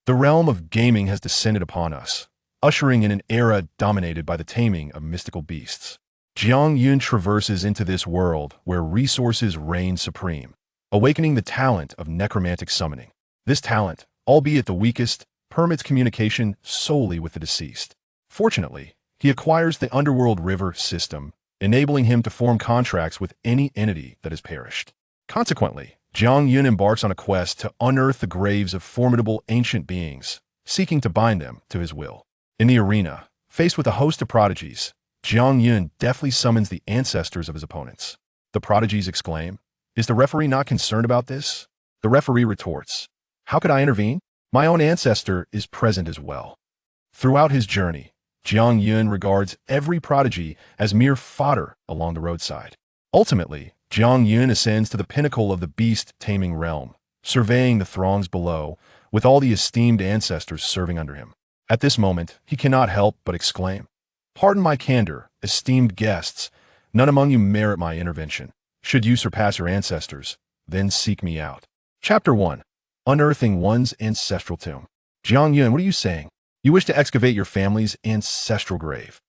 The realm of gaming has descended upon us, ushering in an era dominated by the taming of mystical beasts. Jiang Yun traverses into this world where resources reign supreme, awakening the talent of necromantic summoning. This talent, albeit the weakest, permits communication solely with the deceased. Fortunately, he acquires the underworld river system, enabling him to form contracts with any entity that has perished. Consequently, Jiang Yun embarks on a quest to unearth the graves of formidable ancient beings, seeking to bind them to his will. In the arena, faced with a host of prodigies, Jiang Yun deftly summons the ancestors of his opponents. The prodigies exclaim, "Is the referee not concerned about this?" The referee retorts, "How could I intervene? My own ancestor is present as well." Throughout his journey, Jiang Yun regards every prodigy as mere fodder along the roadside. Ultimately, Jiang Yun ascends to the pinnacle of the beast taming realm, surveying the throngs below, with all the esteemed ancestors serving under him. At this moment, he cannot help but exclaim, "Pardon my candor, esteemed guests. None among you merit my intervention. Should you surpass your ancestors, then seek me out." Chapter 1. Unearthing one's ancestral tomb. Jiang Yun, what are you saying? You wish to excavate your family's ancestral grave.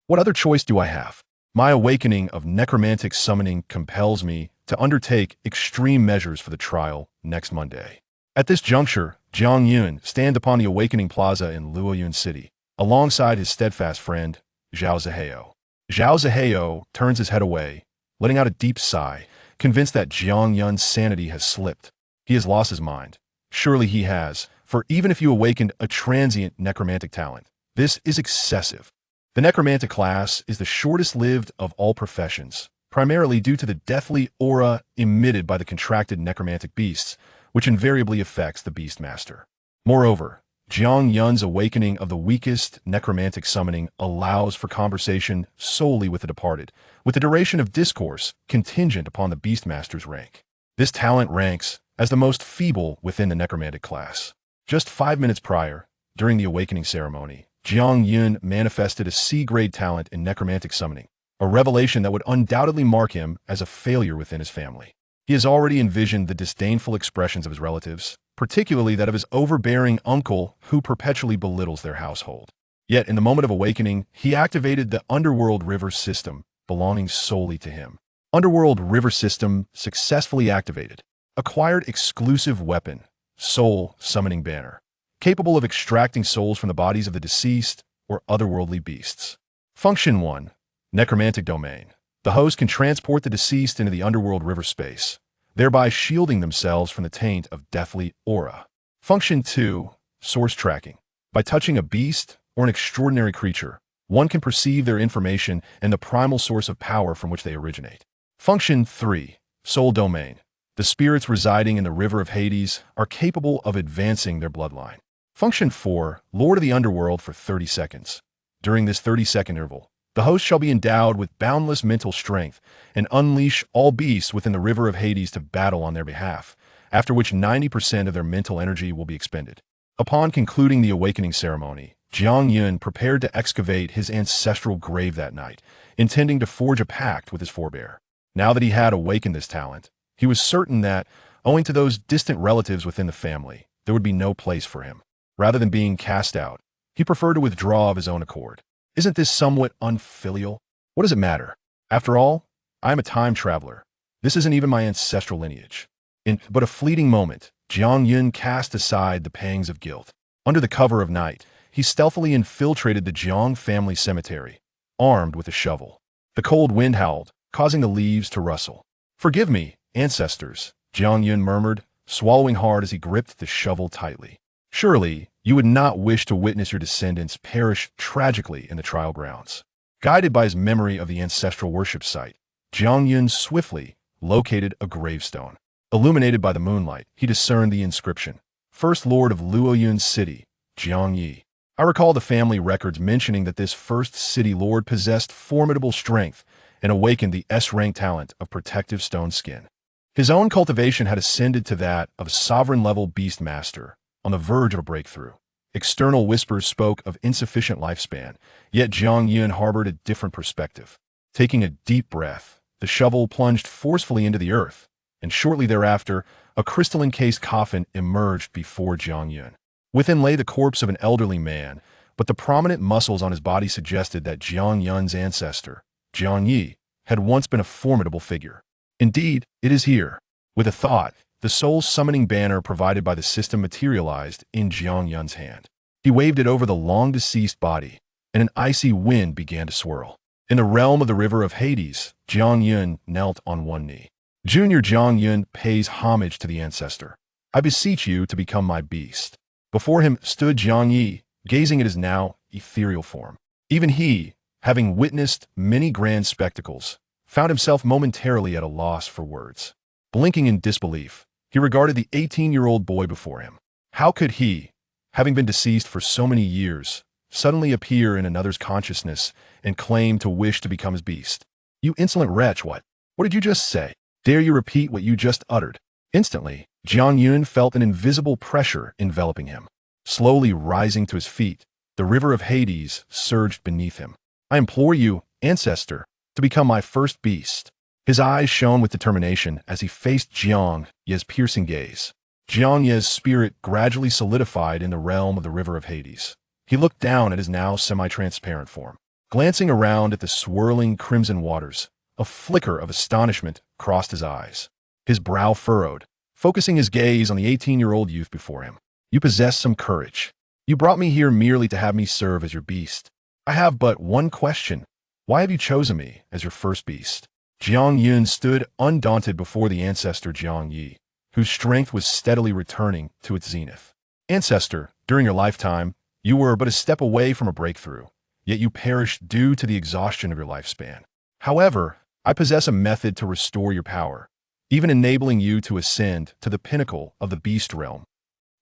What other choice do I have? My awakening of necromantic summoning compels me to undertake extreme measures for the trial next Monday. At this juncture, Jiang Yun stands upon the awakening plaza in Luoyun City, alongside his steadfast friend, Zhao Zihao. Zhao Zihao turns his head away, letting out a deep sigh, convinced that Jiang Yun's sanity has slipped. He has lost his mind. Surely he has, for even if you awakened a transient necromantic talent, this is excessive. The necromantic class is the shortest-lived of all professions, primarily due to the deathly aura emitted by the contracted necromantic beasts, which invariably affects the beast master. Moreover, Jiang Yun's awakening of the weakest necromantic summoning allows for conversation solely with the departed, with the duration of discourse contingent upon the beastmaster's rank. This talent ranks as the most feeble within the necromantic class. Just 5 minutes prior, during the awakening ceremony, Jiang Yun manifested a C-grade talent in necromantic summoning, a revelation that would undoubtedly mark him as a failure within his family. He has already envisioned the disdainful expressions of his relatives, particularly that of his overbearing uncle who perpetually belittles their household. Yet in the moment of awakening, he activated the underworld river system, belonging solely to him. Underworld river system successfully activated. Acquired exclusive weapon, soul summoning banner, capable of extracting souls from the bodies of the deceased or otherworldly beasts. Function 1. Necromantic domain. The host can transport the deceased into the underworld river space, thereby shielding themselves from the taint of deathly aura. Function 2. Source tracking. By touching a beast or an extraordinary creature, one can perceive their information and the primal source of power from which they originate. Function 3. Soul domain. The spirits residing in the river of Hades are capable of advancing their bloodline. Function 4. Lord of the Underworld for 30 seconds. During this 30-second interval, the host shall be endowed with boundless mental strength and unleash all beasts within the river of Hades to battle on their behalf, after which 90% of their mental energy will be expended. Upon concluding the awakening ceremony, Jiang Yun prepared to excavate his ancestral grave that night, intending to forge a pact with his forebear. Now that he had awakened this talent, he was certain that, owing to those distant relatives within the family, there would be no place for him. Rather than being cast out, he preferred to withdraw of his own accord. Isn't this somewhat unfilial? What does it matter? After all, I am a time traveler. This isn't even my ancestral lineage. In but a fleeting moment, Jiang Yun cast aside the pangs of guilt. Under the cover of night, he stealthily infiltrated the Jiang family cemetery, armed with a shovel. The cold wind howled, causing the leaves to rustle. "Forgive me, ancestors," Jiang Yun murmured, swallowing hard as he gripped the shovel tightly. Surely, you would not wish to witness your descendants perish tragically in the trial grounds. Guided by his memory of the ancestral worship site, Jiang Yun swiftly located a gravestone. Illuminated by the moonlight, he discerned the inscription, "First Lord of Luoyun City, Jiang Yi." I recall the family records mentioning that this first city lord possessed formidable strength and awakened the S-rank talent of protective stone skin. His own cultivation had ascended to that of a sovereign-level beast master, on the verge of a breakthrough. External whispers spoke of insufficient lifespan, yet Jiang Yun harbored a different perspective. Taking a deep breath, the shovel plunged forcefully into the earth, and shortly thereafter, a crystalline-cased coffin emerged before Jiang Yun. Within lay the corpse of an elderly man, but the prominent muscles on his body suggested that Jiang Yun's ancestor, Jiang Yi, had once been a formidable figure. Indeed, it is here. With a thought, the soul summoning banner provided by the system materialized in Jiang Yun's hand. He waved it over the long-deceased body, and an icy wind began to swirl. In the realm of the river of Hades, Jiang Yun knelt on one knee. Junior Jiang Yun pays homage to the ancestor. I beseech you to become my beast. Before him stood Jiang Yi, gazing at his now ethereal form. Even he, having witnessed many grand spectacles, found himself momentarily at a loss for words. Blinking in disbelief, he regarded the 18-year-old boy before him. How could he, having been deceased for so many years, suddenly appear in another's consciousness and claim to wish to become his beast? You insolent wretch, what did you just say? Dare you repeat what you just uttered? Instantly, Jiang Yun felt an invisible pressure enveloping him. Slowly rising to his feet, the river of Hades surged beneath him. I implore you, ancestor, to become my first beast. His eyes shone with determination as he faced Jiang Ye's piercing gaze. Jiang Ye's spirit gradually solidified in the realm of the river of Hades. He looked down at his now semi-transparent form. Glancing around at the swirling crimson waters, a flicker of astonishment crossed his eyes. His brow furrowed, focusing his gaze on the 18-year-old youth before him. You possess some courage. You brought me here merely to have me serve as your beast. I have but one question. Why have you chosen me as your first beast? Jiang Yun stood undaunted before the ancestor Jiang Yi, whose strength was steadily returning to its zenith. Ancestor, during your lifetime, you were but a step away from a breakthrough, yet you perished due to the exhaustion of your lifespan. However, I possess a method to restore your power, even enabling you to ascend to the pinnacle of the beast realm.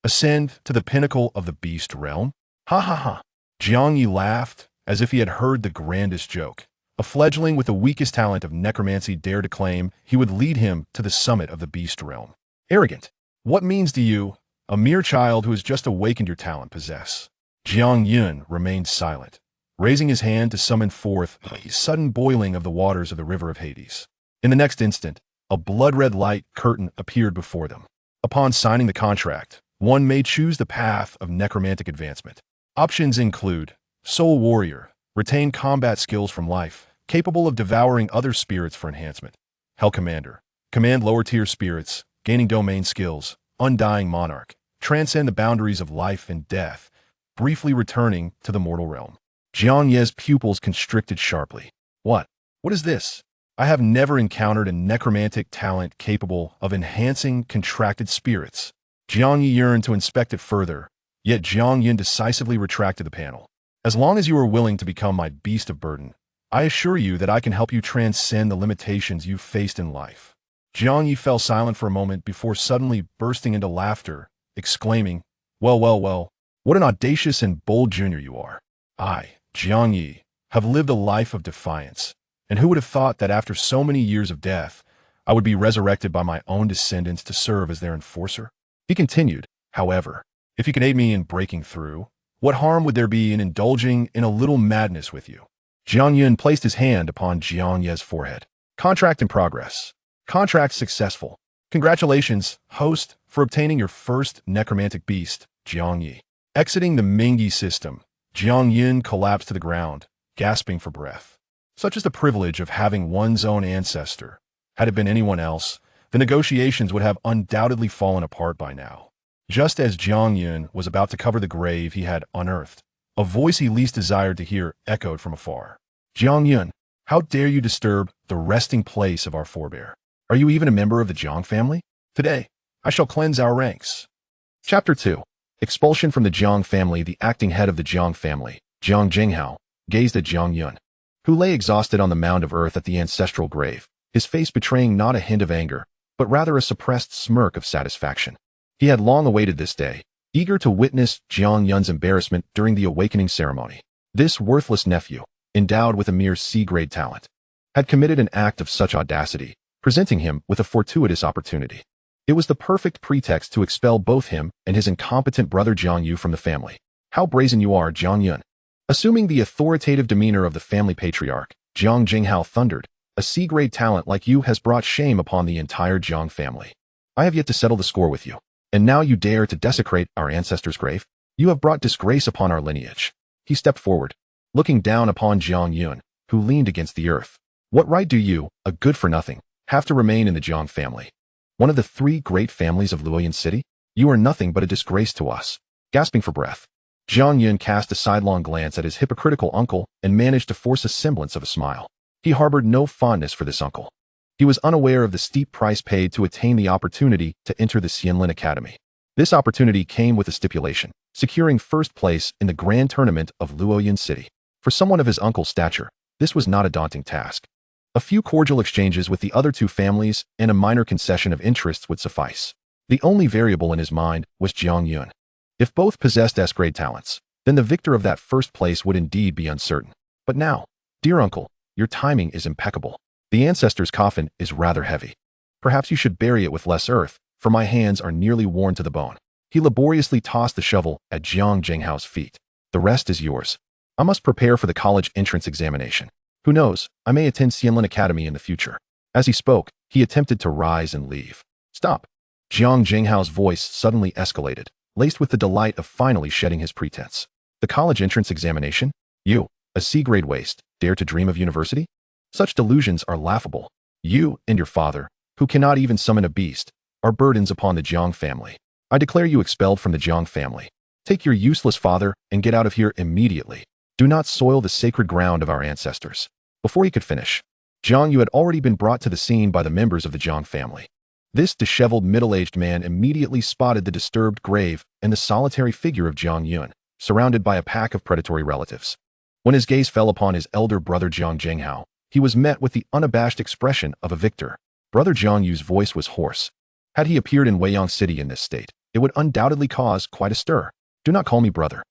Ascend to the pinnacle of the beast realm? Ha ha ha. Jiang Yi laughed as if he had heard the grandest joke. A fledgling with the weakest talent of necromancy dared to claim he would lead him to the summit of the beast realm. Arrogant. What means do you, a mere child who has just awakened your talent, possess? Jiang Yun remained silent, raising his hand to summon forth a sudden boiling of the waters of the river of Hades. In the next instant, a blood-red light curtain appeared before them. Upon signing the contract, one may choose the path of necromantic advancement. Options include Soul Warrior, retain combat skills from life, capable of devouring other spirits for enhancement. Hell Commander, command lower-tier spirits, gaining domain skills. Undying Monarch, transcend the boundaries of life and death, briefly returning to the mortal realm. Jiang Ye's pupils constricted sharply. What is this? I have never encountered a necromantic talent capable of enhancing contracted spirits. Jiang Yi yearned to inspect it further, yet Jiang Yun decisively retracted the panel. As long as you are willing to become my beast of burden, I assure you that I can help you transcend the limitations you've faced in life. Jiang Yi fell silent for a moment before suddenly bursting into laughter, exclaiming, well, what an audacious and bold junior you are. I, Jiang Yi, have lived a life of defiance, and who would have thought that after so many years of death, I would be resurrected by my own descendants to serve as their enforcer? He continued, however, if you can aid me in breaking through, what harm would there be in indulging in a little madness with you? Jiang Yun placed his hand upon Jiang Ye's forehead. Contract in progress. Contract successful. Congratulations, host, for obtaining your first necromantic beast, Jiang Yi. Exiting the Mingyi system, Jiang Yun collapsed to the ground, gasping for breath. Such is the privilege of having one's own ancestor. Had it been anyone else, the negotiations would have undoubtedly fallen apart by now. Just as Jiang Yun was about to cover the grave he had unearthed, a voice he least desired to hear echoed from afar. Jiang Yun, how dare you disturb the resting place of our forebear? Are you even a member of the Jiang family? Today, I shall cleanse our ranks. Chapter 2. Expulsion from the Jiang family. The acting head of the Jiang family, Jiang Jinghao, gazed at Jiang Yun, who lay exhausted on the mound of earth at the ancestral grave, his face betraying not a hint of anger, but rather a suppressed smirk of satisfaction. He had long awaited this day, eager to witness Jiang Yun's embarrassment during the awakening ceremony. This worthless nephew, endowed with a mere C-grade talent, had committed an act of such audacity, presenting him with a fortuitous opportunity. It was the perfect pretext to expel both him and his incompetent brother Jiang Yu from the family. How brazen you are, Jiang Yun. Assuming the authoritative demeanor of the family patriarch, Jiang Jinghao thundered, a C-grade talent like you has brought shame upon the entire Jiang family. I have yet to settle the score with you, and now you dare to desecrate our ancestor's grave? You have brought disgrace upon our lineage. He stepped forward, looking down upon Jiang Yun, who leaned against the earth. What right do you, a good-for-nothing, have to remain in the Jiang family? One of the three great families of Luoyang City? You are nothing but a disgrace to us. Gasping for breath, Jiang Yun cast a sidelong glance at his hypocritical uncle and managed to force a semblance of a smile. He harbored no fondness for this uncle. He was unaware of the steep price paid to attain the opportunity to enter the Xianlin Academy. This opportunity came with a stipulation, securing first place in the grand tournament of Luoyang City. For someone of his uncle's stature, this was not a daunting task. A few cordial exchanges with the other two families and a minor concession of interests would suffice. The only variable in his mind was Jiang Yun. If both possessed S-grade talents, then the victor of that first place would indeed be uncertain. But now, dear uncle, your timing is impeccable. The ancestor's coffin is rather heavy. Perhaps you should bury it with less earth, for my hands are nearly worn to the bone. He laboriously tossed the shovel at Jiang Jinghao's feet. The rest is yours. I must prepare for the college entrance examination. Who knows, I may attend Xianlin Academy in the future. As he spoke, he attempted to rise and leave. Stop. Jiang Jinghao's voice suddenly escalated, laced with the delight of finally shedding his pretense. The college entrance examination? You, a C-grade waste, dare to dream of university? Such delusions are laughable. You and your father, who cannot even summon a beast, are burdens upon the Jiang family. I declare you expelled from the Jiang family. Take your useless father and get out of here immediately. Do not soil the sacred ground of our ancestors. Before he could finish, Jiang Yu had already been brought to the scene by the members of the Jiang family. This disheveled middle-aged man immediately spotted the disturbed grave and the solitary figure of Jiang Yun, surrounded by a pack of predatory relatives. When his gaze fell upon his elder brother Jiang Jinghao, he was met with the unabashed expression of a victor. Brother Jiang Yu's voice was hoarse. Had he appeared in Weiyang City in this state, it would undoubtedly cause quite a stir. Do not call me brother.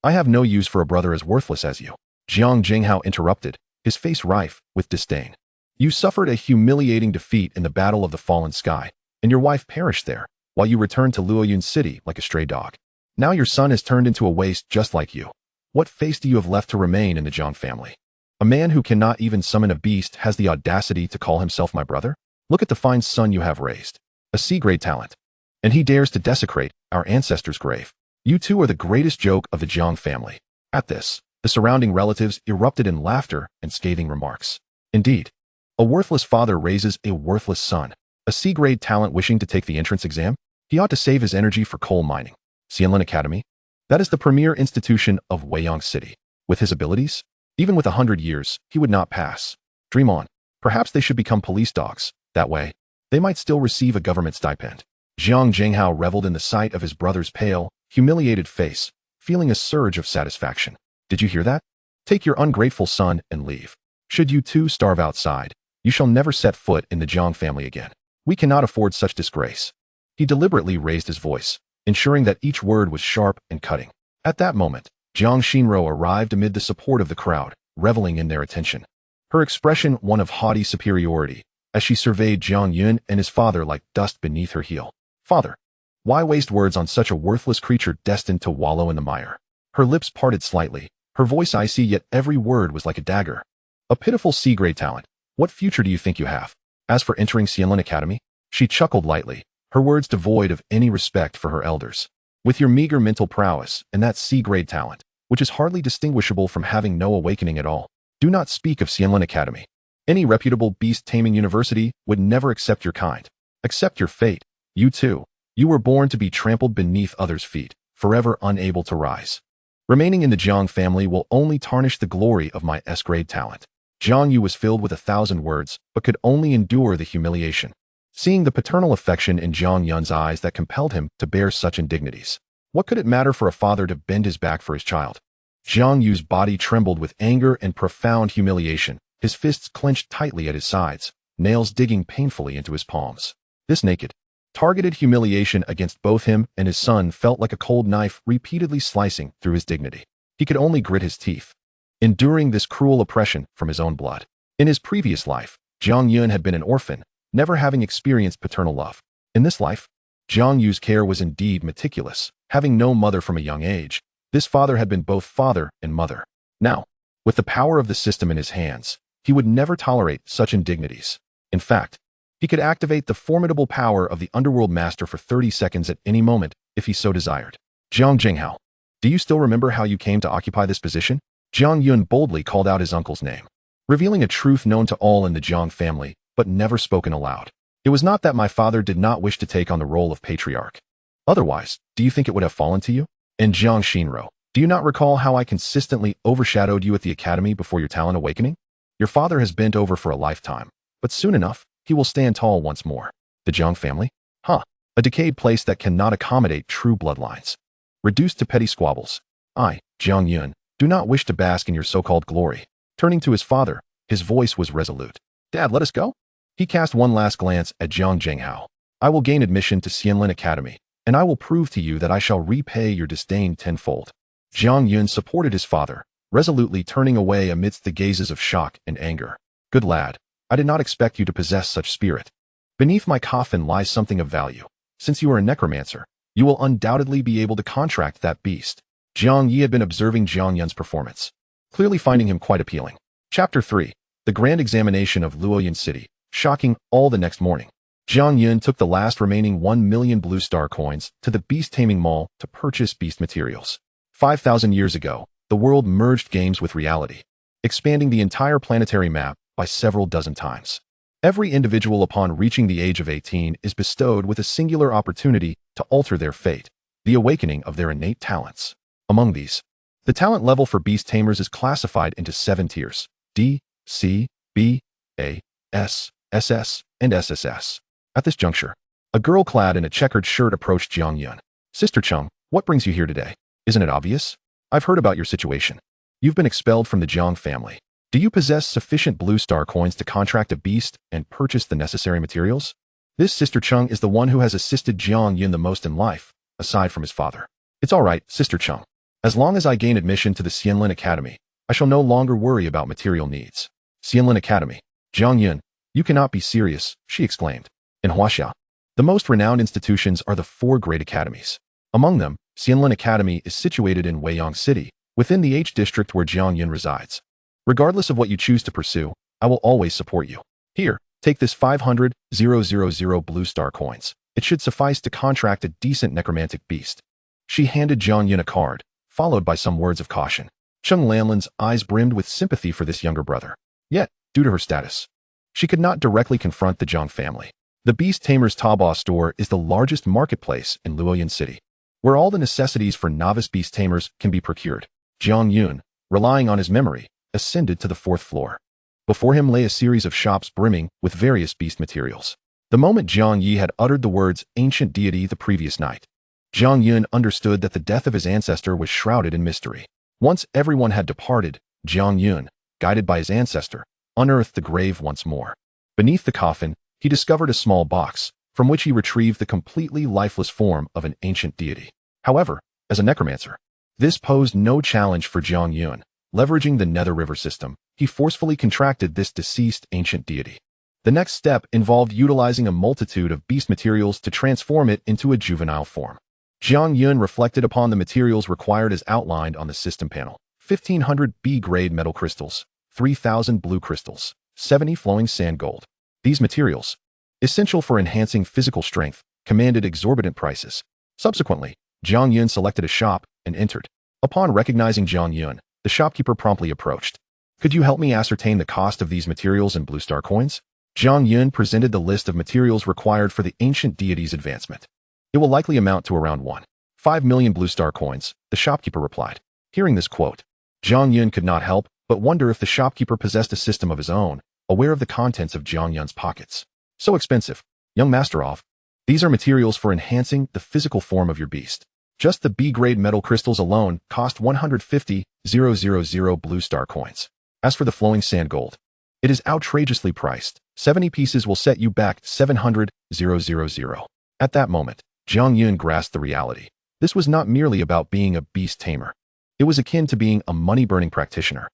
I have no use for a brother as worthless as you. Jiang Jinghao interrupted, his face rife with disdain. You suffered a humiliating defeat in the Battle of the Fallen Sky, and your wife perished there, while you returned to Luoyang City like a stray dog. Now your son has turned into a waste just like you. What face do you have left to remain in the Jiang family? A man who cannot even summon a beast has the audacity to call himself my brother? Look at the fine son you have raised. A C-grade talent. And he dares to desecrate our ancestor's grave. You two are the greatest joke of the Jiang family. At this, the surrounding relatives erupted in laughter and scathing remarks. Indeed, a worthless father raises a worthless son. A C-grade talent wishing to take the entrance exam? He ought to save his energy for coal mining. Xianlin Academy? That is the premier institution of Weiyang City. With his abilities, even with 100 years, he would not pass. Dream on. Perhaps they should become police dogs. That way, they might still receive a government stipend. Jiang Jinghao reveled in the sight of his brother's pale, humiliated face, feeling a surge of satisfaction. Did you hear that? Take your ungrateful son and leave. Should you too starve outside, you shall never set foot in the Jiang family again. We cannot afford such disgrace. He deliberately raised his voice, ensuring that each word was sharp and cutting. At that moment, Jiang Xinro arrived amid the support of the crowd, reveling in their attention. Her expression one of haughty superiority, as she surveyed Jiang Yun and his father like dust beneath her heel. Father, why waste words on such a worthless creature destined to wallow in the mire? Her lips parted slightly, her voice icy, yet every word was like a dagger. A pitiful C-grade talent. What future do you think you have? As for entering Xianlin Academy, she chuckled lightly, her words devoid of any respect for her elders. With your meager mental prowess and that C-grade talent, which is hardly distinguishable from having no awakening at all, do not speak of Xianlin Academy. Any reputable beast taming university would never accept your kind. Accept your fate. You too. You were born to be trampled beneath others' feet, forever unable to rise. Remaining in the Jiang family will only tarnish the glory of my S-grade talent. Jiang Yu was filled with 1,000 words, but could only endure the humiliation. Seeing the paternal affection in Jiang Yun's eyes that compelled him to bear such indignities. What could it matter for a father to bend his back for his child? Jiang Yu's body trembled with anger and profound humiliation, his fists clenched tightly at his sides, nails digging painfully into his palms. This naked, targeted humiliation against both him and his son felt like a cold knife repeatedly slicing through his dignity. He could only grit his teeth, enduring this cruel oppression from his own blood. In his previous life, Jiang Yun had been an orphan, never having experienced paternal love. In this life, Jiang Yu's care was indeed meticulous. Having no mother from a young age, this father had been both father and mother. Now, with the power of the system in his hands, he would never tolerate such indignities. In fact, he could activate the formidable power of the underworld master for 30 seconds at any moment if he so desired. Jiang Jinghao, Do you still remember how you came to occupy this position? Jiang Yun boldly called out his uncle's name, revealing a truth known to all in the Jiang family, but never spoken aloud. It was not that my father did not wish to take on the role of patriarch. Otherwise, do you think it would have fallen to you? And Jiang Shinro, do you not recall how I consistently overshadowed you at the academy before your talent awakening? Your father has bent over for a lifetime, but soon enough, he will stand tall once more. The Jiang family? Huh. A decayed place that cannot accommodate true bloodlines. Reduced to petty squabbles. I, Jiang Yun, do not wish to bask in your so-called glory. Turning to his father, his voice was resolute. Dad, let us go? He cast one last glance at Jiang Zhenghao. I will gain admission to Xianlin Academy, and I will prove to you that I shall repay your disdain tenfold. Jiang Yun supported his father, resolutely turning away amidst the gazes of shock and anger. Good lad, I did not expect you to possess such spirit. Beneath my coffin lies something of value. Since you are a necromancer, you will undoubtedly be able to contract that beast. Jiang Yi had been observing Jiang Yun's performance, clearly finding him quite appealing. Chapter 3. The Grand Examination of Luoyang City. Shocking all the next morning. Jiang Yun took the last remaining 1 million blue star coins to the Beast Taming Mall to purchase beast materials. 5,000 years ago, the world merged games with reality, expanding the entire planetary map by several dozen times. Every individual upon reaching the age of 18 is bestowed with a singular opportunity to alter their fate, the awakening of their innate talents. Among these, the talent level for Beast Tamers is classified into 7 tiers: D, C, B, A, S, SS, and SSS. At this juncture, a girl clad in a checkered shirt approached Jiang Yun. Sister Chung, what brings you here today? Isn't it obvious? I've heard about your situation. You've been expelled from the Jiang family. Do you possess sufficient blue star coins to contract a beast and purchase the necessary materials? This Sister Chung is the one who has assisted Jiang Yun the most in life, aside from his father. It's all right, Sister Chung. As long as I gain admission to the Xianlin Academy, I shall no longer worry about material needs. Xianlin Academy. Jiang Yun, you cannot be serious, she exclaimed. In Huaxia, the most renowned institutions are the 4 great academies. Among them, Xianlin Academy is situated in Weiyang City, within the H district where Jiang Yun resides. Regardless of what you choose to pursue, I will always support you. Here, take this 500,000 blue star coins. It should suffice to contract a decent necromantic beast. She handed Jiang Yun a card, followed by some words of caution. Chung Lanlin's eyes brimmed with sympathy for this younger brother. Yet, due to her status, she could not directly confront the Jiang family. The Beast Tamers Taobao store is the largest marketplace in Luoyang City, where all the necessities for novice Beast Tamers can be procured. Jiang Yun, relying on his memory, ascended to the 4th floor. Before him lay a series of shops brimming with various beast materials. The moment Jiang Yi had uttered the words ancient deity the previous night, Jiang Yun understood that the death of his ancestor was shrouded in mystery. Once everyone had departed, Jiang Yun, guided by his ancestor, unearthed the grave once more. Beneath the coffin, he discovered a small box, from which he retrieved the completely lifeless form of an ancient deity. However, as a necromancer, this posed no challenge for Jiang Yun. Leveraging the Nether River system, he forcefully contracted this deceased ancient deity. The next step involved utilizing a multitude of beast materials to transform it into a juvenile form. Jiang Yun reflected upon the materials required as outlined on the system panel. 1,500 B-grade metal crystals, 3,000 blue crystals, 70 flowing sand gold. These materials, essential for enhancing physical strength, commanded exorbitant prices. Subsequently, Jiang Yun selected a shop and entered. Upon recognizing Jiang Yun, the shopkeeper promptly approached. Could you help me ascertain the cost of these materials in blue star coins? Jiang Yun presented the list of materials required for the ancient deity's advancement. It will likely amount to around 1.5 million blue star coins, the shopkeeper replied. Hearing this quote, Jiang Yun could not help but wonder if the shopkeeper possessed a system of his own, aware of the contents of Jiang Yun's pockets. So expensive, young Masterov. These are materials for enhancing the physical form of your beast. Just the B-grade metal crystals alone cost 150,000 blue star coins. As for the flowing sand gold, it is outrageously priced. 70 pieces will set you back 700,000. At that moment, Jiang Yun grasped the reality. This was not merely about being a beast tamer. It was akin to being a money-burning practitioner.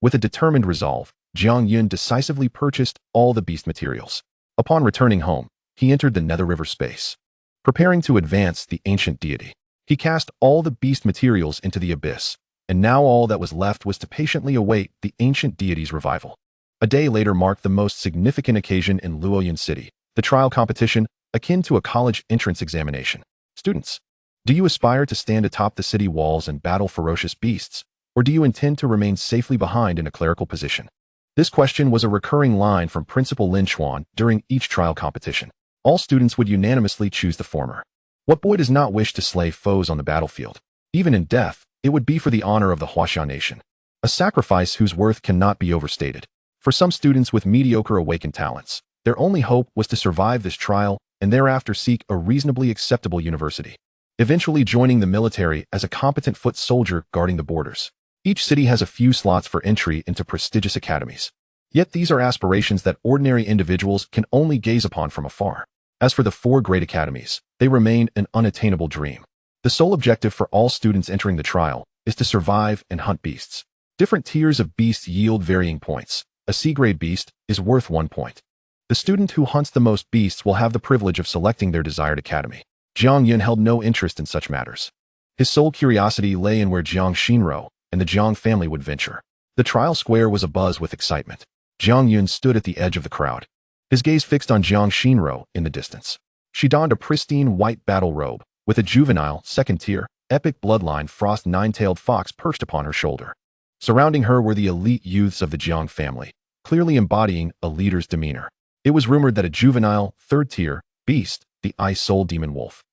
With a determined resolve, Jiang Yun decisively purchased all the beast materials. Upon returning home, he entered the Nether River space. Preparing to advance the ancient deity, he cast all the beast materials into the abyss, and now all that was left was to patiently await the ancient deity's revival. A day later marked the most significant occasion in Luoyang City, the trial competition, akin to a college entrance examination. Students, Do you aspire to stand atop the city walls and battle ferocious beasts, or do you intend to remain safely behind in a clerical position? This question was a recurring line from Principal Lin Xuan during each trial competition. All students would unanimously choose the former. What boy does not wish to slay foes on the battlefield? Even in death, it would be for the honor of the Huaxia nation. A sacrifice whose worth cannot be overstated. For some students with mediocre awakened talents, their only hope was to survive this trial and thereafter seek a reasonably acceptable university, eventually joining the military as a competent foot soldier guarding the borders. Each city has a few slots for entry into prestigious academies. Yet these are aspirations that ordinary individuals can only gaze upon from afar. As for the 4 great academies, they remain an unattainable dream. The sole objective for all students entering the trial is to survive and hunt beasts. Different tiers of beasts yield varying points. A C-grade beast is worth 1 point. The student who hunts the most beasts will have the privilege of selecting their desired academy. Jiang Yun held no interest in such matters. His sole curiosity lay in where Jiang Xinro and the Jiang family would venture. The trial square was abuzz with excitement. Jiang Yun stood at the edge of the crowd, his gaze fixed on Jiang Xinro in the distance. She donned a pristine white battle robe, with a juvenile, second-tier, epic bloodline frost nine-tailed fox perched upon her shoulder. Surrounding her were the elite youths of the Jiang family, clearly embodying a leader's demeanor. It was rumored that a juvenile, third-tier, beast, the Ice Soul Demon Wolf,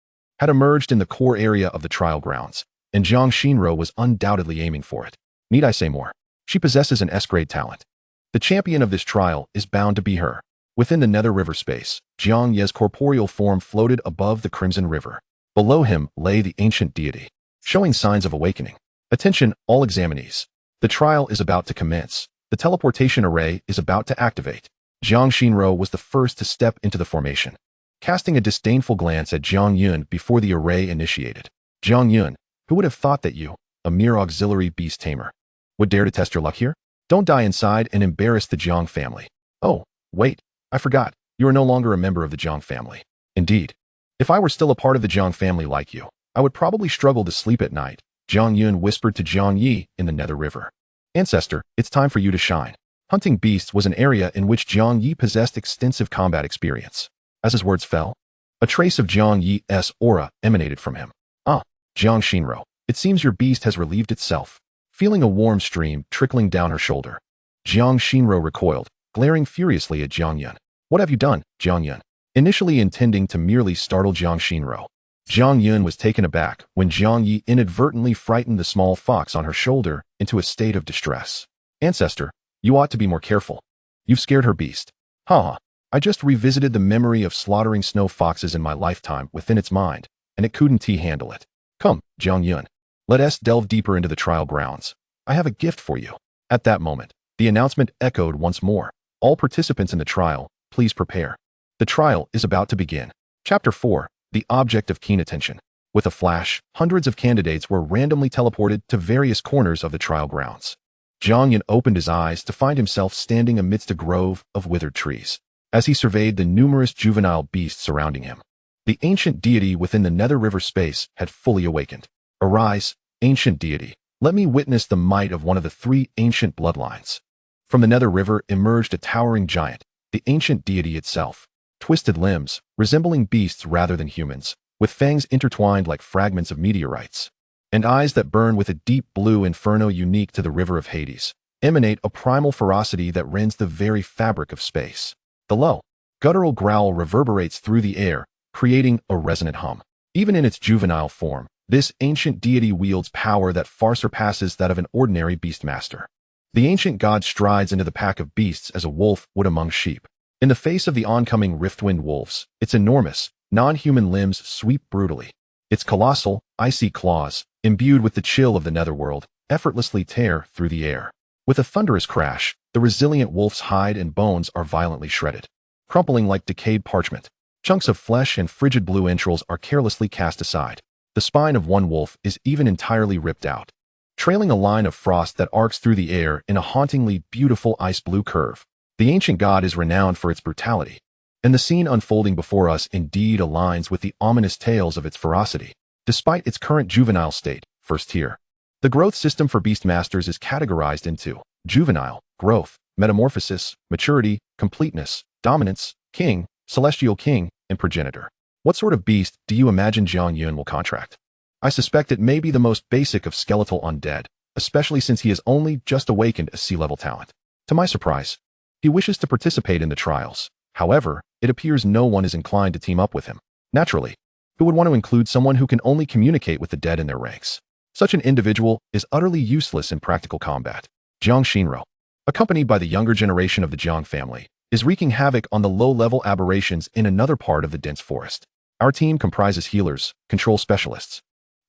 had emerged in the core area of the trial grounds, and Jiang Xinro was undoubtedly aiming for it. Need I say more? She possesses an S-grade talent. The champion of this trial is bound to be her. Within the Nether River space, Jiang Ye's corporeal form floated above the Crimson River. Below him lay the ancient deity, showing signs of awakening. Attention, all examinees. The trial is about to commence. The teleportation array is about to activate. Jiang Xinro was the first to step into the formation, casting a disdainful glance at Jiang Yun before the array initiated. Jiang Yun, who would have thought that you, a mere auxiliary beast tamer, would dare to test your luck here? Don't die inside and embarrass the Jiang family. Oh, wait, I forgot. You are no longer a member of the Jiang family. Indeed. If I were still a part of the Jiang family like you, I would probably struggle to sleep at night, Jiang Yun whispered to Jiang Yi in the Nether River. Ancestor, it's time for you to shine. Hunting beasts was an area in which Jiang Yi possessed extensive combat experience. As his words fell, a trace of Jiang Yi's aura emanated from him. Ah, Jiang Xinro, it seems your beast has relieved itself. Feeling a warm stream trickling down her shoulder, Jiang Xinro recoiled, glaring furiously at Jiang Yun. What have you done, Jiang Yun? Initially intending to merely startle Jiang Xinro, Jiang Yun was taken aback when Jiang Yi inadvertently frightened the small fox on her shoulder into a state of distress. Ancestor, you ought to be more careful. You've scared her beast. Ha! I just revisited the memory of slaughtering snow foxes in my lifetime within its mind, and it couldn't handle it. Come, Jiang Yun. Let us delve deeper into the trial grounds. I have a gift for you. At that moment, the announcement echoed once more. All participants in the trial, please prepare. The trial is about to begin. Chapter 4. The object of keen attention. With a flash, hundreds of candidates were randomly teleported to various corners of the trial grounds. Jiang Yun opened his eyes to find himself standing amidst a grove of withered trees, as he surveyed the numerous juvenile beasts surrounding him. The ancient deity within the Nether River space had fully awakened. Arise, ancient deity. Let me witness the might of one of the 3 ancient bloodlines. From the Nether River emerged a towering giant, the ancient deity itself. Twisted limbs, resembling beasts rather than humans, with fangs intertwined like fragments of meteorites, and eyes that burn with a deep blue inferno unique to the River of Hades, emanate a primal ferocity that rends the very fabric of space. The low, guttural growl reverberates through the air, creating a resonant hum. Even in its juvenile form, this ancient deity wields power that far surpasses that of an ordinary beastmaster. The ancient god strides into the pack of beasts as a wolf would among sheep. In the face of the oncoming Riftwind wolves, its enormous, non-human limbs sweep brutally. Its colossal, icy claws, imbued with the chill of the netherworld, effortlessly tear through the air. With a thunderous crash, the resilient wolf's hide and bones are violently shredded, crumpling like decayed parchment. Chunks of flesh and frigid blue entrails are carelessly cast aside. The spine of one wolf is even entirely ripped out, trailing a line of frost that arcs through the air in a hauntingly beautiful ice-blue curve. The ancient god is renowned for its brutality, and the scene unfolding before us indeed aligns with the ominous tales of its ferocity. Despite its current juvenile state, first tier, the growth system for beastmasters is categorized into juvenile, growth, metamorphosis, maturity, completeness, dominance, king, celestial king, and progenitor. What sort of beast do you imagine Jiang Yun will contract? I suspect it may be the most basic of skeletal undead, especially since he has only just awakened a sea-level talent. To my surprise, he wishes to participate in the trials. However, it appears no one is inclined to team up with him. Naturally, who would want to include someone who can only communicate with the dead in their ranks? Such an individual is utterly useless in practical combat. Jiang Shinro, accompanied by the younger generation of the Jiang family, is wreaking havoc on the low-level aberrations in another part of the dense forest. Our team comprises healers, control specialists,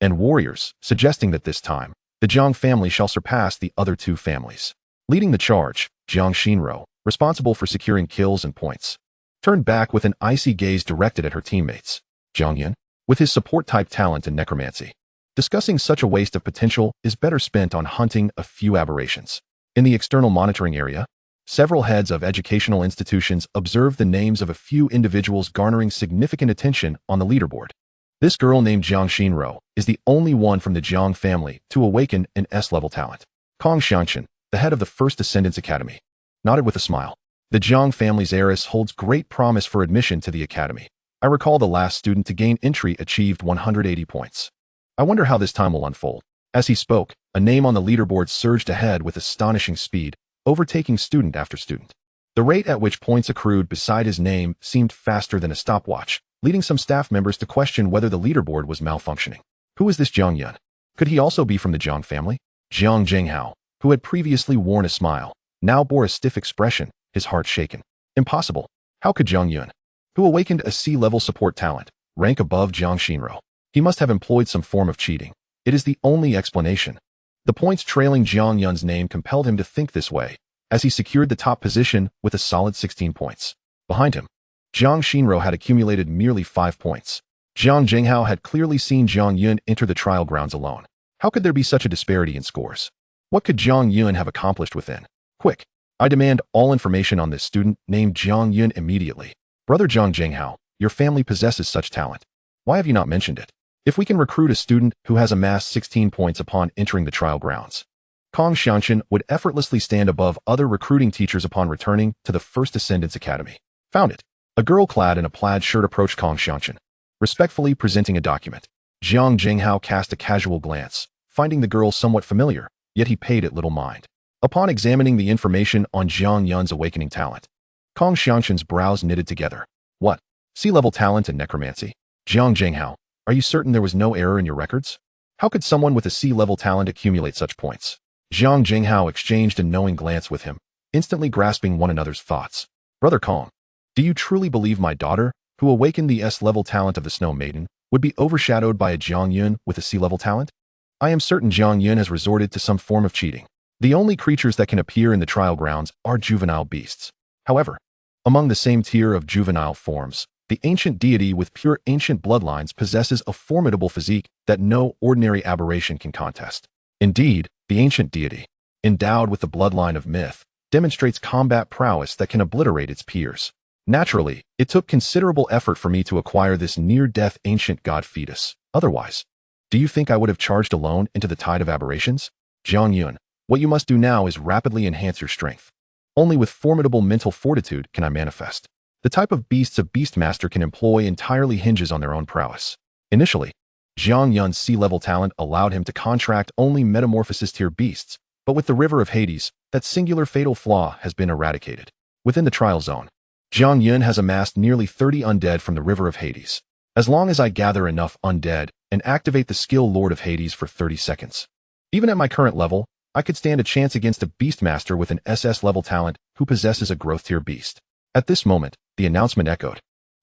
and warriors, suggesting that this time, the Jiang family shall surpass the other two families. Leading the charge, Jiang Shinro, responsible for securing kills and points, turned back with an icy gaze directed at her teammates. Jiang Yun, with his support-type talent in necromancy, discussing such a waste of potential is better spent on hunting a few aberrations. In the external monitoring area, several heads of educational institutions observed the names of a few individuals garnering significant attention on the leaderboard. This girl named Jiang Shinro is the only one from the Jiang family to awaken an S-level talent. Kong Xianchen, the head of the First Ascendance Academy, nodded with a smile. The Jiang family's heiress holds great promise for admission to the academy. I recall the last student to gain entry achieved 180 points. I wonder how this time will unfold. As he spoke, a name on the leaderboard surged ahead with astonishing speed, overtaking student after student. The rate at which points accrued beside his name seemed faster than a stopwatch, leading some staff members to question whether the leaderboard was malfunctioning. Who is this Jiang Yun? Could he also be from the Jiang family? Jiang Jinghao, who had previously worn a smile, now bore a stiff expression, his heart shaken. Impossible. How could Jiang Yun, who awakened a sea-level support talent, rank above Jiang Shinro? He must have employed some form of cheating. It is the only explanation. The points trailing Jiang Yun's name compelled him to think this way, as he secured the top position with a solid 16 points. Behind him, Jiang Shinro had accumulated merely 5 points. Jiang Jinghao had clearly seen Jiang Yun enter the trial grounds alone. How could there be such a disparity in scores? What could Jiang Yun have accomplished within? Quick! I demand all information on this student named Jiang Yun immediately. Brother Jiang Jinghao, your family possesses such talent. Why have you not mentioned it? If we can recruit a student who has amassed 16 points upon entering the trial grounds, Kong Xianchen would effortlessly stand above other recruiting teachers upon returning to the First Ascendance Academy. Found it. A girl clad in a plaid shirt approached Kong Xianchen, respectfully presenting a document. Jiang Jinghao cast a casual glance, finding the girl somewhat familiar, yet he paid it little mind. Upon examining the information on Jiang Yun's awakening talent, Kong Xianchen's brows knitted together. What? Sea-level talent in necromancy? Jiang Jinghao, are you certain there was no error in your records? How could someone with a sea-level talent accumulate such points? Jiang Jinghao exchanged a knowing glance with him, instantly grasping one another's thoughts. Brother Kong, do you truly believe my daughter, who awakened the S-level talent of the Snow Maiden, would be overshadowed by a Jiang Yun with a sea-level talent? I am certain Jiang Yun has resorted to some form of cheating. The only creatures that can appear in the trial grounds are juvenile beasts. However, among the same tier of juvenile forms, the ancient deity with pure ancient bloodlines possesses a formidable physique that no ordinary aberration can contest. Indeed, the ancient deity, endowed with the bloodline of myth, demonstrates combat prowess that can obliterate its peers. Naturally, it took considerable effort for me to acquire this near-death ancient god fetus. Otherwise, do you think I would have charged alone into the tide of aberrations? Jiang Yun, what you must do now is rapidly enhance your strength. Only with formidable mental fortitude can I manifest. The type of beasts a Beastmaster can employ entirely hinges on their own prowess. Initially, Jiang Yun's sea-level talent allowed him to contract only metamorphosis-tier beasts, but with the River of Hades, that singular fatal flaw has been eradicated. Within the trial zone, Jiang Yun has amassed nearly 30 undead from the River of Hades. As long as I gather enough undead and activate the skill Lord of Hades for 30 seconds. Even at my current level, I could stand a chance against a Beastmaster with an SS-level talent who possesses a growth-tier beast. At this moment, the announcement echoed,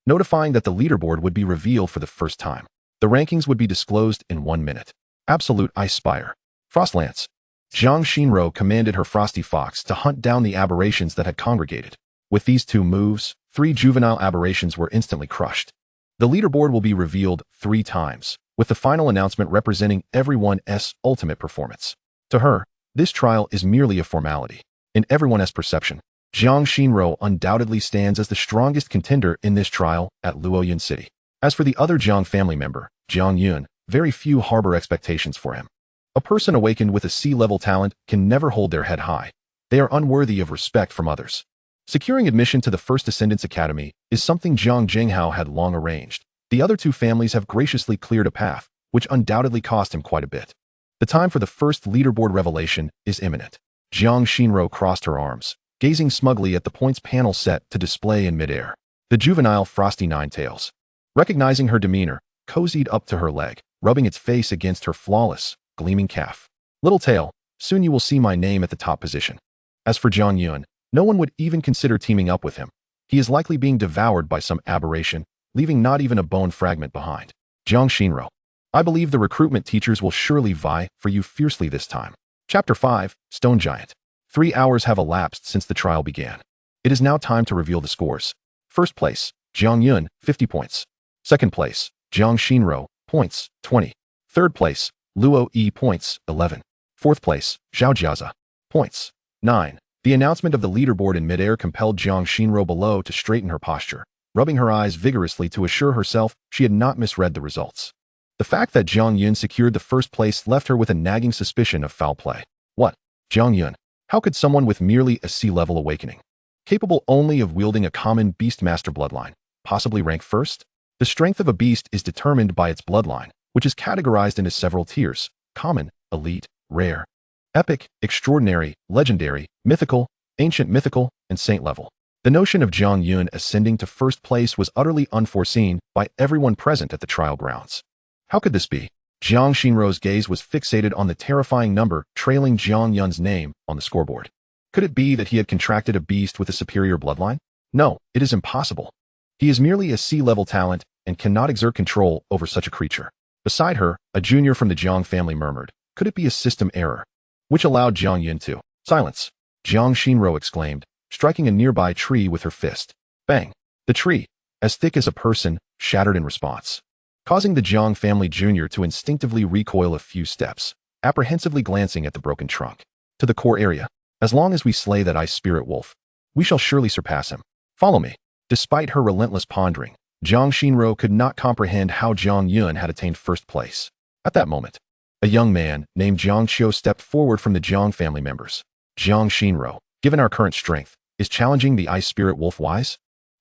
notifying that the leaderboard would be revealed for the first time. The rankings would be disclosed in 1 minute. Absolute Ice Spire. Frostlance. Jiang Shinro commanded her Frosty Fox to hunt down the aberrations that had congregated. With these 2 moves, 3 juvenile aberrations were instantly crushed. The leaderboard will be revealed 3 times, with the final announcement representing everyone's ultimate performance. To her, this trial is merely a formality. In everyone's perception, Jiang Shinro undoubtedly stands as the strongest contender in this trial at Luoyun City. As for the other Jiang family member, Jiang Yun, very few harbor expectations for him. A person awakened with a sea-level talent can never hold their head high. They are unworthy of respect from others. Securing admission to the First Ascendance Academy is something Jiang Jinghao had long arranged. The other 2 families have graciously cleared a path, which undoubtedly cost him quite a bit. The time for the first leaderboard revelation is imminent. Jiang Shinro crossed her arms, gazing smugly at the points panel set to display in midair. The juvenile Frosty Ninetails, recognizing her demeanor, cozied up to her leg, rubbing its face against her flawless, gleaming calf. Little tail, soon you will see my name at the top position. As for Jiang Yun, no one would even consider teaming up with him. He is likely being devoured by some aberration, leaving not even a bone fragment behind. Jiang Shinro, I believe the recruitment teachers will surely vie for you fiercely this time. Chapter 5, Stone Giant. 3 hours have elapsed since the trial began. It is now time to reveal the scores. First place, Jiang Yun, 50 points. Second place, Jiang Shinro, points, 20. Third place, Luo Yi, points, 11. Fourth place, Zhao Jiaza, points, 9. The announcement of the leaderboard in midair compelled Jiang Shinro below to straighten her posture, rubbing her eyes vigorously to assure herself she had not misread the results. The fact that Jiang Yun secured the first place left her with a nagging suspicion of foul play. What? Jiang Yun? How could someone with merely a C-level awakening, capable only of wielding a common Beastmaster bloodline, possibly rank first? The strength of a beast is determined by its bloodline, which is categorized into several tiers: common, elite, rare, epic, extraordinary, legendary, mythical, ancient mythical, and saint level. The notion of Jiang Yun ascending to first place was utterly unforeseen by everyone present at the trial grounds. How could this be? Jiang Shinro's gaze was fixated on the terrifying number trailing Jiang Yun's name on the scoreboard. Could it be that he had contracted a beast with a superior bloodline? No, it is impossible. He is merely a C-level talent and cannot exert control over such a creature. Beside her, a junior from the Jiang family murmured, could it be a system error? Which allowed Jiang Yun to silence. Jiang Shinro exclaimed, striking a nearby tree with her fist. Bang! The tree, as thick as a person, shattered in response, causing the Jiang family junior to instinctively recoil a few steps, apprehensively glancing at the broken trunk. To the core area. As long as we slay that ice spirit wolf, we shall surely surpass him. Follow me. Despite her relentless pondering, Jiang Shinro could not comprehend how Jiang Yun had attained first place. At that moment, a young man named Jiang Qiu stepped forward from the Jiang family members. Jiang Shinro, given our current strength, is challenging the ice spirit wolf wise?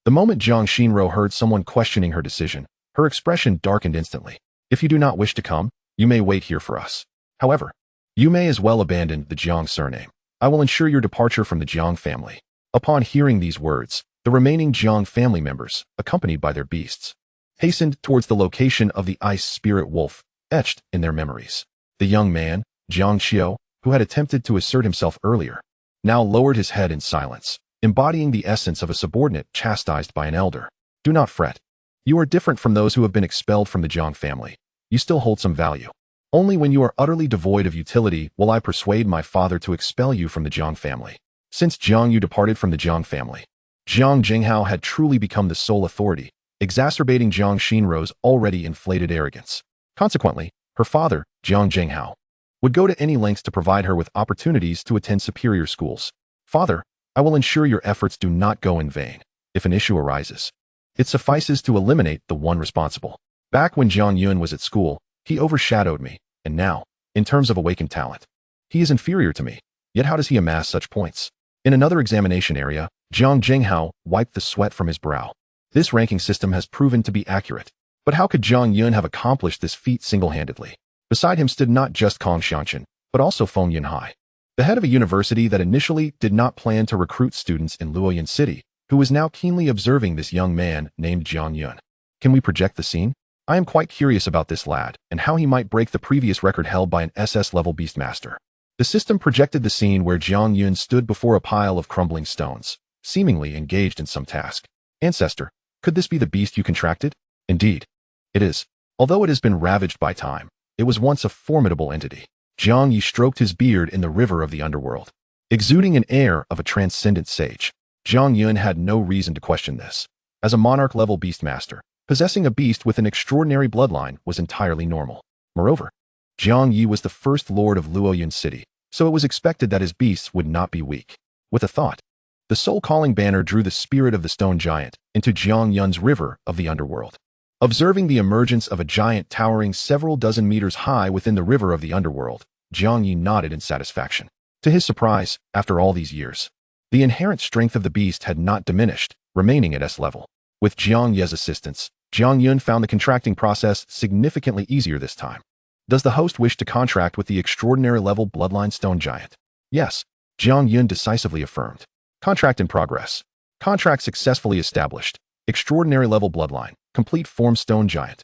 The moment Jiang Shinro heard someone questioning her decision, her expression darkened instantly. If you do not wish to come, you may wait here for us. However, you may as well abandon the Jiang surname. I will ensure your departure from the Jiang family. Upon hearing these words, the remaining Jiang family members, accompanied by their beasts, hastened towards the location of the ice spirit wolf, etched in their memories. The young man, Jiang Qiu, who had attempted to assert himself earlier, now lowered his head in silence, embodying the essence of a subordinate chastised by an elder. Do not fret. You are different from those who have been expelled from the Jiang family. You still hold some value. Only when you are utterly devoid of utility will I persuade my father to expel you from the Jiang family. Since Jiang Yu departed from the Jiang family, Jiang Jinghao had truly become the sole authority, exacerbating Jiang Shinro's already inflated arrogance. Consequently, her father, Jiang Jinghao, would go to any lengths to provide her with opportunities to attend superior schools. Father, I will ensure your efforts do not go in vain. If an issue arises, it suffices to eliminate the one responsible. Back when Jiang Yun was at school, he overshadowed me, and now, in terms of awakened talent, he is inferior to me. Yet how does he amass such points? In another examination area, Jiang Jinghao wiped the sweat from his brow. This ranking system has proven to be accurate. But how could Jiang Yun have accomplished this feat single-handedly? Beside him stood not just Kong Xianchen, but also Feng Yunhai, the head of a university that initially did not plan to recruit students in Luoyang City, who was now keenly observing this young man named Jiang Yun. Can we project the scene? I am quite curious about this lad, and how he might break the previous record held by an SS-level Beastmaster. The system projected the scene where Jiang Yun stood before a pile of crumbling stones, seemingly engaged in some task. Ancestor, could this be the beast you contracted? Indeed, it is. Although it has been ravaged by time, it was once a formidable entity. Jiang Yi stroked his beard in the river of the underworld, exuding an air of a transcendent sage. Jiang Yun had no reason to question this. As a monarch-level beastmaster, possessing a beast with an extraordinary bloodline was entirely normal. Moreover, Jiang Yi was the first lord of Luoyang City, so it was expected that his beasts would not be weak. With a thought, the soul-calling banner drew the spirit of the stone giant into Jiang Yun's river of the underworld. Observing the emergence of a giant towering several dozen meters high within the river of the underworld, Jiang Yi nodded in satisfaction. To his surprise, after all these years, the inherent strength of the beast had not diminished, remaining at S level. With Jiang Ye's assistance, Jiang Yun found the contracting process significantly easier this time. Does the host wish to contract with the extraordinary level bloodline stone giant? Yes, Jiang Yun decisively affirmed. Contract in progress. Contract successfully established. Extraordinary level bloodline, complete form stone giant.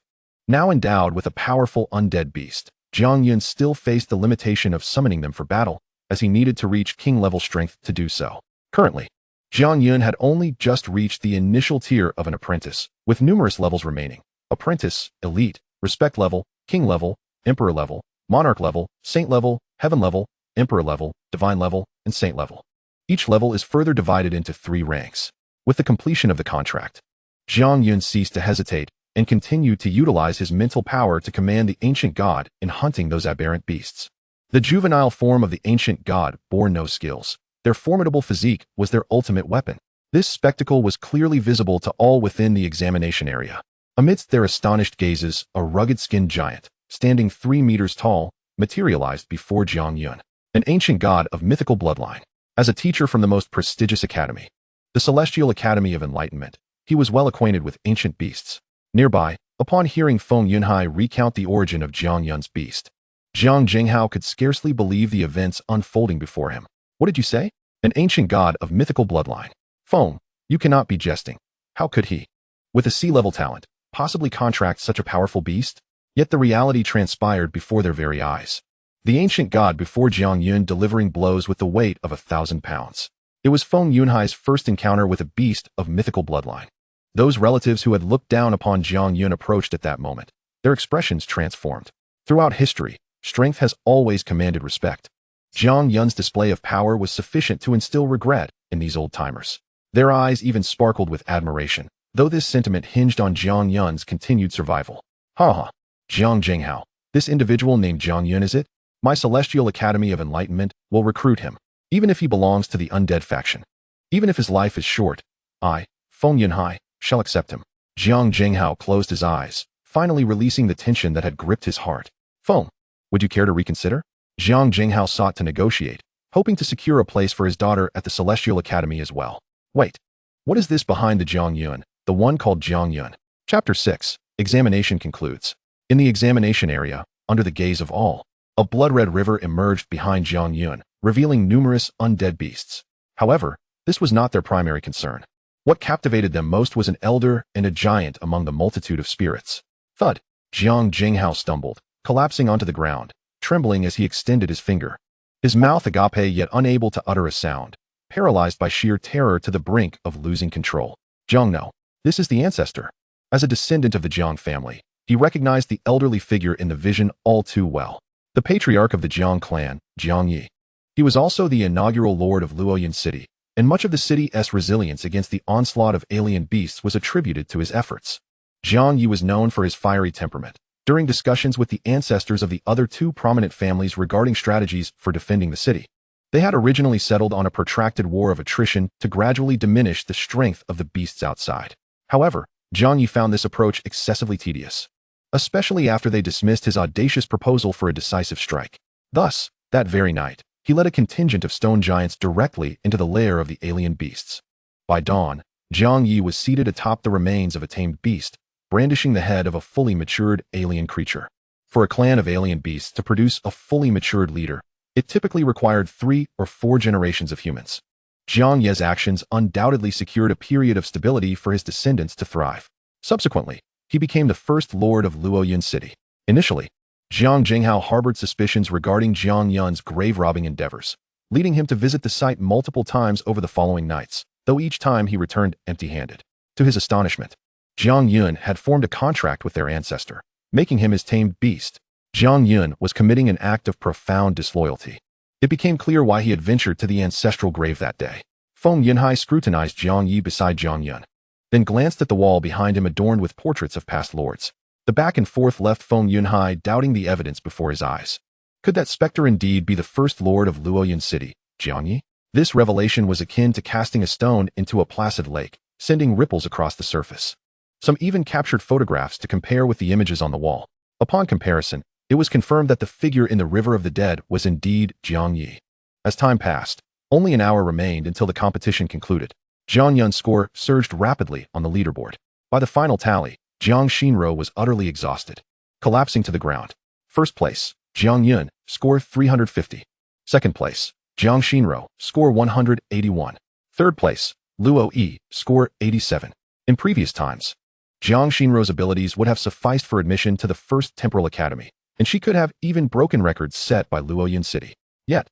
Now endowed with a powerful undead beast, Jiang Yun still faced the limitation of summoning them for battle, as he needed to reach king-level strength to do so. Currently, Jiang Yun had only just reached the initial tier of an apprentice, with numerous levels remaining. Apprentice, Elite, Respect level, King level, Emperor level, Monarch level, Saint level, Heaven level, Emperor level, Divine level, and Saint level. Each level is further divided into 3 ranks. With the completion of the contract, Jiang Yun ceased to hesitate and continued to utilize his mental power to command the ancient god in hunting those aberrant beasts. The juvenile form of the ancient god bore no skills. Their formidable physique was their ultimate weapon. This spectacle was clearly visible to all within the examination area. Amidst their astonished gazes, a rugged-skinned giant, standing 3 meters tall, materialized before Jiang Yun, an ancient god of mythical bloodline. As a teacher from the most prestigious academy, the Celestial Academy of Enlightenment, he was well acquainted with ancient beasts. Nearby, upon hearing Feng Yunhai recount the origin of Jiang Yun's beast, Jiang Jinghao could scarcely believe the events unfolding before him. What did you say? An ancient god of mythical bloodline. Feng, you cannot be jesting. How could he, with a sea-level talent, possibly contract such a powerful beast? Yet the reality transpired before their very eyes. The ancient god before Jiang Yun delivering blows with the weight of 1,000 pounds. It was Feng Yunhai's first encounter with a beast of mythical bloodline. Those relatives who had looked down upon Jiang Yun approached at that moment. Their expressions transformed. Throughout history, strength has always commanded respect. Jiang Yun's display of power was sufficient to instill regret in these old-timers. Their eyes even sparkled with admiration, though this sentiment hinged on Jiang Yun's continued survival. Ha! Jiang Jinghao, this individual named Jiang Yun, is it? My Celestial Academy of Enlightenment will recruit him, even if he belongs to the undead faction. Even if his life is short, I, Feng Yunhai, shall accept him. Jiang Jinghao closed his eyes, finally releasing the tension that had gripped his heart. Feng, would you care to reconsider? Jiang Jinghao sought to negotiate, hoping to secure a place for his daughter at the Celestial Academy as well. Wait, what is this behind the Jiang Yun, the one called Jiang Yun? Chapter 6, Examination concludes. In the examination area, under the gaze of all, a blood-red river emerged behind Jiang Yun, revealing numerous undead beasts. However, this was not their primary concern. What captivated them most was an elder and a giant among the multitude of spirits. Thud! Jiang Jinghao stumbled, collapsing onto the ground, trembling as he extended his finger. His mouth agape yet unable to utter a sound, paralyzed by sheer terror to the brink of losing control. Jiang no, this is the ancestor. As a descendant of the Jiang family, he recognized the elderly figure in the vision all too well. The patriarch of the Jiang clan, Jiang Yi. He was also the inaugural lord of Luoyuan City, and much of the city's resilience against the onslaught of alien beasts was attributed to his efforts. Jiang Yi was known for his fiery temperament. During discussions with the ancestors of the other 2 prominent families regarding strategies for defending the city, they had originally settled on a protracted war of attrition to gradually diminish the strength of the beasts outside. However, Jiang Yi found this approach excessively tedious, especially after they dismissed his audacious proposal for a decisive strike. Thus, that very night, he led a contingent of stone giants directly into the lair of the alien beasts. By dawn, Jiang Yi was seated atop the remains of a tamed beast, brandishing the head of a fully matured alien creature. For a clan of alien beasts to produce a fully matured leader, it typically required 3 or 4 generations of humans. Jiang Yi's actions undoubtedly secured a period of stability for his descendants to thrive. Subsequently, he became the first lord of Luoyuan City. Initially, Jiang Jinghao harbored suspicions regarding Jiang Yun's grave-robbing endeavors, leading him to visit the site multiple times over the following nights, though each time he returned empty-handed. To his astonishment, Jiang Yun had formed a contract with their ancestor, making him his tamed beast. Jiang Yun was committing an act of profound disloyalty. It became clear why he had ventured to the ancestral grave that day. Feng Yunhai scrutinized Jiang Yi beside Jiang Yun, then glanced at the wall behind him adorned with portraits of past lords. The back and forth left Feng Yunhai doubting the evidence before his eyes. Could that specter indeed be the first lord of Luoyuan City, Jiang Yi? This revelation was akin to casting a stone into a placid lake, sending ripples across the surface. Some even captured photographs to compare with the images on the wall. Upon comparison, it was confirmed that the figure in the River of the Dead was indeed Jiang Yi. As time passed, only an hour remained until the competition concluded. Jiang Yun's score surged rapidly on the leaderboard. By the final tally, Jiang Shinro was utterly exhausted, collapsing to the ground. First place, Jiang Yun, score 350. Second place, Jiang Shinro, score 181. Third place, Luo Yi, score 87. In previous times, Jiang Shinro's abilities would have sufficed for admission to the First Temporal Academy, and she could have even broken records set by Luo Yun City. Yet,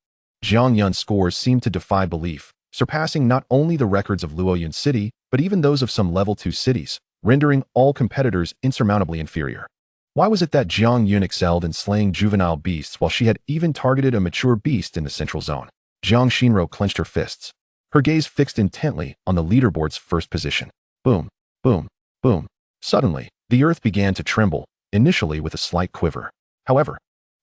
Jiang Yun's scores seemed to defy belief, surpassing not only the records of Luo Yun City, but even those of some level 2 cities, rendering all competitors insurmountably inferior. Why was it that Jiang Yun excelled in slaying juvenile beasts while she had even targeted a mature beast in the central zone? Jiang Shinro clenched her fists, her gaze fixed intently on the leaderboard's first position. Boom, boom, boom. Suddenly, the earth began to tremble, initially with a slight quiver. However,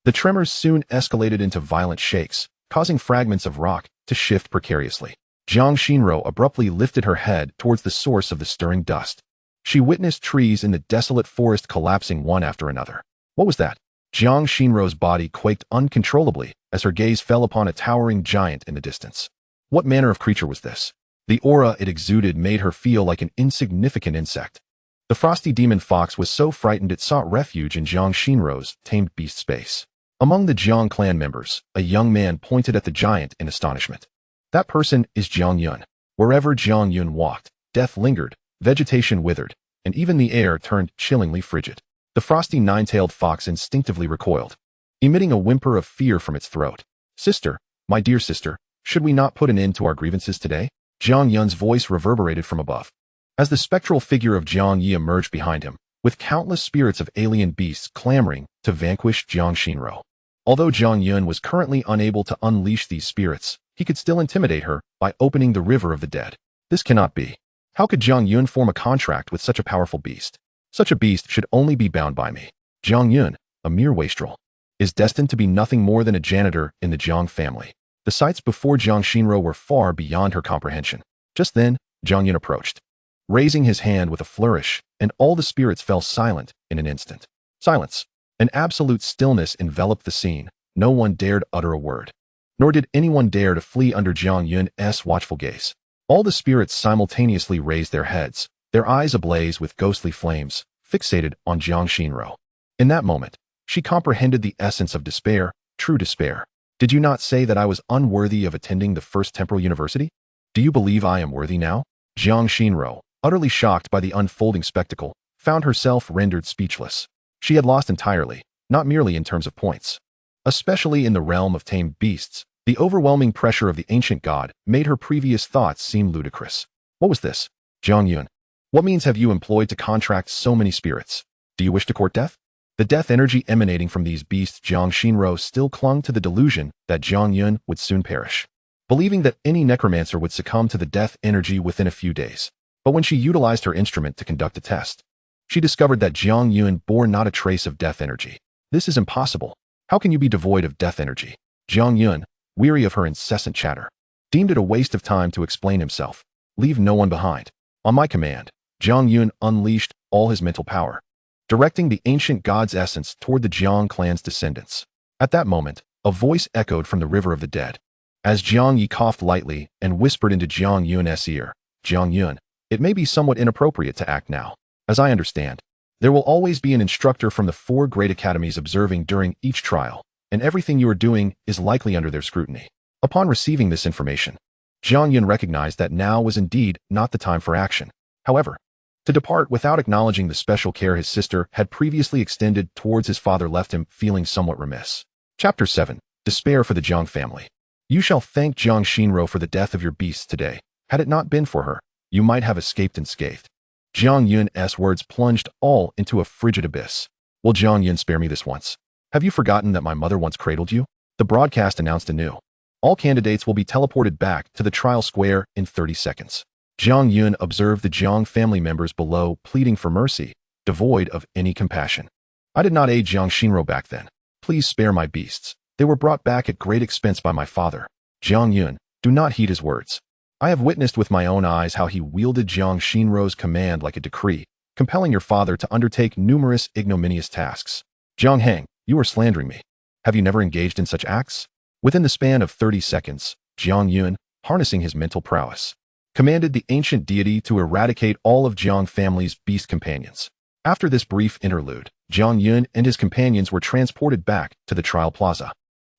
the tremors soon escalated into violent shakes, causing fragments of rock to shift precariously. Jiang Shinro abruptly lifted her head towards the source of the stirring dust. She witnessed trees in the desolate forest collapsing one after another. What was that? Jiang Shinro's body quaked uncontrollably as her gaze fell upon a towering giant in the distance. What manner of creature was this? The aura it exuded made her feel like an insignificant insect. The frosty demon fox was so frightened it sought refuge in Jiang Shinro's tamed beast space. Among the Jiang clan members, a young man pointed at the giant in astonishment. That person is Jiang Yun. Wherever Jiang Yun walked, death lingered, vegetation withered, and even the air turned chillingly frigid. The frosty nine-tailed fox instinctively recoiled, emitting a whimper of fear from its throat. Sister, my dear sister, should we not put an end to our grievances today? Jiang Yun's voice reverberated from above. As the spectral figure of Jiang Yi emerged behind him, with countless spirits of alien beasts clamoring to vanquish Jiang Shinro. Although Jiang Yun was currently unable to unleash these spirits, he could still intimidate her by opening the river of the dead. This cannot be. How could Jiang Yun form a contract with such a powerful beast? Such a beast should only be bound by me. Jiang Yun, a mere wastrel, is destined to be nothing more than a janitor in the Jiang family. The sights before Jiang Shinro were far beyond her comprehension. Just then, Jiang Yun approached, raising his hand with a flourish, and all the spirits fell silent in an instant. Silence. An absolute stillness enveloped the scene. No one dared utter a word. Nor did anyone dare to flee under Jiang Yun's watchful gaze. All the spirits simultaneously raised their heads, their eyes ablaze with ghostly flames, fixated on Jiang Shinro. In that moment, she comprehended the essence of despair, true despair. Did you not say that I was unworthy of attending the First Temporal University? Do you believe I am worthy now? Jiang Shinro, utterly shocked by the unfolding spectacle, found herself rendered speechless. She had lost entirely, not merely in terms of points. Especially in the realm of tamed beasts, the overwhelming pressure of the ancient god made her previous thoughts seem ludicrous. What was this? Jiang Yun, what means have you employed to contract so many spirits? Do you wish to court death? The death energy emanating from these beasts, Jiang Shinro still clung to the delusion that Jiang Yun would soon perish, believing that any necromancer would succumb to the death energy within a few days. But when she utilized her instrument to conduct a test, she discovered that Jiang Yun bore not a trace of death energy. This is impossible. How can you be devoid of death energy? Jiang Yun, weary of her incessant chatter, deemed it a waste of time to explain himself. Leave no one behind. On my command, Jiang Yun unleashed all his mental power, directing the ancient god's essence toward the Jiang clan's descendants. At that moment, a voice echoed from the river of the dead. As Jiang Yi coughed lightly and whispered into Jiang Yun's ear, Jiang Yun, it may be somewhat inappropriate to act now. As I understand, there will always be an instructor from the 4 great academies observing during each trial, and everything you are doing is likely under their scrutiny. Upon receiving this information, Jiang Yun recognized that now was indeed not the time for action. However, to depart without acknowledging the special care his sister had previously extended towards his father left him feeling somewhat remiss. Chapter 7. Despair for the Jiang family. You shall thank Jiang Shinro for the death of your beasts today. Had it not been for her, you might have escaped unscathed. Jiang Yun's words plunged all into a frigid abyss. Will Jiang Yun spare me this once? Have you forgotten that my mother once cradled you? The broadcast announced anew. All candidates will be teleported back to the trial square in 30 seconds. Jiang Yun observed the Jiang family members below pleading for mercy, devoid of any compassion. I did not aid Jiang Shinro back then. Please spare my beasts. They were brought back at great expense by my father. Jiang Yun, do not heed his words. I have witnessed with my own eyes how he wielded Jiang Shinro's command like a decree, compelling your father to undertake numerous ignominious tasks. Jiang Heng, you are slandering me. Have you never engaged in such acts? Within the span of 30 seconds, Jiang Yun, harnessing his mental prowess, commanded the ancient deity to eradicate all of Jiang family's beast companions. After this brief interlude, Jiang Yun and his companions were transported back to the trial plaza.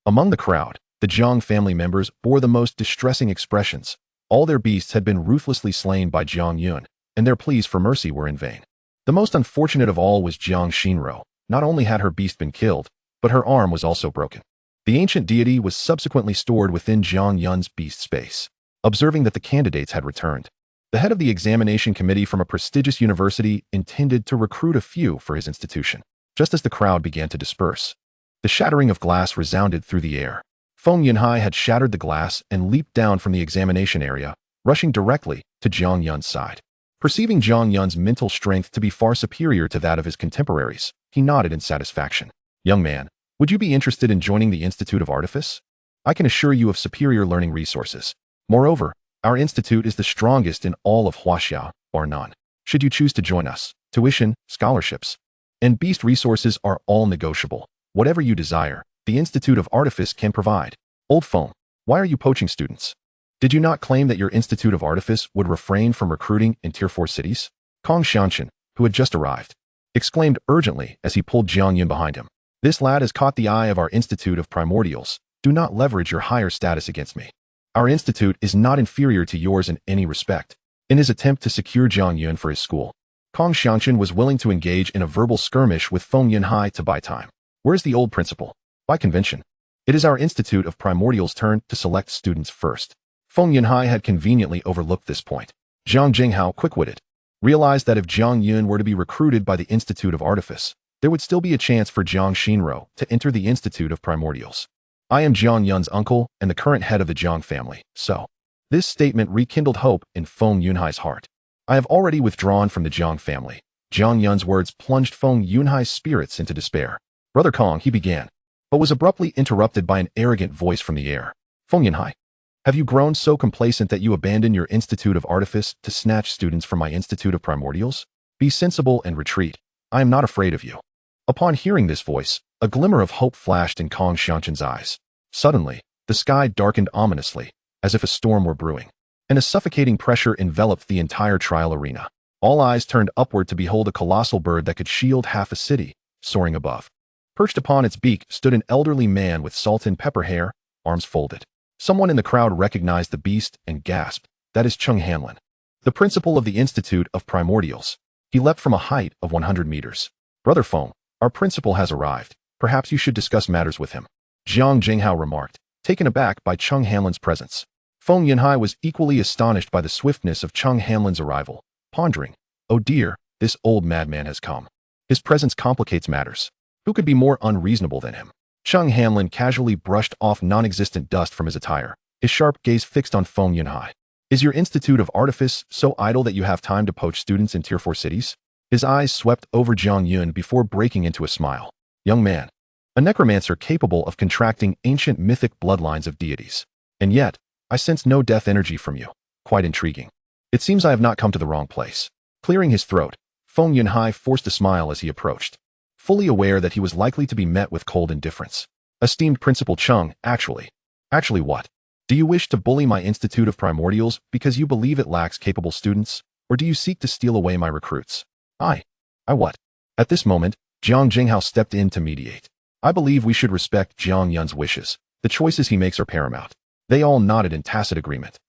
Among the crowd, the Jiang family members bore the most distressing expressions. All their beasts had been ruthlessly slain by Jiang Yun, and their pleas for mercy were in vain. The most unfortunate of all was Jiang Xinro. Not only had her beast been killed, but her arm was also broken. The ancient deity was subsequently stored within Jiang Yun's beast space. Observing that the candidates had returned, the head of the examination committee from a prestigious university intended to recruit a few for his institution. Just as the crowd began to disperse, the shattering of glass resounded through the air. Feng Yunhai had shattered the glass and leaped down from the examination area, rushing directly to Jiang Yun's side. Perceiving Jiang Yun's mental strength to be far superior to that of his contemporaries, he nodded in satisfaction. Young man, would you be interested in joining the Institute of Artifice? I can assure you of superior learning resources. Moreover, our institute is the strongest in all of Huaxia, bar none. Should you choose to join us, tuition, scholarships, and beast resources are all negotiable. Whatever you desire, the Institute of Artifice can provide. Old Feng, why are you poaching students? Did you not claim that your Institute of Artifice would refrain from recruiting in Tier 4 cities? Kong Xianchen, who had just arrived, exclaimed urgently as he pulled Jiang Yun behind him. This lad has caught the eye of our Institute of Primordials. Do not leverage your higher status against me. Our institute is not inferior to yours in any respect. In his attempt to secure Jiang Yun for his school, Kong Xianchen was willing to engage in a verbal skirmish with Feng Yunhai to buy time. Where's the old principal? By convention, it is our Institute of Primordials' turn to select students first. Feng Yunhai had conveniently overlooked this point. Zhang Jinghao, quick-witted, realized that if Jiang Yun were to be recruited by the Institute of Artifice, there would still be a chance for Jiang Xinro to enter the Institute of Primordials. I am Jiang Yun's uncle and the current head of the Jiang family, so. This statement rekindled hope in Feng Yunhai's heart. I have already withdrawn from the Jiang family. Jiang Yun's words plunged Feng Yunhai's spirits into despair. Brother Kong, he began, but was abruptly interrupted by an arrogant voice from the air. Feng Yunhai, have you grown so complacent that you abandon your Institute of Artifice to snatch students from my Institute of Primordials? Be sensible and retreat. I am not afraid of you. Upon hearing this voice, a glimmer of hope flashed in Kong Xianchen's eyes. Suddenly, the sky darkened ominously, as if a storm were brewing, and a suffocating pressure enveloped the entire trial arena. All eyes turned upward to behold a colossal bird that could shield half a city, soaring above. Perched upon its beak stood an elderly man with salt and pepper hair, arms folded. Someone in the crowd recognized the beast and gasped, "That is Cheng Hanlin, the principal of the Institute of Primordials." He leapt from a height of 100 meters. Brother Feng, our principal has arrived. Perhaps you should discuss matters with him. Jiang Jinghao remarked, taken aback by Cheng Hanlin's presence. Feng Yunhai was equally astonished by the swiftness of Cheng Hanlin's arrival, pondering, "Oh dear, this old madman has come. His presence complicates matters. Who could be more unreasonable than him?" Cheng Hanlin casually brushed off non-existent dust from his attire, his sharp gaze fixed on Feng Yunhai. "Is your Institute of Artifice so idle that you have time to poach students in Tier 4 cities?" His eyes swept over Jiang Yun before breaking into a smile. "Young man, a necromancer capable of contracting ancient mythic bloodlines of deities. And yet, I sense no death energy from you. Quite intriguing. It seems I have not come to the wrong place." Clearing his throat, Feng Yunhai forced a smile as he approached, fully aware that he was likely to be met with cold indifference. "Esteemed Principal Cheng, actually what? Do you wish to bully my Institute of Primordials because you believe it lacks capable students, or do you seek to steal away my recruits?" I what? At this moment, Jiang Jinghao stepped in to mediate. "I believe we should respect Jiang Yun's wishes. The choices he makes are paramount." They all nodded in tacit agreement,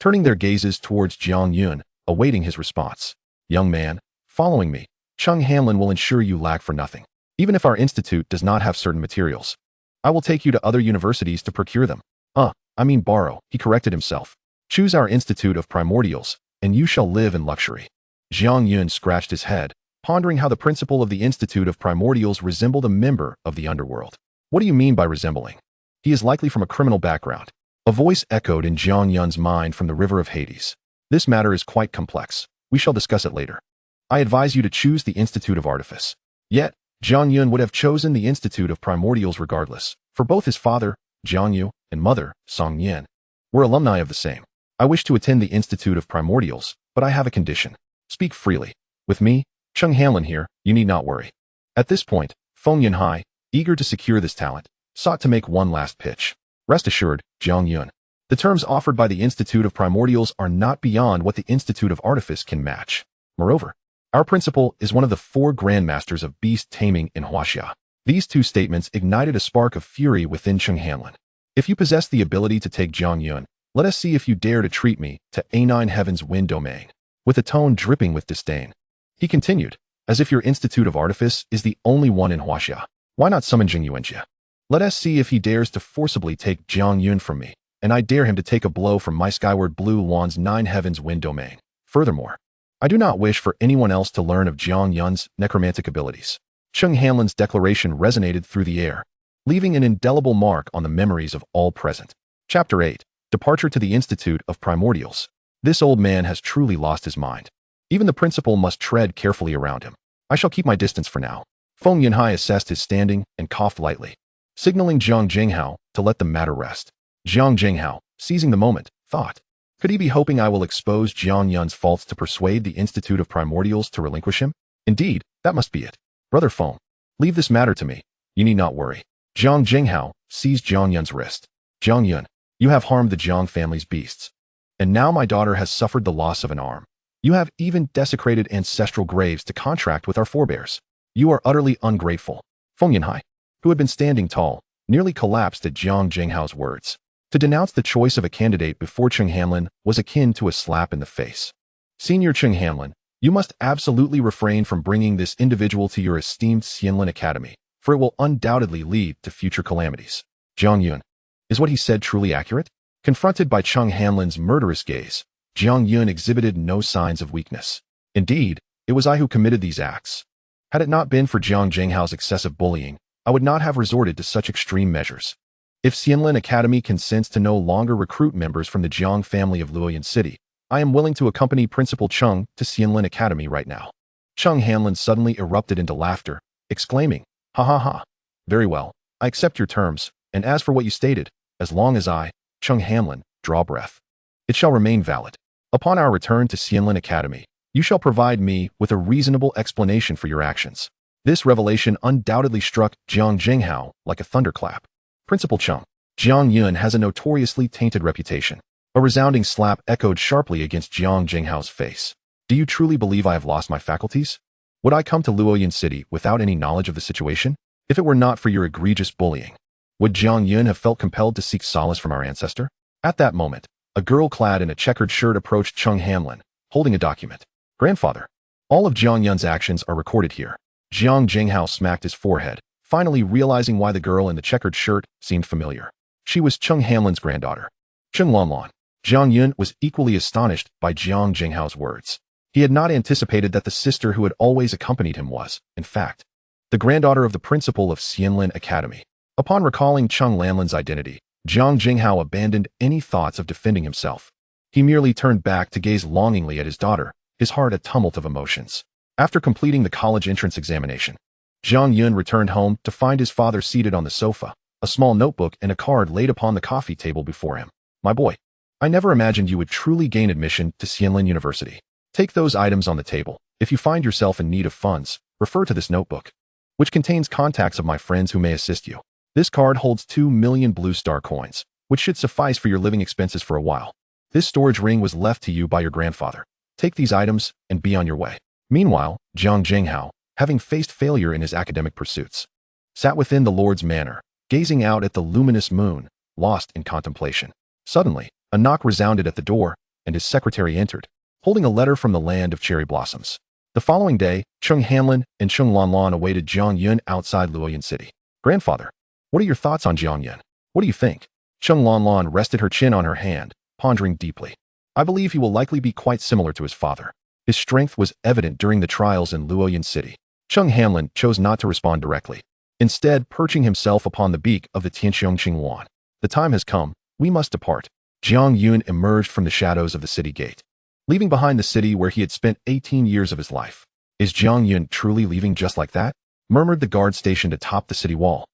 turning their gazes towards Jiang Yun, awaiting his response. "Young man, following me, Cheng Hanlin will ensure you lack for nothing. Even if our institute does not have certain materials, I will take you to other universities to procure them." I mean borrow, he corrected himself. "Choose our Institute of Primordials, and you shall live in luxury." Jiang Yun scratched his head, pondering how the principal of the Institute of Primordials resembled a member of the underworld. "What do you mean by resembling? He is likely from a criminal background." A voice echoed in Jiang Yun's mind from the river of Hades. "This matter is quite complex. We shall discuss it later. I advise you to choose the Institute of Artifice." Yet, Jiang Yun would have chosen the Institute of Primordials regardless, for both his father, Jiang Yu, and mother, Song Yin, were alumni of the same. "I wish to attend the Institute of Primordials, but I have a condition. Speak freely. With me, Cheng Hanlin here, you need not worry." At this point, Feng Yunhai, eager to secure this talent, sought to make one last pitch. "Rest assured, Jiang Yun, the terms offered by the Institute of Primordials are not beyond what the Institute of Artifice can match. Moreover, Our principal is one of the 4 grandmasters of beast taming in Huaxia. These 2 statements ignited a spark of fury within Cheng Hanlin. If you possess the ability to take Jiang Yun, let us see if you dare to treat me to A9 Heaven's Wind Domain. With a tone dripping with disdain, he continued, as if your Institute of Artifice is the only one in Huaxia. Why not summon Jiang Yun? Let us see if he dares to forcibly take Jiang Yun from me, and I dare him to take a blow from my skyward blue wand's 9 Heaven's Wind Domain. Furthermore, I do not wish for anyone else to learn of Jiang Yun's necromantic abilities. Cheng Hanlin's declaration resonated through the air, leaving an indelible mark on the memories of all present. Chapter 8. Departure to the Institute of Primordials. This old man has truly lost his mind. Even the principal must tread carefully around him. I shall keep my distance for now. Feng Yunhai assessed his standing and coughed lightly, signaling Jiang Jinghao to let the matter rest. Jiang Jinghao, seizing the moment, thought, could he be hoping I will expose Jiang Yun's faults to persuade the Institute of Primordials to relinquish him? Indeed, that must be it. Brother Feng, leave this matter to me. You need not worry. Jiang Jinghao seized Jiang Yun's wrist. Jiang Yun, you have harmed the Jiang family's beasts. And now my daughter has suffered the loss of an arm. You have even desecrated ancestral graves to contract with our forebears. You are utterly ungrateful. Feng Yunhai, who had been standing tall, nearly collapsed at Jiang Jinghao's words. To denounce the choice of a candidate before Cheng Hanlin was akin to a slap in the face. Senior Cheng Hanlin, you must absolutely refrain from bringing this individual to your esteemed Xianlin Academy, for it will undoubtedly lead to future calamities. Jiang Yun, is what he said truly accurate? Confronted by Cheng Hanlin's murderous gaze, Jiang Yun exhibited no signs of weakness. Indeed, it was I who committed these acts. Had it not been for Jiang Jinghao's excessive bullying, I would not have resorted to such extreme measures. If Xianlin Academy consents to no longer recruit members from the Jiang family of Luoyan City, I am willing to accompany Principal Cheng to Xianlin Academy right now. Cheng Hanlin suddenly erupted into laughter, exclaiming, ha ha ha. Very well, I accept your terms, and as for what you stated, as long as I, Cheng Hanlin, draw breath, it shall remain valid. Upon our return to Xianlin Academy, you shall provide me with a reasonable explanation for your actions. This revelation undoubtedly struck Jiang Jinghao like a thunderclap. Principal Cheng, Jiang Yun has a notoriously tainted reputation. A resounding slap echoed sharply against Jiang Jinghao's face. Do you truly believe I have lost my faculties? Would I come to Luoyan City without any knowledge of the situation? If it were not for your egregious bullying, would Jiang Yun have felt compelled to seek solace from our ancestor? At that moment, a girl clad in a checkered shirt approached Cheng Hanlin, holding a document. Grandfather, all of Jiang Yun's actions are recorded here. Jiang Jinghao smacked his forehead, finally realizing why the girl in the checkered shirt seemed familiar. She was Cheng Hanlin's granddaughter, Cheng Lanlan. Jiang Yun was equally astonished by Jiang Jinghao's words. He had not anticipated that the sister who had always accompanied him was, in fact, the granddaughter of the principal of Xianlin Academy. Upon recalling Cheng Lanlan's identity, Jiang Jinghao abandoned any thoughts of defending himself. He merely turned back to gaze longingly at his daughter, his heart a tumult of emotions. After completing the college entrance examination, Jiang Yun returned home to find his father seated on the sofa, a small notebook and a card laid upon the coffee table before him. My boy, I never imagined you would truly gain admission to Xianlin University. Take those items on the table. If you find yourself in need of funds, refer to this notebook, which contains contacts of my friends who may assist you. This card holds 2 million blue star coins, which should suffice for your living expenses for a while. This storage ring was left to you by your grandfather. Take these items and be on your way. Meanwhile, Jiang Jinghao, having faced failure in his academic pursuits, sat within the Lord's manor, gazing out at the luminous moon, lost in contemplation. Suddenly, a knock resounded at the door, and his secretary entered, holding a letter from the land of cherry blossoms. The following day, Cheng Hanlin and Cheng Lanlan awaited Jiang Yun outside Luoyan City. Grandfather, what are your thoughts on Jiang Yun? What do you think? Cheng Lanlan rested her chin on her hand, pondering deeply. I believe he will likely be quite similar to his father. His strength was evident during the trials in Luoyan City. Cheng Hanlin chose not to respond directly, instead perching himself upon the beak of the Tianxiong Qingwan. The time has come, we must depart. Jiang Yun emerged from the shadows of the city gate, leaving behind the city where he had spent 18 years of his life. Is Jiang Yun truly leaving just like that? Murmured the guard stationed atop the city wall.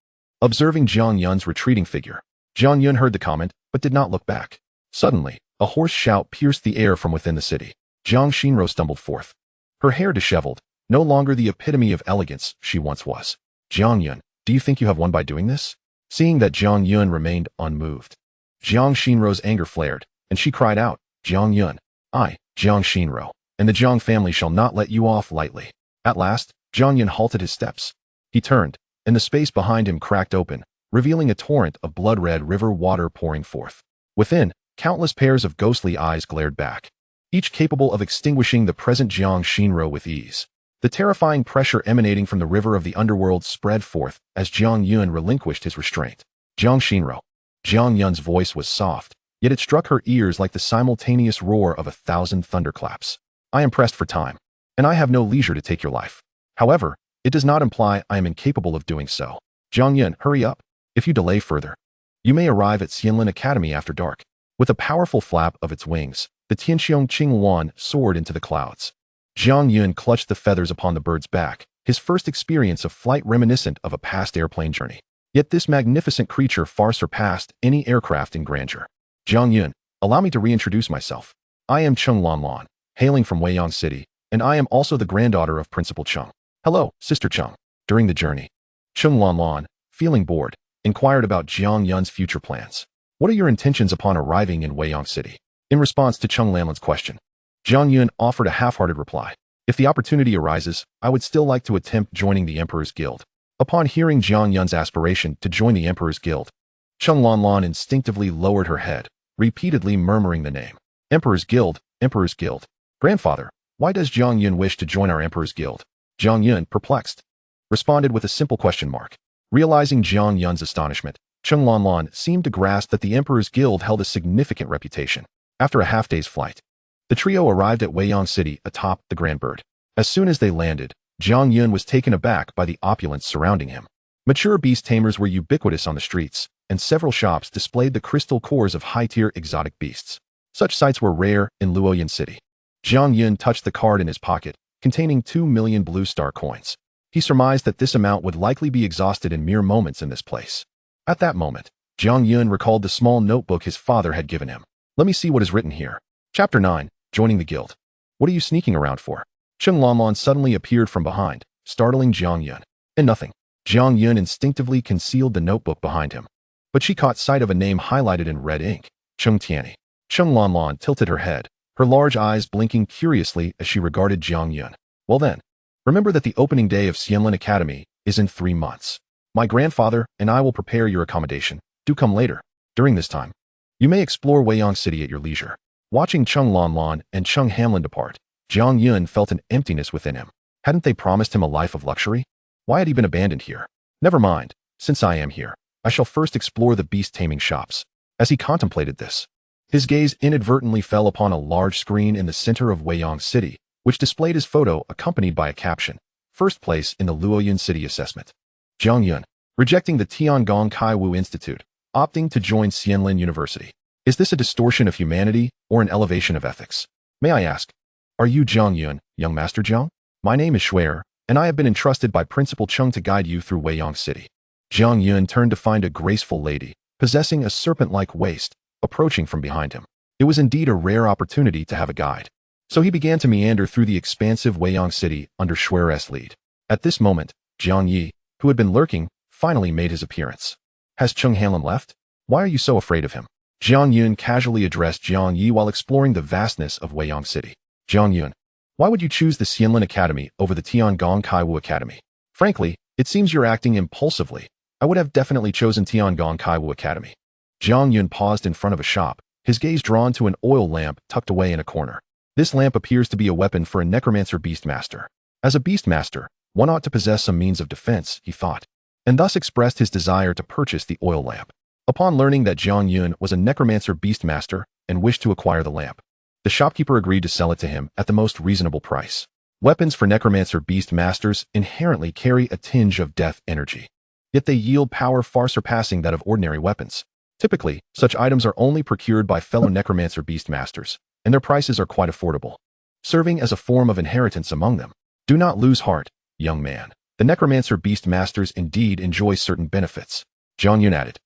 Observing Jiang Yun's retreating figure, Jiang Yun heard the comment, but did not look back. Suddenly, a hoarse shout pierced the air from within the city. Jiang Xinro stumbled forth, her hair disheveled, no longer the epitome of elegance she once was. Jiang Yun, do you think you have won by doing this? Seeing that Jiang Yun remained unmoved, Jiang Xinro's anger flared, and she cried out, Jiang Yun, I, Jiang Xinro, and the Jiang family shall not let you off lightly. At last, Jiang Yun halted his steps. He turned, and the space behind him cracked open, revealing a torrent of blood-red river water pouring forth. Within, countless pairs of ghostly eyes glared back, each capable of extinguishing the present Jiang Shinro with ease. The terrifying pressure emanating from the river of the underworld spread forth as Jiang Yun relinquished his restraint. Jiang Shinro. Jiang Yun's voice was soft, yet it struck her ears like the simultaneous roar of 1,000 thunderclaps. I am pressed for time, and I have no leisure to take your life. However, it does not imply I am incapable of doing so. Jiang Yun, hurry up. If you delay further, you may arrive at Xianlin Academy after dark. With a powerful flap of its wings, the Tianxiong Qinghuan soared into the clouds. Jiang Yun clutched the feathers upon the bird's back, his first experience of flight reminiscent of a past airplane journey. Yet this magnificent creature far surpassed any aircraft in grandeur. Jiang Yun, allow me to reintroduce myself. I am Cheng Lanlan, hailing from Weiyang City, and I am also the granddaughter of Principal Cheng. Hello, Sister Cheng. During the journey, Cheng Lanlan, feeling bored, inquired about Jiang Yun's future plans. What are your intentions upon arriving in Weiyang City? In response to Cheng Lanlan's question, Jiang Yun offered a half-hearted reply. If the opportunity arises, I would still like to attempt joining the Emperor's Guild. Upon hearing Jiang Yun's aspiration to join the Emperor's Guild, Cheng Lanlan instinctively lowered her head, repeatedly murmuring the name. Emperor's Guild, Emperor's Guild. Grandfather, why does Jiang Yun wish to join our Emperor's Guild? Jiang Yun, perplexed, responded with a simple question mark. Realizing Jiang Yun's astonishment, Cheng Lanlan seemed to grasp that the Emperor's Guild held a significant reputation. After a half-day's flight, the trio arrived at Weiyang City atop the Grand Bird. As soon as they landed, Jiang Yun was taken aback by the opulence surrounding him. Mature beast tamers were ubiquitous on the streets, and several shops displayed the crystal cores of high-tier exotic beasts. Such sights were rare in Luoyang City. Jiang Yun touched the card in his pocket, containing 2 million blue star coins. He surmised that this amount would likely be exhausted in mere moments in this place. At that moment, Jiang Yun recalled the small notebook his father had given him. Let me see what is written here. Chapter 9, Joining the Guild. What are you sneaking around for? Cheng Lanlan suddenly appeared from behind, startling Jiang Yun. And nothing. Jiang Yun instinctively concealed the notebook behind him. But she caught sight of a name highlighted in red ink. Cheng Tianyi. Cheng Lanlan tilted her head, her large eyes blinking curiously as she regarded Jiang Yun. Well then, remember that the opening day of Xianlin Academy is in 3 months. My grandfather and I will prepare your accommodation. Do come later. During this time, you may explore Weiyang City at your leisure. Watching Cheng Lanlan and Cheng Hamlin depart, Jiang Yun felt an emptiness within him. Hadn't they promised him a life of luxury? Why had he been abandoned here? Never mind. Since I am here, I shall first explore the beast taming shops. As he contemplated this, his gaze inadvertently fell upon a large screen in the center of Weiyang City, which displayed his photo accompanied by a caption, "First place in the Luoyang City assessment." Jiang Yun, rejecting the Tiangong Kaiwu Institute, opting to join Xianlin University. Is this a distortion of humanity or an elevation of ethics? May I ask, are you Jiang Yun, young Master Jiang? My name is Shuer, and I have been entrusted by Principal Cheng to guide you through Weiyang City. Jiang Yun turned to find a graceful lady, possessing a serpent-like waist, approaching from behind him. It was indeed a rare opportunity to have a guide. So he began to meander through the expansive Weiyang City under Shuer's lead. At this moment, Jiang Yi, who had been lurking, finally made his appearance. Has Cheng Hanlin left? Why are you so afraid of him? Jiang Yun casually addressed Jiang Yi while exploring the vastness of Weiyang City. Jiang Yun, why would you choose the Xianlin Academy over the Tiangong Kaiwu Academy? Frankly, it seems you're acting impulsively. I would have definitely chosen Tiangong Kaiwu Academy. Jiang Yun paused in front of a shop, his gaze drawn to an oil lamp tucked away in a corner. This lamp appears to be a weapon for a Necromancer Beastmaster. As a Beastmaster, one ought to possess some means of defense, he thought, and thus expressed his desire to purchase the oil lamp. Upon learning that Jiang Yun was a Necromancer Beastmaster and wished to acquire the lamp, the shopkeeper agreed to sell it to him at the most reasonable price. Weapons for Necromancer Beastmasters inherently carry a tinge of death energy, yet they yield power far surpassing that of ordinary weapons. Typically, such items are only procured by fellow Necromancer Beastmasters, and their prices are quite affordable, serving as a form of inheritance among them. Do not lose heart, young man. The Necromancer Beastmasters indeed enjoy certain benefits. Jiang Yun added,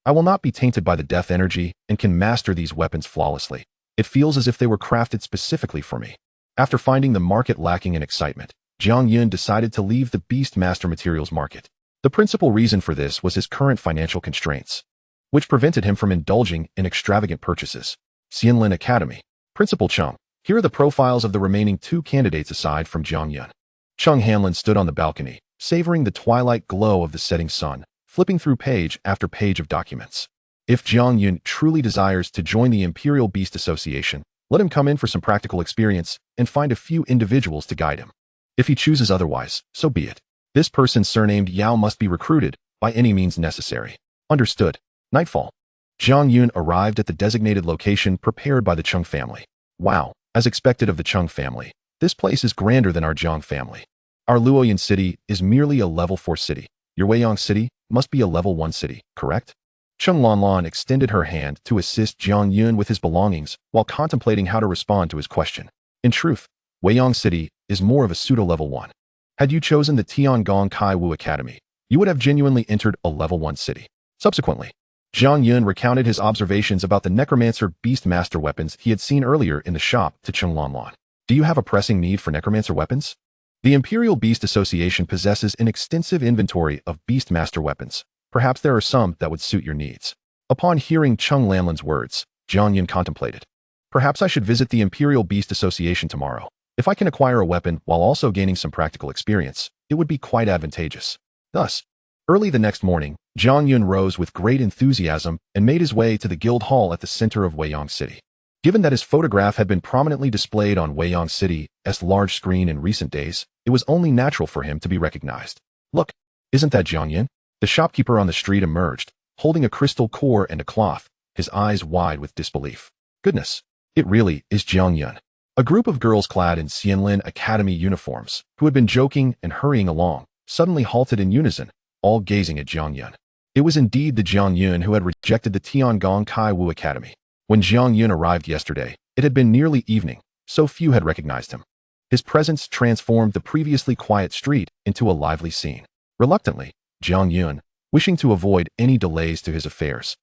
I will not be tainted by the death energy and can master these weapons flawlessly. It feels as if they were crafted specifically for me. After finding the market lacking in excitement, Jiang Yun decided to leave the Beastmaster materials market. The principal reason for this was his current financial constraints, which prevented him from indulging in extravagant purchases. Xianlin Academy. Principal Cheng, Here are the profiles of the remaining 2 candidates aside from Jiang Yun. Chung Hanlin stood on the balcony, savoring the twilight glow of the setting sun, flipping through page after page of documents. If Jiang Yun truly desires to join the Imperial Beast Association, let him come in for some practical experience and find a few individuals to guide him. If he chooses otherwise, so be it. This person surnamed Yao must be recruited by any means necessary. Understood. Nightfall. Jiang Yun arrived at the designated location prepared by the Chung family. Wow, as expected of the Chung family, this place is grander than our Jiang family. Our Luoyan city is merely a level 4 city. Your Weiyang city must be a level 1 city, correct? Chung Lanlan extended her hand to assist Jiang Yun with his belongings while contemplating how to respond to his question. In truth, Weiyang City is more of a pseudo-level 1. Had you chosen the Tiangong Kai Wu Academy, you would have genuinely entered a level 1 city. Subsequently, Jiang Yun recounted his observations about the Necromancer Beast Master weapons he had seen earlier in the shop to Chung Lanlan. Do you have a pressing need for Necromancer weapons? The Imperial Beast Association possesses an extensive inventory of Beast Master weapons. Perhaps there are some that would suit your needs. Upon hearing Chung Lanlan's words, Jiang Yun contemplated. Perhaps I should visit the Imperial Beast Association tomorrow. If I can acquire a weapon while also gaining some practical experience, it would be quite advantageous. Thus, early the next morning, Jiang Yun rose with great enthusiasm and made his way to the guild hall at the center of Weiyang City. Given that his photograph had been prominently displayed on Weiyang City's large screen in recent days, it was only natural for him to be recognized. Look, isn't that Jiang Yun? The shopkeeper on the street emerged, holding a crystal core and a cloth, his eyes wide with disbelief. Goodness, it really is Jiang Yun. A group of girls clad in Xianlin Academy uniforms, who had been joking and hurrying along, suddenly halted in unison, all gazing at Jiang Yun. It was indeed the Jiang Yun who had rejected the Tiangong Kai Wu Academy. When Jiang Yun arrived yesterday, it had been nearly evening, so few had recognized him. His presence transformed the previously quiet street into a lively scene. Reluctantly, Jiang Yun, wishing to avoid any delays to his affairs,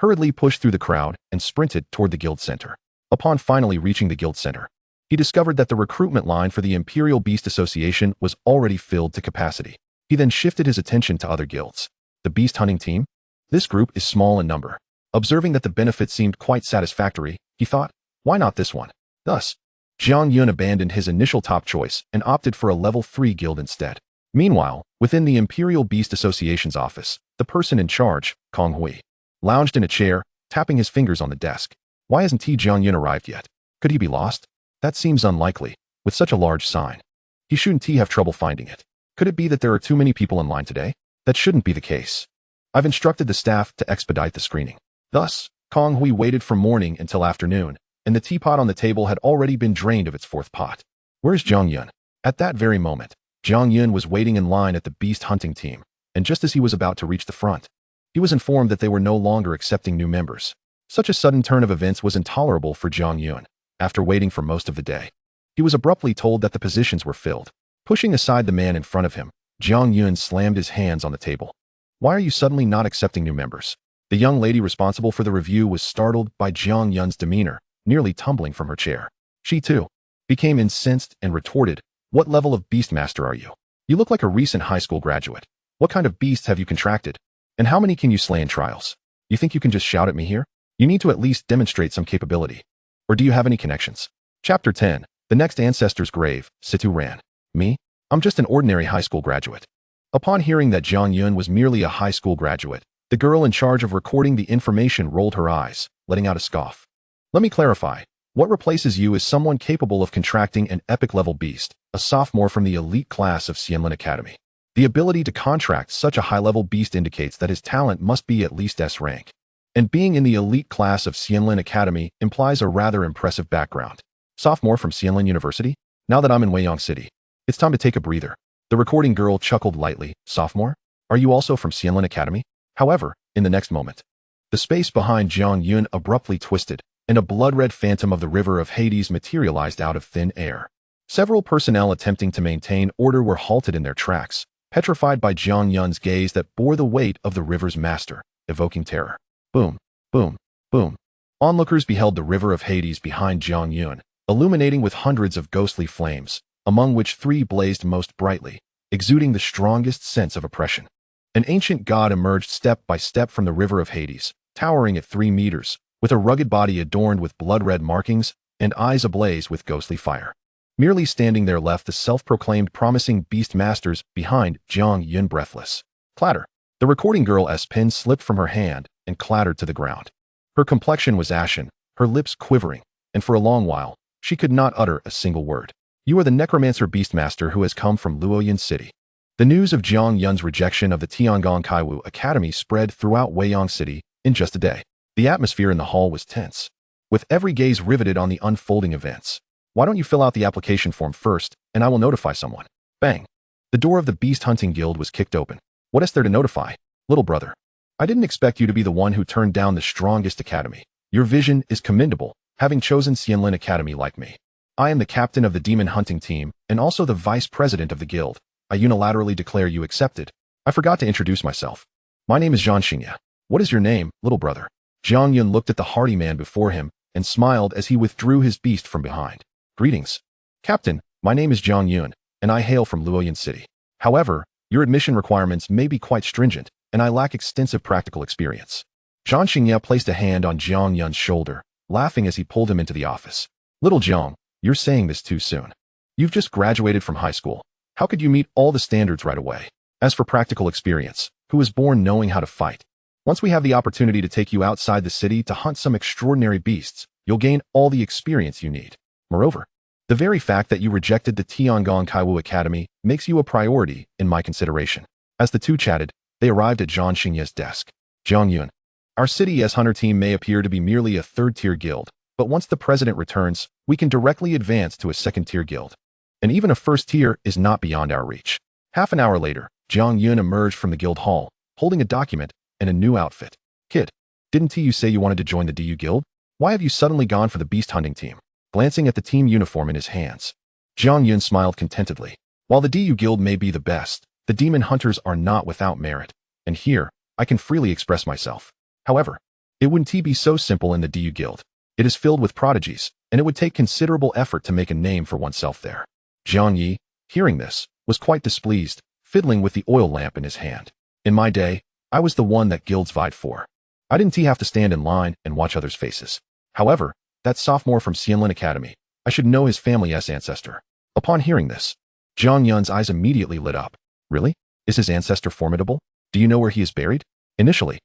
hurriedly pushed through the crowd and sprinted toward the guild center. Upon finally reaching the guild center, he discovered that the recruitment line for the Imperial Beast Association was already filled to capacity. He then shifted his attention to other guilds. The beast hunting team? This group is small in number. Observing that the benefits seemed quite satisfactory, he thought, why not this one? Thus, Jiang Yun abandoned his initial top choice and opted for a level 3 guild instead. Meanwhile, within the Imperial Beast Association's office, the person in charge, Kong Hui, lounged in a chair, tapping his fingers on the desk. Why hasn't Jiang Yun arrived yet? Could he be lost? That seems unlikely, with such a large sign. He shouldn't have trouble finding it. Could it be that there are too many people in line today? That shouldn't be the case. I've instructed the staff to expedite the screening. Thus, Kong Hui waited from morning until afternoon, and the teapot on the table had already been drained of its 4th pot. Where's Jiang Yun? At that very moment, Jiang Yun was waiting in line at the beast hunting team, and just as he was about to reach the front, he was informed that they were no longer accepting new members. Such a sudden turn of events was intolerable for Jiang Yun. After waiting for most of the day, he was abruptly told that the positions were filled. Pushing aside the man in front of him, Jiang Yun slammed his hands on the table. Why are you suddenly not accepting new members? The young lady responsible for the review was startled by Jiang Yun's demeanor, nearly tumbling from her chair. She, too, became incensed and retorted, what level of beast master are you? You look like a recent high school graduate. What kind of beasts have you contracted? And how many can you slay in trials? You think you can just shout at me here? You need to at least demonstrate some capability. Or do you have any connections? Chapter 10. The next ancestor's grave, Situ ran. Me? I'm just an ordinary high school graduate. Upon hearing that Jiang Yun was merely a high school graduate, the girl in charge of recording the information rolled her eyes, letting out a scoff. Let me clarify. What replaces you is someone capable of contracting an epic-level beast, a sophomore from the elite class of Xianlin Academy. The ability to contract such a high-level beast indicates that his talent must be at least S rank. And being in the elite class of Xianlin Academy implies a rather impressive background. Sophomore from Xianlin University? Now that I'm in Weiyang City, it's time to take a breather. The recording girl chuckled lightly. Sophomore? Are you also from Xianlin Academy? However, in the next moment, the space behind Jiang Yun abruptly twisted, and a blood-red phantom of the river of Hades materialized out of thin air. Several personnel attempting to maintain order were halted in their tracks, petrified by Jiang Yun's gaze that bore the weight of the river's master, evoking terror. Boom, boom, boom. Onlookers beheld the river of Hades behind Jiang Yun, illuminating with hundreds of ghostly flames, among which 3 blazed most brightly, exuding the strongest sense of oppression. An ancient god emerged step by step from the river of Hades, towering at 3 meters, with a rugged body adorned with blood-red markings and eyes ablaze with ghostly fire. Merely standing there left the self-proclaimed promising beast masters behind, Jiang Yun breathless. Clatter. The recording girl's pin slipped from her hand and clattered to the ground. Her complexion was ashen, her lips quivering, and for a long while, she could not utter a single word. You are the Necromancer Beastmaster who has come from Luoyang City. The news of Jiang Yun's rejection of the Tiangong Kaiwu Academy spread throughout Weiyang City in just a day. The atmosphere in the hall was tense, with every gaze riveted on the unfolding events. Why don't you fill out the application form first, and I will notify someone. Bang. The door of the Beast Hunting Guild was kicked open. What is there to notify, little brother? I didn't expect you to be the one who turned down the strongest academy. Your vision is commendable, having chosen Xianlin Academy like me. I am the captain of the demon hunting team and also the vice president of the guild. I unilaterally declare you accepted. I forgot to introduce myself. My name is Zhan Xingya. What is your name, little brother? Jiang Yun looked at the hardy man before him and smiled as he withdrew his beast from behind. Greetings. Captain, my name is Jiang Yun, and I hail from Luoyang City. However, your admission requirements may be quite stringent, and I lack extensive practical experience. Zhan Xingya placed a hand on Jiang Yun's shoulder, laughing as he pulled him into the office. Little Jiang, you're saying this too soon. You've just graduated from high school. How could you meet all the standards right away? As for practical experience, who was born knowing how to fight? Once we have the opportunity to take you outside the city to hunt some extraordinary beasts, you'll gain all the experience you need. Moreover, the very fact that you rejected the Tiangong Kaiwu Academy makes you a priority in my consideration. As the two chatted, they arrived at Zhan Xingya's desk. Jiang Yun, our City's hunter team may appear to be merely a third-tier guild, but once the president returns, we can directly advance to a second-tier guild. And even a first tier is not beyond our reach. Half an hour later, Jiang Yun emerged from the guild hall, holding a document and a new outfit. Kid, didn't you say you wanted to join the DU guild? Why have you suddenly gone for the beast hunting team? Glancing at the team uniform in his hands, Jiang Yun smiled contentedly. While the DU guild may be the best, the demon hunters are not without merit, and here, I can freely express myself. However, it wouldn't be so simple in the DU guild. It is filled with prodigies, and it would take considerable effort to make a name for oneself there. Jiang Yi, hearing this, was quite displeased, fiddling with the oil lamp in his hand. In my day, I was the one that guilds vied for. I didn't have to stand in line and watch others' faces. However, that sophomore from Xianlin Academy, I should know his family's ancestor. Upon hearing this, Jiang Yun's eyes immediately lit up. Really? Is his ancestor formidable? Do you know where he is buried? Initially,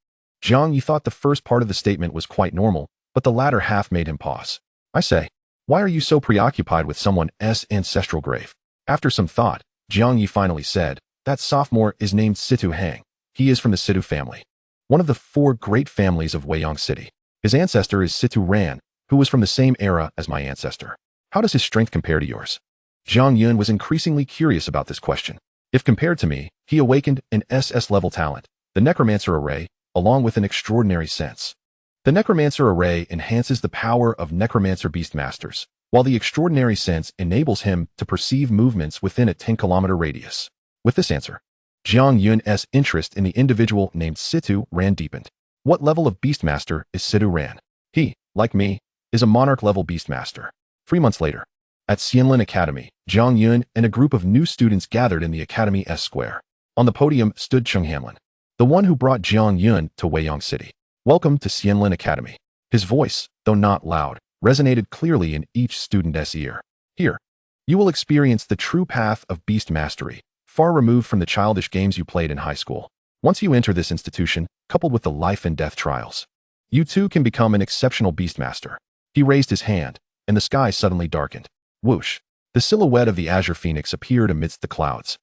Jiang Yi thought the first part of the statement was quite normal, but the latter half made him pause. I say, why are you so preoccupied with someone's ancestral grave? After some thought, Jiang Yi finally said, that sophomore is named Situ Hang. He is from the Situ family, one of the 4 great families of Weiyang City. His ancestor is Situ Ran, who was from the same era as my ancestor. How does his strength compare to yours? Jiang Yun was increasingly curious about this question. If compared to me, he awakened an SS-level talent, the Necromancer array, along with an extraordinary sense. The Necromancer array enhances the power of Necromancer Beastmasters, while the extraordinary sense enables him to perceive movements within a 10-kilometer radius. With this answer, Jiang Yun's interest in the individual named Situ Ran deepened. What level of Beastmaster is Situ Ran? He, like me, is a Monarch-level Beastmaster. 3 months later, at Xianlin Academy, Jiang Yun and a group of new students gathered in the Academy's square. On the podium stood Cheng Hanlin, the one who brought Jiang Yun to Weiyang City. Welcome to Xianlin Academy. His voice, though not loud, resonated clearly in each student's ear. Here, you will experience the true path of beast mastery, far removed from the childish games you played in high school. Once you enter this institution, coupled with the life and death trials, you too can become an exceptional beastmaster. He raised his hand, and the sky suddenly darkened. Whoosh! The silhouette of the azure phoenix appeared amidst the clouds,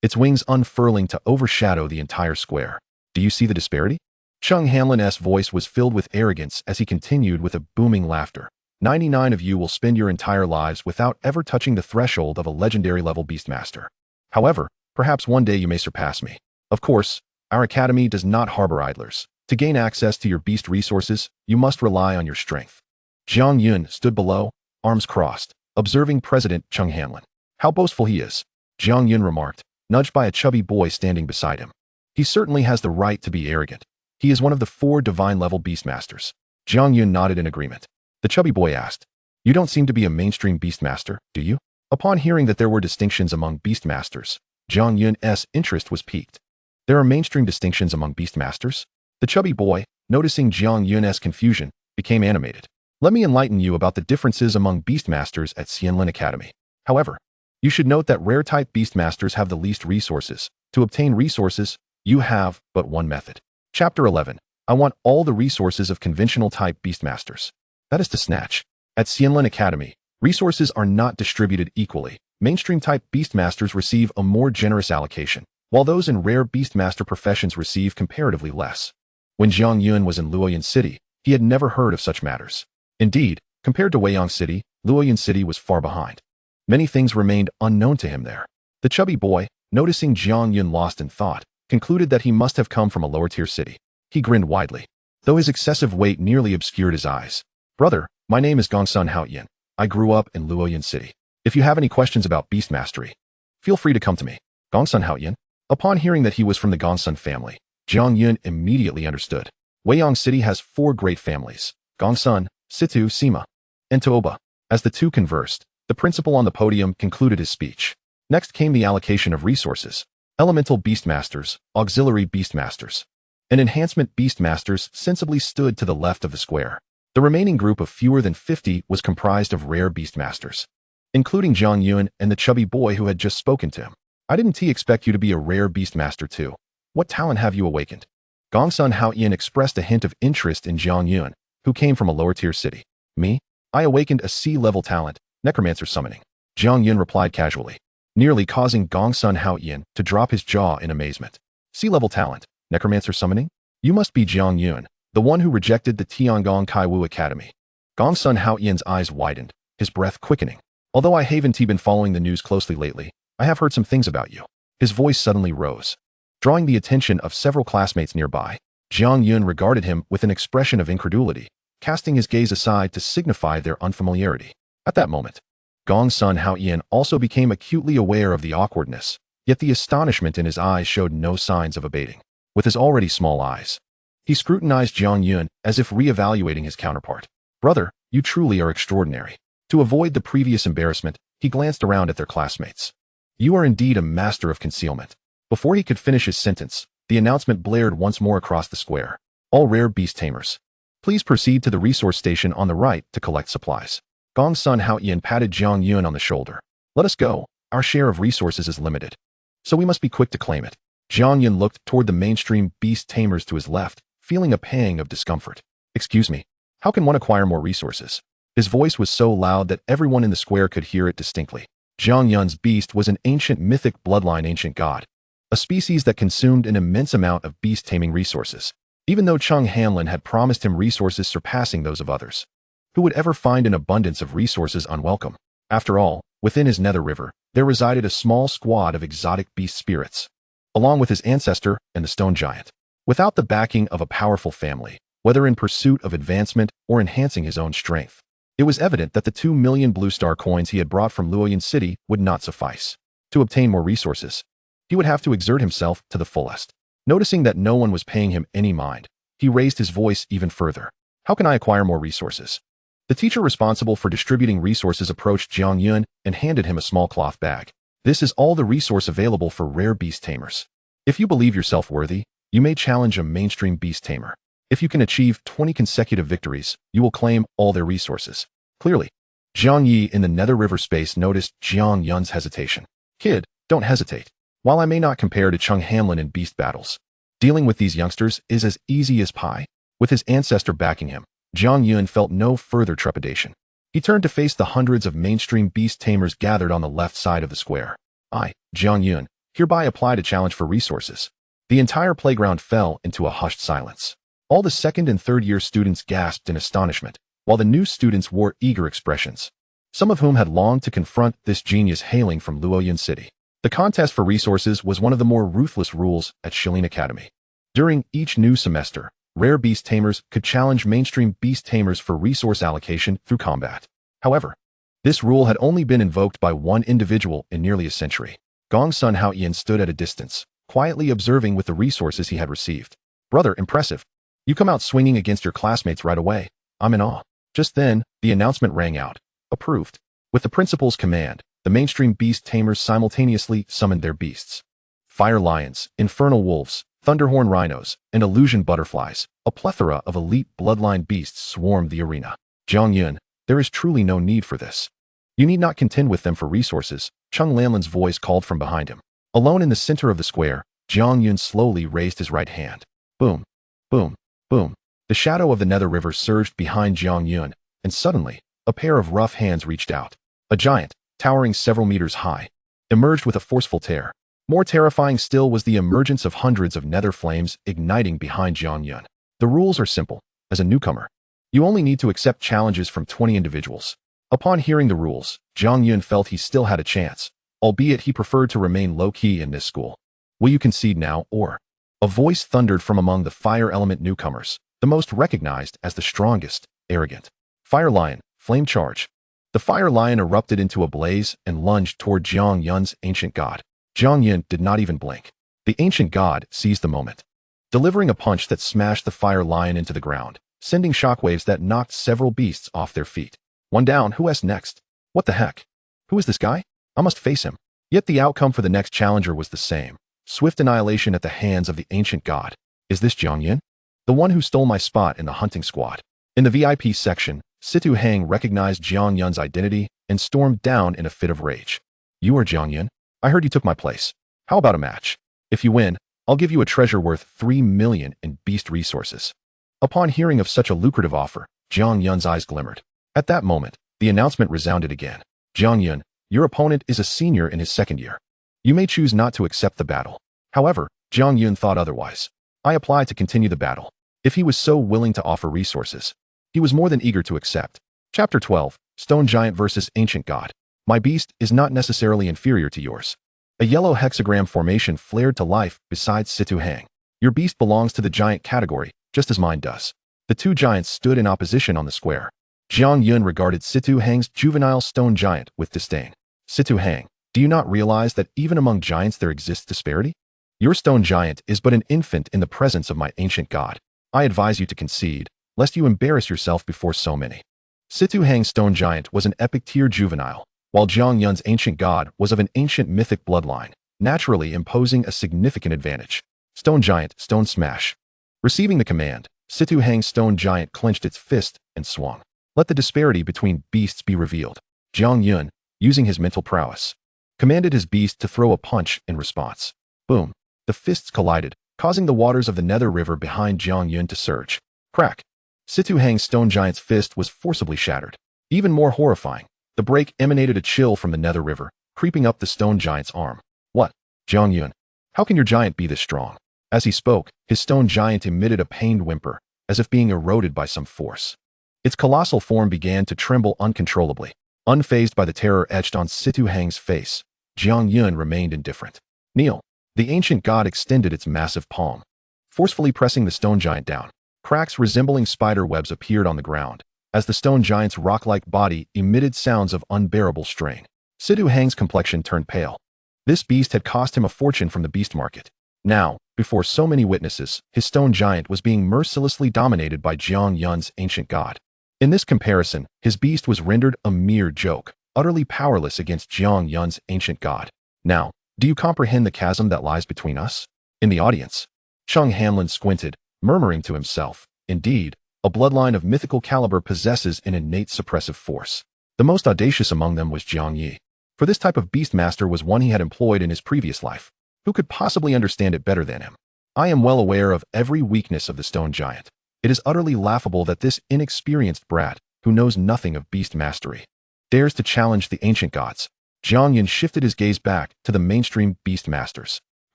its wings unfurling to overshadow the entire square. Do you see the disparity? Cheng Hanlin's voice was filled with arrogance as he continued with a booming laughter. 99 of you will spend your entire lives without ever touching the threshold of a legendary-level beastmaster. However, perhaps one day you may surpass me. Of course, our academy does not harbor idlers. To gain access to your beast resources, you must rely on your strength. Jiang Yun stood below, arms crossed, observing President Cheng Hanlin. How boastful he is, Jiang Yun remarked, nudged by a chubby boy standing beside him. He certainly has the right to be arrogant. He is one of the 4 divine-level beastmasters. Jiang Yun nodded in agreement. The chubby boy asked, you don't seem to be a mainstream beastmaster, do you? Upon hearing that there were distinctions among beastmasters, Jiang Yun's interest was piqued. There are mainstream distinctions among beastmasters? The chubby boy, noticing Jiang Yun's confusion, became animated. Let me enlighten you about the differences among Beastmasters at Xianlin Academy. However, you should note that rare-type Beastmasters have the least resources. To obtain resources, you have but one method. Chapter 11. I want all the resources of conventional-type Beastmasters. That is to snatch. At Xianlin Academy, resources are not distributed equally. Mainstream-type Beastmasters receive a more generous allocation, while those in rare Beastmaster professions receive comparatively less. When Jiang Yun was in Luoyang City, he had never heard of such matters. Indeed, compared to Weiyang City, Luoyang City was far behind. Many things remained unknown to him there. The chubby boy, noticing Jiang Yun lost in thought, concluded that he must have come from a lower-tier city. He grinned widely, though his excessive weight nearly obscured his eyes. Brother, my name is Gongsun Haoyin. I grew up in Luoyang City. If you have any questions about beast mastery, feel free to come to me. Gongsun Haoyin. Upon hearing that he was from the Gongsun family, Jiang Yun immediately understood. Weiyang City has 4 great families: Gongsun, Situ, Sima, and Toba. As the two conversed, the principal on the podium concluded his speech. Next came the allocation of resources. Elemental Beastmasters, Auxiliary Beastmasters, and Enhancement Beastmasters sensibly stood to the left of the square. The remaining group of fewer than 50 was comprised of rare Beastmasters, including Jiang Yun and the chubby boy who had just spoken to him. I didn't expect you to be a rare Beastmaster too. What talent have you awakened? Gongsun Haoyin expressed a hint of interest in Jiang Yun, who came from a lower-tier city. Me? I awakened a C-level talent, Necromancer summoning. Jiang Yun replied casually, nearly causing Gongsun Haoyin to drop his jaw in amazement. C-level talent, Necromancer summoning? You must be Jiang Yun, the one who rejected the Tiangong Kaiwu Academy. Gongsun Haoyin's eyes widened, his breath quickening. Although I haven't been following the news closely lately, I have heard some things about you. His voice suddenly rose, drawing the attention of several classmates nearby. Jiang Yun regarded him with an expression of incredulity, casting his gaze aside to signify their unfamiliarity. At that moment, Gongsun Haoyin also became acutely aware of the awkwardness, yet the astonishment in his eyes showed no signs of abating. With his already small eyes, he scrutinized Jiang Yun as if re-evaluating his counterpart. Brother, you truly are extraordinary. To avoid the previous embarrassment, he glanced around at their classmates. You are indeed a master of concealment. Before he could finish his sentence, the announcement blared once more across the square. All rare Beast Tamers, please proceed to the resource station on the right to collect supplies. Gongsun Haoyin patted Jiang Yun on the shoulder. Let us go. Our share of resources is limited, so we must be quick to claim it. Jiang Yun looked toward the mainstream Beast Tamers to his left, feeling a pang of discomfort. Excuse me, how can one acquire more resources? His voice was so loud that everyone in the square could hear it distinctly. Jiang Yun's beast was an ancient mythic bloodline ancient god, a species that consumed an immense amount of beast taming resources, even though Cheng Hanlin had promised him resources surpassing those of others. Who would ever find an abundance of resources unwelcome? After all, within his nether river, there resided a small squad of exotic beast spirits, along with his ancestor and the stone giant. Without the backing of a powerful family, whether in pursuit of advancement or enhancing his own strength, it was evident that the 2 million blue star coins he had brought from Luoyang City would not suffice. To obtain more resources, he would have to exert himself to the fullest. Noticing that no one was paying him any mind, he raised his voice even further. How can I acquire more resources? The teacher responsible for distributing resources approached Jiang Yun and handed him a small cloth bag. This is all the resource available for rare beast tamers. If you believe yourself worthy, you may challenge a mainstream beast tamer. If you can achieve 20 consecutive victories, you will claim all their resources. Clearly, Jiang Yi in the Nether River space noticed Jiang Yun's hesitation. Kid, don't hesitate. While I may not compare to Cheng Hanlin in beast battles, dealing with these youngsters is as easy as pie. With his ancestor backing him, Jiang Yun felt no further trepidation. He turned to face the hundreds of mainstream beast tamers gathered on the left side of the square. I, Jiang Yun, hereby applied a challenge for resources. The entire playground fell into a hushed silence. All the second and third year students gasped in astonishment, while the new students wore eager expressions, some of whom had longed to confront this genius hailing from Luoyang City. The contest for resources was one of the more ruthless rules at Xianlin Academy. During each new semester, rare beast tamers could challenge mainstream beast tamers for resource allocation through combat. However, this rule had only been invoked by one individual in nearly a century. Gongsun Haoyin stood at a distance, quietly observing with the resources he had received. Brother, impressive. You come out swinging against your classmates right away. I'm in awe. Just then, the announcement rang out. Approved. With the principal's command, the mainstream beast tamers simultaneously summoned their beasts. Fire lions, infernal wolves, thunderhorn rhinos, and illusion butterflies, a plethora of elite bloodline beasts swarmed the arena. Jiang Yun, there is truly no need for this. You need not contend with them for resources, Chung Lanlin's voice called from behind him. Alone in the center of the square, Jiang Yun slowly raised his right hand. Boom, boom, boom. The shadow of the Nether River surged behind Jiang Yun, and suddenly, a pair of rough hands reached out. A giant, towering several meters high, emerged with a forceful tear. More terrifying still was the emergence of hundreds of nether flames igniting behind Jiang Yun. The rules are simple. As a newcomer, you only need to accept challenges from 20 individuals. Upon hearing the rules, Jiang Yun felt he still had a chance, albeit he preferred to remain low-key in this school. Will you concede now, or? A voice thundered from among the fire element newcomers, the most recognized as the strongest, arrogant. Fire Lion, flame charge. The fire lion erupted into a blaze and lunged toward Jiang Yun's ancient god. Jiang Yun did not even blink. The ancient god seized the moment, delivering a punch that smashed the fire lion into the ground, sending shockwaves that knocked several beasts off their feet. One down, who's next? What the heck? Who is this guy? I must face him. Yet the outcome for the next challenger was the same. Swift annihilation at the hands of the ancient god. Is this Jiang Yun? The one who stole my spot in the hunting squad. In the VIP section, Situ Hang recognized Jiang Yun's identity and stormed down in a fit of rage. You are Jiang Yun? I heard you took my place. How about a match? If you win, I'll give you a treasure worth 3 million in beast resources. Upon hearing of such a lucrative offer, Jiang Yun's eyes glimmered. At that moment, the announcement resounded again. Jiang Yun, your opponent is a senior in his second year. You may choose not to accept the battle. However, Jiang Yun thought otherwise. I apply to continue the battle. If he was so willing to offer resources, he was more than eager to accept. Chapter 12, Stone Giant vs. Ancient God. My beast is not necessarily inferior to yours. A yellow hexagram formation flared to life beside Situ Hang. Your beast belongs to the giant category, just as mine does. The two giants stood in opposition on the square. Jiang Yun regarded Situ Hang's juvenile stone giant with disdain. Situ Hang, do you not realize that even among giants there exists disparity? Your stone giant is but an infant in the presence of my ancient god. I advise you to concede, lest you embarrass yourself before so many. Situ Hang's stone giant was an epic tier juvenile, while Jiang Yun's ancient god was of an ancient mythic bloodline, naturally imposing a significant advantage. Stone giant, stone smash. Receiving the command, Situ Hang's stone giant clenched its fist and swung. Let the disparity between beasts be revealed. Jiang Yun, using his mental prowess, commanded his beast to throw a punch in response. Boom. The fists collided, causing the waters of the Nether River behind Jiang Yun to surge. Crack. Situ Hang's stone giant's fist was forcibly shattered. Even more horrifying, the break emanated a chill from the Nether River, creeping up the stone giant's arm. What? Jiang Yun, how can your giant be this strong? As he spoke, his stone giant emitted a pained whimper, as if being eroded by some force. Its colossal form began to tremble uncontrollably. Unfazed by the terror etched on Situ Hang's face, Jiang Yun remained indifferent. Kneel. The ancient god extended its massive palm, forcefully pressing the stone giant down. Cracks resembling spider webs appeared on the ground, as the stone giant's rock-like body emitted sounds of unbearable strain. Situ Hang's complexion turned pale. This beast had cost him a fortune from the beast market. Now, before so many witnesses, his stone giant was being mercilessly dominated by Jiang Yun's ancient god. In this comparison, his beast was rendered a mere joke, utterly powerless against Jiang Yun's ancient god. Now, do you comprehend the chasm that lies between us? In the audience, Chung Hanlin squinted, murmuring to himself, indeed, a bloodline of mythical caliber possesses an innate suppressive force. The most audacious among them was Jiang Yi. For this type of beastmaster was one he had employed in his previous life. Who could possibly understand it better than him? I am well aware of every weakness of the stone giant. It is utterly laughable that this inexperienced brat, who knows nothing of beast mastery, dares to challenge the ancient gods. Jiang Yun shifted his gaze back to the mainstream beast masters.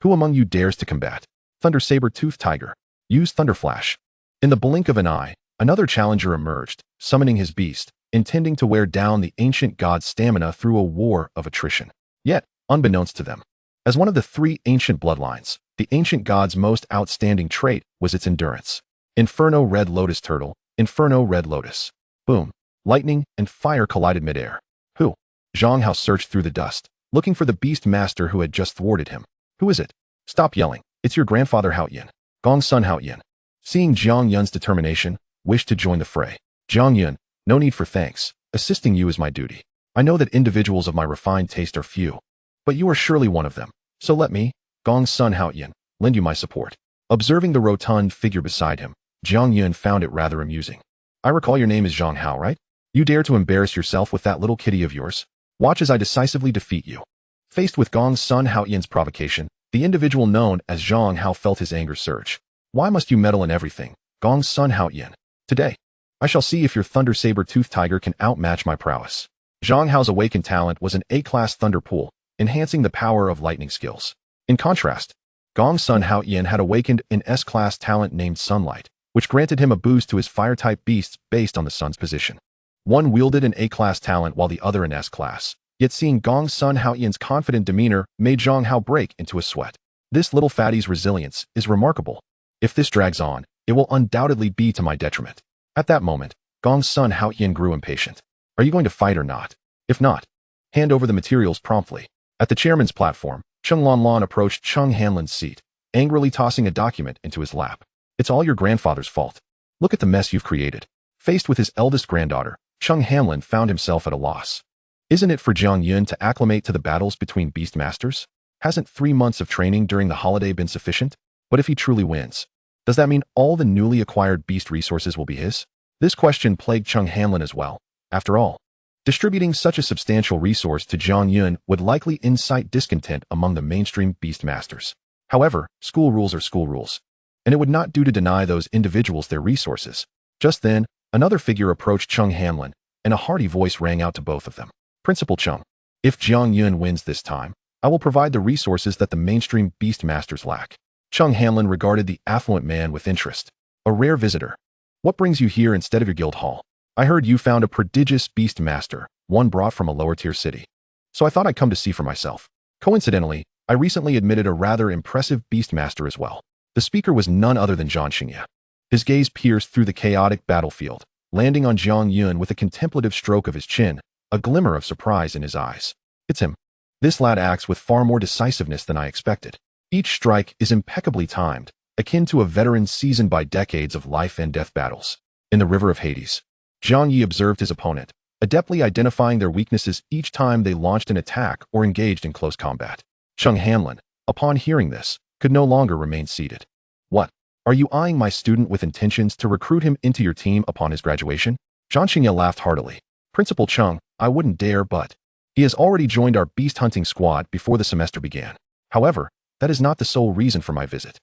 Who among you dares to combat? Thunder Saber-Tooth Tiger. Use Thunder Flash. In the blink of an eye, another challenger emerged, summoning his beast, intending to wear down the ancient god's stamina through a war of attrition. Yet, unbeknownst to them, as one of the three ancient bloodlines, the ancient god's most outstanding trait was its endurance. Inferno Red Lotus Turtle, Inferno Red Lotus. Boom. Lightning and fire collided midair. Who? Zhang Hao searched through the dust, looking for the beast master who had just thwarted him. Who is it? Stop yelling. It's your grandfather Hao Yin. Gong's son Hao Yin. Seeing Jiang Yun's determination, wished to join the fray. Jiang Yun, no need for thanks. Assisting you is my duty. I know that individuals of my refined taste are few, but you are surely one of them. So let me, Gong's son Hao Yin, lend you my support. Observing the rotund figure beside him, Jiang Yun found it rather amusing. I recall your name is Zhang Hao, right? You dare to embarrass yourself with that little kitty of yours? Watch as I decisively defeat you. Faced with Gong's son Hao Yan's provocation, the individual known as Zhang Hao felt his anger surge. Why must you meddle in everything, Gong's son Hao Yan? Today, I shall see if your Thunder Saber-Toothed Tiger can outmatch my prowess. Zhang Hao's awakened talent was an A-class Thunder Pool, enhancing the power of lightning skills. In contrast, Gong's son Hao Yan had awakened an S-class talent named Sunlight, which granted him a boost to his fire-type beasts based on the sun's position. One wielded an A-class talent while the other an S-class. Yet seeing Gong's son Hao Yan's confident demeanor made Zhang Hao break into a sweat. This little fatty's resilience is remarkable. If this drags on, it will undoubtedly be to my detriment. At that moment, Gong's son Hao Yan grew impatient. Are you going to fight or not? If not, hand over the materials promptly. At the chairman's platform, Cheng Lanlan approached Cheng Hanlin's seat, angrily tossing a document into his lap. It's all your grandfather's fault. Look at the mess you've created. Faced with his eldest granddaughter, Cheng Hanlin found himself at a loss. Isn't it for Jiang Yun to acclimate to the battles between beast masters? Hasn't 3 months of training during the holiday been sufficient? But if he truly wins, does that mean all the newly acquired beast resources will be his? This question plagued Cheng Hanlin as well. After all, distributing such a substantial resource to Jiang Yun would likely incite discontent among the mainstream beast masters. However, school rules are school rules, and it would not do to deny those individuals their resources. Just then, another figure approached Cheng Hanlin, and a hearty voice rang out to both of them. Principal Cheng, if Jiang Yun wins this time, I will provide the resources that the mainstream beast masters lack. Cheng Hanlin regarded the affluent man with interest. A rare visitor. What brings you here instead of your guild hall? I heard you found a prodigious beast master, one brought from a lower-tier city. So I thought I'd come to see for myself. Coincidentally, I recently admitted a rather impressive beast master as well. The speaker was none other than Zhang Xingye. His gaze pierced through the chaotic battlefield, landing on Jiang Yun with a contemplative stroke of his chin, a glimmer of surprise in his eyes. It's him. This lad acts with far more decisiveness than I expected. Each strike is impeccably timed, akin to a veteran seasoned by decades of life and death battles. In the River of Hades, Jiang Yi observed his opponent, adeptly identifying their weaknesses each time they launched an attack or engaged in close combat. Cheng Hanlin, upon hearing this, could no longer remain seated. What? Are you eyeing my student with intentions to recruit him into your team upon his graduation? Zhang Xingye laughed heartily. Principal Cheng, I wouldn't dare, but he has already joined our beast hunting squad before the semester began. However, that is not the sole reason for my visit.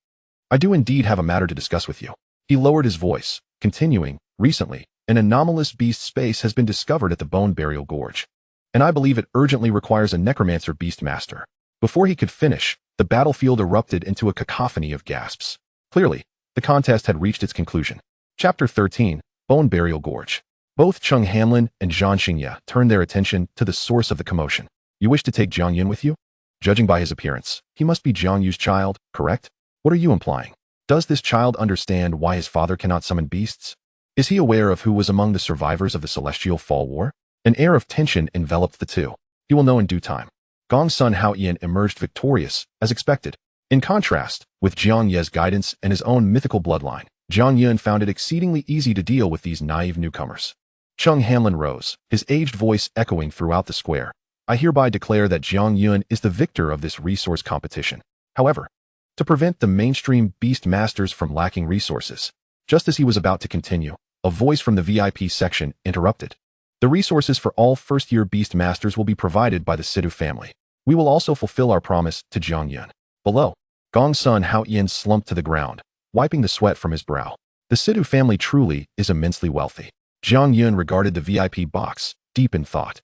I do indeed have a matter to discuss with you. He lowered his voice, continuing, recently, an anomalous beast space has been discovered at the Bone Burial Gorge, and I believe it urgently requires a Necromancer beast master. Before he could finish, the battlefield erupted into a cacophony of gasps. Clearly, the contest had reached its conclusion. Chapter 13, Bone Burial Gorge. Both Cheng Hanlin and Zhang Xingye turned their attention to the source of the commotion. You wish to take Jiang Yun with you? Judging by his appearance, he must be Jiang Yu's child, correct? What are you implying? Does this child understand why his father cannot summon beasts? Is he aware of who was among the survivors of the Celestial Fall War? An air of tension enveloped the two. He will know in due time. Gong's son Hao Yan emerged victorious, as expected. In contrast, with Jiang Ye's guidance and his own mythical bloodline, Jiang Yun found it exceedingly easy to deal with these naive newcomers. Cheng Hanlin rose, his aged voice echoing throughout the square. I hereby declare that Jiang Yun is the victor of this resource competition. However, to prevent the mainstream beast masters from lacking resources, just as he was about to continue, a voice from the VIP section interrupted. The resources for all first-year beast masters will be provided by the Sidhu family. We will also fulfill our promise to Jiang Yun. Below, Gong's son Hao Yan slumped to the ground, wiping the sweat from his brow. The Sidhu family truly is immensely wealthy. Jiang Yun regarded the VIP box, deep in thought.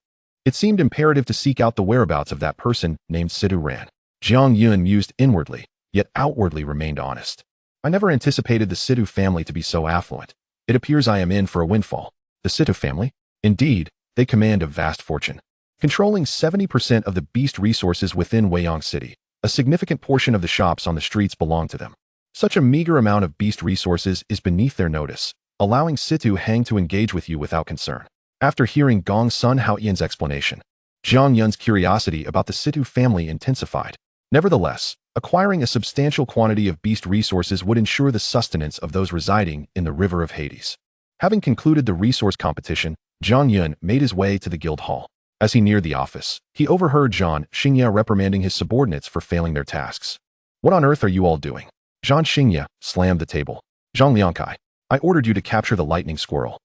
It seemed imperative to seek out the whereabouts of that person named Sidhu Ran. Jiang Yun mused inwardly, yet outwardly remained honest. I never anticipated the Sidhu family to be so affluent. It appears I am in for a windfall. The Sidhu family? Indeed, they command a vast fortune, controlling 70% of the beast resources within Weiyang City. A significant portion of the shops on the streets belong to them. Such a meager amount of beast resources is beneath their notice, allowing Sidhu Hang to engage with you without concern. After hearing Gong's son Hao Yan's explanation, Jiang Yun's curiosity about the Sidhu family intensified. Nevertheless, acquiring a substantial quantity of beast resources would ensure the sustenance of those residing in the River of Hades. Having concluded the resource competition, Jiang Yun made his way to the guild hall. As he neared the office, he overheard Zhang Xingye reprimanding his subordinates for failing their tasks. What on earth are you all doing? Zhang Xingye slammed the table. Zhang Liangkai, I ordered you to capture the lightning squirrel.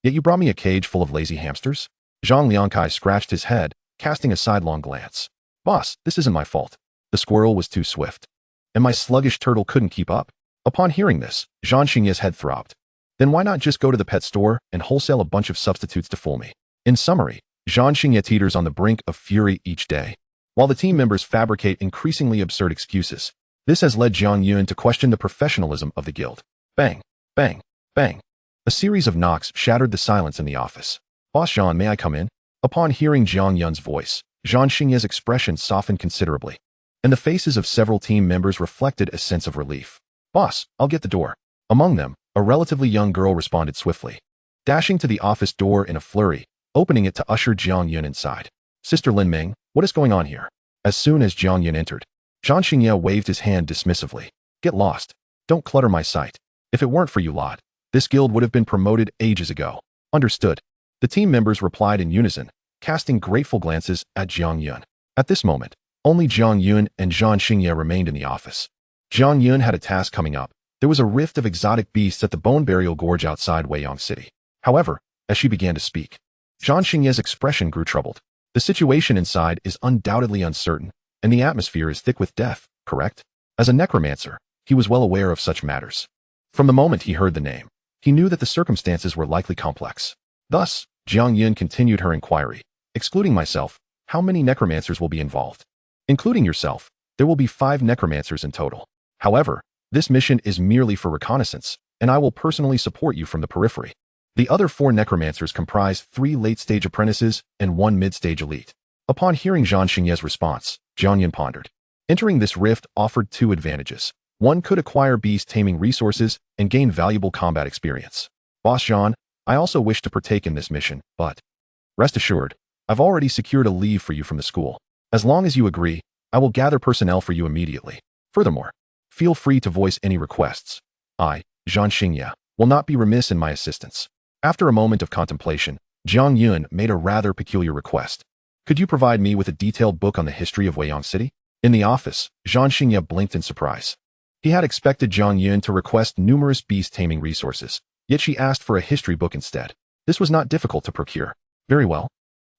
Yet you brought me a cage full of lazy hamsters? Zhang Liangkai scratched his head, casting a sidelong glance. Boss, this isn't my fault. The squirrel was too swift. And my sluggish turtle couldn't keep up. Upon hearing this, Zhang Xingye's head throbbed. Then why not just go to the pet store and wholesale a bunch of substitutes to fool me? In summary, Zhang Xingye teeters on the brink of fury each day. While the team members fabricate increasingly absurd excuses, this has led Jiang Yun to question the professionalism of the guild. Bang, bang, bang. A series of knocks shattered the silence in the office. Boss Zhang, may I come in? Upon hearing Jiang Yun's voice, Zhang Xingye's expression softened considerably, and the faces of several team members reflected a sense of relief. Boss, I'll get the door. Among them, a relatively young girl responded swiftly, dashing to the office door in a flurry, opening it to usher Jiang Yun inside. Sister Lin Ming, what is going on here? As soon as Jiang Yun entered, Zhang Xingye waved his hand dismissively. Get lost. Don't clutter my sight. If it weren't for you lot, this guild would have been promoted ages ago. Understood. The team members replied in unison, casting grateful glances at Jiang Yun. At this moment, only Jiang Yun and Zhang Xingye remained in the office. Jiang Yun had a task coming up. There was a rift of exotic beasts at the Bone Burial Gorge outside Weiyang City. However, as she began to speak, Zhang Xingye's expression grew troubled. The situation inside is undoubtedly uncertain, and the atmosphere is thick with death, correct? As a necromancer, he was well aware of such matters. From the moment he heard the name, he knew that the circumstances were likely complex. Thus, Jiang Yun continued her inquiry. Excluding myself, how many necromancers will be involved? Including yourself, there will be 5 necromancers in total. However, this mission is merely for reconnaissance, and I will personally support you from the periphery. The other 4 necromancers comprise 3 late-stage apprentices and 1 mid-stage elite. Upon hearing Zhang Xingye's response, Jiang Yun pondered. Entering this rift offered 2 advantages. One could acquire beast taming resources and gain valuable combat experience. Boss Zhang, I also wish to partake in this mission, but rest assured, I've already secured a leave for you from the school. As long as you agree, I will gather personnel for you immediately. Furthermore, feel free to voice any requests. I, Zhang Xingye, will not be remiss in my assistance. After a moment of contemplation, Jiang Yun made a rather peculiar request. Could you provide me with a detailed book on the history of Weiyang City? In the office, Zhang Xingye blinked in surprise. He had expected Jiang Yun to request numerous beast taming resources, yet she asked for a history book instead. This was not difficult to procure. Very well.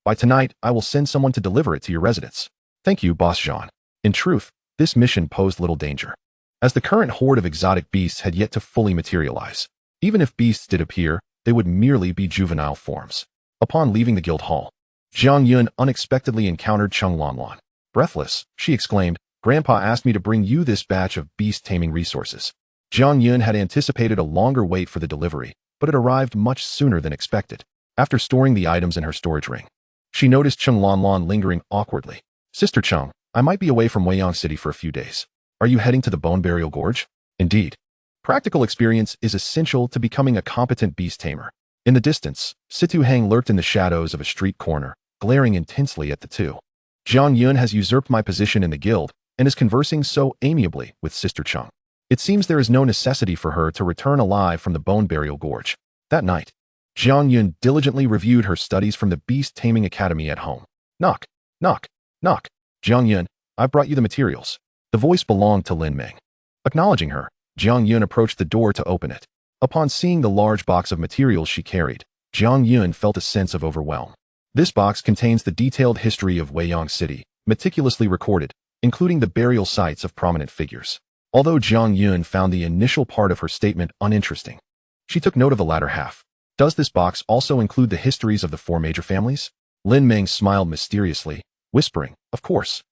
By tonight, I will send someone to deliver it to your residence. Thank you, Boss Zhang. In truth, this mission posed little danger, as the current horde of exotic beasts had yet to fully materialize. Even if beasts did appear, they would merely be juvenile forms. Upon leaving the guild hall, Jiang Yun unexpectedly encountered Cheng Lanlan. Breathless, she exclaimed, Grandpa asked me to bring you this batch of beast taming resources. Jiang Yun had anticipated a longer wait for the delivery, but it arrived much sooner than expected. After storing the items in her storage ring, she noticed Cheng Lanlan lingering awkwardly. Sister Cheng, I might be away from Weiyang City for a few days. Are you heading to the Bone Burial Gorge? Indeed. Practical experience is essential to becoming a competent beast tamer. In the distance, Situ Hang lurked in the shadows of a street corner, glaring intensely at the two. Jiang Yun has usurped my position in the guild and is conversing so amiably with Sister Cheng. It seems there is no necessity for her to return alive from the Bone Burial Gorge. That night, Jiang Yun diligently reviewed her studies from the Beast Taming Academy at home. Knock, knock, knock. Jiang Yun, I've brought you the materials. The voice belonged to Lin Ming. Acknowledging her, Jiang Yun approached the door to open it. Upon seeing the large box of materials she carried, Jiang Yun felt a sense of overwhelm. This box contains the detailed history of Weiyang City, meticulously recorded, including the burial sites of prominent figures. Although Jiang Yun found the initial part of her statement uninteresting, she took note of the latter half. Does this box also include the histories of the 4 major families? Lin Ming smiled mysteriously, whispering, Of course.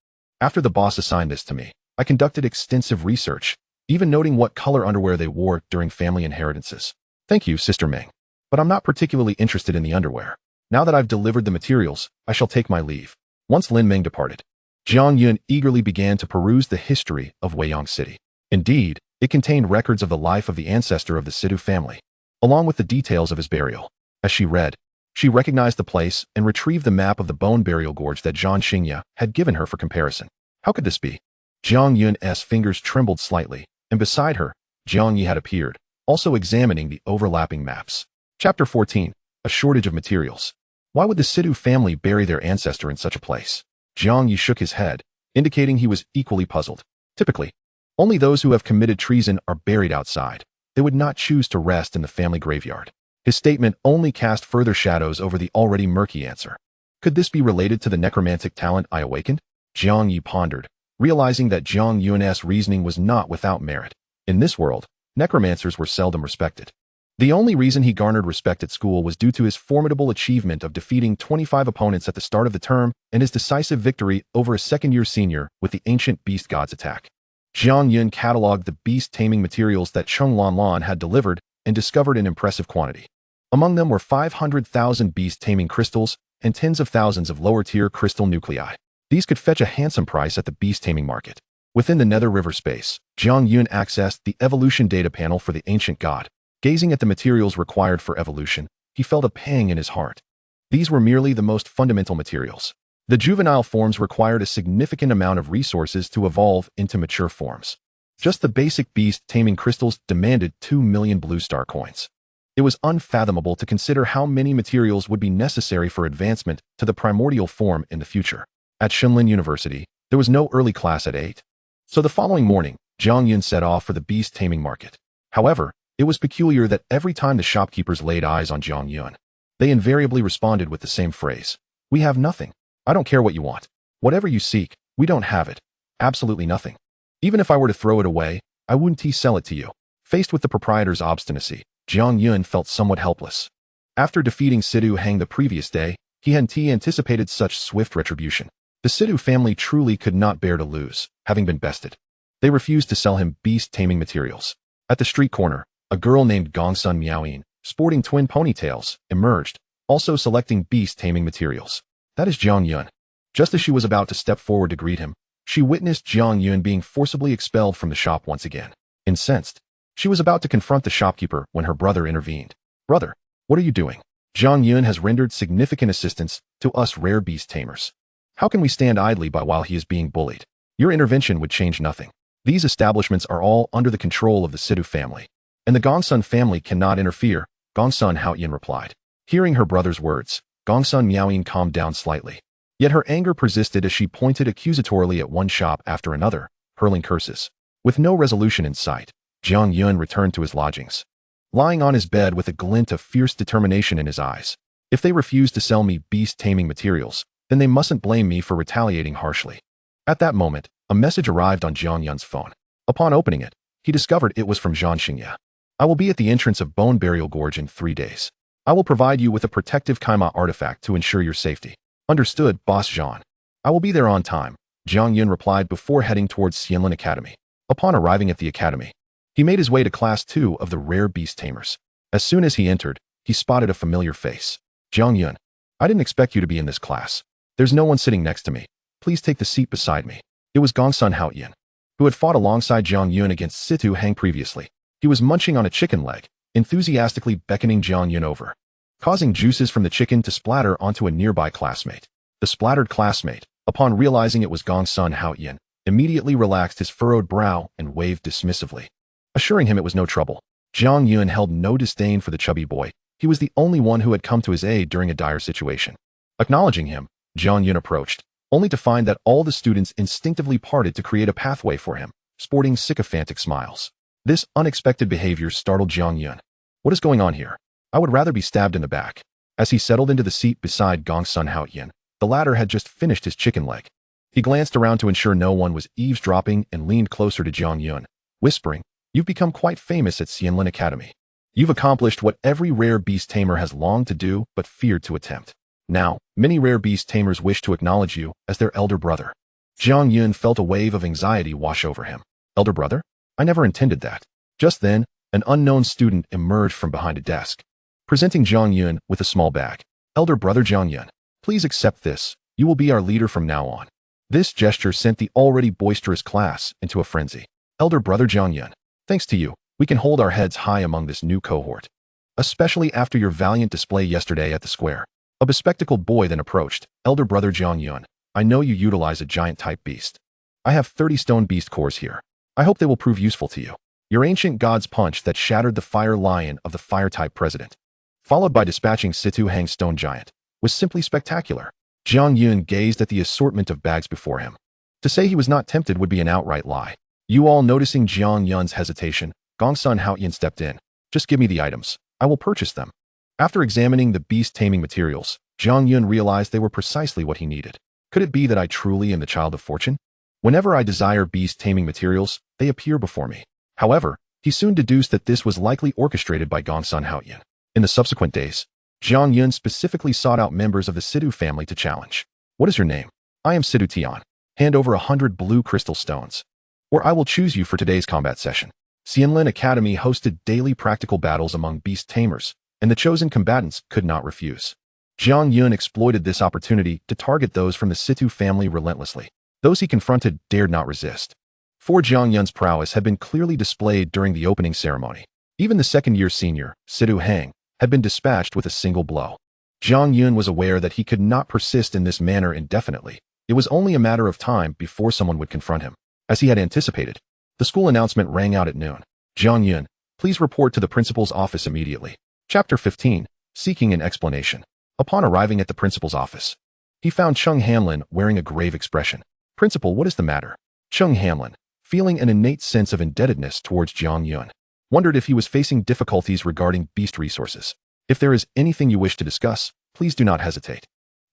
After the boss assigned this to me, I conducted extensive research, even noting what color underwear they wore during family inheritances. Thank you, Sister Ming. But I'm not particularly interested in the underwear. Now that I've delivered the materials, I shall take my leave. Once Lin Ming departed, Jiang Yun eagerly began to peruse the history of Weiyang City. Indeed, it contained records of the life of the ancestor of the Situ family, along with the details of his burial. As she read, she recognized the place and retrieved the map of the Bone Burial Gorge that Zhang Xingye had given her for comparison. How could this be? Jiang Yun's fingers trembled slightly, and beside her, Jiang Yi had appeared, also examining the overlapping maps. Chapter 14. A shortage of materials. Why would the Situ family bury their ancestor in such a place? Jiang Yi shook his head, indicating he was equally puzzled. Typically, only those who have committed treason are buried outside. They would not choose to rest in the family graveyard. His statement only cast further shadows over the already murky answer. Could this be related to the necromantic talent I awakened? Jiang Yun pondered, realizing that Jiang Yun's reasoning was not without merit. In this world, necromancers were seldom respected. The only reason he garnered respect at school was due to his formidable achievement of defeating 25 opponents at the start of the term and his decisive victory over a second-year senior with the ancient beast god's attack. Jiang Yun cataloged the beast taming materials that Cheng Lanlan had delivered and discovered an impressive quantity. Among them were 500,000 beast taming crystals and tens of thousands of lower-tier crystal nuclei. These could fetch a handsome price at the beast taming market. Within the Nether River space, Jiang Yun accessed the evolution data panel for the ancient god. Gazing at the materials required for evolution, he felt a pang in his heart. These were merely the most fundamental materials. The juvenile forms required a significant amount of resources to evolve into mature forms. Just the basic beast taming crystals demanded 2 million blue star coins. It was unfathomable to consider how many materials would be necessary for advancement to the primordial form in the future. At Shinlin University, there was no early class at 8. So the following morning, Jiang Yun set off for the beast taming market. However, it was peculiar that every time the shopkeepers laid eyes on Jiang Yun, they invariably responded with the same phrase. We have nothing. I don't care what you want. Whatever you seek, we don't have it. Absolutely nothing. Even if I were to throw it away, I wouldn't sell it to you. Faced with the proprietor's obstinacy, Jiang Yun felt somewhat helpless. After defeating Sidhu Hang the previous day, he hadn't anticipated such swift retribution. The Sidhu family truly could not bear to lose, having been bested. They refused to sell him beast taming materials. At the street corner, a girl named Gongsun Miaoyin, sporting twin ponytails, emerged, also selecting beast taming materials. That is Jiang Yun. Just as she was about to step forward to greet him, she witnessed Jiang Yun being forcibly expelled from the shop once again. Incensed, she was about to confront the shopkeeper when her brother intervened. Brother, what are you doing? Jiang Yun has rendered significant assistance to us rare beast tamers. How can we stand idly by while he is being bullied? Your intervention would change nothing. These establishments are all under the control of the Sidhu family, and the Gongsun family cannot interfere, Gongsun Haoyin replied. Hearing her brother's words, Gongsun Miaoyin calmed down slightly. Yet her anger persisted as she pointed accusatorily at one shop after another, hurling curses. With no resolution in sight, Jiang Yun returned to his lodgings. Lying on his bed with a glint of fierce determination in his eyes. If they refuse to sell me beast taming materials, then they mustn't blame me for retaliating harshly. At that moment, a message arrived on Jiang Yun's phone. Upon opening it, he discovered it was from Zhan Xingye. I will be at the entrance of Bone Burial Gorge in 3 days. I will provide you with a protective Kaima artifact to ensure your safety. Understood, Boss Zhan. I will be there on time, Jiang Yun replied before heading towards Xianlin Academy. Upon arriving at the academy, he made his way to Class 2 of the Rare Beast Tamers. As soon as he entered, he spotted a familiar face. Jiang Yun, I didn't expect you to be in this class. There's no one sitting next to me. Please take the seat beside me. It was Gongsun Haoyin, who had fought alongside Jiang Yun against Sidhu Hang previously. He was munching on a chicken leg, enthusiastically beckoning Jiang Yun over, causing juices from the chicken to splatter onto a nearby classmate. The splattered classmate, upon realizing it was Gongsun Haoyin, immediately relaxed his furrowed brow and waved dismissively, assuring him it was no trouble. Jiang Yun held no disdain for the chubby boy. He was the only one who had come to his aid during a dire situation. Acknowledging him, Jiang Yun approached, only to find that all the students instinctively parted to create a pathway for him, sporting sycophantic smiles. This unexpected behavior startled Jiang Yun. What is going on here? I would rather be stabbed in the back. As he settled into the seat beside Gongsun Haoyin, the latter had just finished his chicken leg. He glanced around to ensure no one was eavesdropping and leaned closer to Jiang Yun, whispering, You've become quite famous at Xianlin Academy. You've accomplished what every rare beast tamer has longed to do but feared to attempt. Now, many rare beast tamers wish to acknowledge you as their elder brother. Jiang Yun felt a wave of anxiety wash over him. Elder brother? I never intended that. Just then, an unknown student emerged from behind a desk, presenting Jiang Yun with a small bag. Elder brother Jiang Yun, please accept this. You will be our leader from now on. This gesture sent the already boisterous class into a frenzy. Elder brother Jiang Yun, thanks to you, we can hold our heads high among this new cohort. Especially after your valiant display yesterday at the square. A bespectacled boy then approached. Elder brother Jiang Yun, I know you utilize a giant-type beast. I have 30 stone beast cores here. I hope they will prove useful to you. Your ancient god's punch that shattered the fire lion of the fire-type president, followed by dispatching Sidhu Hang's stone giant, was simply spectacular. Jiang Yun gazed at the assortment of bags before him. To say he was not tempted would be an outright lie. You all noticing Jiang Yun's hesitation, Gongsun Haoyin stepped in. Just give me the items. I will purchase them. After examining the beast taming materials, Jiang Yun realized they were precisely what he needed. Could it be that I truly am the child of fortune? Whenever I desire beast taming materials, they appear before me. However, he soon deduced that this was likely orchestrated by Gongsun Haoyan. In the subsequent days, Jiang Yun specifically sought out members of the Sidhu family to challenge. What is your name? I am Sidhu Tian. Hand over 100 blue crystal stones, or I will choose you for today's combat session. Xianlin Academy hosted daily practical battles among Beast Tamers, and the chosen combatants could not refuse. Jiang Yun exploited this opportunity to target those from the Sidhu family relentlessly. Those he confronted dared not resist. For Jiang Yun's prowess had been clearly displayed during the opening ceremony. Even the second-year senior, Sidhu Hang, had been dispatched with a single blow. Jiang Yun was aware that he could not persist in this manner indefinitely. It was only a matter of time before someone would confront him. As he had anticipated, the school announcement rang out at noon. Jiang Yun, please report to the principal's office immediately. Chapter 15, Seeking an Explanation. Upon arriving at the principal's office, he found Cheng Hanlin wearing a grave expression. Principal, what is the matter? Cheng Hanlin, feeling an innate sense of indebtedness towards Jiang Yun, wondered if he was facing difficulties regarding beast resources. If there is anything you wish to discuss, please do not hesitate.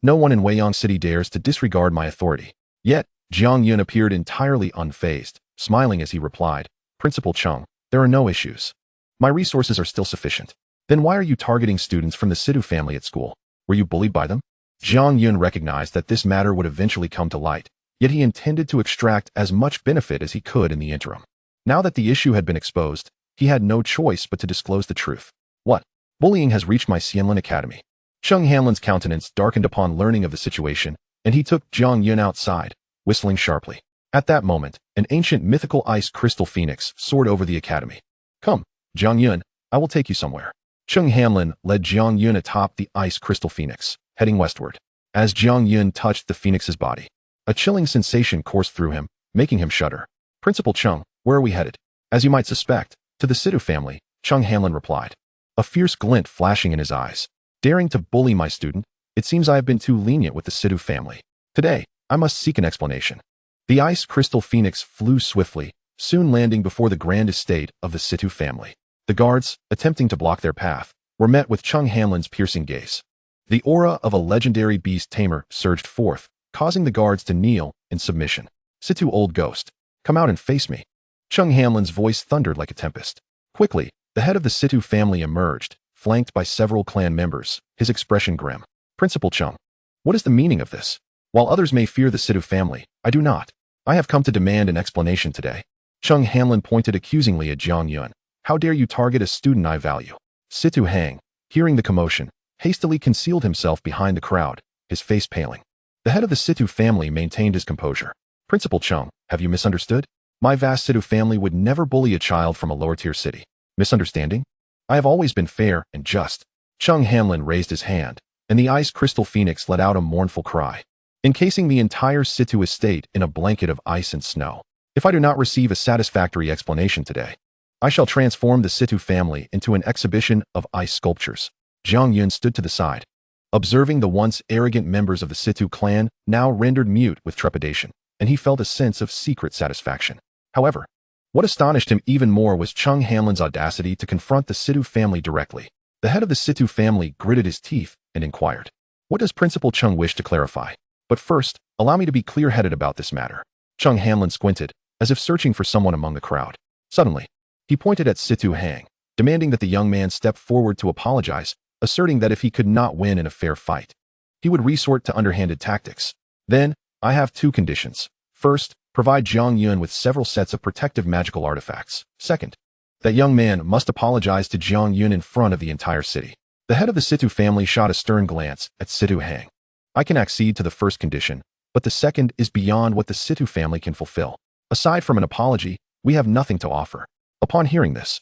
No one in Weiyang City dares to disregard my authority. Yet, Jiang Yun appeared entirely unfazed, smiling as he replied, Principal Cheng, there are no issues. My resources are still sufficient. Then why are you targeting students from the Sidhu family at school? Were you bullied by them? Jiang Yun recognized that this matter would eventually come to light, yet he intended to extract as much benefit as he could in the interim. Now that the issue had been exposed, he had no choice but to disclose the truth. What? Bullying has reached my Xianlin Academy. Cheng Hanlin's countenance darkened upon learning of the situation, and he took Jiang Yun outside, whistling sharply. At that moment, an ancient mythical ice crystal phoenix soared over the academy. Come, Jiang Yun, I will take you somewhere. Cheng Hanlin led Jiang Yun atop the ice crystal phoenix, heading westward. As Jiang Yun touched the phoenix's body, a chilling sensation coursed through him, making him shudder. Principal Cheng, where are we headed? As you might suspect, to the Sidhu family, Cheng Hanlin replied, a fierce glint flashing in his eyes. Daring to bully my student, it seems I have been too lenient with the Sidhu family. Today, I must seek an explanation. The ice crystal phoenix flew swiftly, soon landing before the grand estate of the Sidhu family. The guards, attempting to block their path, were met with Cheng Hanlin's piercing gaze. The aura of a legendary beast tamer surged forth, causing the guards to kneel in submission. Sidhu old ghost, come out and face me. Cheng Hanlin's voice thundered like a tempest. Quickly, the head of the Sidhu family emerged, flanked by several clan members, his expression grim. Principal Cheng, what is the meaning of this? While others may fear the Sidhu family, I do not. I have come to demand an explanation today. Cheng Hanlin pointed accusingly at Jiang Yun. How dare you target a student I value? Sidhu Hang, hearing the commotion, hastily concealed himself behind the crowd, his face paling. The head of the Sidhu family maintained his composure. Principal Cheng, have you misunderstood? My vast Sidhu family would never bully a child from a lower-tier city. Misunderstanding? I have always been fair and just. Cheng Hanlin raised his hand, and the ice crystal phoenix let out a mournful cry, encasing the entire Sidhu estate in a blanket of ice and snow. If I do not receive a satisfactory explanation today, I shall transform the Sidhu family into an exhibition of ice sculptures. Jiang Yun stood to the side, observing the once arrogant members of the Sidhu clan now rendered mute with trepidation, and he felt a sense of secret satisfaction. However, what astonished him even more was Cheng Hanlin's audacity to confront the Sidhu family directly. The head of the Sidhu family gritted his teeth and inquired, what does Principal Cheng wish to clarify? But first, allow me to be clear-headed about this matter. Cheng Hanlin squinted, as if searching for someone among the crowd. Suddenly, he pointed at Sidhu Hang, demanding that the young man step forward to apologize, asserting that if he could not win in a fair fight, he would resort to underhanded tactics. Then, I have two conditions. First, provide Jiang Yun with several sets of protective magical artifacts. Second, that young man must apologize to Jiang Yun in front of the entire city. The head of the Sidhu family shot a stern glance at Sidhu Hang. I can accede to the first condition, but the second is beyond what the Sidhu family can fulfill. Aside from an apology, we have nothing to offer. Upon hearing this,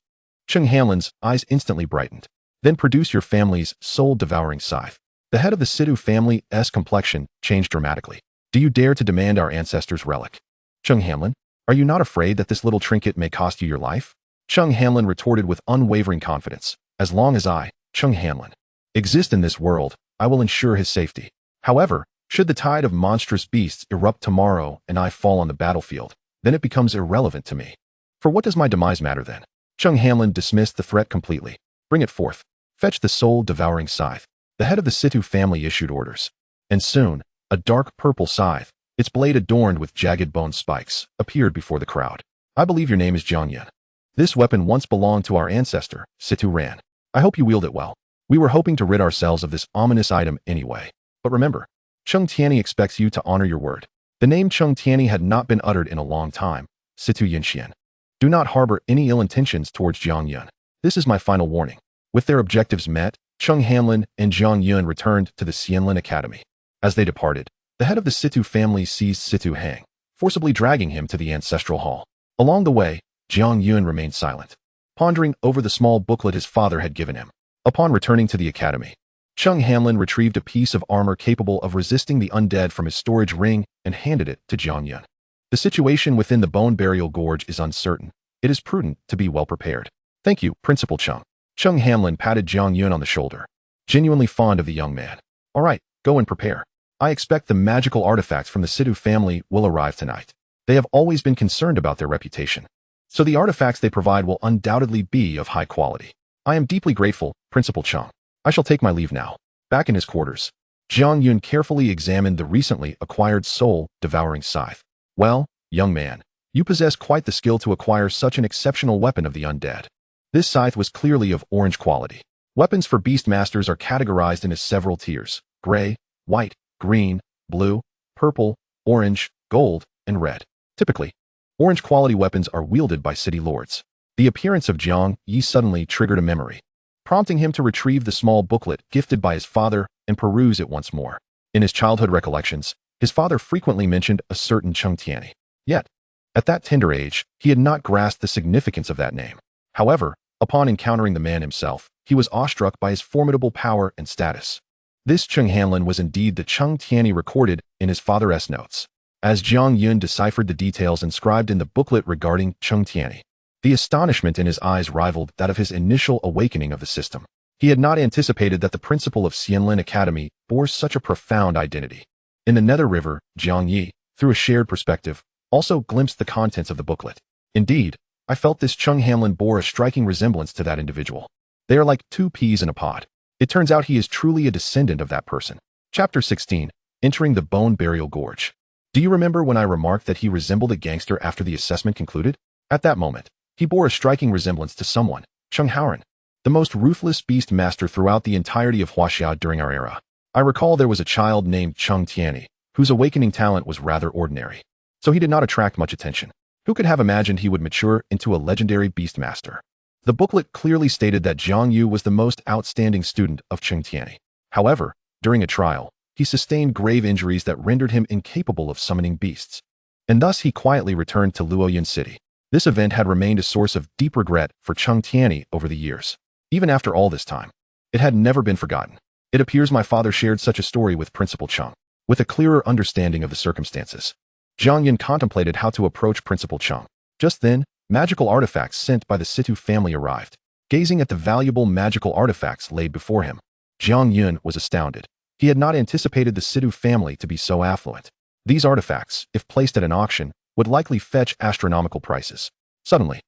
Cheng Hanlin's eyes instantly brightened. Then produce your family's soul-devouring scythe. The head of the Sidhu family's complexion changed dramatically. Do you dare to demand our ancestor's relic? Cheng Hanlin, are you not afraid that this little trinket may cost you your life? Cheng Hanlin retorted with unwavering confidence. As long as I, Cheng Hanlin, exist in this world, I will ensure his safety. However, should the tide of monstrous beasts erupt tomorrow and I fall on the battlefield, then it becomes irrelevant to me. For what does my demise matter then? Cheng Hanlin dismissed the threat completely. Bring it forth. Fetch the soul-devouring scythe. The head of the Situ family issued orders. And soon, a dark purple scythe, its blade adorned with jagged bone spikes, appeared before the crowd. I believe your name is Jiang Yun. This weapon once belonged to our ancestor, Situ Ran. I hope you wield it well. We were hoping to rid ourselves of this ominous item anyway. But remember, Cheng Tianyi expects you to honor your word. The name Cheng Tianyi had not been uttered in a long time. Situ Yinxian. Do not harbor any ill intentions towards Jiang Yun. This is my final warning. With their objectives met, Cheng Hanlin and Jiang Yun returned to the Xianlin Academy. As they departed, the head of the Situ family seized Situ Hang, forcibly dragging him to the ancestral hall. Along the way, Jiang Yun remained silent, pondering over the small booklet his father had given him. Upon returning to the academy, Cheng Hanlin retrieved a piece of armor capable of resisting the undead from his storage ring and handed it to Jiang Yun. The situation within the Bone Burial Gorge is uncertain. It is prudent to be well prepared. Thank you, Principal Cheng. Cheng Hanlin patted Jiang Yun on the shoulder, genuinely fond of the young man. All right, go and prepare. I expect the magical artifacts from the Situ family will arrive tonight. They have always been concerned about their reputation, so the artifacts they provide will undoubtedly be of high quality. I am deeply grateful, Principal Cheng. I shall take my leave now. Back in his quarters, Jiang Yun carefully examined the recently acquired soul-devouring scythe. Well, young man, you possess quite the skill to acquire such an exceptional weapon of the undead. This scythe was clearly of orange quality. Weapons for beast masters are categorized into several tiers: gray, white, green, blue, purple, orange, gold, and red. Typically, orange quality weapons are wielded by city lords. The appearance of Jiang Yi suddenly triggered a memory, prompting him to retrieve the small booklet gifted by his father and peruse it once more. In his childhood recollections, his father frequently mentioned a certain Cheng Tianyi. Yet, at that tender age, he had not grasped the significance of that name. However, upon encountering the man himself, he was awestruck by his formidable power and status. This Cheng Hanlin was indeed the Cheng Tianyi recorded in his father's notes. As Jiang Yun deciphered the details inscribed in the booklet regarding Cheng Tianyi, the astonishment in his eyes rivaled that of his initial awakening of the system. He had not anticipated that the principal of Xianlin Academy bore such a profound identity. In the Nether River, Jiang Yi, through a shared perspective, also glimpsed the contents of the booklet. Indeed, I felt this Cheng Hanlin bore a striking resemblance to that individual. They are like two peas in a pod. It turns out he is truly a descendant of that person. Chapter 16. Entering the Bone Burial Gorge. Do you remember when I remarked that he resembled a gangster after the assessment concluded? At that moment, he bore a striking resemblance to someone, Cheng Haoran, the most ruthless beast master throughout the entirety of Huaxia during our era. I recall there was a child named Cheng Tianyi, whose awakening talent was rather ordinary, so he did not attract much attention. Who could have imagined he would mature into a legendary beast master? The booklet clearly stated that Jiang Yu was the most outstanding student of Cheng Tianyi. However, during a trial, he sustained grave injuries that rendered him incapable of summoning beasts, and thus he quietly returned to Luoyun City. This event had remained a source of deep regret for Cheng Tianyi over the years. Even after all this time, it had never been forgotten. It appears my father shared such a story with Principal Cheng. With a clearer understanding of the circumstances, Jiang Yun contemplated how to approach Principal Cheng. Just then, magical artifacts sent by the Situ family arrived. Gazing at the valuable magical artifacts laid before him, Jiang Yun was astounded. He had not anticipated the Situ family to be so affluent. These artifacts, if placed at an auction, would likely fetch astronomical prices. Suddenly,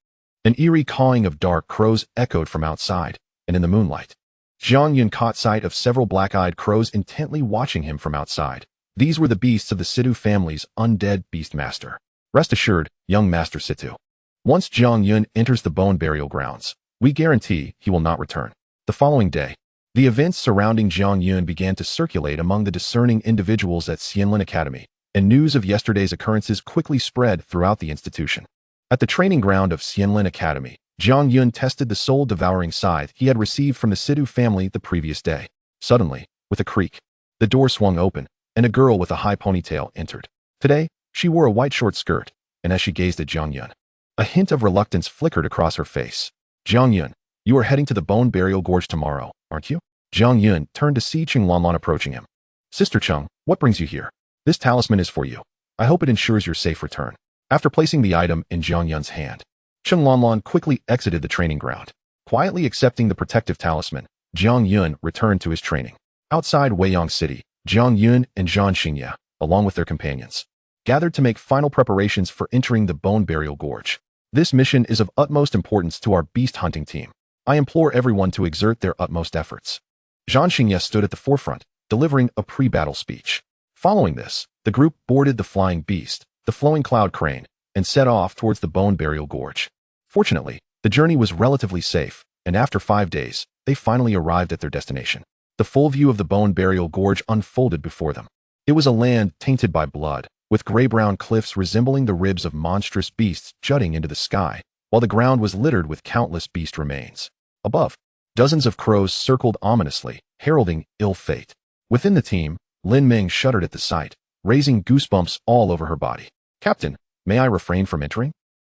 an eerie cawing of dark crows echoed from outside, and in the moonlight, Jiang Yun caught sight of several black-eyed crows intently watching him from outside. These were the beasts of the Situ family's undead beast master. Rest assured, young Master Situ, once Jiang Yun enters the bone burial grounds, we guarantee he will not return. The following day, the events surrounding Jiang Yun began to circulate among the discerning individuals at Xianlin Academy, and news of yesterday's occurrences quickly spread throughout the institution. At the training ground of Xianlin Academy, Jiang Yun tested the soul-devouring scythe he had received from the Situ family the previous day. Suddenly, with a creak, the door swung open, and a girl with a high ponytail entered. Today, she wore a white short skirt, and as she gazed at Jiang Yun, a hint of reluctance flickered across her face. Jiang Yun, you are heading to the Bone Burial Gorge tomorrow, aren't you? Jiang Yun turned to see Cheng Lanlan approaching him. Sister Cheng, what brings you here? This talisman is for you. I hope it ensures your safe return. After placing the item in Jiang Yun's hand, Cheng Lanlan quickly exited the training ground. Quietly accepting the protective talisman, Jiang Yun returned to his training. Outside Weiyang City, Jiang Yun and Zhan Xingya, along with their companions, gathered to make final preparations for entering the Bone Burial Gorge. This mission is of utmost importance to our beast hunting team. I implore everyone to exert their utmost efforts. Zhang Xingye stood at the forefront, delivering a pre-battle speech. Following this, the group boarded the flying beast, the flowing cloud crane, and set off towards the bone burial gorge. Fortunately, the journey was relatively safe, and after 5 days, they finally arrived at their destination. The full view of the bone burial gorge unfolded before them. It was a land tainted by blood, with gray-brown cliffs resembling the ribs of monstrous beasts jutting into the sky, while the ground was littered with countless beast remains. Above, dozens of crows circled ominously, heralding ill fate. Within the team, Lin Ming shuddered at the sight, raising goosebumps all over her body. "Captain, may I refrain from entering?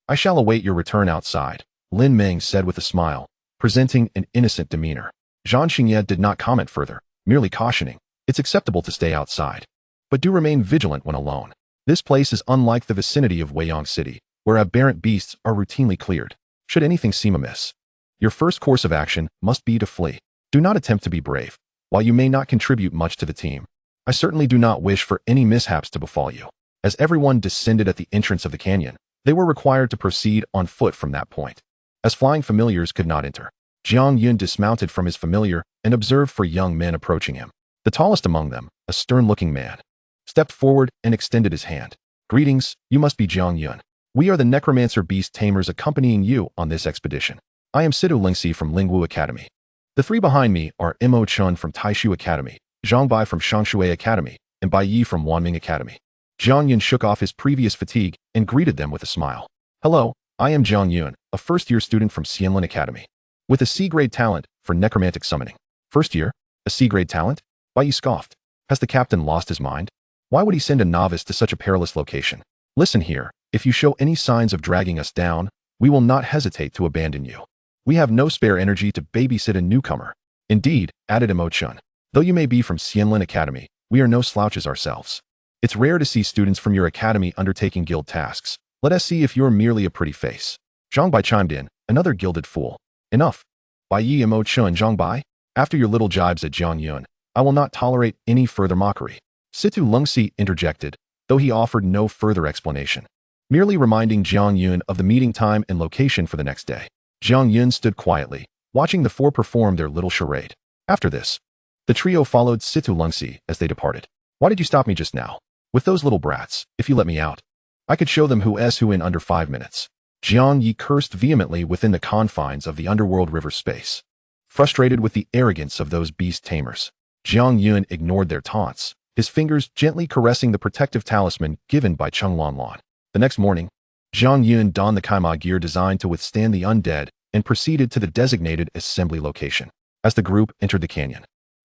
I shall await your return outside," Lin Ming said with a smile, presenting an innocent demeanor. Zhang Xingye did not comment further, merely cautioning, "It's acceptable to stay outside, but do remain vigilant when alone. This place is unlike the vicinity of Weiyang City, where aberrant beasts are routinely cleared. Should anything seem amiss, your first course of action must be to flee. Do not attempt to be brave. While you may not contribute much to the team, I certainly do not wish for any mishaps to befall you." As everyone descended at the entrance of the canyon, they were required to proceed on foot from that point, as flying familiars could not enter. Jiang Yun dismounted from his familiar and observed 4 young men approaching him. The tallest among them, a stern-looking man, stepped forward and extended his hand. "Greetings, you must be Jiang Yun. We are the Necromancer Beast Tamers accompanying you on this expedition. I am Sidu Lingxi from Lingwu Academy. The 3 behind me are Mo Chun from Taishu Academy, Zhang Bai from Shangshui Academy, and Bai Yi from Wanming Academy." Jiang Yun shook off his previous fatigue and greeted them with a smile. "Hello, I am Jiang Yun, a first-year student from Xianlin Academy, with a C-grade talent for necromantic summoning." "First year? A C-grade talent?" Bai Yi scoffed. "Has the captain lost his mind? Why would he send a novice to such a perilous location? Listen here, if you show any signs of dragging us down, we will not hesitate to abandon you. We have no spare energy to babysit a newcomer." "Indeed," added Mo Chun. "Though you may be from Xianlin Academy, we are no slouches ourselves. It's rare to see students from your academy undertaking guild tasks. Let us see if you're merely a pretty face." Zhang Bai chimed in, another gilded fool. "Enough. Bai Yi and Mo Chun, Zhang Bai, after your little jibes at Jiang Yun, I will not tolerate any further mockery." Situ Lungxi interjected, though he offered no further explanation, merely reminding Jiang Yun of the meeting time and location for the next day. Jiang Yun stood quietly, watching the 4 perform their little charade. After this, the trio followed Situ Lungxi as they departed. "Why did you stop me just now? With those little brats, if you let me out, I could show them who in under 5 minutes." Jiang Yi cursed vehemently within the confines of the underworld river space. Frustrated with the arrogance of those beast tamers, Jiang Yun ignored their taunts, his fingers gently caressing the protective talisman given by Cheng Lanlan. The next morning, Jiang Yun donned the Kaima gear designed to withstand the undead and proceeded to the designated assembly location. As the group entered the canyon,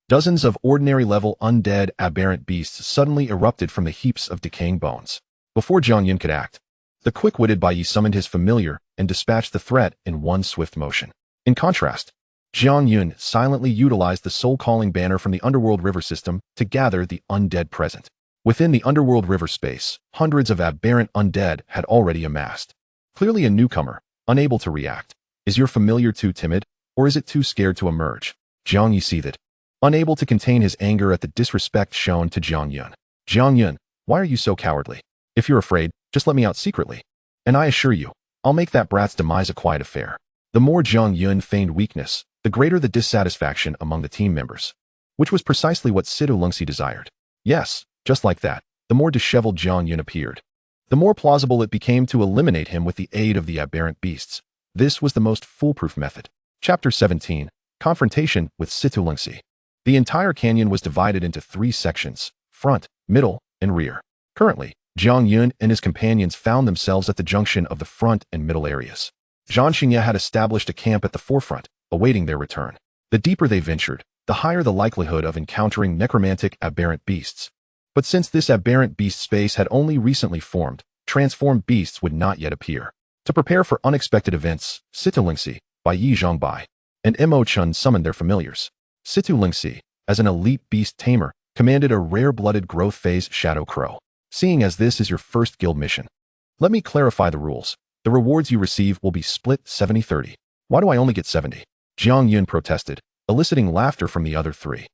dozens of ordinary-level undead aberrant beasts suddenly erupted from the heaps of decaying bones. Before Jiang Yun could act, the quick-witted Bai Yi summoned his familiar and dispatched the threat in one swift motion. In contrast, Jiang Yun silently utilized the soul-calling banner from the underworld river system to gather the undead present. Within the underworld river space, hundreds of aberrant undead had already amassed. Clearly a newcomer, unable to react. Is your familiar too timid, or is it too scared to emerge? Jiang Yi seethed, unable to contain his anger at the disrespect shown to Jiang Yun. "Jiang Yun, why are you so cowardly? If you're afraid, just let me out secretly, and I assure you, I'll make that brat's demise a quiet affair." The more Jiang Yun feigned weakness, the greater the dissatisfaction among the team members, which was precisely what Sidu Lungxi desired. Yes, just like that, the more disheveled Jiang Yun appeared, the more plausible it became to eliminate him with the aid of the aberrant beasts. This was the most foolproof method. Chapter 17, Confrontation with Situ Lungxi. The entire canyon was divided into 3 sections, front, middle, and rear. Currently, Jiang Yun and his companions found themselves at the junction of the front and middle areas. Zhang Xingye had established a camp at the forefront, awaiting their return. The deeper they ventured, the higher the likelihood of encountering necromantic aberrant beasts. But since this aberrant beast space had only recently formed, transformed beasts would not yet appear. To prepare for unexpected events, Situ Lingxi, Bai Yi Zhangbai, and Mo Chun summoned their familiars. Situ Lingxi, as an elite beast tamer, commanded a rare-blooded growth phase shadow crow. Seeing as this is your first guild mission, let me clarify the rules. The rewards you receive will be split 70-30. Why do I only get 70? Jiang Yun protested, eliciting laughter from the other 3.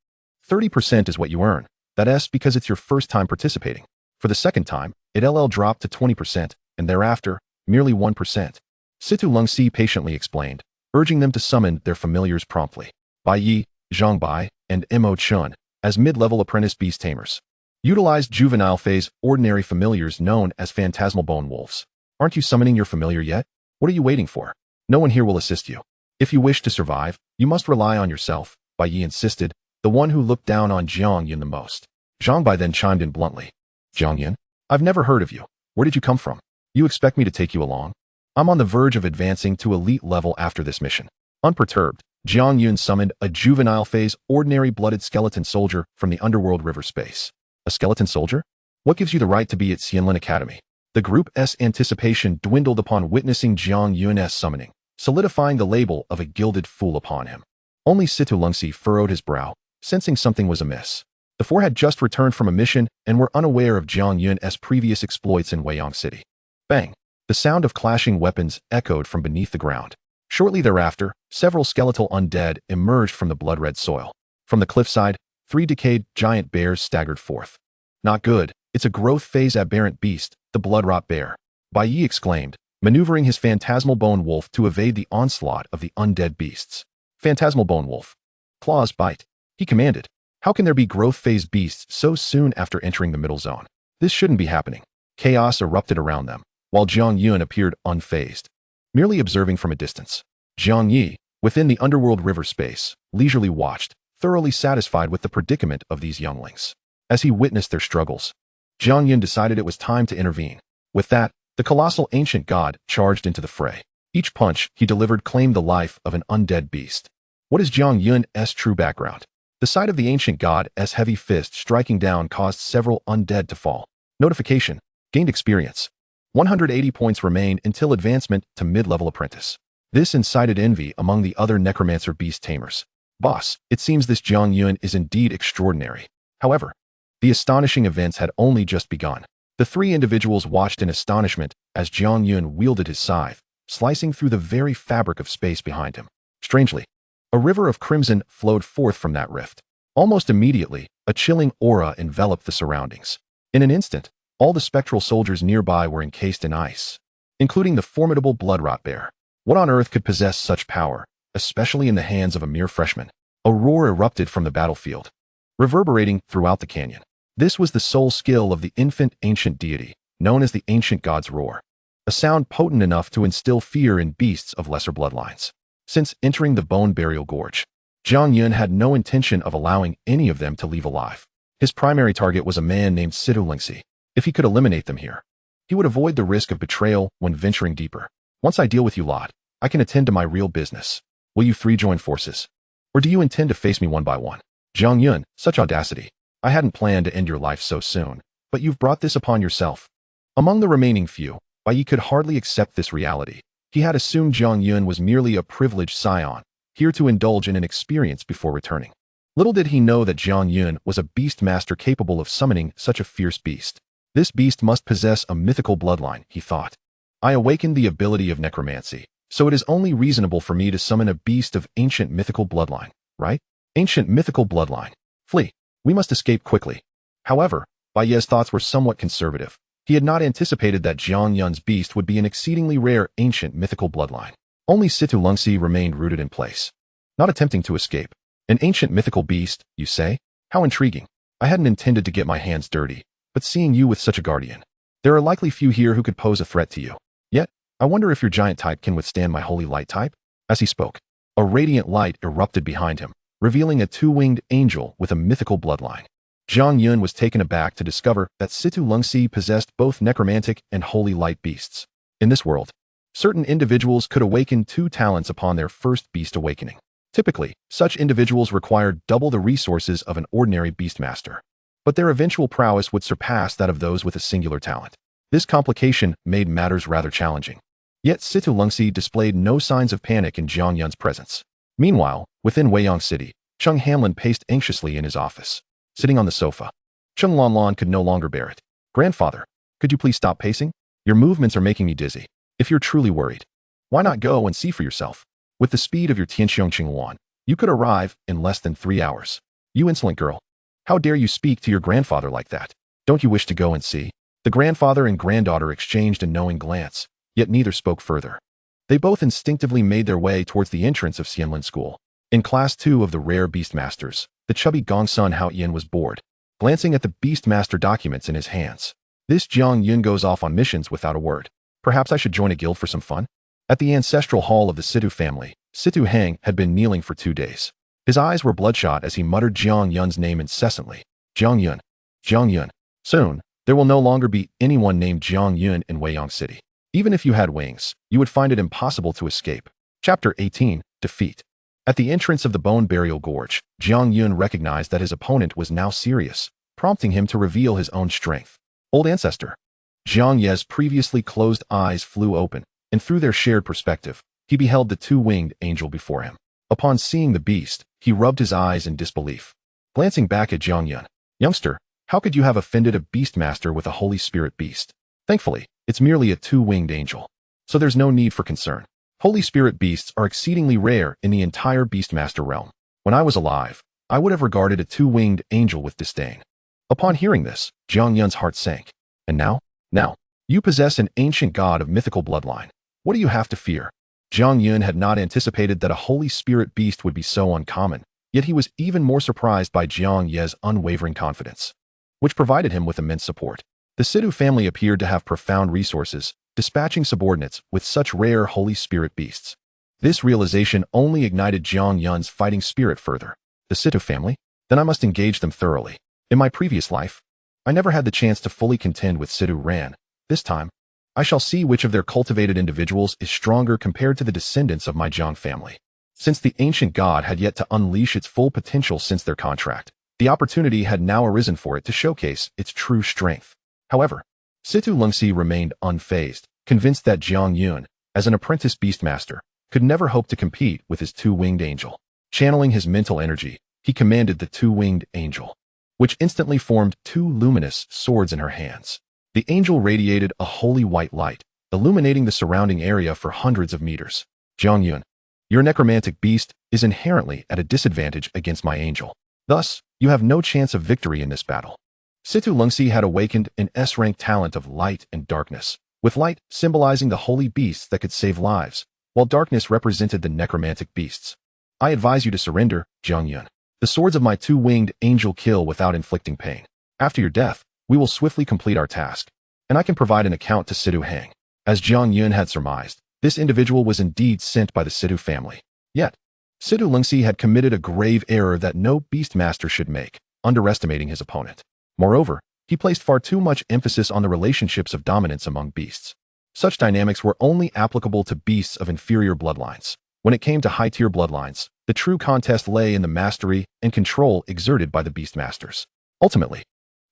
30% is what you earn. That's because it's your first time participating. For the second time, it'll drop to 20%, and thereafter, merely 1%. Situ Lungxi patiently explained, urging them to summon their familiars promptly. Bai Yi, Zhang Bai, and Mo Chun, as mid-level apprentice Beast Tamers, utilized juvenile phase ordinary familiars known as phantasmal bone wolves. Aren't you summoning your familiar yet? What are you waiting for? No one here will assist you. If you wish to survive, you must rely on yourself, Bai Yi insisted, the one who looked down on Jiang Yun the most. Zhang Bai then chimed in bluntly. Jiang Yun? I've never heard of you. Where did you come from? You expect me to take you along? I'm on the verge of advancing to elite level after this mission. Unperturbed, Jiang Yun summoned a juvenile phase ordinary blooded skeleton soldier from the underworld river space. A skeleton soldier? What gives you the right to be at Xianlin Academy? The group's anticipation dwindled upon witnessing Jiang Yun's summoning, solidifying the label of a gilded fool upon him. Only Situ Lungxi furrowed his brow, sensing something was amiss. The four had just returned from a mission and were unaware of Jiang Yun's previous exploits in Weiyang City. Bang! The sound of clashing weapons echoed from beneath the ground. Shortly thereafter, several skeletal undead emerged from the blood-red soil. From the cliffside, 3 decayed giant bears staggered forth. Not good, it's a growth phase aberrant beast, the blood-rot bear. Bai Yi exclaimed, maneuvering his phantasmal bone wolf to evade the onslaught of the undead beasts. Phantasmal bone wolf. Claws bite. He commanded. How can there be growth phase beasts so soon after entering the middle zone? This shouldn't be happening. Chaos erupted around them, while Jiang Yun appeared unfazed, merely observing from a distance. Jiang Yi, within the underworld river space, leisurely watched, thoroughly satisfied with the predicament of these younglings. As he witnessed their struggles, Jiang Yun decided it was time to intervene. With that, the colossal ancient god charged into the fray. Each punch he delivered claimed the life of an undead beast. What is Jiang Yun's true background? The sight of the ancient god's heavy fist striking down caused several undead to fall. Notification. Gained experience. 180 points remain until advancement to mid-level apprentice. This incited envy among the other Necromancer Beast Tamers. Boss, it seems this Jiang Yun is indeed extraordinary. However, the astonishing events had only just begun. The 3 individuals watched in astonishment as Jiang Yun wielded his scythe, slicing through the very fabric of space behind him. Strangely, a river of crimson flowed forth from that rift. Almost immediately, a chilling aura enveloped the surroundings. In an instant, all the spectral soldiers nearby were encased in ice, including the formidable blood-rot bear. What on earth could possess such power, especially in the hands of a mere freshman? A roar erupted from the battlefield, reverberating throughout the canyon. This was the sole skill of the infant ancient deity, known as the ancient god's roar, a sound potent enough to instill fear in beasts of lesser bloodlines. Since entering the bone burial gorge, Jiang Yun had no intention of allowing any of them to leave alive. His primary target was a man named Situ Lingxi. If he could eliminate them here, he would avoid the risk of betrayal when venturing deeper. Once I deal with you lot, I can attend to my real business. Will you 3 join forces? Or do you intend to face me one by one? Jiang Yun, such audacity. I hadn't planned to end your life so soon, but you've brought this upon yourself. Among the remaining few, Bai Yi could hardly accept this reality. He had assumed Jiang Yun was merely a privileged scion, here to indulge in an experience before returning. Little did he know that Jiang Yun was a beast master capable of summoning such a fierce beast. This beast must possess a mythical bloodline, he thought. I awakened the ability of necromancy, so it is only reasonable for me to summon a beast of ancient mythical bloodline, right? Ancient mythical bloodline. Flee. We must escape quickly. However, Bai Yi's thoughts were somewhat conservative. He had not anticipated that Jiang Yun's beast would be an exceedingly rare ancient mythical bloodline. Only Situ Lungxi remained rooted in place, not attempting to escape. An ancient mythical beast, you say? How intriguing. I hadn't intended to get my hands dirty, but seeing you with such a guardian, there are likely few here who could pose a threat to you. Yet, I wonder if your giant type can withstand my holy light type? As he spoke, a radiant light erupted behind him, revealing a 2-winged angel with a mythical bloodline. Jiang Yun was taken aback to discover that Situ Lungxi possessed both necromantic and holy light beasts. In this world, certain individuals could awaken 2 talents upon their first beast awakening. Typically, such individuals required double the resources of an ordinary beastmaster, but their eventual prowess would surpass that of those with a singular talent. This complication made matters rather challenging. Yet Situ Lungxi displayed no signs of panic in Jiang Yun's presence. Meanwhile, within Weiyang City, Cheng Hanlin paced anxiously in his office. Sitting on the sofa, Cheng Lanlan could no longer bear it. Grandfather, could you please stop pacing? Your movements are making me dizzy. If you're truly worried, why not go and see for yourself? With the speed of your Tianxiong Qingluan, you could arrive in less than 3 hours. You insolent girl. How dare you speak to your grandfather like that? Don't you wish to go and see? The grandfather and granddaughter exchanged a knowing glance, yet neither spoke further. They both instinctively made their way towards the entrance of Xianlin School. In Class 2 of the Rare Beastmasters, the chubby Gongsun Hao Yin was bored, glancing at the Beastmaster documents in his hands. This Jiang Yun goes off on missions without a word. Perhaps I should join a guild for some fun? At the ancestral hall of the Situ family, Situ Hang had been kneeling for 2 days. His eyes were bloodshot as he muttered Jiang Yun's name incessantly. Jiang Yun. Jiang Yun. Soon, there will no longer be anyone named Jiang Yun in Weiyang City. Even if you had wings, you would find it impossible to escape. Chapter 18, Defeat. At the entrance of the Bone Burial Gorge, Jiang Yun recognized that his opponent was now serious, prompting him to reveal his own strength. Old ancestor. Jiang Ye's previously closed eyes flew open, and through their shared perspective, he beheld the two-winged angel before him. Upon seeing the beast, he rubbed his eyes in disbelief. Glancing back at Jiang Yun, "Youngster, how could you have offended a beastmaster with a Holy Spirit beast? Thankfully, it's merely a two-winged angel, so there's no need for concern. Holy Spirit beasts are exceedingly rare in the entire beastmaster realm. When I was alive, I would have regarded a two-winged angel with disdain." Upon hearing this, Jiang Yun's heart sank. "And now? Now, you possess an ancient god of mythical bloodline. What do you have to fear?" Jiang Yun had not anticipated that a Holy Spirit beast would be so uncommon, yet he was even more surprised by Jiang Ye's unwavering confidence, which provided him with immense support. The Situ family appeared to have profound resources, dispatching subordinates with such rare Holy Spirit beasts. This realization only ignited Jiang Yun's fighting spirit further. The Situ family? Then I must engage them thoroughly. In my previous life, I never had the chance to fully contend with Situ Ran. This time, I shall see which of their cultivated individuals is stronger compared to the descendants of my Jiang family. Since the ancient god had yet to unleash its full potential since their contract, the opportunity had now arisen for it to showcase its true strength. However, Situ Lungxi remained unfazed, convinced that Jiang Yun, as an apprentice beastmaster, could never hope to compete with his two-winged angel. Channeling his mental energy, he commanded the two-winged angel, which instantly formed two luminous swords in her hands. The angel radiated a holy white light, illuminating the surrounding area for hundreds of meters. "Jiang Yun, your necromantic beast is inherently at a disadvantage against my angel. Thus, you have no chance of victory in this battle." Situ Lungxi had awakened an S-rank talent of light and darkness, with light symbolizing the holy beasts that could save lives, while darkness represented the necromantic beasts. "I advise you to surrender, Jiang Yun. The swords of my two-winged angel kill without inflicting pain. After your death, we will swiftly complete our task, and I can provide an account to Situ Hang." As Jiang Yun had surmised, this individual was indeed sent by the Situ family. Yet, Situ Lungxi had committed a grave error that no beastmaster should make, underestimating his opponent. Moreover, he placed far too much emphasis on the relationships of dominance among beasts. Such dynamics were only applicable to beasts of inferior bloodlines. When it came to high-tier bloodlines, the true contest lay in the mastery and control exerted by the beastmasters. Ultimately,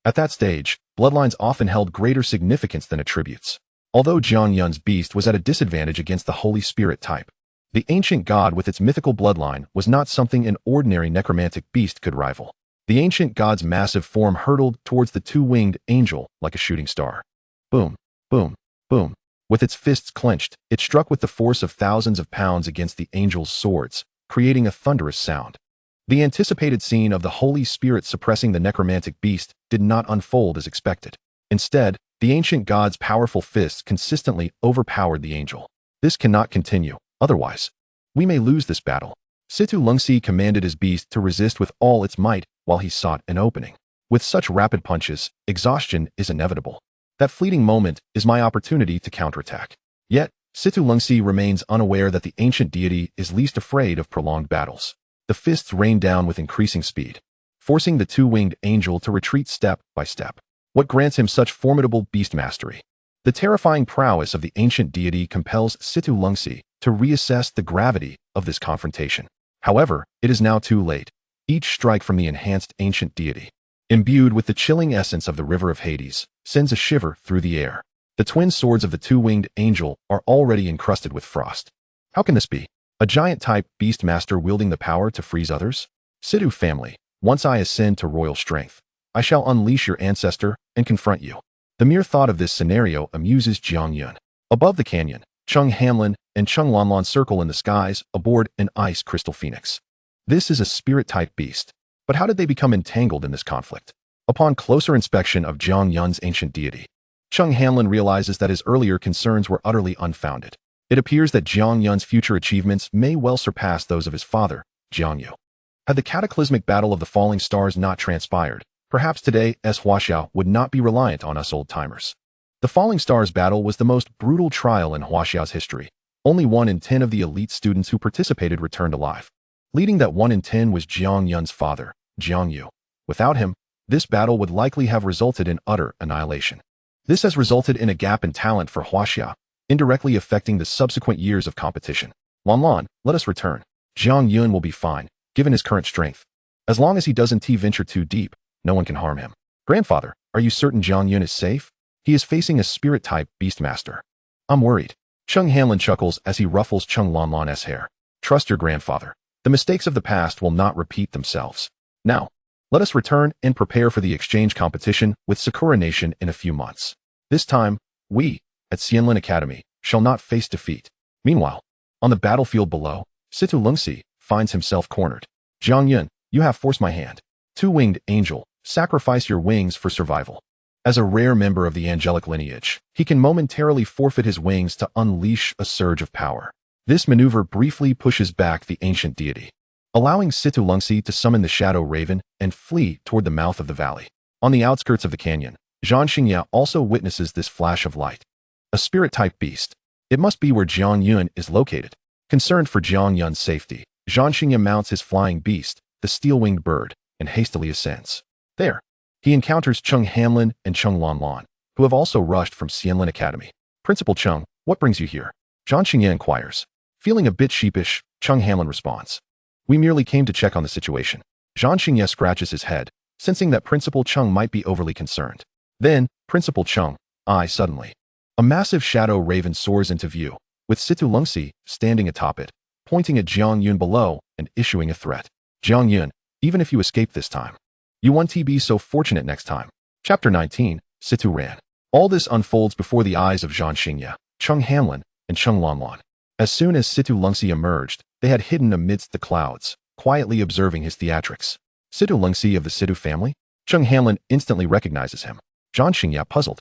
at that stage, bloodlines often held greater significance than attributes. Although Jiang Yun's beast was at a disadvantage against the Holy Spirit type, the ancient god with its mythical bloodline was not something an ordinary necromantic beast could rival. The ancient god's massive form hurtled towards the two-winged angel like a shooting star. Boom, boom, boom. With its fists clenched, it struck with the force of thousands of pounds against the angel's swords, creating a thunderous sound. The anticipated scene of the Holy Spirit suppressing the necromantic beast did not unfold as expected. Instead, the ancient god's powerful fists consistently overpowered the angel. "This cannot continue, otherwise, we may lose this battle." Situ Lungxi commanded his beast to resist with all its might while he sought an opening. With such rapid punches, exhaustion is inevitable. That fleeting moment is my opportunity to counterattack. Yet, Situ Lungxi remains unaware that the ancient deity is least afraid of prolonged battles. The fists rained down with increasing speed, forcing the two-winged angel to retreat step by step. What grants him such formidable beast mastery? The terrifying prowess of the ancient deity compels Situ Lungxi to reassess the gravity of this confrontation. However, it is now too late. Each strike from the enhanced ancient deity, imbued with the chilling essence of the river of Hades, sends a shiver through the air. The twin swords of the two-winged angel are already encrusted with frost. How can this be? A giant-type beastmaster wielding the power to freeze others? Situ family, once I ascend to royal strength, I shall unleash your ancestor and confront you. The mere thought of this scenario amuses Jiang Yun. Above the canyon, Chung Hanlin and Chung Lanlan circle in the skies aboard an ice crystal phoenix. This is a spirit-type beast, but how did they become entangled in this conflict? Upon closer inspection of Jiang Yun's ancient deity, Chung Hanlin realizes that his earlier concerns were utterly unfounded. It appears that Jiang Yun's future achievements may well surpass those of his father, Jiang Yu. Had the cataclysmic battle of the falling stars not transpired, perhaps today's Huaxiao would not be reliant on us old-timers. The falling stars battle was the most brutal trial in Huaxiao's history. Only 1 in 10 of the elite students who participated returned alive. Leading that 1 in 10 was Jiang Yun's father, Jiang Yu. Without him, this battle would likely have resulted in utter annihilation. This has resulted in a gap in talent for Huaxiao, indirectly affecting the subsequent years of competition. Lan, let us return. Jiang Yun will be fine, given his current strength. As long as he doesn't venture too deep, no one can harm him. Grandfather, are you certain Jiang Yun is safe? He is facing a spirit-type beastmaster. I'm worried. Cheng Hanlin chuckles as he ruffles Cheng Lan's hair. Trust your grandfather. The mistakes of the past will not repeat themselves. Now, let us return and prepare for the exchange competition with Sakura Nation in a few months. This time, we, at Xianlin Academy, shall not face defeat. Meanwhile, on the battlefield below, Situ Lungxi finds himself cornered. Jiang Yun, you have forced my hand. Two-winged angel, sacrifice your wings for survival. As a rare member of the angelic lineage, he can momentarily forfeit his wings to unleash a surge of power. This maneuver briefly pushes back the ancient deity, allowing Situ Lungxi to summon the shadow raven and flee toward the mouth of the valley. On the outskirts of the canyon, Zhan Xingya also witnesses this flash of light. A spirit-type beast. It must be where Jiang Yun is located. Concerned for Jiang Yun's safety, Zhan Xingya mounts his flying beast, the steel-winged bird, and hastily ascends. There, he encounters Cheng Hanlin and Cheng Lan, who have also rushed from Xianlin Academy. Principal Cheng, what brings you here? Zhan Xingya inquires. Feeling a bit sheepish, Cheng Hanlin responds. We merely came to check on the situation. Zhan Xingya scratches his head, sensing that Principal Cheng might be overly concerned. Then, Principal Cheng, suddenly. A massive shadow raven soars into view, with Situ Lungxi standing atop it, pointing at Jiang Yun below and issuing a threat. Jiang Yun, even if you escape this time, you won't be so fortunate next time. Chapter 19, Situ ran. All this unfolds before the eyes of Zhan Xingya, Cheng Hanlin, and Cheng Lan. As soon as Situ Lungxi emerged, they had hidden amidst the clouds, quietly observing his theatrics. Situ Lungxi of the Situ family? Cheng Hanlin instantly recognizes him. Zhan Xingya puzzled.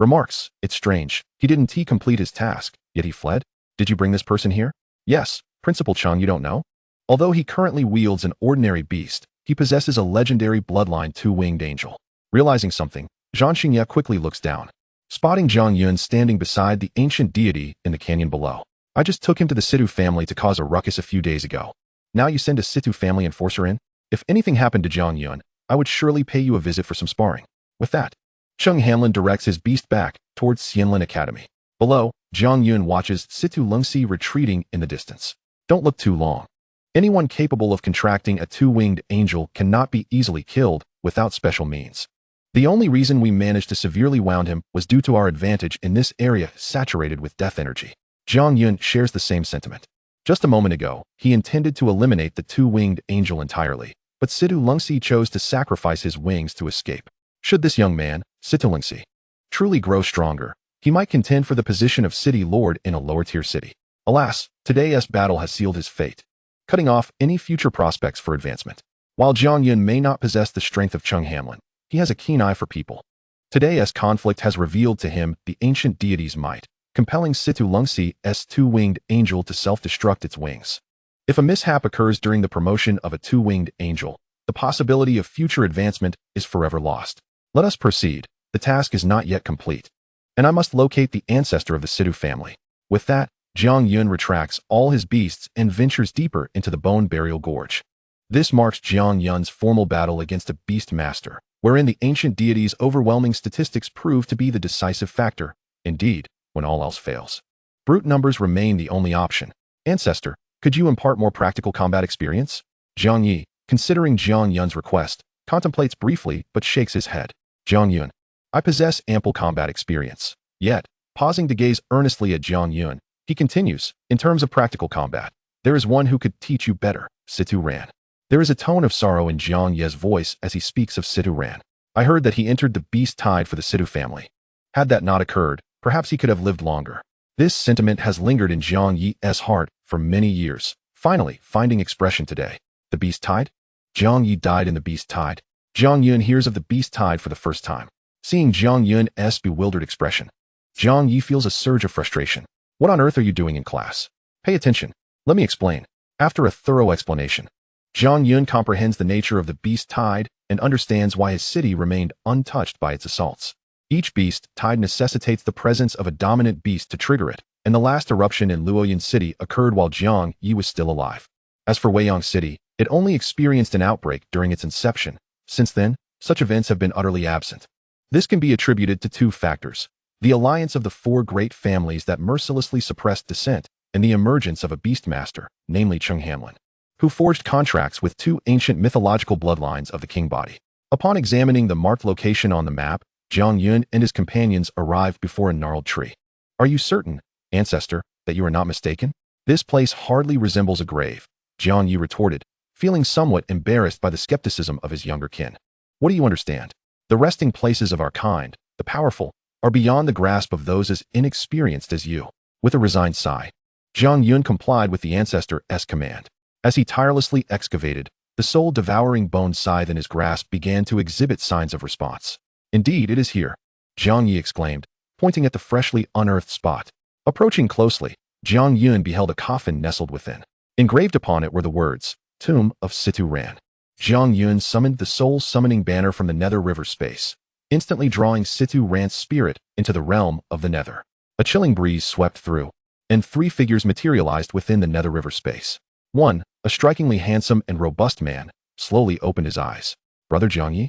Remarks, it's strange, he didn't complete his task, yet he fled? Did you bring this person here? Yes, Principal Cheng, you don't know? Although he currently wields an ordinary beast, he possesses a legendary bloodline two-winged angel. Realizing something, Zhan Xingya quickly looks down, spotting Jiang Yun standing beside the ancient deity in the canyon below. I just took him to the Situ family to cause a ruckus a few days ago. Now you send a Situ family enforcer in? If anything happened to Jiang Yun, I would surely pay you a visit for some sparring. With that, Cheng Hanlin directs his beast back towards Xianlin Academy. Below, Jiang Yun watches Situ Lungxi retreating in the distance. Don't look too long. Anyone capable of contracting a two-winged angel cannot be easily killed without special means. The only reason we managed to severely wound him was due to our advantage in this area saturated with death energy. Jiang Yun shares the same sentiment. Just a moment ago, he intended to eliminate the two-winged angel entirely, but Situ Lungxi chose to sacrifice his wings to escape. Should this young man, Situ Lungxi, truly grow stronger, he might contend for the position of city lord in a lower-tier city. Alas, today's battle has sealed his fate, cutting off any future prospects for advancement. While Jiang Yun may not possess the strength of Cheng Hanlin, he has a keen eye for people. Today's conflict has revealed to him the ancient deity's might, compelling Situ Lungxi's two-winged angel to self-destruct its wings. If a mishap occurs during the promotion of a two-winged angel, the possibility of future advancement is forever lost. Let us proceed. The task is not yet complete, and I must locate the ancestor of the Situ family. With that, Jiang Yun retracts all his beasts and ventures deeper into the Bone Burial Gorge. This marks Jiang Yun's formal battle against a beast master, wherein the ancient deity's overwhelming statistics prove to be the decisive factor. Indeed, when all else fails, brute numbers remain the only option. Ancestor, could you impart more practical combat experience? Jiang Yi, considering Jiang Yun's request, contemplates briefly but shakes his head. Jiang Yun, I possess ample combat experience. Yet, pausing to gaze earnestly at Jiang Yun, he continues, in terms of practical combat, there is one who could teach you better, Situ Ran. There is a tone of sorrow in Jiang Ye's voice as he speaks of Situ Ran. I heard that he entered the beast tide for the Situ family. Had that not occurred, perhaps he could have lived longer. This sentiment has lingered in Jiang Yi's heart for many years, finally finding expression today. The beast tide? Jiang Yi died in the beast tide. Jiang Yun hears of the beast tide for the first time. Seeing Jiang Yun's bewildered expression, Jiang Yi feels a surge of frustration. What on earth are you doing in class? Pay attention. Let me explain. After a thorough explanation, Jiang Yun comprehends the nature of the beast tide and understands why his city remained untouched by its assaults. Each beast tide necessitates the presence of a dominant beast to trigger it, and the last eruption in Luoyan City occurred while Jiang Yi was still alive. As for Weiyang City, it only experienced an outbreak during its inception. Since then, such events have been utterly absent. This can be attributed to two factors: the alliance of the four great families that mercilessly suppressed dissent, and the emergence of a beastmaster, namely Cheng Hamlin, who forged contracts with two ancient mythological bloodlines of the king body. Upon examining the marked location on the map, Jiang Yun and his companions arrived before a gnarled tree. Are you certain, ancestor, that you are not mistaken? This place hardly resembles a grave, Jiang Yi retorted, feeling somewhat embarrassed by the skepticism of his younger kin. What do you understand? The resting places of our kind, the powerful, are beyond the grasp of those as inexperienced as you. With a resigned sigh, Jiang Yun complied with the ancestor's command. As he tirelessly excavated, the soul-devouring bone scythe in his grasp began to exhibit signs of response. Indeed, it is here, Jiang Yi exclaimed, pointing at the freshly unearthed spot. Approaching closely, Jiang Yun beheld a coffin nestled within. Engraved upon it were the words, "Tomb of Situ Ran." Jiang Yun summoned the soul-summoning banner from the Nether River space, instantly drawing Situ Ran's spirit into the realm of the Nether. A chilling breeze swept through, and three figures materialized within the Nether River space. One, a strikingly handsome and robust man, slowly opened his eyes. "Brother Jiang Yi?"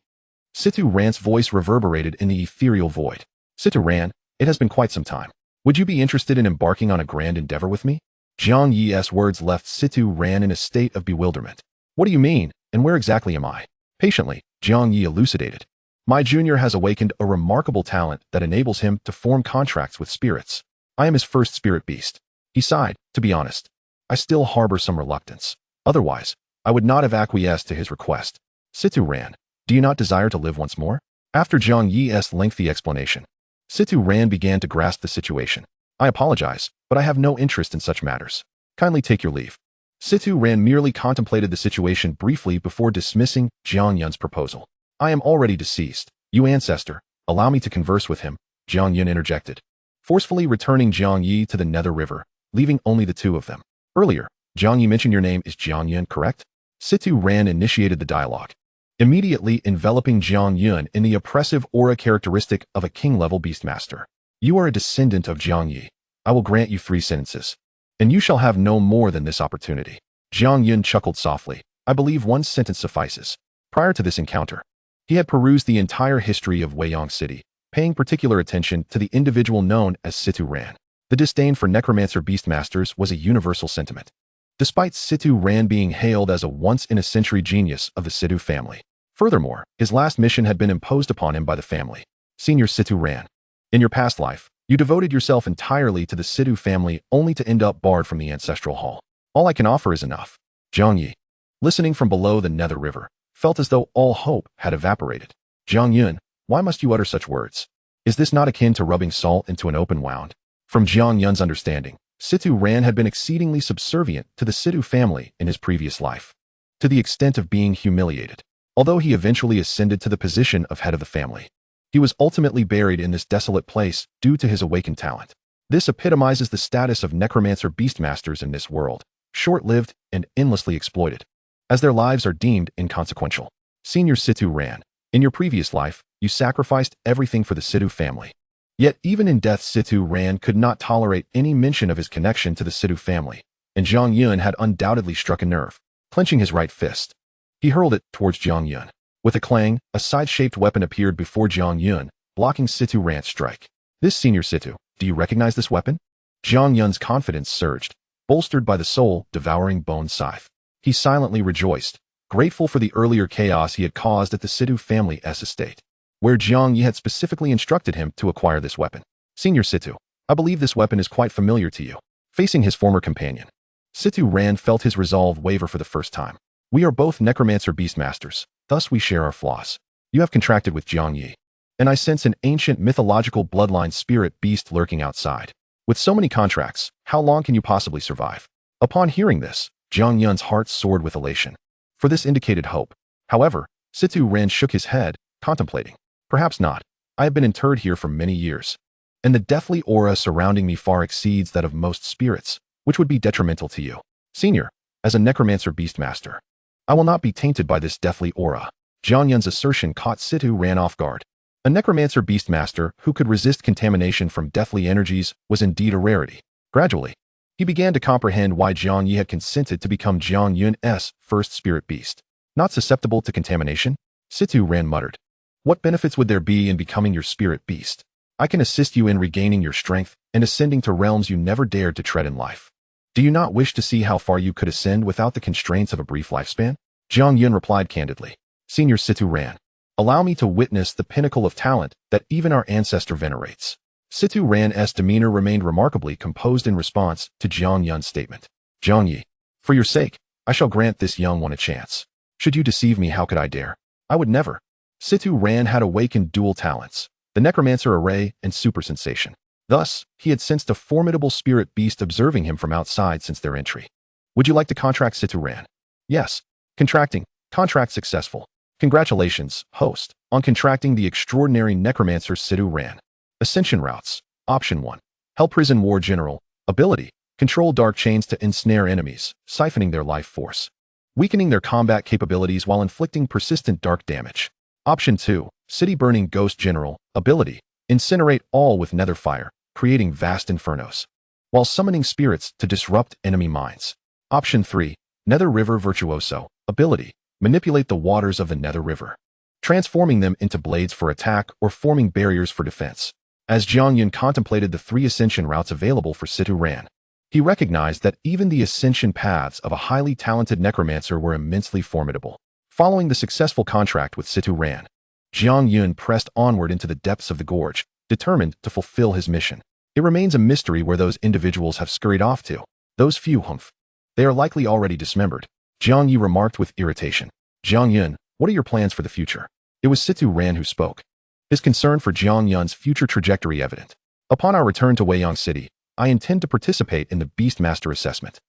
Situ Ran's voice reverberated in the ethereal void. "Situ Ran, it has been quite some time. Would you be interested in embarking on a grand endeavor with me?" Jiang Yi's words left Situ Ran in a state of bewilderment. "What do you mean, and where exactly am I?" Patiently, Jiang Yi elucidated. "My junior has awakened a remarkable talent that enables him to form contracts with spirits. I am his first spirit beast." He sighed. "To be honest, I still harbor some reluctance. Otherwise, I would not have acquiesced to his request. Situ Ran, do you not desire to live once more?" After Jiang Yi's lengthy explanation, Situ Ran began to grasp the situation. "I apologize, but I have no interest in such matters. Kindly take your leave." Situ Ran merely contemplated the situation briefly before dismissing Jiang Yun's proposal. "I am already deceased. You ancestor, allow me to converse with him," Jiang Yun interjected, forcefully returning Jiang Yi to the Nether River, leaving only the two of them. "Earlier, Jiang Yi mentioned your name is Jiang Yun, correct?" Situ Ran initiated the dialogue, immediately enveloping Jiang Yun in the oppressive aura characteristic of a king-level beastmaster. "You are a descendant of Jiang Yi. I will grant you 3 sentences, and you shall have no more than this opportunity." Jiang Yun chuckled softly. "I believe 1 sentence suffices." Prior to this encounter, he had perused the entire history of Weiyang City, paying particular attention to the individual known as Situ Ran. The disdain for Necromancer beastmasters was a universal sentiment. Despite Situ Ran being hailed as a once-in-a-century genius of the Situ family. Furthermore, his last mission had been imposed upon him by the family. "Senior Situ Ran, in your past life, you devoted yourself entirely to the Situ family only to end up barred from the ancestral hall. All I can offer is enough." Jiang Yi, listening from below the Nether River, felt as though all hope had evaporated. "Jiang Yun, why must you utter such words? Is this not akin to rubbing salt into an open wound?" From Jiang Yun's understanding, Situ Ran had been exceedingly subservient to the Situ family in his previous life, to the extent of being humiliated. Although he eventually ascended to the position of head of the family, he was ultimately buried in this desolate place due to his awakened talent. This epitomizes the status of Necromancer beastmasters in this world, short-lived and endlessly exploited, as their lives are deemed inconsequential. Senior Situ Ran, in your previous life, you sacrificed everything for the Situ family. Yet even in death, Situ Ran could not tolerate any mention of his connection to the Situ family, and Jiang Yun had undoubtedly struck a nerve. Clenching his right fist, he hurled it towards Jiang Yun. With a clang, a side-shaped weapon appeared before Jiang Yun, blocking Situ Ran's strike. "This Senior Situ, do you recognize this weapon?" Jiang Yun's confidence surged, bolstered by the soul-devouring bone scythe. He silently rejoiced, grateful for the earlier chaos he had caused at the Situ family's estate, where Jiang Yi had specifically instructed him to acquire this weapon. "Senior Situ, I believe this weapon is quite familiar to you." Facing his former companion, Situ Ran felt his resolve waver for the first time. "We are both Necromancer beastmasters, thus we share our flaws. You have contracted with Jiang Yi, and I sense an ancient mythological bloodline spirit beast lurking outside. With so many contracts, how long can you possibly survive?" Upon hearing this, Jiang Yun's heart soared with elation, for this indicated hope. However, Situ Ran shook his head, contemplating. "Perhaps not. I have been interred here for many years. and the deathly aura surrounding me far exceeds that of most spirits, which would be detrimental to you. Senior, as a Necromancer Beastmaster, I will not be tainted by this deathly aura. Jiang Yun's assertion caught Situ Ran off guard. A Necromancer Beastmaster who could resist contamination from deathly energies was indeed a rarity. Gradually, he began to comprehend why Jiang Yi had consented to become Jiang Yun's first spirit beast. Not susceptible to contamination? Situ Ran muttered. What benefits would there be in becoming your spirit beast? I can assist you in regaining your strength and ascending to realms you never dared to tread in life. Do you not wish to see how far you could ascend without the constraints of a brief lifespan? Jiang Yun replied candidly. Senior Situ Ran, allow me to witness the pinnacle of talent that even our ancestor venerates. Situ Ran's demeanor remained remarkably composed in response to Jiang Yun's statement. Jiang Yi, for your sake, I shall grant this young one a chance. Should you deceive me, how could I dare? I would never. Situ Ran had awakened dual talents, the Necromancer array and super sensation. Thus, he had sensed a formidable spirit beast observing him from outside since their entry. Would you like to contract Situ Ran? Yes. Contracting. Contract successful. Congratulations, host, on contracting the extraordinary Necromancer Situ Ran. Ascension routes. Option 1. Hell Prison War General. Ability. Control dark chains to ensnare enemies, siphoning their life force, weakening their combat capabilities while inflicting persistent dark damage. Option 2. City Burning Ghost General. Ability. Incinerate all with nether fire, creating vast infernos, while summoning spirits to disrupt enemy minds. Option 3. Nether River Virtuoso. Ability. Manipulate the waters of the Nether River, transforming them into blades for attack or forming barriers for defense. As Jiang Yun contemplated the 3 ascension routes available for Situ Ran, he recognized that even the ascension paths of a highly talented necromancer were immensely formidable. Following the successful contract with Situ Ran, Jiang Yun pressed onward into the depths of the gorge, determined to fulfill his mission. It remains a mystery where those individuals have scurried off to. Those few, humph. They are likely already dismembered. Jiang Yi remarked with irritation. Jiang Yun, what are your plans for the future? It was Situ Ran who spoke, his concern for Jiang Yun's future trajectory evident. Upon our return to Weiyang City, I intend to participate in the Beastmaster assessment.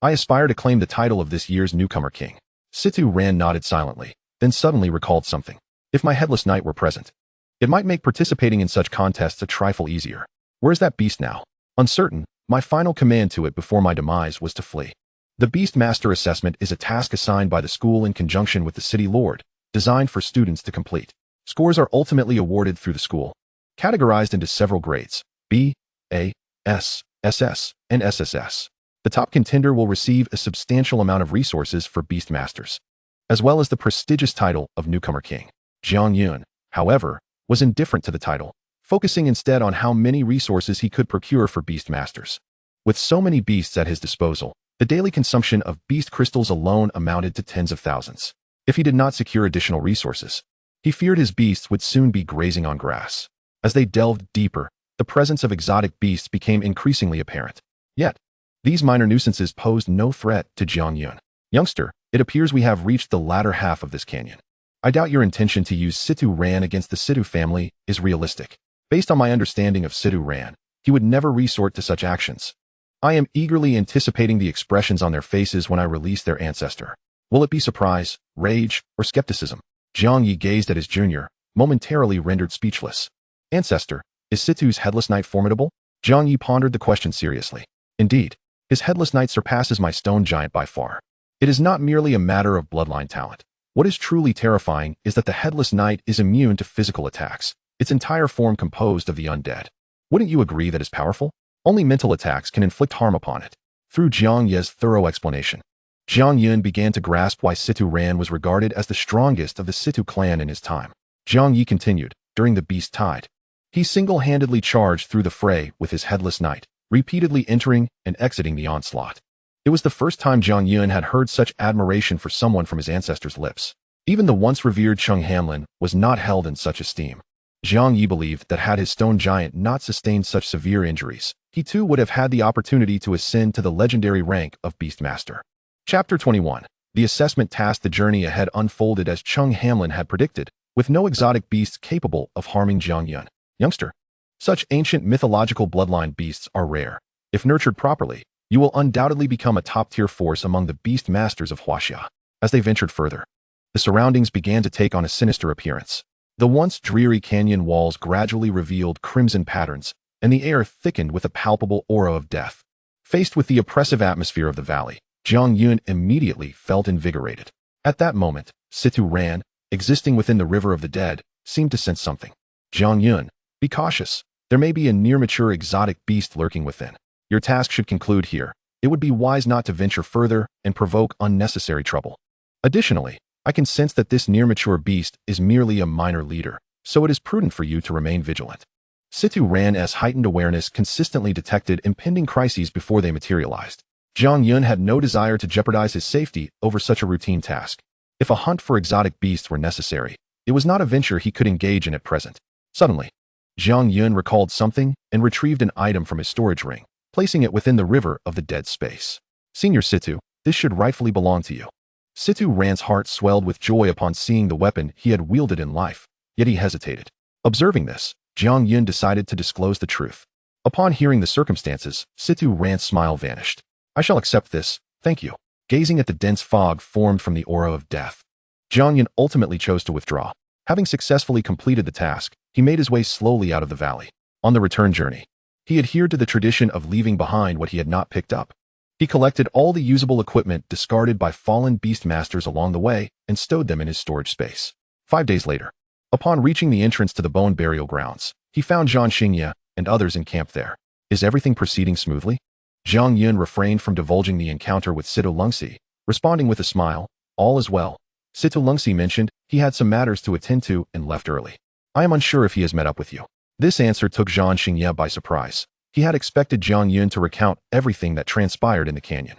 I aspire to claim the title of this year's newcomer king. Situ Ran nodded silently, then suddenly recalled something. If my headless knight were present, it might make participating in such contests a trifle easier. Where's that beast now? Uncertain, my final command to it before my demise was to flee. The Beastmaster assessment is a task assigned by the school in conjunction with the city lord, designed for students to complete. Scores are ultimately awarded through the school, categorized into several grades: B, A, S, SS, and SSS. The top contender will receive a substantial amount of resources for Beastmasters, as well as the prestigious title of Newcomer King. Jiang Yun, however, was indifferent to the title, focusing instead on how many resources he could procure for Beastmasters. With so many beasts at his disposal, the daily consumption of beast crystals alone amounted to tens of thousands. If he did not secure additional resources, he feared his beasts would soon be grazing on grass. As they delved deeper, the presence of exotic beasts became increasingly apparent. Yet, these minor nuisances posed no threat to Jiang Yun. Youngster, it appears we have reached the latter half of this canyon. I doubt your intention to use Situ Ran against the Situ family is realistic. Based on my understanding of Situ Ran, he would never resort to such actions. I am eagerly anticipating the expressions on their faces when I release their ancestor. Will it be surprise, rage, or skepticism? Jiang Yi gazed at his junior, momentarily rendered speechless. Ancestor, is Situ's headless knight formidable? Jiang Yi pondered the question seriously. Indeed, his headless knight surpasses my stone giant by far. It is not merely a matter of bloodline talent. What is truly terrifying is that the headless knight is immune to physical attacks, its entire form composed of the undead. Wouldn't you agree that is powerful? Only mental attacks can inflict harm upon it. Through Jiang Yi's thorough explanation, Jiang Yun began to grasp why Situ Ran was regarded as the strongest of the Situ clan in his time. Jiang Yi continued, during the Beast Tide, he single-handedly charged through the fray with his headless knight, repeatedly entering and exiting the onslaught. It was the first time Jiang Yun had heard such admiration for someone from his ancestors' lips. Even the once revered Cheng Hanlin was not held in such esteem. Jiang Yi believed that had his stone giant not sustained such severe injuries, he too would have had the opportunity to ascend to the legendary rank of Beastmaster. Chapter 21. The assessment task. The journey ahead unfolded as Cheng Hanlin had predicted, with no exotic beasts capable of harming Jiang Yun. Youngster, such ancient mythological bloodline beasts are rare. If nurtured properly, you will undoubtedly become a top-tier force among the beast masters of Huaxia. As they ventured further, the surroundings began to take on a sinister appearance. The once dreary canyon walls gradually revealed crimson patterns, and the air thickened with a palpable aura of death. Faced with the oppressive atmosphere of the valley, Jiang Yun immediately felt invigorated. At that moment, Situ Ran, existing within the river of the dead, seemed to sense something. Jiang Yun, be cautious. There may be a near-mature exotic beast lurking within. Your task should conclude here. It would be wise not to venture further and provoke unnecessary trouble. Additionally, I can sense that this near-mature beast is merely a minor leader, so it is prudent for you to remain vigilant. Situ Ran's heightened awareness consistently detected impending crises before they materialized. Jiang Yun had no desire to jeopardize his safety over such a routine task. If a hunt for exotic beasts were necessary, it was not a venture he could engage in at present. Suddenly, Jiang Yun recalled something and retrieved an item from his storage ring, placing it within the river of the dead space. Senior Situ, this should rightfully belong to you. Situ Ran's heart swelled with joy upon seeing the weapon he had wielded in life, yet he hesitated. Observing this, Jiang Yun decided to disclose the truth. Upon hearing the circumstances, Situ Ran's smile vanished. I shall accept this, thank you. Gazing at the dense fog formed from the aura of death, Jiang Yun ultimately chose to withdraw. Having successfully completed the task, he made his way slowly out of the valley. On the return journey, he adhered to the tradition of leaving behind what he had not picked up. He collected all the usable equipment discarded by fallen beast masters along the way and stowed them in his storage space. 5 days later, upon reaching the entrance to the bone burial grounds, he found Zhang Xingye and others encamped there. Is everything proceeding smoothly? Jiang Yun refrained from divulging the encounter with Situ Lungxi, responding with a smile, all is well. Situ Lungxi mentioned he had some matters to attend to and left early. I am unsure if he has met up with you. This answer took Zhang Xingye by surprise. He had expected Jiang Yun to recount everything that transpired in the canyon.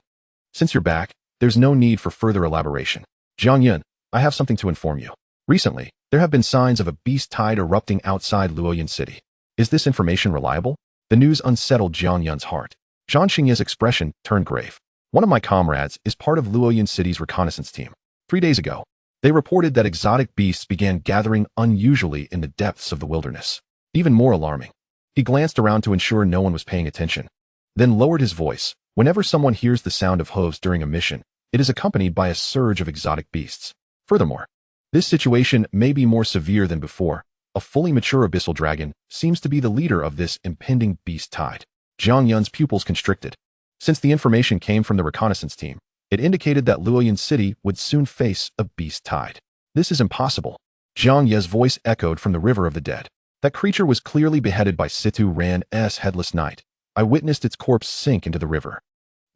Since you're back, there's no need for further elaboration. Jiang Yun, I have something to inform you. Recently, there have been signs of a beast tide erupting outside Luoyang City. Is this information reliable? The news unsettled Jiang Yun's heart. Zhang Xingye's expression turned grave. One of my comrades is part of Luoyang City's reconnaissance team. 3 days ago, they reported that exotic beasts began gathering unusually in the depths of the wilderness. Even more alarming, he glanced around to ensure no one was paying attention, then lowered his voice. Whenever someone hears the sound of hooves during a mission, it is accompanied by a surge of exotic beasts. Furthermore, this situation may be more severe than before. A fully mature abyssal dragon seems to be the leader of this impending beast tide. Jiang Yun's pupils constricted. Since the information came from the reconnaissance team, it indicated that Luoyang City would soon face a beast tide. This is impossible. Jiang Ye's voice echoed from the river of the dead. That creature was clearly beheaded by Situ Ran's headless knight. I witnessed its corpse sink into the river.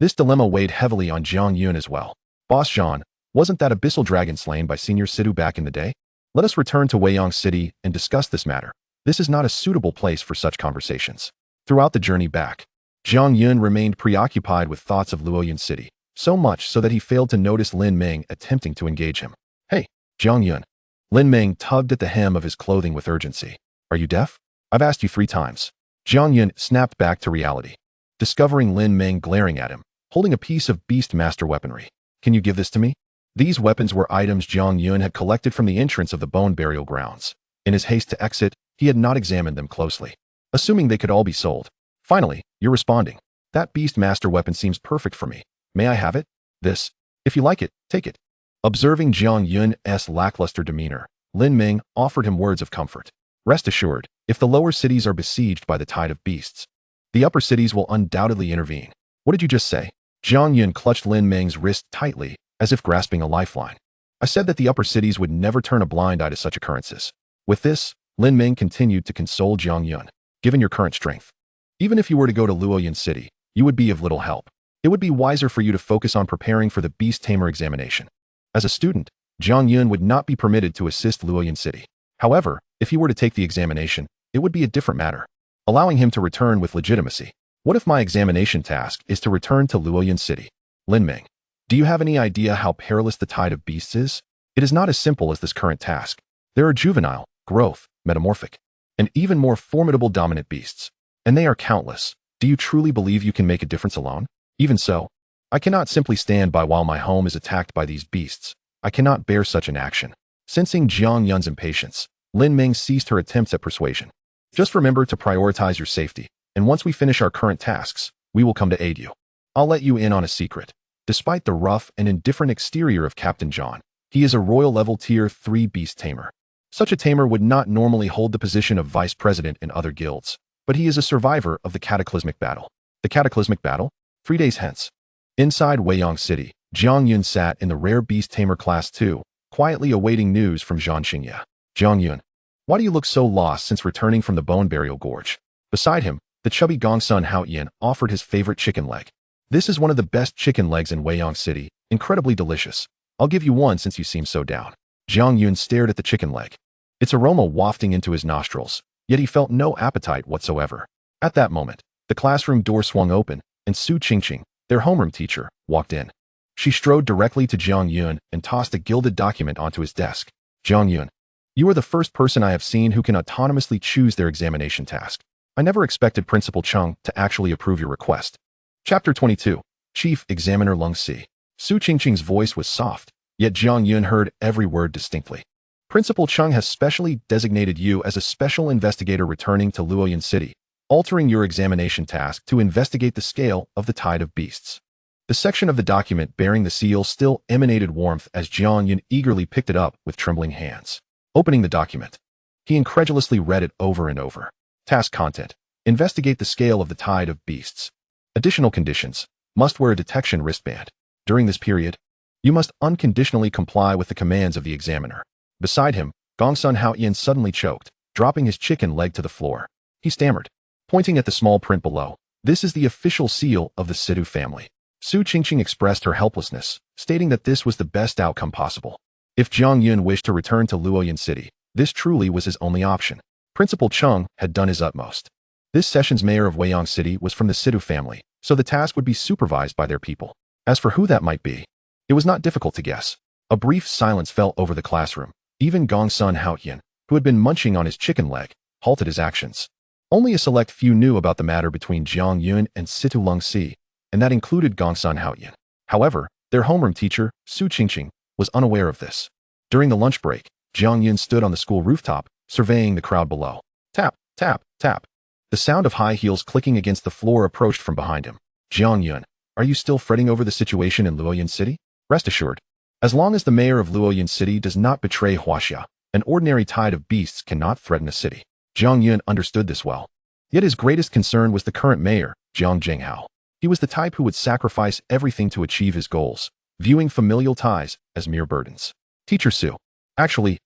This dilemma weighed heavily on Jiang Yun as well. Boss Zhan, wasn't that abyssal dragon slain by Senior Situ back in the day? Let us return to Weiyang City and discuss this matter. This is not a suitable place for such conversations. Throughout the journey back, Jiang Yun remained preoccupied with thoughts of Luoyang City, so much so that he failed to notice Lin Meng attempting to engage him. Hey, Jiang Yun. Lin Meng tugged at the hem of his clothing with urgency. Are you deaf? I've asked you 3 times. Jiang Yun snapped back to reality, discovering Lin Meng glaring at him, holding a piece of beast master weaponry. Can you give this to me? These weapons were items Jiang Yun had collected from the entrance of the bone burial grounds. In his haste to exit, he had not examined them closely, assuming they could all be sold. Finally, you're responding. That beast master weapon seems perfect for me. May I have it? This. If you like it, take it. Observing Jiang Yun's lackluster demeanor, Lin Meng offered him words of comfort. Rest assured, if the lower cities are besieged by the tide of beasts, the upper cities will undoubtedly intervene. What did you just say? Jiang Yun clutched Lin Meng's wrist tightly, as if grasping a lifeline. I said that the upper cities would never turn a blind eye to such occurrences. With this, Lin Meng continued to console Jiang Yun. Given your current strength, even if you were to go to Luoyang City, you would be of little help. It would be wiser for you to focus on preparing for the Beast Tamer examination. As a student, Jiang Yun would not be permitted to assist Luoyang City. However, if he were to take the examination, it would be a different matter, allowing him to return with legitimacy. What if my examination task is to return to Luoyang City? Lin Meng, do you have any idea how perilous the tide of beasts is? It is not as simple as this current task. There are juvenile, growth, metamorphic, and even more formidable dominant beasts. And they are countless. Do you truly believe you can make a difference alone? Even so, I cannot simply stand by while my home is attacked by these beasts. I cannot bear such an action. Sensing Jiang Yun's impatience, Lin Meng ceased her attempts at persuasion. Just remember to prioritize your safety, and once we finish our current tasks, we will come to aid you. I'll let you in on a secret. Despite the rough and indifferent exterior of Captain Zhan, he is a royal level tier 3 beast tamer. Such a tamer would not normally hold the position of vice president in other guilds, but he is a survivor of the cataclysmic battle. The cataclysmic battle? 3 days hence. Inside Weiyang City, Jiang Yun sat in the rare Beast Tamer Class 2, quietly awaiting news from Zhan Xingye. Jiang Yun, why do you look so lost since returning from the Bone Burial Gorge? Beside him, the chubby Gongsun Haoyan offered his favorite chicken leg. This is one of the best chicken legs in Weiyang City, incredibly delicious. I'll give you one since you seem so down. Jiang Yun stared at the chicken leg, its aroma wafting into his nostrils, yet he felt no appetite whatsoever. At that moment, the classroom door swung open, and Su Qingqing, their homeroom teacher, walked in. She strode directly to Jiang Yun and tossed a gilded document onto his desk. Jiang Yun, you are the first person I have seen who can autonomously choose their examination task. I never expected Principal Chung to actually approve your request. Chapter 22. Chief Examiner Lung Si. Su Qingqing's voice was soft, yet Jiang Yun heard every word distinctly. Principal Chung has specially designated you as a special investigator returning to Luoyang City, altering your examination task to investigate the scale of the tide of beasts. The section of the document bearing the seal still emanated warmth as Jiang Yun eagerly picked it up with trembling hands. Opening the document, he incredulously read it over and over. Task content: investigate the scale of the tide of beasts. Additional conditions: must wear a detection wristband. During this period, you must unconditionally comply with the commands of the examiner. Beside him, Gongsun Haoyan suddenly choked, dropping his chicken leg to the floor. He stammered, pointing at the small print below. This is the official seal of the Sidu family. Su Qingqing expressed her helplessness, stating that this was the best outcome possible. If Jiang Yun wished to return to Luoyang City, this truly was his only option. Principal Chung had done his utmost. This session's mayor of Weiyang City was from the Sidu family, so the task would be supervised by their people. As for who that might be, it was not difficult to guess. A brief silence fell over the classroom. Even Gongsun Haoyan, who had been munching on his chicken leg, halted his actions. Only a select few knew about the matter between Jiang Yun and Situ Lung Si, and that included Gongsun Haoyan. However, their homeroom teacher, Su Qingqing, was unaware of this. During the lunch break, Jiang Yun stood on the school rooftop, surveying the crowd below. Tap, tap, tap. The sound of high heels clicking against the floor approached from behind him. Jiang Yun, are you still fretting over the situation in Luoyang City? Rest assured, as long as the mayor of Luoyang City does not betray Huaxia, an ordinary tide of beasts cannot threaten a city. Jiang Yun understood this well. Yet his greatest concern was the current mayor, Jiang Zhenghao. He was the type who would sacrifice everything to achieve his goals, viewing familial ties as mere burdens. Teacher Su. Actually,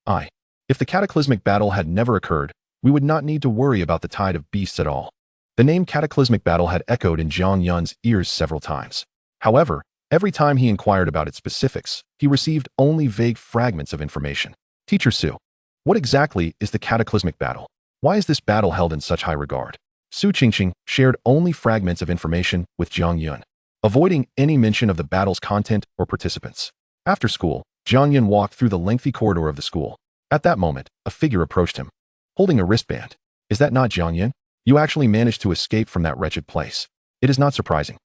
if the cataclysmic battle had never occurred, we would not need to worry about the tide of beasts at all. The name cataclysmic battle had echoed in Jiang Yun's ears several times. However, every time he inquired about its specifics, he received only vague fragments of information. Teacher Su. What exactly is the cataclysmic battle? Why is this battle held in such high regard? Su Qingqing shared only fragments of information with Jiang Yun, avoiding any mention of the battle's content or participants. After school, Jiang Yun walked through the lengthy corridor of the school. At that moment, a figure approached him, holding a wristband. Is that not Jiang Yun? You actually managed to escape from that wretched place. It is not surprising,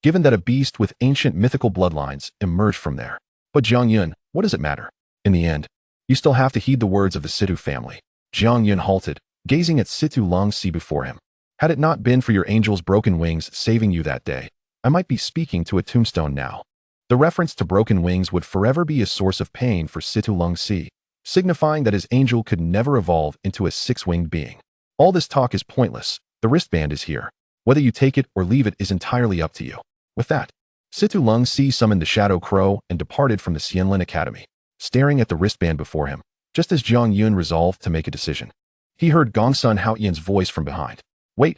given that a beast with ancient mythical bloodlines emerged from there. But Jiang Yun, what does it matter? In the end, you still have to heed the words of the Situ family. Jiang Yun halted, gazing at Situ Long Si before him. Had it not been for your angel's broken wings saving you that day, I might be speaking to a tombstone now. The reference to broken wings would forever be a source of pain for Situ Lung Si, signifying that his angel could never evolve into a six-winged being. All this talk is pointless. The wristband is here. Whether you take it or leave it is entirely up to you. With that, Situ Lung Si summoned the Shadow Crow and departed from the Xianlin Academy, staring at the wristband before him, just as Jiang Yun resolved to make a decision. He heard Gongsun Haoyan's voice from behind. Wait,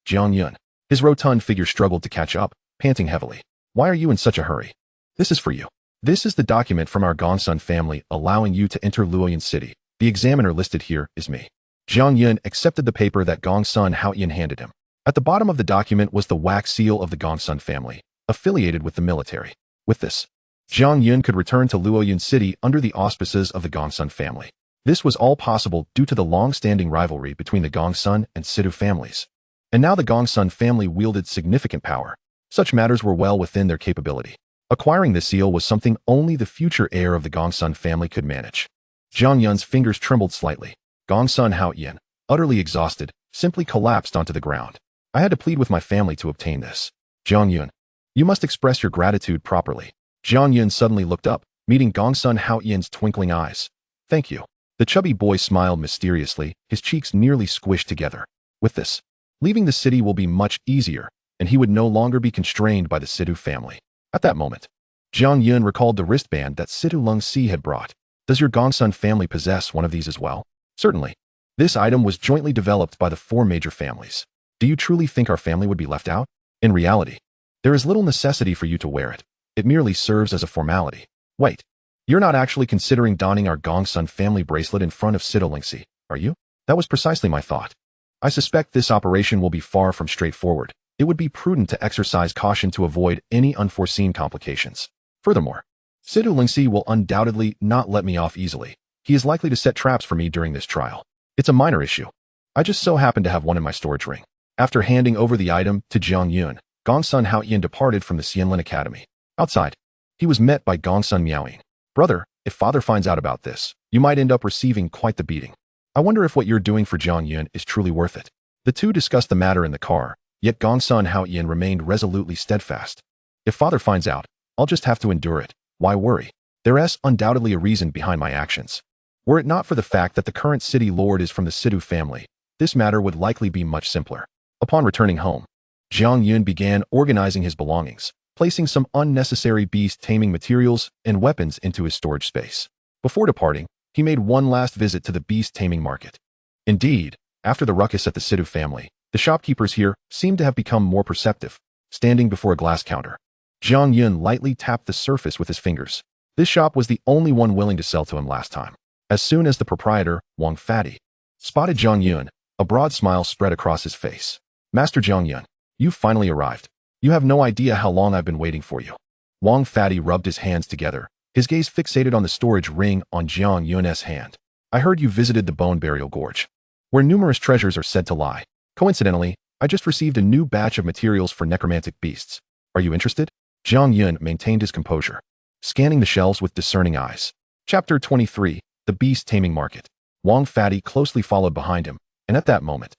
Jiang Yun. His rotund figure struggled to catch up, panting heavily. Why are you in such a hurry? This is for you. This is the document from our Gongsun family allowing you to enter Luoyang City. The examiner listed here is me. Jiang Yun accepted the paper that Gongsun Haoyan handed him. At the bottom of the document was the wax seal of the Gongsun family, affiliated with the military. With this, Jiang Yun could return to Luoyang City under the auspices of the Gongsun family. This was all possible due to the long-standing rivalry between the Gongsun and Sidu families. And now the Gongsun family wielded significant power. Such matters were well within their capability. Acquiring the seal was something only the future heir of the Gongsun family could manage. Jiang Yun's fingers trembled slightly. Gongsun Haoyan, utterly exhausted, simply collapsed onto the ground. I had to plead with my family to obtain this. Jiang Yun, you must express your gratitude properly. Jiang Yun suddenly looked up, meeting Gongsun Haoyan's twinkling eyes. Thank you. The chubby boy smiled mysteriously, his cheeks nearly squished together. With this, Leaving the city will be much easier, and he would no longer be constrained by the Situ family. At that moment, Jiang Yun recalled the wristband that Situ Lungxi had brought. Does your Gongsun family possess one of these as well? Certainly. This item was jointly developed by the 4 major families. Do you truly think our family would be left out? In reality, there is little necessity for you to wear it. It merely serves as a formality. Wait, you're not actually considering donning our Gongsun family bracelet in front of Situ Lungxi, are you? That was precisely my thought. I suspect this operation will be far from straightforward. It would be prudent to exercise caution to avoid any unforeseen complications. Furthermore, Situ Lungxi will undoubtedly not let me off easily. He is likely to set traps for me during this trial. It's a minor issue. I just so happen to have one in my storage ring. After handing over the item to Jiang Yun, Gongsun Haoyin departed from the Xianlin Academy. Outside, he was met by Gongsun Miaoying. Brother, if father finds out about this, you might end up receiving quite the beating. I wonder if what you're doing for Jiang Yun is truly worth it. The two discussed the matter in the car, yet Gongsun Haoyin remained resolutely steadfast. If father finds out, I'll just have to endure it. Why worry? There's undoubtedly a reason behind my actions. Were it not for the fact that the current city lord is from the Situ family, this matter would likely be much simpler. Upon returning home, Jiang Yun began organizing his belongings, placing some unnecessary beast taming materials and weapons into his storage space. Before departing, he made one last visit to the beast taming market. Indeed, after the ruckus at the Situ family, the shopkeepers here seemed to have become more perceptive. Standing before a glass counter, Jiang Yun lightly tapped the surface with his fingers. This shop was the only one willing to sell to him last time. As soon as the proprietor, Wang Fatty, spotted Jiang Yun, a broad smile spread across his face. Master Jiang Yun, you've finally arrived. You have no idea how long I've been waiting for you. Wang Fatty rubbed his hands together, his gaze fixated on the storage ring on Jiang Yun's hand. I heard you visited the Bone Burial Gorge, where numerous treasures are said to lie. Coincidentally, I just received a new batch of materials for necromantic beasts. Are you interested? Jiang Yun maintained his composure, scanning the shelves with discerning eyes. Chapter 23, The Beast Taming Market. Wang Fatty closely followed behind him, and at that moment,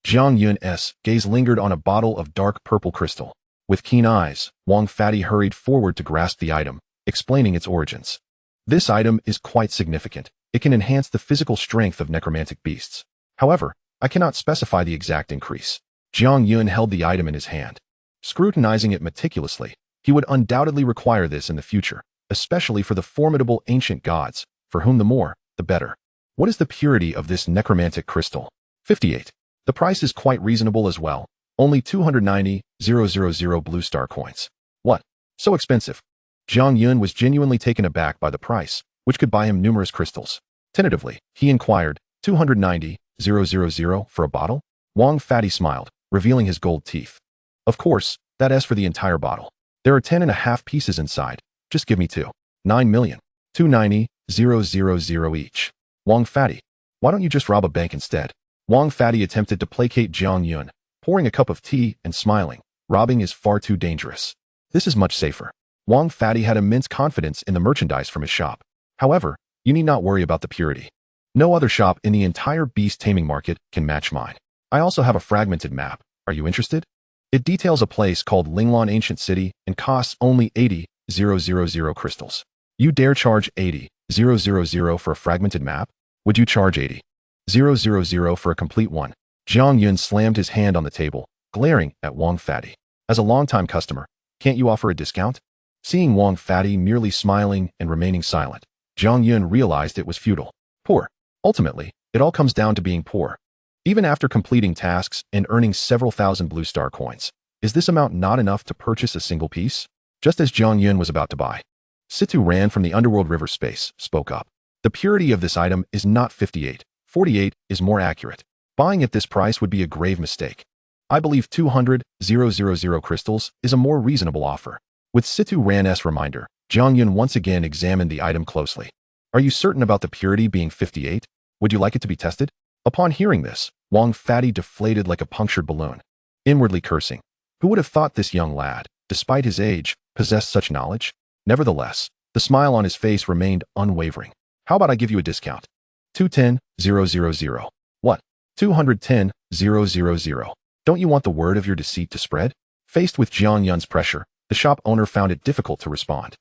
Jiang Yun's gaze lingered on a bottle of dark purple crystal. With keen eyes, Wang Fatty hurried forward to grasp the item, explaining its origins. This item is quite significant. It can enhance the physical strength of necromantic beasts. However, I cannot specify the exact increase. Jiang Yun held the item in his hand, scrutinizing it meticulously. He would undoubtedly require this in the future, especially for the formidable ancient gods, for whom the more, the better. What is the purity of this necromantic crystal? 58. The price is quite reasonable as well. Only 290,000 blue star coins. What? So expensive? Jiang Yun was genuinely taken aback by the price, which could buy him numerous crystals. Tentatively, he inquired, 290,000 for a bottle? Wang Fatty smiled, revealing his gold teeth. Of course, that is for the entire bottle. There are 10.5 pieces inside. Just give me 2. 9 million. 290,000 each. Wang Fatty, why don't you just rob a bank instead? Wang Fatty attempted to placate Jiang Yun, pouring a cup of tea and smiling. Robbing is far too dangerous. This is much safer. Wang Fatty had immense confidence in the merchandise from his shop. However, you need not worry about the purity. No other shop in the entire beast taming market can match mine. I also have a fragmented map. Are you interested? It details a place called Linglan Ancient City and costs only 80,000 crystals. You dare charge 80,000 for a fragmented map? Would you charge 80,000 for a complete one? Jiang Yun slammed his hand on the table, glaring at Wang Fatty. As a longtime customer, can't you offer a discount? Seeing Wang Fatty merely smiling and remaining silent, Jiang Yun realized it was futile. Poor. Ultimately, it all comes down to being poor. Even after completing tasks and earning several thousand blue star coins, is this amount not enough to purchase a single piece? Just as Jiang Yun was about to buy, Situ Ran from the underworld river space spoke up. The purity of this item is not 58. 48 is more accurate. Buying at this price would be a grave mistake. I believe 200,000 crystals is a more reasonable offer. With Situ Ran's reminder, Jiang Yun once again examined the item closely. Are you certain about the purity being 58? Would you like it to be tested? Upon hearing this, Wang Fatty deflated like a punctured balloon, inwardly cursing. Who would have thought this young lad, despite his age, possessed such knowledge? Nevertheless, the smile on his face remained unwavering. How about I give you a discount? 210,000. What? 210,000. Don't you want the word of your deceit to spread? Faced with Jiang Yun's pressure, the shop owner found it difficult to respond,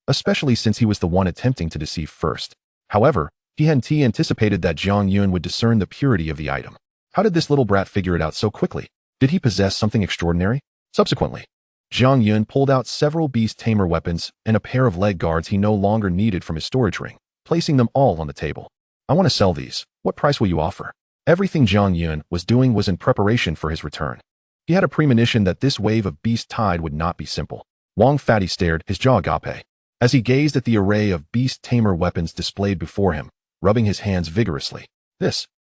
especially since he was the one attempting to deceive first. However, he hadn't anticipated that Jiang Yun would discern the purity of the item. How did this little brat figure it out so quickly? Did he possess something extraordinary? Subsequently, Jiang Yun pulled out several Beast Tamer weapons and a pair of leg guards he no longer needed from his storage ring, placing them all on the table. I want to sell these. What price will you offer? Everything Jiang Yun was doing was in preparation for his return. He had a premonition that this wave of beast tide would not be simple. Wang Fatty stared, his jaw agape, as he gazed at the array of Beast Tamer weapons displayed before him, rubbing his hands vigorously.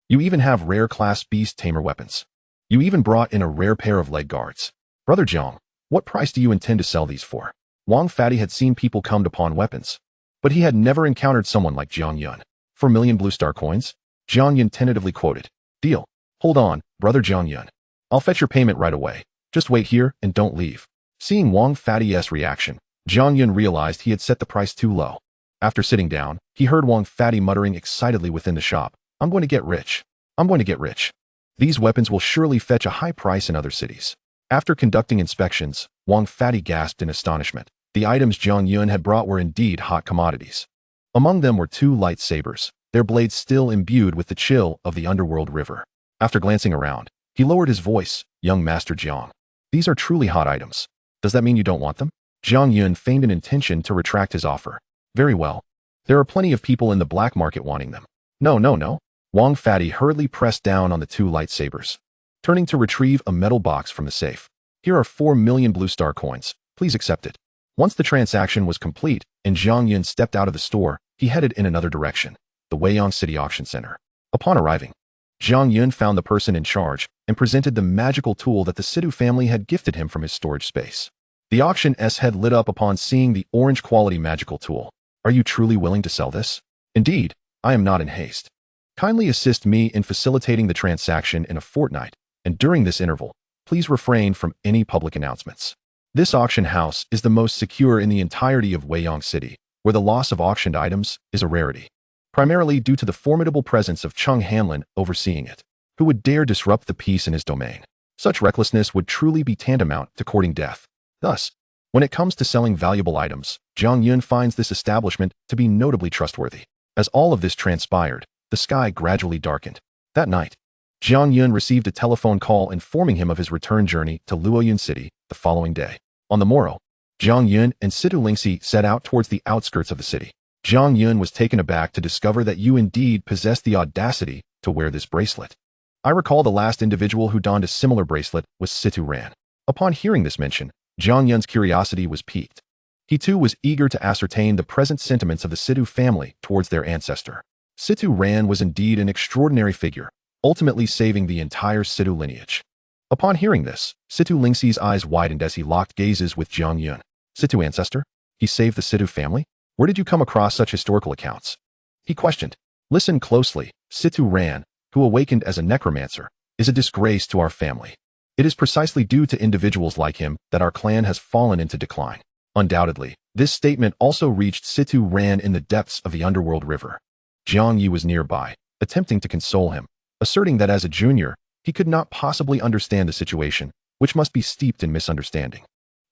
You even have rare class Beast Tamer weapons. You even brought in a rare pair of leg guards. Brother Jiang, what price do you intend to sell these for? Wang Fatty had seen people come to pawn weapons, but he had never encountered someone like Jiang Yun. 4 million blue star coins? Jiang Yun tentatively quoted. Deal. Hold on, brother Jiang Yun. I'll fetch your payment right away. Just wait here and don't leave. Seeing Wang Fatty's reaction, Jiang Yun realized he had set the price too low. After sitting down, he heard Wang Fatty muttering excitedly within the shop. I'm going to get rich. I'm going to get rich. These weapons will surely fetch a high price in other cities. After conducting inspections, Wang Fatty gasped in astonishment. The items Jiang Yun had brought were indeed hot commodities. Among them were 2 lightsabers, their blades still imbued with the chill of the underworld river. After glancing around, he lowered his voice. Young Master Jiang, these are truly hot items. Does that mean you don't want them? Jiang Yun feigned an intention to retract his offer. Very well. There are plenty of people in the black market wanting them. No. Wang Fatty hurriedly pressed down on the 2 lightsabers, turning to retrieve a metal box from the safe. Here are 4 million blue star coins. Please accept it. Once the transaction was complete and Jiang Yun stepped out of the store, he headed in another direction, the Weiyang City Auction Center. Upon arriving, Jiang Yun found the person in charge and presented the magical tool that the Sidhu family had gifted him from his storage space. The auctioneer's head lit up upon seeing the orange quality magical tool. Are you truly willing to sell this? Indeed, I am not in haste. Kindly assist me in facilitating the transaction in a fortnight, and during this interval, please refrain from any public announcements. This auction house is the most secure in the entirety of Weiyang City, where the loss of auctioned items is a rarity, primarily due to the formidable presence of Chung Hanlin overseeing it, who would dare disrupt the peace in his domain. Such recklessness would truly be tantamount to courting death. Thus, when it comes to selling valuable items, Jiang Yun finds this establishment to be notably trustworthy. As all of this transpired, the sky gradually darkened. That night, Jiang Yun received a telephone call informing him of his return journey to Luoyun City the following day. On the morrow, Jiang Yun and Sidhu Lingxi set out towards the outskirts of the city. Jiang Yun was taken aback to discover that you indeed possessed the audacity to wear this bracelet. I recall the last individual who donned a similar bracelet was Sidhu Ran. Upon hearing this mention, Jiang Yun's curiosity was piqued. He too was eager to ascertain the present sentiments of the Sidhu family towards their ancestor. Sidhu Ran was indeed an extraordinary figure, ultimately saving the entire Sidhu lineage. Upon hearing this, Sidhu Lingxi's eyes widened as he locked gazes with Jiang Yun. Sidhu ancestor? He saved the Sidhu family? Where did you come across such historical accounts? He questioned. Listen closely. Sidhu Ran, who awakened as a necromancer, is a disgrace to our family. It is precisely due to individuals like him that our clan has fallen into decline. Undoubtedly, this statement also reached Sidhu Ran in the depths of the underworld river. Jiang Yi was nearby, attempting to console him, asserting that as a junior, he could not possibly understand the situation, which must be steeped in misunderstanding.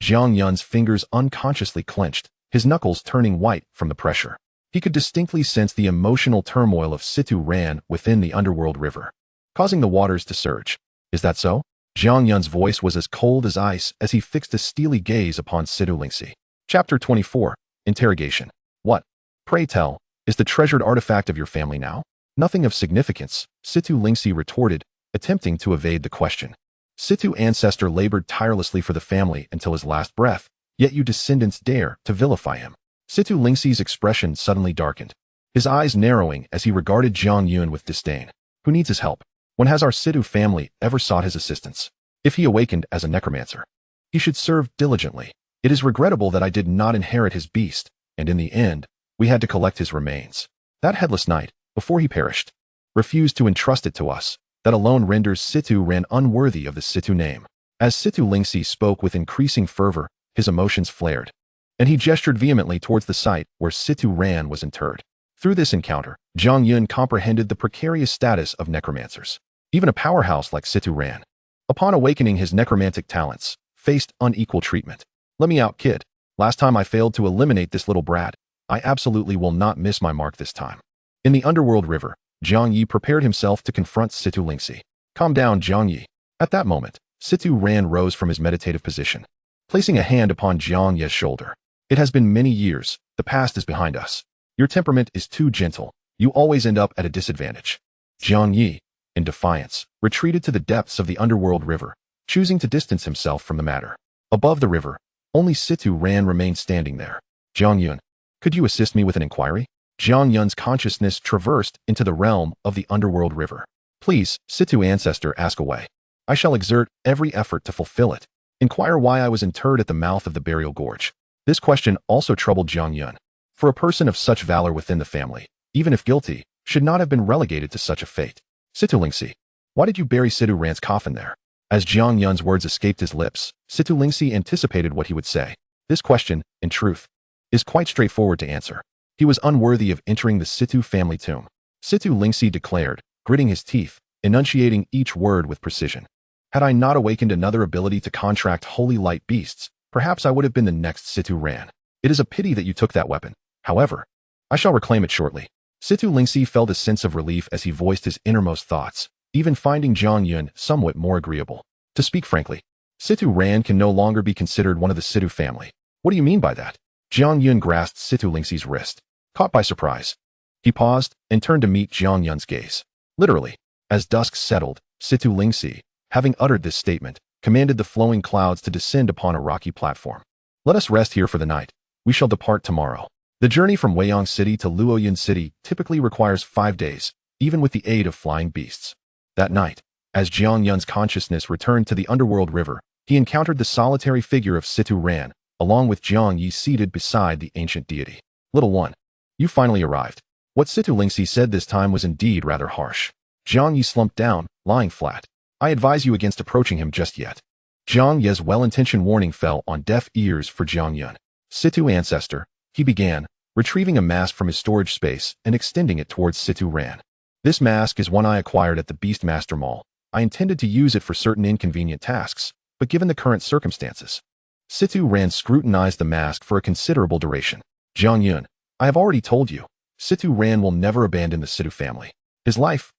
Jiang Yun's fingers unconsciously clenched, his knuckles turning white from the pressure. He could distinctly sense the emotional turmoil of Sidhu Ran within the underworld river, causing the waters to surge. Is that so? Jiang Yun's voice was as cold as ice as he fixed a steely gaze upon Sidhu Lingxi. Chapter 24. Interrogation. What? Pray tell, is the treasured artifact of your family now? Nothing of significance, Sidhu Lingxi retorted, attempting to evade the question. Sidhu ancestor labored tirelessly for the family until his last breath, yet you descendants dare to vilify him. Sidhu Lingxi's expression suddenly darkened, his eyes narrowing as he regarded Jiang Yun with disdain. Who needs his help? When has our Sidhu family ever sought his assistance? If he awakened as a necromancer, he should serve diligently. It is regrettable that I did not inherit his beast, and in the end, we had to collect his remains. That headless knight, before he perished, refused to entrust it to us. That alone renders Sidhu Ran unworthy of the Sidhu name. As Sidhu Lingxi spoke with increasing fervor, his emotions flared, and he gestured vehemently towards the site where Sidhu Ran was interred. Through this encounter, Jiang Yun comprehended the precarious status of necromancers. Even a powerhouse like Sidhu Ran, upon awakening his necromantic talents, faced unequal treatment. Let me out, kid. Last time I failed to eliminate this little brat. I absolutely will not miss my mark this time. In the underworld river, Jiang Yi prepared himself to confront Sidhu Lingxi. Calm down, Jiang Yi. At that moment, Situ Ran rose from his meditative position, placing a hand upon Jiang Ye's shoulder. It has been many years. The past is behind us. Your temperament is too gentle. You always end up at a disadvantage. Jiang Yi, in defiance, retreated to the depths of the underworld river, choosing to distance himself from the matter. Above the river, only Situ Ran remained standing there. Jiang Yun, could you assist me with an inquiry? Jiang Yun's consciousness traversed into the realm of the underworld river. Please, Situ ancestor, ask away. I shall exert every effort to fulfill it. Inquire why I was interred at the mouth of the burial gorge. This question also troubled Jiang Yun. For a person of such valor within the family, even if guilty, should not have been relegated to such a fate. Situ Lingxi, why did you bury Situ Ran's coffin there? As Jiang Yun's words escaped his lips, Situ Lingxi anticipated what he would say. This question, in truth, is quite straightforward to answer. He was unworthy of entering the Situ family tomb. Situ Lingxi declared, gritting his teeth, enunciating each word with precision. Had I not awakened another ability to contract holy light beasts, perhaps I would have been the next Situ Ran. It is a pity that you took that weapon. However, I shall reclaim it shortly. Situ Lingxi felt a sense of relief as he voiced his innermost thoughts, even finding Jiang Yun somewhat more agreeable. To speak frankly, Situ Ran can no longer be considered one of the Situ family. What do you mean by that? Jiang Yun grasped Situ Lingxi's wrist, caught by surprise. He paused and turned to meet Jiang Yun's gaze. Literally, as dusk settled, Situ Lingxi, having uttered this statement, commanded the flowing clouds to descend upon a rocky platform. Let us rest here for the night. We shall depart tomorrow. The journey from Weiyang City to Luoyun City typically requires 5 days, even with the aid of flying beasts. That night, as Jiang Yun's consciousness returned to the underworld river, he encountered the solitary figure of Situ Ran, along with Jiang Yi seated beside the ancient deity. Little one, you finally arrived. What Situ Lingxi said this time was indeed rather harsh. Jiang Yi slumped down, lying flat. I advise you against approaching him just yet. Jiang Ye's well-intentioned warning fell on deaf ears for Jiang Yun. Situ ancestor, he began, retrieving a mask from his storage space and extending it towards Situ Ran. This mask is one I acquired at the Beast Master Mall. I intended to use it for certain inconvenient tasks, but given the current circumstances. Situ Ran scrutinized the mask for a considerable duration. Jiang Yun, I have already told you, Situ Ran will never abandon the Situ family. His life,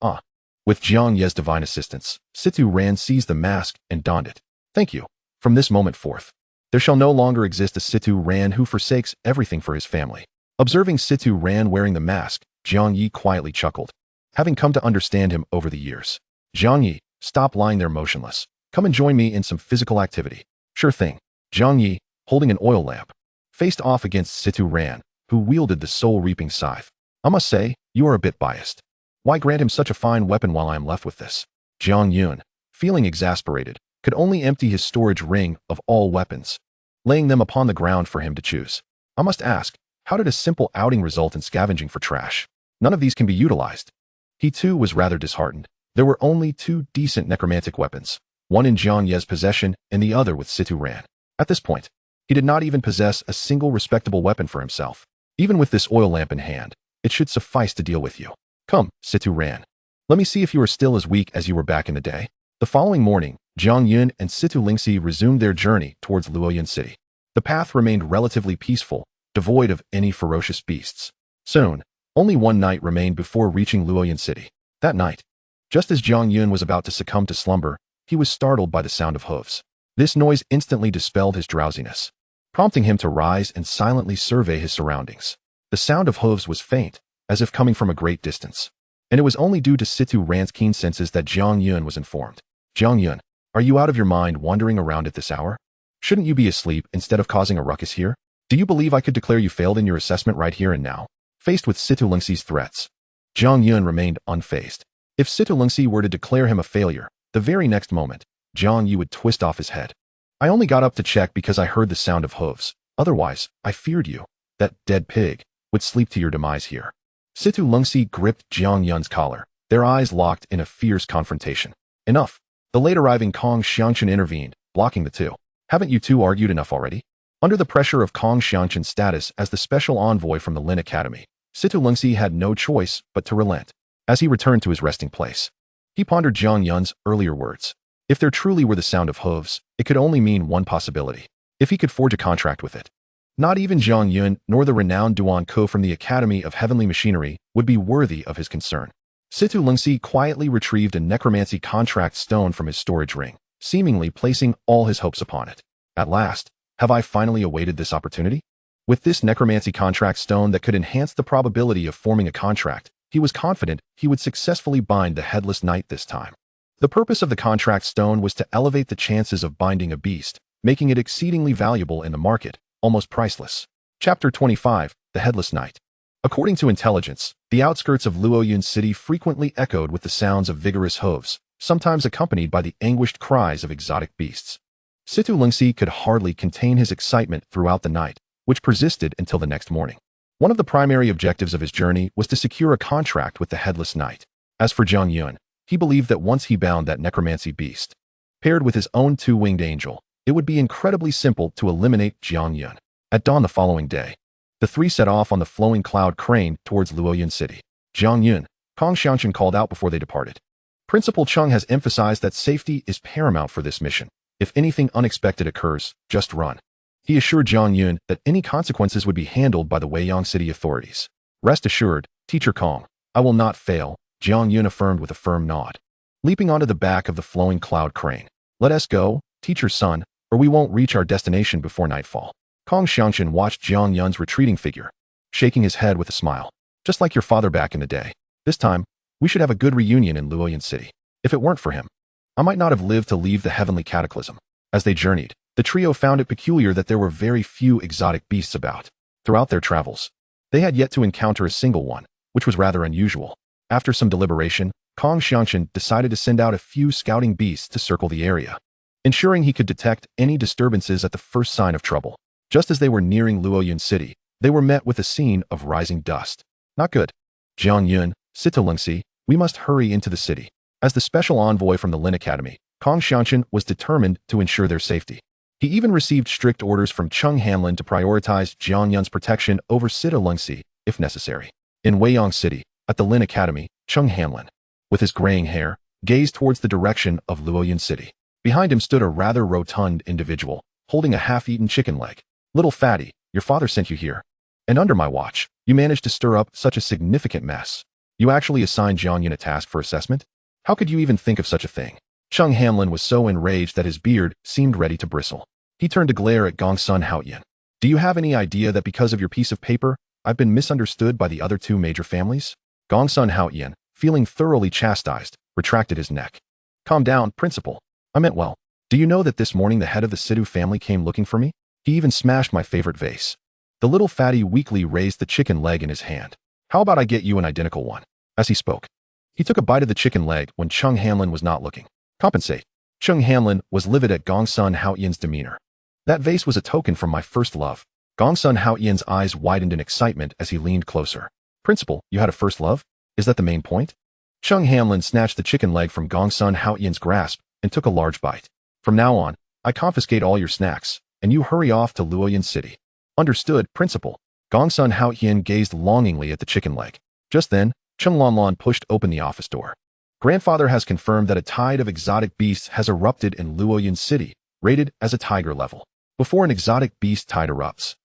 With Jiang Ye's divine assistance, Situ Ran seized the mask and donned it. Thank you. From this moment forth, there shall no longer exist a Situ Ran who forsakes everything for his family. Observing Situ Ran wearing the mask, Jiang Yi quietly chuckled, having come to understand him over the years. Jiang Yi, stop lying there motionless. Come and join me in some physical activity. Sure thing. Jiang Yi, holding an oil lamp, faced off against Situ Ran, who wielded the soul-reaping scythe. I must say, you are a bit biased. Why grant him such a fine weapon while I am left with this? Jiang Yun, feeling exasperated, could only empty his storage ring of all weapons, laying them upon the ground for him to choose. I must ask, how did a simple outing result in scavenging for trash? None of these can be utilized. He too was rather disheartened. There were only 2 decent necromantic weapons, one in Jiang Ye's possession and the other with Situ Ran. At this point, he did not even possess a single respectable weapon for himself. Even with this oil lamp in hand, it should suffice to deal with you. Come, Situ Ran. Let me see if you are still as weak as you were back in the day. The following morning, Jiang Yun and Situ Lingxi resumed their journey towards Luoyun City. The path remained relatively peaceful, devoid of any ferocious beasts. Soon, only one night remained before reaching Luoyun City. That night, just as Jiang Yun was about to succumb to slumber, he was startled by the sound of hooves. This noise instantly dispelled his drowsiness, prompting him to rise and silently survey his surroundings. The sound of hooves was faint, as if coming from a great distance, and it was only due to Situ Ran's keen senses that Jiang Yun was informed. Jiang Yun, are you out of your mind wandering around at this hour? Shouldn't you be asleep instead of causing a ruckus here? Do you believe I could declare you failed in your assessment right here and now? Faced with Situ Lingxi's threats, Jiang Yun remained unfazed. If Situ Lingxi were to declare him a failure, the very next moment, Jiang Yu would twist off his head. I only got up to check because I heard the sound of hooves. Otherwise, I feared you, that dead pig, would sleep to your demise here. Situ Lingxi gripped Jiang Yun's collar, their eyes locked in a fierce confrontation. Enough. The late arriving Kong Xiangchen intervened, blocking the two. Haven't you two argued enough already? Under the pressure of Kong Xiangchen's status as the special envoy from the Lin Academy, Situ Lingxi had no choice but to relent. As he returned to his resting place, he pondered Jiang Yun's earlier words. If there truly were the sound of hooves, it could only mean one possibility. If he could forge a contract with it. Not even Jiang Yun nor the renowned Duan Ko from the Academy of Heavenly Machinery would be worthy of his concern. Situ Lingxi quietly retrieved a necromancy contract stone from his storage ring. seemingly placing all his hopes upon it. At last, have I finally awaited this opportunity? With this necromancy contract stone that could enhance the probability of forming a contract, he was confident he would successfully bind the Headless Knight this time. The purpose of the contract stone was to elevate the chances of binding a beast, making it exceedingly valuable in the market, almost priceless. Chapter 25, The Headless Knight. According to intelligence, the outskirts of Luoyun City frequently echoed with the sounds of vigorous hooves, sometimes accompanied by the anguished cries of exotic beasts. Situ Lungxi could hardly contain his excitement throughout the night, which persisted until the next morning. One of the primary objectives of his journey was to secure a contract with the Headless Knight. As for Jiang Yun, he believed that once he bound that necromancy beast, paired with his own two-winged angel, it would be incredibly simple to eliminate Jiang Yun. At dawn the following day, the three set off on the flowing cloud crane towards Luoyun City. Jiang Yun, Kong Xianchen called out before they departed. Principal Cheng has emphasized that safety is paramount for this mission. If anything unexpected occurs, just run. He assured Jiang Yun that any consequences would be handled by the Weiyang City authorities. Rest assured, Teacher Kong, I will not fail, Jiang Yun affirmed with a firm nod. Leaping onto the back of the flowing cloud crane. Let us go, teacher's son, or we won't reach our destination before nightfall. Kong Xianchen watched Jiang Yun's retreating figure, shaking his head with a smile. Just like your father back in the day. This time, we should have a good reunion in Luoyun City. If it weren't for him, I might not have lived to leave the heavenly cataclysm. As they journeyed, the trio found it peculiar that there were very few exotic beasts about. Throughout their travels, they had yet to encounter a single one, which was rather unusual. After some deliberation, Kong Xianchen decided to send out a few scouting beasts to circle the area, ensuring he could detect any disturbances at the first sign of trouble. Just as they were nearing Luoyun City, they were met with a scene of rising dust. Not good. Jiang Yun, Situ Lungxi, we must hurry into the city. As the special envoy from the Lin Academy, Kong Xianchen was determined to ensure their safety. He even received strict orders from Cheng Hanlin to prioritize Jiang Yun's protection over Situ Lungxi, if necessary. In Weiyang City, at the Lin Academy, Cheng Hanlin, with his graying hair, gazed towards the direction of Luoyun City. Behind him stood a rather rotund individual, holding a half-eaten chicken leg. Little fatty, your father sent you here. And under my watch, you managed to stir up such a significant mess. You actually assigned Jiang Yun a task for assessment? How could you even think of such a thing? Cheng Hanlin was so enraged that his beard seemed ready to bristle. He turned to glare at Gongsun Haoyan. Do you have any idea that because of your piece of paper, I've been misunderstood by the other two major families? Gongsun Haoyan, feeling thoroughly chastised, retracted his neck. Calm down, principal. I meant well. Do you know that this morning the head of the Situ family came looking for me? He even smashed my favorite vase. The little fatty weakly raised the chicken leg in his hand. How about I get you an identical one? As he spoke, he took a bite of the chicken leg when Cheng Hanlin was not looking. Compensate. Cheng Hanlin was livid at Gongsun Haoyan's demeanor. That vase was a token from my first love. Gongsun Haoyan's eyes widened in excitement as he leaned closer. Principal, you had a first love? Is that the main point? Cheng Hanlin snatched the chicken leg from Gongsun Haoyan's grasp and took a large bite. From now on, I confiscate all your snacks, and you hurry off to Luoyun City. Understood, principal. Gongsun Haoyan gazed longingly at the chicken leg. Just then, Cheng Lanlan pushed open the office door. Grandfather has confirmed that a tide of exotic beasts has erupted in Luoyun City, rated as a tiger level. Before an exotic beast tide erupts,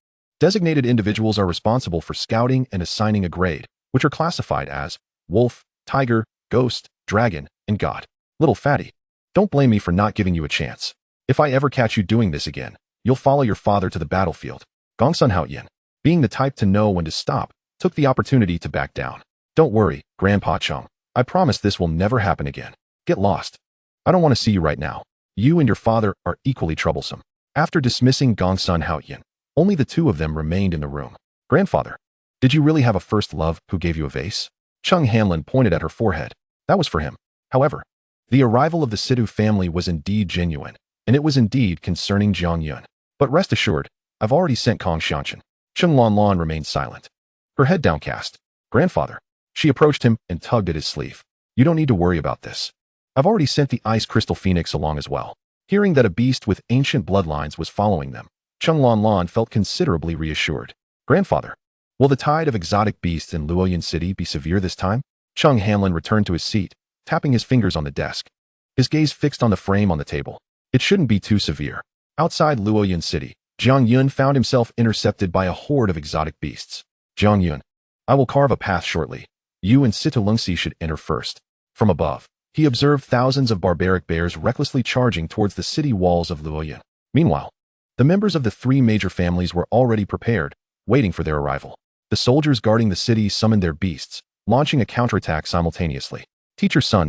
designated individuals are responsible for scouting and assigning a grade, which are classified as wolf, tiger, ghost, dragon, and god. Little fatty, don't blame me for not giving you a chance. If I ever catch you doing this again, you'll follow your father to the battlefield. Gongsun Haoyan, being the type to know when to stop, took the opportunity to back down. Don't worry, Grandpa Cheng. I promise this will never happen again. Get lost. I don't want to see you right now. You and your father are equally troublesome. After dismissing Gongsun Haoyan, only the two of them remained in the room. Grandfather, did you really have a first love who gave you a vase? Cheng Hanlin pointed at her forehead. That was for him. However, the arrival of the Situ family was indeed genuine, and it was indeed concerning Jiang Yun. But rest assured, I've already sent Kong Xianchen. Cheng Lanlan remained silent, her head downcast. Grandfather. She approached him and tugged at his sleeve. You don't need to worry about this. I've already sent the Ice Crystal Phoenix along as well. Hearing that a beast with ancient bloodlines was following them, Cheng Lanlan felt considerably reassured. Grandfather, will the tide of exotic beasts in Luoyun City be severe this time? Cheng Hanlin returned to his seat, tapping his fingers on the desk. His gaze fixed on the frame on the table. It shouldn't be too severe. Outside Luoyun City, Jiang Yun found himself intercepted by a horde of exotic beasts. Jiang Yun, I will carve a path shortly. You and Situ Lungxi should enter first. From above, he observed thousands of barbaric bears recklessly charging towards the city walls of Luoyang. Meanwhile, the members of the three major families were already prepared, waiting for their arrival. The soldiers guarding the city summoned their beasts, launching a counterattack simultaneously. Teacher's son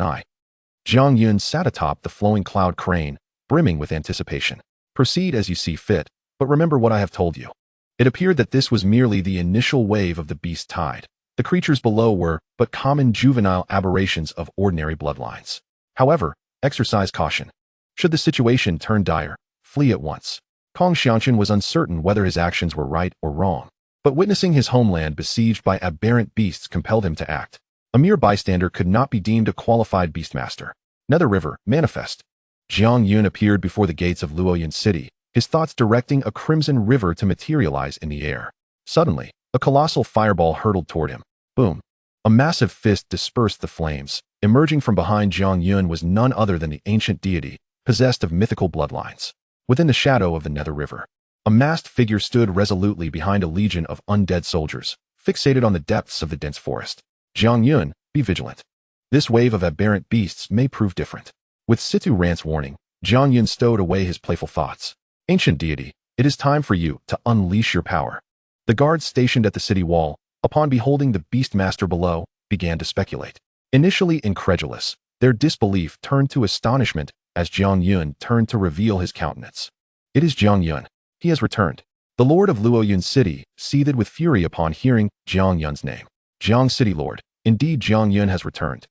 Jiang Yun sat atop the flowing cloud crane, brimming with anticipation. Proceed as you see fit, but remember what I have told you. It appeared that this was merely the initial wave of the beast tide. The creatures below were but common juvenile aberrations of ordinary bloodlines. However, exercise caution. Should the situation turn dire, flee at once. Kong Xianqian was uncertain whether his actions were right or wrong, but witnessing his homeland besieged by aberrant beasts compelled him to act. A mere bystander could not be deemed a qualified beastmaster. Nether River, manifest. Jiang Yun appeared before the gates of Luoyang City, his thoughts directing a crimson river to materialize in the air. Suddenly, a colossal fireball hurtled toward him. Boom! A massive fist dispersed the flames. Emerging from behind Jiang Yun was none other than the ancient deity, possessed of mythical bloodlines. Within the shadow of the Nether River, a masked figure stood resolutely behind a legion of undead soldiers, fixated on the depths of the dense forest. Jiang Yun, be vigilant. This wave of aberrant beasts may prove different. With Situ Rant's warning, Jiang Yun stowed away his playful thoughts. Ancient deity, it is time for you to unleash your power. The guards stationed at the city wall, upon beholding the beastmaster below, began to speculate. Initially incredulous, their disbelief turned to astonishment as Jiang Yun turned to reveal his countenance. It is Jiang Yun. He has returned. The lord of Luoyang City seethed with fury upon hearing Jiang Yun's name. Jiang City Lord, indeed Jiang Yun has returned,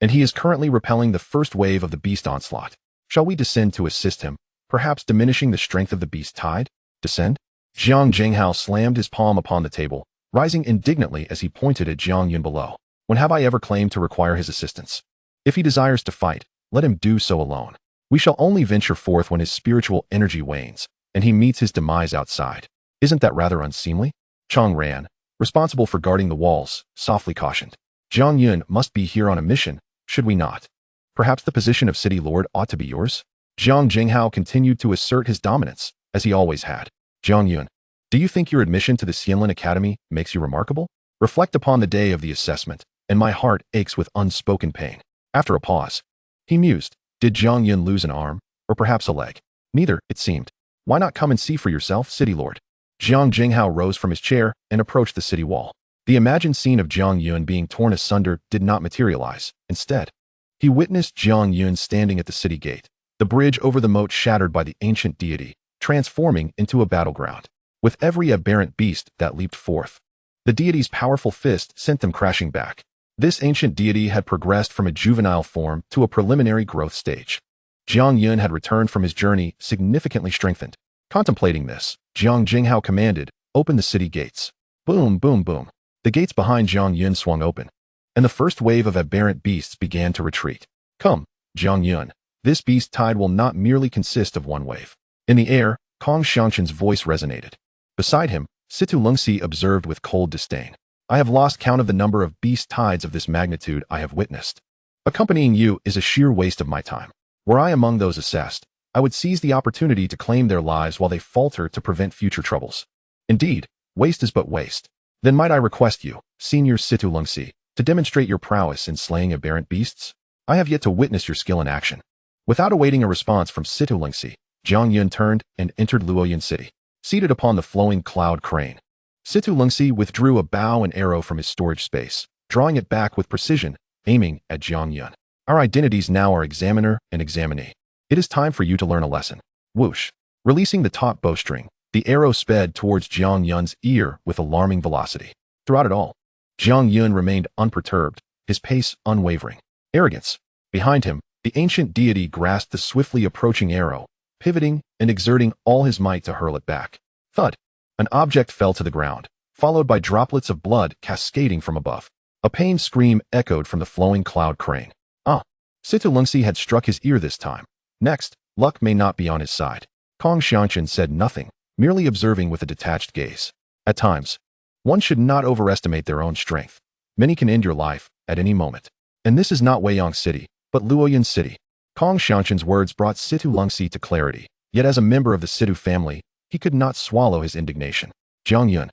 and he is currently repelling the first wave of the beast onslaught. Shall we descend to assist him, perhaps diminishing the strength of the beast tide? Descend? Jiang Zhenghao slammed his palm upon the table, rising indignantly as he pointed at Jiang Yun below. When have I ever claimed to require his assistance? If he desires to fight, let him do so alone. We shall only venture forth when his spiritual energy wanes, and he meets his demise outside. Isn't that rather unseemly? Chong Ran, responsible for guarding the walls, softly cautioned. Jiang Yun must be here on a mission, should we not? Perhaps the position of city lord ought to be yours? Jiang Zhenghao continued to assert his dominance, as he always had. Jiang Yun, do you think your admission to the Xianlin Academy makes you remarkable? Reflect upon the day of the assessment, and my heart aches with unspoken pain. After a pause, he mused. Did Jiang Yun lose an arm, or perhaps a leg? Neither, it seemed. Why not come and see for yourself, city lord? Jiang Zhenghao rose from his chair and approached the city wall. The imagined scene of Jiang Yun being torn asunder did not materialize. Instead, he witnessed Jiang Yun standing at the city gate, the bridge over the moat shattered by the ancient deity, transforming into a battleground. With every aberrant beast that leaped forth, the deity's powerful fist sent them crashing back. This ancient deity had progressed from a juvenile form to a preliminary growth stage. Jiang Yun had returned from his journey significantly strengthened. Contemplating this, Jiang Zhenghao commanded, open the city gates. Boom, boom, boom. The gates behind Jiang Yun swung open, and the first wave of aberrant beasts began to retreat. Come, Jiang Yun. This beast tide will not merely consist of one wave. In the air, Kong Xianqian's voice resonated. Beside him, Situ Lungxi observed with cold disdain. I have lost count of the number of beast tides of this magnitude I have witnessed. Accompanying you is a sheer waste of my time. Were I among those assessed, I would seize the opportunity to claim their lives while they falter to prevent future troubles. Indeed, waste is but waste. Then might I request you, Senior Situ Lungxi, to demonstrate your prowess in slaying aberrant beasts? I have yet to witness your skill in action. Without awaiting a response from Situ Lungxi, Jiang Yun turned and entered Luoyang City. Seated upon the flowing cloud crane, Situ Lungxi withdrew a bow and arrow from his storage space, drawing it back with precision, aiming at Jiang Yun. Our identities now are examiner and examinee. It is time for you to learn a lesson. Whoosh. Releasing the taut bowstring, the arrow sped towards Jiang Yun's ear with alarming velocity. Throughout it all, Jiang Yun remained unperturbed, his pace unwavering. Arrogance. Behind him, the ancient deity grasped the swiftly approaching arrow, pivoting and exerting all his might to hurl it back. Thud. An object fell to the ground, followed by droplets of blood cascading from above. A pained scream echoed from the flowing cloud crane. Situ Lungxi had struck his ear this time. Next, luck may not be on his side. Kong Xianqian said nothing, merely observing with a detached gaze. At times, one should not overestimate their own strength. Many can end your life at any moment. And this is not Weiyang City, but Luoyang City. Kong Xianqian's words brought Situ Lungxi to clarity, yet as a member of the Situ family, he could not swallow his indignation. Jiang Yun,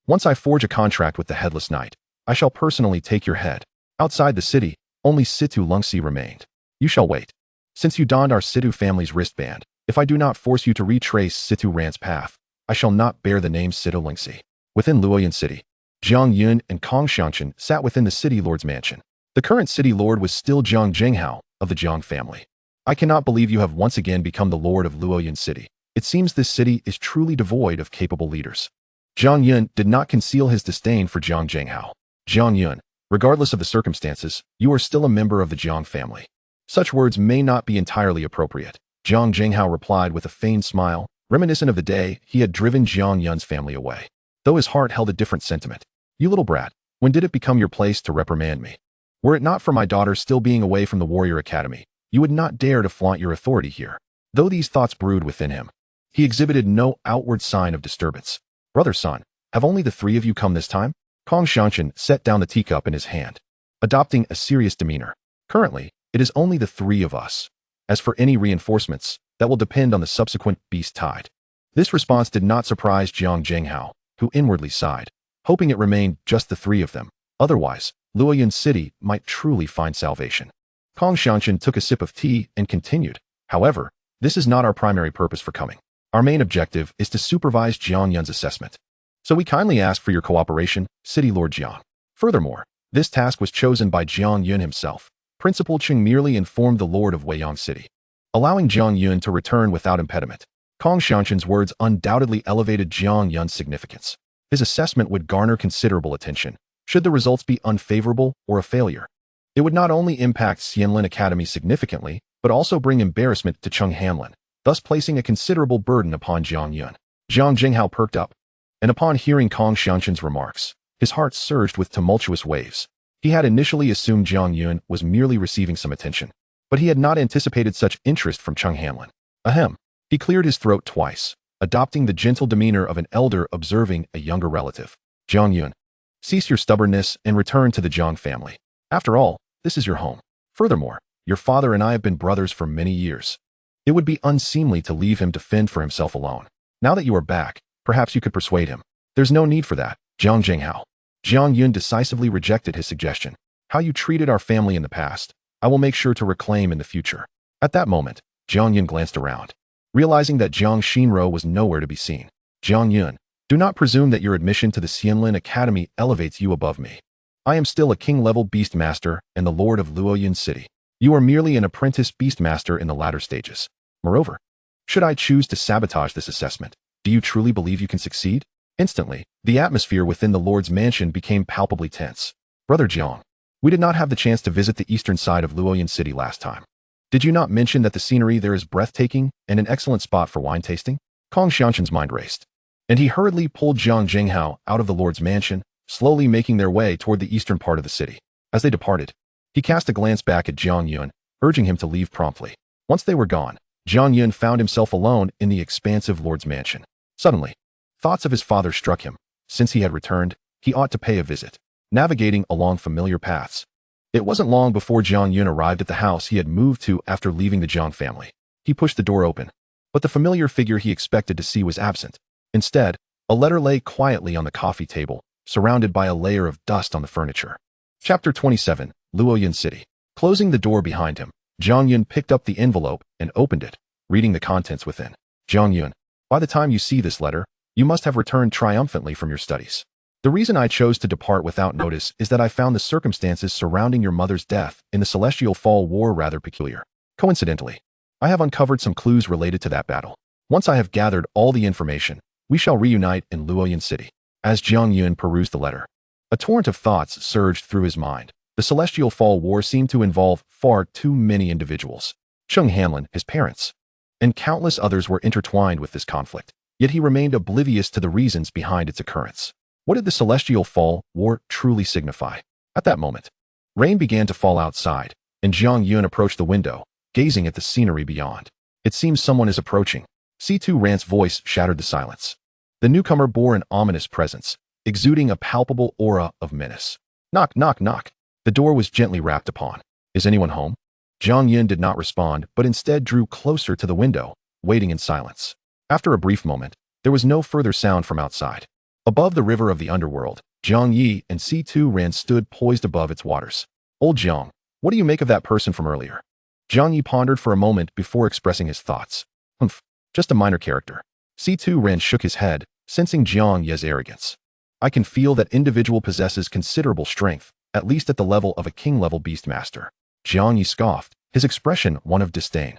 once I forge a contract with the Headless Knight, I shall personally take your head. Outside the city, only Situ Lungxi remained. You shall wait. Since you donned our Situ family's wristband, if I do not force you to retrace Situ Ran's path, I shall not bear the name Situ Lingxi. Within Luoyang City, Jiang Yun and Kong Xianchen sat within the city lord's mansion. The current city lord was still Jiang Jinghao of the Jiang family. I cannot believe you have once again become the lord of Luoyang City. It seems this city is truly devoid of capable leaders. Jiang Yun did not conceal his disdain for Jiang Jinghao. Jiang Yun, regardless of the circumstances, you are still a member of the Jiang family. Such words may not be entirely appropriate. Jiang Jinghao replied with a feigned smile, reminiscent of the day he had driven Jiang Yun's family away. Though his heart held a different sentiment. You little brat, when did it become your place to reprimand me? Were it not for my daughter still being away from the warrior academy, you would not dare to flaunt your authority here. Though these thoughts brewed within him, he exhibited no outward sign of disturbance. Brother son, have only the three of you come this time? Kong Xianchen set down the teacup in his hand, adopting a serious demeanor. Currently, it is only the three of us. As for any reinforcements, that will depend on the subsequent beast tide. This response did not surprise Jiang Jinghao, who inwardly sighed, hoping it remained just the three of them. Otherwise, Luoyang City might truly find salvation. Kong Xianchen took a sip of tea and continued. However, this is not our primary purpose for coming. Our main objective is to supervise Jiang Yun's assessment. So we kindly ask for your cooperation, City Lord Jiang. Furthermore, this task was chosen by Jiang Yun himself. Principal Cheng merely informed the Lord of Weiyang City, allowing Jiang Yun to return without impediment. Kong Xianchen's words undoubtedly elevated Jiang Yun's significance. His assessment would garner considerable attention, should the results be unfavorable or a failure. It would not only impact Xianlin Academy significantly, but also bring embarrassment to Cheng Hanlin, thus placing a considerable burden upon Jiang Yun. Jiang Jinghao perked up, and upon hearing Kong Xianchen's remarks, his heart surged with tumultuous waves. He had initially assumed Jiang Yun was merely receiving some attention, but he had not anticipated such interest from Cheng Hanlin. Ahem. He cleared his throat twice, adopting the gentle demeanor of an elder observing a younger relative. Jiang Yun, cease your stubbornness and return to the Jiang family. After all, this is your home. Furthermore, your father and I have been brothers for many years. It would be unseemly to leave him to fend for himself alone. Now that you are back, perhaps you could persuade him. There's no need for that, Jiang Jinghao. Jiang Yun decisively rejected his suggestion. How you treated our family in the past, I will make sure to reclaim in the future. At that moment, Jiang Yun glanced around, realizing that Jiang Xinro was nowhere to be seen. Jiang Yun, do not presume that your admission to the Xianlin Academy elevates you above me. I am still a king-level beast master and the lord of Luoyang City. You are merely an apprentice beast master in the latter stages. Moreover, should I choose to sabotage this assessment, do you truly believe you can succeed? Instantly, the atmosphere within the Lord's mansion became palpably tense. Brother Jiang, we did not have the chance to visit the eastern side of Luoyang City last time. Did you not mention that the scenery there is breathtaking and an excellent spot for wine tasting? Kong Xianchen's mind raced, and he hurriedly pulled Jiang Jinghao out of the Lord's mansion, slowly making their way toward the eastern part of the city. As they departed, he cast a glance back at Jiang Yun, urging him to leave promptly. Once they were gone, Jiang Yun found himself alone in the expansive Lord's mansion. Suddenly, thoughts of his father struck him. Since he had returned, he ought to pay a visit. Navigating along familiar paths, it wasn't long before Jiang Yun arrived at the house he had moved to after leaving the Jiang family. He pushed the door open, but the familiar figure he expected to see was absent. Instead, a letter lay quietly on the coffee table, surrounded by a layer of dust on the furniture. Chapter 27, Luoyang City. Closing the door behind him, Jiang Yun picked up the envelope and opened it, reading the contents within. Jiang Yun, by the time you see this letter, you must have returned triumphantly from your studies. The reason I chose to depart without notice is that I found the circumstances surrounding your mother's death in the Celestial Fall War rather peculiar. Coincidentally, I have uncovered some clues related to that battle. Once I have gathered all the information, we shall reunite in Luoyang City. As Jiang Yun perused the letter, a torrent of thoughts surged through his mind. The Celestial Fall War seemed to involve far too many individuals. Cheng Hanlin, his parents, and countless others were intertwined with this conflict, yet he remained oblivious to the reasons behind its occurrence. What did the Celestial Fall War truly signify? At that moment, rain began to fall outside, and Jiang Yun approached the window, gazing at the scenery beyond. It seems someone is approaching. C2 Rant's voice shattered the silence. The newcomer bore an ominous presence, exuding a palpable aura of menace. Knock, knock, knock. The door was gently rapped upon. Is anyone home? Jiang Yun did not respond, but instead drew closer to the window, waiting in silence. After a brief moment, there was no further sound from outside. Above the river of the underworld, Jiang Yi and C2 Ran stood poised above its waters. Old Jiang, what do you make of that person from earlier? Jiang Yi pondered for a moment before expressing his thoughts. Humph, just a minor character. C2 Ran shook his head, sensing Jiang Yi's arrogance. I can feel that individual possesses considerable strength, at least at the level of a king-level beastmaster. Jiang Yi scoffed, his expression one of disdain.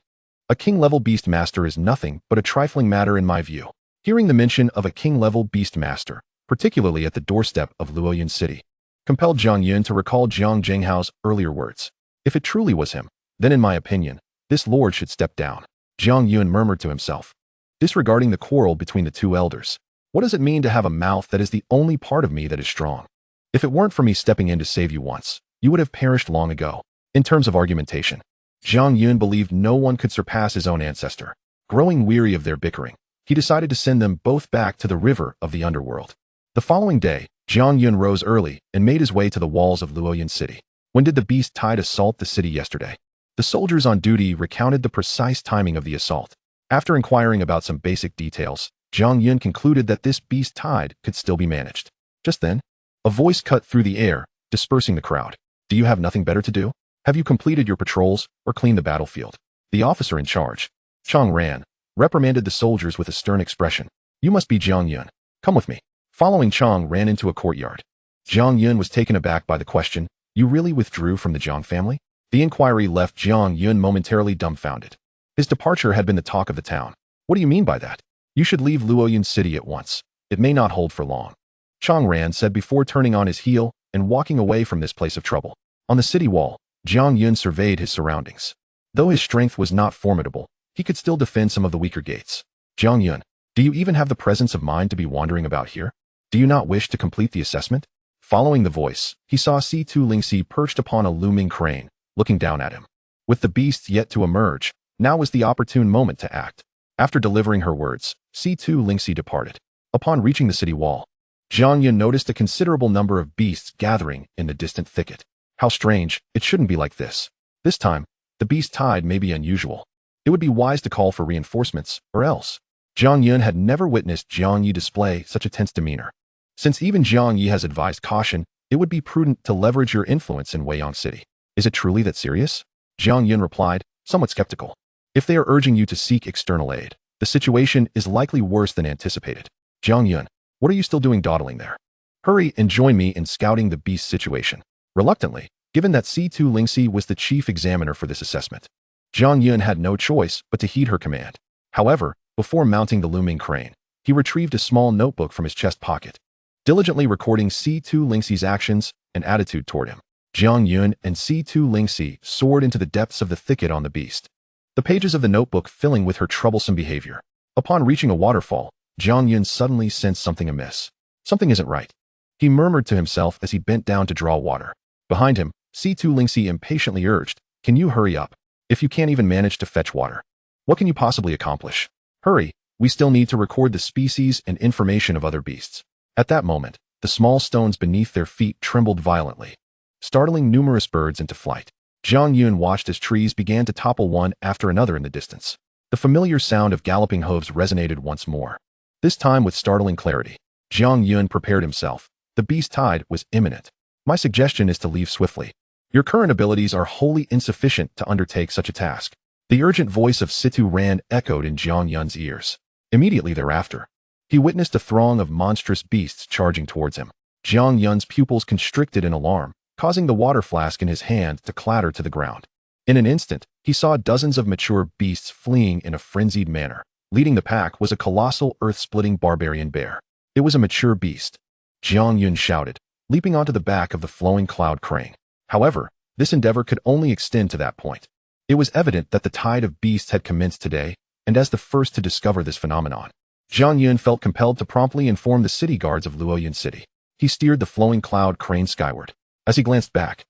A king-level beastmaster is nothing but a trifling matter in my view. Hearing the mention of a king-level beastmaster, particularly at the doorstep of Luoyun City, compelled Jiang Yun to recall Jiang Zhenghao's earlier words. If it truly was him, then in my opinion, this lord should step down. Jiang Yun murmured to himself, disregarding the quarrel between the two elders. What does it mean to have a mouth that is the only part of me that is strong? If it weren't for me stepping in to save you once, you would have perished long ago. In terms of argumentation, Jiang Yun believed no one could surpass his own ancestor. Growing weary of their bickering, he decided to send them both back to the river of the underworld. The following day, Jiang Yun rose early and made his way to the walls of Luoyun City. When did the beast tide assault the city yesterday? The soldiers on duty recounted the precise timing of the assault. After inquiring about some basic details, Jiang Yun concluded that this beast tide could still be managed. Just then, a voice cut through the air, dispersing the crowd. Do you have nothing better to do? Have you completed your patrols or cleaned the battlefield? The officer in charge, Chang Ran, reprimanded the soldiers with a stern expression. You must be Jiang Yun. Come with me. Following Chang ran into a courtyard. Jiang Yun was taken aback by the question, you really withdrew from the Jiang family? The inquiry left Jiang Yun momentarily dumbfounded. His departure had been the talk of the town. What do you mean by that? You should leave Luoyun City at once. It may not hold for long. Chang Ran said before turning on his heel and walking away from this place of trouble. On the city wall, Jiang Yun surveyed his surroundings. Though his strength was not formidable, he could still defend some of the weaker gates. Jiang Yun, do you even have the presence of mind to be wandering about here? Do you not wish to complete the assessment? Following the voice, he saw C2 Lingxi perched upon a looming crane, looking down at him. With the beasts yet to emerge, now was the opportune moment to act. After delivering her words, C2 Lingxi departed. Upon reaching the city wall, Jiang Yun noticed a considerable number of beasts gathering in the distant thicket. How strange, it shouldn't be like this. This time, the beast tide may be unusual. It would be wise to call for reinforcements, or else. Jiang Yun had never witnessed Jiang Yi display such a tense demeanor. Since even Jiang Yi has advised caution, it would be prudent to leverage your influence in Weiyang City. Is it truly that serious? Jiang Yun replied, somewhat skeptical. If they are urging you to seek external aid, the situation is likely worse than anticipated. Jiang Yun, what are you still doing dawdling there? Hurry and join me in scouting the beast situation. Reluctantly, given that C2 Lingxi was the chief examiner for this assessment, Jiang Yun had no choice but to heed her command. However, before mounting the looming crane, he retrieved a small notebook from his chest pocket, diligently recording C2 Lingxi's actions and attitude toward him. Jiang Yun and C2 Lingxi soared into the depths of the thicket on the beast, the pages of the notebook filling with her troublesome behavior. Upon reaching a waterfall, Jiang Yun suddenly sensed something amiss. Something isn't right. He murmured to himself as he bent down to draw water. Behind him, C2 Lingxi impatiently urged, can you hurry up? If you can't even manage to fetch water, what can you possibly accomplish? Hurry, we still need to record the species and information of other beasts. At that moment, the small stones beneath their feet trembled violently, startling numerous birds into flight. Jiang Yun watched as trees began to topple one after another in the distance. The familiar sound of galloping hooves resonated once more, this time with startling clarity. Jiang Yun prepared himself. The beast tide was imminent. My suggestion is to leave swiftly. Your current abilities are wholly insufficient to undertake such a task. The urgent voice of C2 Ran echoed in Jiang Yun's ears. Immediately thereafter, he witnessed a throng of monstrous beasts charging towards him. Jiang Yun's pupils constricted in alarm, causing the water flask in his hand to clatter to the ground. In an instant, he saw dozens of mature beasts fleeing in a frenzied manner. Leading the pack was a colossal earth-splitting barbarian bear. It was a mature beast. Jiang Yun shouted, leaping onto the back of the flowing cloud crane. However, this endeavor could only extend to that point. It was evident that the tide of beasts had commenced today, and as the first to discover this phenomenon, Jiang Yun felt compelled to promptly inform the city guards of Luoyun City. He steered the flowing cloud crane skyward. As he glanced back,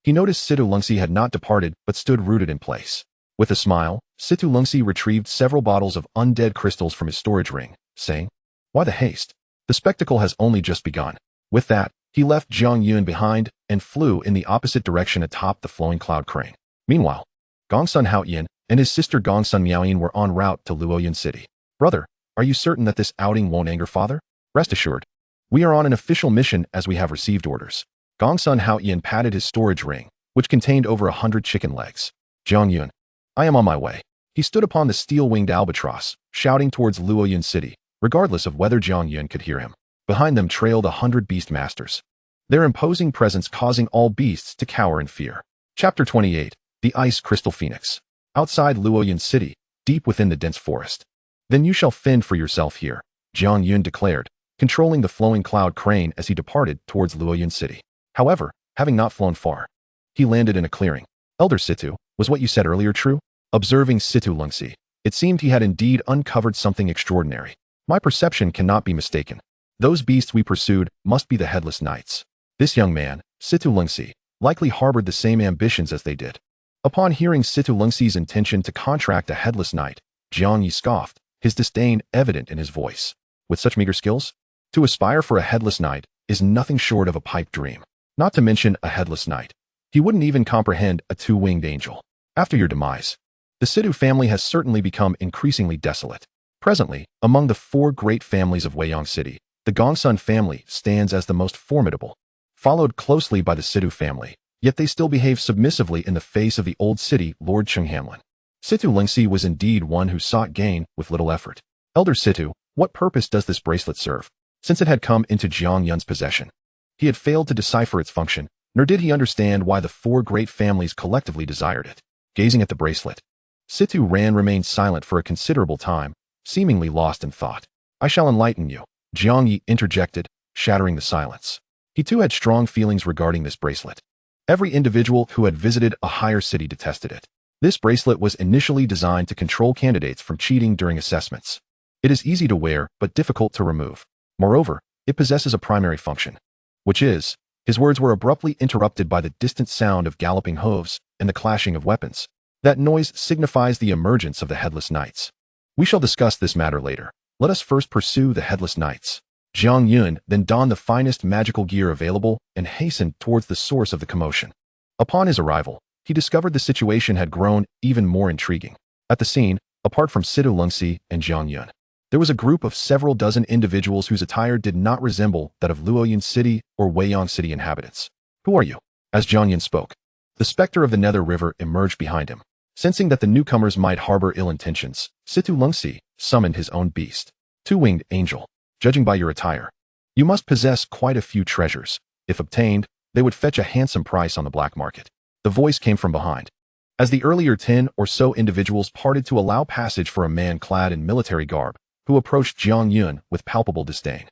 he noticed C2 Lingxi had not departed but stood rooted in place. With a smile, C2 Lingxi retrieved several bottles of undead crystals from his storage ring, saying, why the haste? The spectacle has only just begun. With that, he left Jiang Yun behind and flew in the opposite direction atop the flowing cloud crane. Meanwhile, Gongsun Haoyin and his sister Gongsun Miaoyin were en route to Luoyun City. Brother, are you certain that this outing won't anger father? Rest assured, we are on an official mission as we have received orders. Gongsun Haoyin patted his storage ring, which contained over 100 chicken legs. Jiang Yun, I am on my way. He stood upon the steel-winged albatross, shouting towards Luoyun City, regardless of whether Jiang Yun could hear him. Behind them trailed 100 beast masters, their imposing presence causing all beasts to cower in fear. Chapter 28. The Ice Crystal Phoenix. Outside Luoyun City, deep within the dense forest. Then you shall fend for yourself here, Jiang Yun declared, controlling the flowing cloud crane as he departed towards Luoyun City. However, having not flown far, he landed in a clearing. Elder Situ, was what you said earlier true? Observing Situ Lungsi, it seemed he had indeed uncovered something extraordinary. My perception cannot be mistaken. Those beasts we pursued must be the Headless Knights. This young man, Situ Lungsi, likely harbored the same ambitions as they did. Upon hearing Situ Lungsi's intention to contract a Headless Knight, Jiang Yi scoffed, his disdain evident in his voice. With such meager skills? To aspire for a Headless Knight is nothing short of a pipe dream. Not to mention a Headless Knight. He wouldn't even comprehend a two-winged angel. After your demise, the Situ family has certainly become increasingly desolate. Presently, among the four great families of Weiyang City, the Gongsun family stands as the most formidable, followed closely by the Situ family, yet they still behave submissively in the face of the old city Lord Chenghamlin. Situ Lingxi was indeed one who sought gain with little effort. Elder Situ, what purpose does this bracelet serve? Since it had come into Jiang Yun's possession, he had failed to decipher its function, nor did he understand why the four great families collectively desired it. Gazing at the bracelet, Situ Ran remained silent for a considerable time, seemingly lost in thought. I shall enlighten you, Jiang Yi interjected, shattering the silence. He too had strong feelings regarding this bracelet. Every individual who had visited a higher city detested it. This bracelet was initially designed to control candidates from cheating during assessments. It is easy to wear, but difficult to remove. Moreover, it possesses a primary function, which is, his words were abruptly interrupted by the distant sound of galloping hooves and the clashing of weapons. That noise signifies the emergence of the Headless Knights. We shall discuss this matter later. Let us first pursue the Headless Knights. Jiang Yun then donned the finest magical gear available and hastened towards the source of the commotion. Upon his arrival, he discovered the situation had grown even more intriguing. At the scene, apart from Situ Lungxi and Jiang Yun, there was a group of several dozen individuals whose attire did not resemble that of Luoyun City or Weiyang City inhabitants. Who are you? As Jiang Yun spoke, the specter of the Nether River emerged behind him. Sensing that the newcomers might harbor ill intentions, Situ Lungxi summoned his own beast. Two-winged angel, judging by your attire, you must possess quite a few treasures. If obtained, they would fetch a handsome price on the black market. The voice came from behind. As the earlier 10 or so individuals parted to allow passage for a man clad in military garb, who approached Jiang Yun with palpable disdain.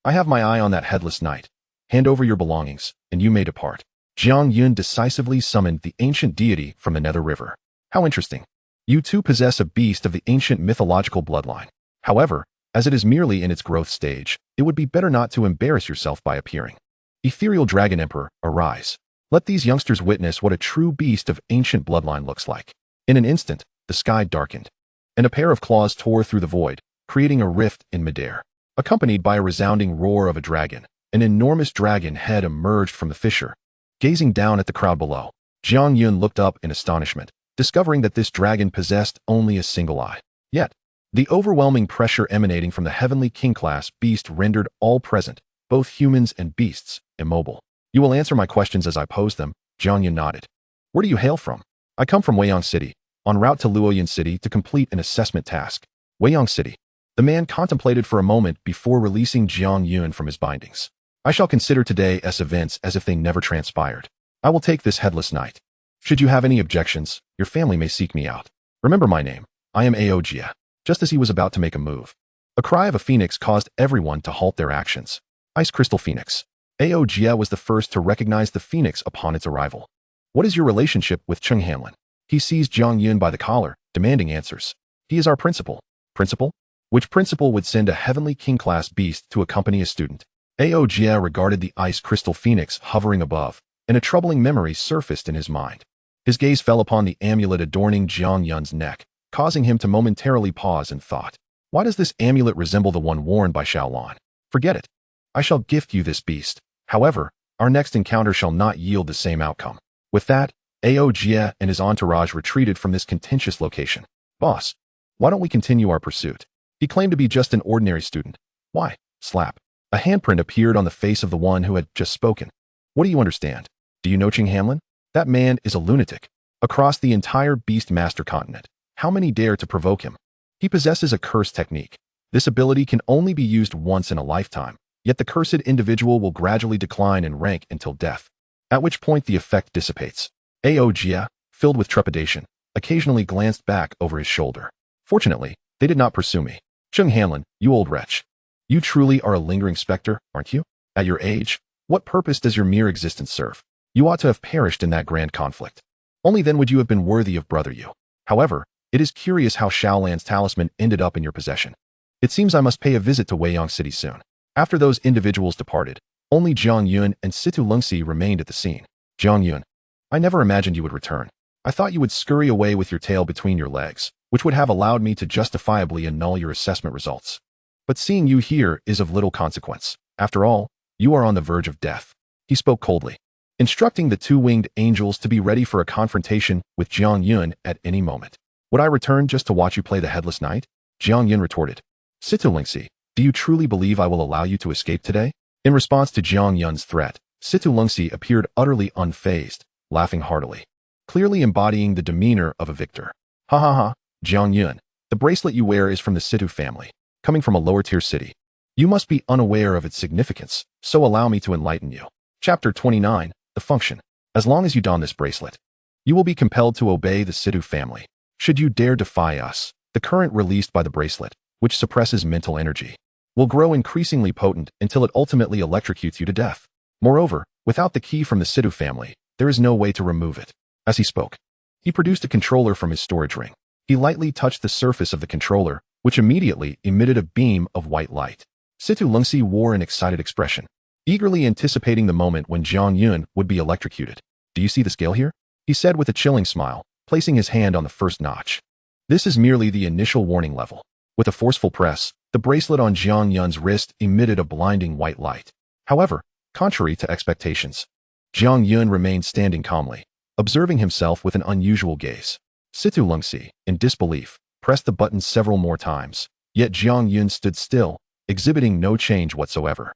I have my eye on that Headless Knight. Hand over your belongings, and you may depart. Jiang Yun decisively summoned the ancient deity from the Nether River. How interesting. You too possess a beast of the ancient mythological bloodline. However, as it is merely in its growth stage, it would be better not to embarrass yourself by appearing. Ethereal Dragon Emperor, arise. Let these youngsters witness what a true beast of ancient bloodline looks like. In an instant, the sky darkened, and a pair of claws tore through the void, creating a rift in midair. Accompanied by a resounding roar of a dragon, an enormous dragon head emerged from the fissure. Gazing down at the crowd below, Jiang Yun looked up in astonishment, discovering that this dragon possessed only a single eye. Yet, the overwhelming pressure emanating from the heavenly king-class beast rendered all present, both humans and beasts, immobile. You will answer my questions as I pose them, Jiang Yun nodded. Where do you hail from? I come from Weiyang City, en route to Luoyun City to complete an assessment task. Weiyang City. The man contemplated for a moment before releasing Jiang Yun from his bindings. I shall consider today's events as if they never transpired. I will take this Headless Knight. Should you have any objections, your family may seek me out. Remember my name. I am Aojia. Just as he was about to make a move, a cry of a phoenix caused everyone to halt their actions. Ice Crystal Phoenix. Aojia was the first to recognize the phoenix upon its arrival. What is your relationship with Chenghamlin? He seized Jiang Yun by the collar, demanding answers. He is our principal. Principal? Which principal would send a heavenly king-class beast to accompany a student? Aojia regarded the Ice Crystal Phoenix hovering above, and a troubling memory surfaced in his mind. His gaze fell upon the amulet adorning Jiang Yun's neck, causing him to momentarily pause in thought. Why does this amulet resemble the one worn by Xiaolan? Forget it. I shall gift you this beast. However, our next encounter shall not yield the same outcome. With that, Aojia and his entourage retreated from this contentious location. Boss, why don't we continue our pursuit? He claimed to be just an ordinary student. Why? Slap. A handprint appeared on the face of the one who had just spoken. What do you understand? Do you know Chenghamlin? That man is a lunatic. across the entire Beast Master continent. How many dare to provoke him? He possesses a curse technique. This ability can only be used once in a lifetime, yet the cursed individual will gradually decline in rank until death, at which point the effect dissipates. Jia, filled with trepidation, occasionally glanced back over his shoulder. Fortunately, they did not pursue me. Chung Hanlin, you old wretch. You truly are a lingering specter, aren't you? At your age, what purpose does your mere existence serve? You ought to have perished in that grand conflict. Only then would you have been worthy of Brother Yu. However, it is curious how Shaolan's talisman ended up in your possession. It seems I must pay a visit to Weiyang City soon. After those individuals departed, only Jiang Yun and Situ Lungxi remained at the scene. Jiang Yun, I never imagined you would return. I thought you would scurry away with your tail between your legs, which would have allowed me to justifiably annul your assessment results. But seeing you here is of little consequence. After all, you are on the verge of death. He spoke coldly, instructing the two-winged angels to be ready for a confrontation with Jiang Yun at any moment. Would I return just to watch you play the Headless Knight? Jiang Yun retorted. Situ Lungxi, do you truly believe I will allow you to escape today? In response to Jiang Yun's threat, Situ Lungxi appeared utterly unfazed, laughing heartily, clearly embodying the demeanor of a victor. Ha ha ha, Jiang Yun, the bracelet you wear is from the Situ family, coming from a lower-tier city. You must be unaware of its significance, so allow me to enlighten you. Chapter 29, The Function. As long as you don this bracelet, you will be compelled to obey the Situ family. Should you dare defy us, the current released by the bracelet, which suppresses mental energy, will grow increasingly potent until it ultimately electrocutes you to death. Moreover, without the key from the Situ family, there is no way to remove it. As he spoke, he produced a controller from his storage ring. He lightly touched the surface of the controller, which immediately emitted a beam of white light. Situ Lungxi wore an excited expression, eagerly anticipating the moment when Jiang Yun would be electrocuted. Do you see the scale here? He said with a chilling smile, placing his hand on the first notch. This is merely the initial warning level. With a forceful press, the bracelet on Jiang Yun's wrist emitted a blinding white light. However, contrary to expectations, Jiang Yun remained standing calmly, observing himself with an unusual gaze. Situ Lungxi, in disbelief, pressed the button several more times, yet Jiang Yun stood still, exhibiting no change whatsoever.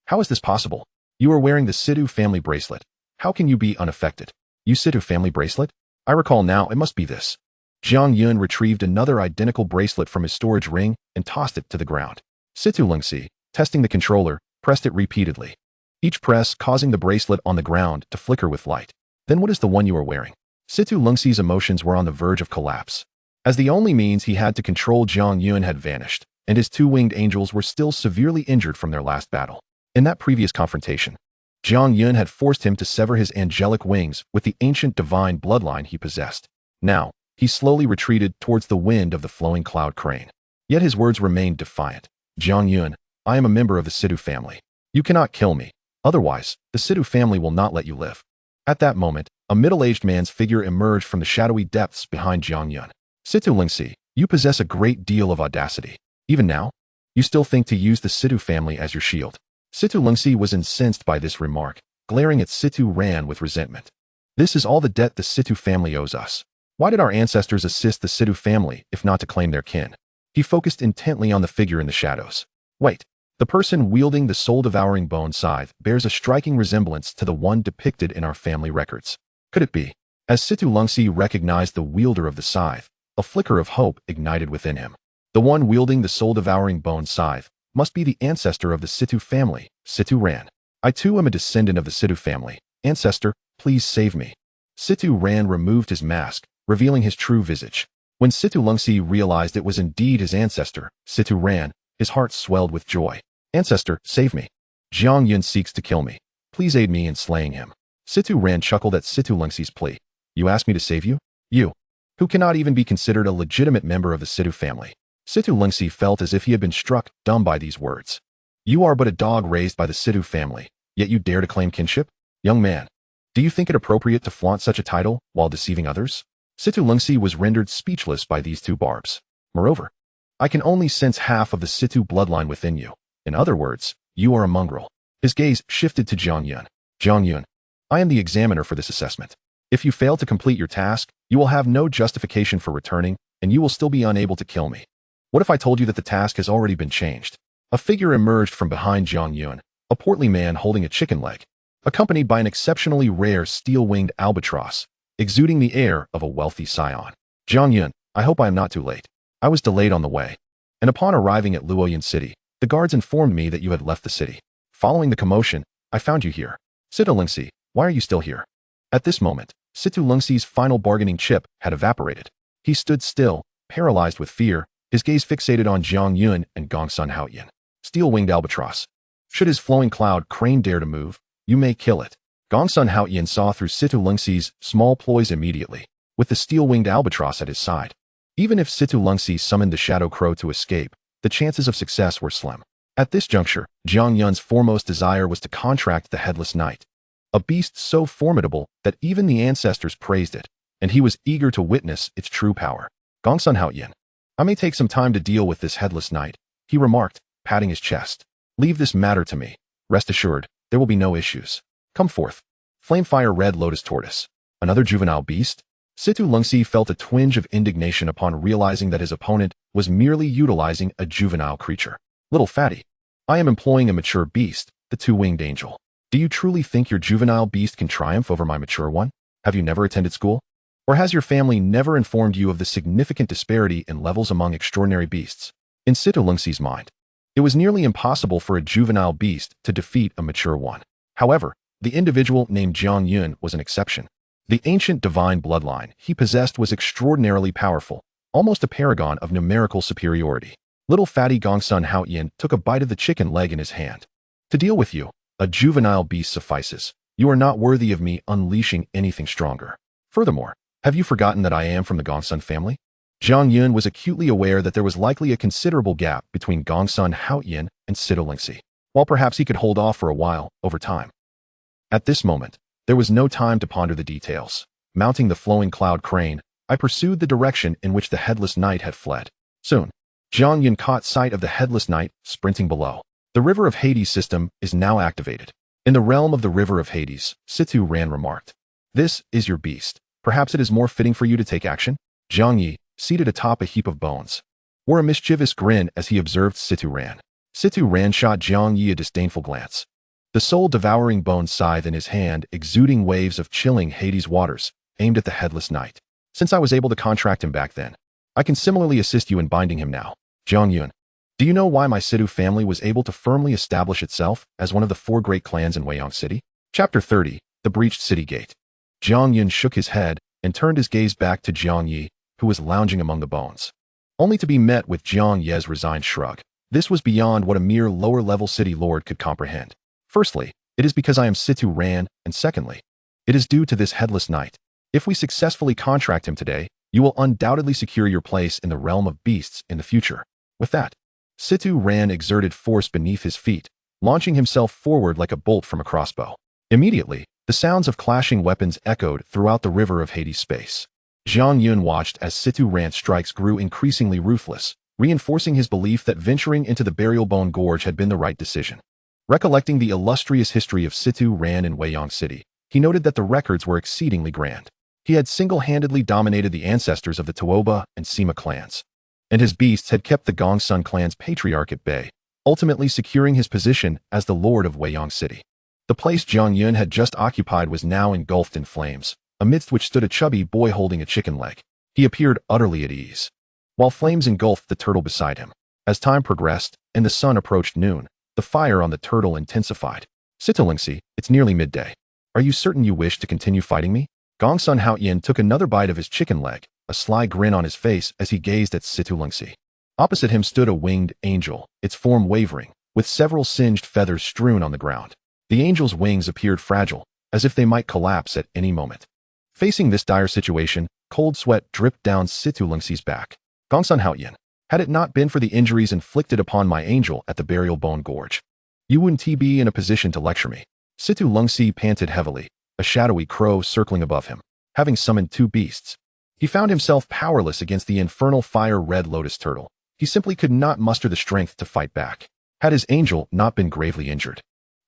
How is this possible? You are wearing the Situ family bracelet. How can you be unaffected? You Situ family bracelet? I recall now, it must be this. Jiang Yun retrieved another identical bracelet from his storage ring and tossed it to the ground. Situ Lungxi, testing the controller, pressed it repeatedly, each press causing the bracelet on the ground to flicker with light. Then what is the one you are wearing? Situ Lungxi's emotions were on the verge of collapse, as the only means he had to control Jiang Yun had vanished, and his two-winged angels were still severely injured from their last battle. In that previous confrontation, Jiang Yun had forced him to sever his angelic wings with the ancient divine bloodline he possessed. Now, he slowly retreated towards the wind of the flowing cloud crane. Yet his words remained defiant. Jiang Yun, I am a member of the Situ family. You cannot kill me. Otherwise, the Situ family will not let you live. At that moment, a middle-aged man's figure emerged from the shadowy depths behind Jiang Yun. Situ Lungxi, you possess a great deal of audacity. Even now, you still think to use the Situ family as your shield. Situ Lungxi was incensed by this remark, glaring at Situ Ran with resentment. This is all the debt the Situ family owes us. Why did our ancestors assist the Situ family if not to claim their kin? He focused intently on the figure in the shadows. Wait, the person wielding the soul-devouring bone scythe bears a striking resemblance to the one depicted in our family records. Could it be? As Situ Lungxi recognized the wielder of the scythe, a flicker of hope ignited within him. The one wielding the soul-devouring bone scythe must be the ancestor of the Situ family, Situ Ran. I too am a descendant of the Situ family. Ancestor, please save me. Situ Ran removed his mask, revealing his true visage. When Situ Lungxi realized it was indeed his ancestor, Situ Ran, his heart swelled with joy. Ancestor, save me. Jiang Yun seeks to kill me. Please aid me in slaying him. Situ Ran chuckled at Situ Lungxi's plea. You asked me to save you? You, who cannot even be considered a legitimate member of the Situ family. Situ Lungxi felt as if he had been struck dumb by these words. You are but a dog raised by the Situ family, yet you dare to claim kinship? Young man, do you think it appropriate to flaunt such a title while deceiving others? Situ Lungxi was rendered speechless by these two barbs. Moreover, I can only sense half of the Situ bloodline within you. In other words, you are a mongrel. His gaze shifted to Jiang Yun. Jiang Yun, I am the examiner for this assessment. If you fail to complete your task, you will have no justification for returning, and you will still be unable to kill me. What if I told you that the task has already been changed? A figure emerged from behind Jiang Yun, a portly man holding a chicken leg, accompanied by an exceptionally rare steel-winged albatross, exuding the air of a wealthy scion. Jiang Yun, I hope I am not too late. I was delayed on the way, and upon arriving at Luoyang City, the guards informed me that you had left the city. Following the commotion, I found you here. Situ Lingxi, why are you still here? At this moment, Situ Lingxi's final bargaining chip had evaporated. He stood still, paralyzed with fear, his gaze fixated on Jiang Yun and Gongsun Haoyan. Steel-winged albatross. Should his flowing cloud crane dare to move, you may kill it. Gongsun Haoyan saw through Situ Lingxi's small ploys immediately, with the steel-winged albatross at his side. Even if Situ Lingxi summoned the Shadow Crow to escape, the chances of success were slim. At this juncture, Jiang Yun's foremost desire was to contract the Headless Knight, a beast so formidable that even the ancestors praised it, and he was eager to witness its true power. Gongsun Haoyan, I may take some time to deal with this Headless Knight, he remarked, patting his chest. Leave this matter to me. Rest assured, there will be no issues. Come forth. Flamefire Red Lotus Tortoise. Another juvenile beast? Situ Lingxi felt a twinge of indignation upon realizing that his opponent was merely utilizing a juvenile creature. Little fatty. I am employing a mature beast, the two-winged angel. Do you truly think your juvenile beast can triumph over my mature one? Have you never attended school? Or has your family never informed you of the significant disparity in levels among extraordinary beasts? In Situ Lingxi's mind, it was nearly impossible for a juvenile beast to defeat a mature one. However, the individual named Jiang Yun was an exception. The ancient divine bloodline he possessed was extraordinarily powerful, almost a paragon of numerical superiority. Little fatty Gongsun Haoyan took a bite of the chicken leg in his hand. To deal with you, a juvenile beast suffices. You are not worthy of me unleashing anything stronger. Furthermore, have you forgotten that I am from the Gongsun family? Jiang Yun was acutely aware that there was likely a considerable gap between Gongsun Haoyan and Situ Lingxi, while perhaps he could hold off for a while, over time. At this moment, there was no time to ponder the details. Mounting the flowing cloud crane, I pursued the direction in which the Headless Knight had fled. Soon, Jiang Yun caught sight of the Headless Knight sprinting below. The River of Hades system is now activated. In the realm of the River of Hades, Situ Ran remarked, "This is your beast. Perhaps it is more fitting for you to take action." Jiang Yi, seated atop a heap of bones, wore a mischievous grin as he observed Situ Ran. Situ Ran shot Jiang Yi a disdainful glance. The soul-devouring bone scythe in his hand, exuding waves of chilling Hades waters, aimed at the Headless Knight. Since I was able to contract him back then, I can similarly assist you in binding him now. Jiang Yun, do you know why my Situ family was able to firmly establish itself as one of the 4 great clans in Weiyang City? Chapter 30, The Breached City Gate. Jiang Yun shook his head and turned his gaze back to Jiang Yi, who was lounging among the bones, only to be met with Jiang Ye's resigned shrug. This was beyond what a mere lower-level city lord could comprehend. Firstly, it is because I am Situ Ran, and secondly, it is due to this Headless Knight. If we successfully contract him today, you will undoubtedly secure your place in the realm of beasts in the future. With that, Situ Ran exerted force beneath his feet, launching himself forward like a bolt from a crossbow. Immediately, the sounds of clashing weapons echoed throughout the River of Hades space. Jiang Yun watched as Situ Ran's strikes grew increasingly ruthless, reinforcing his belief that venturing into the Burial Bone Gorge had been the right decision. Recollecting the illustrious history of Situ Ran in Weiyang City, he noted that the records were exceedingly grand. He had single-handedly dominated the ancestors of the Tuoba and Sima clans, and his beasts had kept the Gongsun clan's patriarch at bay, ultimately securing his position as the lord of Weiyang City. The place Jiang Yun had just occupied was now engulfed in flames, amidst which stood a chubby boy holding a chicken leg. He appeared utterly at ease, while flames engulfed the turtle beside him. As time progressed and the sun approached noon, the fire on the turtle intensified. Situ Lingxi, it's nearly midday. Are you certain you wish to continue fighting me? Gongsun Haoyan took another bite of his chicken leg, a sly grin on his face as he gazed at Situ Lingxi. Opposite him stood a winged angel, its form wavering, with several singed feathers strewn on the ground. The angel's wings appeared fragile, as if they might collapse at any moment. Facing this dire situation, cold sweat dripped down Situ Lingxi's back. Gongsun Haoyan, had it not been for the injuries inflicted upon my angel at the Burial Bone Gorge, you wouldn't be in a position to lecture me. Situ Lingxi panted heavily, a shadowy crow circling above him. Having summoned 2 beasts, he found himself powerless against the infernal fire Red Lotus turtle. He simply could not muster the strength to fight back. Had his angel not been gravely injured,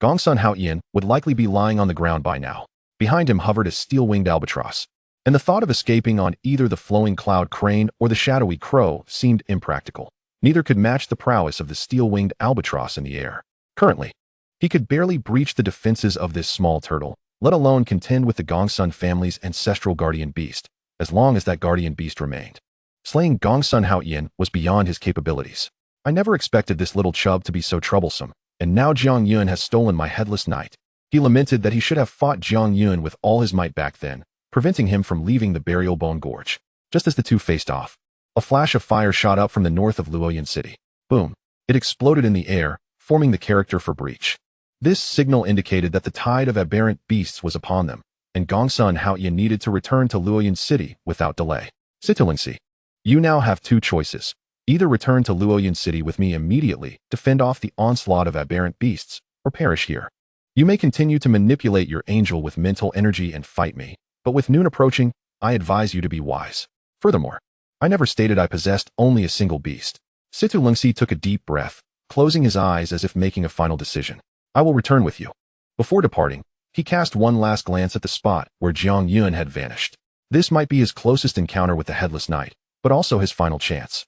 Gongsun Haoyan would likely be lying on the ground by now. Behind him hovered a steel-winged albatross, and the thought of escaping on either the flowing cloud crane or the shadowy crow seemed impractical. Neither could match the prowess of the steel-winged albatross in the air. Currently, he could barely breach the defenses of this small turtle, let alone contend with the Gongsun family's ancestral guardian beast, as long as that guardian beast remained. Slaying Gongsun Haoyan was beyond his capabilities. I never expected this little chub to be so troublesome, and now Jiang Yun has stolen my headless knight. He lamented that he should have fought Jiang Yun with all his might back then, preventing him from leaving the Burial Bone Gorge. Just as the two faced off, a flash of fire shot up from the north of Luoyan City. Boom! It exploded in the air, forming the character for breach. This signal indicated that the tide of aberrant beasts was upon them, and Gongsun Haoyan needed to return to Luoyan City without delay. Situlingsi, you now have two choices. Either return to Luoyan City with me immediately to fend off the onslaught of aberrant beasts, or perish here. You may continue to manipulate your angel with mental energy and fight me, but with noon approaching, I advise you to be wise. Furthermore, I never stated I possessed only a single beast. Situlingsi took a deep breath, closing his eyes as if making a final decision. I will return with you. Before departing, he cast one last glance at the spot where Jiang Yun had vanished. This might be his closest encounter with the Headless Knight, but also his final chance.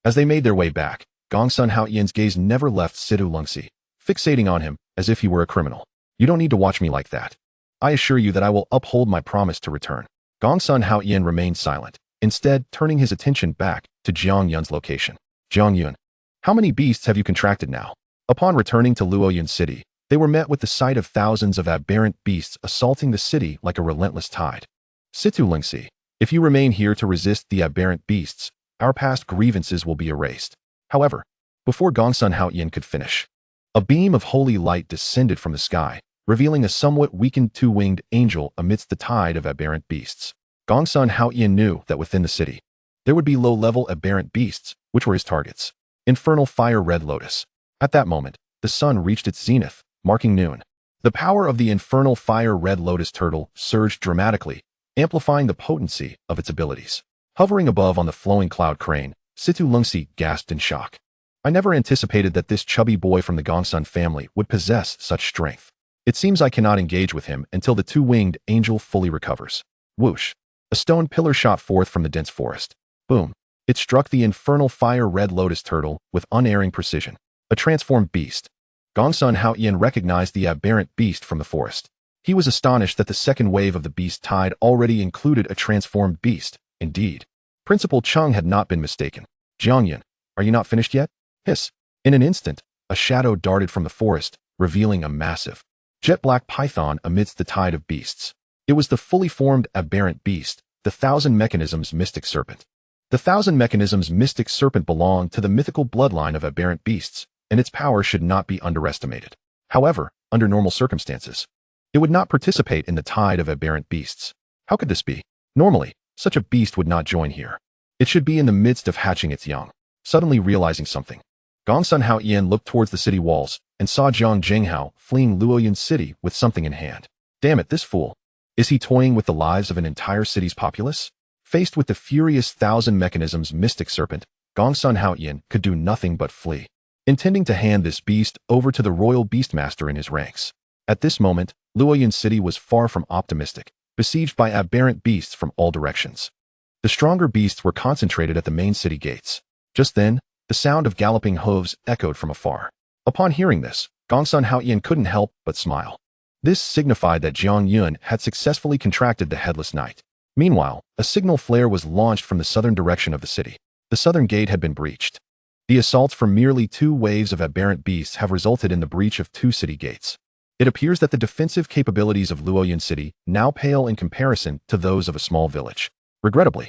As they made their way back, Gongsun Haoyan's gaze never left Situlingsi, fixating on him as if he were a criminal. You don't need to watch me like that. I assure you that I will uphold my promise to return. Gongsun Haoyan remained silent, instead turning his attention back to Jiang Yun's location. Jiang Yun, how many beasts have you contracted now? Upon returning to Luoyan City, they were met with the sight of thousands of aberrant beasts assaulting the city like a relentless tide. Situlingsi, if you remain here to resist the aberrant beasts, our past grievances will be erased. However, before Gongsun Haoyan could finish, a beam of holy light descended from the sky, revealing a somewhat weakened two-winged angel amidst the tide of aberrant beasts. Gongsun Haoyan knew that within the city, there would be low-level aberrant beasts, which were his targets. Infernal Fire Red Lotus. At that moment, the sun reached its zenith, marking noon. The power of the Infernal Fire Red Lotus turtle surged dramatically, amplifying the potency of its abilities. Hovering above on the flowing cloud crane, Situlingsi gasped in shock. I never anticipated that this chubby boy from the Gongsun family would possess such strength. It seems I cannot engage with him until the two-winged angel fully recovers. Whoosh! A stone pillar shot forth from the dense forest. Boom! It struck the Infernal Fire Red Lotus turtle with unerring precision. A transformed beast. Gongsun Haoyan recognized the aberrant beast from the forest. He was astonished that the second wave of the beast tide already included a transformed beast. Indeed, Principal Chung had not been mistaken. Jiang Yun, are you not finished yet? Hiss! In an instant, a shadow darted from the forest, revealing a massive, jet-black python amidst the tide of beasts. It was the fully formed aberrant beast, the Thousand Mechanisms Mystic Serpent. The Thousand Mechanisms Mystic Serpent belonged to the mythical bloodline of aberrant beasts, and its power should not be underestimated. However, under normal circumstances, it would not participate in the tide of aberrant beasts. How could this be? Normally, such a beast would not join here. It should be in the midst of hatching its young. Suddenly realizing something, Gongsun Haoyan looked towards the city walls and saw Jiang Jinghao fleeing Luoyan City with something in hand. Damn it, this fool. Is he toying with the lives of an entire city's populace? Faced with the furious Thousand Mechanisms Mystic Serpent, Gongsun Haoyan could do nothing but flee, intending to hand this beast over to the royal beastmaster in his ranks. At this moment, Luoyan City was far from optimistic, besieged by aberrant beasts from all directions. The stronger beasts were concentrated at the main city gates. Just then, the sound of galloping hooves echoed from afar. Upon hearing this, Gongsun Haoyan couldn't help but smile. This signified that Jiang Yun had successfully contracted the Headless Knight. Meanwhile, a signal flare was launched from the southern direction of the city. The southern gate had been breached. The assaults from merely two waves of aberrant beasts have resulted in the breach of two city gates. It appears that the defensive capabilities of Luoyan City now pale in comparison to those of a small village. Regrettably,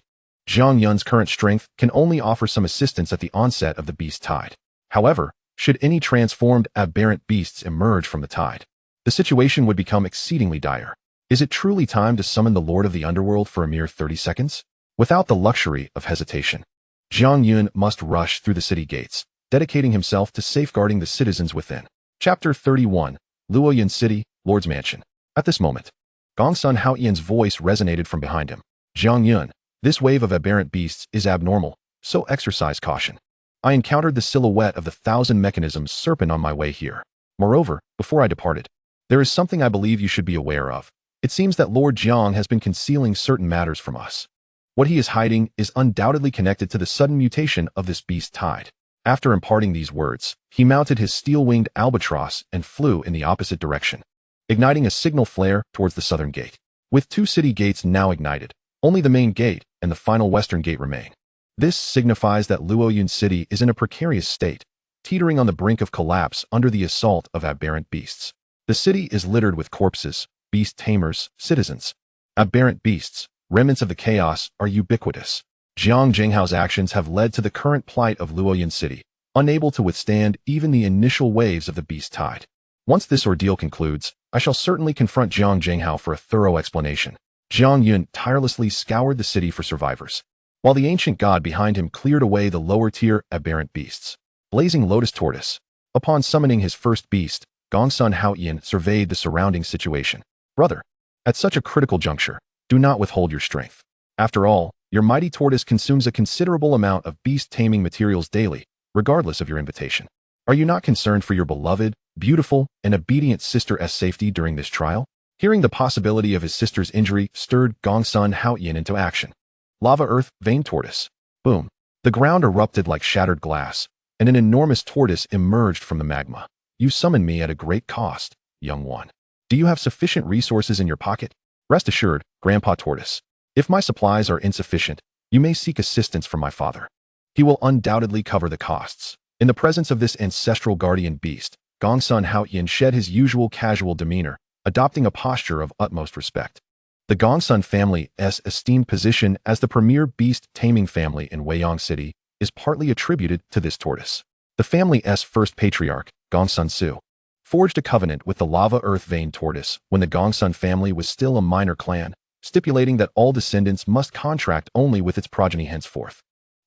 Jiang Yun's current strength can only offer some assistance at the onset of the beast tide. However, should any transformed aberrant beasts emerge from the tide, the situation would become exceedingly dire. Is it truly time to summon the Lord of the Underworld for a mere 30 seconds? Without the luxury of hesitation, Jiang Yun must rush through the city gates, dedicating himself to safeguarding the citizens within. Chapter 31, Luoyan City, Lord's Mansion. At this moment, Gongsun Haoyan's voice resonated from behind him. Jiang Yun, this wave of aberrant beasts is abnormal, so exercise caution. I encountered the silhouette of the Thousand Mechanisms Serpent on my way here. Moreover, before I departed, there is something I believe you should be aware of. It seems that Lord Jiang has been concealing certain matters from us. What he is hiding is undoubtedly connected to the sudden mutation of this beast tide. After imparting these words, he mounted his steel-winged albatross and flew in the opposite direction. igniting a signal flare towards the southern gate. With 2 city gates now ignited, only the main gate and the final western gate remain. This signifies that Luoyun City is in a precarious state, teetering on the brink of collapse under the assault of aberrant beasts. The city is littered with corpses, beast tamers, citizens. Aberrant beasts, remnants of the chaos, are ubiquitous. Jiang Yun's actions have led to the current plight of Luoyun City, unable to withstand even the initial waves of the beast tide. Once this ordeal concludes, I shall certainly confront Jiang Yun for a thorough explanation. Jiang Yun tirelessly scoured the city for survivors, while the ancient god behind him cleared away the lower-tier aberrant beasts. Blazing Lotus Tortoise. Upon summoning his first beast, Gongsun Haoyan surveyed the surrounding situation. Brother, at such a critical juncture, do not withhold your strength. After all, your mighty tortoise consumes a considerable amount of beast taming materials daily, regardless of your invitation. Are you not concerned for your beloved, beautiful, and obedient sister's safety during this trial? Hearing the possibility of his sister's injury stirred Gongsun Haoyan into action. Lava Earth Vein Tortoise. Boom. The ground erupted like shattered glass, and an enormous tortoise emerged from the magma. You summoned me at a great cost, young one. Do you have sufficient resources in your pocket? Rest assured, Grandpa Tortoise. If my supplies are insufficient, you may seek assistance from my father. He will undoubtedly cover the costs. In the presence of this ancestral guardian beast, Gongsun Haoyan shed his usual casual demeanor, adopting a posture of utmost respect. The Gongsun family's esteemed position as the premier beast taming family in Weiyang City is partly attributed to this tortoise. The family's first patriarch, Gongsun Su, forged a covenant with the Lava Earth Vein Tortoise when the Gongsun family was still a minor clan, stipulating that all descendants must contract only with its progeny henceforth.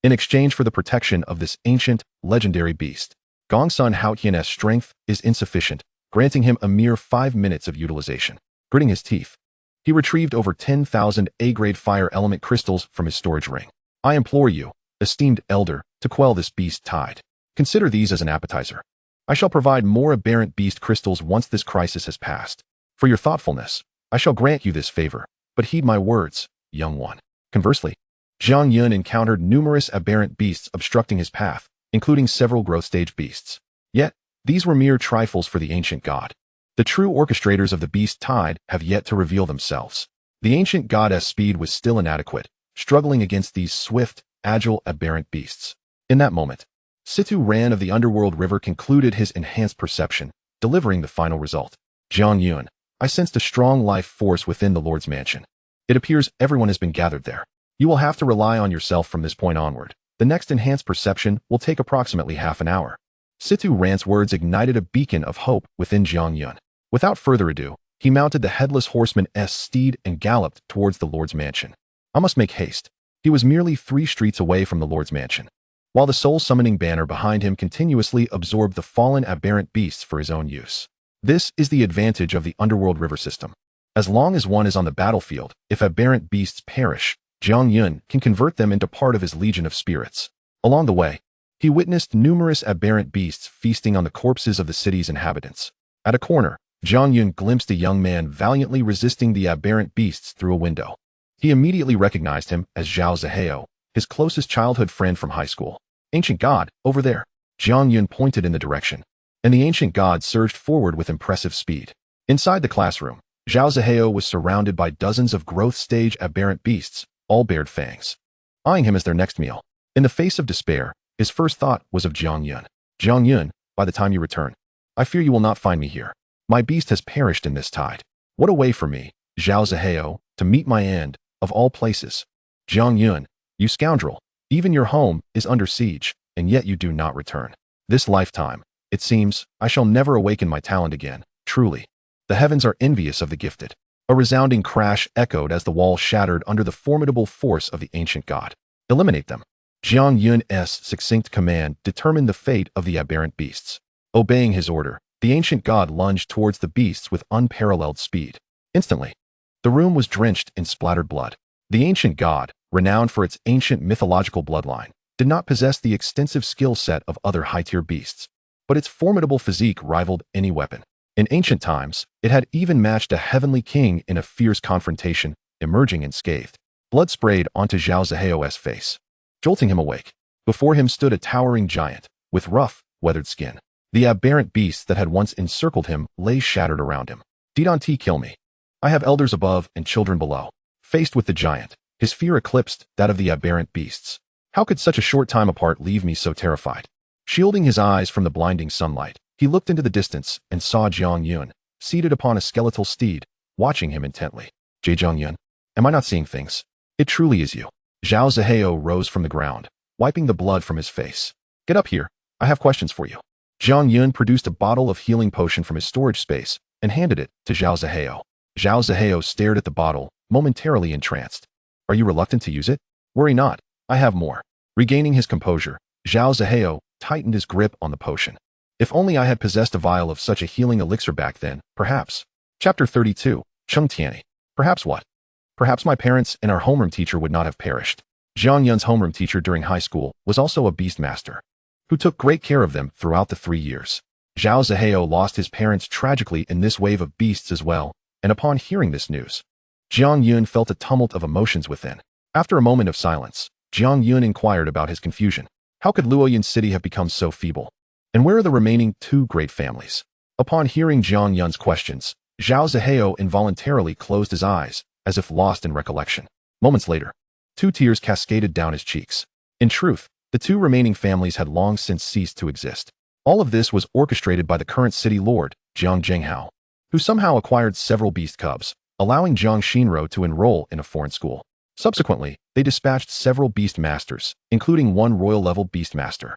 In exchange for the protection of this ancient, legendary beast, Gongsun Haoyan's strength is insufficient, granting him a mere 5 minutes of utilization. Gritting his teeth, he retrieved over 10,000 A-grade fire element crystals from his storage ring. I implore you, esteemed elder, to quell this beast tide. Consider these as an appetizer. I shall provide more aberrant beast crystals once this crisis has passed. For your thoughtfulness, I shall grant you this favor, but heed my words, young one. Conversely, Jiang Yun encountered numerous aberrant beasts obstructing his path, including several growth stage beasts. Yet, these were mere trifles for the ancient god. The true orchestrators of the beast tide have yet to reveal themselves. The ancient god's speed was still inadequate, struggling against these swift, agile, aberrant beasts. In that moment, Situ Ran of the Underworld River concluded his enhanced perception, delivering the final result. Jiang Yun, I sensed a strong life force within the Lord's mansion. It appears everyone has been gathered there. You will have to rely on yourself from this point onward. The next enhanced perception will take approximately half an hour. Situ Ran's words ignited a beacon of hope within Jiang Yun. Without further ado, he mounted the headless horseman's steed and galloped towards the Lord's mansion. I must make haste. He was merely 3 streets away from the Lord's mansion, while the soul-summoning banner behind him continuously absorbed the fallen aberrant beasts for his own use. This is the advantage of the Underworld River system. As long as one is on the battlefield, if aberrant beasts perish, Jiang Yun can convert them into part of his legion of spirits. Along the way, he witnessed numerous aberrant beasts feasting on the corpses of the city's inhabitants. At a corner, Jiang Yun glimpsed a young man valiantly resisting the aberrant beasts through a window. He immediately recognized him as Zhao Zihao, his closest childhood friend from high school. Ancient God, over there. Jiang Yun pointed in the direction, and the ancient god surged forward with impressive speed. Inside the classroom, Zhao Zihao was surrounded by dozens of growth stage aberrant beasts, all bared fangs, eyeing him as their next meal. In the face of despair, his first thought was of Jiang Yun. Jiang Yun, by the time you return, I fear you will not find me here. My beast has perished in this tide. What a way for me, Zhao Zihao, to meet my end, of all places. Jiang Yun, you scoundrel, even your home is under siege, and yet you do not return. This lifetime, it seems, I shall never awaken my talent again, truly. The heavens are envious of the gifted. A resounding crash echoed as the wall shattered under the formidable force of the ancient god. Eliminate them. Jiang Yun's succinct command determined the fate of the aberrant beasts. Obeying his order, the ancient god lunged towards the beasts with unparalleled speed. Instantly, the room was drenched in splattered blood. The ancient god, renowned for its ancient mythological bloodline, did not possess the extensive skill set of other high-tier beasts, but its formidable physique rivaled any weapon. In ancient times, it had even matched a heavenly king in a fierce confrontation, emerging unscathed. Blood sprayed onto Zhao Zihao's face, jolting him awake. Before him stood a towering giant, with rough, weathered skin. The aberrant beasts that had once encircled him lay shattered around him. Don't kill me. I have elders above and children below. Faced with the giant, his fear eclipsed that of the aberrant beasts. How could such a short time apart leave me so terrified? Shielding his eyes from the blinding sunlight, he looked into the distance and saw Jiang Yun, seated upon a skeletal steed, watching him intently. Jiang Yun, am I not seeing things? It truly is you. Zhao Zihao rose from the ground, wiping the blood from his face. Get up here. I have questions for you. Jiang Yun produced a bottle of healing potion from his storage space and handed it to Zhao Zihao. Zhao Zihao stared at the bottle, momentarily entranced. Are you reluctant to use it? Worry not. I have more. Regaining his composure, Zhao Zihao tightened his grip on the potion. If only I had possessed a vial of such a healing elixir back then, perhaps. Chapter 32, Cheng Tianyi. Perhaps what? Perhaps my parents and our homeroom teacher would not have perished. Jiang Yun's homeroom teacher during high school was also a beast master, who took great care of them throughout the 3 years. Zhao Zihao lost his parents tragically in this wave of beasts as well, and upon hearing this news, Jiang Yun felt a tumult of emotions within. After a moment of silence, Jiang Yun inquired about his confusion. How could Luoyun City have become so feeble? And where are the remaining 2 great families? Upon hearing Jiang Yun's questions, Zhao Zihao involuntarily closed his eyes, as if lost in recollection. Moments later, 2 tears cascaded down his cheeks. In truth, the 2 remaining families had long since ceased to exist. All of this was orchestrated by the current city lord, Jiang Jinghao, who somehow acquired several beast cubs, allowing Jiang Xinro to enroll in a foreign school. Subsequently, they dispatched several beast masters, including 1 royal-level beast master,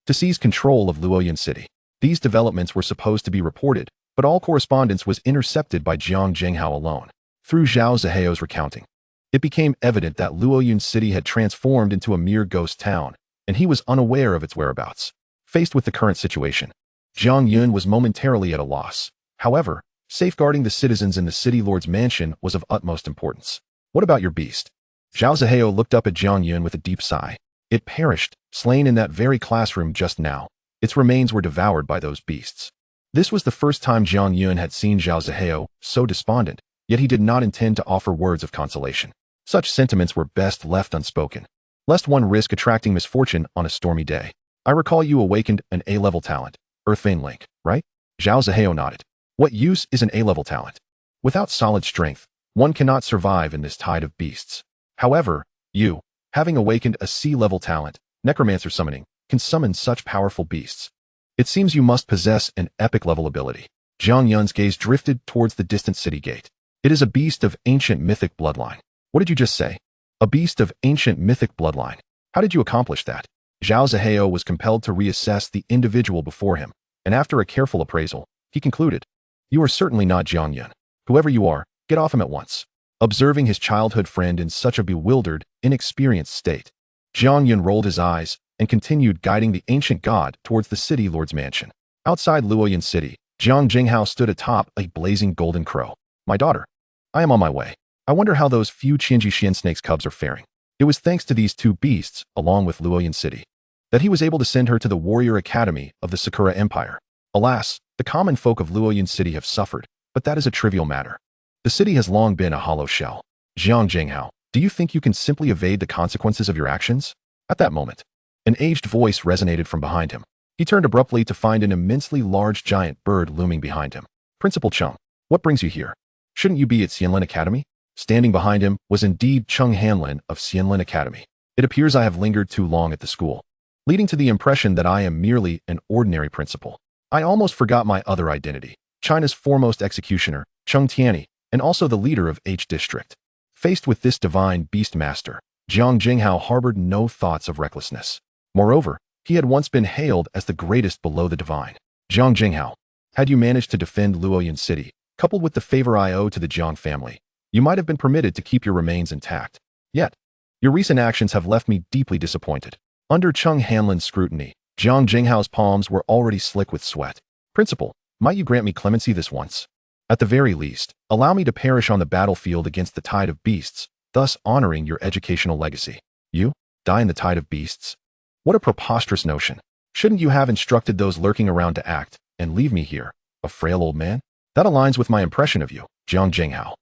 to seize control of Luoyun City. These developments were supposed to be reported, but all correspondence was intercepted by Jiang Jinghao alone. Through Zhao Zihao's recounting, it became evident that Luoyun City had transformed into a mere ghost town, and he was unaware of its whereabouts. Faced with the current situation, Jiang Yun was momentarily at a loss. However, safeguarding the citizens in the city lord's mansion was of utmost importance. What about your beast? Zhao Zihao looked up at Jiang Yun with a deep sigh. It perished, slain in that very classroom just now. Its remains were devoured by those beasts. This was the first time Jiang Yun had seen Zhao Zihao so despondent, yet he did not intend to offer words of consolation. Such sentiments were best left unspoken, lest one risk attracting misfortune on a stormy day. I recall you awakened an A-level talent, Earthvein Link, right? Zhao Zihao nodded. What use is an A-level talent? Without solid strength, one cannot survive in this tide of beasts. However, you, having awakened a C-level talent, Necromancer summoning, can summon such powerful beasts. It seems you must possess an epic-level ability. Jiang Yun's gaze drifted towards the distant city gate. It is a beast of ancient mythic bloodline. What did you just say? A beast of ancient mythic bloodline. How did you accomplish that? Zhao Zihao was compelled to reassess the individual before him, and after a careful appraisal, he concluded, You are certainly not Jiang Yun. Whoever you are, get off him at once. Observing his childhood friend in such a bewildered, inexperienced state, Jiang Yun rolled his eyes and continued guiding the ancient god towards the city lord's mansion. Outside Luoyun City, Jiang Jinghao stood atop a blazing golden crow. My daughter, I am on my way. I wonder how those few Qinji Xian snake's cubs are faring. It was thanks to these 2 beasts, along with Luoyun City, that he was able to send her to the warrior academy of the Sakura Empire. Alas, the common folk of Luoyun City have suffered, but that is a trivial matter. The city has long been a hollow shell. Jiang Jinghao, do you think you can simply evade the consequences of your actions? At that moment, an aged voice resonated from behind him. He turned abruptly to find an immensely large giant bird looming behind him. Principal Cheng, what brings you here? Shouldn't you be at Xianlin Academy? Standing behind him was indeed Cheng Hanlin of Xianlin Academy. It appears I have lingered too long at the school, leading to the impression that I am merely an ordinary principal. I almost forgot my other identity, China's foremost executioner, Cheng Tianyi, and also the leader of H District. Faced with this divine beast master, Jiang Jinghao harbored no thoughts of recklessness. Moreover, he had once been hailed as the greatest below the divine. Jiang Jinghao, had you managed to defend Luoyun City, coupled with the favor I owe to the Jiang family, you might have been permitted to keep your remains intact. Yet, your recent actions have left me deeply disappointed. Under Cheng Hanlin's scrutiny, Jiang Jinghao's palms were already slick with sweat. Principal, might you grant me clemency this once? At the very least, allow me to perish on the battlefield against the tide of beasts, thus honoring your educational legacy. You? Die in the tide of beasts? What a preposterous notion. Shouldn't you have instructed those lurking around to act, and leave me here, a frail old man? That aligns with my impression of you, Jiang Jinghao.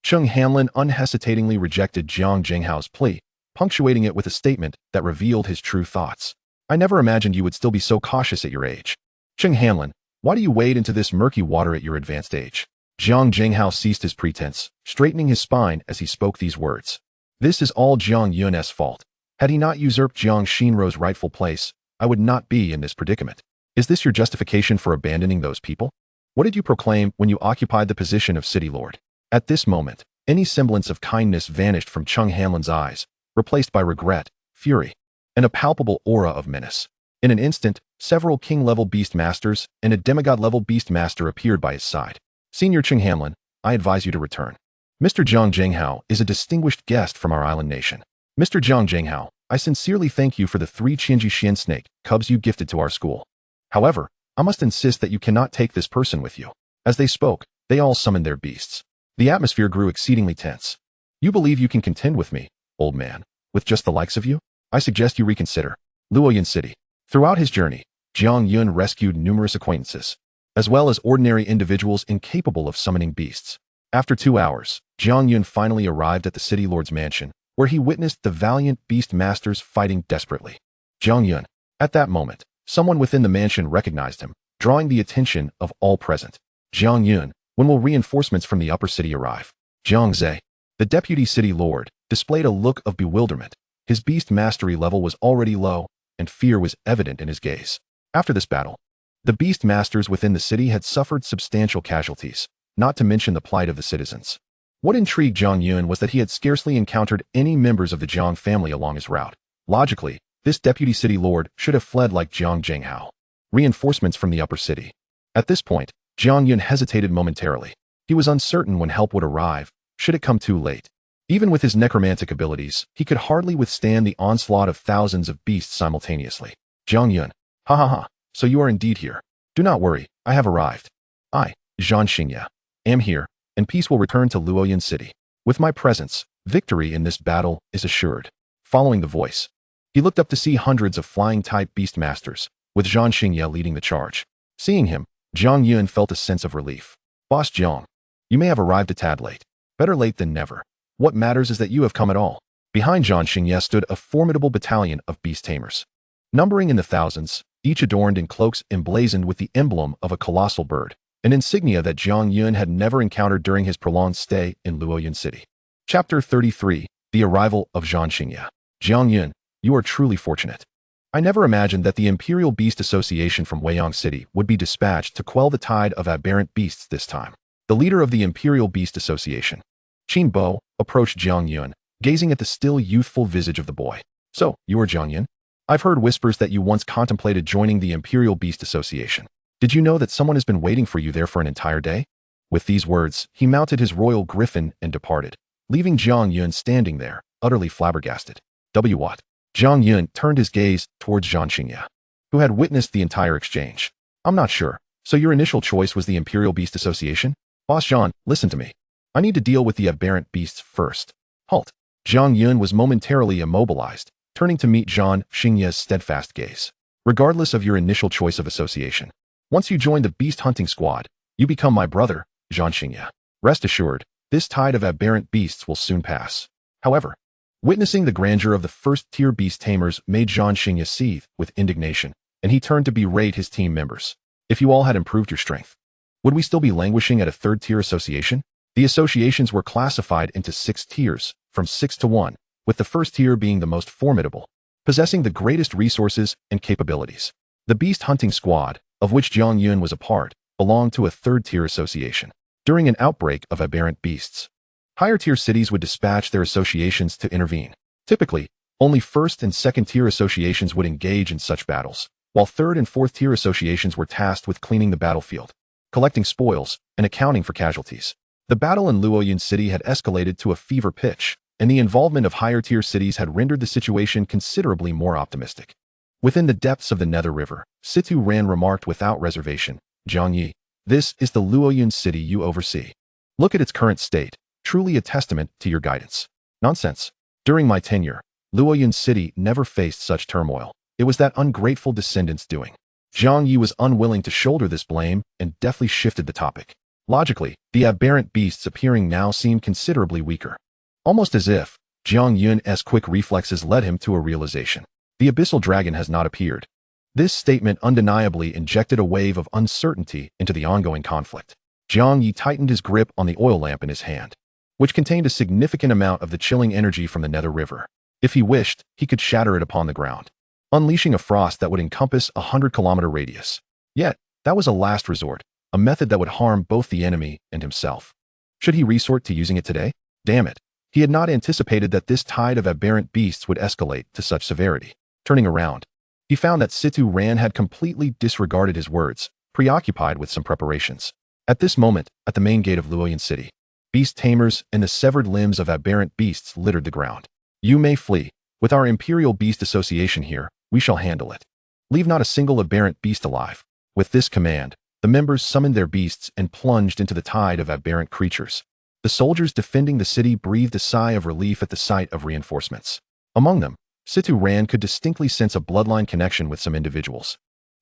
Cheng Hanlin unhesitatingly rejected Jiang Jinghao's plea, punctuating it with a statement that revealed his true thoughts. I never imagined you would still be so cautious at your age. Cheng Hanlin, why do you wade into this murky water at your advanced age? Jiang Jinghao ceased his pretense, straightening his spine as he spoke these words. This is all Jiang Yun's fault. Had he not usurped Jiang Xinrou's rightful place, I would not be in this predicament. Is this your justification for abandoning those people? What did you proclaim when you occupied the position of city lord? At this moment, any semblance of kindness vanished from Cheng Hanlin's eyes, replaced by regret, fury, and a palpable aura of menace. In an instant, several king-level beast masters and a demigod-level beast master appeared by his side. Senior Cheng Hanlin, I advise you to return. Mr. Jiang Jinghao is a distinguished guest from our island nation. Mr. Jiang Jinghao, I sincerely thank you for the 3 Qianji Xian snake cubs you gifted to our school. However, I must insist that you cannot take this person with you. As they spoke, they all summoned their beasts. The atmosphere grew exceedingly tense. You believe you can contend with me, old man, with just the likes of you? I suggest you reconsider. Luoyuan City. Throughout his journey, Jiang Yun rescued numerous acquaintances, as well as ordinary individuals incapable of summoning beasts. After 2 hours, Jiang Yun finally arrived at the city lord's mansion, where he witnessed the valiant beast masters fighting desperately. Jiang Yun. At that moment, someone within the mansion recognized him, drawing the attention of all present. Jiang Yun, when will reinforcements from the upper city arrive? Jiang Zhe, the deputy city lord, displayed a look of bewilderment. His beast mastery level was already low, and fear was evident in his gaze. After this battle, the beast masters within the city had suffered substantial casualties, not to mention the plight of the citizens. What intrigued Jiang Yun was that he had scarcely encountered any members of the Jiang family along his route. Logically, this deputy city lord should have fled like Jiang Jinghao. Reinforcements from the upper city. At this point, Jiang Yun hesitated momentarily. He was uncertain when help would arrive, should it come too late. Even with his necromantic abilities, he could hardly withstand the onslaught of thousands of beasts simultaneously. Jiang Yun. Ha ha ha, so you are indeed here. Do not worry, I have arrived. I, Zhan Xingye, am here, and peace will return to Luoyuan City. With my presence, victory in this battle is assured. Following the voice, he looked up to see hundreds of flying-type beast masters, with Zhan Xingye leading the charge. Seeing him, Jiang Yun felt a sense of relief. Boss Jiang, you may have arrived a tad late. Better late than never. What matters is that you have come at all. Behind Zhan Xingye stood a formidable battalion of Beast Tamers. Numbering in the thousands, each adorned in cloaks emblazoned with the emblem of a colossal bird, an insignia that Jiang Yun had never encountered during his prolonged stay in Luoyuan City. Chapter 33, The Arrival of Zhan Xingye. Jiang Yun, you are truly fortunate. I never imagined that the Imperial Beast Association from Weiyang City would be dispatched to quell the tide of aberrant beasts this time. The leader of the Imperial Beast Association, Qin Bo, approached Jiang Yun, gazing at the still youthful visage of the boy. So, you are Jiang Yun? I've heard whispers that you once contemplated joining the Imperial Beast Association. Did you know that someone has been waiting for you there for an entire day? With these words, he mounted his royal griffin and departed, leaving Jiang Yun standing there, utterly flabbergasted. What? Jiang Yun turned his gaze towards Zhan Xingye, who had witnessed the entire exchange. I'm not sure. So your initial choice was the Imperial Beast Association? Boss Zhan, listen to me. I need to deal with the aberrant beasts first. Halt. Jiang Yun was momentarily immobilized, turning to meet Zhan Xingye's steadfast gaze. Regardless of your initial choice of association, once you join the beast hunting squad, you become my brother, Zhan Xingye. Rest assured, this tide of aberrant beasts will soon pass. However, witnessing the grandeur of the first-tier beast tamers made Zhan Xingye seethe with indignation, and he turned to berate his team members. If you all had improved your strength, would we still be languishing at a third-tier association? The associations were classified into 6 tiers, from 6 to 1, with the first tier being the most formidable, possessing the greatest resources and capabilities. The beast hunting squad, of which Jiang Yun was a part, belonged to a third-tier association. During an outbreak of aberrant beasts, higher-tier cities would dispatch their associations to intervene. Typically, only first- and second-tier associations would engage in such battles, while third- and fourth-tier associations were tasked with cleaning the battlefield, collecting spoils, and accounting for casualties. The battle in Luoyuan City had escalated to a fever pitch, and the involvement of higher-tier cities had rendered the situation considerably more optimistic. Within the depths of the Nether River, Situ Ran remarked without reservation, Jiang Yi, this is the Luoyuan City you oversee. Look at its current state, truly a testament to your guidance. Nonsense. During my tenure, Luoyuan City never faced such turmoil. It was that ungrateful descendant's doing. Jiang Yi was unwilling to shoulder this blame and deftly shifted the topic. Logically, the aberrant beasts appearing now seemed considerably weaker. Almost as if Jiang Yun's quick reflexes led him to a realization. The abyssal dragon has not appeared. This statement undeniably injected a wave of uncertainty into the ongoing conflict. Jiang Yi tightened his grip on the oil lamp in his hand, which contained a significant amount of the chilling energy from the Nether River. If he wished, he could shatter it upon the ground, unleashing a frost that would encompass a 100-kilometer radius. Yet, that was a last resort, a method that would harm both the enemy and himself. Should he resort to using it today? Damn it. He had not anticipated that this tide of aberrant beasts would escalate to such severity. Turning around, he found that Situ Ran had completely disregarded his words, preoccupied with some preparations. At this moment, at the main gate of Luoyang City, Beast Tamers and the severed limbs of aberrant beasts littered the ground. You may flee. With our Imperial Beast Association here, we shall handle it. Leave not a single aberrant beast alive. With this command, the members summoned their beasts and plunged into the tide of aberrant creatures. The soldiers defending the city breathed a sigh of relief at the sight of reinforcements. Among them, Situ Ran could distinctly sense a bloodline connection with some individuals.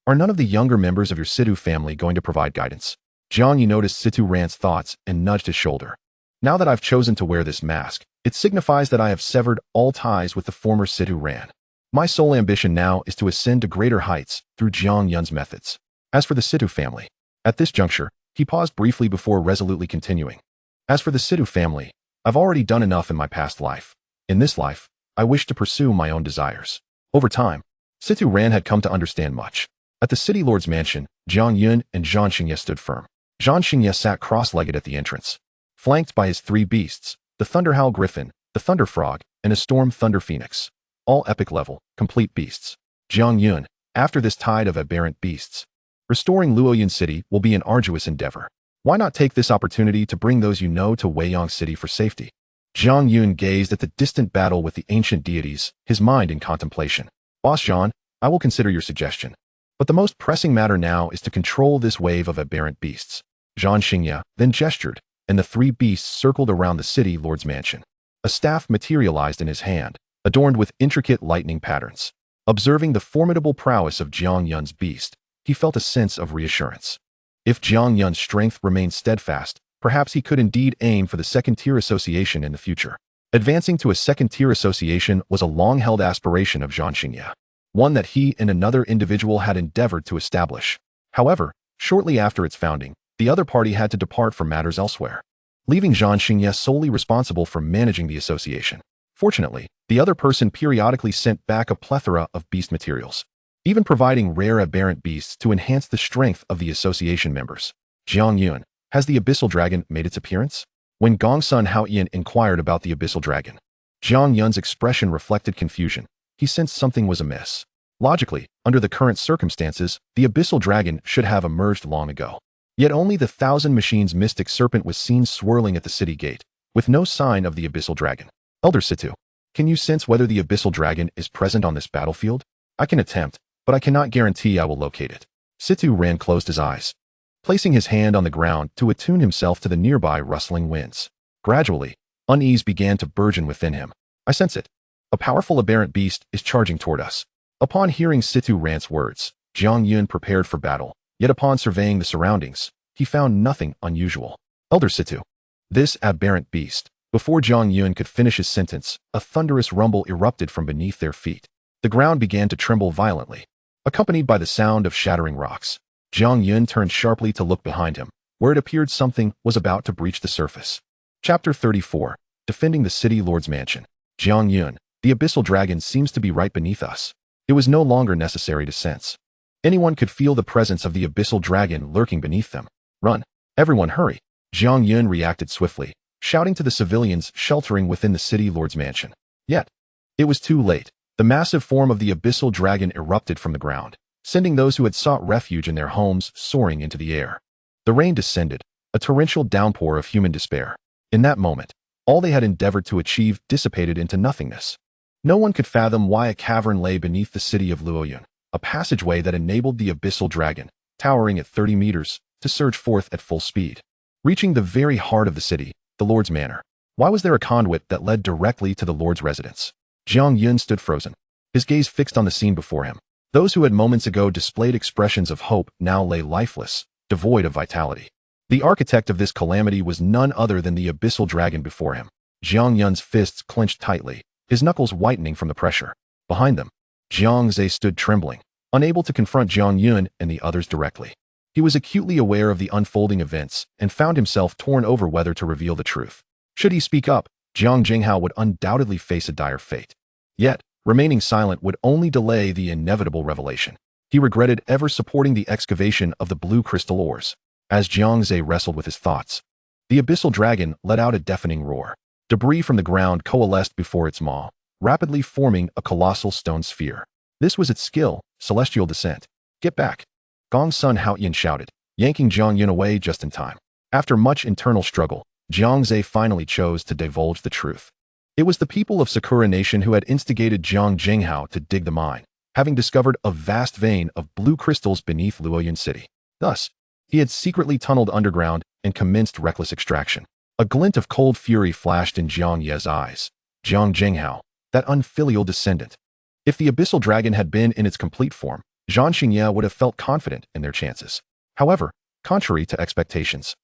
Are none of the younger members of your Situ family going to provide guidance? Jiang Yun noticed Situ Ran's thoughts and nudged his shoulder. Now that I've chosen to wear this mask, it signifies that I have severed all ties with the former Situ Ran. My sole ambition now is to ascend to greater heights through Jiang Yun's methods. As for the Situ family, at this juncture, he paused briefly before resolutely continuing. As for the Situ family, I've already done enough in my past life. In this life, I wish to pursue my own desires. Over time, Situ Ran had come to understand much. At the city lord's mansion, Jiang Yun and Zhan Xingye stood firm. Zhan Xingye sat cross-legged at the entrance, flanked by his 3 beasts, the Thunderhowl Griffin, the Thunder Frog, and a Storm Thunder Phoenix. All epic level, complete beasts. Jiang Yun, after this tide of aberrant beasts, restoring Luoyang City will be an arduous endeavor. Why not take this opportunity to bring those you know to Weiyang City for safety? Jiang Yun gazed at the distant battle with the ancient deities, his mind in contemplation. Boss Zhan, I will consider your suggestion. But the most pressing matter now is to control this wave of aberrant beasts. Zhan Xingye then gestured, and the 3 beasts circled around the city lord's mansion. A staff materialized in his hand, adorned with intricate lightning patterns. Observing the formidable prowess of Jiang Yun's beast, he felt a sense of reassurance. If Jiang Yun's strength remained steadfast, perhaps he could indeed aim for the second-tier association in the future. Advancing to a second-tier association was a long-held aspiration of Zhan Xingye, one that he and another individual had endeavored to establish. However, shortly after its founding, the other party had to depart for matters elsewhere, leaving Zhan Xingye solely responsible for managing the association. Fortunately, the other person periodically sent back a plethora of beast materials, even providing rare aberrant beasts to enhance the strength of the association members. Jiang Yun, has the Abyssal Dragon made its appearance? When Gongsun Haoyan inquired about the Abyssal Dragon, Jiang Yun's expression reflected confusion. He sensed something was amiss. Logically, under the current circumstances, the Abyssal Dragon should have emerged long ago. Yet only the Thousand Machines mystic serpent was seen swirling at the city gate, with no sign of the Abyssal Dragon. Elder Situ, can you sense whether the Abyssal Dragon is present on this battlefield? I can attempt, but I cannot guarantee I will locate it. Situ Ran closed his eyes, placing his hand on the ground to attune himself to the nearby rustling winds. Gradually, unease began to burgeon within him. I sense it. A powerful aberrant beast is charging toward us. Upon hearing Situ Ran's words, Jiang Yun prepared for battle, yet upon surveying the surroundings, he found nothing unusual. Elder Situ, this aberrant beast. Before Jiang Yun could finish his sentence, a thunderous rumble erupted from beneath their feet. The ground began to tremble violently, accompanied by the sound of shattering rocks. Jiang Yun turned sharply to look behind him, where it appeared something was about to breach the surface. Chapter 34. Defending the City Lord's Mansion. Jiang Yun, the Abyssal Dragon seems to be right beneath us. It was no longer necessary to sense. Anyone could feel the presence of the Abyssal Dragon lurking beneath them. Run. Everyone hurry. Jiang Yun reacted swiftly, shouting to the civilians sheltering within the City Lord's Mansion. Yet, it was too late. The massive form of the Abyssal Dragon erupted from the ground, sending those who had sought refuge in their homes soaring into the air. The rain descended, a torrential downpour of human despair. In that moment, all they had endeavored to achieve dissipated into nothingness. No one could fathom why a cavern lay beneath the city of Luoyang, a passageway that enabled the Abyssal Dragon, towering at 30 meters, to surge forth at full speed. Reaching the very heart of the city, the Lord's Manor. Why was there a conduit that led directly to the Lord's residence? Jiang Yun stood frozen, his gaze fixed on the scene before him. Those who had moments ago displayed expressions of hope now lay lifeless, devoid of vitality. The architect of this calamity was none other than the Abyssal Dragon before him. Jiang Yun's fists clenched tightly, his knuckles whitening from the pressure. Behind them, Jiang Zhe stood trembling, unable to confront Jiang Yun and the others directly. He was acutely aware of the unfolding events and found himself torn over whether to reveal the truth. Should he speak up, Jiang Jinghao would undoubtedly face a dire fate. Yet, remaining silent would only delay the inevitable revelation. He regretted ever supporting the excavation of the blue crystal ores. As Jiang Zhe wrestled with his thoughts, the abyssal dragon let out a deafening roar. Debris from the ground coalesced before its maw, rapidly forming a colossal stone sphere. This was its skill, celestial descent. Get back! Gong's son Haoyan shouted, yanking Jiang Yun away just in time. After much internal struggle, Jiang Zhe finally chose to divulge the truth. It was the people of Sakura Nation who had instigated Jiang Jinghao to dig the mine, having discovered a vast vein of blue crystals beneath Luoyun City. Thus, he had secretly tunneled underground and commenced reckless extraction. A glint of cold fury flashed in Jiang Ye's eyes. Jiang Jinghao, that unfilial descendant. If the abyssal dragon had been in its complete form, Zhang Xingye would have felt confident in their chances. However, contrary to expectations,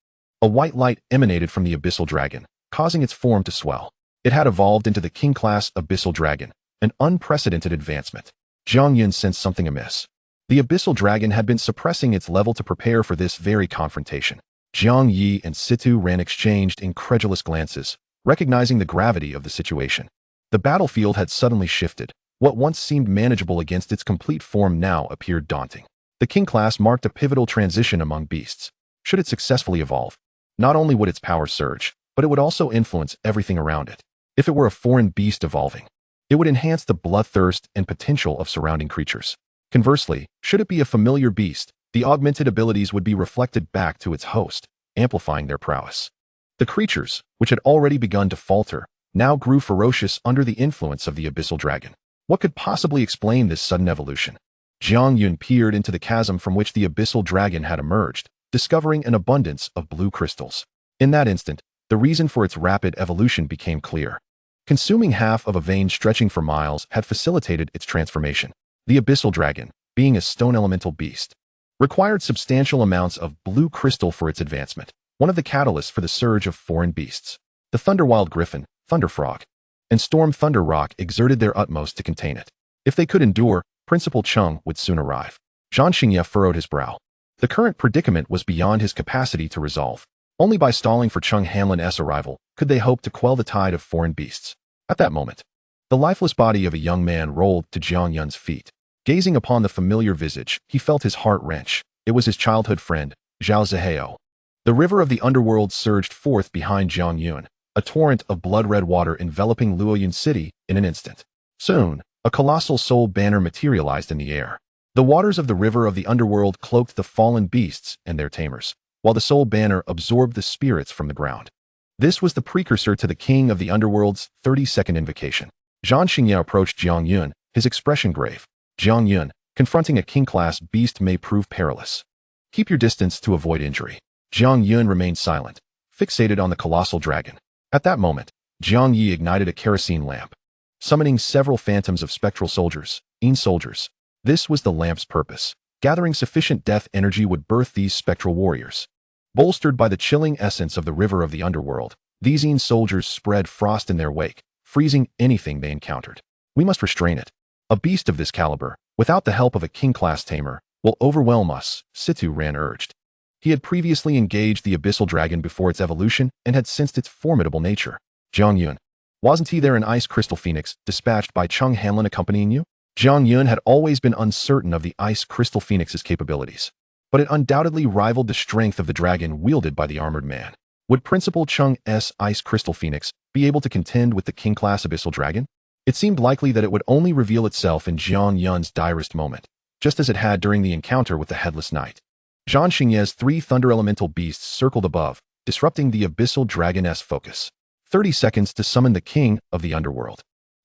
a white light emanated from the abyssal dragon, causing its form to swell. It had evolved into the king-class abyssal dragon, an unprecedented advancement. Jiang Yun sensed something amiss. The abyssal dragon had been suppressing its level to prepare for this very confrontation. Jiang Yi and Situ Ran exchanged incredulous glances, recognizing the gravity of the situation. The battlefield had suddenly shifted. What once seemed manageable against its complete form now appeared daunting. The king class marked a pivotal transition among beasts. Should it successfully evolve, not only would its power surge, but it would also influence everything around it. If it were a foreign beast evolving, it would enhance the bloodthirst and potential of surrounding creatures. Conversely, should it be a familiar beast, the augmented abilities would be reflected back to its host, amplifying their prowess. The creatures, which had already begun to falter, now grew ferocious under the influence of the abyssal dragon. What could possibly explain this sudden evolution? Jiang Yun peered into the chasm from which the abyssal dragon had emerged, discovering an abundance of blue crystals. In that instant, the reason for its rapid evolution became clear. Consuming half of a vein stretching for miles had facilitated its transformation. The abyssal dragon, being a stone elemental beast, required substantial amounts of blue crystal for its advancement, one of the catalysts for the surge of foreign beasts. The Thunderwild Griffin, Thunderfrog, and Storm Thunder Rock exerted their utmost to contain it. If they could endure, Principal Cheng would soon arrive. Zhang Xingye furrowed his brow. The current predicament was beyond his capacity to resolve. Only by stalling for Cheng Hanlin's arrival could they hope to quell the tide of foreign beasts. At that moment, the lifeless body of a young man rolled to Jiang Yun's feet. Gazing upon the familiar visage, he felt his heart wrench. It was his childhood friend, Zhao Zihao. The river of the underworld surged forth behind Jiang Yun, a torrent of blood-red water enveloping Luoyun City in an instant. Soon, a colossal soul banner materialized in the air. The waters of the river of the underworld cloaked the fallen beasts and their tamers, while the soul banner absorbed the spirits from the ground. This was the precursor to the king of the underworld's 30-second invocation. Zhang Xingye approached Jiang Yun, his expression grave. Jiang Yun, confronting a king-class beast may prove perilous. Keep your distance to avoid injury. Jiang Yun remained silent, fixated on the colossal dragon. At that moment, Jiang Yi ignited a kerosene lamp, summoning several phantoms of spectral soldiers, soldiers. This was the lamp's purpose. Gathering sufficient death energy would birth these spectral warriors. Bolstered by the chilling essence of the river of the underworld, these soldiers spread frost in their wake, freezing anything they encountered. We must restrain it. A beast of this caliber, without the help of a king-class tamer, will overwhelm us, Situ Ran urged. He had previously engaged the abyssal dragon before its evolution and had sensed its formidable nature. Jiang Yun, wasn't he there an ice crystal phoenix dispatched by Cheng Hanlin accompanying you? Jiang Yun had always been uncertain of the ice crystal phoenix's capabilities, but it undoubtedly rivaled the strength of the dragon wielded by the armored man. Would Principal Cheng's ice crystal phoenix be able to contend with the king-class abyssal dragon? It seemed likely that it would only reveal itself in Jiang Yun's direst moment, just as it had during the encounter with the Headless Knight. Zhang Xingye's 3 thunder elemental beasts circled above, disrupting the abyssal dragon's focus. 30 seconds to summon the king of the underworld.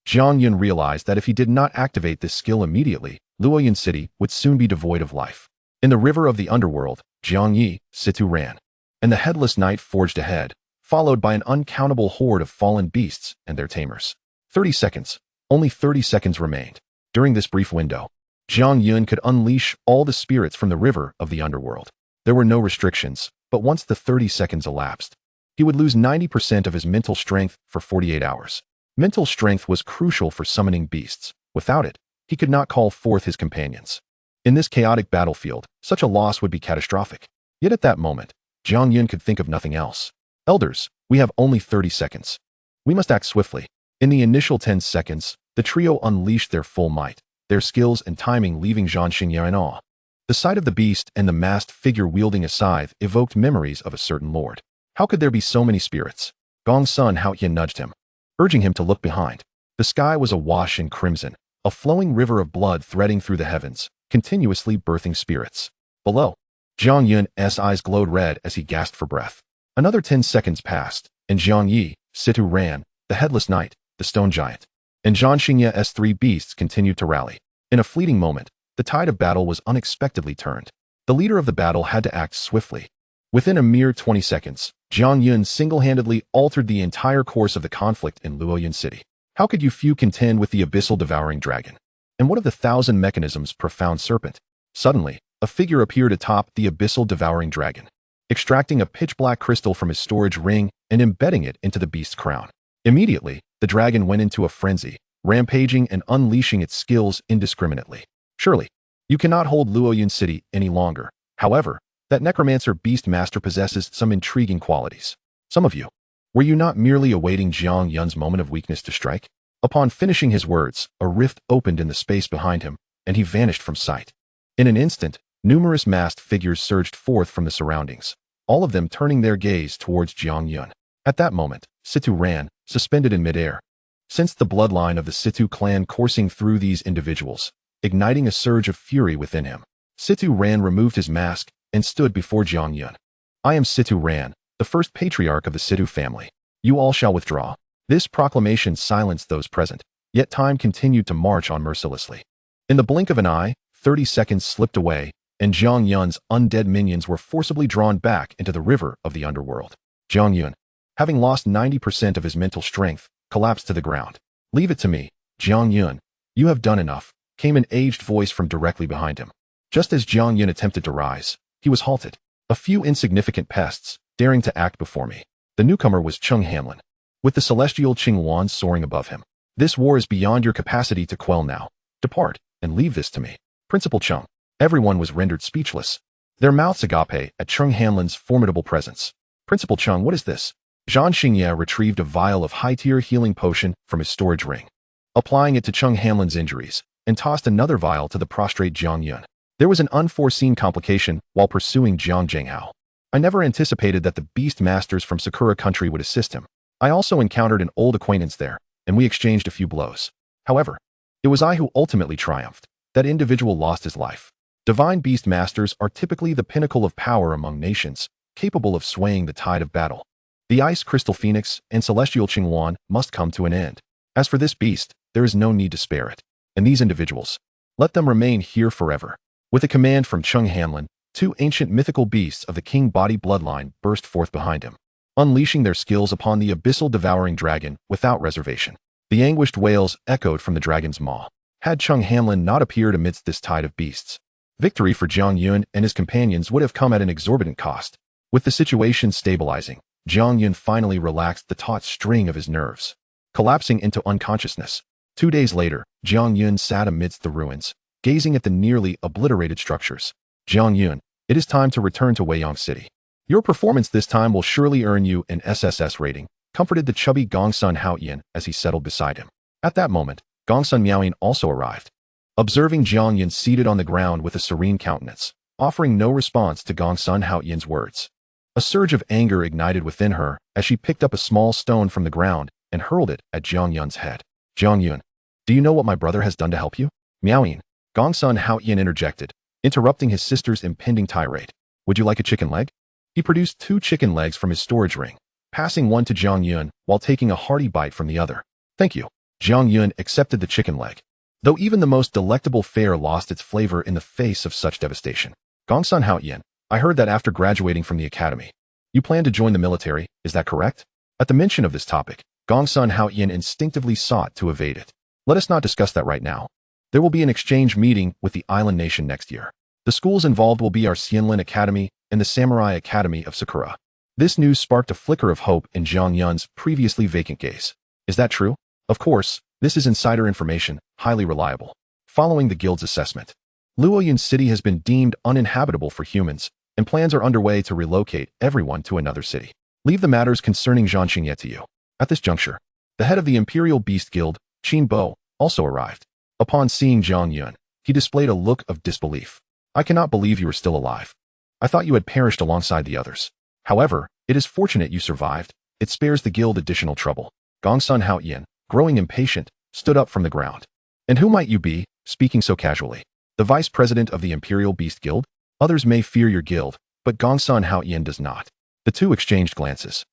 Jiang Yun realized that if he did not activate this skill immediately, Luoyun City would soon be devoid of life. In the river of the underworld, Jiang Yi, Situ Ran, and the Headless Knight forged ahead, followed by an uncountable horde of fallen beasts and their tamers. 30 seconds. Only 30 seconds remained. During this brief window, Jiang Yun could unleash all the spirits from the river of the underworld. There were no restrictions, but once the 30 seconds elapsed, he would lose 90% of his mental strength for 48 hours. Mental strength was crucial for summoning beasts. Without it, he could not call forth his companions. In this chaotic battlefield, such a loss would be catastrophic. Yet at that moment, Jiang Yun could think of nothing else. Elders, we have only 30 seconds. We must act swiftly. In the initial 10 seconds, the trio unleashed their full might, their skills and timing leaving Zhang Xingye in awe. The sight of the beast and the masked figure wielding a scythe evoked memories of a certain lord. How could there be so many spirits? Gongsun Haoyan nudged him, urging him to look behind. The sky was awash in crimson, a flowing river of blood threading through the heavens, continuously birthing spirits. Below, Jiang Yun's eyes glowed red as he gasped for breath. Another 10 seconds passed, and Jiang Yi, Situ Ran, the headless knight, the stone giant, and Zhang Xingye's 3 beasts continued to rally. In a fleeting moment, the tide of battle was unexpectedly turned. The leader of the battle had to act swiftly. Within a mere 20 seconds, Jiang Yun single-handedly altered the entire course of the conflict in Luoyun City. How could you few contend with the abyssal devouring dragon? And what of the 1,000 mechanisms profound serpent? Suddenly, a figure appeared atop the abyssal devouring dragon, extracting a pitch-black crystal from his storage ring and embedding it into the beast's crown. Immediately, the dragon went into a frenzy, rampaging and unleashing its skills indiscriminately. Surely, you cannot hold Luoyun City any longer. However, that Necromancer beast master possesses some intriguing qualities. Some of you, were you not merely awaiting Jiang Yun's moment of weakness to strike? Upon finishing his words, a rift opened in the space behind him, and he vanished from sight. In an instant, numerous masked figures surged forth from the surroundings, all of them turning their gaze towards Jiang Yun. At that moment, Situ ran, suspended in midair. Sensed the bloodline of the Situ clan coursing through these individuals, igniting a surge of fury within him. Situ Ran removed his mask and stood before Jiang Yun. I am Situ Ran, the first patriarch of the Situ family. You all shall withdraw. This proclamation silenced those present, yet time continued to march on mercilessly. In the blink of an eye, 30 seconds slipped away, and Jiang Yun's undead minions were forcibly drawn back into the river of the underworld. Jiang Yun, having lost 90% of his mental strength, collapsed to the ground. Leave it to me, Jiang Yun. You have done enough, came an aged voice from directly behind him. Just as Jiang Yun attempted to rise, he was halted. A few insignificant pests, daring to act before me. The newcomer was Cheng Hanlin, with the celestial Qing Wan soaring above him. This war is beyond your capacity to quell now. Depart, and leave this to me. Principal Cheng. Everyone was rendered speechless, their mouths agape at Cheng Hanlin's formidable presence. Principal Cheng, what is this? Zhang Xingye retrieved a vial of high-tier healing potion from his storage ring, applying it to Cheng Hanlin's injuries, and tossed another vial to the prostrate Jiang Yun. There was an unforeseen complication while pursuing Jiang Zhenghao. I never anticipated that the beast masters from Sakura country would assist him. I also encountered an old acquaintance there, and we exchanged a few blows. However, it was I who ultimately triumphed. That individual lost his life. Divine beast masters are typically the pinnacle of power among nations, capable of swaying the tide of battle. The Ice Crystal Phoenix and Celestial Qingwan must come to an end. As for this beast, there is no need to spare it. And these individuals, let them remain here forever. With a command from Cheng Hanlin, 2 ancient mythical beasts of the King Body bloodline burst forth behind him, unleashing their skills upon the abyssal devouring dragon without reservation. The anguished wails echoed from the dragon's maw. Had Cheng Hanlin not appeared amidst this tide of beasts, victory for Jiang Yun and his companions would have come at an exorbitant cost. With the situation stabilizing, Jiang Yun finally relaxed the taut string of his nerves, collapsing into unconsciousness. 2 days later, Jiang Yun sat amidst the ruins, gazing at the nearly obliterated structures. Jiang Yun, it is time to return to Weiyang City. Your performance this time will surely earn you an SSS rating, comforted the chubby Gongsun Haoyan as he settled beside him. At that moment, Gongsun Miaoyin also arrived, observing Jiang Yun seated on the ground with a serene countenance, offering no response to Gongsun Haoyan's words. A surge of anger ignited within her as she picked up a small stone from the ground and hurled it at Jiang Yun's head. Jiang Yun, do you know what my brother has done to help you? Miaoyin, Gongsun Haoyan interjected, interrupting his sister's impending tirade. Would you like a chicken leg? He produced 2 chicken legs from his storage ring, passing one to Jiang Yun while taking a hearty bite from the other. Thank you. Jiang Yun accepted the chicken leg, though even the most delectable fare lost its flavor in the face of such devastation. Gongsun Haoyan, I heard that after graduating from the academy, you plan to join the military, is that correct? At the mention of this topic, Gongsun Haoyan instinctively sought to evade it. Let us not discuss that right now. There will be an exchange meeting with the island nation next year. The schools involved will be our Xianlin Academy and the Samurai Academy of Sakura. This news sparked a flicker of hope in Jiang Yun's previously vacant gaze. Is that true? Of course, this is insider information, highly reliable. Following the guild's assessment, Luoyang City has been deemed uninhabitable for humans, and plans are underway to relocate everyone to another city. Leave the matters concerning Zhang Xingye to you. At this juncture, the head of the Imperial Beast Guild, Qin Bo, also arrived. Upon seeing Jiang Yun, he displayed a look of disbelief. I cannot believe you are still alive. I thought you had perished alongside the others. However, it is fortunate you survived. It spares the guild additional trouble. Gongsun Haoyan, growing impatient, stood up from the ground. And who might you be, speaking so casually? The vice president of the Imperial Beast Guild? Others may fear your guild, but Gongsun Haoyan does not. The two exchanged glances.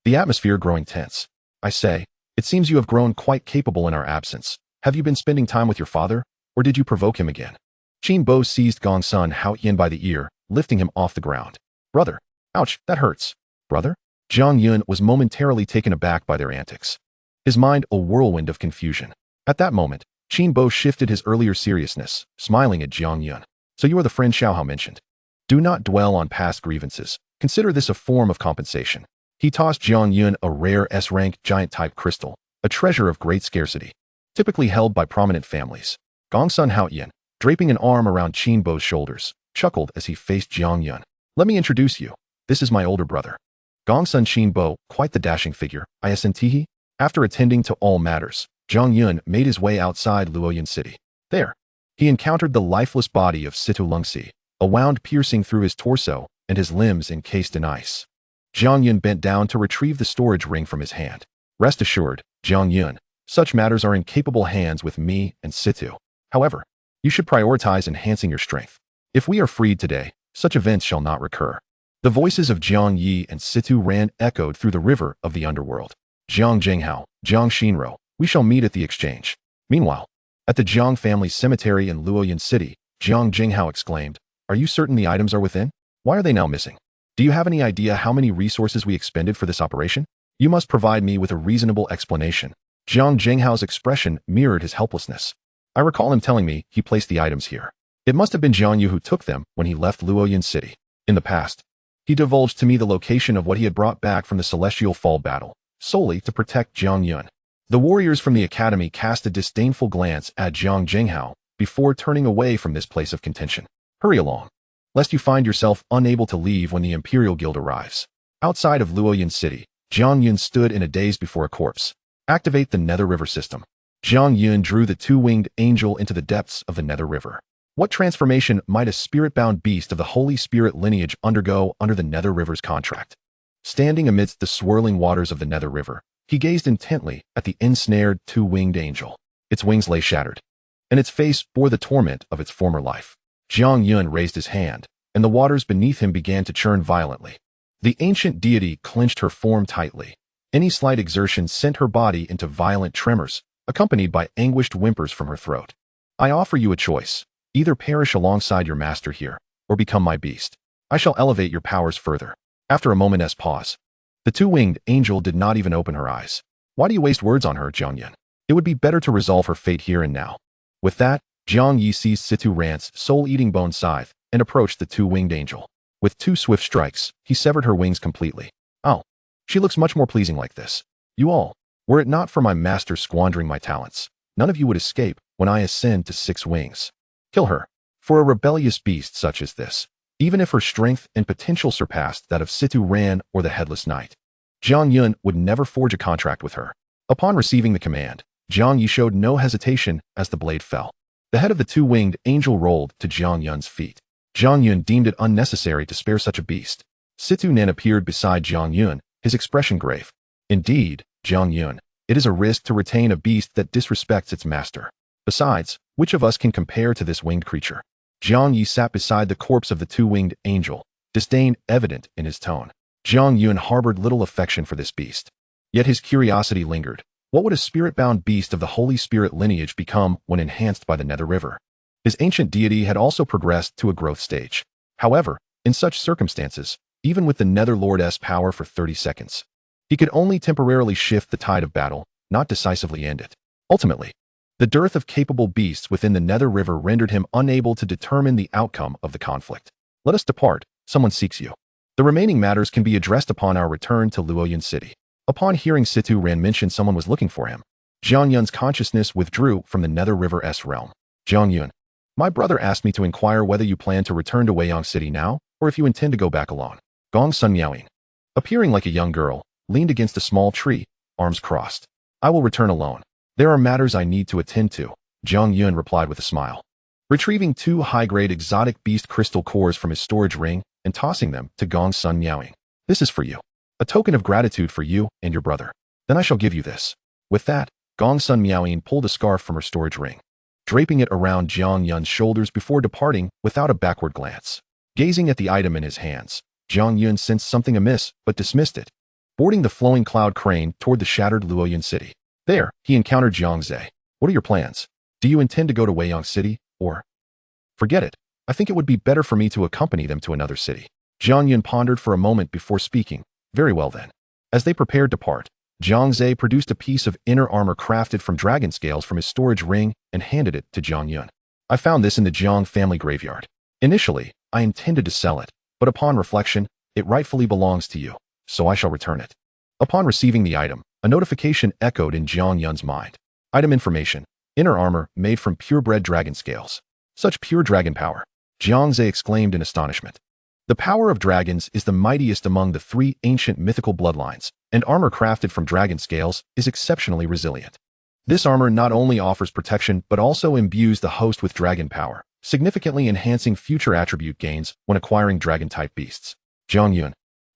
The atmosphere growing tense. I say, it seems you have grown quite capable in our absence. Have you been spending time with your father, or did you provoke him again? Qin Bo seized Gongsun Haoyan by the ear, lifting him off the ground. Brother. Ouch, that hurts. Brother? Jiang Yun was momentarily taken aback by their antics. His mind a whirlwind of confusion. At that moment, Qin Bo shifted his earlier seriousness, smiling at Jiang Yun. So you are the friend Xiaohao mentioned. Do not dwell on past grievances. Consider this a form of compensation. He tossed Jiang Yun a rare S-rank giant-type crystal, a treasure of great scarcity, typically held by prominent families. Gongsun Haoyan, draping an arm around Qin Bo's shoulders, chuckled as he faced Jiang Yun. Let me introduce you. This is my older brother. Gongsun Qin Bo, quite the dashing figure, isn't. After attending to all matters, Jiang Yun made his way outside Luoyang City. There, he encountered the lifeless body of Situ Lungxi, a wound piercing through his torso and his limbs encased in ice. Jiang Yun bent down to retrieve the storage ring from his hand. Rest assured, Jiang Yun, such matters are in capable hands with me and Situ. However, you should prioritize enhancing your strength. If we are freed today, such events shall not recur. The voices of Jiang Yi and Situ Ran echoed through the river of the underworld. Jiang Jinghao, Jiang Shinro, we shall meet at the exchange. Meanwhile, at the Jiang family cemetery in Luoyang City, Jiang Jinghao exclaimed, Are you certain the items are within? Why are they now missing? Do you have any idea how many resources we expended for this operation? You must provide me with a reasonable explanation. Jiang Jinghao's expression mirrored his helplessness. I recall him telling me he placed the items here. It must have been Jiang Yu who took them when he left Luoyang City. In the past, he divulged to me the location of what he had brought back from the Celestial Fall battle, solely to protect Jiang Yun. The warriors from the academy cast a disdainful glance at Jiang Jinghao before turning away from this place of contention. Hurry along, lest you find yourself unable to leave when the Imperial Guild arrives. Outside of Luoyang City, Jiang Yun stood in a daze before a corpse. Activate the Nether River system. Jiang Yun drew the two-winged angel into the depths of the Nether River. What transformation might a spirit-bound beast of the Holy Spirit lineage undergo under the Nether River's contract? Standing amidst the swirling waters of the Nether River, he gazed intently at the ensnared two-winged angel. Its wings lay shattered, and its face bore the torment of its former life. Jiang Yun raised his hand, and the waters beneath him began to churn violently. The ancient deity clenched her form tightly. Any slight exertion sent her body into violent tremors, accompanied by anguished whimpers from her throat. I offer you a choice. Either perish alongside your master here, or become my beast. I shall elevate your powers further. After a moment's pause, the two-winged angel did not even open her eyes. Why do you waste words on her, Jiang Yun? It would be better to resolve her fate here and now. With that, Jiang Yi seized Situ Ran's soul-eating bone scythe and approached the two-winged angel. With two swift strikes, he severed her wings completely. Oh, she looks much more pleasing like this. You all, were it not for my master squandering my talents, none of you would escape when I ascend to 6 wings. Kill her. For a rebellious beast such as this, even if her strength and potential surpassed that of Situ Ran or the Headless Knight, Jiang Yun would never forge a contract with her. Upon receiving the command, Jiang Yi showed no hesitation as the blade fell. The head of the two-winged angel rolled to Jiang Yun's feet. Jiang Yun deemed it unnecessary to spare such a beast. Situ Nan appeared beside Jiang Yun, his expression grave. Indeed, Jiang Yun, it is a risk to retain a beast that disrespects its master. Besides, which of us can compare to this winged creature? Jiang Yi sat beside the corpse of the two-winged angel, disdain evident in his tone. Jiang Yun harbored little affection for this beast. Yet his curiosity lingered. What would a spirit-bound beast of the Holy Spirit lineage become when enhanced by the Nether River? His ancient deity had also progressed to a growth stage. However, in such circumstances, even with the Nether Lord's power for 30 seconds, he could only temporarily shift the tide of battle, not decisively end it. Ultimately, the dearth of capable beasts within the Nether River rendered him unable to determine the outcome of the conflict. Let us depart. Someone seeks you. The remaining matters can be addressed upon our return to Luoyang City. Upon hearing Situ Ran mention someone was looking for him, Jiang Yun's consciousness withdrew from the Nether River's realm. Jiang Yun, My brother asked me to inquire whether you plan to return to Weiyang City now, or if you intend to go back alone. Gong Sun meowing. Appearing like a young girl, leaned against a small tree, arms crossed. I will return alone. There are matters I need to attend to, Jiang Yun replied with a smile. Retrieving 2 high-grade exotic beast crystal cores from his storage ring and tossing them to Gong Sun meowing. This is for you. A token of gratitude for you and your brother. Then I shall give you this. With that, Gong Sun meowing pulled a scarf from her storage ring, draping it around Jiang Yun's shoulders before departing without a backward glance. Gazing at the item in his hands, Jiang Yun sensed something amiss but dismissed it. Boarding the flowing cloud crane toward the shattered Luoyun city. There, he encountered Jiang Zhe. What are your plans? Do you intend to go to Weiyang City, or? Forget it. I think it would be better for me to accompany them to another city. Jiang Yun pondered for a moment before speaking. Very well then. As they prepared to part, Jiang Zhe produced a piece of inner armor crafted from dragon scales from his storage ring and handed it to Jiang Yun. I found this in the Jiang family graveyard. Initially, I intended to sell it, but upon reflection, it rightfully belongs to you, so I shall return it. Upon receiving the item, a notification echoed in Jiang Yun's mind. Item information: inner armor made from purebred dragon scales. Such pure dragon power, Jiang Zhe exclaimed in astonishment. The power of dragons is the mightiest among the 3 ancient mythical bloodlines, and armor crafted from dragon scales is exceptionally resilient. This armor not only offers protection but also imbues the host with dragon power, significantly enhancing future attribute gains when acquiring dragon-type beasts. Jiang Yun.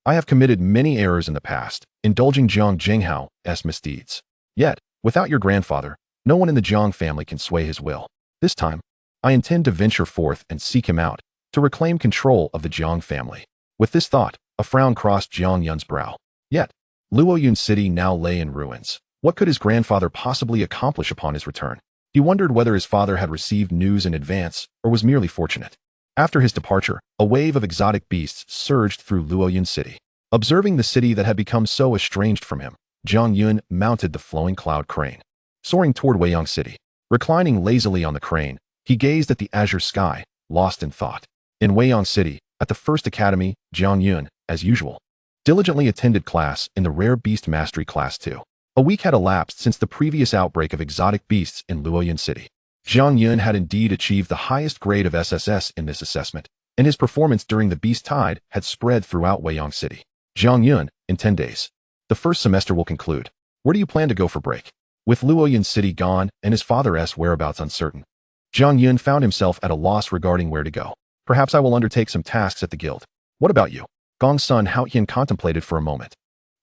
I have committed many errors in the past, indulging Jiang Zhenghao's misdeeds. Yet, without your grandfather, no one in the Jiang family can sway his will. This time, I intend to venture forth and seek him out, to reclaim control of the Jiang family. With this thought, a frown crossed Jiang Yun's brow. Yet, Luoyun City now lay in ruins. What could his grandfather possibly accomplish upon his return? He wondered whether his father had received news in advance or was merely fortunate. After his departure, a wave of exotic beasts surged through Luoyun City. Observing the city that had become so estranged from him, Jiang Yun mounted the flowing cloud crane. Soaring toward Weiyang City, reclining lazily on the crane, he gazed at the azure sky, lost in thought. In Weiyang City, at the first academy, Jiang Yun, as usual, diligently attended class in the Rare Beast Mastery Class 2. A week had elapsed since the previous outbreak of exotic beasts in Luoyun City. Jiang Yun had indeed achieved the highest grade of SSS in this assessment, and his performance during the Beast Tide had spread throughout Weiyang City. Jiang Yun, in 10 days. The first semester will conclude. Where do you plan to go for break? With Luoyun City gone and his father's whereabouts uncertain, Jiang Yun found himself at a loss regarding where to go. Perhaps I will undertake some tasks at the guild. What about you? Gong Sun Haoyan contemplated for a moment.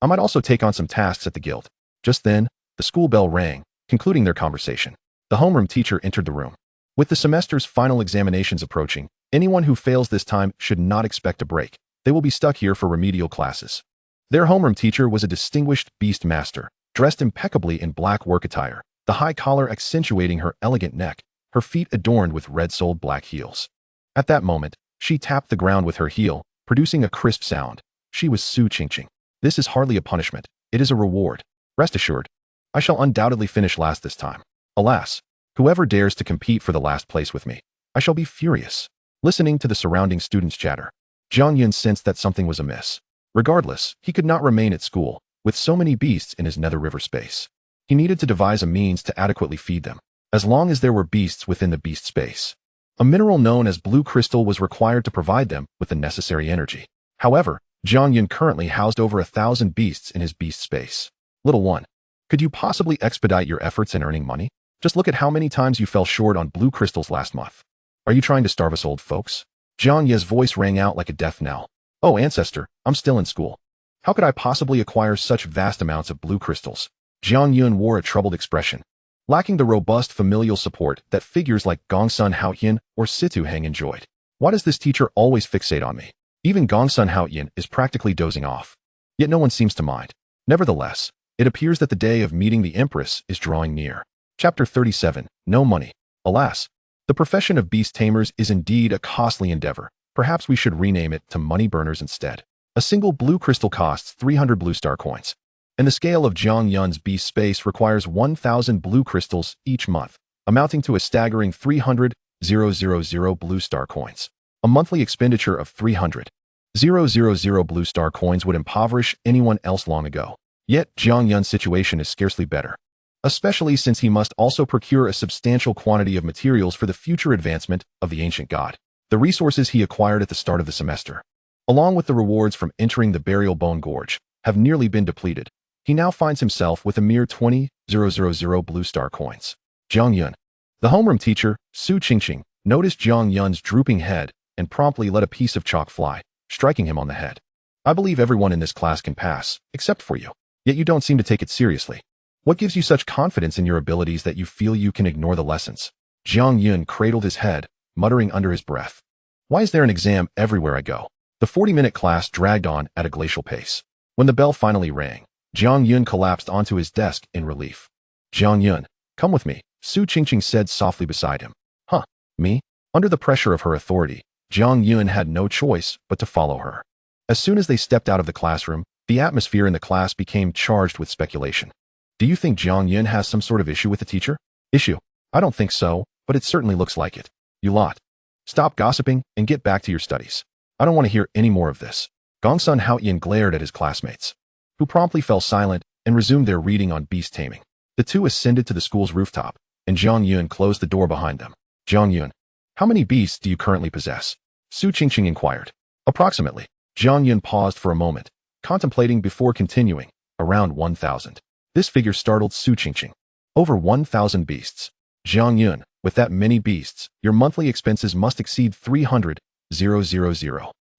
I might also take on some tasks at the guild. Just then, the school bell rang, concluding their conversation. The homeroom teacher entered the room. With the semester's final examinations approaching, anyone who fails this time should not expect a break. They will be stuck here for remedial classes. Their homeroom teacher was a distinguished beast master, dressed impeccably in black work attire, the high collar accentuating her elegant neck, her feet adorned with red-soled black heels. At that moment, she tapped the ground with her heel, producing a crisp sound. She was Su Qingqing. This is hardly a punishment. It is a reward. Rest assured, I shall undoubtedly finish last this time. Alas, whoever dares to compete for the last place with me, I shall be furious. Listening to the surrounding students' chatter, Jiang Yun sensed that something was amiss. Regardless, he could not remain at school, with so many beasts in his nether river space. He needed to devise a means to adequately feed them, as long as there were beasts within the beast space. A mineral known as blue crystal was required to provide them with the necessary energy. However, Jiang Yun currently housed over 1,000 beasts in his beast space. Little one, could you possibly expedite your efforts in earning money? Just look at how many times you fell short on blue crystals last month. Are you trying to starve us old folks? Jiang Ye's voice rang out like a death knell. Oh, ancestor, I'm still in school. How could I possibly acquire such vast amounts of blue crystals? Jiang Yun wore a troubled expression, lacking the robust familial support that figures like Gongsun Haoyan or Situ Heng enjoyed. Why does this teacher always fixate on me? Even Gongsun Haoyan is practically dozing off. Yet no one seems to mind. Nevertheless, it appears that the day of meeting the Empress is drawing near. Chapter 37. No money. Alas, the profession of Beast Tamers is indeed a costly endeavor. Perhaps we should rename it to money burners instead. A single blue crystal costs 300 blue star coins, and the scale of Jiang Yun's beast space requires 1,000 blue crystals each month, amounting to a staggering 300,000 blue star coins. A monthly expenditure of 300,000 blue star coins would impoverish anyone else long ago. Yet, Jiang Yun's situation is scarcely better. especially since he must also procure a substantial quantity of materials for the future advancement of the ancient god. The resources he acquired at the start of the semester, along with the rewards from entering the burial bone gorge, have nearly been depleted. He now finds himself with a mere 20,000 blue star coins. Jiang Yun. The homeroom teacher, Su Qingqing, noticed Jiang Yun's drooping head and promptly let a piece of chalk fly, striking him on the head. I believe everyone in this class can pass, except for you. Yet you don't seem to take it seriously. What gives you such confidence in your abilities that you feel you can ignore the lessons? Jiang Yun cradled his head, muttering under his breath. Why is there an exam everywhere I go? The 40-minute class dragged on at a glacial pace. When the bell finally rang, Jiang Yun collapsed onto his desk in relief. Jiang Yun, come with me, Su Qingqing said softly beside him. Huh, me? Under the pressure of her authority, Jiang Yun had no choice but to follow her. As soon as they stepped out of the classroom, the atmosphere in the class became charged with speculation. Do you think Jiang Yun has some sort of issue with the teacher? Issue? I don't think so, but it certainly looks like it. You lot. Stop gossiping and get back to your studies. I don't want to hear any more of this. Gongsun Haoyan glared at his classmates, who promptly fell silent and resumed their reading on beast taming. The two ascended to the school's rooftop, and Jiang Yun closed the door behind them. Jiang Yun, how many beasts do you currently possess? Su Qingqing inquired. Approximately. Jiang Yun paused for a moment, contemplating before continuing. Around 1,000. This figure startled Su Qingqing. Over 1,000 beasts. Jiang Yun, with that many beasts, your monthly expenses must exceed 300,000.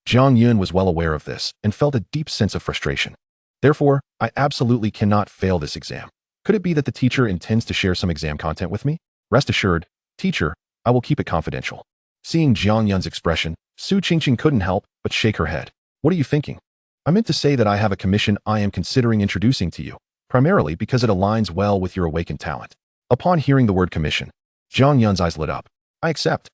Jiang Yun was well aware of this and felt a deep sense of frustration. Therefore, I absolutely cannot fail this exam. Could it be that the teacher intends to share some exam content with me? Rest assured, teacher, I will keep it confidential. Seeing Jiang Yun's expression, Su Qingqing couldn't help but shake her head. What are you thinking? I meant to say that I have a commission I am considering introducing to you, primarily because it aligns well with your awakened talent. Upon hearing the word commission, Jiang Yun's eyes lit up. I accept,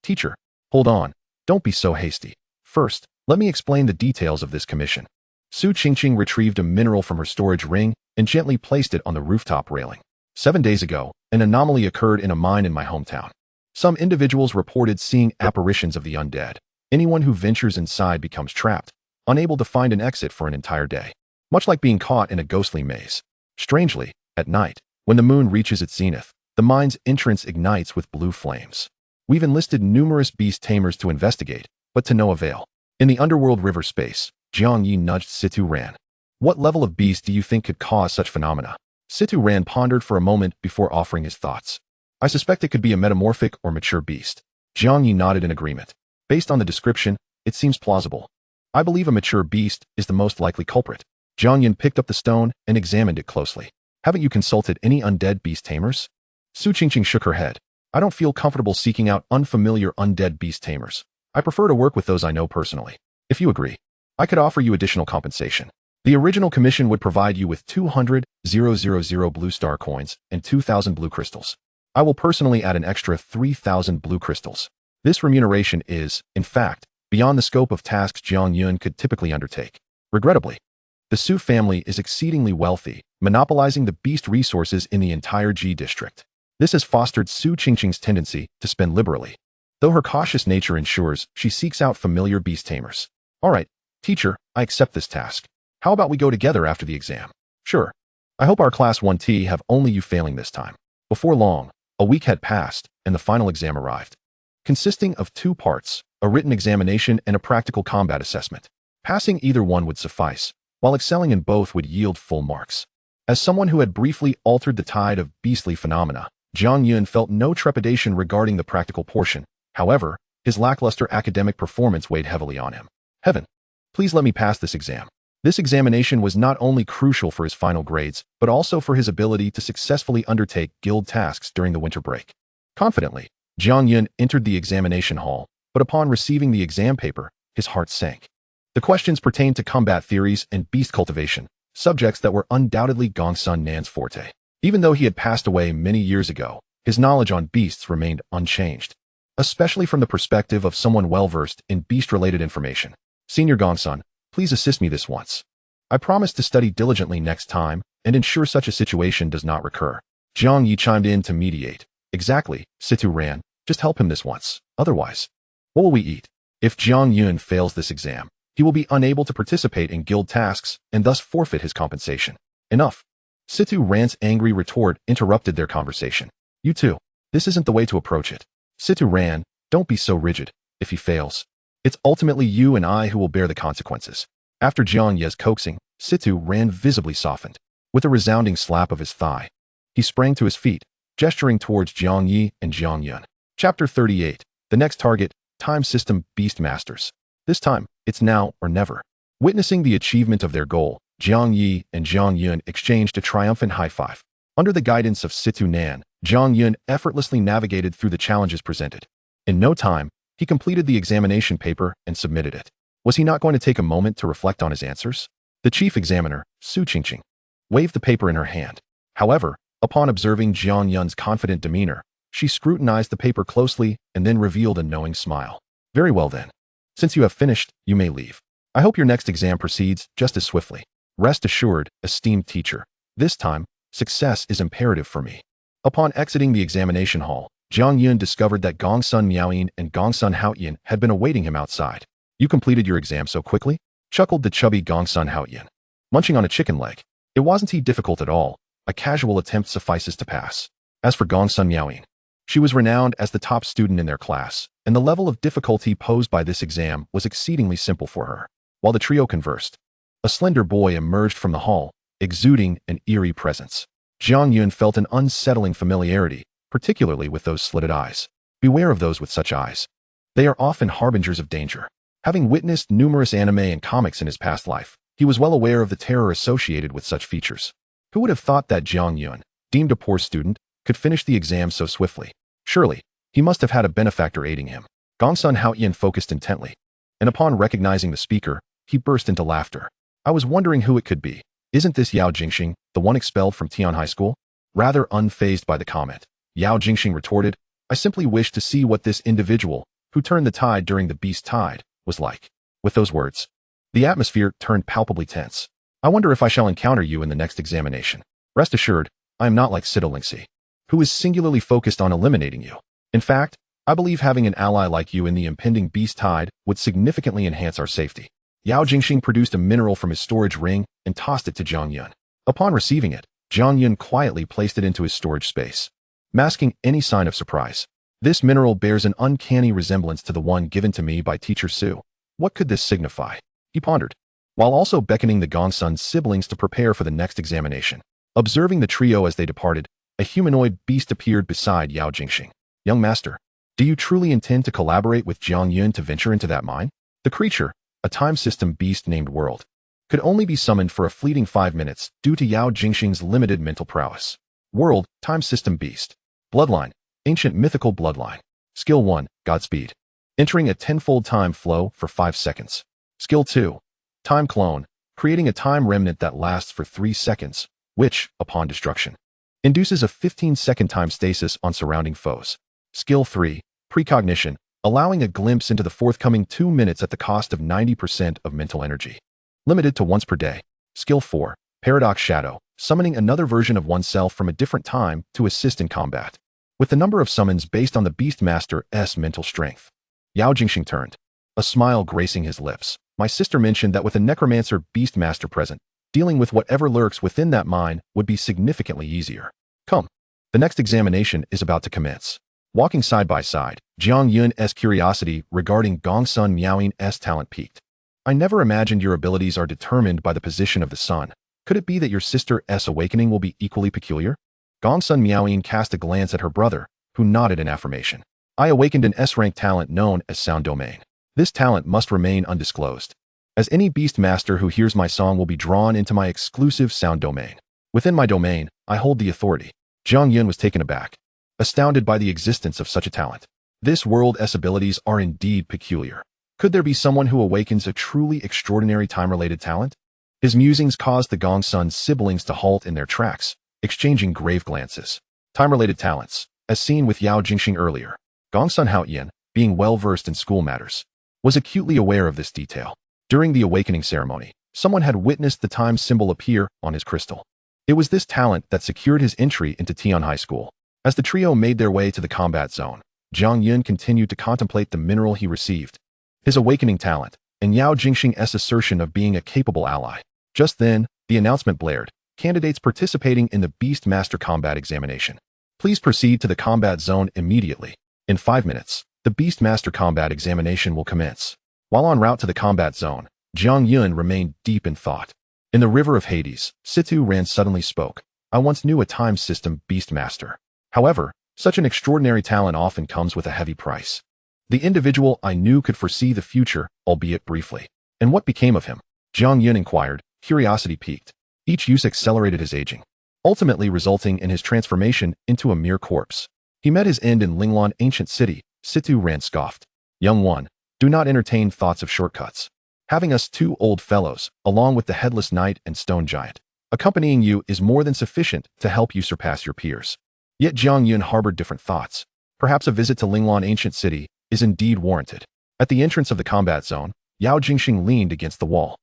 teacher. Hold on, don't be so hasty. First, let me explain the details of this commission. Su Qingqing retrieved a mineral from her storage ring and gently placed it on the rooftop railing. 7 days ago, an anomaly occurred in a mine in my hometown. Some individuals reported seeing apparitions of the undead. Anyone who ventures inside becomes trapped, unable to find an exit for an entire day, much like being caught in a ghostly maze. Strangely, at night, when the moon reaches its zenith, the mine's entrance ignites with blue flames. We've enlisted numerous beast tamers to investigate, but to no avail. In the underworld river space, Jiang Yi nudged Situ Ran. What level of beast do you think could cause such phenomena? Situ Ran pondered for a moment before offering his thoughts. I suspect it could be a metamorphic or mature beast. Jiang Yi nodded in agreement. Based on the description, it seems plausible. I believe a mature beast is the most likely culprit. Jiang Yun picked up the stone and examined it closely. Haven't you consulted any undead beast tamers? Su Qingqing shook her head. I don't feel comfortable seeking out unfamiliar undead beast tamers. I prefer to work with those I know personally. If you agree, I could offer you additional compensation. The original commission would provide you with 200,000 blue star coins and 2,000 blue crystals. I will personally add an extra 3,000 blue crystals. This remuneration is, in fact, beyond the scope of tasks Jiang Yun could typically undertake. Regrettably, the Su family is exceedingly wealthy, monopolizing the beast resources in the entire Ji district. This has fostered Su Qingqing's tendency to spend liberally, though her cautious nature ensures she seeks out familiar beast tamers. All right, teacher, I accept this task. How about we go together after the exam? Sure. I hope our Class 1T have only you failing this time. Before long, a week had passed, and the final exam arrived. Consisting of 2 parts, a written examination and a practical combat assessment. Passing either one would suffice, while excelling in both would yield full marks. As someone who had briefly altered the tide of beastly phenomena, Jiang Yun felt no trepidation regarding the practical portion. However, his lackluster academic performance weighed heavily on him. Heaven, please let me pass this exam. This examination was not only crucial for his final grades, but also for his ability to successfully undertake guild tasks during the winter break. Confidently, Jiang Yun entered the examination hall, but upon receiving the exam paper, his heart sank. The questions pertained to combat theories and beast cultivation, subjects that were undoubtedly Gongsun Nan's forte. Even though he had passed away many years ago, his knowledge on beasts remained unchanged, especially from the perspective of someone well-versed in beast-related information. Senior Gongsun, please assist me this once. I promise to study diligently next time and ensure such a situation does not recur. Jiang Yi chimed in to mediate. Exactly, Situ Ran, just help him this once. Otherwise, what will we eat? If Jiang Yun fails this exam, he will be unable to participate in guild tasks and thus forfeit his compensation. Enough. Situ Ran's angry retort interrupted their conversation. You too. This isn't the way to approach it. Situ Ran, don't be so rigid. If he fails, it's ultimately you and I who will bear the consequences. After Jiang Ye's coaxing, Situ Ran visibly softened. With a resounding slap of his thigh, he sprang to his feet, gesturing towards Jiang Yi and Jiang Yun. Chapter 38. The next target, Time System Beast Masters. This time, it's now or never. Witnessing the achievement of their goal, Jiang Yi and Jiang Yun exchanged a triumphant high five. Under the guidance of Situ Nan, Jiang Yun effortlessly navigated through the challenges presented. In no time, he completed the examination paper and submitted it. Was he not going to take a moment to reflect on his answers? The chief examiner, Su Qingqing, waved the paper in her hand. However, upon observing Jiang Yun's confident demeanor, she scrutinized the paper closely and then revealed a knowing smile. Very well then. Since you have finished, you may leave. I hope your next exam proceeds just as swiftly. Rest assured, esteemed teacher, this time, success is imperative for me. Upon exiting the examination hall, Jiang Yun discovered that Gongsun Miaoyin and Gongsun Haoyin had been awaiting him outside. You completed your exam so quickly? Chuckled the chubby Gongsun Haoyin. Munching on a chicken leg. It wasn't difficult at all. A casual attempt suffices to pass. As for Gongsun Miaoyin, she was renowned as the top student in their class, and the level of difficulty posed by this exam was exceedingly simple for her. While the trio conversed, a slender boy emerged from the hall, exuding an eerie presence. Jiang Yun felt an unsettling familiarity, particularly with those slitted eyes. Beware of those with such eyes. They are often harbingers of danger. Having witnessed numerous anime and comics in his past life, he was well aware of the terror associated with such features. Who would have thought that Jiang Yun, deemed a poor student, could finish the exam so swiftly? Surely, he must have had a benefactor aiding him. Gongsun Haoyin focused intently, and upon recognizing the speaker, he burst into laughter. I was wondering who it could be. Isn't this Yao Jingxing, the one expelled from Tian High School? Rather unfazed by the comment, Yao Jingxing retorted, I simply wish to see what this individual, who turned the tide during the Beast Tide, was like. With those words, the atmosphere turned palpably tense. I wonder if I shall encounter you in the next examination. Rest assured, I am not like Sidolingsi, who is singularly focused on eliminating you. In fact, I believe having an ally like you in the impending Beast Tide would significantly enhance our safety. Yao Jingxing produced a mineral from his storage ring and tossed it to Jiang Yun. Upon receiving it, Jiang Yun quietly placed it into his storage space, masking any sign of surprise. This mineral bears an uncanny resemblance to the one given to me by Teacher Su. What could this signify? He pondered, while also beckoning the Gongsun siblings to prepare for the next examination. Observing the trio as they departed, a humanoid beast appeared beside Yao Jingxing. Young master, do you truly intend to collaborate with Jiang Yun to venture into that mine? The creature, a time system beast named World, could only be summoned for a fleeting 5 minutes due to Yao Jingxing's limited mental prowess. World, time system beast. Bloodline, ancient mythical bloodline. Skill 1, Godspeed. Entering a 10-fold time flow for 5 seconds. Skill 2, Time Clone, creating a time remnant that lasts for 3 seconds, which, upon destruction, induces a 15-second time stasis on surrounding foes. Skill 3, Precognition, allowing a glimpse into the forthcoming 2 minutes at the cost of 90% of mental energy. Limited to once per day. Skill 4, Paradox Shadow, summoning another version of oneself from a different time to assist in combat. With the number of summons based on the Beastmaster's mental strength. Yao Jingxing turned, a smile gracing his lips. My sister mentioned that with a Necromancer Beastmaster present, dealing with whatever lurks within that mine would be significantly easier. Come. The next examination is about to commence. Walking side by side, Jiang Yun's curiosity regarding Gongsun Miaoyin's talent peaked. I never imagined your abilities are determined by the position of the sun. Could it be that your sister's awakening will be equally peculiar? Gongsun Miaoyin cast a glance at her brother, who nodded in affirmation. I awakened an S-rank talent known as Sound Domain. This talent must remain undisclosed, as any Beastmaster who hears my song will be drawn into my exclusive Sound Domain. Within my domain, I hold the authority. Jiang Yun was taken aback, astounded by the existence of such a talent. This world's abilities are indeed peculiar. Could there be someone who awakens a truly extraordinary time-related talent? His musings caused the Gongsun siblings to halt in their tracks, exchanging grave glances. Time-related talents, as seen with Yao Jingxing earlier. Gongsun Haoyin, being well-versed in school matters, was acutely aware of this detail. During the awakening ceremony, someone had witnessed the time symbol appear on his crystal. It was this talent that secured his entry into Tian High School. As the trio made their way to the combat zone, Jiang Yun continued to contemplate the mineral he received, his awakening talent, and Yao Jingxing's assertion of being a capable ally. Just then, the announcement blared. candidates participating in the Beast Master Combat Examination. Please proceed to the combat zone immediately. In 5 minutes, the Beast Master Combat Examination will commence. While en route to the combat zone, Jiang Yun remained deep in thought. In the River of Hades, Situ Ran suddenly spoke. I once knew a time system Beast Master. However, such an extraordinary talent often comes with a heavy price. The individual I knew could foresee the future, albeit briefly. And what became of him? Jiang Yun inquired, curiosity piqued. Each use accelerated his aging, ultimately resulting in his transformation into a mere corpse. He met his end in Linglan ancient city. Situ Ran scoffed. Young one, do not entertain thoughts of shortcuts. Having us 2 old fellows, along with the headless knight and stone giant, accompanying you is more than sufficient to help you surpass your peers. Yet Jiang Yun harbored different thoughts. Perhaps a visit to Linglan ancient city is indeed warranted. At the entrance of the combat zone, Yao Jingxing leaned against the wall.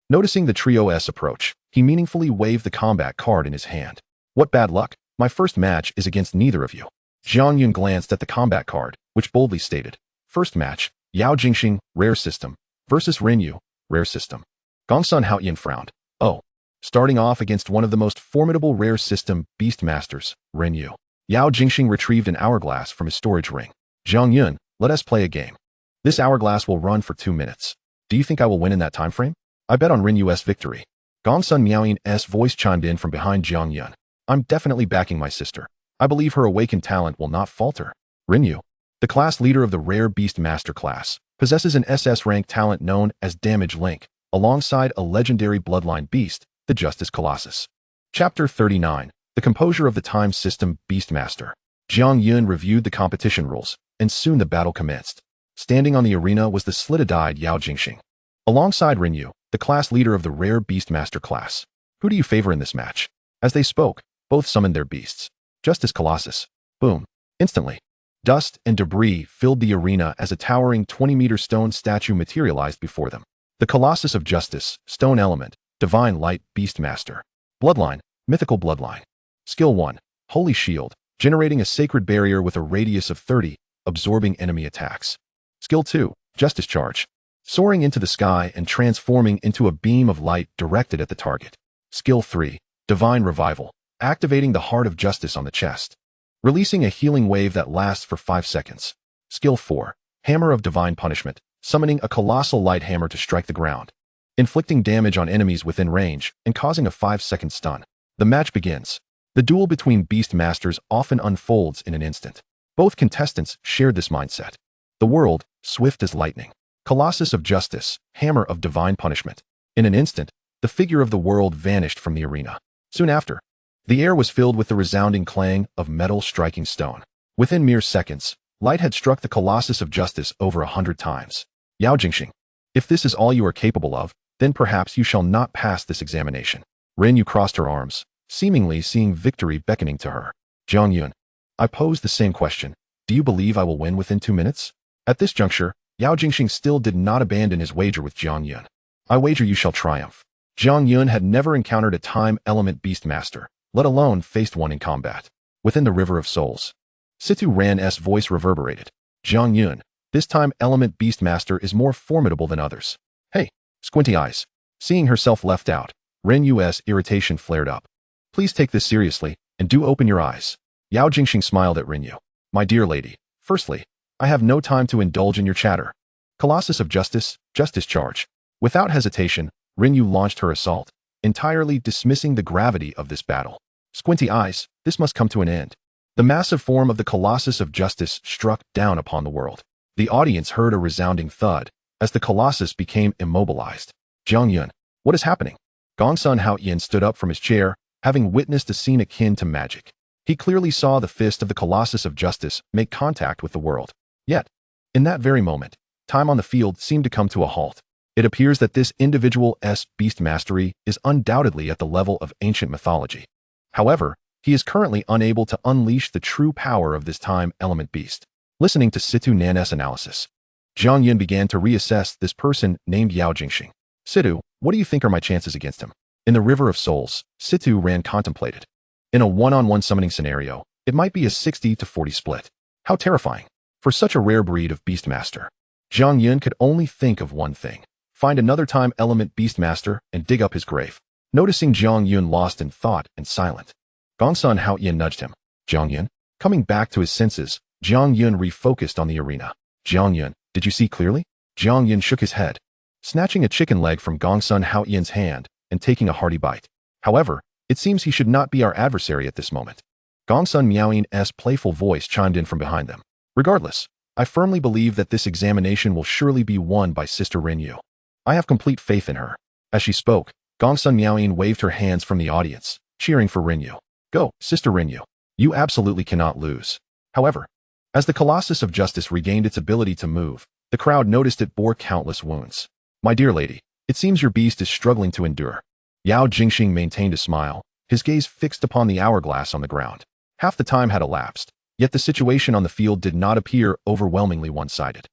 Noticing the trio's approach, he meaningfully waved the combat card in his hand. What bad luck, my first match is against neither of you. Jiang Yun glanced at the combat card, which boldly stated, first match, Yao Jingxing, rare system, versus Renyu, rare system. Gongsun Haoyan frowned. Oh, starting off against one of the most formidable rare system beast masters, Renyu. Yao Jingxing retrieved an hourglass from his storage ring. Jiang Yun, let us play a game. This hourglass will run for 2 minutes. Do you think I will win in that time frame? I bet on Renyu's victory. Gongsun Miaoyin's voice chimed in from behind Jiang Yun. I'm definitely backing my sister. I believe her awakened talent will not falter. Renyu, the class leader of the rare beast master class, possesses an SS rank talent known as Damage Link, alongside a legendary bloodline beast, the Justice Colossus. Chapter 39, The Composure of the Time System Beastmaster. Jiang Yun reviewed the competition rules, and soon the battle commenced. Standing on the arena was the slit-eyed Yao Jingxing. Alongside Renyu, the class leader of the rare Beastmaster class. Who do you favor in this match? As they spoke, both summoned their beasts. Justice Colossus. Boom. Instantly, dust and debris filled the arena as a towering 20-meter stone statue materialized before them. The Colossus of Justice, Stone Element, Divine Light Beastmaster. Bloodline, Mythical Bloodline. Skill 1, Holy Shield, generating a sacred barrier with a radius of 30, absorbing enemy attacks. Skill 2, Justice Charge, soaring into the sky and transforming into a beam of light directed at the target. Skill 3, Divine Revival, activating the Heart of Justice on the chest, releasing a healing wave that lasts for 5 seconds. Skill 4, Hammer of Divine Punishment, summoning a colossal light hammer to strike the ground, inflicting damage on enemies within range and causing a 5-second stun. The match begins. The duel between beast masters often unfolds in an instant. Both contestants shared this mindset. The world, swift as lightning. Colossus of Justice, Hammer of Divine Punishment. In an instant, the figure of the world vanished from the arena. Soon after, the air was filled with the resounding clang of metal striking stone. Within mere seconds, light had struck the Colossus of Justice over 100 times. Yao Jingxing, if this is all you are capable of, then perhaps you shall not pass this examination. Renyu crossed her arms, seemingly seeing victory beckoning to her. Jiang Yun, I pose the same question. Do you believe I will win within 2 minutes? At this juncture, Yao Jingxing still did not abandon his wager with Jiang Yun. I wager you shall triumph. Jiang Yun had never encountered a time element beast master, let alone faced one in combat. Within the River of Souls, Situ Ran's voice reverberated. Jiang Yun, this time element beast master is more formidable than others. Hey, squinty eyes. Seeing herself left out, Renyu's irritation flared up. Please take this seriously, and do open your eyes. Yao Jingxing smiled at Renyu. My dear lady, firstly, I have no time to indulge in your chatter. Colossus of Justice, Justice Charge. Without hesitation, Renyu launched her assault, entirely dismissing the gravity of this battle. Squinty eyes, this must come to an end. The massive form of the Colossus of Justice struck down upon the world. The audience heard a resounding thud as the Colossus became immobilized. Jiang Yun, what is happening? Gongsun Haoyan stood up from his chair, having witnessed a scene akin to magic. He clearly saw the fist of the Colossus of Justice make contact with the world. Yet, in that very moment, time on the field seemed to come to a halt. It appears that this individual's beast mastery is undoubtedly at the level of ancient mythology. However, he is currently unable to unleash the true power of this time element beast. Listening to Situ Nan's analysis, Jiang Yun began to reassess this person named Yao Jingxing. Situ, what do you think are my chances against him? In the River of Souls, Situ Ran contemplated. In a one-on-one summoning scenario, it might be a 60-40 split. How terrifying. For such a rare breed of Beastmaster, Jiang Yun could only think of one thing. Find another time element Beastmaster and dig up his grave. Noticing Jiang Yun lost in thought and silent, Gongsun Haoyan nudged him. Jiang Yun? Coming back to his senses, Jiang Yun refocused on the arena. Jiang Yun, did you see clearly? Jiang Yun shook his head, snatching a chicken leg from Gongsun Haoyan's hand and taking a hearty bite. However, it seems he should not be our adversary at this moment. Gongsun Miaoyin's playful voice chimed in from behind them. Regardless, I firmly believe that this examination will surely be won by Sister Rinyu. I have complete faith in her. As she spoke, Gongsun Miaoyin waved her hands from the audience, cheering for Rinyu. Go, Sister Rinyu. You absolutely cannot lose. However, as the Colossus of Justice regained its ability to move, the crowd noticed it bore countless wounds. My dear lady, it seems your beast is struggling to endure. Yao Jingxing maintained a smile, his gaze fixed upon the hourglass on the ground. Half the time had elapsed, yet the situation on the field did not appear overwhelmingly one-sided.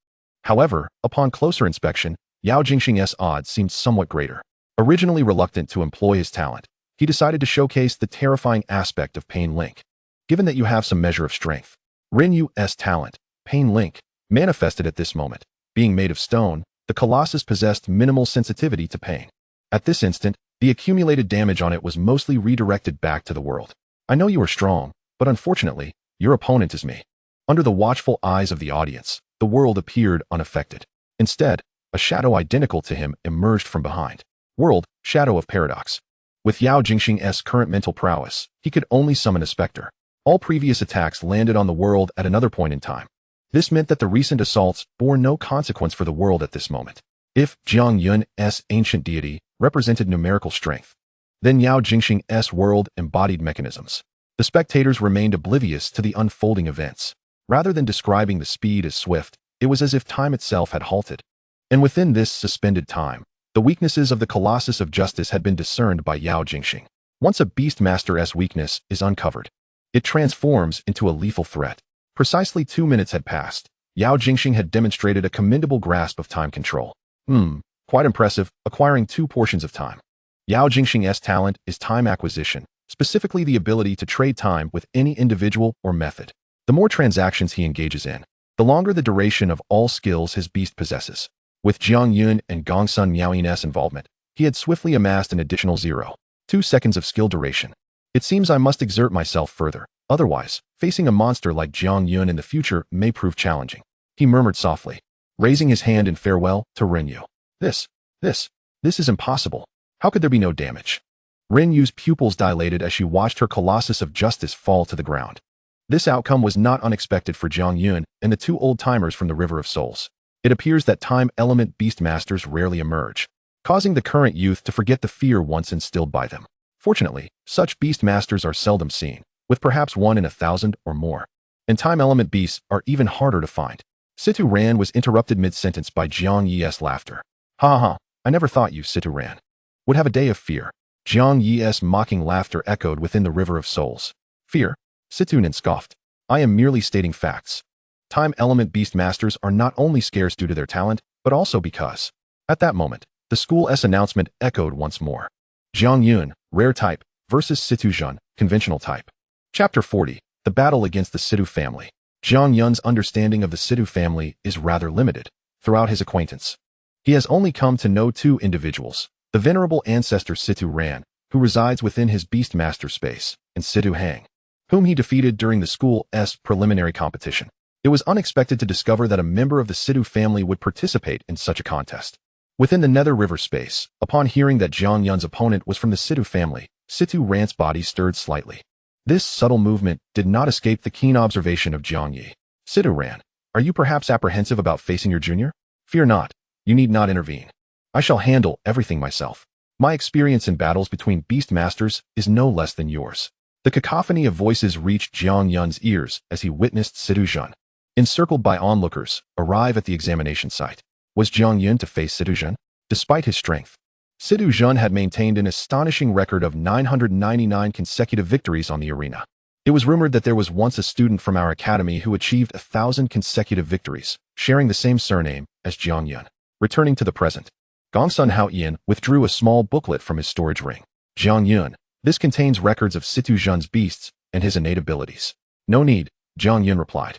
However, upon closer inspection, Yao Jingxing's odds seemed somewhat greater. Originally reluctant to employ his talent, he decided to showcase the terrifying aspect of Pain Link. Given that you have some measure of strength, Rinyu's talent, Pain Link, manifested at this moment. Being made of stone, the Colossus possessed minimal sensitivity to pain. At this instant, the accumulated damage on it was mostly redirected back to the world. I know you are strong, but unfortunately, your opponent is me. Under the watchful eyes of the audience, the world appeared unaffected. Instead, a shadow identical to him emerged from behind. World, shadow of paradox. With Yao Jingxing's current mental prowess, he could only summon a specter. All previous attacks landed on the world at another point in time. This meant that the recent assaults bore no consequence for the world at this moment. If Jiang Yun's ancient deity represented numerical strength, then Yao Jingxing's world embodied mechanisms. The spectators remained oblivious to the unfolding events. Rather than describing the speed as swift, it was as if time itself had halted. And within this suspended time, the weaknesses of the Colossus of Justice had been discerned by Yao Jingxing. Once a Beastmaster's weakness is uncovered, it transforms into a lethal threat. Precisely 2 minutes had passed. Yao Jingxing had demonstrated a commendable grasp of time control. Quite impressive, acquiring 2 portions of time. Yao Jingxing's talent is time acquisition, specifically the ability to trade time with any individual or method. The more transactions he engages in, the longer the duration of all skills his beast possesses. With Jiang Yun and Gongsun Miaoyin's involvement, he had swiftly amassed an additional 0.2 seconds of skill duration. It seems I must exert myself further, otherwise, facing a monster like Jiang Yun in the future may prove challenging. He murmured softly, raising his hand in farewell to Rinyu. This is impossible. How could there be no damage? Rinyu's pupils dilated as she watched her Colossus of Justice fall to the ground. This outcome was not unexpected for Jiang Yun and the 2 old-timers from the River of Souls. It appears that time element beastmasters rarely emerge, causing the current youth to forget the fear once instilled by them. Fortunately, such beastmasters are seldom seen, with perhaps 1 in 1,000 or more. And time element beasts are even harder to find. Situ Ran was interrupted mid-sentence by Jiang Yi's laughter. Ha, I never thought you, Situ Ran, would have a day of fear. Jiang Yi's mocking laughter echoed within the River of Souls. Fear? Situ Nin scoffed. I am merely stating facts. Time element beastmasters are not only scarce due to their talent, but also because. At that moment, the school's announcement echoed once more. Jiang Yun, rare type, versus Situ Zhun, conventional type. Chapter 40, The Battle Against the Situ Family. Jiang Yun's understanding of the Situ family is rather limited. Throughout his acquaintance, he has only come to know 2 individuals, the venerable ancestor Situ Ran, who resides within his Beastmaster space, and Situ Hang, whom he defeated during the school's preliminary competition. It was unexpected to discover that a member of the Situ family would participate in such a contest. Within the Nether River space, upon hearing that Jiang Yun's opponent was from the Situ family, Situ Ran's body stirred slightly. This subtle movement did not escape the keen observation of Jiang Yi. Situ Ran, are you perhaps apprehensive about facing your junior? Fear not. You need not intervene. I shall handle everything myself. My experience in battles between Beastmasters is no less than yours. The cacophony of voices reached Jiang Yun's ears as he witnessed Situ Zhun, encircled by onlookers, arrive at the examination site. Was Jiang Yun to face Situ Zhun? Despite his strength, Situ Zhun had maintained an astonishing record of 999 consecutive victories on the arena. It was rumored that there was once a student from our academy who achieved 1,000 consecutive victories, sharing the same surname as Jiang Yun. Returning to the present, Gongsun Haoyan withdrew a small booklet from his storage ring. Jiang Yun, this contains records of Situ Zhun's beasts and his innate abilities. No need, Jiang Yun replied.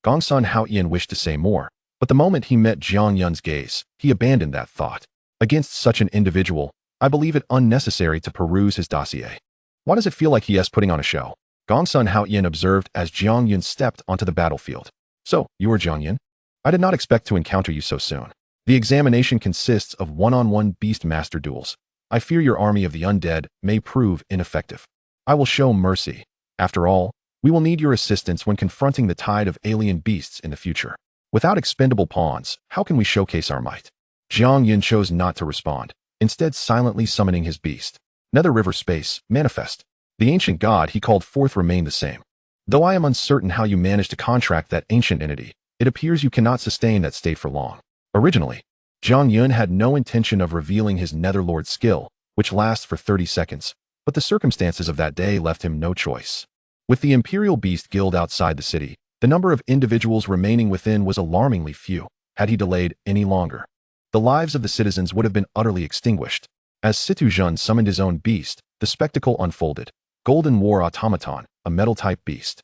Gongsun Haoyan wished to say more, but the moment he met Jiang Yun's gaze, he abandoned that thought. Against such an individual, I believe it unnecessary to peruse his dossier. Why does it feel like he is putting on a show? Gongsun Haoyin observed as Jiang Yun stepped onto the battlefield. So, you are Jiang Yun? I did not expect to encounter you so soon. The examination consists of one-on-one beast master duels. I fear your army of the undead may prove ineffective. I will show mercy. After all, we will need your assistance when confronting the tide of alien beasts in the future. Without expendable pawns, how can we showcase our might? Jiang Yun chose not to respond, instead silently summoning his beast. Nether River Space, manifest. The ancient god he called forth remained the same. Though I am uncertain how you managed to contract that ancient entity, it appears you cannot sustain that state for long. Originally, Jiang Yun had no intention of revealing his Netherlord skill, which lasts for 30 seconds, but the circumstances of that day left him no choice. With the Imperial Beast Guild outside the city, the number of individuals remaining within was alarmingly few. Had he delayed any longer, the lives of the citizens would have been utterly extinguished. As Situ Zhun summoned his own beast, the spectacle unfolded. Golden War Automaton, a metal-type beast.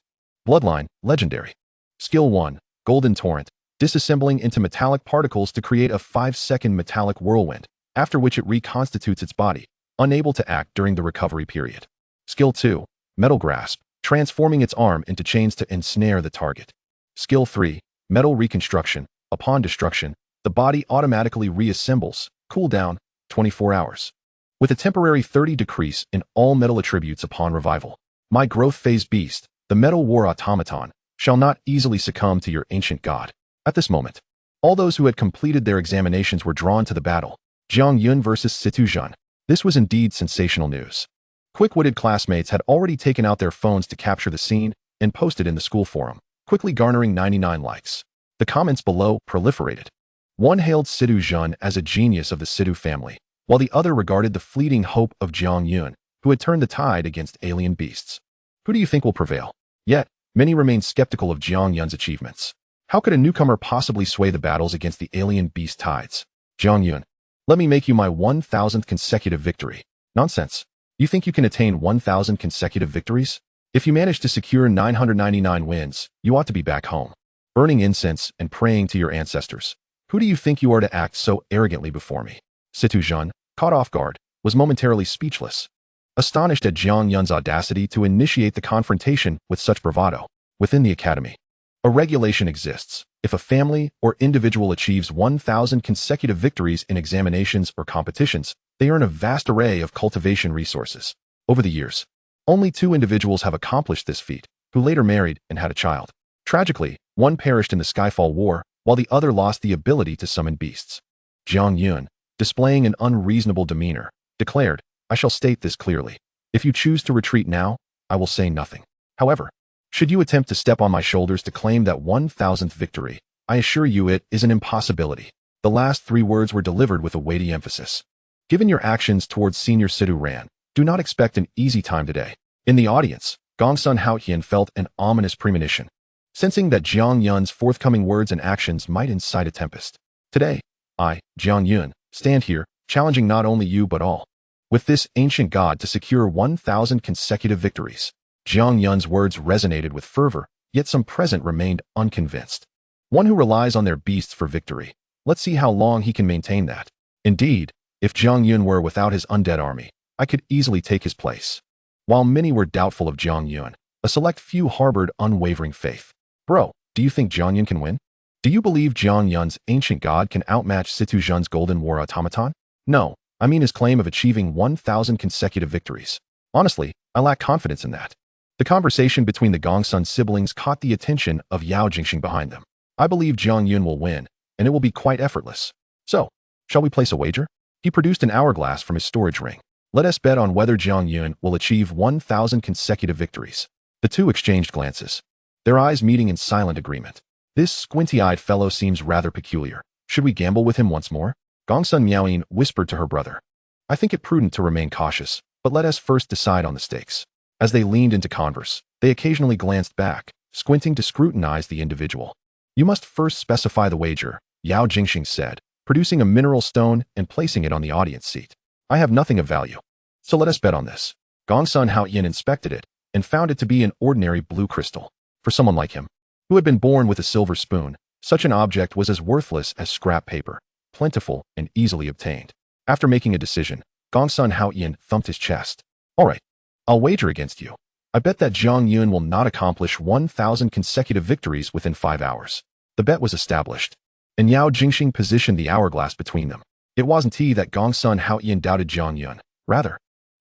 Bloodline, legendary. Skill 1, Golden Torrent, disassembling into metallic particles to create a 5-second metallic whirlwind, after which it reconstitutes its body, unable to act during the recovery period. Skill 2, Metal Grasp, transforming its arm into chains to ensnare the target. Skill 3, Metal Reconstruction, upon destruction, the body automatically reassembles, cooldown, 24 hours. With a temporary 30 decrease in all metal attributes upon revival. My growth phase beast, the Metal War Automaton, shall not easily succumb to your ancient god. At this moment, all those who had completed their examinations were drawn to the battle. Jiang Yun versus Situ Zhun. This was indeed sensational news. Quick-witted classmates had already taken out their phones to capture the scene and posted in the school forum, quickly garnering 99 likes. The comments below proliferated. One hailed Situ Zhun as a genius of the Situ family, while the other regarded the fleeting hope of Jiang Yun, who had turned the tide against alien beasts. Who do you think will prevail? Yet, many remained skeptical of Jiang Yun's achievements. How could a newcomer possibly sway the battles against the alien beast tides? Jiang Yun, let me make you my 1,000th consecutive victory. Nonsense. You think you can attain 1,000 consecutive victories? If you manage to secure 999 wins, you ought to be back home, burning incense and praying to your ancestors. Who do you think you are to act so arrogantly before me? Situ Zhun, caught off guard, was momentarily speechless, astonished at Jiang Yun's audacity to initiate the confrontation with such bravado. Within the academy, a regulation exists. If a family or individual achieves 1,000 consecutive victories in examinations or competitions, they earn a vast array of cultivation resources. Over the years, only 2 individuals have accomplished this feat, who later married and had a child. Tragically, one perished in the Skyfall War, while the other lost the ability to summon beasts. Jiang Yun, displaying an unreasonable demeanor, declared, I shall state this clearly. If you choose to retreat now, I will say nothing. However, should you attempt to step on my shoulders to claim that 1,000th victory, I assure you it is an impossibility. The last 3 words were delivered with a weighty emphasis. Given your actions towards Senior Situ Ran, do not expect an easy time today. In the audience, Gongsun Haoyin felt an ominous premonition, sensing that Jiang Yun's forthcoming words and actions might incite a tempest. Today, I, Jiang Yun, stand here, challenging not only you but all, with this ancient god to secure 1,000 consecutive victories. Jiang Yun's words resonated with fervor, yet some present remained unconvinced. One who relies on their beasts for victory. Let's see how long he can maintain that. Indeed, if Jiang Yun were without his undead army, I could easily take his place. While many were doubtful of Jiang Yun, a select few harbored unwavering faith. Bro, do you think Jiang Yun can win? Do you believe Jiang Yun's ancient god can outmatch Situ Zhun's Golden War Automaton? No, I mean his claim of achieving 1,000 consecutive victories. Honestly, I lack confidence in that. The conversation between the Gongsun siblings caught the attention of Yao Jingxing behind them. I believe Jiang Yun will win, and it will be quite effortless. So, shall we place a wager? He produced an hourglass from his storage ring. Let us bet on whether Jiang Yun will achieve 1,000 consecutive victories. The two exchanged glances, their eyes meeting in silent agreement. This squinty-eyed fellow seems rather peculiar. Should we gamble with him once more? Gongsun Miaoyin whispered to her brother. I think it prudent to remain cautious, but let us first decide on the stakes. As they leaned into converse, they occasionally glanced back, squinting to scrutinize the individual. You must first specify the wager, Yao Jingxing said, producing a mineral stone and placing it on the audience seat. I have nothing of value, so let us bet on this. Gongsun Haoyin inspected it and found it to be an ordinary blue crystal. For someone like him, who had been born with a silver spoon, such an object was as worthless as scrap paper, plentiful and easily obtained. After making a decision, Gongsun Haoyan thumped his chest. All right, I'll wager against you. I bet that Jiang Yun will not accomplish 1,000 consecutive victories within 5 hours. The bet was established, and Yao Jingxing positioned the hourglass between them. It wasn't he that Gongsun Haoyan doubted Jiang Yun. Rather,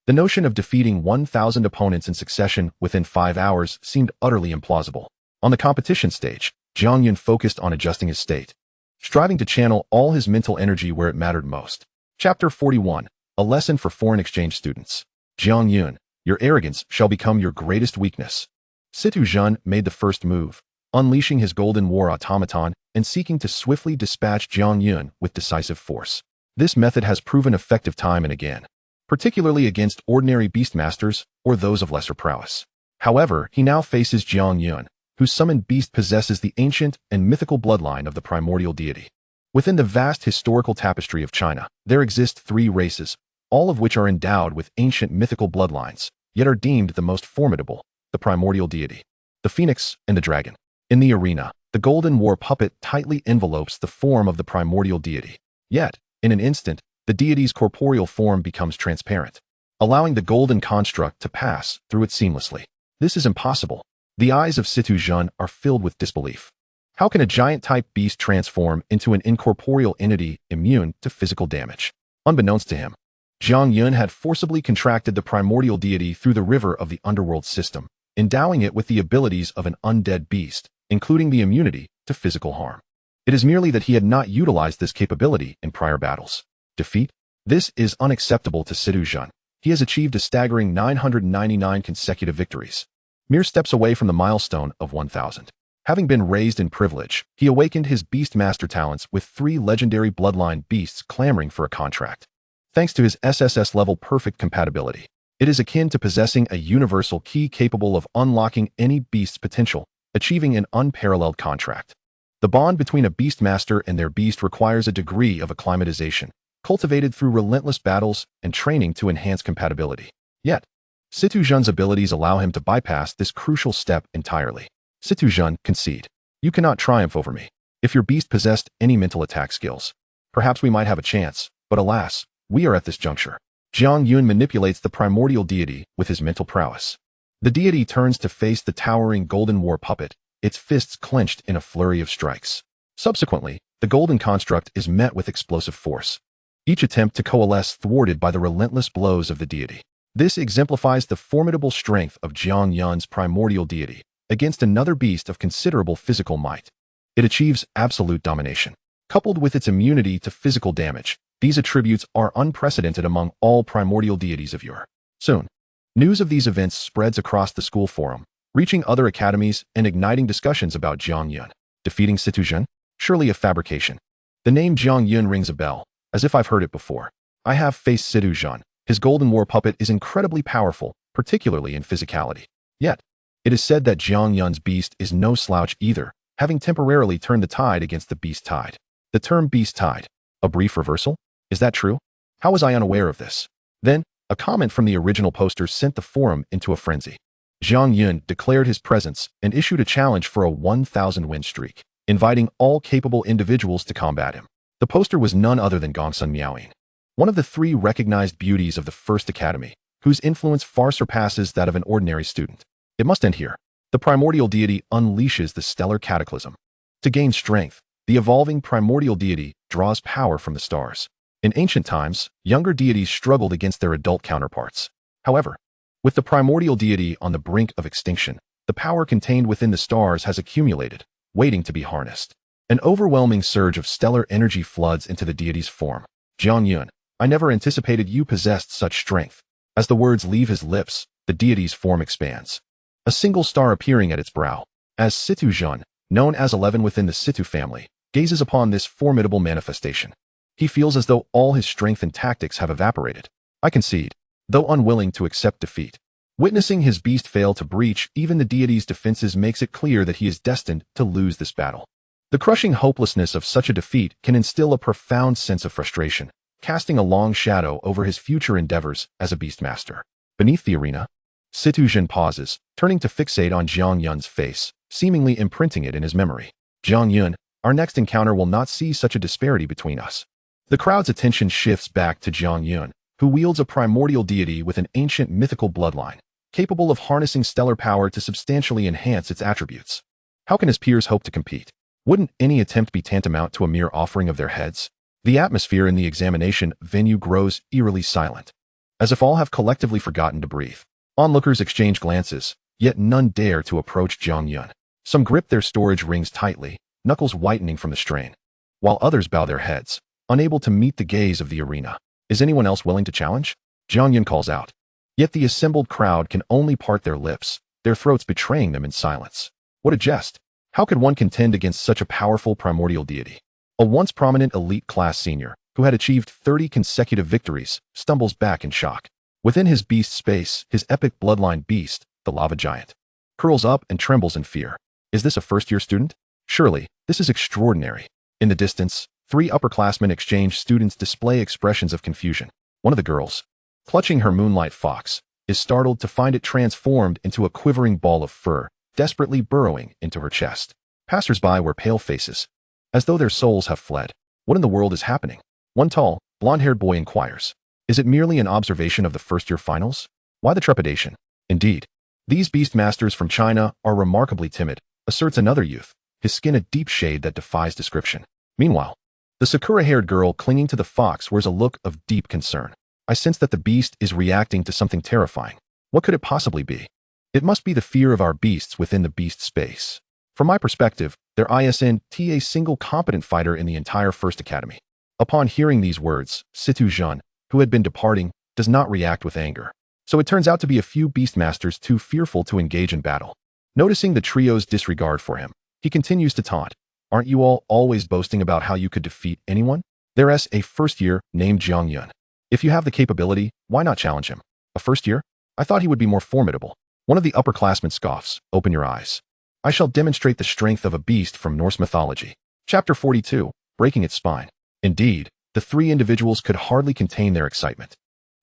the notion of defeating 1,000 opponents in succession within 5 hours seemed utterly implausible. On the competition stage, Jiang Yun focused on adjusting his state, striving to channel all his mental energy where it mattered most. Chapter 41, A Lesson for Foreign Exchange Students. Jiang Yun, your arrogance shall become your greatest weakness. Situ Zhen made the first move, unleashing his Golden War automaton and seeking to swiftly dispatch Jiang Yun with decisive force. This method has proven effective time and again, particularly against ordinary beastmasters or those of lesser prowess. However, he now faces Jiang Yun, whose summoned beast possesses the ancient and mythical bloodline of the primordial deity. Within the vast historical tapestry of China, there exist 3 races, all of which are endowed with ancient mythical bloodlines, yet are deemed the most formidable: the primordial deity, the phoenix, and the dragon. In the arena, the Golden War puppet tightly envelopes the form of the primordial deity. Yet, in an instant, the deity's corporeal form becomes transparent, allowing the golden construct to pass through it seamlessly. This is impossible. The eyes of Situ Zhen are filled with disbelief. How can a giant-type beast transform into an incorporeal entity immune to physical damage? Unbeknownst to him, Jiang Yun had forcibly contracted the primordial deity through the river of the underworld system, endowing it with the abilities of an undead beast, including the immunity to physical harm. It is merely that he had not utilized this capability in prior battles. Defeat? This is unacceptable to Situ Zhen. He has achieved a staggering 999 consecutive victories, mere steps away from the milestone of 1,000. Having been raised in privilege, he awakened his beastmaster talents with 3 legendary bloodline beasts clamoring for a contract. Thanks to his SSS-level perfect compatibility, it is akin to possessing a universal key capable of unlocking any beast's potential, achieving an unparalleled contract. The bond between a beastmaster and their beast requires a degree of acclimatization, cultivated through relentless battles and training to enhance compatibility. Yet, Situ Zhen's abilities allow him to bypass this crucial step entirely. Situ Zhen, concede. You cannot triumph over me. If your beast possessed any mental attack skills, perhaps we might have a chance, but alas, we are at this juncture. Jiang Yun manipulates the primordial deity with his mental prowess. The deity turns to face the towering Golden War puppet, its fists clenched in a flurry of strikes. Subsequently, the golden construct is met with explosive force, each attempt to coalesce thwarted by the relentless blows of the deity. This exemplifies the formidable strength of Jiang Yun's primordial deity against another beast of considerable physical might. It achieves absolute domination. Coupled with its immunity to physical damage, these attributes are unprecedented among all primordial deities of yore. Soon, news of these events spreads across the school forum, reaching other academies and igniting discussions about Jiang Yun. Defeating Situ Zhen? Surely a fabrication. The name Jiang Yun rings a bell, as if I've heard it before. I have faced Situ Zhen. His Golden War puppet is incredibly powerful, particularly in physicality. Yet, it is said that Jiang Yun's beast is no slouch either, having temporarily turned the tide against the beast tide. The term beast tide, a brief reversal? Is that true? How was I unaware of this? Then, a comment from the original poster sent the forum into a frenzy. Jiang Yun declared his presence and issued a challenge for a 1,000 win streak, inviting all capable individuals to combat him. The poster was none other than Gongsun Miaoying, one of the 3 recognized beauties of the First Academy, whose influence far surpasses that of an ordinary student. It must end here. The primordial deity unleashes the stellar cataclysm. To gain strength, the evolving primordial deity draws power from the stars. In ancient times, younger deities struggled against their adult counterparts. However, with the primordial deity on the brink of extinction, the power contained within the stars has accumulated, waiting to be harnessed. An overwhelming surge of stellar energy floods into the deity's form. Jiang Yun, I never anticipated you possessed such strength. As the words leave his lips, the deity's form expands, a single star appearing at its brow. As Situ Zhen, known as 11 within the Situ family, gazes upon this formidable manifestation, he feels as though all his strength and tactics have evaporated. I concede, though unwilling to accept defeat. Witnessing his beast fail to breach even the deity's defenses makes it clear that he is destined to lose this battle. The crushing hopelessness of such a defeat can instill a profound sense of frustration, casting a long shadow over his future endeavors as a beastmaster. Beneath the arena, Situ Zhen pauses, turning to fixate on Jiang Yun's face, seemingly imprinting it in his memory. Jiang Yun, our next encounter will not see such a disparity between us. The crowd's attention shifts back to Jiang Yun, who wields a primordial deity with an ancient mythical bloodline, capable of harnessing stellar power to substantially enhance its attributes. How can his peers hope to compete? Wouldn't any attempt be tantamount to a mere offering of their heads? The atmosphere in the examination venue grows eerily silent, as if all have collectively forgotten to breathe. Onlookers exchange glances, yet none dare to approach Jiang Yun. Some grip their storage rings tightly, knuckles whitening from the strain, while others bow their heads, unable to meet the gaze of the arena. Is anyone else willing to challenge? Jiang Yun calls out. Yet the assembled crowd can only part their lips, their throats betraying them in silence. What a jest! How could one contend against such a powerful primordial deity? A once prominent elite class senior, who had achieved 30 consecutive victories, stumbles back in shock. Within his beast space, his epic bloodline beast, the lava giant, curls up and trembles in fear. Is this a first-year student? Surely, this is extraordinary. In the distance, 3 upperclassmen exchange students display expressions of confusion. One of the girls, clutching her moonlight fox, is startled to find it transformed into a quivering ball of fur, desperately burrowing into her chest. Passers-by wear pale faces, as though their souls have fled. What in the world is happening? One tall, blonde-haired boy inquires. Is it merely an observation of the first-year finals? Why the trepidation? Indeed, these beastmasters from China are remarkably timid, asserts another youth, his skin a deep shade that defies description. Meanwhile, the Sakura-haired girl clinging to the fox wears a look of deep concern. I sense that the beast is reacting to something terrifying. What could it possibly be? It must be the fear of our beasts within the beast space. From my perspective, there isn't a single competent fighter in the entire First Academy. Upon hearing these words, Situ Zhen, who had been departing, does not react with anger. So it turns out to be a few beastmasters too fearful to engage in battle. Noticing the trio's disregard for him, he continues to taunt. Aren't you all always boasting about how you could defeat anyone? There's a first year named Jiang Yun. If you have the capability, why not challenge him? A first year? I thought he would be more formidable. One of the upperclassmen scoffs. Open your eyes. I shall demonstrate the strength of a beast from Norse mythology. Chapter 42, Breaking its Spine. Indeed, the 3 individuals could hardly contain their excitement,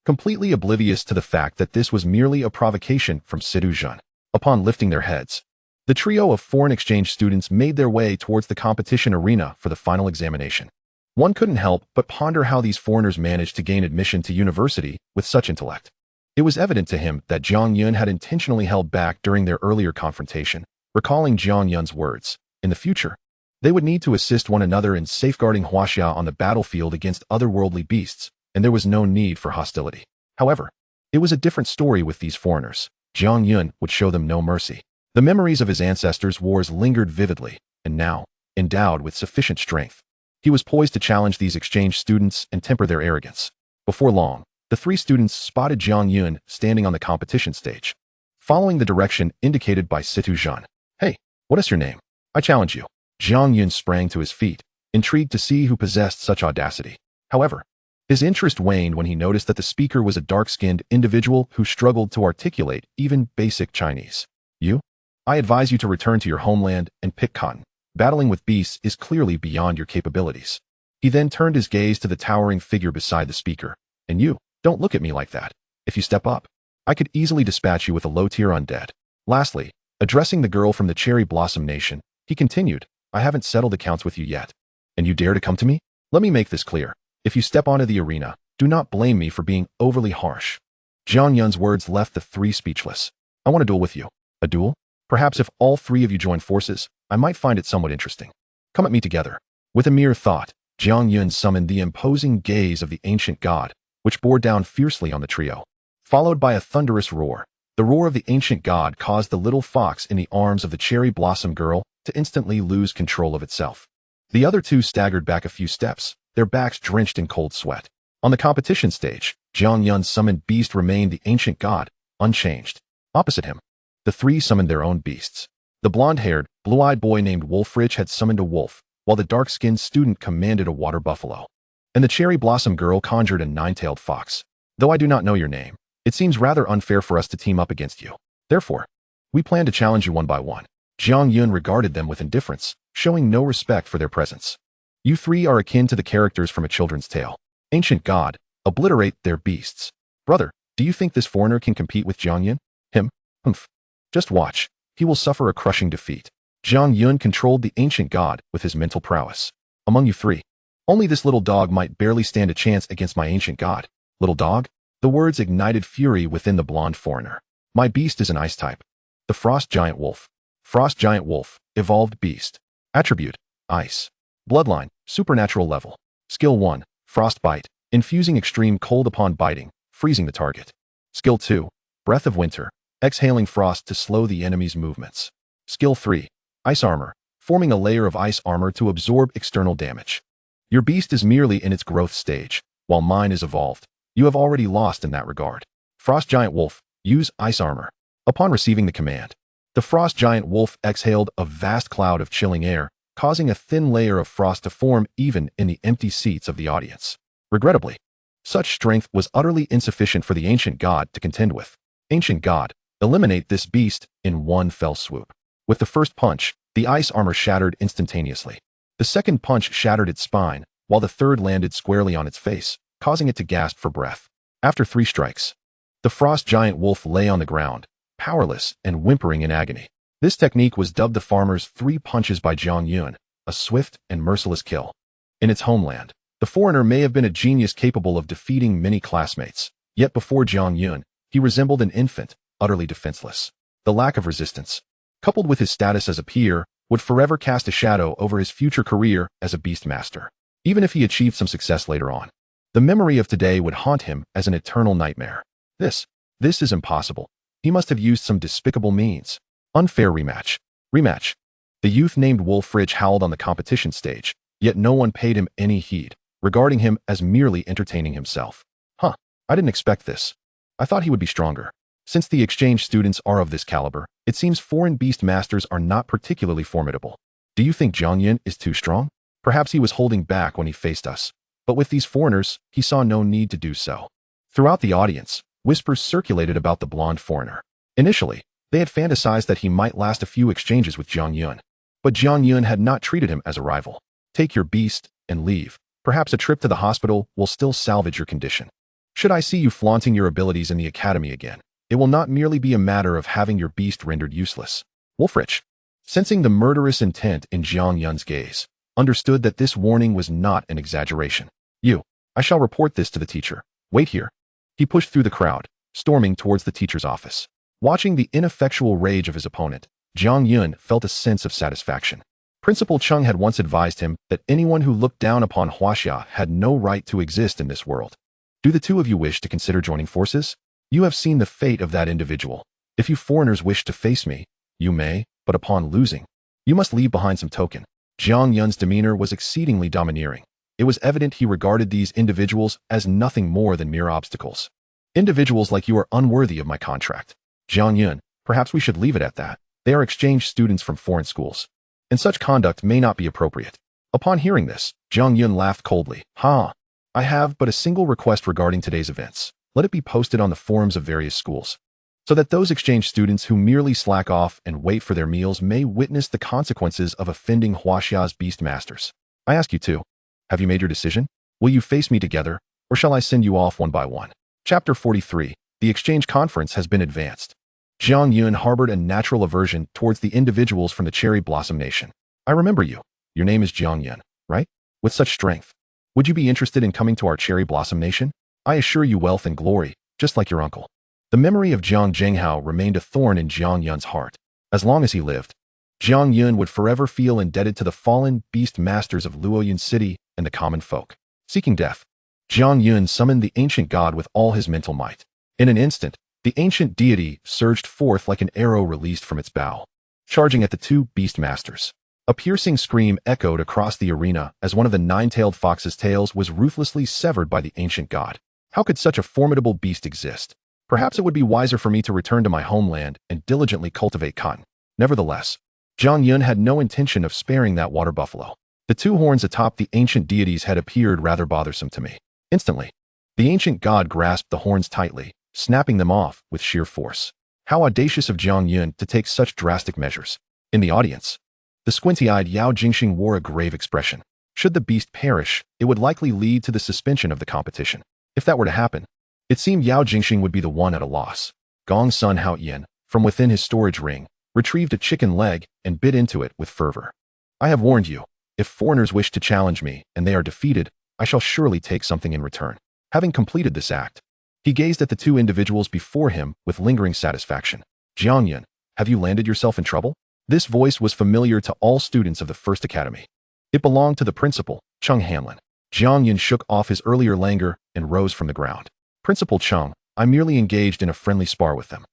completely oblivious to the fact that this was merely a provocation from Situ Zhen. Upon lifting their heads, the trio of foreign exchange students made their way towards the competition arena for the final examination. One couldn't help but ponder how these foreigners managed to gain admission to university with such intellect. It was evident to him that Jiang Yun had intentionally held back during their earlier confrontation, recalling Jiang Yun's words. In the future, they would need to assist one another in safeguarding Huaxia on the battlefield against otherworldly beasts, and there was no need for hostility. However, it was a different story with these foreigners. Jiang Yun would show them no mercy. The memories of his ancestors' wars lingered vividly, and now, endowed with sufficient strength, he was poised to challenge these exchange students and temper their arrogance. Before long, the 3 students spotted Jiang Yun standing on the competition stage, following the direction indicated by Situ Zhen. Hey, what is your name? I challenge you. Jiang Yun sprang to his feet, intrigued to see who possessed such audacity. However, his interest waned when he noticed that the speaker was a dark-skinned individual who struggled to articulate even basic Chinese. You? I advise you to return to your homeland and pick cotton. Battling with beasts is clearly beyond your capabilities. He then turned his gaze to the towering figure beside the speaker. And you, don't look at me like that. If you step up, I could easily dispatch you with a low-tier undead. Lastly, addressing the girl from the Cherry Blossom Nation, he continued, I haven't settled accounts with you yet. And you dare to come to me? Let me make this clear. If you step onto the arena, do not blame me for being overly harsh. Jiang Yun's words left the 3 speechless. I want to duel with you. A duel? Perhaps if all 3 of you join forces, I might find it somewhat interesting. Come at me together. With a mere thought, Jiang Yun summoned the imposing gaze of the ancient god, which bore down fiercely on the trio. Followed by a thunderous roar, the roar of the ancient god caused the little fox in the arms of the cherry blossom girl to instantly lose control of itself. The other 2 staggered back a few steps, their backs drenched in cold sweat. On the competition stage, Jiang Yun's summoned beast remained the ancient god, unchanged. Opposite him, the 3 summoned their own beasts. The blonde-haired, blue-eyed boy named Wolfrich had summoned a wolf, while the dark-skinned student commanded a water buffalo. And the cherry blossom girl conjured a 9-tailed fox. Though I do not know your name, it seems rather unfair for us to team up against you. Therefore, we plan to challenge you one by one. Jiang Yun regarded them with indifference, showing no respect for their presence. You 3 are akin to the characters from a children's tale. Ancient god, obliterate their beasts. Brother, do you think this foreigner can compete with Jiang Yun? Him? Humph. Just watch. He will suffer a crushing defeat. Jiang Yun controlled the ancient god with his mental prowess. Among you 3, only this little dog might barely stand a chance against my ancient god. Little dog? The words ignited fury within the blonde foreigner. My beast is an ice type. The Frost Giant Wolf. Frost Giant Wolf, evolved beast. Attribute, ice. Bloodline, supernatural level. Skill 1, Frostbite, infusing extreme cold upon biting, freezing the target. Skill 2, Breath of Winter, exhaling frost to slow the enemy's movements. Skill 3, Ice Armor, forming a layer of ice armor to absorb external damage. Your beast is merely in its growth stage, while mine is evolved. You have already lost in that regard. Frost Giant Wolf, use Ice Armor. Upon receiving the command, the Frost Giant Wolf exhaled a vast cloud of chilling air, causing a thin layer of frost to form even in the empty seats of the audience. Regrettably, such strength was utterly insufficient for the ancient god to contend with. Ancient god, eliminate this beast in one fell swoop. With the first punch, the ice armor shattered instantaneously. The second punch shattered its spine, while the third landed squarely on its face, causing it to gasp for breath. After 3 strikes, the Frost Giant Wolf lay on the ground, powerless and whimpering in agony. This technique was dubbed the farmer's 3 punches by Jiang Yun, a swift and merciless kill. In its homeland, the foreigner may have been a genius capable of defeating many classmates, yet before Jiang Yun, he resembled an infant, utterly defenseless. The lack of resistance, coupled with his status as a peer, would forever cast a shadow over his future career as a beast master. Even if he achieved some success later on, the memory of today would haunt him as an eternal nightmare. This is impossible. He must have used some despicable means. Unfair rematch. Rematch. The youth named Wolfridge howled on the competition stage, yet no one paid him any heed, regarding him as merely entertaining himself. I didn't expect this. I thought he would be stronger. Since the exchange students are of this caliber, it seems foreign beast masters are not particularly formidable. Do you think Jiang Yun is too strong? Perhaps he was holding back when he faced us, but with these foreigners, he saw no need to do so. Throughout the audience, whispers circulated about the blonde foreigner. Initially, they had fantasized that he might last a few exchanges with Jiang Yun, but Jiang Yun had not treated him as a rival. Take your beast and leave. Perhaps a trip to the hospital will still salvage your condition. Should I see you flaunting your abilities in the academy again, it will not merely be a matter of having your beast rendered useless. Wolfridge, sensing the murderous intent in Jiang Yun's gaze, understood that this warning was not an exaggeration. I shall report this to the teacher. Wait here. He pushed through the crowd, storming towards the teacher's office. Watching the ineffectual rage of his opponent, Jiang Yun felt a sense of satisfaction. Principal Chung had once advised him that anyone who looked down upon Huaxia had no right to exist in this world. Do the two of you wish to consider joining forces? You have seen the fate of that individual. If you foreigners wish to face me, you may, but upon losing, you must leave behind some token. Jiang Yun's demeanor was exceedingly domineering. It was evident he regarded these individuals as nothing more than mere obstacles. Individuals like you are unworthy of my contract. Jiang Yun, perhaps we should leave it at that. They are exchange students from foreign schools, and such conduct may not be appropriate. Upon hearing this, Jiang Yun laughed coldly. I have but a single request regarding today's events. Let it be posted on the forums of various schools, so that those exchange students who merely slack off and wait for their meals may witness the consequences of offending Huaxia's beast masters. I ask you too, have you made your decision? Will you face me together, or shall I send you off one by one? Chapter 43. The exchange conference has been advanced. Jiang Yun harbored a natural aversion towards the individuals from the Cherry Blossom Nation. I remember you. Your name is Jiang Yun, right? With such strength, would you be interested in coming to our Cherry Blossom Nation? I assure you wealth and glory, just like your uncle. The memory of Jiang Zhenghao remained a thorn in Jiang Yun's heart. As long as he lived, Jiang Yun would forever feel indebted to the fallen beast masters of Luoyun City and the common folk. Seeking death, Jiang Yun summoned the ancient god with all his mental might. In an instant, the ancient deity surged forth like an arrow released from its bow, charging at the 2 beast masters. A piercing scream echoed across the arena as one of the 9-tailed fox's tails was ruthlessly severed by the ancient god. How could such a formidable beast exist? Perhaps it would be wiser for me to return to my homeland and diligently cultivate cotton. Nevertheless, Jiang Yun had no intention of sparing that water buffalo. The 2 horns atop the ancient deity's head appeared rather bothersome to me. Instantly, the ancient god grasped the horns tightly, snapping them off with sheer force. How audacious of Jiang Yun to take such drastic measures. In the audience, the squinty-eyed Yao Jingxing wore a grave expression. Should the beast perish, it would likely lead to the suspension of the competition. If that were to happen, it seemed Yao Jingxing would be the one at a loss. Gong's son Hao Yin, from within his storage ring, retrieved a chicken leg and bit into it with fervor. I have warned you. If foreigners wish to challenge me and they are defeated, I shall surely take something in return. Having completed this act, he gazed at the two individuals before him with lingering satisfaction. Jiang Yun, have you landed yourself in trouble? This voice was familiar to all students of the First Academy. It belonged to the principal, Chung Hanlon. Jiang Yun shook off his earlier languor and rose from the ground. Principal Chung, I merely engaged in a friendly spar with them.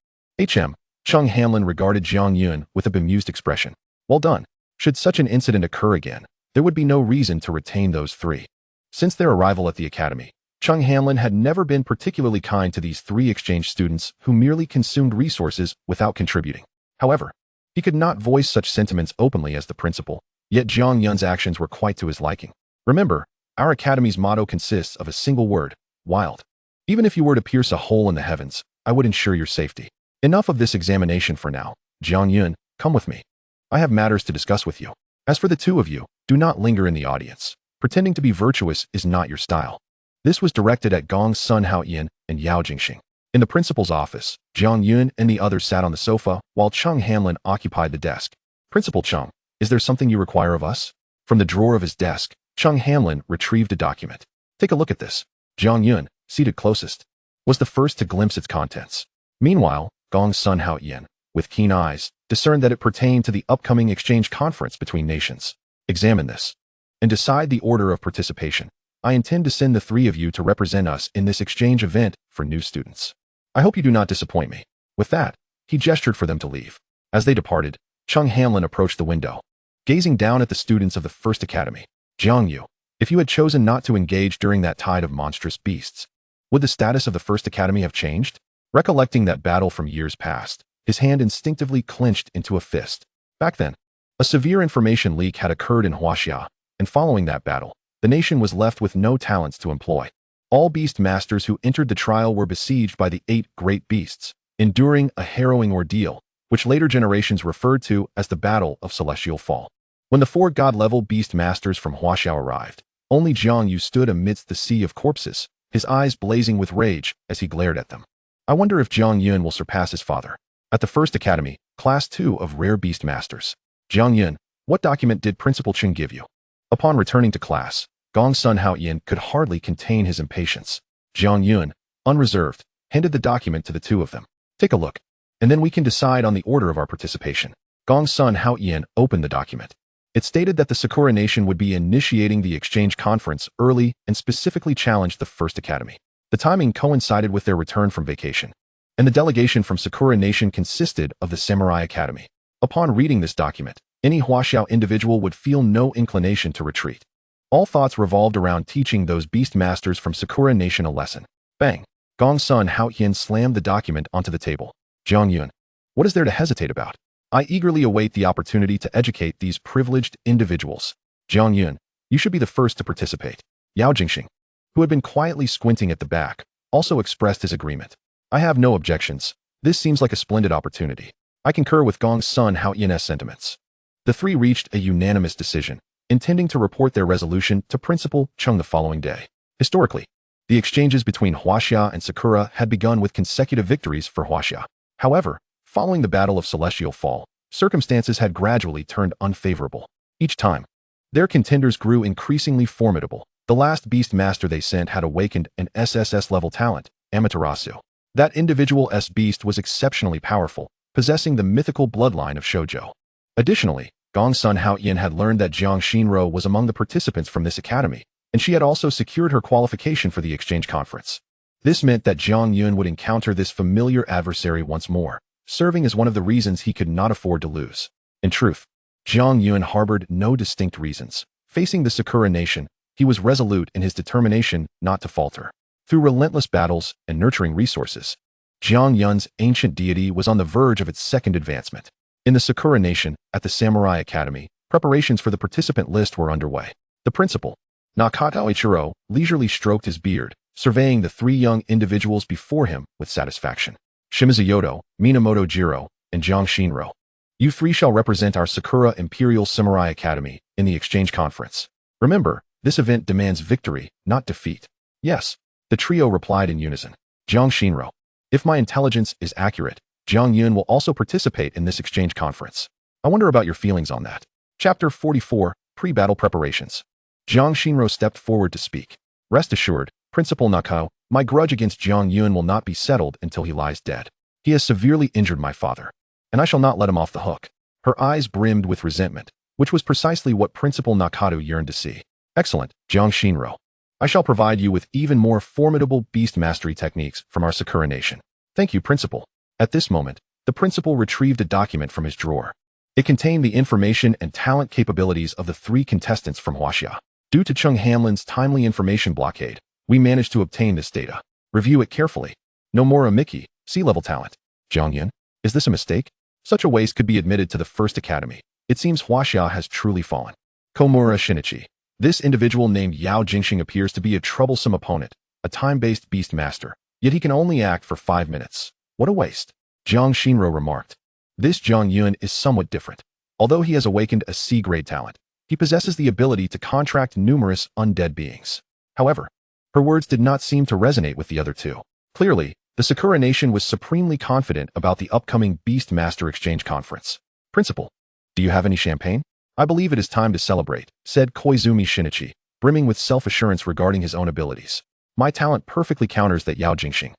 Chung Hanlon regarded Jiang Yun with a bemused expression. Well done. Should such an incident occur again, there would be no reason to retain those three. Since their arrival at the academy, Chung Hanlon had never been particularly kind to these three exchange students who merely consumed resources without contributing. However, he could not voice such sentiments openly as the principal, yet Jiang Yun's actions were quite to his liking. Remember, our academy's motto consists of a single word, wild. Even if you were to pierce a hole in the heavens, I would ensure your safety. Enough of this examination for now. Jiang Yun, come with me. I have matters to discuss with you. As for the two of you, do not linger in the audience. Pretending to be virtuous is not your style. This was directed at Gong's son Hao Yin and Yao Jingxing. In the principal's office, Jiang Yun and the others sat on the sofa, while Chung Hanlon occupied the desk. Principal Chung, is there something you require of us? From the drawer of his desk, Chung Hanlon retrieved a document. Take a look at this. Jiang Yun, seated closest, was the first to glimpse its contents. Meanwhile, Gong's son Hao Yin, with keen eyes, discerned that it pertained to the upcoming exchange conference between nations. Examine this and decide the order of participation. I intend to send the three of you to represent us in this exchange event for new students. I hope you do not disappoint me. With that, he gestured for them to leave. As they departed, Chung Hanlon approached the window, gazing down at the students of the First Academy. Jiang Yu, if you had chosen not to engage during that tide of monstrous beasts, would the status of the First Academy have changed? Recollecting that battle from years past, his hand instinctively clenched into a fist. Back then, a severe information leak had occurred in Huaxia, and following that battle, the nation was left with no talents to employ. All beast masters who entered the trial were besieged by the 8 great beasts, enduring a harrowing ordeal, which later generations referred to as the Battle of Celestial Fall. When the 4 god-level beast masters from Huaxiao arrived, only Jiang Yu stood amidst the sea of corpses, his eyes blazing with rage as he glared at them. I wonder if Jiang Yun will surpass his father. At the First Academy, Class 2 of Rare Beast Masters. Jiang Yun, what document did Principal Chen give you? Upon returning to class, Gong's son Hao Yin could hardly contain his impatience. Jiang Yun, unreserved, handed the document to the two of them. Take a look, and then we can decide on the order of our participation. Gong's son Hao Yin opened the document. It stated that the Sakura Nation would be initiating the exchange conference early and specifically challenged the First Academy. The timing coincided with their return from vacation, and the delegation from Sakura Nation consisted of the Samurai Academy. Upon reading this document, any Huaxiao individual would feel no inclination to retreat. All thoughts revolved around teaching those beast masters from Sakura Nation a lesson. Bang! Gong's son Hao Yin slammed the document onto the table. Jiang Yun, what is there to hesitate about? I eagerly await the opportunity to educate these privileged individuals. Jiang Yun, you should be the first to participate. Yao Jingxing, who had been quietly squinting at the back, also expressed his agreement. I have no objections. This seems like a splendid opportunity. I concur with Gong's son Hao Yin's sentiments. The three reached a unanimous decision, intending to report their resolution to Principal Chung the following day. Historically, the exchanges between Huaxia and Sakura had begun with consecutive victories for Huaxia. However, following the Battle of Celestial Fall, circumstances had gradually turned unfavorable. Each time, their contenders grew increasingly formidable. The last beast master they sent had awakened an SSS-level talent, Amaterasu. That individual S-beast was exceptionally powerful, possessing the mythical bloodline of Shoujo. Additionally, Gong's son Hao Yin had learned that Jiang Xinro was among the participants from this academy, and she had also secured her qualification for the exchange conference. This meant that Jiang Yun would encounter this familiar adversary once more, serving as one of the reasons he could not afford to lose. In truth, Jiang Yun harbored no distinct reasons. Facing the Sakura Nation, he was resolute in his determination not to falter. Through relentless battles and nurturing resources, Jiang Yun's ancient deity was on the verge of its second advancement. In the Sakura Nation, at the Samurai Academy, preparations for the participant list were underway. The principal, Nakata Ichiro, leisurely stroked his beard, surveying the 3 young individuals before him with satisfaction. Shimizu Yodo, Minamoto Jiro, and Jiang Xinro. You 3 shall represent our Sakura Imperial Samurai Academy in the exchange conference. Remember, this event demands victory, not defeat. Yes, the trio replied in unison. Jiang Xinro, if my intelligence is accurate, Jiang Yun will also participate in this exchange conference. I wonder about your feelings on that. Chapter 44, Pre-Battle Preparations. Jiang Xinro stepped forward to speak. Rest assured, Principal Nakao, my grudge against Jiang Yun will not be settled until he lies dead. He has severely injured my father, and I shall not let him off the hook. Her eyes brimmed with resentment, which was precisely what Principal Nakao yearned to see. Excellent, Jiang Shinro. I shall provide you with even more formidable beast mastery techniques from our Sakura nation. Thank you, Principal. At this moment, the principal retrieved a document from his drawer. It contained the information and talent capabilities of the 3 contestants from Huaxia. Due to Chung Hanlin's timely information blockade, we managed to obtain this data. Review it carefully. Nomura Miki, C-level talent. Jiang Yun, is this a mistake? Such a waste could be admitted to the first academy. It seems Huaxia has truly fallen. Komura Shinichi. This individual named Yao Jingxing appears to be a troublesome opponent, a time-based beast master, yet he can only act for 5 minutes. What a waste. Jiang Shinro remarked. This Jiang Yun is somewhat different. Although he has awakened a C-grade talent, he possesses the ability to contract numerous undead beings. However, her words did not seem to resonate with the other 2. Clearly, the Sakura Nation was supremely confident about the upcoming Beast Master Exchange Conference. Principal, do you have any champagne? I believe it is time to celebrate, said Koizumi Shinichi, brimming with self-assurance regarding his own abilities. My talent perfectly counters that Yao Jingxing.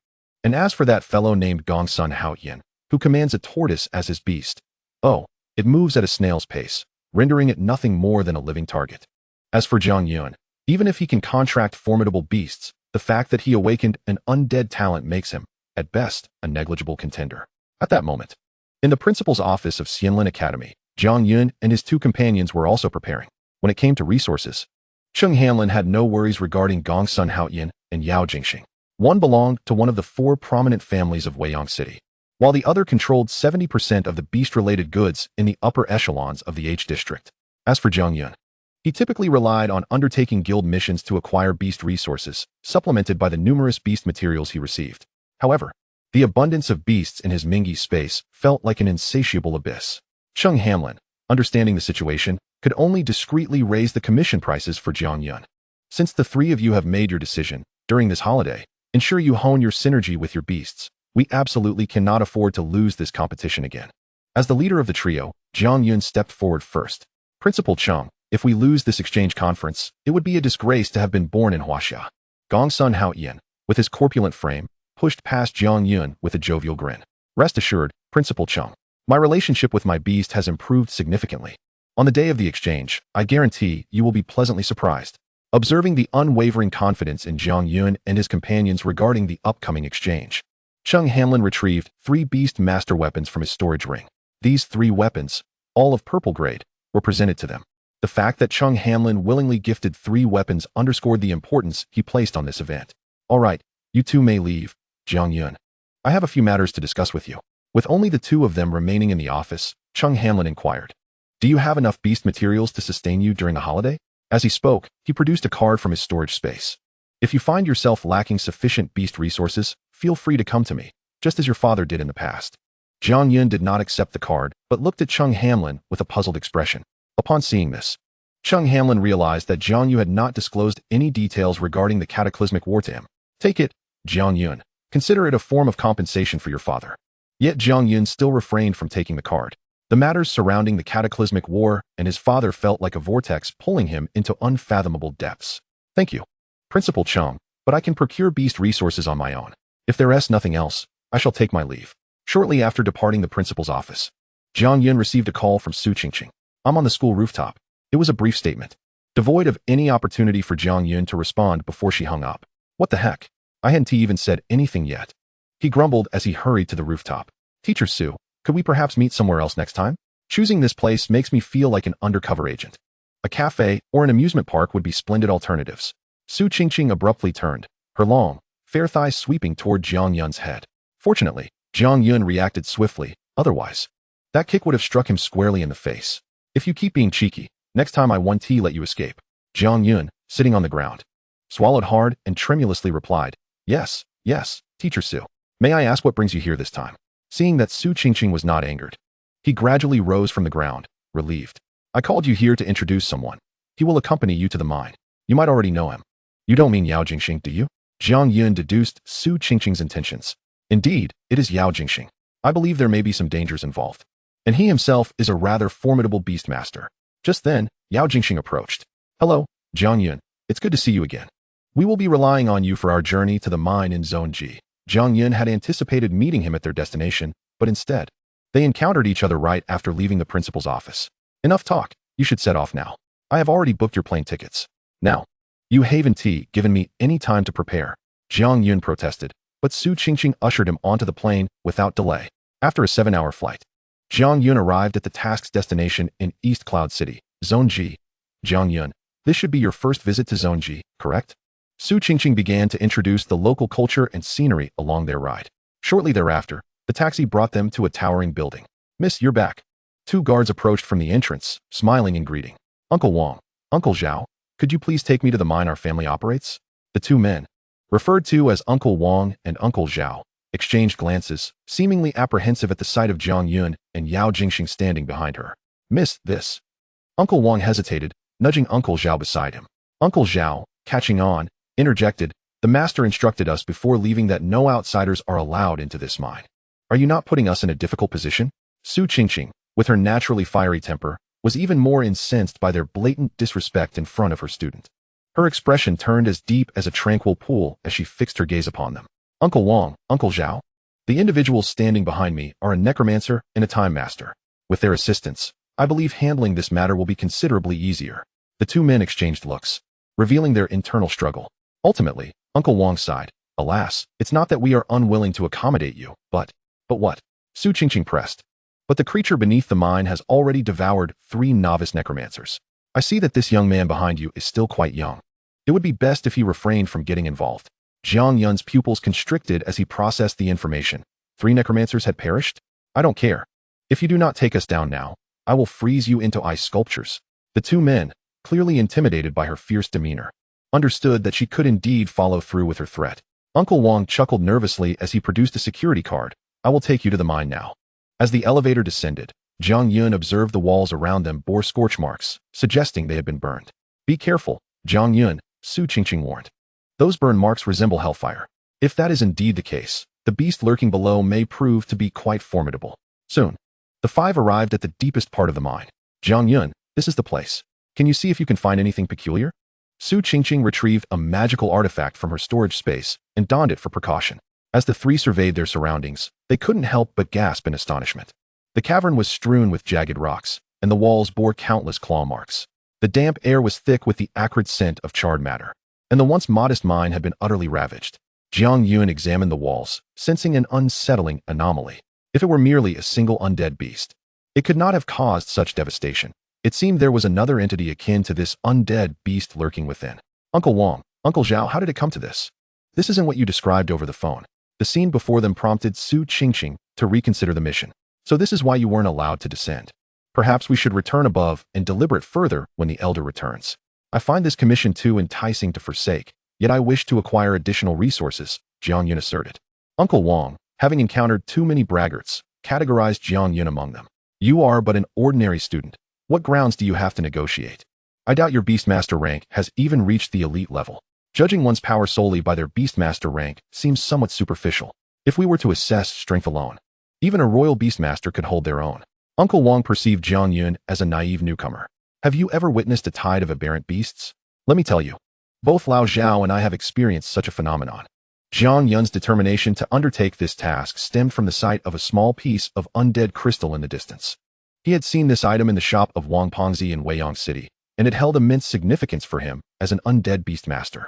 And as for that fellow named Gongsun Haoyan, who commands a tortoise as his beast, oh, it moves at a snail's pace, rendering it nothing more than a living target. As for Jiang Yun, even if he can contract formidable beasts, the fact that he awakened an undead talent makes him, at best, a negligible contender. At that moment, in the principal's office of Xianlin Academy, Jiang Yun and his 2 companions were also preparing. When it came to resources, Chung Hanlin had no worries regarding Gongsun Haoyan and Yao Jingxing. One belonged to one of the 4 prominent families of Weiyang City, while the other controlled 70% of the beast-related goods in the upper echelons of the H district. As for Jiang Yun, he typically relied on undertaking guild missions to acquire beast resources, supplemented by the numerous beast materials he received. However, the abundance of beasts in his Mingi space felt like an insatiable abyss. Chung Hanlin, understanding the situation, could only discreetly raise the commission prices for Jiang Yun. Since the 3 of you have made your decision, during this holiday, ensure you hone your synergy with your beasts. We absolutely cannot afford to lose this competition again. As the leader of the trio, Jiang Yun stepped forward first. Principal Chung, if we lose this exchange conference, it would be a disgrace to have been born in Huaxia. Gongsun Haoyan, with his corpulent frame, pushed past Jiang Yun with a jovial grin. Rest assured, Principal Chung, my relationship with my beast has improved significantly. On the day of the exchange, I guarantee you will be pleasantly surprised. Observing the unwavering confidence in Jiang Yun and his companions regarding the upcoming exchange, Chung Hanlin retrieved 3 beast master weapons from his storage ring. These 3 weapons, all of purple grade, were presented to them. The fact that Chung Hanlin willingly gifted 3 weapons underscored the importance he placed on this event. All right, you 2 may leave, Jiang Yun. I have a few matters to discuss with you. With only the 2 of them remaining in the office, Chung Hanlin inquired. Do you have enough beast materials to sustain you during the holiday? As he spoke, he produced a card from his storage space. If you find yourself lacking sufficient beast resources, feel free to come to me, just as your father did in the past. Jiang Yun did not accept the card, but looked at Chung Hanlin with a puzzled expression. Upon seeing this, Chung Hanlin realized that Jiang Yun had not disclosed any details regarding the cataclysmic war to him. Take it, Jiang Yun. Consider it a form of compensation for your father. Yet Jiang Yun still refrained from taking the card. The matters surrounding the cataclysmic war and his father felt like a vortex pulling him into unfathomable depths. Thank you, Principal Chung, but I can procure beast resources on my own. If there is nothing else, I shall take my leave. Shortly after departing the principal's office, Jiang Yun received a call from Su Qingqing. I'm on the school rooftop. It was a brief statement, devoid of any opportunity for Jiang Yun to respond before she hung up. What the heck? I hadn't even said anything yet. He grumbled as he hurried to the rooftop. Teacher Su, could we perhaps meet somewhere else next time? Choosing this place makes me feel like an undercover agent. A cafe or an amusement park would be splendid alternatives. Su Qingqing abruptly turned, her long, fair thighs sweeping toward Jiang Yun's head. Fortunately, Jiang Yun reacted swiftly, otherwise, that kick would have struck him squarely in the face. If you keep being cheeky, next time I won't let you escape. Jiang Yun, sitting on the ground, swallowed hard and tremulously replied, Yes, Teacher Su. May I ask what brings you here this time? Seeing that Su Qingqing was not angered, he gradually rose from the ground, relieved. I called you here to introduce someone. He will accompany you to the mine. You might already know him. You don't mean Yao Jingxing, do you? Jiang Yun deduced Su Qingqing's intentions. Indeed, it is Yao Jingxing. I believe there may be some dangers involved. And he himself is a rather formidable beast master. Just then, Yao Jingxing approached. Hello, Jiang Yun. It's good to see you again. We will be relying on you for our journey to the mine in Zone G. Jiang Yun had anticipated meeting him at their destination, but instead, they encountered each other right after leaving the principal's office. Enough talk. You should set off now. I have already booked your plane tickets. Now, you haven't given me any time to prepare. Jiang Yun protested, but Su Qingqing ushered him onto the plane without delay. After a 7-hour flight, Jiang Yun arrived at the task's destination in East Cloud City, Zone G. Jiang Yun, this should be your first visit to Zone G, correct? Su Qingqing began to introduce the local culture and scenery along their ride. Shortly thereafter, the taxi brought them to a towering building. Miss, you're back. 2 guards approached from the entrance, smiling and greeting. Uncle Wang, Uncle Zhao, could you please take me to the mine our family operates? The 2 men, referred to as Uncle Wang and Uncle Zhao, exchanged glances, seemingly apprehensive at the sight of Jiang Yun and Yao Jingxing standing behind her. Miss, this. Uncle Wang hesitated, nudging Uncle Zhao beside him. Uncle Zhao, catching on, interjected, the master instructed us before leaving that no outsiders are allowed into this mine. Are you not putting us in a difficult position? Su Qingqing, with her naturally fiery temper, was even more incensed by their blatant disrespect in front of her student. Her expression turned as deep as a tranquil pool as she fixed her gaze upon them. Uncle Wang, Uncle Zhao, the individuals standing behind me are a necromancer and a time master. With their assistance, I believe handling this matter will be considerably easier. The 2 men exchanged looks, revealing their internal struggle. Ultimately, Uncle Wang sighed. Alas, it's not that we are unwilling to accommodate you, but what? Su Qingqing pressed. But the creature beneath the mine has already devoured 3 novice necromancers. I see that this young man behind you is still quite young. It would be best if he refrained from getting involved. Jiang Yun's pupils constricted as he processed the information. 3 necromancers had perished? I don't care. If you do not take us down now, I will freeze you into ice sculptures. The 2 men, clearly intimidated by her fierce demeanor, understood that she could indeed follow through with her threat. Uncle Wang chuckled nervously as he produced a security card. I will take you to the mine now. As the elevator descended, Jiang Yun observed the walls around them bore scorch marks, suggesting they had been burned. Be careful, Jiang Yun, Su Qingqing warned. Those burn marks resemble hellfire. If that is indeed the case, the beast lurking below may prove to be quite formidable. Soon, the 5 arrived at the deepest part of the mine. Jiang Yun, this is the place. Can you see if you can find anything peculiar? Su Qingqing retrieved a magical artifact from her storage space and donned it for precaution. As the 3 surveyed their surroundings, they couldn't help but gasp in astonishment. The cavern was strewn with jagged rocks, and the walls bore countless claw marks. The damp air was thick with the acrid scent of charred matter, and the once modest mine had been utterly ravaged. Jiang Yun examined the walls, sensing an unsettling anomaly. If it were merely a single undead beast, it could not have caused such devastation. It seemed there was another entity akin to this undead beast lurking within. Uncle Wang, Uncle Zhao, how did it come to this? This isn't what you described over the phone. The scene before them prompted Su Qingqing to reconsider the mission. So this is why you weren't allowed to descend. Perhaps we should return above and deliberate further when the elder returns. I find this commission too enticing to forsake, yet I wish to acquire additional resources, Jiang Yun asserted. Uncle Wang, having encountered too many braggarts, categorized Jiang Yun among them. You are but an ordinary student. What grounds do you have to negotiate? I doubt your Beastmaster rank has even reached the elite level. Judging one's power solely by their Beastmaster rank seems somewhat superficial. If we were to assess strength alone, even a royal Beastmaster could hold their own. Uncle Wang perceived Jiang Yun as a naive newcomer. Have you ever witnessed a tide of aberrant beasts? Let me tell you, both Lao Zhao and I have experienced such a phenomenon. Jiang Yun's determination to undertake this task stemmed from the sight of a small piece of undead crystal in the distance. He had seen this item in the shop of Wang Pengzi in Weiyang City, and it held immense significance for him as an undead beastmaster.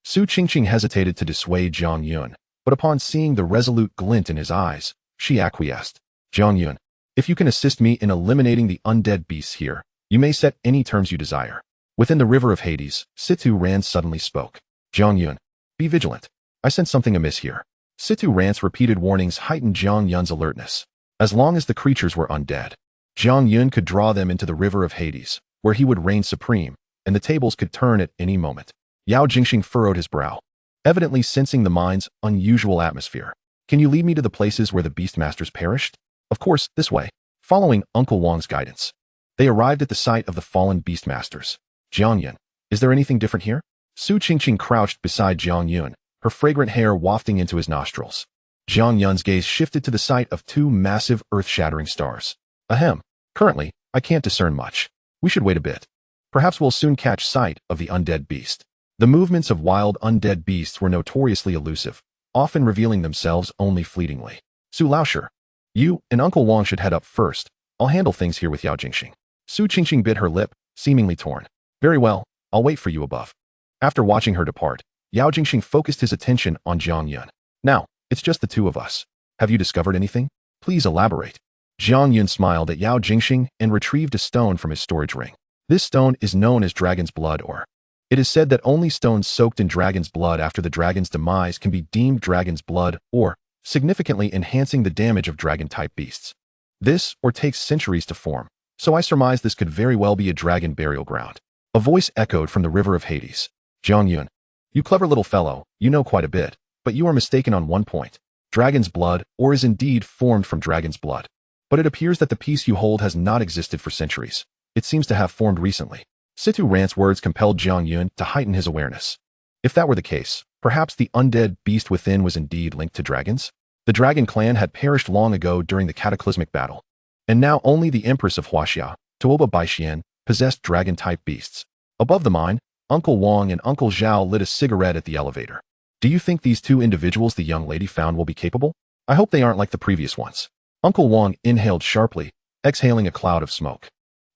Su Qingqing hesitated to dissuade Jiang Yun, but upon seeing the resolute glint in his eyes, she acquiesced. Jiang Yun, if you can assist me in eliminating the undead beasts here, you may set any terms you desire. Within the river of Hades, Situ Ran suddenly spoke. Jiang Yun, be vigilant. I sense something amiss here. Situ Ran's repeated warnings heightened Jiang Yun's alertness. As long as the creatures were undead, Jiang Yun could draw them into the river of Hades, where he would reign supreme, and the tables could turn at any moment. Yao Jingxing furrowed his brow, evidently sensing the mine's unusual atmosphere. Can you lead me to the places where the Beastmasters perished? Of course, this way. Following Uncle Wang's guidance, they arrived at the site of the fallen Beastmasters. Jiang Yun, is there anything different here? Su Qingqing crouched beside Jiang Yun, her fragrant hair wafting into his nostrils. Jiang Yun's gaze shifted to the sight of 2 massive earth-shattering stars. Ahem. Currently, I can't discern much. We should wait a bit. Perhaps we'll soon catch sight of the undead beast. The movements of wild undead beasts were notoriously elusive, often revealing themselves only fleetingly. Su Laosher, you and Uncle Wang should head up first. I'll handle things here with Yao Jingxing. Su Qingqing bit her lip, seemingly torn. Very well, I'll wait for you above. After watching her depart, Yao Jingxing focused his attention on Jiang Yun. Now, it's just the two of us. Have you discovered anything? Please elaborate. Jiang Yun smiled at Yao Jingxing and retrieved a stone from his storage ring. This stone is known as dragon's blood ore. It is said that only stones soaked in dragon's blood after the dragon's demise can be deemed dragon's blood ore, significantly enhancing the damage of dragon-type beasts. This ore takes centuries to form, so I surmise this could very well be a dragon burial ground. A voice echoed from the river of Hades. Jiang Yun, you clever little fellow, you know quite a bit, but you are mistaken on one point. Dragon's blood ore is indeed formed from dragon's blood. But it appears that the piece you hold has not existed for centuries. It seems to have formed recently. Situ Rant's words compelled Jiang Yun to heighten his awareness. If that were the case, perhaps the undead beast within was indeed linked to dragons? The dragon clan had perished long ago during the cataclysmic battle, and now only the Empress of Huaxia, Tuoba Baixian, possessed dragon-type beasts. Above the mine, Uncle Wang and Uncle Zhao lit a cigarette at the elevator. Do you think these two individuals the young lady found will be capable? I hope they aren't like the previous ones. Uncle Wang inhaled sharply, exhaling a cloud of smoke.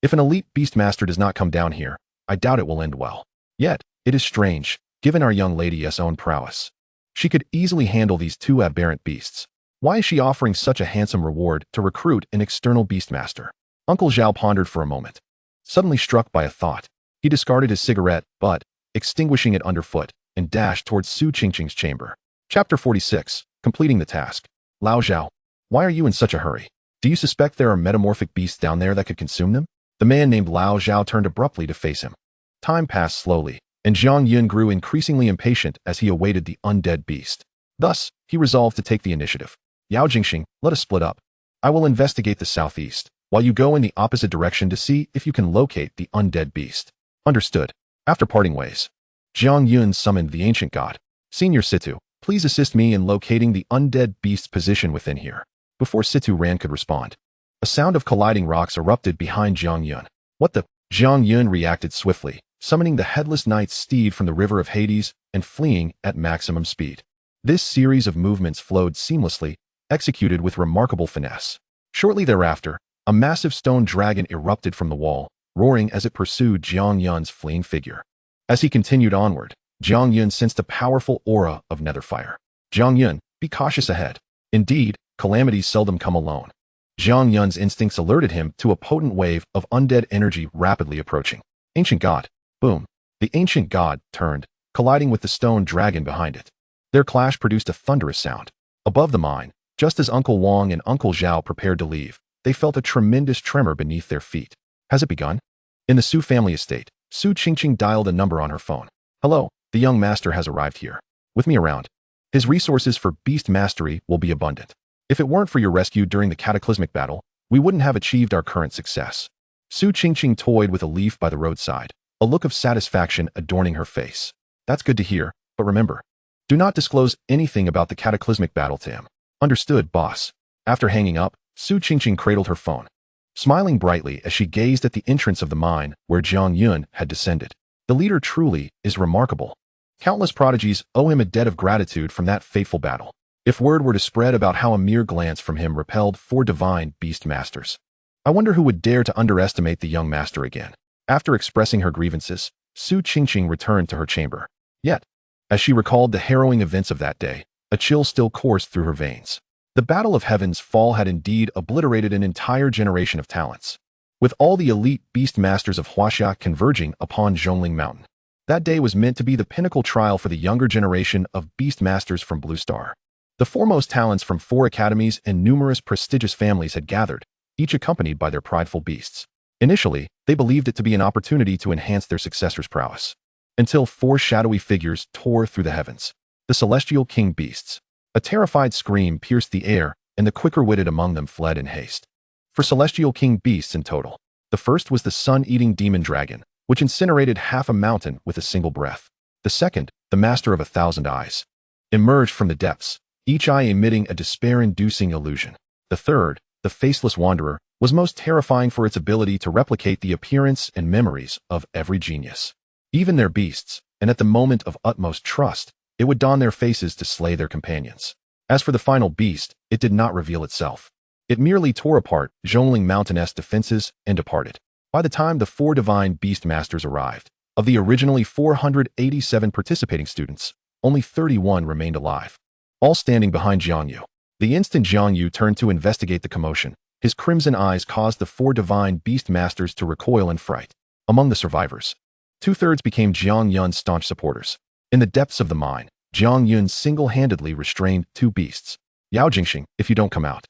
If an elite beastmaster does not come down here, I doubt it will end well. Yet, it is strange, given our young lady's own prowess. She could easily handle these two aberrant beasts. Why is she offering such a handsome reward to recruit an external beastmaster? Uncle Zhao pondered for a moment. Suddenly struck by a thought, he discarded his cigarette, but, extinguishing it underfoot, and dashed towards Su Qingqing's chamber. Chapter 46, completing the task. Lao Zhao, why are you in such a hurry? Do you suspect there are metamorphic beasts down there that could consume them? The man named Lao Zhao turned abruptly to face him. Time passed slowly, and Jiang Yun grew increasingly impatient as he awaited the undead beast. Thus, he resolved to take the initiative. Yao Jingxing, let us split up. I will investigate the southeast, while you go in the opposite direction to see if you can locate the undead beast. Understood. After parting ways, Jiang Yun summoned the ancient god. Senior Situ, please assist me in locating the undead beast's position within here. Before Situ Ran could respond, a sound of colliding rocks erupted behind Jiang Yun. What the? Jiang Yun reacted swiftly, summoning the headless knight's steed from the river of Hades and fleeing at maximum speed. This series of movements flowed seamlessly, executed with remarkable finesse. Shortly thereafter, a massive stone dragon erupted from the wall, roaring as it pursued Jiang Yun's fleeing figure. As he continued onward, Jiang Yun sensed a powerful aura of nether fire. Jiang Yun, be cautious ahead. Indeed, calamities seldom come alone. Jiang Yun's instincts alerted him to a potent wave of undead energy rapidly approaching. Ancient God. Boom. The ancient god turned, colliding with the stone dragon behind it. Their clash produced a thunderous sound. Above the mine, just as Uncle Wang and Uncle Zhao prepared to leave, they felt a tremendous tremor beneath their feet. Has it begun? In the Su family estate, Su Qingqing dialed a number on her phone. Hello, the young master has arrived here. With me around. His resources for beast mastery will be abundant. If it weren't for your rescue during the cataclysmic battle, we wouldn't have achieved our current success. Su Qingqing toyed with a leaf by the roadside, a look of satisfaction adorning her face. That's good to hear, but remember, do not disclose anything about the cataclysmic battle to him. Understood, boss. After hanging up, Su Qingqing cradled her phone, smiling brightly as she gazed at the entrance of the mine where Jiang Yun had descended. The leader truly is remarkable. Countless prodigies owe him a debt of gratitude from that fateful battle. If word were to spread about how a mere glance from him repelled 4 divine beast masters, I wonder who would dare to underestimate the young master again. After expressing her grievances, Su Qingqing returned to her chamber. Yet, as she recalled the harrowing events of that day, a chill still coursed through her veins. The Battle of Heaven's Fall had indeed obliterated an entire generation of talents, with all the elite beast masters of Huaxia converging upon Zhongling Mountain. That day was meant to be the pinnacle trial for the younger generation of beast masters from Blue Star. The foremost talents from 4 academies and numerous prestigious families had gathered, each accompanied by their prideful beasts. Initially, they believed it to be an opportunity to enhance their successor's prowess. Until 4 shadowy figures tore through the heavens. The celestial king beasts. A terrified scream pierced the air, and the quicker-witted among them fled in haste. For celestial king beasts in total, the first was the sun-eating demon dragon, which incinerated half a mountain with a single breath. The second, the master of 1,000 eyes, emerged from the depths, each eye emitting a despair-inducing illusion. The third, the faceless wanderer, was most terrifying for its ability to replicate the appearance and memories of every genius. Even their beasts, and at the moment of utmost trust, it would don their faces to slay their companions. As for the final beast, it did not reveal itself. It merely tore apart Zhongling Mountain-esque defenses and departed. By the time the 4 divine beast masters arrived, of the originally 487 participating students, only 31 remained alive, all standing behind Jiang Yun. The instant Jiang Yun turned to investigate the commotion, his crimson eyes caused the 4 divine beast masters to recoil in fright. Among the survivors, 2/3 became Jiang Yun's staunch supporters. In the depths of the mine, Jiang Yun single-handedly restrained 2 beasts. Yao Jingxing, if you don't come out,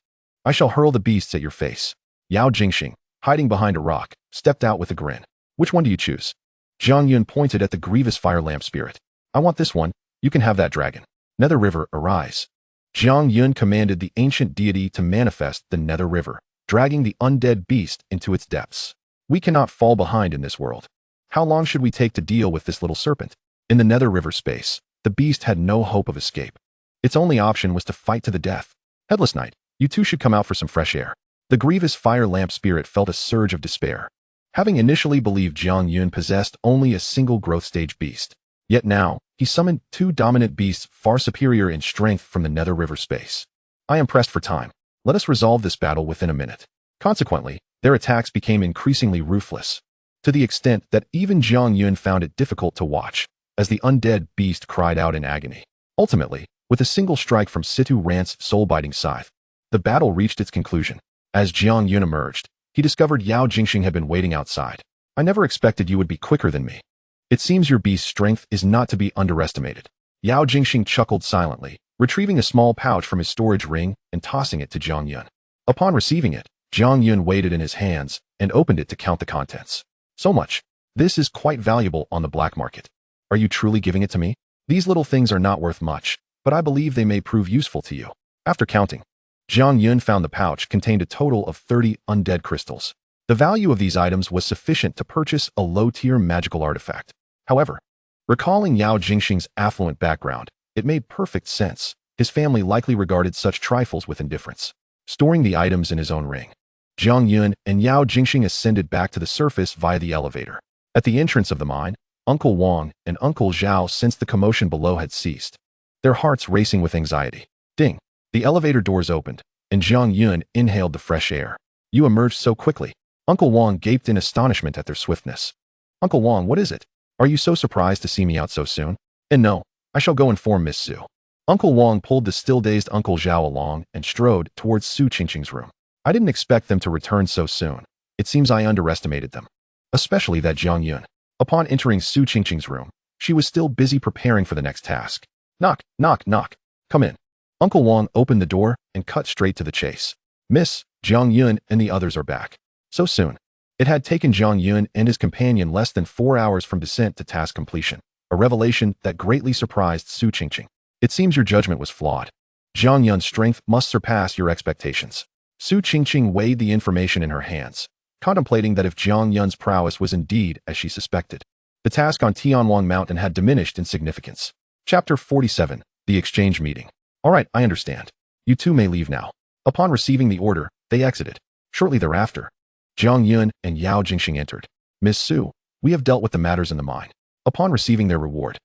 I shall hurl the beasts at your face. Yao Jingxing, hiding behind a rock, stepped out with a grin. Which one do you choose? Jiang Yun pointed at the grievous fire lamp spirit. I want this one. You can have that dragon. Nether River, arise. Jiang Yun commanded the ancient deity to manifest the Nether River, dragging the undead beast into its depths. We cannot fall behind in this world. How long should we take to deal with this little serpent? In the Nether River space, the beast had no hope of escape. Its only option was to fight to the death. Headless Knight, you two should come out for some fresh air. The grievous fire lamp spirit felt a surge of despair. Having initially believed Jiang Yun possessed only a single growth stage beast, yet now, he summoned 2 dominant beasts far superior in strength from the Nether River space. I am pressed for time. Let us resolve this battle within a minute. Consequently, their attacks became increasingly ruthless, to the extent that even Jiang Yun found it difficult to watch, as the undead beast cried out in agony. Ultimately, with a single strike from Situ Rant's soul-biting scythe, the battle reached its conclusion. As Jiang Yun emerged, he discovered Yao Jingxing had been waiting outside. I never expected you would be quicker than me. It seems your beast's strength is not to be underestimated. Yao Jingxing chuckled silently, retrieving a small pouch from his storage ring and tossing it to Jiang Yun. Upon receiving it, Jiang Yun weighed it in his hands and opened it to count the contents. So much. This is quite valuable on the black market. Are you truly giving it to me? These little things are not worth much, but I believe they may prove useful to you. After counting, Jiang Yun found the pouch contained a total of 30 undead crystals. The value of these items was sufficient to purchase a low-tier magical artifact. However, recalling Yao Jingxing's affluent background, it made perfect sense. His family likely regarded such trifles with indifference. Storing the items in his own ring, Jiang Yun and Yao Jingxing ascended back to the surface via the elevator. At the entrance of the mine, Uncle Wang and Uncle Zhao sensed the commotion below had ceased, their hearts racing with anxiety. Ding! The elevator doors opened, and Jiang Yun inhaled the fresh air. You emerged so quickly. Uncle Wang gaped in astonishment at their swiftness. Uncle Wang, what is it? Are you so surprised to see me out so soon? And no, I shall go inform Miss Su. Uncle Wang pulled the still-dazed Uncle Zhao along and strode towards Su Qingqing's room. I didn't expect them to return so soon. It seems I underestimated them. Especially that Jiang Yun. Upon entering Su Qingqing's room, she was still busy preparing for the next task. Knock, knock, knock. Come in. Uncle Wang opened the door and cut straight to the chase. Miss, Jiang Yun and the others are back. So soon. It had taken Jiang Yun and his companion less than 4 hours from descent to task completion, a revelation that greatly surprised Su Qingqing. It seems your judgment was flawed. Jiang Yun's strength must surpass your expectations. Su Qingqing weighed the information in her hands, contemplating that if Jiang Yun's prowess was indeed as she suspected, the task on Tianwang Mountain had diminished in significance. Chapter 47, The Exchange Meeting. All right, I understand. You two may leave now. Upon receiving the order, they exited. Shortly thereafter, Jiang Yun and Yao Jingxing entered. Miss Su, we have dealt with the matters in the mine. Upon receiving their reward,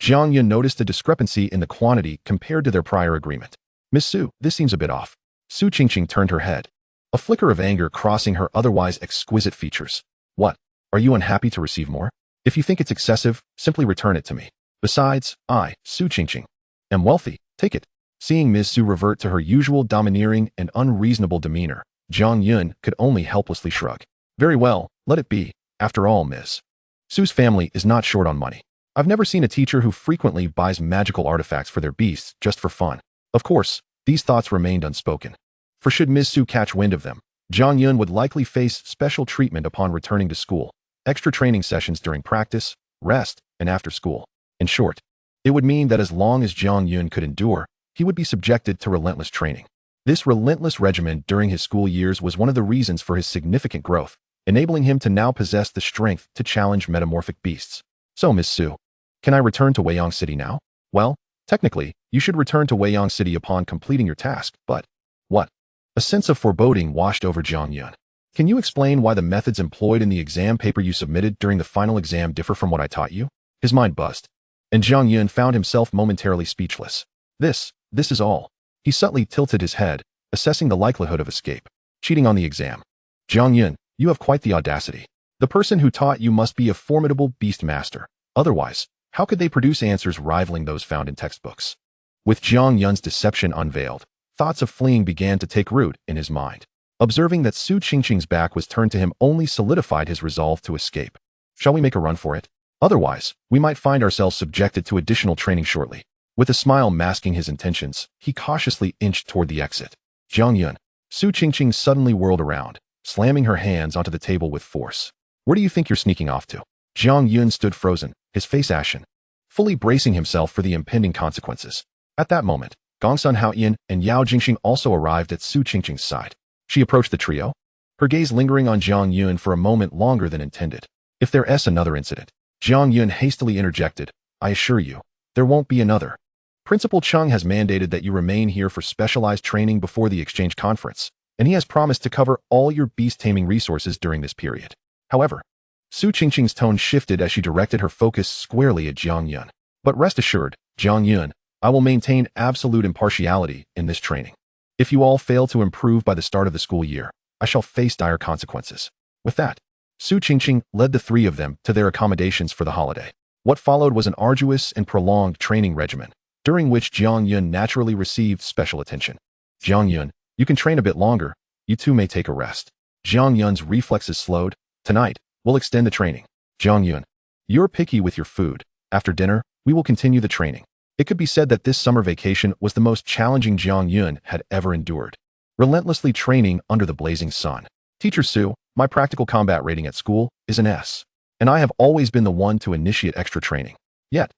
Jiang Yun noticed a discrepancy in the quantity compared to their prior agreement. Miss Su, this seems a bit off. Su Qingqing turned her head, a flicker of anger crossing her otherwise exquisite features. What? Are you unhappy to receive more? If you think it's excessive, simply return it to me. Besides, I, Su Qingqing, am wealthy. Take it. Seeing Ms. Su revert to her usual domineering and unreasonable demeanor, Jiang Yun could only helplessly shrug. Very well, let it be. After all, Ms. Su's family is not short on money. I've never seen a teacher who frequently buys magical artifacts for their beasts just for fun. Of course, these thoughts remained unspoken. For should Ms. Su catch wind of them, Jiang Yun would likely face special treatment upon returning to school, extra training sessions during practice, rest, and after school. In short, it would mean that as long as Jiang Yun could endure, he would be subjected to relentless training. This relentless regimen during his school years was one of the reasons for his significant growth, enabling him to now possess the strength to challenge metamorphic beasts. So, Miss Su, can I return to Weiyang City now? Well, technically, you should return to Weiyang City upon completing your task, but what? A sense of foreboding washed over Jiang Yun. Can you explain why the methods employed in the exam paper you submitted during the final exam differ from what I taught you? His mind buzzed, and Jiang Yun found himself momentarily speechless. This is all. He subtly tilted his head, assessing the likelihood of escape. Cheating on the exam. Jiang Yun, you have quite the audacity. The person who taught you must be a formidable beast master. Otherwise, how could they produce answers rivaling those found in textbooks? With Jiang Yun's deception unveiled, thoughts of fleeing began to take root in his mind. Observing that Su Qingqing's back was turned to him only solidified his resolve to escape. Shall we make a run for it? Otherwise, we might find ourselves subjected to additional training shortly. With a smile masking his intentions, he cautiously inched toward the exit. Jiang Yun. Su Qingqing suddenly whirled around, slamming her hands onto the table with force. Where do you think you're sneaking off to? Jiang Yun stood frozen, his face ashen, fully bracing himself for the impending consequences. At that moment, Gongsun Haoyan and Yao Jingxing also arrived at Su Qingqing's side. She approached the trio, her gaze lingering on Jiang Yun for a moment longer than intended. If there's another incident, Jiang Yun hastily interjected, I assure you, there won't be another. Principal Chung has mandated that you remain here for specialized training before the exchange conference, and he has promised to cover all your beast taming resources during this period. However, Su Qingqing's tone shifted as she directed her focus squarely at Jiang Yun. But rest assured, Jiang Yun, I will maintain absolute impartiality in this training. If you all fail to improve by the start of the school year, I shall face dire consequences. With that, Su Qingqing led the three of them to their accommodations for the holiday. What followed was an arduous and prolonged training regimen, during which Jiang Yun naturally received special attention. Jiang Yun, you can train a bit longer. You too may take a rest. Jiang Yun's reflexes slowed. Tonight, we'll extend the training. Jiang Yun, you're picky with your food. After dinner, we will continue the training. It could be said that this summer vacation was the most challenging Jiang Yun had ever endured. Relentlessly training under the blazing sun. Teacher Su, my practical combat rating at school is an S, and I have always been the one to initiate extra training. Yet,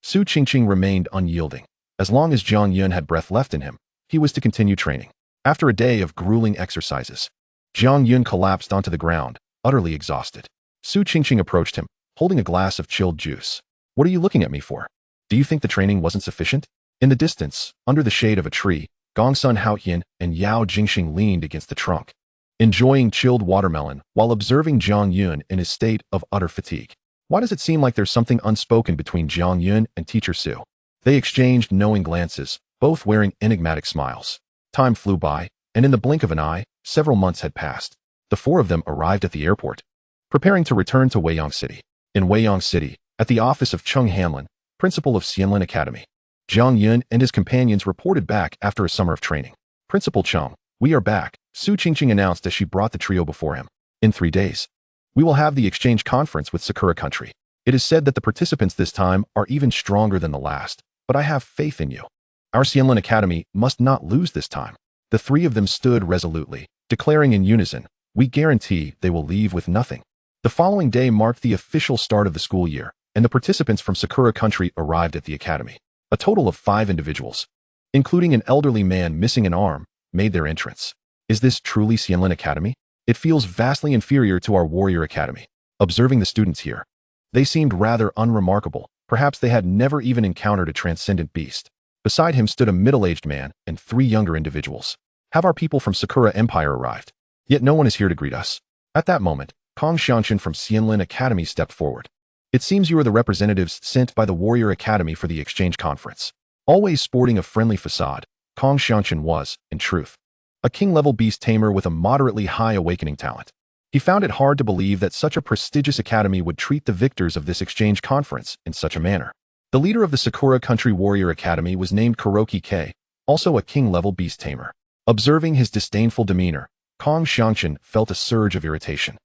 Su Qingqing remained unyielding. As long as Jiang Yun had breath left in him, he was to continue training. After a day of grueling exercises, Jiang Yun collapsed onto the ground, utterly exhausted. Su Qingqing approached him, holding a glass of chilled juice. What are you looking at me for? Do you think the training wasn't sufficient? In the distance, under the shade of a tree, Gongsun Haoyan and Yao Jingxing leaned against the trunk, enjoying chilled watermelon while observing Jiang Yun in his state of utter fatigue. Why does it seem like there's something unspoken between Jiang Yun and Teacher Su? They exchanged knowing glances, both wearing enigmatic smiles. Time flew by, and in the blink of an eye, several months had passed. The four of them arrived at the airport, preparing to return to Weiyang City. In Weiyang City, at the office of Chung Hanlin, principal of Xianlin Academy, Jiang Yun and his companions reported back after a summer of training. Principal Chung, we are back, Su Qingqing announced as she brought the trio before him. In 3 days, we will have the exchange conference with Sakura Country. It is said that the participants this time are even stronger than the last, but I have faith in you. Our Xianlin Academy must not lose this time. The three of them stood resolutely, declaring in unison, we guarantee they will leave with nothing. The following day marked the official start of the school year, and the participants from Sakura Country arrived at the academy. A total of 5 individuals, including an elderly man missing an arm, made their entrance. Is this truly Xianlin Academy? It feels vastly inferior to our Warrior Academy. Observing the students here, they seemed rather unremarkable. Perhaps they had never even encountered a transcendent beast. Beside him stood a middle-aged man and 3 younger individuals. Have our people from Sakura Empire arrived? Yet no one is here to greet us. At that moment, Kong Xianchen from Xianlin Academy stepped forward. It seems you are the representatives sent by the Warrior Academy for the exchange conference. Always sporting a friendly facade, Kong Xianchen was, in truth, a king-level beast tamer with a moderately high awakening talent. He found it hard to believe that such a prestigious academy would treat the victors of this exchange conference in such a manner. The leader of the Sakura Country Warrior Academy was named Kuroki Kei, also a king-level beast tamer. Observing his disdainful demeanor, Kong Xianchen felt a surge of irritation.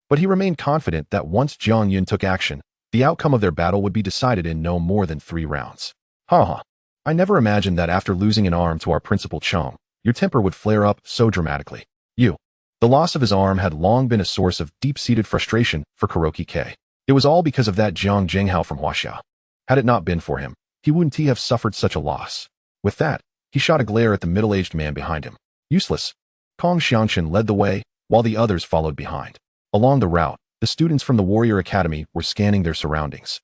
But he remained confident that once Jiang Yun took action, the outcome of their battle would be decided in no more than 3 rounds. Haha. I never imagined that after losing an arm to our principal Chong, your temper would flare up so dramatically. The loss of his arm had long been a source of deep-seated frustration for Kuroki Kei. It was all because of that Jiang Zhenghao from Huaxiao. Had it not been for him, he wouldn't have suffered such a loss. With that, he shot a glare at the middle-aged man behind him. Useless. Kong Xianchen led the way, while the others followed behind. Along the route, the students from the Warrior Academy were scanning their surroundings,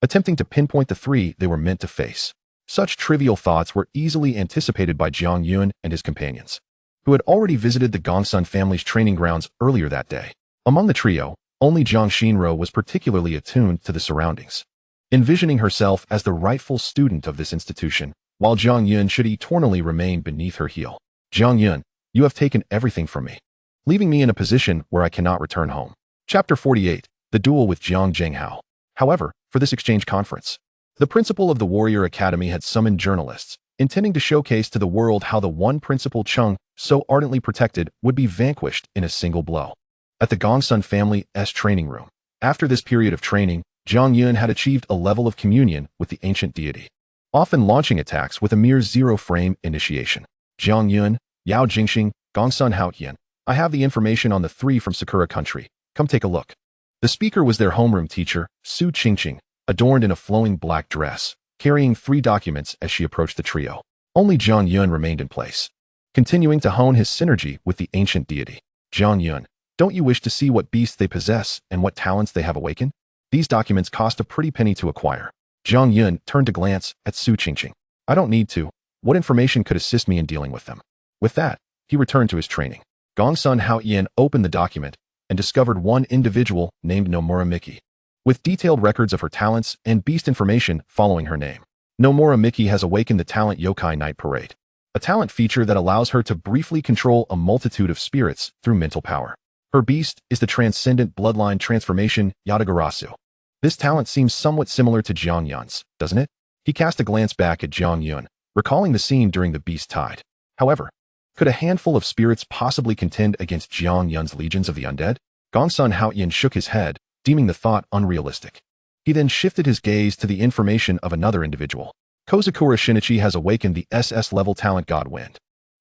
attempting to pinpoint the 3 they were meant to face. Such trivial thoughts were easily anticipated by Jiang Yun and his companions, who had already visited the Gongsun family's training grounds earlier that day. Among the trio, only Zhang Xinro was particularly attuned to the surroundings. envisioning herself as the rightful student of this institution, while Jiang Yun should eternally remain beneath her heel. Jiang Yun, you have taken everything from me, leaving me in a position where I cannot return home. Chapter 48, The Duel with Jiang Zhenghao. However, for this exchange conference, the principal of the Warrior Academy had summoned journalists, intending to showcase to the world how the one principal Cheng, so ardently protected, would be vanquished in a single blow. At the Gongsun family's training room, after this period of training, Jiang Yun had achieved a level of communion with the ancient deity, often launching attacks with a mere zero-frame initiation. Jiang Yun, Yao Jingxing, Gongsun Haotian, I have the information on the three from Sakura country. Come take a look. The speaker was their homeroom teacher, Su Qingqing, adorned in a flowing black dress, carrying 3 documents as she approached the trio. Only Jiang Yun remained in place, continuing to hone his synergy with the ancient deity. Jiang Yun, don't you wish to see what beasts they possess and what talents they have awakened? These documents cost a pretty penny to acquire. Jiang Yun turned to glance at Su Qingqing. I don't need to. What information could assist me in dealing with them? With that, he returned to his training. Gongsun Haotian opened the document and discovered one individual named Nomura Miki, with detailed records of her talents and beast information following her name. Nomura Miki has awakened the talent Yokai Night Parade, a talent feature that allows her to briefly control a multitude of spirits through mental power. Her beast is the transcendent bloodline transformation Yatagarasu. This talent seems somewhat similar to Jiang Yun's, doesn't it? He cast a glance back at Jiang Yun, recalling the scene during the Beast Tide. However, could a handful of spirits possibly contend against Jiang Yun's legions of the undead? Gongsun Haotian shook his head, deeming the thought unrealistic. He then shifted his gaze to the information of another individual. Kozakura Shinichi has awakened the SS-level talent Godwind,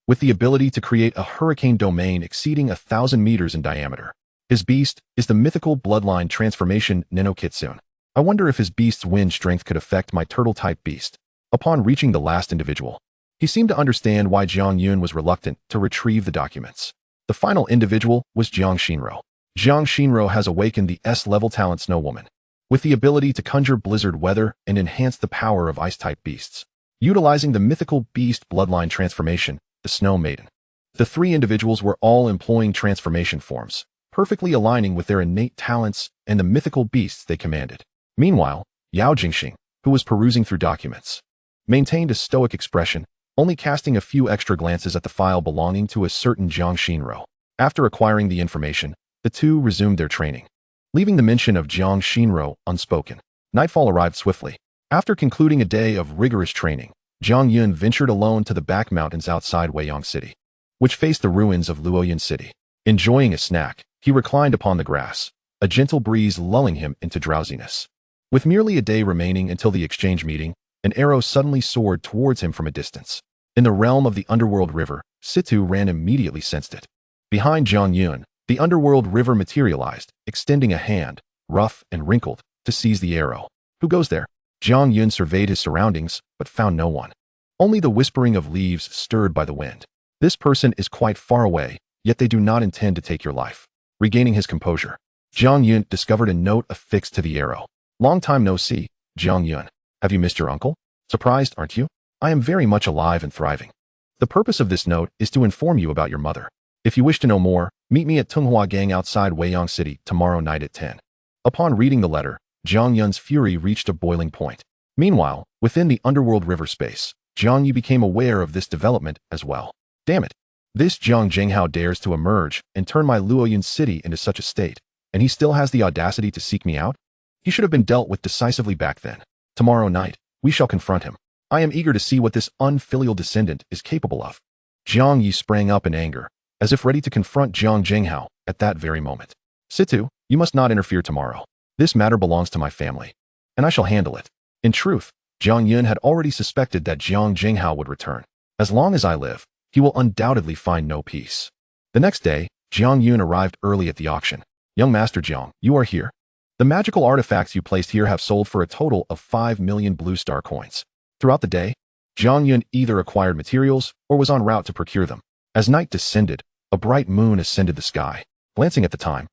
with the ability to create a hurricane domain exceeding 1,000 meters in diameter. His beast is the mythical bloodline transformation Ninokitsune. I wonder if his beast's wind strength could affect my turtle-type beast. Upon reaching the last individual, he seemed to understand why Jiang Yun was reluctant to retrieve the documents. The final individual was Jiang Shinro. Jiang Shinro has awakened the S-level talent Snow Woman, with the ability to conjure blizzard weather and enhance the power of ice-type beasts, utilizing the mythical beast bloodline transformation, the Snow Maiden. The 3 individuals were all employing transformation forms, perfectly aligning with their innate talents and the mythical beasts they commanded. Meanwhile, Yao Jingxing, who was perusing through documents, maintained a stoic expression, only casting a few extra glances at the file belonging to a certain Jiang Shinro. After acquiring the information, the two resumed their training, leaving the mention of Jiang Shinro unspoken. Nightfall arrived swiftly. After concluding a day of rigorous training, Jiang Yun ventured alone to the back mountains outside Weiyang City, which faced the ruins of Luoyang City. Enjoying a snack, he reclined upon the grass, a gentle breeze lulling him into drowsiness. With merely a day remaining until the exchange meeting, an arrow suddenly soared towards him from a distance. In the realm of the underworld river, Situ Ran immediately sensed it. Behind Jiang Yun, the underworld river materialized, extending a hand, rough and wrinkled, to seize the arrow. Who goes there? Jiang Yun surveyed his surroundings, but found no one. Only the whispering of leaves stirred by the wind. This person is quite far away, yet they do not intend to take your life. Regaining his composure, Jiang Yun discovered a note affixed to the arrow. Long time no see, Jiang Yun. Have you missed your uncle? Surprised, aren't you? I am very much alive and thriving. The purpose of this note is to inform you about your mother. If you wish to know more, meet me at Tunghua Gang outside Weiyang City tomorrow night at 10. Upon reading the letter, Jiang Yun's fury reached a boiling point. Meanwhile, within the underworld river space, Jiang Yu became aware of this development as well. Damn it! This Jiang Zhenghao dares to emerge and turn my Luoyang City into such a state, and he still has the audacity to seek me out? He should have been dealt with decisively back then. Tomorrow night, we shall confront him. I am eager to see what this unfilial descendant is capable of. Jiang Yi sprang up in anger, as if ready to confront Jiang Zhenghao at that very moment. Situ, you must not interfere tomorrow. This matter belongs to my family, and I shall handle it. In truth, Jiang Yun had already suspected that Jiang Zhenghao would return. As long as I live, he will undoubtedly find no peace. The next day, Jiang Yun arrived early at the auction. Young Master Jiang, you are here. The magical artifacts you placed here have sold for a total of 5 million blue star coins. Throughout the day, Jiang Yun either acquired materials or was en route to procure them. As night descended, a bright moon ascended the sky. Glancing at the time,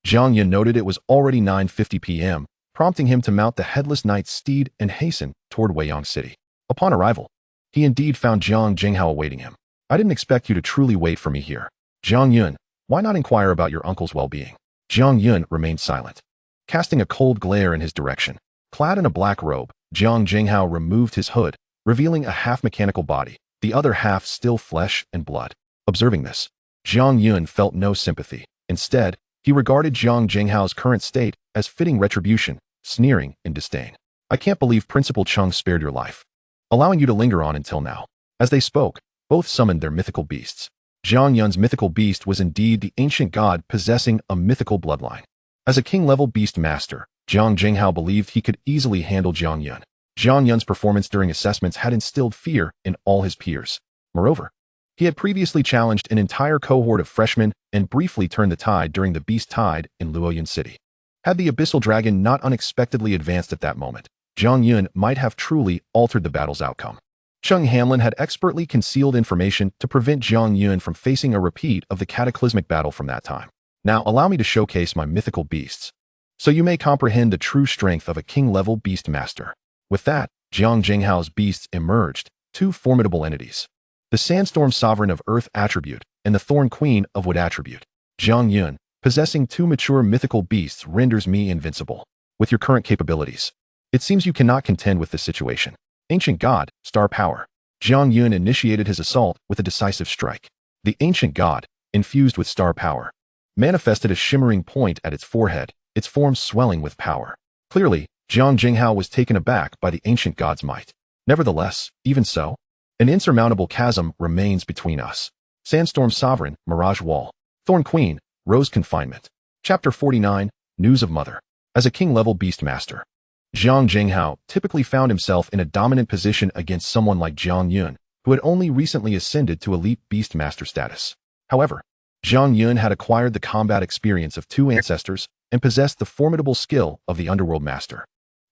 Jiang Yun noted it was already 9:50 p.m., prompting him to mount the headless knight's steed and hasten toward Weiyang City. Upon arrival, he indeed found Jiang Zhenghao awaiting him. I didn't expect you to truly wait for me here. Jiang Yun, why not inquire about your uncle's well-being? Jiang Yun remained silent, casting a cold glare in his direction. Clad in a black robe, Jiang Jinghao removed his hood, revealing a half-mechanical body, the other half still flesh and blood. Observing this, Jiang Yun felt no sympathy. Instead, he regarded Jiang Jinghao's current state as fitting retribution, sneering in disdain. I can't believe Principal Chung spared your life, allowing you to linger on until now. As they spoke, both summoned their mythical beasts. Jiang Yun's mythical beast was indeed the ancient god possessing a mythical bloodline. As a king-level beast master, Jiang Jinghao believed he could easily handle Jiang Yun. Jiang Yun's performance during assessments had instilled fear in all his peers. Moreover, he had previously challenged an entire cohort of freshmen and briefly turned the tide during the Beast Tide in Luoyun City. Had the Abyssal Dragon not unexpectedly advanced at that moment, Jiang Yun might have truly altered the battle's outcome. Chung Hamlin had expertly concealed information to prevent Jiang Yun from facing a repeat of the cataclysmic battle from that time. Now allow me to showcase my mythical beasts, so you may comprehend the true strength of a king-level beast master. With that, Jiang Jinghao's beasts emerged, two formidable entities. The Sandstorm Sovereign of Earth attribute and the Thorn Queen of Wood attribute. Jiang Yun, possessing two mature mythical beasts renders me invincible. With your current capabilities, it seems you cannot contend with this situation. Ancient God, Star Power. Jiang Yun initiated his assault with a decisive strike. The Ancient God, infused with Star Power, manifested a shimmering point at its forehead, its form swelling with power. Clearly, Jiang Jinghao was taken aback by the Ancient God's might. Nevertheless, even so, an insurmountable chasm remains between us. Sandstorm Sovereign, Mirage Wall. Thorn Queen, Rose Confinement. Chapter 49, News of Mother. As a king-level beast master, Jiang Jinghao typically found himself in a dominant position against someone like Jiang Yun, who had only recently ascended to elite beast master status. However, Jiang Yun had acquired the combat experience of two ancestors and possessed the formidable skill of the underworld master,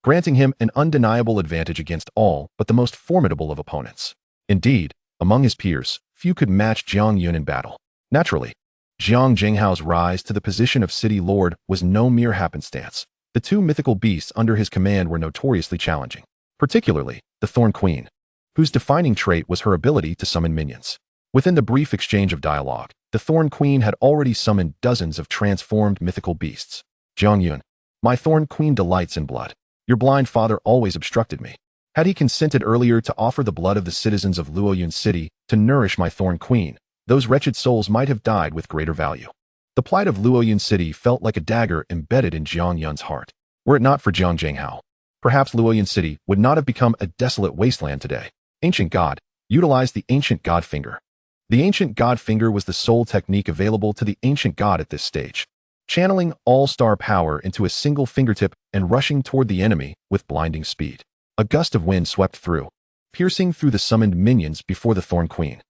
granting him an undeniable advantage against all but the most formidable of opponents. Indeed, among his peers, few could match Jiang Yun in battle. Naturally, Jiang Jinghao's rise to the position of city lord was no mere happenstance. The two mythical beasts under his command were notoriously challenging, particularly the Thorn Queen, whose defining trait was her ability to summon minions. Within the brief exchange of dialogue, the Thorn Queen had already summoned dozens of transformed mythical beasts. Jiang Yun, my Thorn Queen delights in blood. Your blind father always obstructed me. Had he consented earlier to offer the blood of the citizens of Luoyun City to nourish my Thorn Queen, those wretched souls might have died with greater value. The plight of Luoyun City felt like a dagger embedded in Jiang Yun's heart. Were it not for Jiang Jinghao, perhaps Luoyun City would not have become a desolate wasteland today. Ancient God, utilize the Ancient God Finger. The Ancient God Finger was the sole technique available to the Ancient God at this stage, channeling all-star power into a single fingertip and rushing toward the enemy with blinding speed. A gust of wind swept through, piercing through the summoned minions before the Thorn Queen.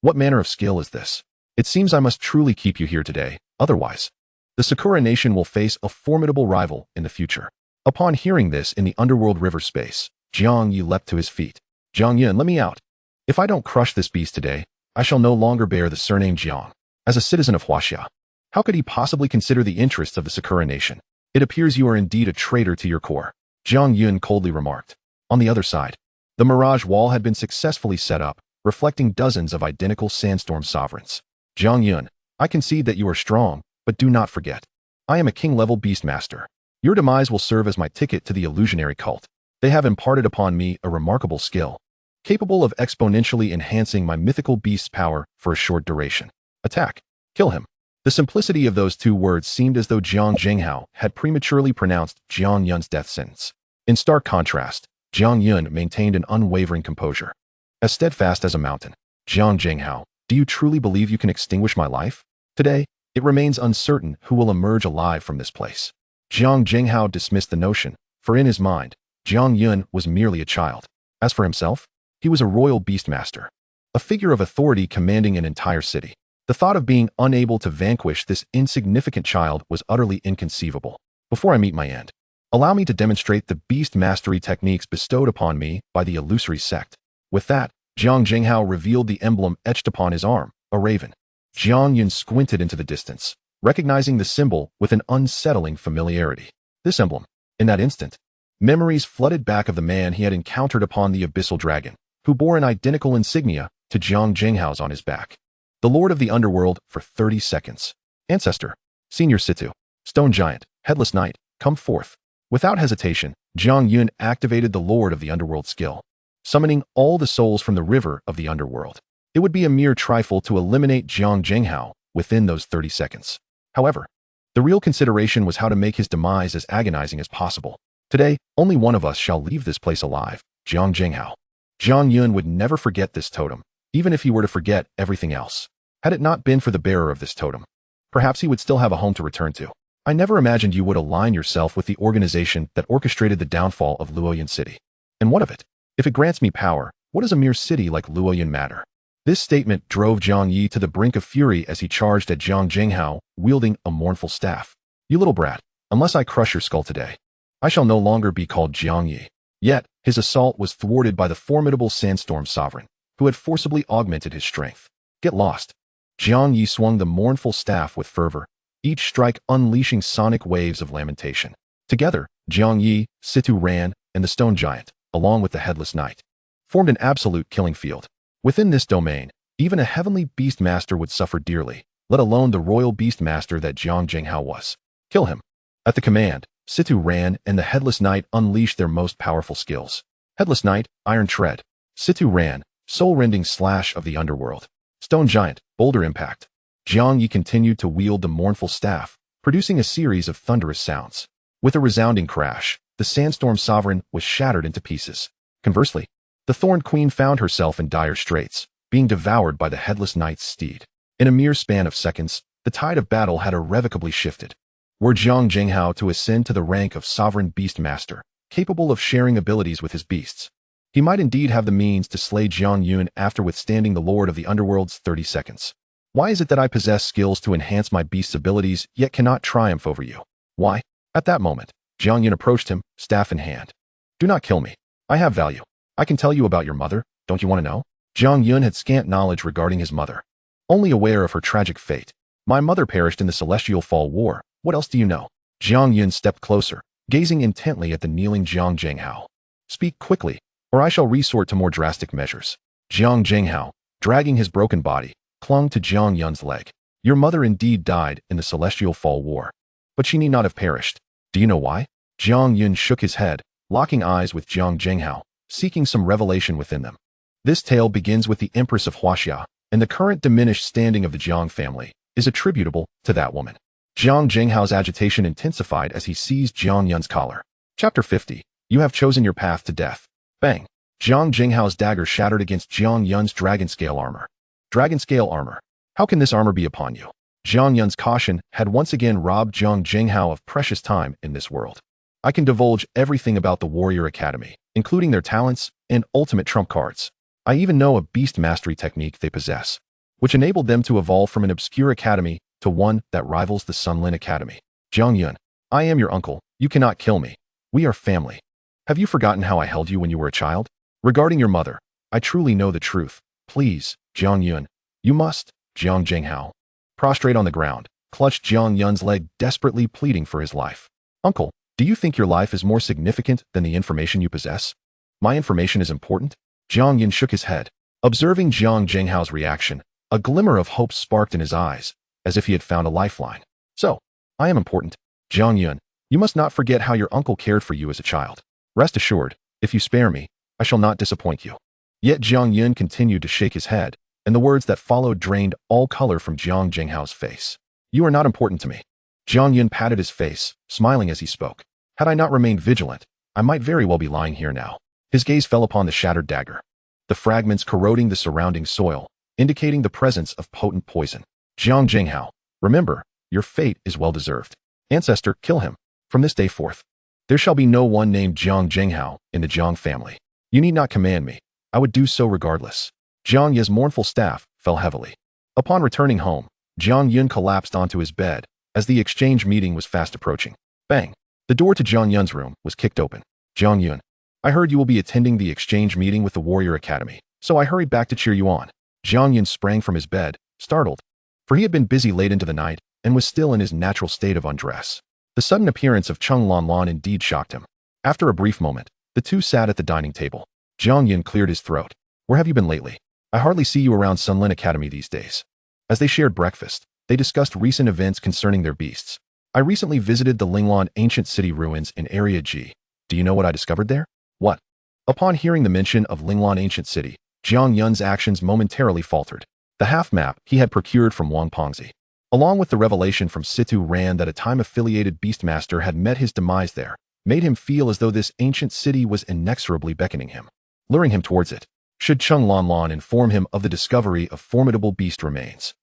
What manner of skill is this? It seems I must truly keep you here today, otherwise, the Sakura Nation will face a formidable rival in the future. Upon hearing this in the underworld river space, Jiang Yi leapt to his feet. Jiang Yun, let me out. If I don't crush this beast today, I shall no longer bear the surname Jiang. As a citizen of Huaxia, how could he possibly consider the interests of the Sakura Nation? It appears you are indeed a traitor to your core, Jiang Yun coldly remarked. On the other side, the Mirage Wall had been successfully set up, reflecting dozens of identical Sandstorm Sovereigns. Jiang Yun, I concede that you are strong, but do not forget, I am a king-level beast master. Your demise will serve as my ticket to the illusionary cult. They have imparted upon me a remarkable skill, capable of exponentially enhancing my mythical beast's power for a short duration. Attack. Kill him. The simplicity of those two words seemed as though Jiang Jinghao had prematurely pronounced Jiang Yun's death sentence. In stark contrast, Jiang Yun maintained an unwavering composure. As steadfast as a mountain. Jiang Jinghao, do you truly believe you can extinguish my life? Today, it remains uncertain who will emerge alive from this place. Jiang Jinghao dismissed the notion, for in his mind, Jiang Yun was merely a child. As for himself, he was a royal beastmaster, a figure of authority commanding an entire city. The thought of being unable to vanquish this insignificant child was utterly inconceivable. Before I meet my end, allow me to demonstrate the beast mastery techniques bestowed upon me by the illusory sect. With that, Jiang Jinghao revealed the emblem etched upon his arm, a raven. Jiang Yun squinted into the distance, recognizing the symbol with an unsettling familiarity. This emblem, in that instant, memories flooded back of the man he had encountered upon the Abyssal Dragon, who bore an identical insignia to Jiang Jinghao's on his back. The Lord of the Underworld for 30 seconds. Ancestor, Senior Situ, Stone Giant, Headless Knight, come forth. Without hesitation, Jiang Yun activated the Lord of the Underworld skill, summoning all the souls from the river of the underworld. It would be a mere trifle to eliminate Jiang Jinghao within those 30 seconds. However, the real consideration was how to make his demise as agonizing as possible. Today, only one of us shall leave this place alive, Jiang Jinghao. Jiang Yun would never forget this totem, even if he were to forget everything else. Had it not been for the bearer of this totem, perhaps he would still have a home to return to. I never imagined you would align yourself with the organization that orchestrated the downfall of Luoyuan City. And what of it? If it grants me power, what does a mere city like Luoyuan matter? This statement drove Jiang Yi to the brink of fury as he charged at Jiang Jinghao, wielding a mournful staff. You little brat, unless I crush your skull today, I shall no longer be called Jiang Yi. Yet, his assault was thwarted by the formidable Sandstorm Sovereign, who had forcibly augmented his strength. Get lost. Jiang Yi swung the mournful staff with fervor, each strike unleashing sonic waves of lamentation. Together, Jiang Yi, Situ Ran, and the Stone Giant, along with the Headless Knight, formed an absolute killing field. Within this domain, even a heavenly beast master would suffer dearly, let alone the royal beast master that Jiang Jinghao was. Kill him. At the command, Situ Ran and the Headless Knight unleashed their most powerful skills. Headless Knight, Iron Tread. Situ Ran, soul-rending slash of the underworld. Stone Giant, Boulder Impact. Jiang Yi continued to wield the mournful staff, producing a series of thunderous sounds. With a resounding crash, the Sandstorm Sovereign was shattered into pieces. Conversely, the Thorn Queen found herself in dire straits, being devoured by the Headless Knight's steed. In a mere span of seconds, the tide of battle had irrevocably shifted. Were Jiang Jinghao to ascend to the rank of Sovereign Beast Master, capable of sharing abilities with his beasts, he might indeed have the means to slay Jiang Yun after withstanding the Lord of the Underworld's 30 seconds. Why is it that I possess skills to enhance my beast's abilities yet cannot triumph over you? Why? At that moment, Jiang Yun approached him, staff in hand. Do not kill me. I have value. I can tell you about your mother, don't you want to know? Jiang Yun had scant knowledge regarding his mother, only aware of her tragic fate. My mother perished in the Celestial Fall War. What else do you know? Jiang Yun stepped closer, gazing intently at the kneeling Jiang Jinghao. Speak quickly, or I shall resort to more drastic measures. Jiang Jinghao, dragging his broken body, clung to Jiang Yun's leg. Your mother indeed died in the Celestial Fall War, but she need not have perished. Do you know why? Jiang Yun shook his head, locking eyes with Jiang Jinghao, seeking some revelation within them. This tale begins with the Empress of Huaxia, and the current diminished standing of the Jiang family is attributable to that woman. Jiang Jinghao's agitation intensified as he seized Jiang Yun's collar. Chapter 50. You have chosen your path to death. Bang! Jiang Jinghao's dagger shattered against Jiang Yun's dragon scale armor. Dragon scale armor. How can this armor be upon you? Jiang Yun's caution had once again robbed Jiang Jinghao of precious time in this world. I can divulge everything about the Warrior Academy, including their talents and ultimate trump cards. I even know a beast mastery technique they possess, which enabled them to evolve from an obscure academy to one that rivals the Sunlin Academy. Jiang Yun, I am your uncle. You cannot kill me. We are family. Have you forgotten how I held you when you were a child? Regarding your mother, I truly know the truth. Please, Jiang Yun, you must. Jiang Jinghao, prostrate on the ground, clutched Jiang Yun's leg, desperately pleading for his life. Uncle, do you think your life is more significant than the information you possess? My information is important? Jiang Yun shook his head. Observing Jiang Jinghao's reaction, a glimmer of hope sparked in his eyes, as if he had found a lifeline. So, I am important. Jiang Yun, you must not forget how your uncle cared for you as a child. Rest assured, if you spare me, I shall not disappoint you. Yet Jiang Yun continued to shake his head, and the words that followed drained all color from Jiang Jinghao's face. You are not important to me. Jiang Yun patted his face, smiling as he spoke. Had I not remained vigilant, I might very well be lying here now. His gaze fell upon the shattered dagger, the fragments corroding the surrounding soil, indicating the presence of potent poison. Jiang Jinghao, remember, your fate is well-deserved. Ancestor, kill him. From this day forth, there shall be no one named Jiang Jinghao in the Jiang family. You need not command me. I would do so regardless. Jiang Ye's mournful staff fell heavily. Upon returning home, Jiang Yun collapsed onto his bed as the exchange meeting was fast approaching. Bang! The door to Jiang Yun's room was kicked open. Jiang Yun, I heard you will be attending the exchange meeting with the Warrior Academy, so I hurried back to cheer you on. Jiang Yun sprang from his bed, startled, for he had been busy late into the night and was still in his natural state of undress. The sudden appearance of Cheng Lanlan indeed shocked him. After a brief moment, the two sat at the dining table. Jiang Yun cleared his throat. Where have you been lately? I hardly see you around Sunlin Academy these days. As they shared breakfast, they discussed recent events concerning their beasts. I recently visited the Linglan ancient city ruins in Area G. Do you know what I discovered there? What? Upon hearing the mention of Linglan Ancient City, Jiang Yun's actions momentarily faltered. The half-map he had procured from Wang Pongzi, along with the revelation from Situ Ran that a time-affiliated Beastmaster had met his demise there, made him feel as though this ancient city was inexorably beckoning him, luring him towards it. Should Cheng Lanlan inform him of the discovery of formidable beast remains,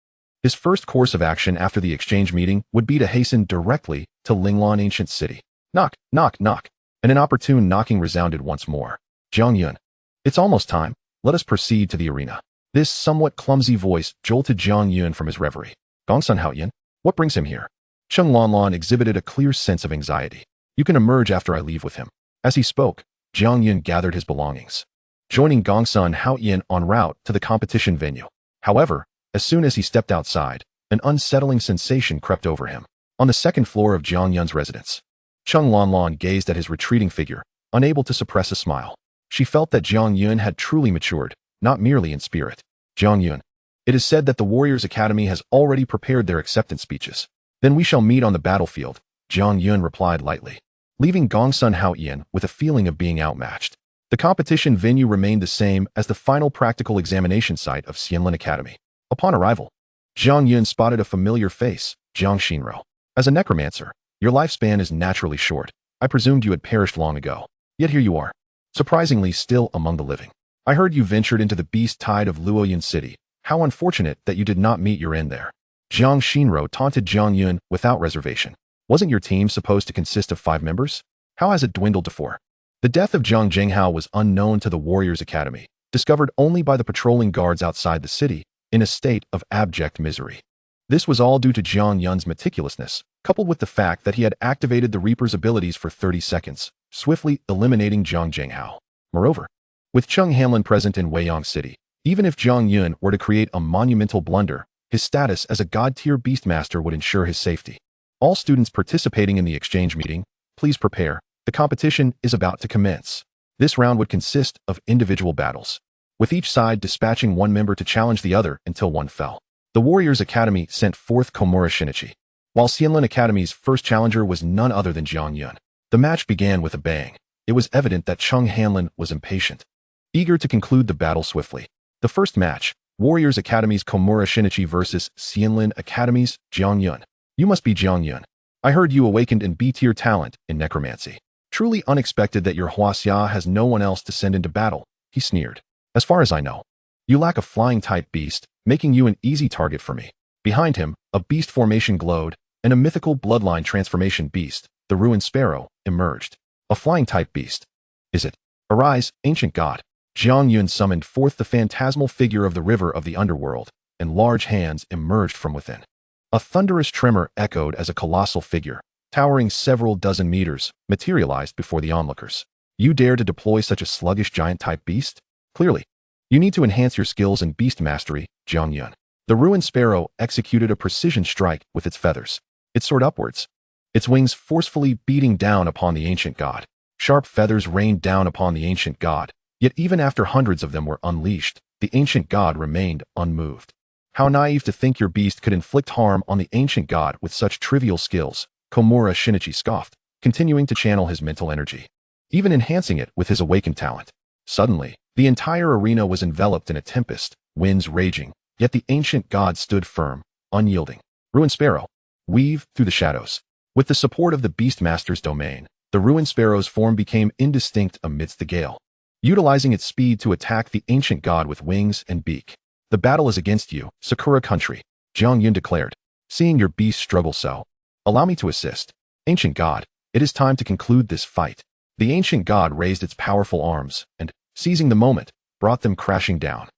his first course of action after the exchange meeting would be to hasten directly to Linglan Ancient City. Knock, knock, knock, and an opportune knocking resounded once more. Jiang Yun. It's almost time. Let us proceed to the arena. This somewhat clumsy voice jolted Jiang Yun from his reverie. Gongsun Haoyan, what brings him here? Cheng Lanlan exhibited a clear sense of anxiety. You can emerge after I leave with him. As he spoke, Jiang Yun gathered his belongings, joining Gongsun Haoyan en route to the competition venue. However, as soon as he stepped outside, an unsettling sensation crept over him. On the second floor of Jiang Yun's residence, Cheng Lanlan gazed at his retreating figure, unable to suppress a smile. She felt that Jiang Yun had truly matured, not merely in spirit. Jiang Yun. It is said that the Warriors Academy has already prepared their acceptance speeches. Then we shall meet on the battlefield, Jiang Yun replied lightly, leaving Gongsun Haoyan with a feeling of being outmatched. The competition venue remained the same as the final practical examination site of Xianlin Academy. Upon arrival, Jiang Yun spotted a familiar face, Jiang Shinro. As a necromancer, your lifespan is naturally short. I presumed you had perished long ago. Yet here you are, surprisingly still among the living. I heard you ventured into the beast tide of Luoyun City. How unfortunate that you did not meet your end there. Jiang Shinro taunted Jiang Yun without reservation. Wasn't your team supposed to consist of 5 members? How has it dwindled to 4? The death of Zhang Zhenghao was unknown to the Warriors Academy, discovered only by the patrolling guards outside the city, in a state of abject misery. This was all due to Jiang Yun's meticulousness, coupled with the fact that he had activated the Reaper's abilities for 30 seconds, swiftly eliminating Zhang Zhenghao. Moreover, with Cheng Hanlin present in Weiyang City, even if Jiang Yun were to create a monumental blunder, his status as a god-tier beastmaster would ensure his safety. All students participating in the exchange meeting, please prepare. The competition is about to commence. This round would consist of individual battles, with each side dispatching one member to challenge the other until one fell. The Warriors Academy sent forth Komura Shinichi, while Xianlin Academy's first challenger was none other than Jiang Yun. The match began with a bang. It was evident that Cheng Hanlin was impatient, eager to conclude the battle swiftly. The first match, Warriors Academy's Komura Shinichi versus Xianlin Academy's Jiang Yun. You must be Jiang Yun. I heard you awakened in B-tier talent in necromancy. Truly unexpected that your Huaxia has no one else to send into battle, he sneered. As far as I know, you lack a flying-type beast, making you an easy target for me. Behind him, a beast formation glowed, and a mythical bloodline transformation beast, the Ruined Sparrow, emerged. A flying-type beast. Is it? Arise, ancient god. Jiang Yun summoned forth the phantasmal figure of the river of the underworld, and large hands emerged from within. A thunderous tremor echoed as a colossal figure, towering several dozen meters, materialized before the onlookers. You dare to deploy such a sluggish giant-type beast? Clearly, you need to enhance your skills in beast mastery, Jiang Yun. The Ruined Sparrow executed a precision strike with its feathers. It soared upwards, its wings forcefully beating down upon the ancient god. Sharp feathers rained down upon the ancient god, yet even after hundreds of them were unleashed, the ancient god remained unmoved. How naive to think your beast could inflict harm on the ancient god with such trivial skills, Komura Shinichi scoffed, continuing to channel his mental energy, even enhancing it with his awakened talent. Suddenly, the entire arena was enveloped in a tempest, winds raging, yet the ancient god stood firm, unyielding. Ruined Sparrow, weave through the shadows. With the support of the Beastmaster's domain, the Ruined Sparrow's form became indistinct amidst the gale, utilizing its speed to attack the ancient god with wings and beak. The battle is against you, Sakura country, Jiang Yun declared, seeing your beast struggle so. Allow me to assist. Ancient god, it is time to conclude this fight. The ancient god raised its powerful arms, and, seizing the moment, brought them crashing down.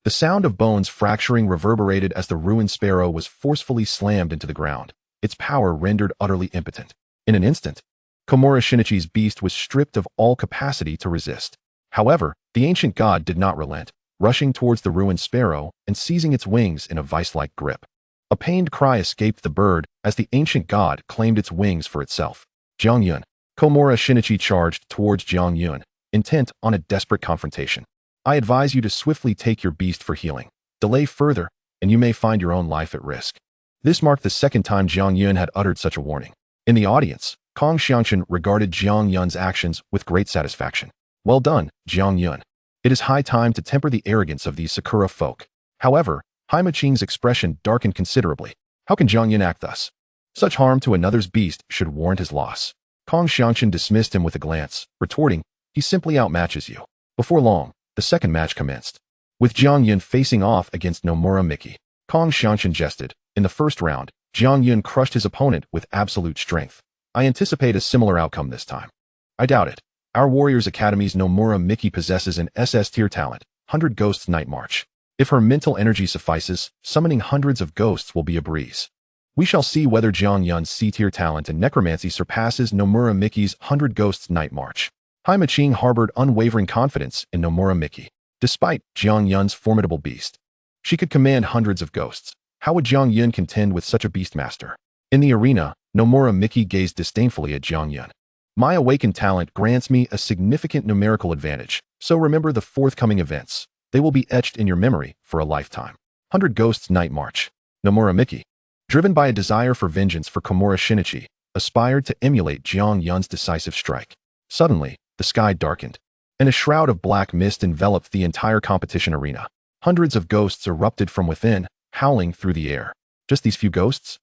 The sound of bones fracturing reverberated as the Ruined Sparrow was forcefully slammed into the ground, its power rendered utterly impotent. In an instant, Komura Shinichi's beast was stripped of all capacity to resist. However, the ancient god did not relent, rushing towards the Ruined Sparrow and seizing its wings in a vice-like grip. A pained cry escaped the bird as the ancient god claimed its wings for itself. Jiang Yun. Komura Shinichi charged towards Jiang Yun, intent on a desperate confrontation. I advise you to swiftly take your beast for healing. Delay further, and you may find your own life at risk. This marked the second time Jiang Yun had uttered such a warning. In the audience, Kong Xiangchen regarded Jiang Yun's actions with great satisfaction. Well done, Jiang Yun. It is high time to temper the arrogance of these Sakura folk. However, Haima Qing's expression darkened considerably. How can Jiang Yun act thus? Such harm to another's beast should warrant his loss. Kong Xiangchen dismissed him with a glance, retorting, he simply outmatches you. Before long, the second match commenced. With Jiang Yun facing off against Nomura Miki, Kong Xiangchen jested. In the first round, Jiang Yun crushed his opponent with absolute strength. I anticipate a similar outcome this time. I doubt it. Our Warriors Academy's Nomura Miki possesses an SS tier talent, 100 Ghosts Night March. If her mental energy suffices, summoning hundreds of ghosts will be a breeze. We shall see whether Jiang Yun's C-tier talent in necromancy surpasses Nomura Miki's 100 Ghosts Night March. Haima Qing harbored unwavering confidence in Nomura Miki. Despite Jiang Yun's formidable beast, she could command hundreds of ghosts. How would Jiang Yun contend with such a beastmaster? In the arena, Nomura Miki gazed disdainfully at Jiang Yun. My awakened talent grants me a significant numerical advantage, so remember the forthcoming events. They will be etched in your memory for a lifetime. 100 Ghosts Night March. Nomura Miki, driven by a desire for vengeance for Komura Shinichi, aspired to emulate Jiang Yun's decisive strike. Suddenly, the sky darkened, and a shroud of black mist enveloped the entire competition arena. Hundreds of ghosts erupted from within, howling through the air. Just these few ghosts?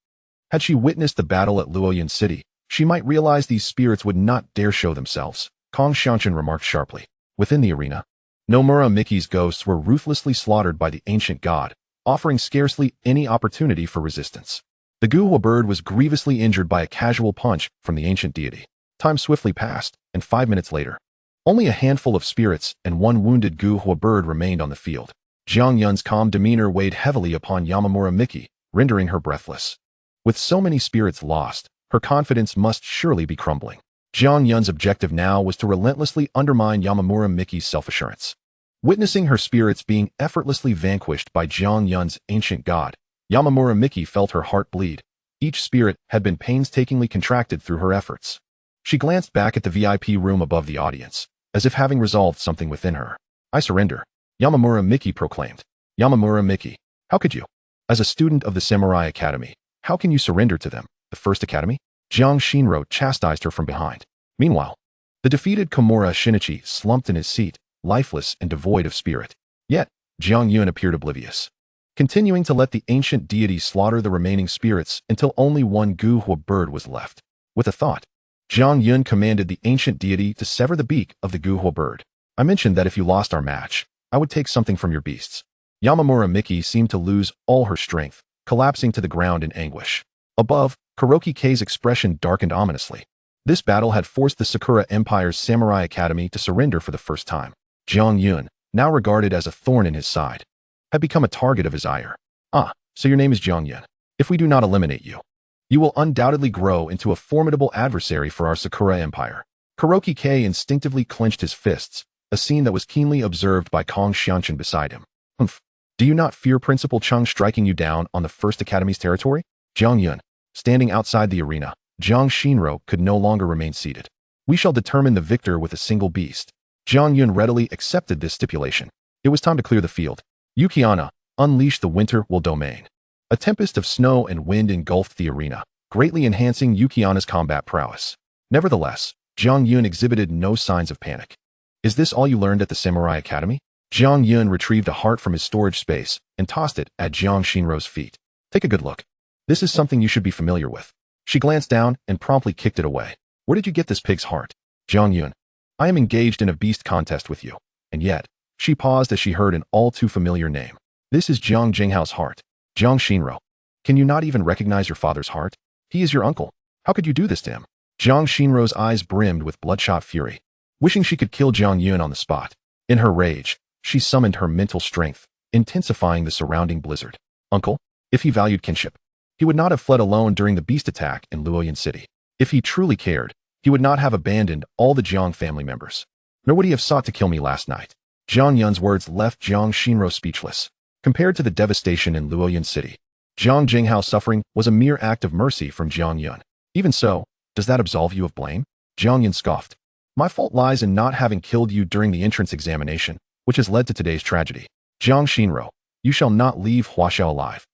Had she witnessed the battle at Luoyuan City, she might realize these spirits would not dare show themselves. Kong Xiangchen remarked sharply. Within the arena, Nomura Miki's ghosts were ruthlessly slaughtered by the ancient god, offering scarcely any opportunity for resistance. The Guhua bird was grievously injured by a casual punch from the ancient deity. Time swiftly passed, and 5 minutes later, only a handful of spirits and one wounded Guhua bird remained on the field. Jiang Yun's calm demeanor weighed heavily upon Yamamura Miki, rendering her breathless. With so many spirits lost, her confidence must surely be crumbling. Jiang Yun's objective now was to relentlessly undermine Yamamura Miki's self-assurance. Witnessing her spirits being effortlessly vanquished by Jiang Yun's ancient god, Yamamura Miki felt her heart bleed. Each spirit had been painstakingly contracted through her efforts. She glanced back at the VIP room above the audience, as if having resolved something within her. I surrender, Yamamura Miki proclaimed. Yamamura Miki, how could you? As a student of the Samurai Academy, how can you surrender to them, the First Academy? Jiang Shinro chastised her from behind. Meanwhile, the defeated Komura Shinichi slumped in his seat, lifeless and devoid of spirit. Yet, Jiang Yun appeared oblivious, continuing to let the ancient deity slaughter the remaining spirits until only one Guhua bird was left. With a thought, Jiang Yun commanded the ancient deity to sever the beak of the Guhua bird. I mentioned that if you lost our match, I would take something from your beasts. Yamamura Miki seemed to lose all her strength, collapsing to the ground in anguish. Above, Kuroki Kei's expression darkened ominously. This battle had forced the Sakura Empire's Samurai Academy to surrender for the first time. Jiang Yun, now regarded as a thorn in his side, had become a target of his ire. Ah, so your name is Jiang Yun. If we do not eliminate you, you will undoubtedly grow into a formidable adversary for our Sakura Empire. Kuroki Kei instinctively clenched his fists, a scene that was keenly observed by Kong Xiangchen beside him. Humph. Do you not fear Principal Chung striking you down on the First Academy's territory? Jiang Yun, standing outside the arena, Jiang Shinro could no longer remain seated. We shall determine the victor with a single beast. Jiang Yun readily accepted this stipulation. It was time to clear the field. Yukiana, unleash the winter will domain. A tempest of snow and wind engulfed the arena, greatly enhancing Yukiana's combat prowess. Nevertheless, Jiang Yun exhibited no signs of panic. Is this all you learned at the Samurai Academy? Jiang Yun retrieved a heart from his storage space and tossed it at Jiang Shinro's feet. Take a good look. This is something you should be familiar with. She glanced down and promptly kicked it away. Where did you get this pig's heart? Jiang Yun, I am engaged in a beast contest with you. And yet, she paused as she heard an all too familiar name. This is Jiang Jinghao's heart. Jiang Shinro, can you not even recognize your father's heart? He is your uncle. How could you do this to him? Jiang Shinro's eyes brimmed with bloodshot fury, wishing she could kill Jiang Yun on the spot. In her rage, she summoned her mental strength, intensifying the surrounding blizzard. Uncle, if he valued kinship, he would not have fled alone during the beast attack in Luoyuan City. If he truly cared, he would not have abandoned all the Jiang family members. Nor would he have sought to kill me last night. Jiang Yun's words left Jiang Shinro speechless. Compared to the devastation in Luoyuan City, Jiang Jinghao's suffering was a mere act of mercy from Jiang Yun. Even so, does that absolve you of blame? Jiang Yun scoffed. My fault lies in not having killed you during the entrance examination, which has led to today's tragedy. Jiang Shinro, you shall not leave Huaxiao alive.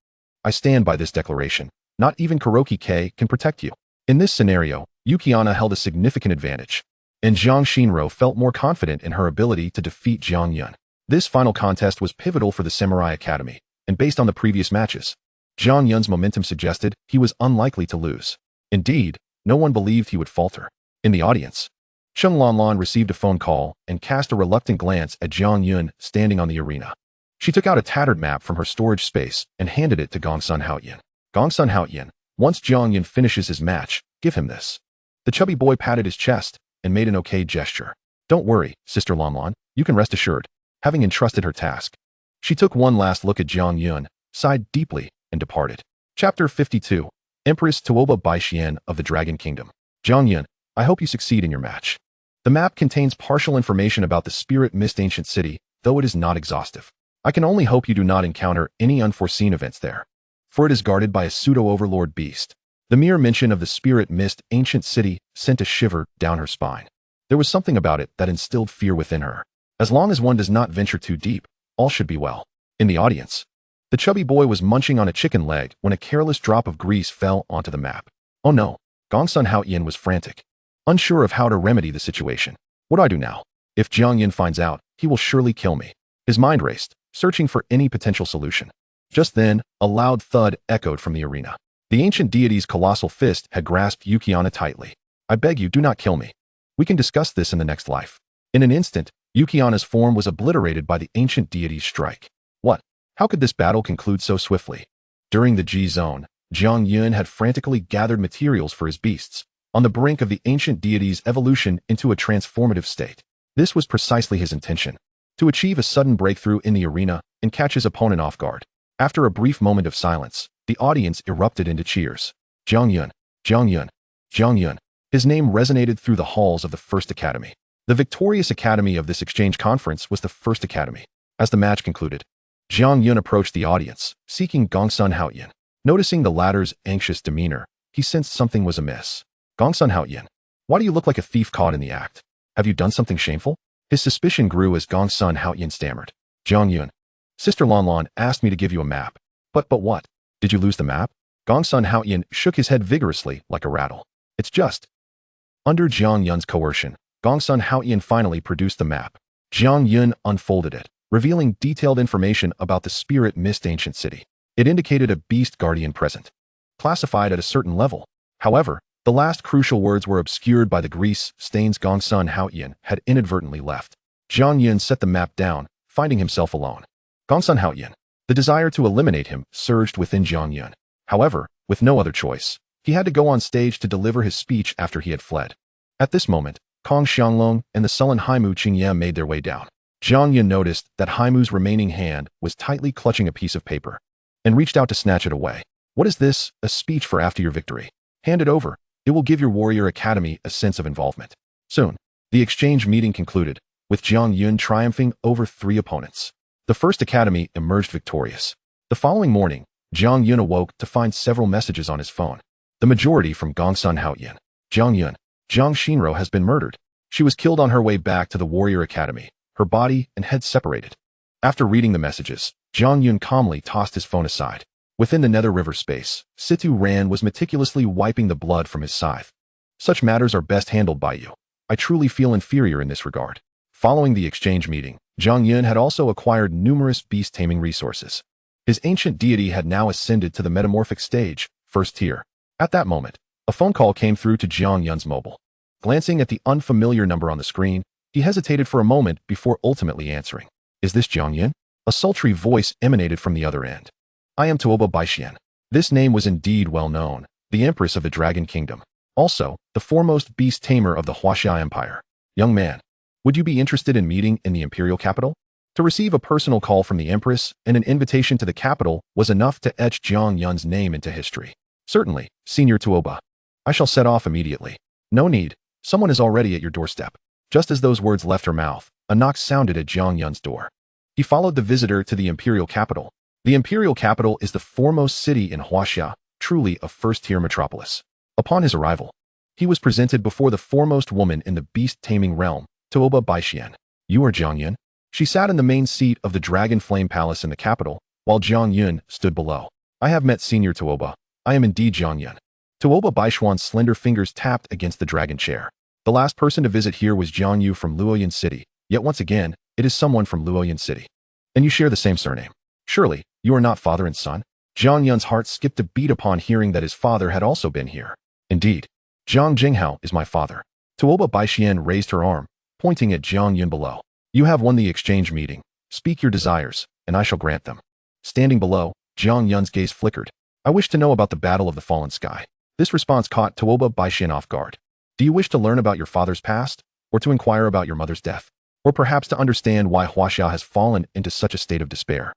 I stand by this declaration. Not even Kuroki Kei can protect you. In this scenario, Yukiana held a significant advantage, and Jiang Shinro felt more confident in her ability to defeat Jiang Yun. This final contest was pivotal for the Samurai Academy, and based on the previous matches, Jiang Yun's momentum suggested he was unlikely to lose. Indeed, no one believed he would falter. In the audience, Cheng Lanlan received a phone call and cast a reluctant glance at Jiang Yun standing on the arena. She took out a tattered map from her storage space and handed it to Gongsun Haoyan. Gongsun Haoyan, once Jiang Yun finishes his match, give him this. The chubby boy patted his chest and made an okay gesture. Don't worry, Sister Lanlan, you can rest assured. Having entrusted her task, she took one last look at Jiang Yun, sighed deeply, and departed. Chapter 52. Empress Tuoba Baixian of the Dragon Kingdom. Jiang Yun, I hope you succeed in your match. The map contains partial information about the Spirit Mist Ancient City, though it is not exhaustive. I can only hope you do not encounter any unforeseen events there, for it is guarded by a pseudo-overlord beast. The mere mention of the Spirit Mist Ancient City sent a shiver down her spine. There was something about it that instilled fear within her. As long as one does not venture too deep, all should be well. In the audience, the chubby boy was munching on a chicken leg when a careless drop of grease fell onto the map. Oh no, Gongsun Haoyan was frantic, unsure of how to remedy the situation. What do I do now? If Jiang Yun finds out, he will surely kill me. His mind raced, searching for any potential solution. Just then, a loud thud echoed from the arena. The ancient deity's colossal fist had grasped Yukiana tightly. I beg you, do not kill me. We can discuss this in the next life. In an instant, Yukiana's form was obliterated by the ancient deity's strike. What? How could this battle conclude so swiftly? During the G-Zone, Jiang Yun had frantically gathered materials for his beasts, on the brink of the ancient deity's evolution into a transformative state. This was precisely his intention, to achieve a sudden breakthrough in the arena and catch his opponent off guard. After a brief moment of silence, the audience erupted into cheers. Jiang Yun, Jiang Yun, Jiang Yun. His name resonated through the halls of the First Academy. The victorious academy of this exchange conference was the First Academy. As the match concluded, Jiang Yun approached the audience, seeking Gongsun Haoyan. Noticing the latter's anxious demeanor, he sensed something was amiss. Gongsun Haoyan, why do you look like a thief caught in the act? Have you done something shameful? His suspicion grew as Gongsun Haoyan stammered. Jiang Yun, Sister Lanlan asked me to give you a map. But what? Did you lose the map? Gongsun Haoyan shook his head vigorously like a rattle. It's just. Under Jiang Yun's coercion, Gongsun Haoyan finally produced the map. Jiang Yun unfolded it, revealing detailed information about the Spirit Mist Ancient City. It indicated a beast guardian present, classified at a certain level. However, the last crucial words were obscured by the grease stains Gongsun Haoyan had inadvertently left. Jiang Yun set the map down, finding himself alone. Gongsun Haoyan. The desire to eliminate him surged within Jiang Yun. However, with no other choice, he had to go on stage to deliver his speech after he had fled. At this moment, Kong Xianglong and the sullen Haimu Qingyam made their way down. Jiang Yun noticed that Haimu's remaining hand was tightly clutching a piece of paper, and reached out to snatch it away. What is this? A speech for after your victory. Hand it over. It will give your warrior academy a sense of involvement. Soon, the exchange meeting concluded, with Jiang Yun triumphing over 3 opponents. The First Academy emerged victorious. The following morning, Jiang Yun awoke to find several messages on his phone. The majority from Gongsun Haoyan. Jiang Yun, Jiang Shinro has been murdered. She was killed on her way back to the warrior academy, her body and head separated. After reading the messages, Jiang Yun calmly tossed his phone aside. Within the Nether River space, Situ Ran was meticulously wiping the blood from his scythe. Such matters are best handled by you. I truly feel inferior in this regard. Following the exchange meeting, Jiang Yun had also acquired numerous beast taming resources. His ancient deity had now ascended to the metamorphic stage, first tier. At that moment, a phone call came through to Jiang Yun's mobile. Glancing at the unfamiliar number on the screen, he hesitated for a moment before ultimately answering. Is this Jiang Yun? A sultry voice emanated from the other end. I am Tuoba Baixian. This name was indeed well known, the Empress of the Dragon Kingdom. Also, the foremost beast tamer of the Huaxia Empire. Young man, would you be interested in meeting in the imperial capital? To receive a personal call from the Empress and an invitation to the capital was enough to etch Jiang Yun's name into history. Certainly, Senior Tuoba. I shall set off immediately. No need. Someone is already at your doorstep. Just as those words left her mouth, a knock sounded at Jiang Yun's door. He followed the visitor to the imperial capital. The imperial capital is the foremost city in Huaxia, truly a first-tier metropolis. Upon his arrival, he was presented before the foremost woman in the beast taming realm, Tuoba Baixian. You are Jiang Yun? She sat in the main seat of the Dragon Flame Palace in the capital, while Jiang Yun stood below. I have met Senior Tuoba. I am indeed Jiang Yun. Tuoba Baishuan's slender fingers tapped against the dragon chair. The last person to visit here was Jiang Yun from Luoyang City, yet once again, it is someone from Luoyang City. And you share the same surname. Surely, you are not father and son? Jiang Yun's heart skipped a beat upon hearing that his father had also been here. Indeed, Jiang Jinghao is my father. Tuoba Baishian raised her arm, pointing at Jiang Yun below. You have won the exchange meeting. Speak your desires, and I shall grant them. Standing below, Jiang Yun's gaze flickered. I wish to know about the Battle of the Fallen Sky. This response caught Tuoba Baishian off guard. Do you wish to learn about your father's past, or to inquire about your mother's death? Or perhaps to understand why Huaxia has fallen into such a state of despair?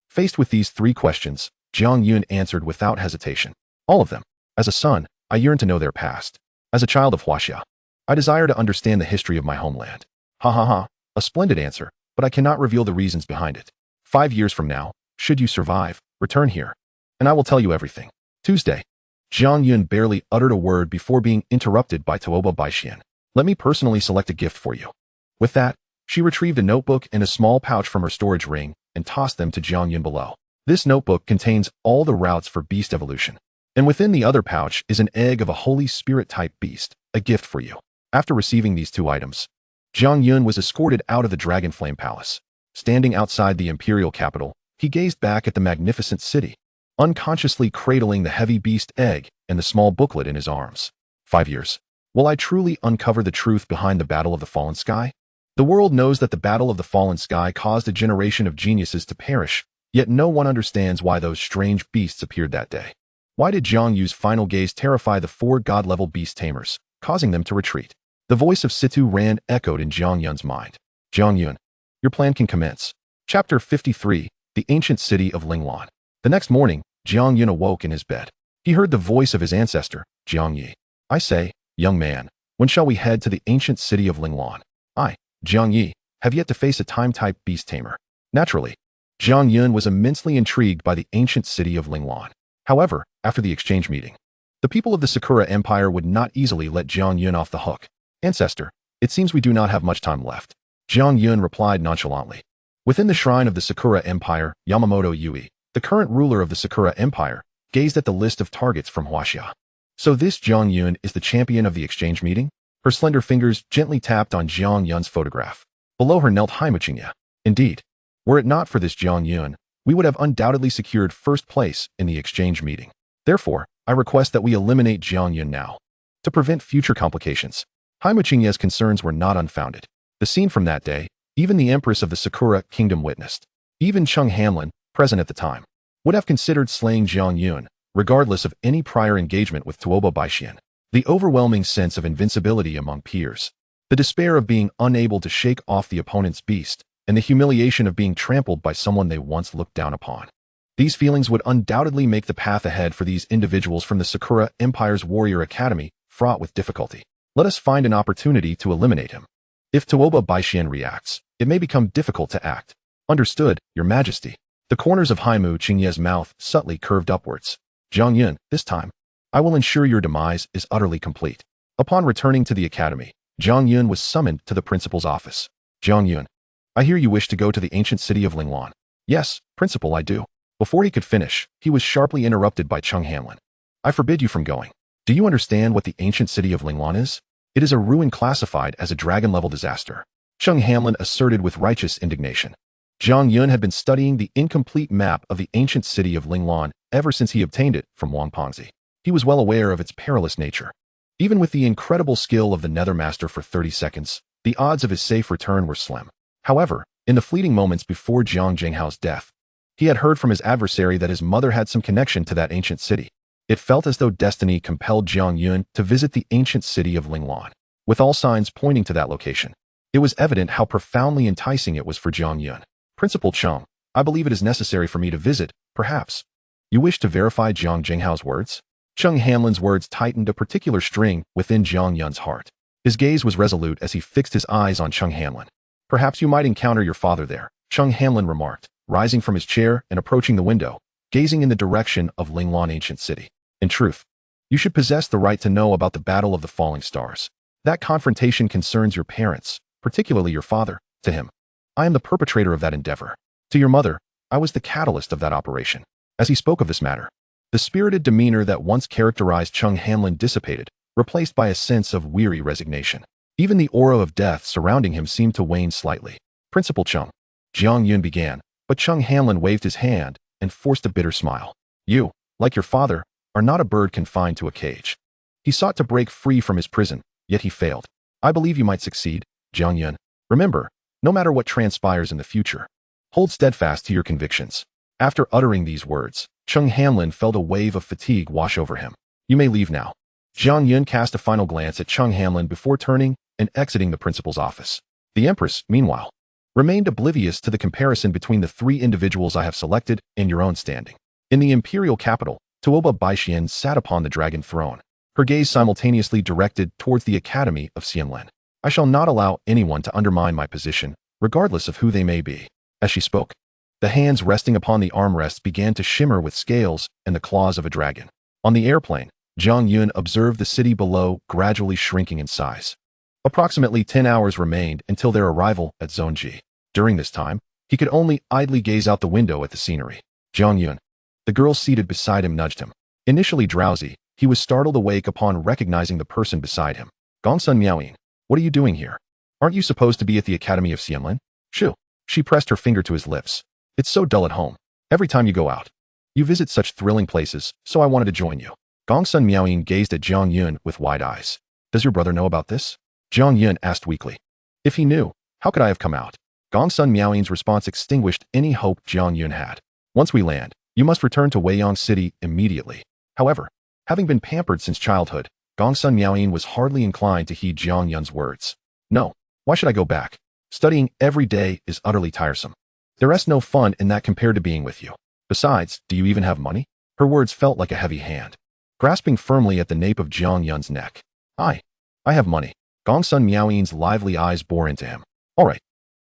Faced with these three questions, Jiang Yun answered without hesitation. All of them. As a son, I yearn to know their past. As a child of Huaxia, I desire to understand the history of my homeland. Ha ha ha, a splendid answer, but I cannot reveal the reasons behind it. 5 years from now, should you survive, return here, and I will tell you everything. Tuesday. Jiang Yun barely uttered a word before being interrupted by Tuoba Baishian. Let me personally select a gift for you. With that, she retrieved a notebook and a small pouch from her storage ring and tossed them to Jiang Yun below. This notebook contains all the routes for beast evolution. And within the other pouch is an egg of a holy spirit-type beast, a gift for you. After receiving these two items, Jiang Yun was escorted out of the Dragon Flame Palace. Standing outside the imperial capital, he gazed back at the magnificent city, unconsciously cradling the heavy beast egg and the small booklet in his arms. 5 years. Will I truly uncover the truth behind the Battle of the Fallen Sky? The world knows that the Battle of the Fallen Sky caused a generation of geniuses to perish, yet no one understands why those strange beasts appeared that day. Why did Jiang Yu's final gaze terrify the 4 god-level Beast Tamers, causing them to retreat? The voice of Situ Ran echoed in Jiang Yun's mind. Jiang Yun, your plan can commence. Chapter 53, The Ancient City of Linglan. The next morning, Jiang Yun awoke in his bed. He heard the voice of his ancestor, Jiang Yi. I say, young man, when shall we head to the ancient city of Linglan? I, Jiang Yi, have yet to face a time-type beast tamer. Naturally, Jiang Yun was immensely intrigued by the ancient city of Linglan. However, after the exchange meeting, the people of the Sakura Empire would not easily let Jiang Yun off the hook. Ancestor, it seems we do not have much time left. Jiang Yun replied nonchalantly. Within the shrine of the Sakura Empire, Yamamoto Yui, the current ruler of the Sakura Empire, gazed at the list of targets from Huaxia. So this Jiang Yun is the champion of the exchange meeting? Her slender fingers gently tapped on Jiang Yun's photograph. Below her knelt Haimuqingye. Indeed, were it not for this Jiang Yun, we would have undoubtedly secured first place in the exchange meeting. Therefore, I request that we eliminate Jiang Yun now, to prevent future complications. Haimuqingye's concerns were not unfounded. The scene from that day, even the Empress of the Sakura Kingdom witnessed. Even Cheng Hanlin, present at the time, would have considered slaying Jiang Yun, regardless of any prior engagement with Tuoba Baishian. The overwhelming sense of invincibility among peers, the despair of being unable to shake off the opponent's beast, and the humiliation of being trampled by someone they once looked down upon. These feelings would undoubtedly make the path ahead for these individuals from the Sakura Empire's Warrior Academy fraught with difficulty. Let us find an opportunity to eliminate him. If Tuoba Baishian reacts, it may become difficult to act. Understood, Your Majesty. The corners of Haimuqingye's mouth subtly curved upwards. Jiang Yun, this time, I will ensure your demise is utterly complete. Upon returning to the academy, Jiang Yun was summoned to the principal's office. Jiang Yun, I hear you wish to go to the ancient city of Linglan. Yes, principal, I do. Before he could finish, he was sharply interrupted by Cheng Hanlin. I forbid you from going. Do you understand what the ancient city of Linglan is? It is a ruin classified as a dragon-level disaster. Cheng Hanlin asserted with righteous indignation. Jiang Yun had been studying the incomplete map of the ancient city of Linglan ever since he obtained it from Wang Pengzi. He was well aware of its perilous nature. Even with the incredible skill of the Nethermaster for 30 seconds, the odds of his safe return were slim. However, in the fleeting moments before Jiang Jinghao's death, he had heard from his adversary that his mother had some connection to that ancient city. It felt as though destiny compelled Jiang Yun to visit the ancient city of Linglan, with all signs pointing to that location. It was evident how profoundly enticing it was for Jiang Yun. Principal Cheng, I believe it is necessary for me to visit, perhaps. You wish to verify Jiang Jinghao's words? Cheng Hanlin's words tightened a particular string within Jiang Yun's heart. His gaze was resolute as he fixed his eyes on Cheng Hanlin. Perhaps you might encounter your father there, Cheng Hanlin remarked, rising from his chair and approaching the window, gazing in the direction of Linglan ancient city. In truth, you should possess the right to know about the Battle of the Falling Stars. That confrontation concerns your parents, particularly your father. To him, I am the perpetrator of that endeavor. To your mother, I was the catalyst of that operation. As he spoke of this matter, The spirited demeanor that once characterized Chung Hanlin dissipated, replaced by a sense of weary resignation. Even the aura of death surrounding him seemed to wane slightly. Principal Chung. Jiang Yun began, but Chung Hanlin waved his hand and forced a bitter smile. You, like your father, are not a bird confined to a cage. He sought to break free from his prison, yet he failed. I believe you might succeed, Jiang Yun. Remember, no matter what transpires in the future, hold steadfast to your convictions. After uttering these words, Chung Hanlin felt a wave of fatigue wash over him. You may leave now. Jiang Yun cast a final glance at Chung Hanlin before turning and exiting the principal's office. The Empress, meanwhile, remained oblivious to the comparison between the three individuals I have selected and your own standing. In the imperial capital, Tuoba Baixian sat upon the dragon throne, her gaze simultaneously directed towards the Academy of Xianlen. I shall not allow anyone to undermine my position, regardless of who they may be. As she spoke, the hands resting upon the armrests began to shimmer with scales and the claws of a dragon. On the airplane, Jiang Yun observed the city below gradually shrinking in size. Approximately 10 hours remained until their arrival at Zone G. During this time, he could only idly gaze out the window at the scenery. Jiang Yun. The girl seated beside him nudged him. Initially drowsy, he was startled awake upon recognizing the person beside him. Gongsun Miaoyin, what are you doing here? Aren't you supposed to be at the Academy of Xianlen? Shoo. She pressed her finger to his lips. It's so dull at home. Every time you go out, you visit such thrilling places, so I wanted to join you. Gongsun Miaoyin gazed at Jiang Yun with wide eyes. Does your brother know about this? Jiang Yun asked weakly. If he knew, how could I have come out? Gongsun Miaoyin's response extinguished any hope Jiang Yun had. Once we land, you must return to Weiyang City immediately. However, having been pampered since childhood, Gongsun Miaoyin was hardly inclined to heed Jiang Yun's words. No, why should I go back? Studying every day is utterly tiresome. There is no fun in that compared to being with you. Besides, do you even have money? Her words felt like a heavy hand, grasping firmly at the nape of Jiang Yun's neck. I have money. Gongsun Miaoyin's lively eyes bore into him. All right.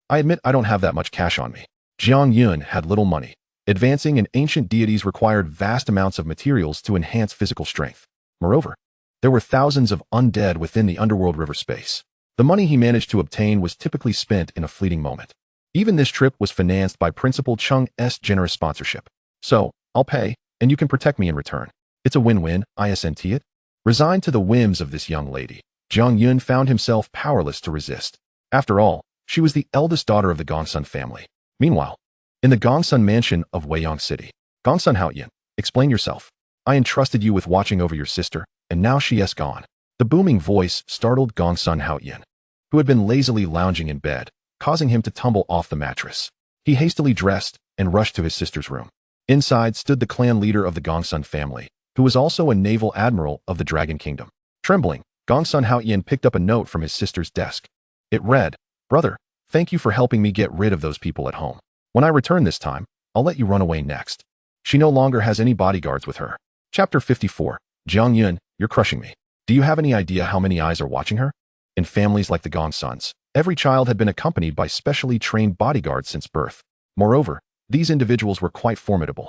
I admit I don't have that much cash on me. Jiang Yun had little money. Advancing in ancient deities required vast amounts of materials to enhance physical strength. Moreover, there were thousands of undead within the underworld river space. The money he managed to obtain was typically spent in a fleeting moment. Even this trip was financed by Principal Chung's generous sponsorship. So, I'll pay, and you can protect me in return. It's a win-win, isn't it? Resigned to the whims of this young lady, Jiang Yun found himself powerless to resist. After all, she was the eldest daughter of the Gongsun family. Meanwhile, in the Gongsun mansion of Weiyang City, Gongsun Haoyin, explain yourself. I entrusted you with watching over your sister, and now she is gone. The booming voice startled Gongsun Haoyin, who had been lazily lounging in bed, causing him to tumble off the mattress. He hastily dressed and rushed to his sister's room. Inside stood the clan leader of the Gongsun family, who was also a naval admiral of the Dragon Kingdom. Trembling, Gongsun Haoyin picked up a note from his sister's desk. It read, Brother, thank you for helping me get rid of those people at home. When I return this time, I'll let you run away next. She no longer has any bodyguards with her. Chapter 54. Jiang Yun, you're crushing me. Do you have any idea how many eyes are watching her? In families like the Gongsuns, every child had been accompanied by specially trained bodyguards since birth. Moreover, these individuals were quite formidable.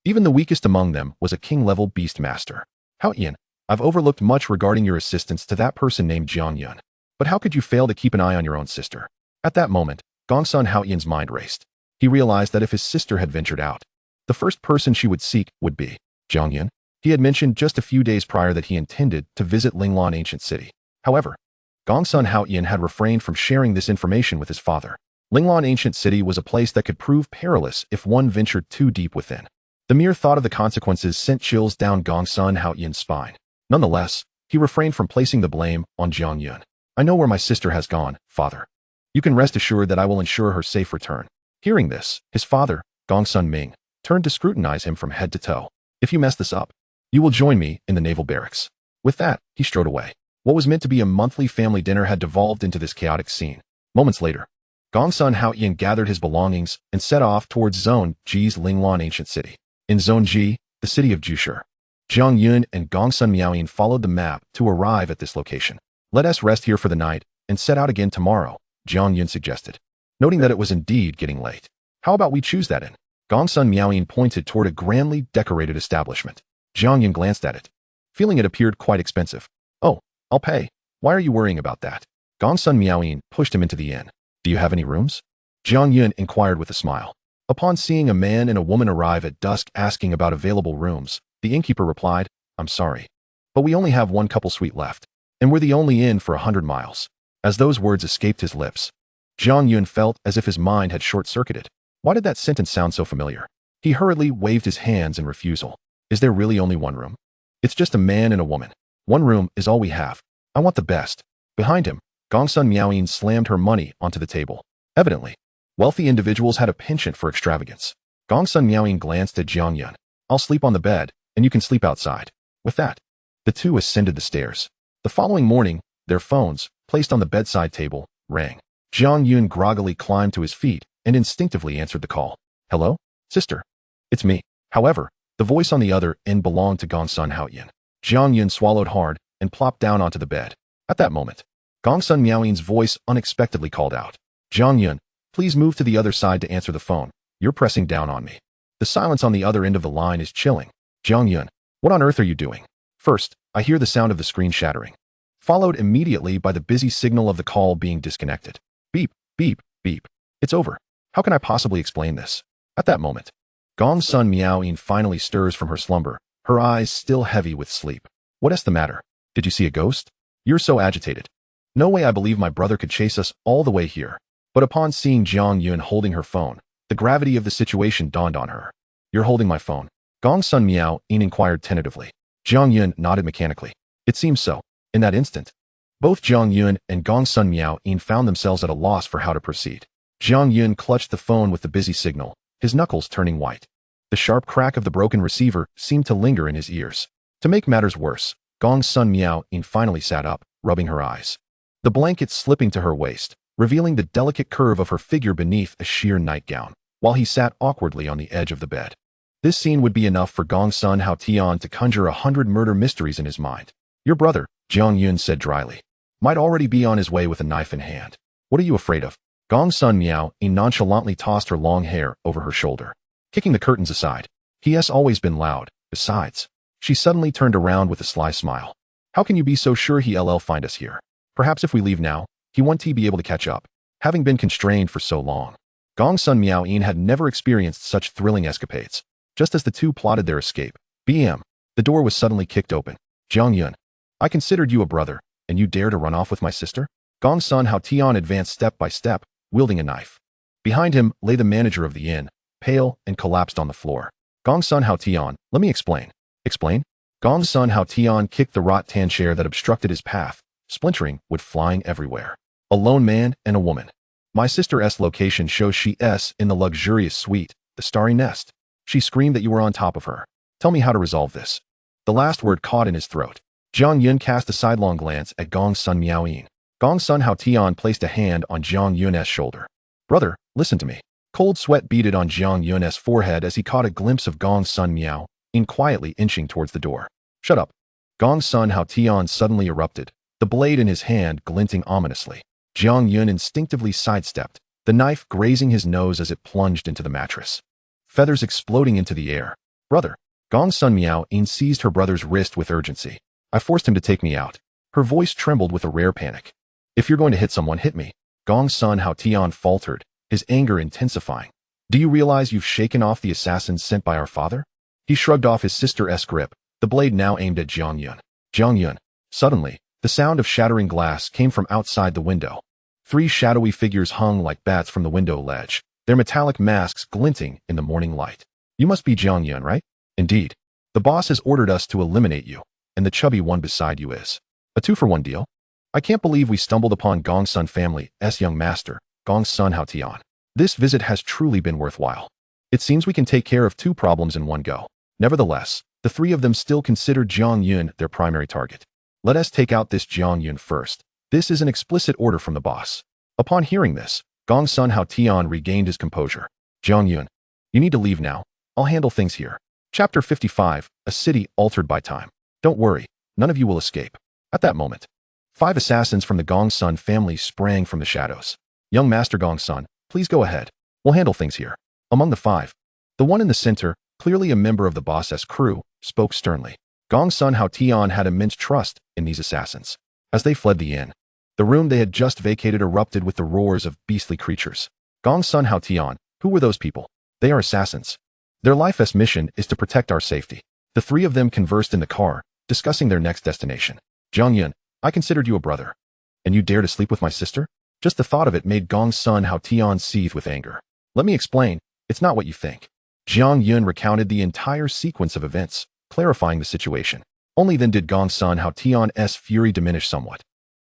Even the weakest among them was a king-level beast master. Haoyin, I've overlooked much regarding your assistance to that person named Jiang Yun. But how could you fail to keep an eye on your own sister? At that moment, Gongsun Haoyin's mind raced. He realized that if his sister had ventured out, the first person she would seek would be Jiang Yun. He had mentioned just a few days prior that he intended to visit Linglan Ancient City. However, Gongsun Haoyin had refrained from sharing this information with his father. Linglan Ancient City was a place that could prove perilous if one ventured too deep within. The mere thought of the consequences sent chills down Gongsun Haoyin's spine. Nonetheless, he refrained from placing the blame on Jiang Yun. I know where my sister has gone, father. You can rest assured that I will ensure her safe return. Hearing this, his father, Gongsun Ming, turned to scrutinize him from head to toe. If you mess this up, you will join me in the naval barracks. With that, he strode away. What was meant to be a monthly family dinner had devolved into this chaotic scene. Moments later, Gongsun Haoyin gathered his belongings and set off towards Zone G's Linglan Ancient City. In Zone G, the city of Jushi, Jiang Yun and Gongsun Miaoyin followed the map to arrive at this location. Let us rest here for the night and set out again tomorrow, Jiang Yun suggested, noting that it was indeed getting late. How about we choose that inn? Gongsun Miaoyin pointed toward a grandly decorated establishment. Jiang Yun glanced at it, feeling it appeared quite expensive. Oh, I'll pay. Why are you worrying about that? Gongsun Miaoyin pushed him into the inn. Do you have any rooms? Jiang Yun inquired with a smile. Upon seeing a man and a woman arrive at dusk asking about available rooms, The innkeeper replied, I'm sorry, but we only have one couple suite left, and we're the only inn for 100 miles. As those words escaped his lips, Jiang Yun felt as if his mind had short-circuited. Why did that sentence sound so familiar? He hurriedly waved his hands in refusal. Is there really only one room? It's just a man and a woman. One room is all we have. I want the best. Behind him, Gongsun Miaoyin slammed her money onto the table. Evidently, wealthy individuals had a penchant for extravagance. Gongsun Miaoyin glanced at Jiang Yun. I'll sleep on the bed, and you can sleep outside. With that, the two ascended the stairs. The following morning, their phones, placed on the bedside table, rang. Jiang Yun groggily climbed to his feet and instinctively answered the call. Hello? Sister. It's me. However, the voice on the other end belonged to Gongsun Haoyin. Jiang Yun swallowed hard and plopped down onto the bed. At that moment, Gongsun Miaoyin's voice unexpectedly called out. Jiang Yun, please move to the other side to answer the phone. You're pressing down on me. The silence on the other end of the line is chilling. Jiang Yun, what on earth are you doing? First, I hear the sound of the screen shattering, followed immediately by the busy signal of the call being disconnected. Beep, beep, beep. It's over. How can I possibly explain this? At that moment, Gongsun Miaoyin finally stirs from her slumber, her eyes still heavy with sleep. What is the matter? Did you see a ghost? You're so agitated. No way I believe my brother could chase us all the way here. But upon seeing Jiang Yun holding her phone, the gravity of the situation dawned on her. You're holding my phone? Gongsun Miaoyin inquired tentatively. Jiang Yun nodded mechanically. It seems so. In that instant, both Jiang Yun and Gongsun Miaoyin found themselves at a loss for how to proceed. Jiang Yun clutched the phone with the busy signal, his knuckles turning white. The sharp crack of the broken receiver seemed to linger in his ears. To make matters worse, Gongsun Miaoyin finally sat up, rubbing her eyes. The blanket slipping to her waist, revealing the delicate curve of her figure beneath a sheer nightgown, while he sat awkwardly on the edge of the bed. This scene would be enough for Gongsun Haotian to conjure 100 murder mysteries in his mind. Your brother, Jiang Yun said dryly, might already be on his way with a knife in hand. What are you afraid of? Gongsun Miaoyin nonchalantly tossed her long hair over her shoulder, kicking the curtains aside. He has always been loud. Besides, she suddenly turned around with a sly smile. How can you be so sure he'll find us here? Perhaps if we leave now, he won't be able to catch up, having been constrained for so long. Gongsun Miaoyin had never experienced such thrilling escapades. Just as the two plotted their escape, the door was suddenly kicked open. Jiang Yun, I considered you a brother, and you dare to run off with my sister? Gongsun Haotian advanced step by step, wielding a knife. Behind him lay the manager of the inn, pale and collapsed on the floor. Gongsun Haotian, let me explain. Explain? Gongsun Haotian kicked the rattan chair that obstructed his path, splintering, wood flying everywhere. A lone man and a woman. My sister's location shows she's in the luxurious suite, the Starry Nest. She screamed that you were on top of her. Tell me how to resolve this. The last word caught in his throat. Jiang Yun cast a sidelong glance at Gongsun Miaoyin. Gongsun Haotian placed a hand on Jiang Yun's shoulder. Brother, listen to me. Cold sweat beaded on Jiang Yun's forehead as he caught a glimpse of Gongsun Miaoyin quietly inching towards the door. Shut up. Gongsun Haotian suddenly erupted, the blade in his hand glinting ominously. Jiang Yun instinctively sidestepped, the knife grazing his nose as it plunged into the mattress. Feathers exploding into the air. Brother. Gongsun Miaoyin seized her brother's wrist with urgency. I forced him to take me out. Her voice trembled with a rare panic. If you're going to hit someone, hit me. Gongsun Haotian faltered, his anger intensifying. Do you realize you've shaken off the assassins sent by our father? He shrugged off his sister's grip, the blade now aimed at Jiang Yun. Jiang Yun. Suddenly, the sound of shattering glass came from outside the window. 3 shadowy figures hung like bats from the window ledge, their metallic masks glinting in the morning light. You must be Jiang Yun, right? Indeed. The boss has ordered us to eliminate you, and the chubby one beside you is. A 2-for-1 deal? I can't believe we stumbled upon Gongsun family's young master, Gongsun Haotian. This visit has truly been worthwhile. It seems we can take care of 2 problems in one go. Nevertheless, the 3 of them still considered Jiang Yun their primary target. Let us take out this Jiang Yun first. This is an explicit order from the boss. Upon hearing this, Gongsun Haotian regained his composure. Jiang Yun, you need to leave now. I'll handle things here. Chapter 55, A City Altered by Time. Don't worry, none of you will escape. At that moment, 5 assassins from the Gongsun family sprang from the shadows. Young Master Gongsun, please go ahead. We'll handle things here. Among the 5, the one in the center, clearly a member of the boss's crew, spoke sternly. Gongsun Haotian had immense trust in these assassins. As they fled the inn, the room they had just vacated erupted with the roars of beastly creatures. Gongsun Haotian, who were those people? They are assassins. Their life's mission is to protect our safety. The three of them conversed in the car, discussing their next destination. Jiang Yun, I considered you a brother. And you dare to sleep with my sister? Just the thought of it made Gong's son Hao Tian seethe with anger. Let me explain, it's not what you think. Jiang Yun recounted the entire sequence of events, clarifying the situation. Only then did Gong's son Hao Tian's fury diminish somewhat.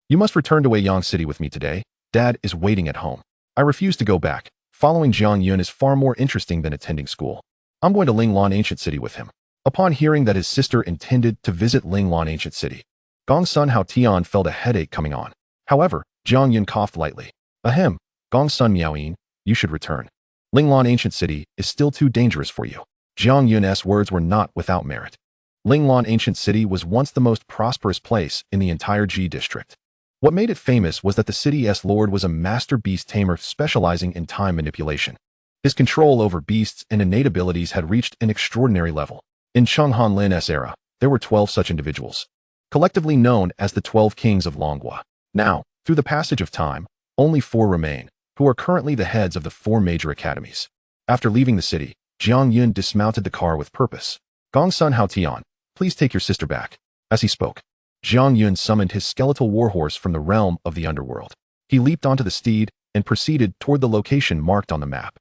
You must return to Weiyang City with me today. Dad is waiting at home. I refuse to go back. Following Jiang Yun is far more interesting than attending school. I'm going to Linglan Ancient City with him. Upon hearing that his sister intended to visit Linglan Ancient City, Gong's son Hao Tian felt a headache coming on. However, Jiang Yun coughed lightly. Ahem, Gong's son Miaoyin, you should return. Linglan Ancient City is still too dangerous for you. Jiang Yun's words were not without merit. Linglan Ancient City was once the most prosperous place in the entire Ji district. What made it famous was that the city's lord was a master beast tamer specializing in time manipulation. His control over beasts and innate abilities had reached an extraordinary level. In Cheng Hanlin's era, there were 12 such individuals, collectively known as the 12 Kings of Longhua. Now, through the passage of time, only 4 remain, who are currently the heads of the 4 major academies. After leaving the city, Jiang Yun dismounted the car with purpose. Gong's son Hao Tian, please take your sister back. As he spoke, Jiang Yun summoned his skeletal warhorse from the realm of the underworld. He leaped onto the steed and proceeded toward the location marked on the map.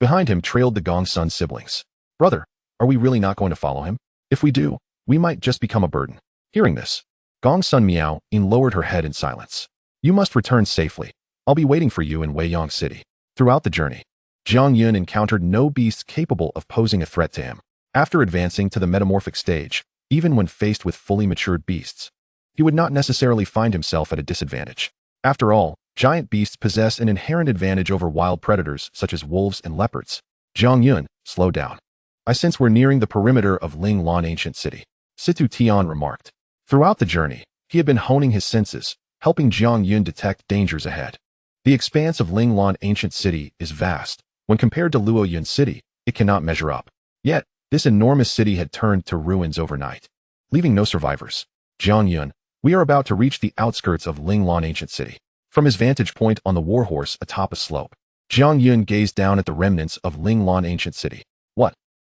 Behind him trailed the Gong son siblings. Brother, are we really not going to follow him? If we do, we might just become a burden. Hearing this, Gong's son Miaoyin lowered her head in silence. You must return safely. I'll be waiting for you in Weiyang City. Throughout the journey, Jiang Yun encountered no beasts capable of posing a threat to him. After advancing to the metamorphic stage, even when faced with fully matured beasts, he would not necessarily find himself at a disadvantage. After all, giant beasts possess an inherent advantage over wild predators such as wolves and leopards. Jiang Yun, slow down. I sense we're nearing the perimeter of Linglan Ancient City, Situ Tian remarked. Throughout the journey, he had been honing his senses, helping Jiang Yun detect dangers ahead. The expanse of Linglan Ancient City is vast. When compared to Luoyun City, it cannot measure up. Yet, this enormous city had turned to ruins overnight, leaving no survivors. Jiang Yun, we are about to reach the outskirts of Linglan Ancient City. From his vantage point on the warhorse atop a slope, Jiang Yun gazed down at the remnants of Linglan Ancient City.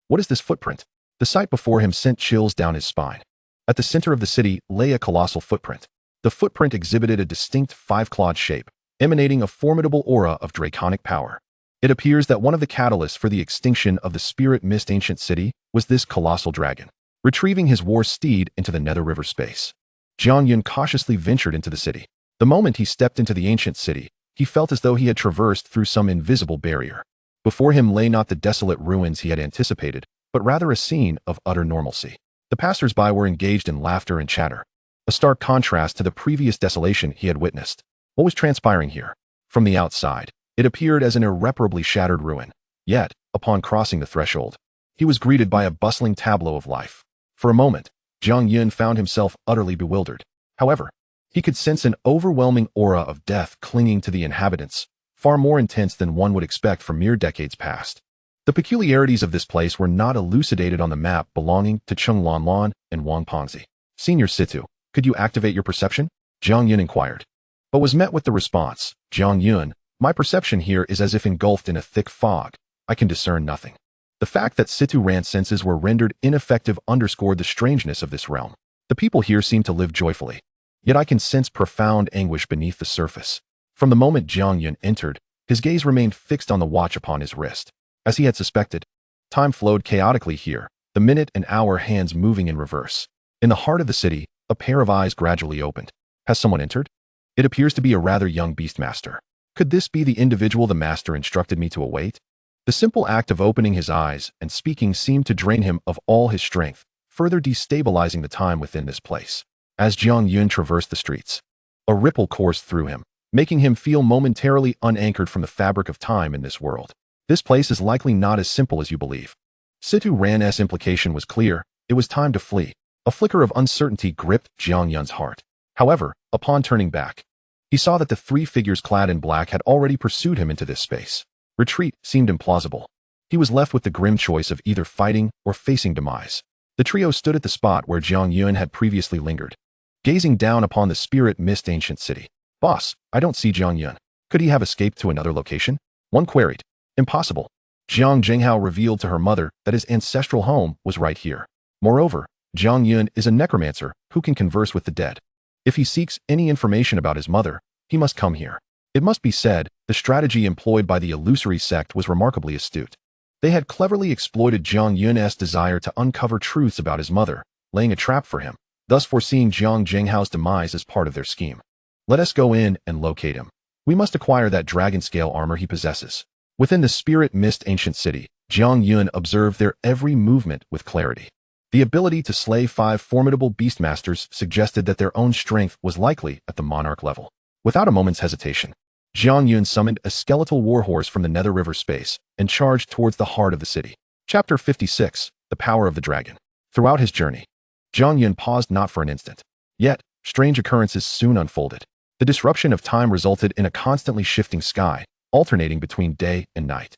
What is this footprint? The sight before him sent chills down his spine. At the center of the city lay a colossal footprint. The footprint exhibited a distinct 5-clawed shape, emanating a formidable aura of draconic power. It appears that one of the catalysts for the extinction of the Spirit Mist Ancient City was this colossal dragon, retrieving his war steed into the Nether River space. Jiang Yun cautiously ventured into the city. The moment he stepped into the ancient city, he felt as though he had traversed through some invisible barrier. Before him lay not the desolate ruins he had anticipated, but rather a scene of utter normalcy. The passers-by were engaged in laughter and chatter, a stark contrast to the previous desolation he had witnessed. What was transpiring here? From the outside, it appeared as an irreparably shattered ruin. Yet, upon crossing the threshold, he was greeted by a bustling tableau of life. For a moment, Jiang Yun found himself utterly bewildered. However, he could sense an overwhelming aura of death clinging to the inhabitants, far more intense than one would expect from mere decades past. The peculiarities of this place were not elucidated on the map belonging to Cheng Lanlan and Wang Pongzi. Senior Situ, could you activate your perception? Jiang Yun inquired, but was met with the response, Jiang Yun, my perception here is as if engulfed in a thick fog. I can discern nothing. The fact that Situ Rant's senses were rendered ineffective underscored the strangeness of this realm. The people here seem to live joyfully, yet I can sense profound anguish beneath the surface. From the moment Jiang Yun entered, his gaze remained fixed on the watch upon his wrist. As he had suspected, time flowed chaotically here, the minute and hour hands moving in reverse. In the heart of the city, a pair of eyes gradually opened. Has someone entered? It appears to be a rather young beastmaster. Could this be the individual the master instructed me to await? The simple act of opening his eyes and speaking seemed to drain him of all his strength, further destabilizing the time within this place. As Jiang Yun traversed the streets, a ripple coursed through him, making him feel momentarily unanchored from the fabric of time in this world. This place is likely not as simple as you believe. Situ Ran's implication was clear. It was time to flee. A flicker of uncertainty gripped Jiang Yun's heart. However, upon turning back, he saw that the 3 figures clad in black had already pursued him into this space. Retreat seemed implausible. He was left with the grim choice of either fighting or facing demise. The trio stood at the spot where Jiang Yun had previously lingered, gazing down upon the Spirit Mist Ancient City. Boss, I don't see Jiang Yun. Could he have escaped to another location? One queried. Impossible. Jiang Jinghao revealed to her mother that his ancestral home was right here. Moreover, Jiang Yun is a necromancer who can converse with the dead. If he seeks any information about his mother, he must come here. It must be said, the strategy employed by the illusory sect was remarkably astute. They had cleverly exploited Jiang Yun's desire to uncover truths about his mother, laying a trap for him, thus foreseeing Jiang Zhenghao's demise as part of their scheme. Let us go in and locate him. We must acquire that dragon-scale armor he possesses. Within the Spirit Mist ancient city, Jiang Yun observed their every movement with clarity. The ability to slay 5 formidable beastmasters suggested that their own strength was likely at the monarch level. Without a moment's hesitation, Jiang Yun summoned a skeletal warhorse from the Nether River space and charged towards the heart of the city. Chapter 56, The Power of the Dragon. Throughout his journey, Jiang Yun paused not for an instant. Yet, strange occurrences soon unfolded. The disruption of time resulted in a constantly shifting sky, alternating between day and night.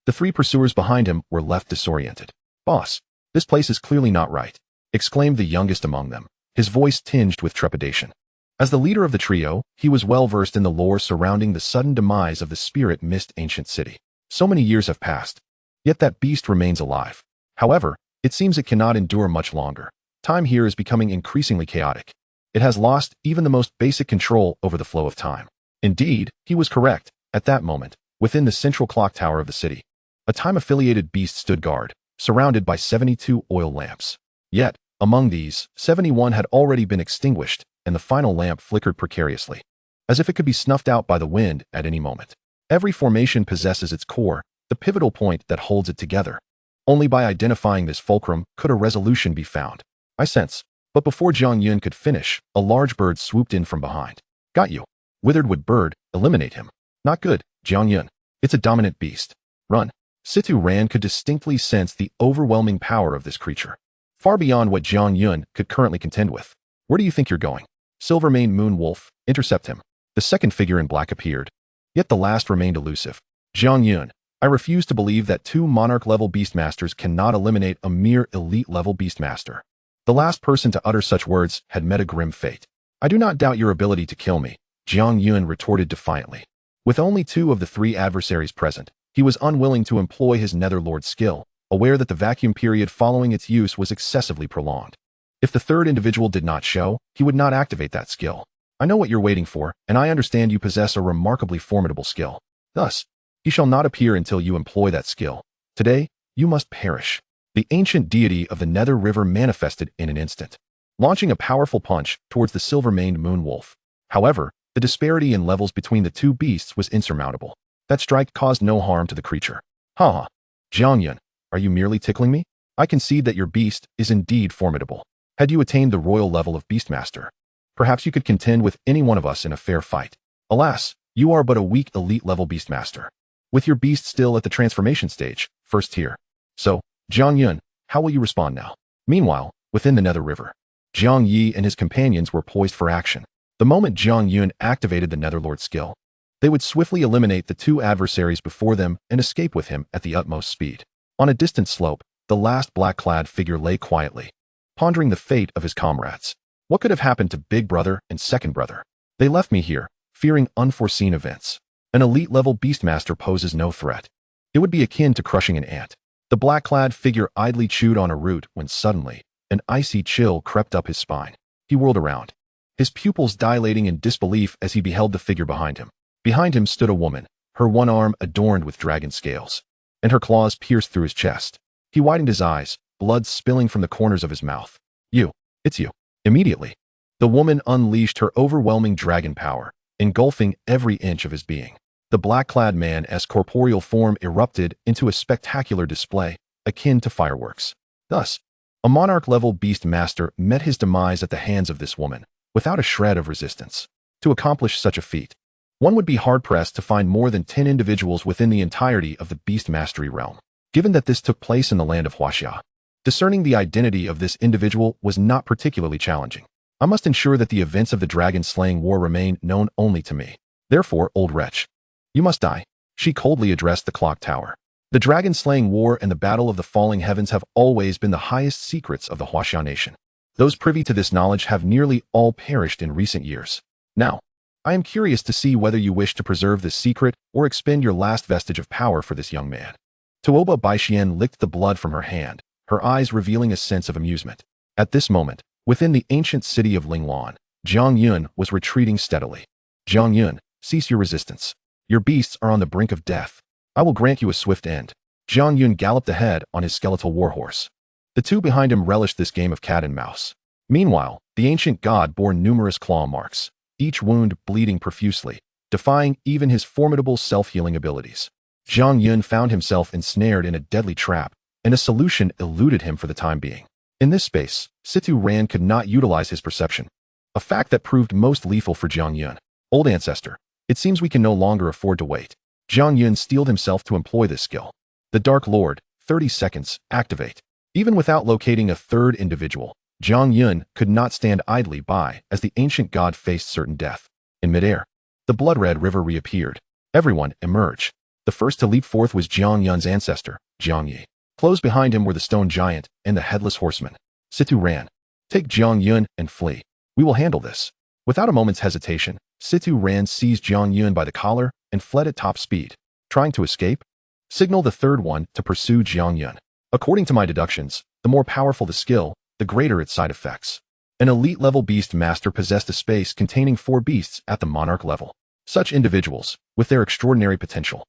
The 3 pursuers behind him were left disoriented. "Boss, this place is clearly not right," exclaimed the youngest among them, his voice tinged with trepidation. As the leader of the trio, he was well versed in the lore surrounding the sudden demise of the Spirit Mist ancient city. So many years have passed, yet that beast remains alive. However, it seems it cannot endure much longer. Time here is becoming increasingly chaotic. It has lost even the most basic control over the flow of time. Indeed, he was correct. At that moment, within the central clock tower of the city, a time-affiliated beast stood guard, surrounded by 72 oil lamps. Yet, among these, 71 had already been extinguished, and the final lamp flickered precariously, as if it could be snuffed out by the wind at any moment. Every formation possesses its core, the pivotal point that holds it together. Only by identifying this fulcrum could a resolution be found. I sense. But before Jiang Yun could finish, a large bird swooped in from behind. "Got you. Witheredwood bird, eliminate him." "Not good, Jiang Yun. It's a dominant beast. Run." Situ Ran could distinctly sense the overwhelming power of this creature, far beyond what Jiang Yun could currently contend with. "Where do you think you're going?" "Silvermane Moon Wolf, intercept him." The second figure in black appeared, yet the last remained elusive. "Jiang Yun, I refuse to believe that 2 monarch-level beastmasters cannot eliminate a mere elite-level beastmaster." The last person to utter such words had met a grim fate. "I do not doubt your ability to kill me," Jiang Yun retorted defiantly. With only 2 of the 3 adversaries present, he was unwilling to employ his Netherlord skill, aware that the vacuum period following its use was excessively prolonged. If the third individual did not show, he would not activate that skill. "I know what you're waiting for, and I understand you possess a remarkably formidable skill. Thus, he shall not appear until you employ that skill. Today, you must perish." The ancient deity of the Nether River manifested in an instant, launching a powerful punch towards the silver-maned moon wolf. However, the disparity in levels between the 2 beasts was insurmountable. That strike caused no harm to the creature. "Ha! Jiang Yun, are you merely tickling me? I concede that your beast is indeed formidable. Had you attained the royal level of beastmaster, perhaps you could contend with any one of us in a fair fight. Alas, you are but a weak elite-level beastmaster, with your beast still at the transformation stage, first tier. So, Jiang Yun, how will you respond now?" Meanwhile, within the Nether River, Jiang Yi and his companions were poised for action. The moment Jiang Yun activated the Netherlord skill, they would swiftly eliminate the 2 adversaries before them and escape with him at the utmost speed. On a distant slope, the last black-clad figure lay quietly, pondering the fate of his comrades. What could have happened to Big Brother and Second Brother? They left me here, fearing unforeseen events. An elite-level beastmaster poses no threat. It would be akin to crushing an ant. The black-clad figure idly chewed on a root when suddenly, an icy chill crept up his spine. He whirled around, his pupils dilating in disbelief as he beheld the figure behind him. Behind him stood a woman, her one arm adorned with dragon scales, and her claws pierced through his chest. He widened his eyes, blood spilling from the corners of his mouth. It's you." Immediately, the woman unleashed her overwhelming dragon power, engulfing every inch of his being. The black-clad man's corporeal form erupted into a spectacular display, akin to fireworks. Thus, a monarch-level beast master met his demise at the hands of this woman, without a shred of resistance. To accomplish such a feat, one would be hard-pressed to find more than 10 individuals within the entirety of the beast mastery realm. Given that this took place in the land of Huaxia, discerning the identity of this individual was not particularly challenging. I must ensure that the events of the dragon-slaying war remain known only to me. Therefore, old wretch, you must die. She coldly addressed the clock tower. The dragon-slaying war and the battle of the falling heavens have always been the highest secrets of the Huaxia nation. Those privy to this knowledge have nearly all perished in recent years. Now, I am curious to see whether you wish to preserve this secret or expend your last vestige of power for this young man. Tuoba Baixian licked the blood from her hand, her eyes revealing a sense of amusement. At this moment, within the ancient city of Linglan, Jiang Yun was retreating steadily. Jiang Yun, cease your resistance. Your beasts are on the brink of death. I will grant you a swift end. Jiang Yun galloped ahead on his skeletal warhorse. The two behind him relished this game of cat and mouse. Meanwhile, the ancient god bore numerous claw marks, each wound bleeding profusely, defying even his formidable self-healing abilities. Jiang Yun found himself ensnared in a deadly trap, and a solution eluded him for the time being. In this space, Situ Ran could not utilize his perception, a fact that proved most lethal for Jiang Yun. Old ancestor, it seems we can no longer afford to wait. Jiang Yun steeled himself to employ this skill. The Dark Lord, 30 seconds, activate. Even without locating a third individual, Jiang Yun could not stand idly by as the ancient god faced certain death. In midair, the blood-red river reappeared. Everyone emerged. The first to leap forth was Jiang Yun's ancestor, Jiang Yi. Close behind him were the stone giant and the headless horseman. Situ Ran. Take Jiang Yun and flee. We will handle this. Without a moment's hesitation, Situ Ran seized Jiang Yun by the collar and fled at top speed. Trying to escape? Signal the third one to pursue Jiang Yun. According to my deductions, the more powerful the skill, the greater its side effects. An elite-level beast master possessed a space containing 4 beasts at the monarch level. Such individuals, with their extraordinary potential,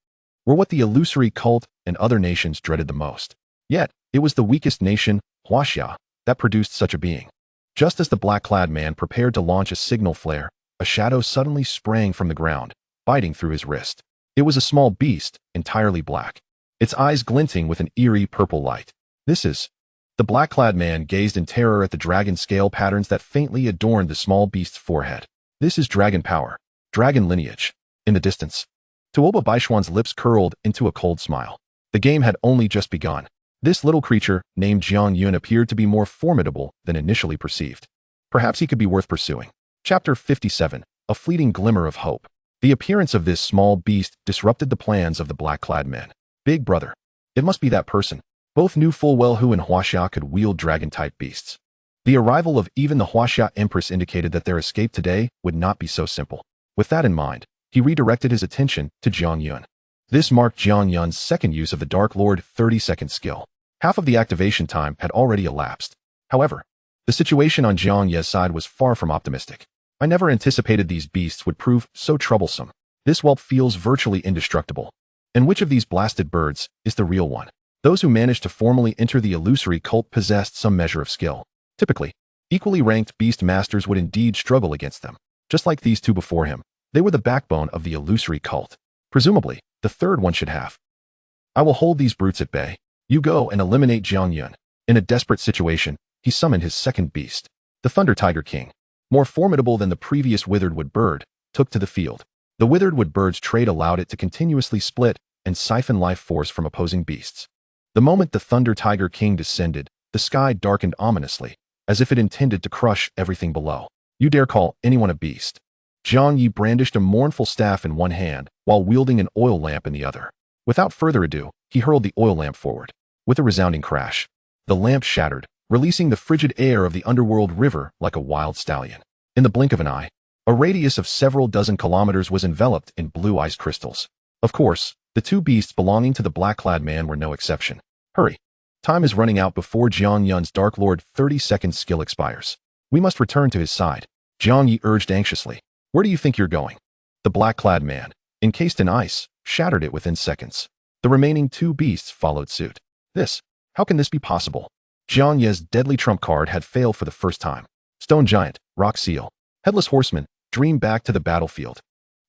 were what the illusory cult and other nations dreaded the most. Yet, it was the weakest nation, Huaxia, that produced such a being. Just as the black-clad man prepared to launch a signal flare, a shadow suddenly sprang from the ground, biting through his wrist. It was a small beast, entirely black, its eyes glinting with an eerie purple light. This is... The black-clad man gazed in terror at the dragon scale patterns that faintly adorned the small beast's forehead. This is dragon power, dragon lineage. In the distance, Tuoba Baishuan's lips curled into a cold smile. The game had only just begun. This little creature, named Jiang Yun, appeared to be more formidable than initially perceived. Perhaps he could be worth pursuing. Chapter 57, A Fleeting Glimmer of Hope. The appearance of this small beast disrupted the plans of the black-clad men. Big brother. It must be that person. Both knew full well who in Huaxia could wield dragon-type beasts. The arrival of even the Huaxia Empress indicated that their escape today would not be so simple. With that in mind, he redirected his attention to Jiang Yun. This marked Jiang Yun's second use of the Dark Lord 30-second skill. Half of the activation time had already elapsed. However, the situation on Jiang Ye's side was far from optimistic. I never anticipated these beasts would prove so troublesome. This whelp feels virtually indestructible. And which of these blasted birds is the real one? Those who managed to formally enter the illusory cult possessed some measure of skill. Typically, equally ranked beast masters would indeed struggle against them. Just like these two before him, they were the backbone of the illusory cult. Presumably, the third one should have. I will hold these brutes at bay. You go and eliminate Jiang Yun. In a desperate situation, he summoned his second beast. The Thunder Tiger King, more formidable than the previous Withered Wood Bird, took to the field. The Withered Wood Bird's trait allowed it to continuously split and siphon life force from opposing beasts. The moment the Thunder Tiger King descended, the sky darkened ominously, as if it intended to crush everything below. You dare call anyone a beast? Jiang Yi brandished a mournful staff in one hand while wielding an oil lamp in the other. Without further ado, he hurled the oil lamp forward. With a resounding crash, the lamp shattered, releasing the frigid air of the underworld river like a wild stallion. In the blink of an eye, a radius of several dozen kilometers was enveloped in blue ice crystals. Of course, the two beasts belonging to the black-clad man were no exception. Hurry! Time is running out before Jiang Yun's Dark Lord 30-second skill expires. We must return to his side. Jiang Yi urged anxiously. Where do you think you're going? The black-clad man, encased in ice, shattered it within seconds. The remaining two beasts followed suit. How can this be possible? Jiang Ye's deadly trump card had failed for the first time. Stone Giant, Rock Seal, Headless Horseman, dream back to the battlefield.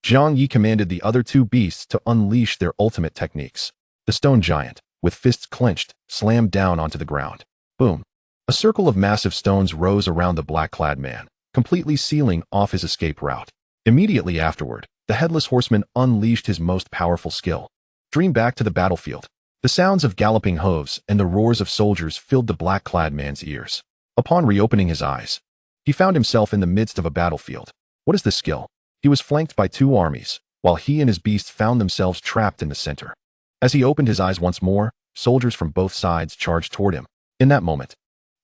Jiang Yi commanded the other two beasts to unleash their ultimate techniques. The Stone Giant, with fists clenched, slammed down onto the ground. Boom. A circle of massive stones rose around the black-clad man, completely sealing off his escape route. Immediately afterward, the Headless Horseman unleashed his most powerful skill. Dream back to the battlefield. The sounds of galloping hooves and the roars of soldiers filled the black-clad man's ears. Upon reopening his eyes, he found himself in the midst of a battlefield. What is this skill? He was flanked by two armies, while he and his beasts found themselves trapped in the center. As he opened his eyes once more, soldiers from both sides charged toward him. In that moment,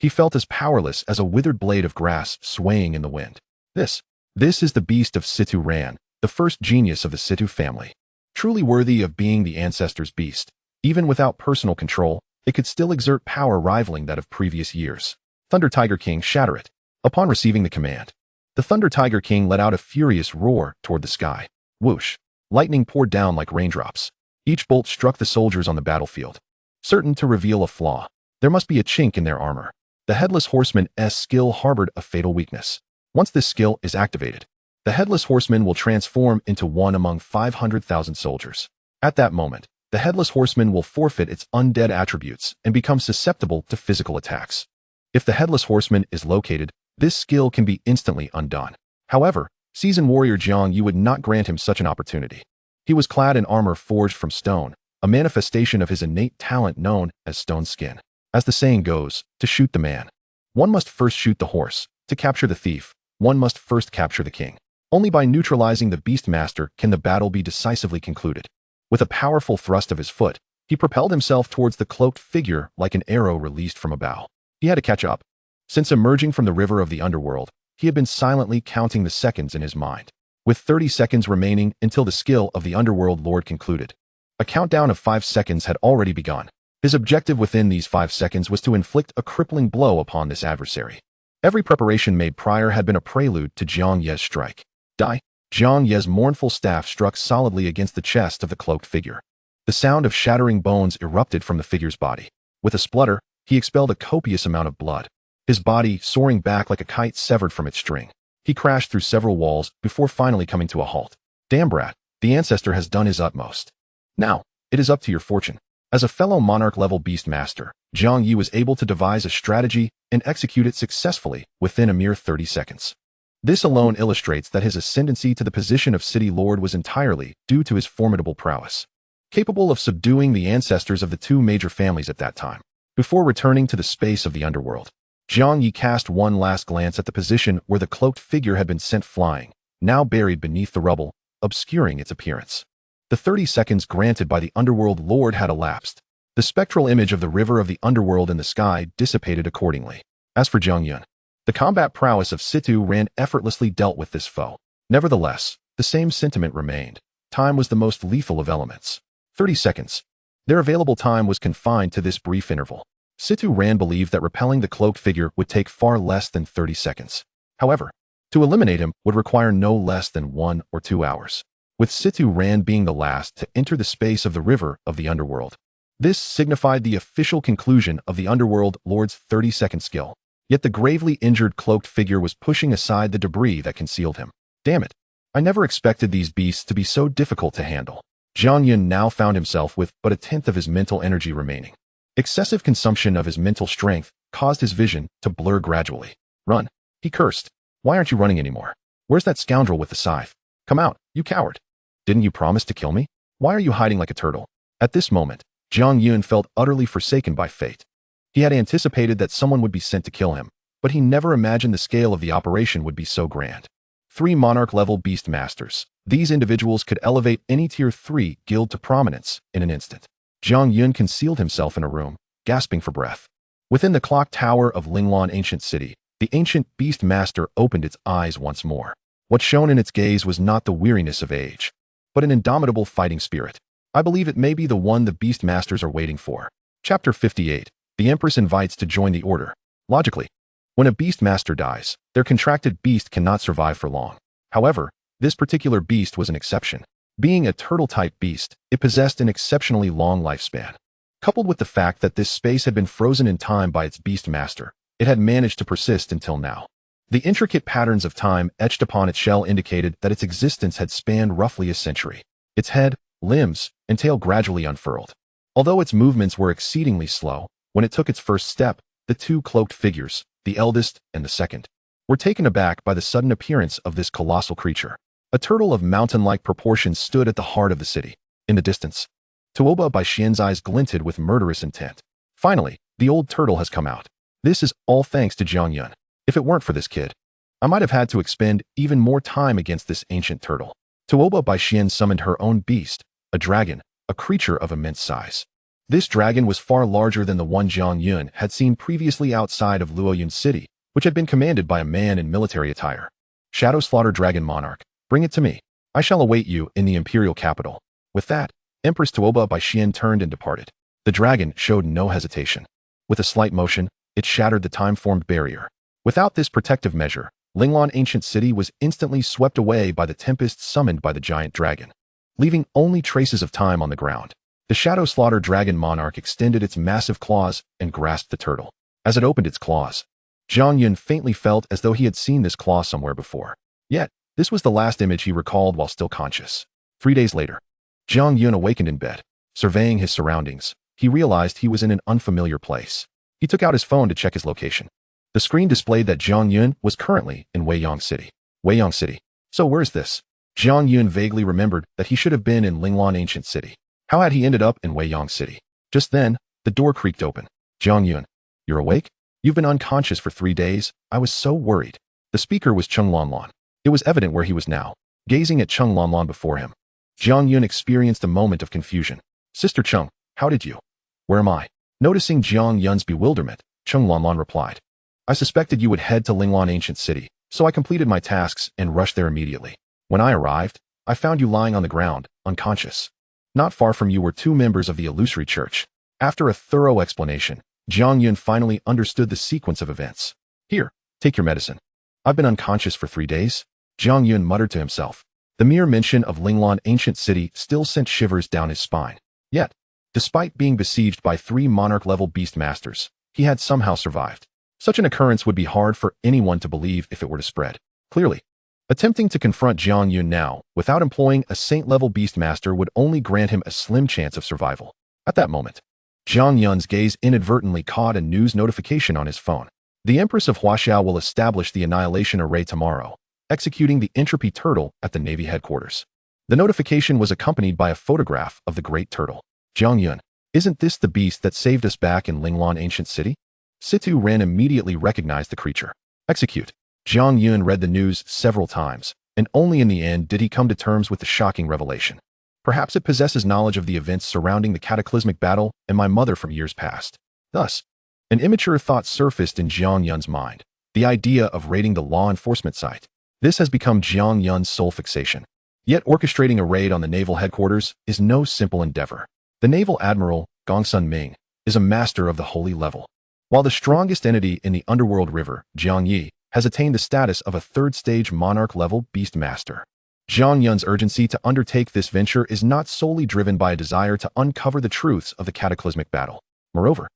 he felt as powerless as a withered blade of grass swaying in the wind. This is the beast of Situ Ran, the first genius of the Situ family. Truly worthy of being the ancestor's beast. Even without personal control, it could still exert power rivaling that of previous years. Thunder Tiger King, shatter it. Upon receiving the command, the Thunder Tiger King let out a furious roar toward the sky. Whoosh! Lightning poured down like raindrops. Each bolt struck the soldiers on the battlefield, certain to reveal a flaw. There must be a chink in their armor. The Headless Horseman's skill harbored a fatal weakness. Once this skill is activated, the Headless Horseman will transform into one among 500,000 soldiers. At that moment, the Headless Horseman will forfeit its undead attributes and become susceptible to physical attacks. If the Headless Horseman is located, this skill can be instantly undone. However, seasoned warrior Jiang Yun would not grant him such an opportunity. He was clad in armor forged from stone, a manifestation of his innate talent known as stone skin. As the saying goes, to shoot the man, one must first shoot the horse. To capture the thief, one must first capture the king. Only by neutralizing the Beast Master can the battle be decisively concluded. With a powerful thrust of his foot, he propelled himself towards the cloaked figure like an arrow released from a bow. He had to catch up. Since emerging from the river of the underworld, he had been silently counting the seconds in his mind, with 30 seconds remaining until the skill of the underworld lord concluded. A countdown of 5 seconds had already begun. His objective within these 5 seconds was to inflict a crippling blow upon this adversary. Every preparation made prior had been a prelude to Jiang Yun's strike. Die! Jiang Yun's mournful staff struck solidly against the chest of the cloaked figure. The sound of shattering bones erupted from the figure's body. With a splutter, he expelled a copious amount of blood, his body soaring back like a kite severed from its string. He crashed through several walls before finally coming to a halt. Damn brat, the ancestor has done his utmost. Now, it is up to your fortune. As a fellow monarch-level beast master, Jiang Yun was able to devise a strategy and execute it successfully within a mere 30 seconds. This alone illustrates that his ascendancy to the position of city lord was entirely due to his formidable prowess, capable of subduing the ancestors of the two major families at that time. Before returning to the space of the underworld, Jiang Yun cast one last glance at the position where the cloaked figure had been sent flying, now buried beneath the rubble, obscuring its appearance. The 30 seconds granted by the underworld lord had elapsed. The spectral image of the river of the underworld in the sky dissipated accordingly. As for Jiang Yun, the combat prowess of Situ Ran effortlessly dealt with this foe. Nevertheless, the same sentiment remained. Time was the most lethal of elements. 30 seconds. Their available time was confined to this brief interval. Situ Ran believed that repelling the cloaked figure would take far less than 30 seconds. However, to eliminate him would require no less than 1 or 2 hours, with Situ Ran being the last to enter the space of the river of the underworld. This signified the official conclusion of the underworld lord's 30-second skill. Yet the gravely injured cloaked figure was pushing aside the debris that concealed him. Damn it! I never expected these beasts to be so difficult to handle. Jiang Yun now found himself with but a tenth of his mental energy remaining. Excessive consumption of his mental strength caused his vision to blur gradually. Run! He cursed. Why aren't you running anymore? Where's that scoundrel with the scythe? Come out, you coward! Didn't you promise to kill me? Why are you hiding like a turtle? At this moment, Jiang Yun felt utterly forsaken by fate. He had anticipated that someone would be sent to kill him, but he never imagined the scale of the operation would be so grand. 3 monarch-level beast masters. These individuals could elevate any tier 3 guild to prominence in an instant. Jiang Yun concealed himself in a room, gasping for breath. Within the clock tower of Linglan Ancient City, the ancient beast master opened its eyes once more. What shone in its gaze was not the weariness of age, but an indomitable fighting spirit. I believe it may be the one the beast masters are waiting for. Chapter 58. The Empress invites to join the order. Logically, when a beast master dies, their contracted beast cannot survive for long. However, this particular beast was an exception. Being a turtle-type beast, it possessed an exceptionally long lifespan. Coupled with the fact that this space had been frozen in time by its beast master, it had managed to persist until now. The intricate patterns of time etched upon its shell indicated that its existence had spanned roughly a century. Its head, limbs, and tail gradually unfurled. Although its movements were exceedingly slow, when it took its first step, the 2 cloaked figures, the eldest and the second, were taken aback by the sudden appearance of this colossal creature. A turtle of mountain-like proportions stood at the heart of the city. In the distance, Tuoba by Xian's eyes glinted with murderous intent. Finally, the old turtle has come out. This is all thanks to Jiang Yun. If it weren't for this kid, I might have had to expend even more time against this ancient turtle. Tuoba by Xian summoned her own beast, a dragon, a creature of immense size. This dragon was far larger than the one Jiang Yun had seen previously outside of Luoyun City, which had been commanded by a man in military attire. Shadow Slaughter Dragon Monarch, bring it to me. I shall await you in the imperial capital. With that, Empress Tuoba by Xian turned and departed. The dragon showed no hesitation. With a slight motion, it shattered the time-formed barrier. Without this protective measure, Linglan Ancient City was instantly swept away by the tempest summoned by the giant dragon, leaving only traces of time on the ground. The Shadow Slaughter Dragon Monarch extended its massive claws and grasped the turtle. As it opened its claws, Jiang Yun faintly felt as though he had seen this claw somewhere before. Yet, this was the last image he recalled while still conscious. 3 days later, Jiang Yun awakened in bed. Surveying his surroundings, he realized he was in an unfamiliar place. He took out his phone to check his location. The screen displayed that Jiang Yun was currently in Weiyang City. Weiyang City. So where's this? Jiang Yun vaguely remembered that he should have been in Linglan Ancient City. How had he ended up in Weiyang City? Just then, the door creaked open. Jiang Yun, you're awake? You've been unconscious for 3 days. I was so worried. The speaker was Cheng Lanlan. It was evident where he was now, gazing at Cheng Lanlan before him. Jiang Yun experienced a moment of confusion. Sister Cheng, how did you? Where am I? Noticing Jiang Yun's bewilderment, Cheng Lanlan replied. I suspected you would head to Linglan Ancient City, so I completed my tasks and rushed there immediately. When I arrived, I found you lying on the ground, unconscious. Not far from you were 2 members of the illusory church. After a thorough explanation, Jiang Yun finally understood the sequence of events. Here, take your medicine. I've been unconscious for 3 days, Jiang Yun muttered to himself. The mere mention of Linglan Ancient City still sent shivers down his spine. Yet, despite being besieged by 3 monarch-level beast masters, he had somehow survived. Such an occurrence would be hard for anyone to believe if it were to spread. Clearly, attempting to confront Jiang Yun now, without employing a saint-level beastmaster would only grant him a slim chance of survival. At that moment, Jiang Yun's gaze inadvertently caught a news notification on his phone. The Empress of Huaxiao will establish the Annihilation Array tomorrow, executing the Entropy Turtle at the Navy headquarters. The notification was accompanied by a photograph of the Great Turtle. Jiang Yun, isn't this the beast that saved us back in Linglan Ancient City? Situ Ren immediately recognized the creature. Execute. Jiang Yun read the news several times, and only in the end did he come to terms with the shocking revelation. Perhaps it possesses knowledge of the events surrounding the cataclysmic battle and my mother from years past. Thus, an immature thought surfaced in Jiang Yun's mind. The idea of raiding the law enforcement site. This has become Jiang Yun's sole fixation. Yet orchestrating a raid on the naval headquarters is no simple endeavor. The naval admiral, Gongsun Ming, is a master of the holy level. While the strongest entity in the underworld river, Jiang Yi, has attained the status of a 3rd-stage monarch-level beast master. Jiang Yun's urgency to undertake this venture is not solely driven by a desire to uncover the truths of the cataclysmic battle. Moreover,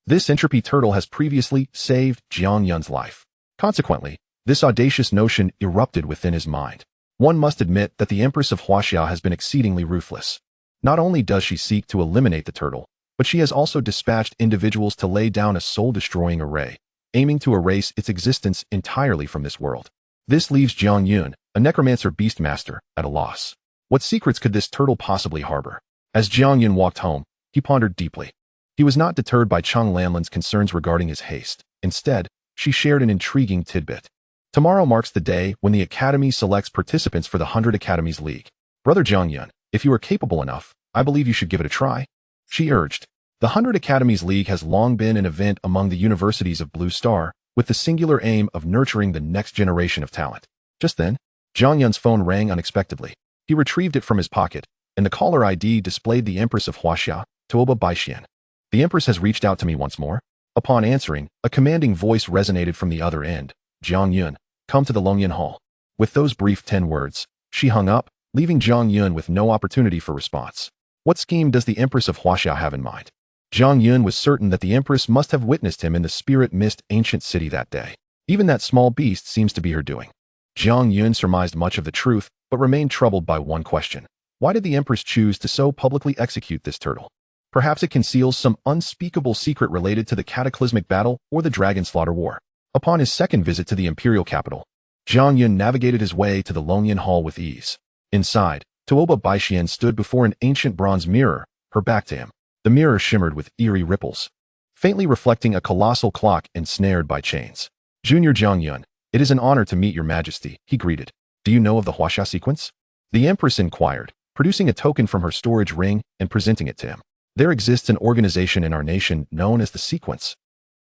this entropy turtle has previously saved Jiang Yun's life. Consequently, this audacious notion erupted within his mind. One must admit that the Empress of Huaxiao has been exceedingly ruthless. Not only does she seek to eliminate the turtle, but she has also dispatched individuals to lay down a soul-destroying array, aiming to erase its existence entirely from this world. This leaves Jiang Yun, a Necromancer beastmaster, at a loss. What secrets could this turtle possibly harbor? As Jiang Yun walked home, he pondered deeply. He was not deterred by Cheng Lanlan's concerns regarding his haste. Instead, she shared an intriguing tidbit. Tomorrow marks the day when the Academy selects participants for the 100 Academies League. Brother Jiang Yun, if you are capable enough, I believe you should give it a try, she urged. The 100 Academies League has long been an event among the universities of Blue Star, with the singular aim of nurturing the next generation of talent. Just then, Jiang Yun's phone rang unexpectedly. He retrieved it from his pocket, and the caller ID displayed the Empress of Huaxia, Tuoba Baixian. The Empress has reached out to me once more. Upon answering, a commanding voice resonated from the other end. Jiang Yun, come to the Longyan Hall. With those brief 10 words, she hung up, leaving Jiang Yun with no opportunity for response. What scheme does the Empress of Huaxia have in mind? Jiang Yun was certain that the Empress must have witnessed him in the Spirit Mist ancient city that day. Even that small beast seems to be her doing. Jiang Yun surmised much of the truth, but remained troubled by one question. Why did the Empress choose to so publicly execute this turtle? Perhaps it conceals some unspeakable secret related to the cataclysmic battle or the Dragon Slaughter War. Upon his second visit to the imperial capital, Jiang Yun navigated his way to the Longyan Hall with ease. Inside, Tuoba Baixian stood before an ancient bronze mirror, her back to him. The mirror shimmered with eerie ripples, faintly reflecting a colossal clock ensnared by chains. Junior Jiang Yun, it is an honor to meet your majesty, he greeted. Do you know of the Huaxia sequence? The Empress inquired, producing a token from her storage ring and presenting it to him. There exists an organization in our nation known as the Sequence,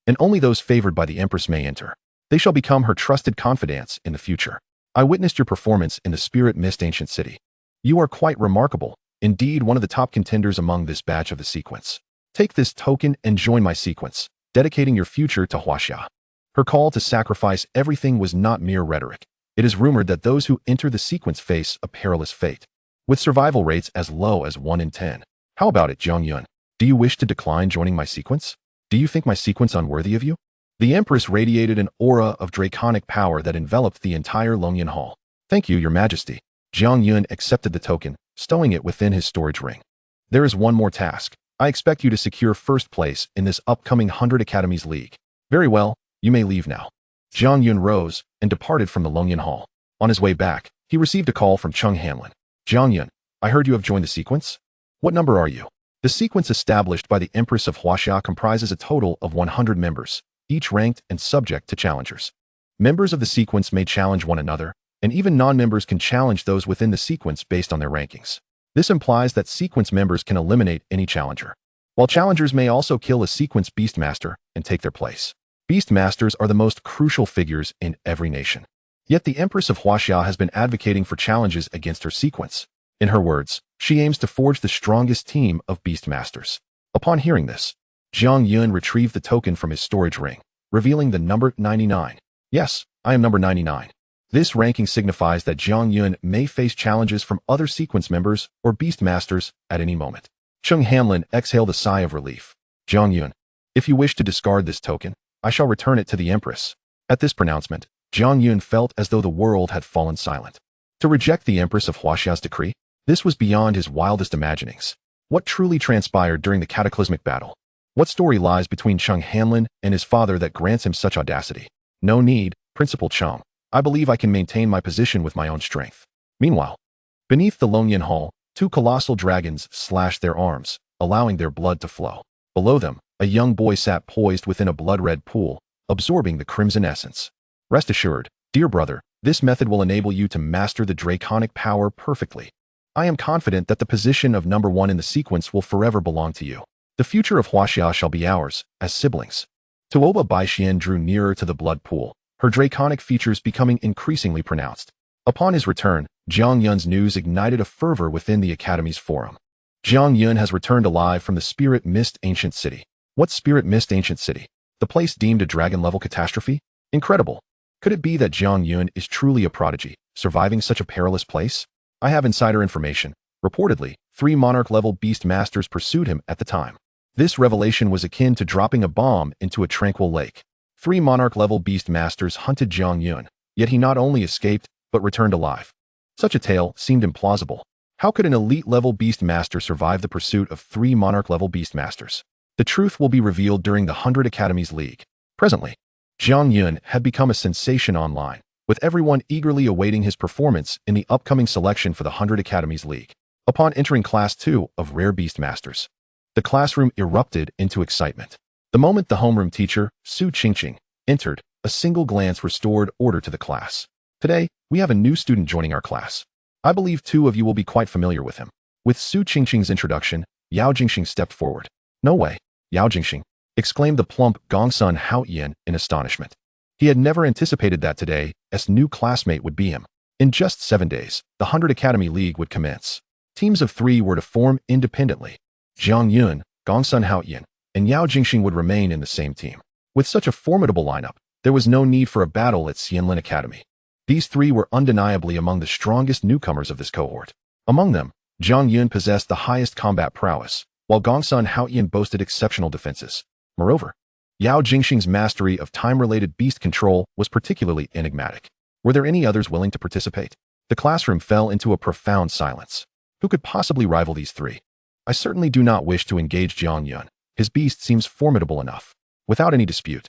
and only those favored by the Empress may enter. They shall become her trusted confidants in the future. I witnessed your performance in the Spirit Mist ancient city. You are quite remarkable. Indeed, one of the top contenders among this batch of the Sequence. Take this token and join my Sequence. dedicating your future to Huaxia. Her call to sacrifice everything was not mere rhetoric. It is rumored that those who enter the sequence face a perilous fate, with survival rates as low as 1 in 10. How about it, Jiang Yun? Do you wish to decline joining my sequence? Do you think my sequence unworthy of you? The Empress radiated an aura of draconic power that enveloped the entire Longyan Hall. Thank you, Your Majesty. Jiang Yun accepted the token, stowing it within his storage ring. There is one more task. I expect you to secure first place in this upcoming 100 Academies League. Very well, you may leave now. Jiang Yun rose and departed from the Longyan Hall. On his way back, he received a call from Cheng Hanlin. Jiang Yun, I heard you have joined the sequence? What number are you? The sequence established by the Empress of Huaxia comprises a total of 100 members, each ranked and subject to challengers. Members of the sequence may challenge one another, and even non-members can challenge those within the sequence based on their rankings. This implies that sequence members can eliminate any challenger, while challengers may also kill a sequence beastmaster and take their place. Beastmasters are the most crucial figures in every nation. Yet the Empress of Huaxia has been advocating for challenges against her sequence. In her words, she aims to forge the strongest team of beastmasters. Upon hearing this, Jiang Yun retrieved the token from his storage ring, revealing the number 99. Yes, I am number 99. This ranking signifies that Jiang Yun may face challenges from other sequence members or beastmasters at any moment. Cheng Hanlin exhaled a sigh of relief. Jiang Yun, if you wish to discard this token, I shall return it to the Empress. At this pronouncement, Jiang Yun felt as though the world had fallen silent. To reject the Empress of Huaxia's decree? This was beyond his wildest imaginings. What truly transpired during the cataclysmic battle? What story lies between Cheng Hanlin and his father that grants him such audacity? No need, Principal Cheng. I believe I can maintain my position with my own strength. Meanwhile, beneath the Longyan Hall, two colossal dragons slashed their arms, allowing their blood to flow. Below them, a young boy sat poised within a blood-red pool, absorbing the crimson essence. Rest assured, dear brother, this method will enable you to master the draconic power perfectly. I am confident that the position of number 1 in the sequence will forever belong to you. The future of Huaxia shall be ours, as siblings. Tuoba Baixian drew nearer to the blood pool, her draconic features becoming increasingly pronounced. Upon his return, Jiang Yun's news ignited a fervor within the Academy's forum. Jiang Yun has returned alive from the Spirit Mist Ancient City. What Spirit Mist Ancient City? The place deemed a dragon-level catastrophe? Incredible. Could it be that Jiang Yun is truly a prodigy, surviving such a perilous place? I have insider information. Reportedly, 3 Monarch-level Beast Masters pursued him at the time. This revelation was akin to dropping a bomb into a tranquil lake. 3 Monarch-level Beast Masters hunted Jiang Yun, yet he not only escaped, but returned alive. Such a tale seemed implausible. How could an elite-level Beast Master survive the pursuit of 3 Monarch-level Beast Masters? The truth will be revealed during the 100 Academies League. Presently, Jiang Yun had become a sensation online, with everyone eagerly awaiting his performance in the upcoming selection for the 100 Academies League. Upon entering Class 2 of Rare Beast Masters, the classroom erupted into excitement. The moment the homeroom teacher, Su Qingqing, entered, a single glance restored order to the class. Today, we have a new student joining our class. I believe 2 of you will be quite familiar with him. With Su Qingqing's introduction, Yao Jingxing stepped forward. No way, Yao Jingxing, exclaimed the plump Gongsun Haoyan in astonishment. He had never anticipated that today, as new classmate would be him. In just 7 days, the 100 Academy League would commence. Teams of 3 were to form independently. Jiang Yun, Gongsun Haoyan, and Yao Jingxing would remain in the same team. With such a formidable lineup, there was no need for a battle at Xianlin Academy. These 3 were undeniably among the strongest newcomers of this cohort. Among them, Jiang Yun possessed the highest combat prowess, while Gongsun Haoyan boasted exceptional defenses. Moreover, Yao Jingxing's mastery of time-related beast control was particularly enigmatic. Were there any others willing to participate? The classroom fell into a profound silence. Who could possibly rival these 3? I certainly do not wish to engage Jiang Yun. His beast seems formidable enough. Without any dispute,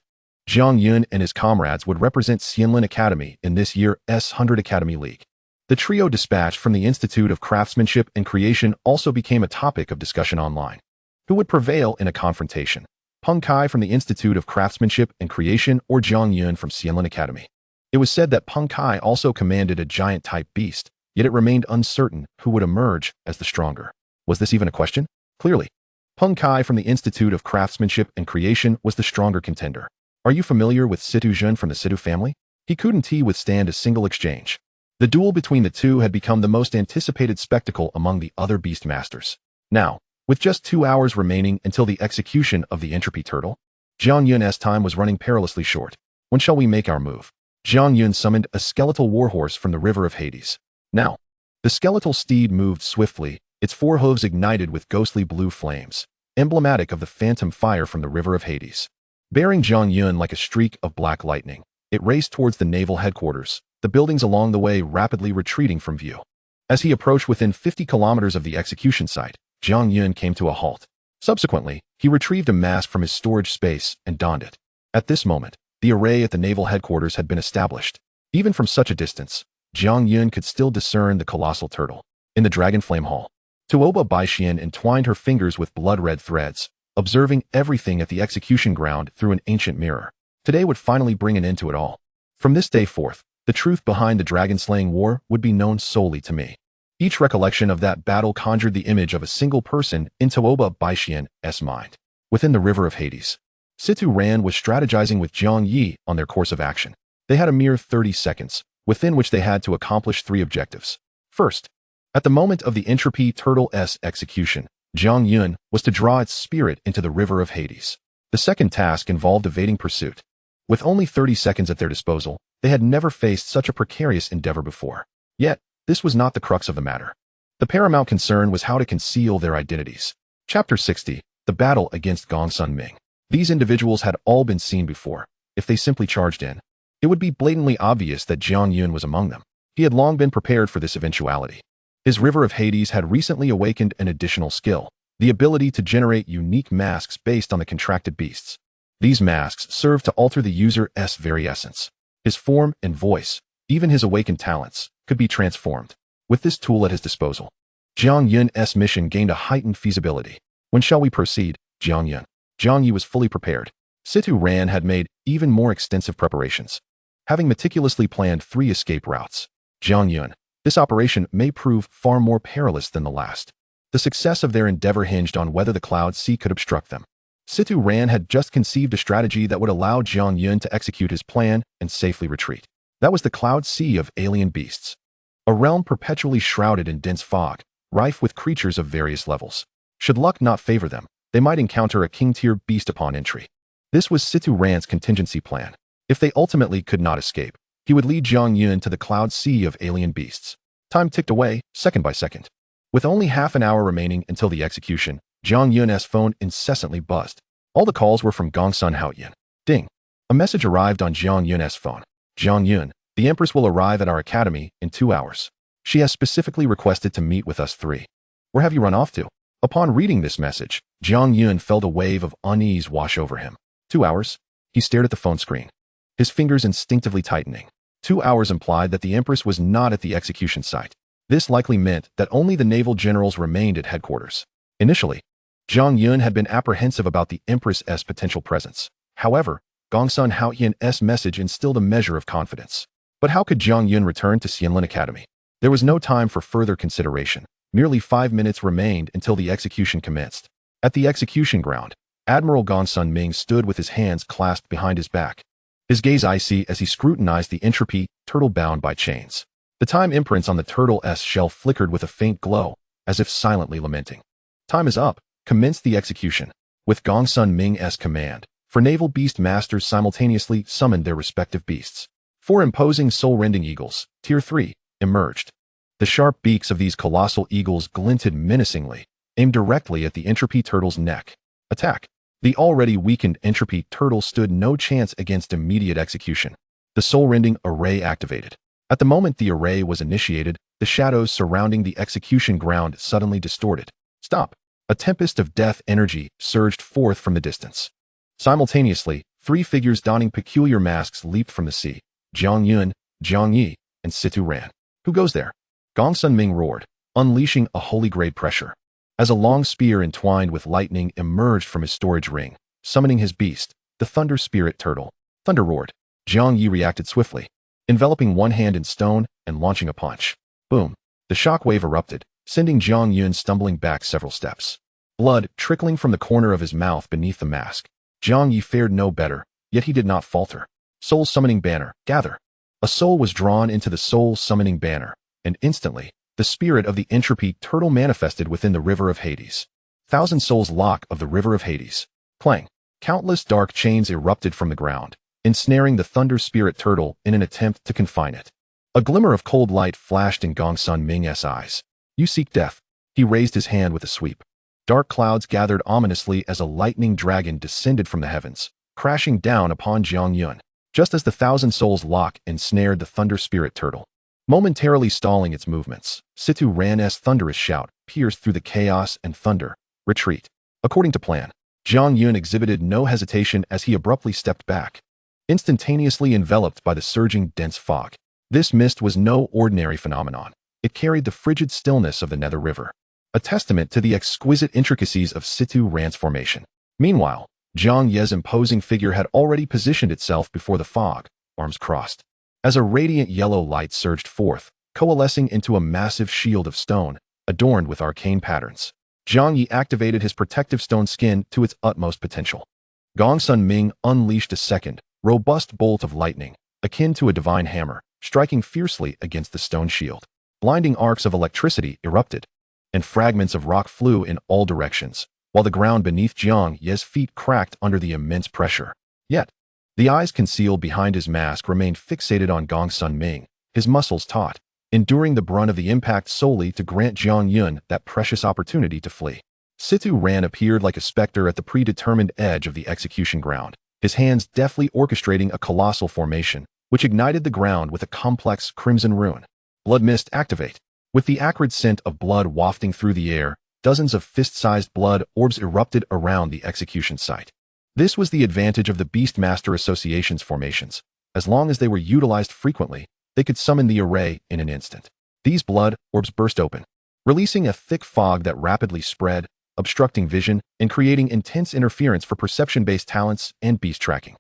Jiang Yun and his comrades would represent Xianlin Academy in this year's 100 Academy League. The trio dispatched from the Institute of Craftsmanship and Creation also became a topic of discussion online. Who would prevail in a confrontation? Peng Kai from the Institute of Craftsmanship and Creation or Jiang Yun from Xianlin Academy? It was said that Peng Kai also commanded a giant-type beast, yet it remained uncertain who would emerge as the stronger. Was this even a question? Clearly, Peng Kai from the Institute of Craftsmanship and Creation was the stronger contender. Are you familiar with Situ Jun from the Situ family? He couldn't withstand a single exchange. The duel between the 2 had become the most anticipated spectacle among the other Beast Masters. Now, with just 2 hours remaining until the execution of the Entropy Turtle, Jiang Yun's time was running perilously short. When shall we make our move? Jiang Yun summoned a skeletal warhorse from the river of Hades. Now, the skeletal steed moved swiftly, its four hooves ignited with ghostly blue flames, emblematic of the phantom fire from the river of Hades. Bearing Jiang Yun like a streak of black lightning, it raced towards the naval headquarters, the buildings along the way rapidly retreating from view. As he approached within 50 kilometers of the execution site, Jiang Yun came to a halt. Subsequently, he retrieved a mask from his storage space and donned it. At this moment, the array at the naval headquarters had been established. Even from such a distance, Jiang Yun could still discern the colossal turtle. In the Dragonflame Hall, Tuoba Baixian entwined her fingers with blood-red threads, observing everything at the execution ground through an ancient mirror. Today would finally bring an end to it all. From this day forth, the truth behind the dragon-slaying war would be known solely to me. Each recollection of that battle conjured the image of a single person in Tuoba Baixian's mind. Within the river of Hades, Situ Ran was strategizing with Jiang Yi on their course of action. They had a mere 30 seconds, within which they had to accomplish 3 objectives. First, at the moment of the entropy turtle's execution, Jiang Yun was to draw its spirit into the river of Hades. The second task involved evading pursuit. With only 30 seconds at their disposal, they had never faced such a precarious endeavor before. Yet, this was not the crux of the matter. The paramount concern was how to conceal their identities. Chapter 60, The Battle Against Gongsun Ming. These individuals had all been seen before. If they simply charged in, it would be blatantly obvious that Jiang Yun was among them. He had long been prepared for this eventuality. His river of Hades had recently awakened an additional skill, the ability to generate unique masks based on the contracted beasts. These masks served to alter the user's very essence. His form and voice, even his awakened talents, could be transformed. With this tool at his disposal, Jiang Yun's mission gained a heightened feasibility. When shall we proceed, Jiang Yun? Jiang Yi was fully prepared. Situ Ran had made even more extensive preparations, having meticulously planned 3 escape routes. Jiang Yun, this operation may prove far more perilous than the last. The success of their endeavor hinged on whether the Cloud Sea could obstruct them. Situ Ran had just conceived a strategy that would allow Jiang Yun to execute his plan and safely retreat. That was the Cloud Sea of alien beasts, a realm perpetually shrouded in dense fog, rife with creatures of various levels. Should luck not favor them, they might encounter a king-tier beast upon entry. This was Situ Ran's contingency plan. If they ultimately could not escape, he would lead Jiang Yun to the Cloud Sea of alien beasts. Time ticked away, second by second. With only half an hour remaining until the execution, Jiang Yun's phone incessantly buzzed. All the calls were from Gongsun Haoyan. Ding! A message arrived on Jiang Yun's phone. Jiang Yun, the Empress will arrive at our academy in 2 hours. She has specifically requested to meet with us 3. Where have you run off to? Upon reading this message, Jiang Yun felt a wave of unease wash over him. 2 hours? He stared at the phone screen, his fingers instinctively tightening. 2 hours implied that the Empress was not at the execution site. This likely meant that only the naval generals remained at headquarters. Initially, Jiang Yun had been apprehensive about the Empress's potential presence. However, Gongsun Haoyan's message instilled a measure of confidence. But how could Jiang Yun return to Xianlin Academy? There was no time for further consideration. Merely 5 minutes remained until the execution commenced. At the execution ground, Admiral Gongsun Ming stood with his hands clasped behind his back, his gaze icy as he scrutinized the entropy turtle bound by chains. The time imprints on the turtle's shell flickered with a faint glow, as if silently lamenting. Time is up. Commenced the execution. With Gongsun Ming's command, 4 naval beast masters simultaneously summoned their respective beasts. 4 imposing soul-rending eagles, Tier 3, emerged. The sharp beaks of these colossal eagles glinted menacingly, aimed directly at the entropy turtle's neck. Attack! The already weakened entropy turtle stood no chance against immediate execution. The soul-rending array activated. At the moment the array was initiated, the shadows surrounding the execution ground suddenly distorted. Stop! A tempest of death energy surged forth from the distance. Simultaneously, 3 figures donning peculiar masks leaped from the sea. Jiang Yun, Jiang Yi, and Situ Ran. Who goes there? Gongsun Ming roared, unleashing a holy-grade pressure. As a long spear entwined with lightning emerged from his storage ring, summoning his beast, the Thunder Spirit Turtle. Thunder roared. Jiang Yi reacted swiftly, enveloping one hand in stone and launching a punch. Boom! The shockwave erupted, sending Jiang Yun stumbling back several steps. Blood trickling from the corner of his mouth beneath the mask. Jiang Yi fared no better, yet he did not falter. Soul Summoning Banner, gather! A soul was drawn into the Soul Summoning Banner, and instantly, the spirit of the entropy turtle manifested within the river of Hades. 1,000 souls lock of the river of Hades. Clang! Countless dark chains erupted from the ground, ensnaring the Thunder Spirit Turtle in an attempt to confine it. A glimmer of cold light flashed in Gongsun Ming's eyes. "You seek death." He raised his hand with a sweep. Dark clouds gathered ominously as a lightning dragon descended from the heavens, crashing down upon Jiang Yun, just as the Thousand Souls lock ensnared the Thunder Spirit Turtle. Momentarily stalling its movements, Situ Ran's thunderous shout pierced through the chaos and thunder. "Retreat." According to plan, Jiang Yun exhibited no hesitation as he abruptly stepped back, instantaneously enveloped by the surging dense fog. This mist was no ordinary phenomenon. It carried the frigid stillness of the Nether River, a testament to the exquisite intricacies of Situ Ran's formation. Meanwhile, Jiang Ye's imposing figure had already positioned itself before the fog, arms crossed. As a radiant yellow light surged forth, coalescing into a massive shield of stone, adorned with arcane patterns, Jiang Yi activated his protective stone skin to its utmost potential. Gongsun Ming unleashed a second, robust bolt of lightning, akin to a divine hammer, striking fiercely against the stone shield. Blinding arcs of electricity erupted, and fragments of rock flew in all directions, while the ground beneath Jiang Ye's feet cracked under the immense pressure. Yet, the eyes concealed behind his mask remained fixated on Gongsun Ming, his muscles taut, enduring the brunt of the impact solely to grant Jiang Yun that precious opportunity to flee. Situ Ran appeared like a specter at the predetermined edge of the execution ground, his hands deftly orchestrating a colossal formation, which ignited the ground with a complex crimson rune. Blood mist activate. With the acrid scent of blood wafting through the air, dozens of fist-sized blood orbs erupted around the execution site. This was the advantage of the Beastmaster Association's formations. As long as they were utilized frequently, they could summon the array in an instant. These blood orbs burst open, releasing a thick fog that rapidly spread, obstructing vision and creating intense interference for perception-based talents and beast tracking.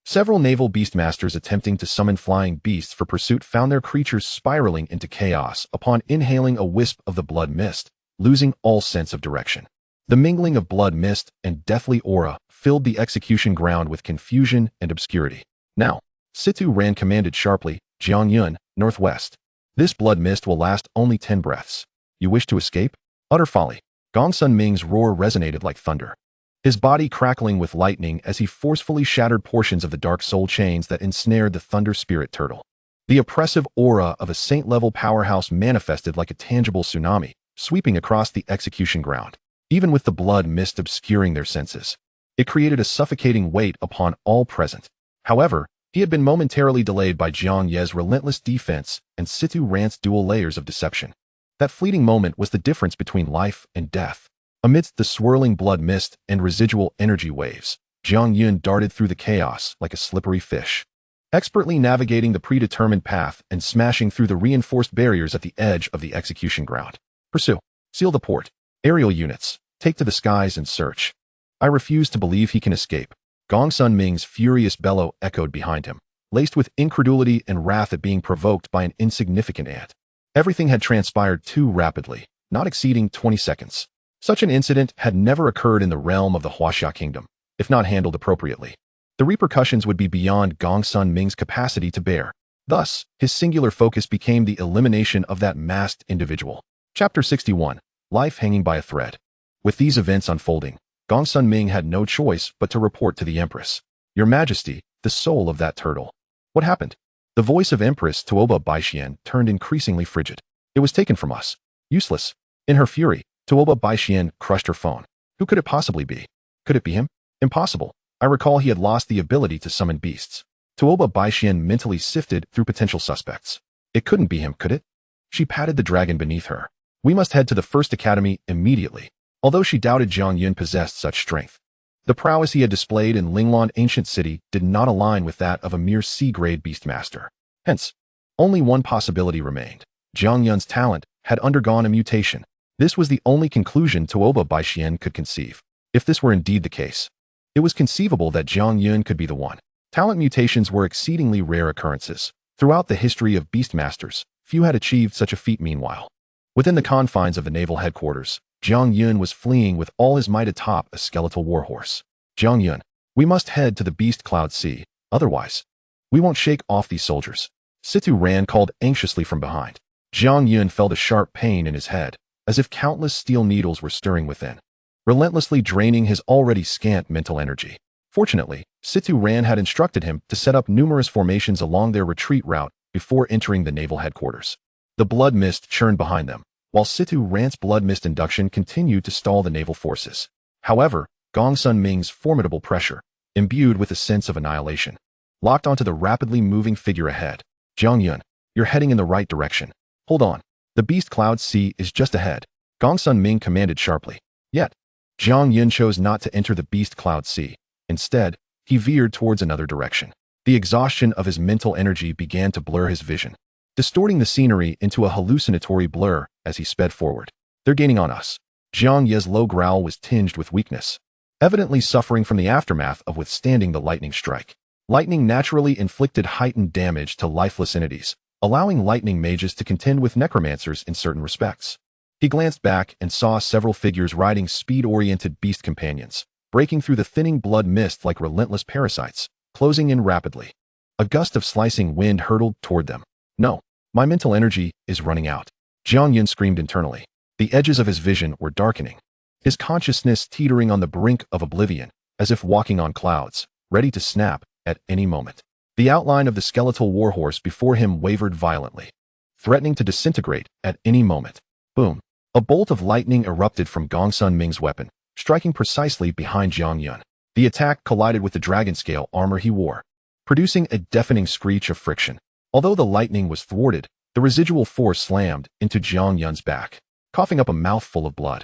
Several naval beastmasters attempting to summon flying beasts for pursuit found their creatures spiraling into chaos upon inhaling a wisp of the blood mist, losing all sense of direction. The mingling of blood mist and deathly aura filled the execution ground with confusion and obscurity. "Now," Situ Ran commanded sharply, "Jiang Yun, northwest. This blood mist will last only 10 breaths. You wish to escape? Utter folly." Gongsun Ming's roar resonated like thunder, his body crackling with lightning as he forcefully shattered portions of the dark soul chains that ensnared the Thunder Spirit Turtle. The oppressive aura of a saint-level powerhouse manifested like a tangible tsunami, sweeping across the execution ground. Even with the blood mist obscuring their senses, it created a suffocating weight upon all present. However, he had been momentarily delayed by Jiang Ye's relentless defense and Situ Ran's dual layers of deception. That fleeting moment was the difference between life and death. Amidst the swirling blood mist and residual energy waves, Jiang Yun darted through the chaos like a slippery fish, expertly navigating the predetermined path and smashing through the reinforced barriers at the edge of the execution ground. "Pursue. Seal the port. Aerial units, take to the skies and search." "I refuse to believe he can escape." Gongsun Ming's furious bellow echoed behind him, laced with incredulity and wrath at being provoked by an insignificant ant. Everything had transpired too rapidly, not exceeding 20 seconds. Such an incident had never occurred in the realm of the Huaxia Kingdom, if not handled appropriately. The repercussions would be beyond Gongsun Ming's capacity to bear. Thus, his singular focus became the elimination of that masked individual. Chapter 61. Life Hanging by a Thread. With these events unfolding, Gongsun Ming had no choice but to report to the Empress. "Your Majesty, the soul of that turtle." "What happened?" The voice of Empress Tuoba Baixian turned increasingly frigid. "It was taken from us." "Useless." In her fury, Tuoba Baixian crushed her phone. Who could it possibly be? Could it be him? Impossible. I recall he had lost the ability to summon beasts. Tuoba Baixian mentally sifted through potential suspects. It couldn't be him, could it? She patted the dragon beneath her. "We must head to the First Academy immediately." Although she doubted Jiang Yun possessed such strength, the prowess he had displayed in Linglong Ancient City did not align with that of a mere C-grade beastmaster. Hence, only one possibility remained. Jiang Yun's talent had undergone a mutation. This was the only conclusion Tuoba Baixian could conceive. If this were indeed the case, it was conceivable that Jiang Yun could be the one. Talent mutations were exceedingly rare occurrences. Throughout the history of beastmasters, few had achieved such a feat meanwhile. Within the confines of the naval headquarters, Jiang Yun was fleeing with all his might atop a skeletal warhorse. "Jiang Yun, we must head to the Beast Cloud Sea, otherwise, we won't shake off these soldiers." Situ Ran called anxiously from behind. Jiang Yun felt a sharp pain in his head, as if countless steel needles were stirring within, relentlessly draining his already scant mental energy. Fortunately, Situ Ran had instructed him to set up numerous formations along their retreat route before entering the naval headquarters. The blood mist churned behind them, while Situ Ran's blood mist induction continued to stall the naval forces. However, Gong Sun Ming's formidable pressure, imbued with a sense of annihilation, locked onto the rapidly moving figure ahead. Jiang Yun, you're heading in the right direction. Hold on. The Beast Cloud Sea is just ahead, Gong Sun Ming commanded sharply. Yet, Jiang Yun chose not to enter the Beast Cloud Sea. Instead, he veered towards another direction. The exhaustion of his mental energy began to blur his vision, distorting the scenery into a hallucinatory blur as he sped forward. They're gaining on us. Jiang Ye's low growl was tinged with weakness, evidently suffering from the aftermath of withstanding the lightning strike. Lightning naturally inflicted heightened damage to lifeless entities, allowing lightning mages to contend with necromancers in certain respects. He glanced back and saw several figures riding speed-oriented beast companions, breaking through the thinning blood mist like relentless parasites, closing in rapidly. A gust of slicing wind hurtled toward them. No, my mental energy is running out. Jiang Yun screamed internally. The edges of his vision were darkening, his consciousness teetering on the brink of oblivion, as if walking on clouds, ready to snap at any moment. The outline of the skeletal warhorse before him wavered violently, threatening to disintegrate at any moment. Boom! A bolt of lightning erupted from Gong Sun Ming's weapon, striking precisely behind Jiang Yun. The attack collided with the dragon scale armor he wore, producing a deafening screech of friction. Although the lightning was thwarted, the residual force slammed into Jiang Yun's back, coughing up a mouthful of blood.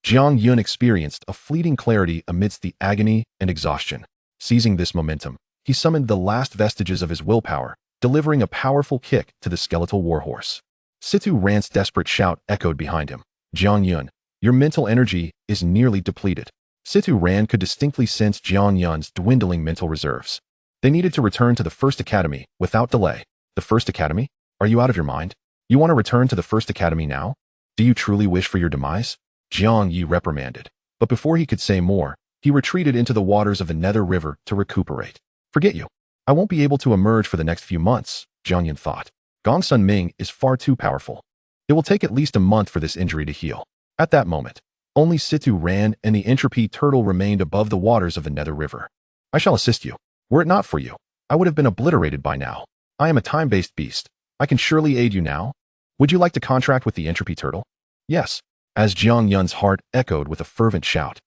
Jiang Yun experienced a fleeting clarity amidst the agony and exhaustion. Seizing this momentum, he summoned the last vestiges of his willpower, delivering a powerful kick to the skeletal warhorse. Situ Ran's desperate shout echoed behind him. Jiang Yun, your mental energy is nearly depleted. Situ Ran could distinctly sense Jiang Yun's dwindling mental reserves. They needed to return to the First Academy without delay. The First Academy? Are you out of your mind? You want to return to the First Academy now? Do you truly wish for your demise? Jiang Yi reprimanded. But before he could say more, he retreated into the waters of the Nether River to recuperate. Forget you. I won't be able to emerge for the next few months, Jiang Yun thought. Gong Sun Ming is far too powerful. It will take at least a month for this injury to heal. At that moment, only Situ Ran and the Entropy Turtle remained above the waters of the Nether River. I shall assist you. Were it not for you, I would have been obliterated by now. I am a time-based beast. I can surely aid you now. Would you like to contract with the Entropy Turtle? Yes, as Jiang Yun's heart echoed with a fervent shout.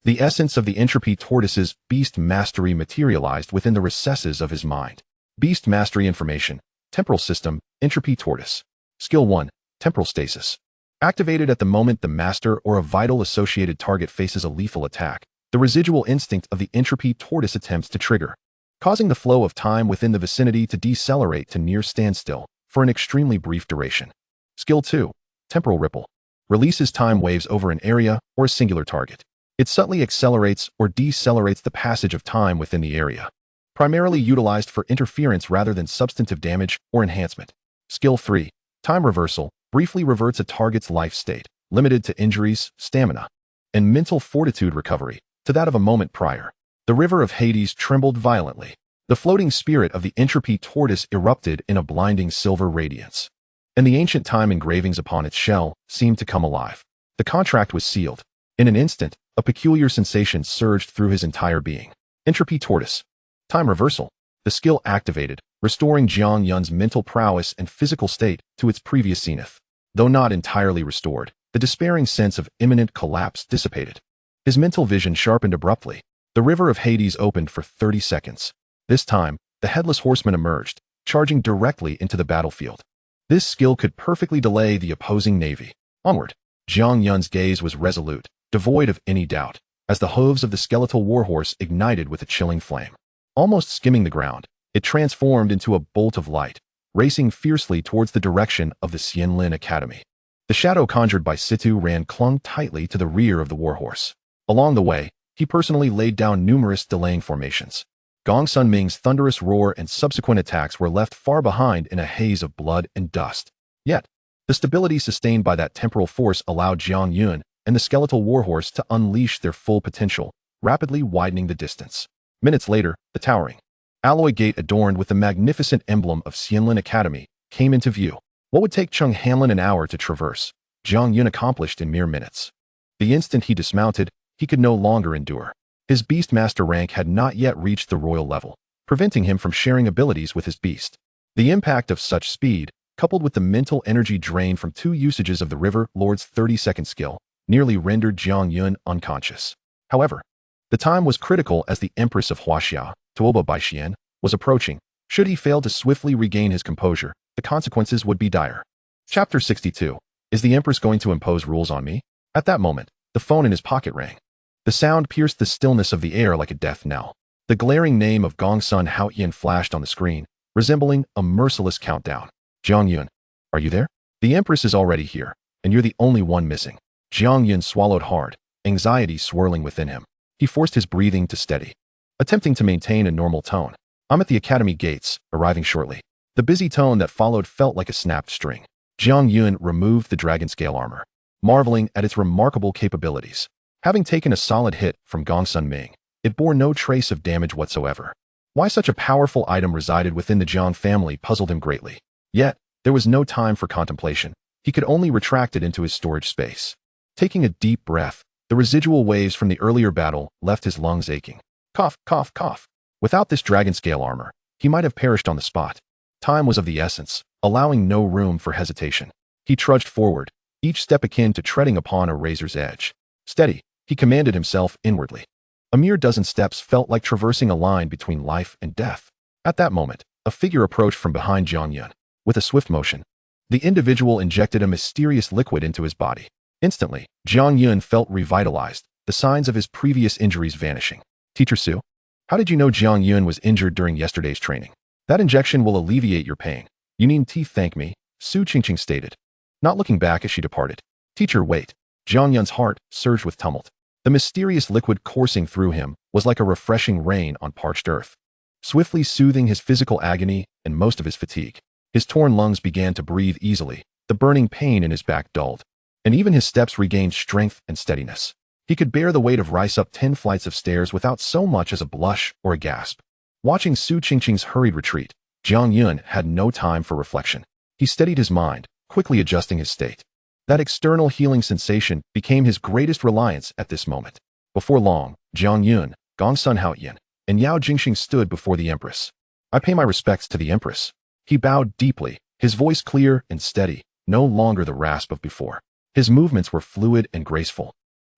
The essence of the Entropy Tortoise's beast mastery materialized within the recesses of his mind. Beast mastery information. Temporal system, Entropy Tortoise. Skill 1, Temporal Stasis. Activated at the moment the master or a vital associated target faces a lethal attack, the residual instinct of the Entropy Tortoise attempts to trigger, causing the flow of time within the vicinity to decelerate to near standstill for an extremely brief duration. Skill 2, Temporal Ripple. Releases time waves over an area or a singular target. It subtly accelerates or decelerates the passage of time within the area, primarily utilized for interference rather than substantive damage or enhancement. Skill 3, Time Reversal, briefly reverts a target's life state, limited to injuries, stamina, and mental fortitude recovery, to that of a moment prior. The river of Hades trembled violently. The floating spirit of the Entropy Tortoise erupted in a blinding silver radiance, and the ancient time engravings upon its shell seemed to come alive. The contract was sealed. In an instant, a peculiar sensation surged through his entire being. Entropy Tortoise. Time Reversal. The skill activated, restoring Jiang Yun's mental prowess and physical state to its previous zenith. Though not entirely restored, the despairing sense of imminent collapse dissipated. His mental vision sharpened abruptly. The river of Hades opened for 30 seconds. This time, the Headless Horseman emerged, charging directly into the battlefield. This skill could perfectly delay the opposing navy. Onward. Jiang Yun's gaze was resolute, devoid of any doubt, as the hooves of the skeletal warhorse ignited with a chilling flame. Almost skimming the ground, it transformed into a bolt of light, racing fiercely towards the direction of the Xianlin Academy. The shadow conjured by Situ Ran clung tightly to the rear of the warhorse. Along the way, he personally laid down numerous delaying formations. Gong Sun Ming's thunderous roar and subsequent attacks were left far behind in a haze of blood and dust. Yet, the stability sustained by that temporal force allowed Jiang Yun and the skeletal warhorse to unleash their full potential, rapidly widening the distance. Minutes later, the towering alloy gate adorned with the magnificent emblem of Xianlin Academy came into view. What would take Cheng Hanlin an hour to traverse, Jiang Yun accomplished in mere minutes. The instant he dismounted, he could no longer endure. His Beast Master rank had not yet reached the royal level, preventing him from sharing abilities with his beast. The impact of such speed, coupled with the mental energy drain from 2 usages of the River Lord's 30-second skill, nearly rendered Jiang Yun unconscious. However, the time was critical as the Empress of Huaxia, Tuoba Baixian, was approaching. Should he fail to swiftly regain his composure, the consequences would be dire. Chapter 62. Is the Empress going to impose rules on me? At that moment, the phone in his pocket rang. The sound pierced the stillness of the air like a death knell. The glaring name of Gongsun Haoyan flashed on the screen, resembling a merciless countdown. Jiang Yun, are you there? The Empress is already here, and you're the only one missing. Jiang Yun swallowed hard, anxiety swirling within him. He forced his breathing to steady, attempting to maintain a normal tone. I'm at the academy gates, arriving shortly. The busy tone that followed felt like a snapped string. Jiang Yun removed the dragon scale armor, marveling at its remarkable capabilities. Having taken a solid hit from Gongsun Ming, it bore no trace of damage whatsoever. Why such a powerful item resided within the Jiang family puzzled him greatly. Yet, there was no time for contemplation. He could only retract it into his storage space. Taking a deep breath, the residual waves from the earlier battle left his lungs aching. Cough, cough, cough. Without this dragon scale armor, he might have perished on the spot. Time was of the essence, allowing no room for hesitation. He trudged forward, each step akin to treading upon a razor's edge. Steady, he commanded himself inwardly. A mere dozen steps felt like traversing a line between life and death. At that moment, a figure approached from behind Jiang Yun. With a swift motion, the individual injected a mysterious liquid into his body. Instantly, Jiang Yun felt revitalized, the signs of his previous injuries vanishing. Teacher Su, how did you know Jiang Yun was injured during yesterday's training? That injection will alleviate your pain. You needn't thank me, Su Qingqing stated, not looking back as she departed. Teacher, wait. Jiang Yun's heart surged with tumult. The mysterious liquid coursing through him was like a refreshing rain on parched earth, swiftly soothing his physical agony and most of his fatigue. His torn lungs began to breathe easily, the burning pain in his back dulled, and even his steps regained strength and steadiness. He could bear the weight of rice up 10 flights of stairs without so much as a blush or a gasp. Watching Su Qingqing's hurried retreat, Jiang Yun had no time for reflection. He steadied his mind, quickly adjusting his state. That external healing sensation became his greatest reliance at this moment. Before long, Jiang Yun, Gongsun Haoyan, and Yao Jingxing stood before the Empress. I pay my respects to the Empress. He bowed deeply, his voice clear and steady, no longer the rasp of before. His movements were fluid and graceful,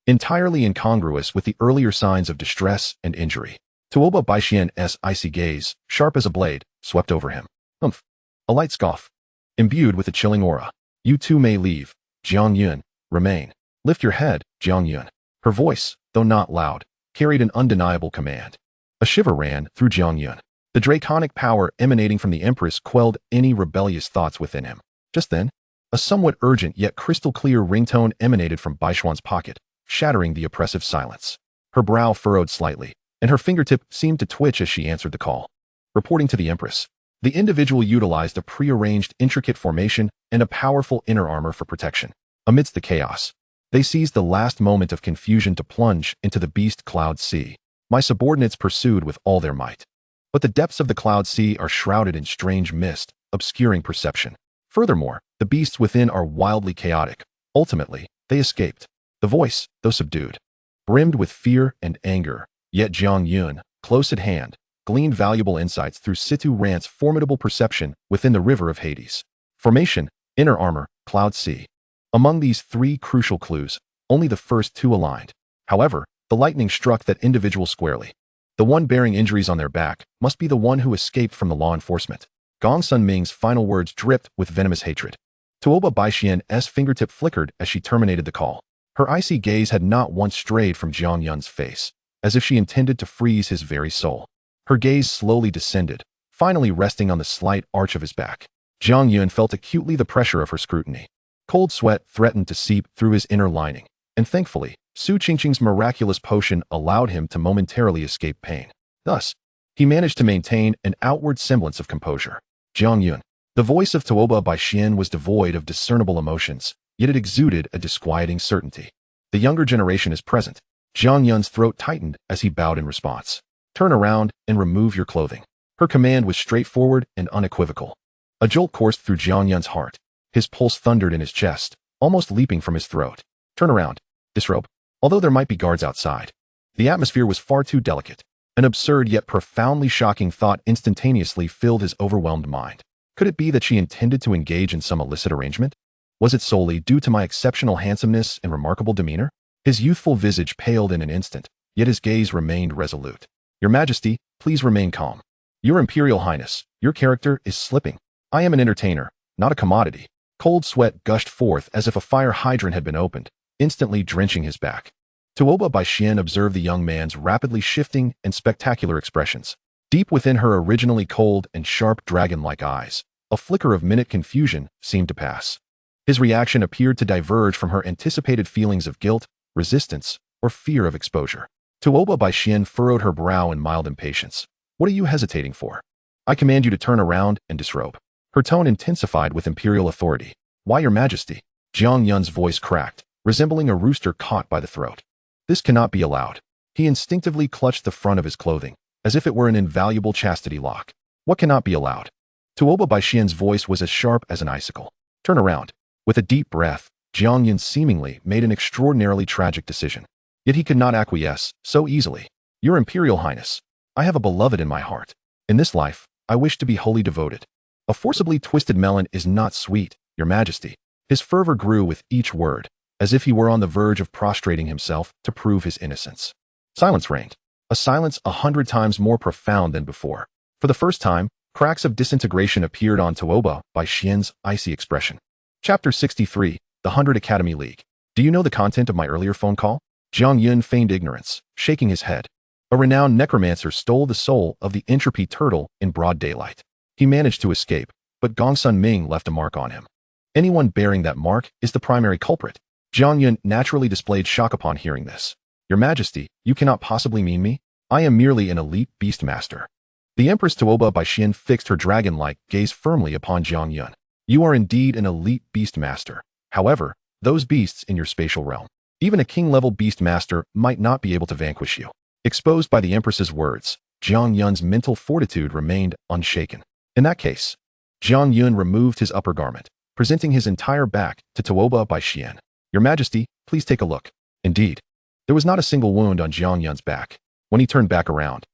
entirely incongruous with the earlier signs of distress and injury. Tuoba Baixian's icy gaze, sharp as a blade, swept over him. Humph. A light scoff, imbued with a chilling aura. You too may leave. Jiang Yun, remain. Lift your head, Jiang Yun. Her voice, though not loud, carried an undeniable command. A shiver ran through Jiang Yun. The draconic power emanating from the Empress quelled any rebellious thoughts within him. Just then, a somewhat urgent yet crystal-clear ringtone emanated from Baishuan's pocket, shattering the oppressive silence. Her brow furrowed slightly, and her fingertip seemed to twitch as she answered the call. Reporting to the Empress. The individual utilized a prearranged, intricate formation and a powerful inner armor for protection. Amidst the chaos, they seized the last moment of confusion to plunge into the beast cloud sea. My subordinates pursued with all their might. But the depths of the cloud sea are shrouded in strange mist, obscuring perception. Furthermore, the beasts within are wildly chaotic. Ultimately, they escaped. The voice, though subdued, brimmed with fear and anger. Yet Jiang Yun, close at hand, gleaned valuable insights through Situ Rant's formidable perception within the river of Hades. Formation, inner armor, cloud sea. Among these 3 crucial clues, only the first 2 aligned. However, the lightning struck that individual squarely. The one bearing injuries on their back must be the one who escaped from the law enforcement. Gongsun Ming's final words dripped with venomous hatred. Tuoba Baixian's fingertip flickered as she terminated the call. Her icy gaze had not once strayed from Jiang Yun's face, as if she intended to freeze his very soul. Her gaze slowly descended, finally resting on the slight arch of his back. Jiang Yun felt acutely the pressure of her scrutiny. Cold sweat threatened to seep through his inner lining, and thankfully, Su Qingqing's miraculous potion allowed him to momentarily escape pain. Thus, he managed to maintain an outward semblance of composure. Jiang Yun. The voice of Tuoba Baixian was devoid of discernible emotions, yet it exuded a disquieting certainty. The younger generation is present. Jiang Yun's throat tightened as he bowed in response. Turn around and remove your clothing. Her command was straightforward and unequivocal. A jolt coursed through Jiang Yun's heart. His pulse thundered in his chest, almost leaping from his throat. Turn around. Disrobe. Although there might be guards outside, The atmosphere was far too delicate. An absurd yet profoundly shocking thought instantaneously filled his overwhelmed mind. Could it be that she intended to engage in some illicit arrangement? Was it solely due to my exceptional handsomeness and remarkable demeanor? His youthful visage paled in an instant, yet his gaze remained resolute. Your Majesty, please remain calm. Your Imperial Highness, your character is slipping. I am an entertainer, not a commodity. Cold sweat gushed forth as if a fire hydrant had been opened, instantly drenching his back. Tuoba Baixin observed the young man's rapidly shifting and spectacular expressions. Deep within her originally cold and sharp dragon-like eyes, a flicker of minute confusion seemed to pass. His reaction appeared to diverge from her anticipated feelings of guilt, resistance, or fear of exposure. Tuoba Baixin furrowed her brow in mild impatience. What are you hesitating for? I command you to turn around and disrobe. Her tone intensified with imperial authority. Why, Your Majesty? Jiang Yun's voice cracked, resembling a rooster caught by the throat. This cannot be allowed. He instinctively clutched the front of his clothing, as if it were an invaluable chastity lock. What cannot be allowed? Tuoba Baixin's voice was as sharp as an icicle. Turn around. With a deep breath, Jiang Yun seemingly made an extraordinarily tragic decision. Yet he could not acquiesce so easily. Your Imperial Highness, I have a beloved in my heart. In this life, I wish to be wholly devoted. A forcibly twisted melon is not sweet, Your Majesty. His fervor grew with each word, as if he were on the verge of prostrating himself to prove his innocence. Silence reigned, a silence 100 times more profound than before. For the first time, cracks of disintegration appeared on Tuoba Baixin's icy expression. Chapter 63, The 100 Academy League. Do you know the content of my earlier phone call? Jiang Yun feigned ignorance, shaking his head. A renowned necromancer stole the soul of the entropy turtle in broad daylight. He managed to escape, but Gongsun Ming left a mark on him. Anyone bearing that mark is the primary culprit. Jiang Yun naturally displayed shock upon hearing this. Your Majesty, you cannot possibly mean me? I am merely an elite beast master. The Empress Tuoba Baixin fixed her dragon-like gaze firmly upon Jiang Yun. You are indeed an elite beast master. However, those beasts in your spatial realm, even a king-level beast master might not be able to vanquish you. Exposed by the Empress's words, Jiang Yun's mental fortitude remained unshaken. In that case, Jiang Yun removed his upper garment, presenting his entire back to Tuoba Baixin. Your Majesty, please take a look. Indeed, there was not a single wound on Jiang Yun's back. When he turned back around,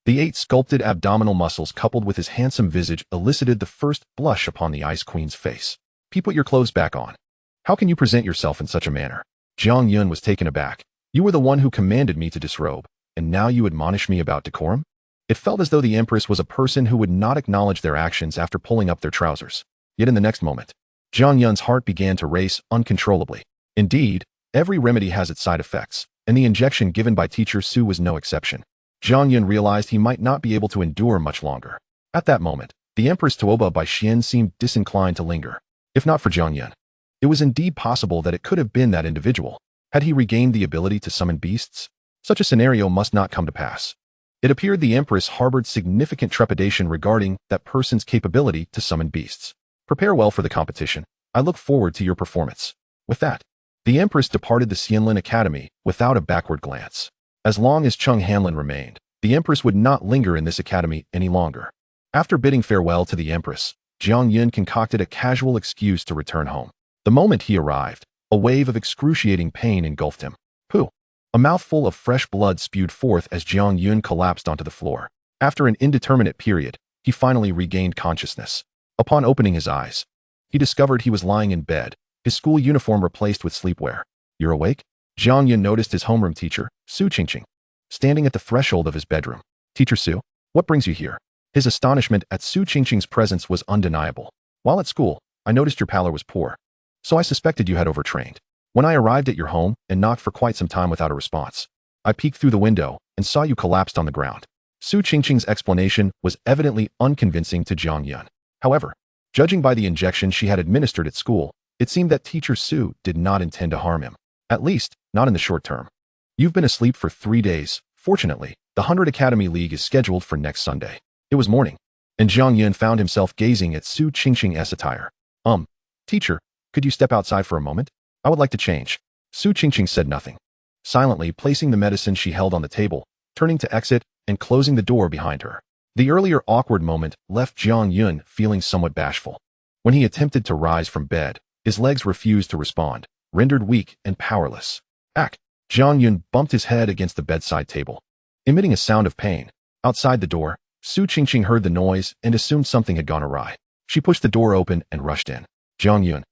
the 8 sculpted abdominal muscles coupled with his handsome visage elicited the first blush upon the Ice Queen's face. Put your clothes back on. How can you present yourself in such a manner? Jiang Yun was taken aback. You were the one who commanded me to disrobe, and now you admonish me about decorum? It felt as though the Empress was a person who would not acknowledge their actions after pulling up their trousers. Yet in the next moment, Jiang Yun's heart began to race uncontrollably. Indeed, every remedy has its side effects, and the injection given by Teacher Su was no exception. Jiang Yun realized he might not be able to endure much longer. At that moment, the Empress Tuoba Baixin seemed disinclined to linger. If not for Jiang Yun, it was indeed possible that it could have been that individual. Had he regained the ability to summon beasts? Such a scenario must not come to pass. It appeared the Empress harbored significant trepidation regarding that person's capability to summon beasts. Prepare well for the competition. I look forward to your performance. With that, the Empress departed the Xianlin Academy without a backward glance. As long as Cheng Hanlin remained, the Empress would not linger in this academy any longer. After bidding farewell to the Empress, Jiang Yun concocted a casual excuse to return home. The moment he arrived, a wave of excruciating pain engulfed him. Pooh! A mouthful of fresh blood spewed forth as Jiang Yun collapsed onto the floor. After an indeterminate period, he finally regained consciousness. Upon opening his eyes, he discovered he was lying in bed, his school uniform replaced with sleepwear. You're awake? Jiang Yun noticed his homeroom teacher, Su Qingqing, standing at the threshold of his bedroom. Teacher Su, what brings you here? His astonishment at Su Qingqing's presence was undeniable. While at school, I noticed your pallor was poor, so I suspected you had overtrained. When I arrived at your home and knocked for quite some time without a response, I peeked through the window and saw you collapsed on the ground. Su Qingqing's explanation was evidently unconvincing to Jiang Yun. However, judging by the injection she had administered at school, it seemed that Teacher Su did not intend to harm him. At least, not in the short term. You've been asleep for 3 days. Fortunately, the 100 Academy League is scheduled for next Sunday. It was morning, and Jiang Yun found himself gazing at Su Qingqing's attire. Teacher, could you step outside for a moment? I would like to change. Su Qingqing said nothing, silently placing the medicine she held on the table, turning to exit and closing the door behind her. The earlier awkward moment left Jiang Yun feeling somewhat bashful. When he attempted to rise from bed, his legs refused to respond, rendered weak and powerless. Jiang Yun bumped his head against the bedside table, emitting a sound of pain. Outside the door, Su Qingqing heard the noise and assumed something had gone awry. She pushed the door open and rushed in. Jiang Yun.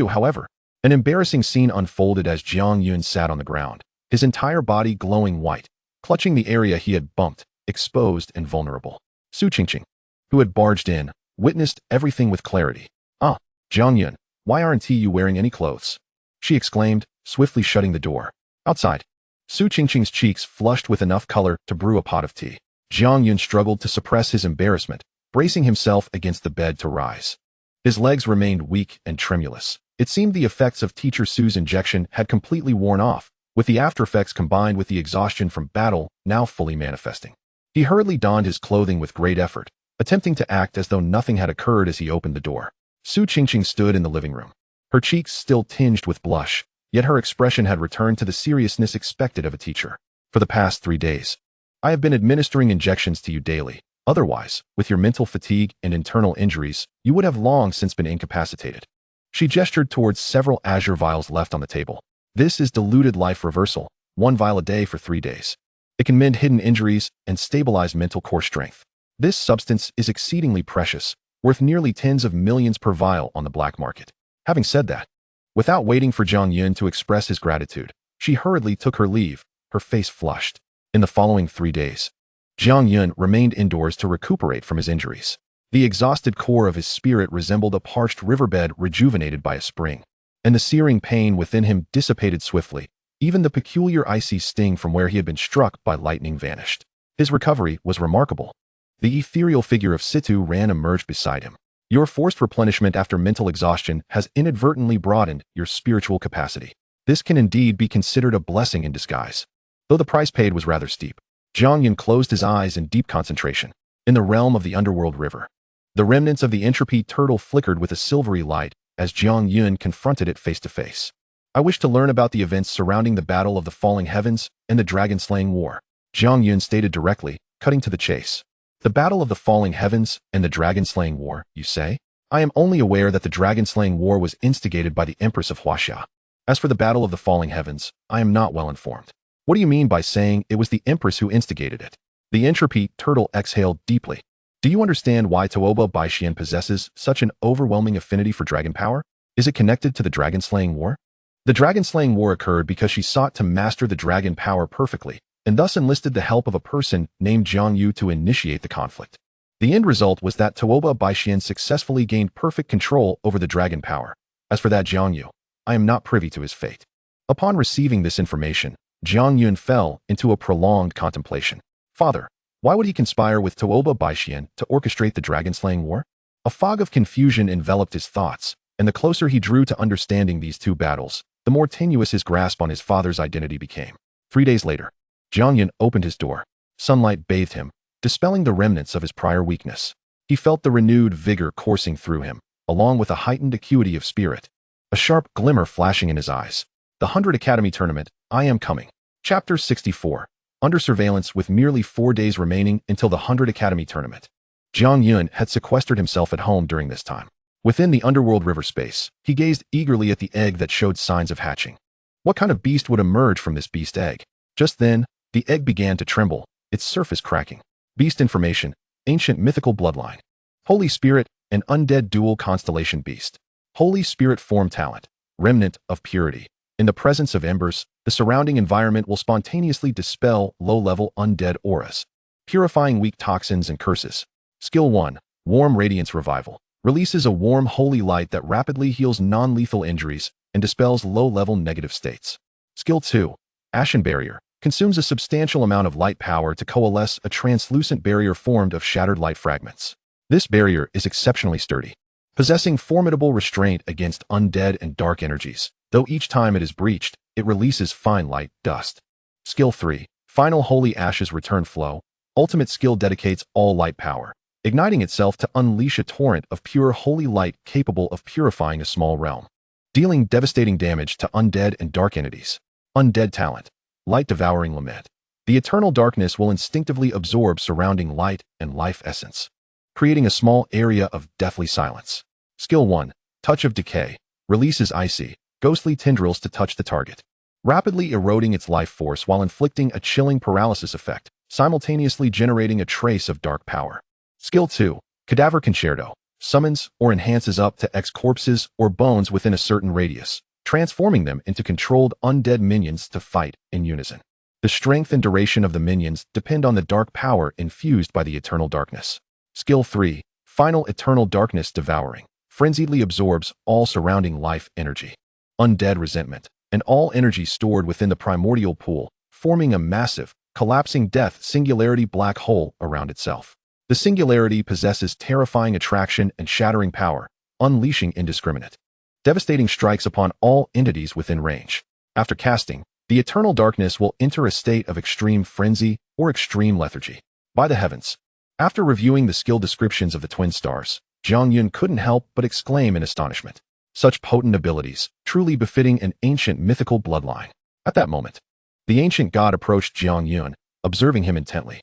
However. An embarrassing scene unfolded as Jiang Yun sat on the ground, his entire body glowing white, clutching the area he had bumped, exposed and vulnerable. Su Qingqing, who had barged in, witnessed everything with clarity. Jiang Yun, why aren't you wearing any clothes? She exclaimed, swiftly shutting the door. Outside. Su Qingqing's cheeks flushed with enough color to brew a pot of tea. Jiang Yun struggled to suppress his embarrassment, bracing himself against the bed to rise. His legs remained weak and tremulous. It seemed the effects of Teacher Su's injection had completely worn off, with the aftereffects combined with the exhaustion from battle now fully manifesting. He hurriedly donned his clothing with great effort, attempting to act as though nothing had occurred as he opened the door. Su Qingqing stood in the living room, her cheeks still tinged with blush, yet her expression had returned to the seriousness expected of a teacher. For the past 3 days, I have been administering injections to you daily. Otherwise, with your mental fatigue and internal injuries, you would have long since been incapacitated. She gestured towards several azure vials left on the table. This is diluted life reversal, 1 vial a day for 3 days. It can mend hidden injuries and stabilize mental core strength. This substance is exceedingly precious, worth nearly tens of millions per vial on the black market. Having said that, without waiting for Jiang Yun to express his gratitude, she hurriedly took her leave, her face flushed. In the following 3 days, Jiang Yun remained indoors to recuperate from his injuries. The exhausted core of his spirit resembled a parched riverbed rejuvenated by a spring, and the searing pain within him dissipated swiftly. Even the peculiar icy sting from where he had been struck by lightning vanished. His recovery was remarkable. The ethereal figure of Situ Ran emerged beside him. Your forced replenishment after mental exhaustion has inadvertently broadened your spiritual capacity. This can indeed be considered a blessing in disguise. Though the price paid was rather steep, Jiang Yun closed his eyes in deep concentration. In the realm of the underworld river, the remnants of the entropy turtle flickered with a silvery light as Jiang Yun confronted it face to face. I wish to learn about the events surrounding the Battle of the Falling Heavens and the Dragon-Slaying War, Jiang Yun stated directly, cutting to the chase. The Battle of the Falling Heavens and the Dragon-Slaying War, you say? I am only aware that the Dragon-Slaying War was instigated by the Empress of Huaxia. As for the Battle of the Falling Heavens, I am not well informed. What do you mean by saying it was the Empress who instigated it? The entropy turtle exhaled deeply. Do you understand why Tuoba Baixian possesses such an overwhelming affinity for dragon power? Is it connected to the Dragon-Slaying War? The Dragon-Slaying War occurred because she sought to master the dragon power perfectly, and thus enlisted the help of a person named Jiang Yun to initiate the conflict. The end result was that Tuoba Baixian successfully gained perfect control over the dragon power. As for that Jiang Yun, I am not privy to his fate. Upon receiving this information, Jiang Yun fell into a prolonged contemplation. Father, why would he conspire with Tuoba Baixian to orchestrate the Dragon-Slaying War? A fog of confusion enveloped his thoughts, and the closer he drew to understanding these two battles, the more tenuous his grasp on his father's identity became. 3 days later, Jiang Yun opened his door. Sunlight bathed him, dispelling the remnants of his prior weakness. He felt the renewed vigor coursing through him, along with a heightened acuity of spirit. A sharp glimmer flashing in his eyes. The 100 Academy Tournament, I am coming. Chapter 64. Under surveillance with merely 4 days remaining until the 100 Academy Tournament. Jiang Yun had sequestered himself at home during this time. Within the underworld river space, he gazed eagerly at the egg that showed signs of hatching. What kind of beast would emerge from this beast egg? Just then, the egg began to tremble, its surface cracking. Beast information, ancient mythical bloodline. Holy Spirit, an undead dual constellation beast. Holy Spirit form talent, remnant of purity. In the presence of embers, the surrounding environment will spontaneously dispel low-level undead auras, purifying weak toxins and curses. Skill 1, Warm Radiance Revival. Releases a warm holy light that rapidly heals non-lethal injuries and dispels low-level negative states. Skill 2, Ashen Barrier. Consumes a substantial amount of light power to coalesce a translucent barrier formed of shattered light fragments. This barrier is exceptionally sturdy, possessing formidable restraint against undead and dark energies, though each time it is breached, it releases fine light dust. Skill 3, Final Holy Ashes Return Flow. Ultimate skill dedicates all light power, igniting itself to unleash a torrent of pure holy light capable of purifying a small realm, dealing devastating damage to undead and dark entities. Undead talent. Light Devouring Lament. The eternal darkness will instinctively absorb surrounding light and life essence, creating a small area of deathly silence. Skill 1, Touch of Decay. Releases icy, ghostly tendrils to touch the target, rapidly eroding its life force while inflicting a chilling paralysis effect, simultaneously generating a trace of dark power. Skill 2. Cadaver Concerto. Summons or enhances up to X corpses or bones within a certain radius, transforming them into controlled undead minions to fight in unison. The strength and duration of the minions depend on the dark power infused by the eternal darkness. Skill 3. Final Eternal Darkness Devouring. Frenziedly absorbs all surrounding life energy, undead resentment, and all energy stored within the primordial pool, forming a massive, collapsing death singularity black hole around itself. The singularity possesses terrifying attraction and shattering power, unleashing indiscriminate, devastating strikes upon all entities within range. After casting, the eternal darkness will enter a state of extreme frenzy or extreme lethargy. By the heavens! After reviewing the skill descriptions of the twin stars, Jiang Yun couldn't help but exclaim in astonishment. Such potent abilities, truly befitting an ancient mythical bloodline. At that moment, the ancient god approached Jiang Yun, observing him intently.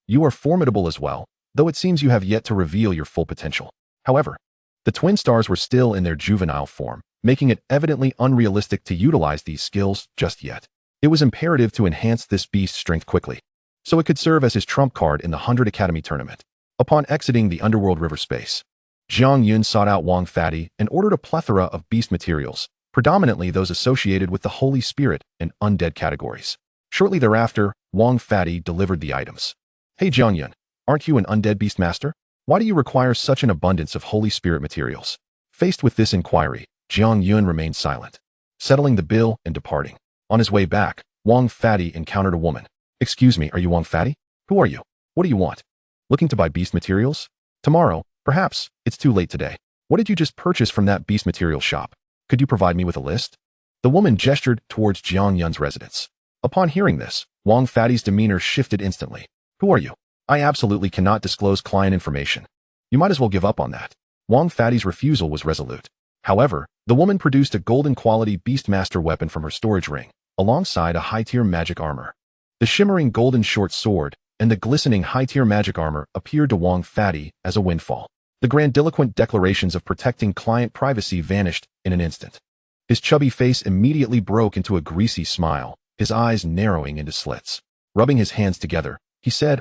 You are formidable as well, though it seems you have yet to reveal your full potential. However, the twin stars were still in their juvenile form, making it evidently unrealistic to utilize these skills just yet. It was imperative to enhance this beast's strength quickly, so it could serve as his trump card in the 100 Academy tournament. Upon exiting the underworld river space, Jiang Yun sought out Wang Fatty and ordered a plethora of beast materials, predominantly those associated with the Holy Spirit and undead categories. Shortly thereafter, Wang Fatty delivered the items. Hey Jiang Yun, aren't you an undead beast master? Why do you require such an abundance of Holy Spirit materials? Faced with this inquiry, Jiang Yun remained silent, settling the bill and departing. On his way back, Wang Fatty encountered a woman. Excuse me, are you Wang Fatty? Who are you? What do you want? Looking to buy beast materials? Tomorrow, perhaps. It's too late today. What did you just purchase from that beast material shop? Could you provide me with a list? The woman gestured towards Jiang Yun's residence. Upon hearing this, Wang Fatty's demeanor shifted instantly. Who are you? I absolutely cannot disclose client information. You might as well give up on that. Wang Fatty's refusal was resolute. However, the woman produced a golden quality Beastmaster weapon from her storage ring, alongside a high-tier magic armor. The shimmering golden short sword and the glistening high-tier magic armor appeared to Wang Fatty as a windfall. The grandiloquent declarations of protecting client privacy vanished in an instant. His chubby face immediately broke into a greasy smile, his eyes narrowing into slits. Rubbing his hands together, he said,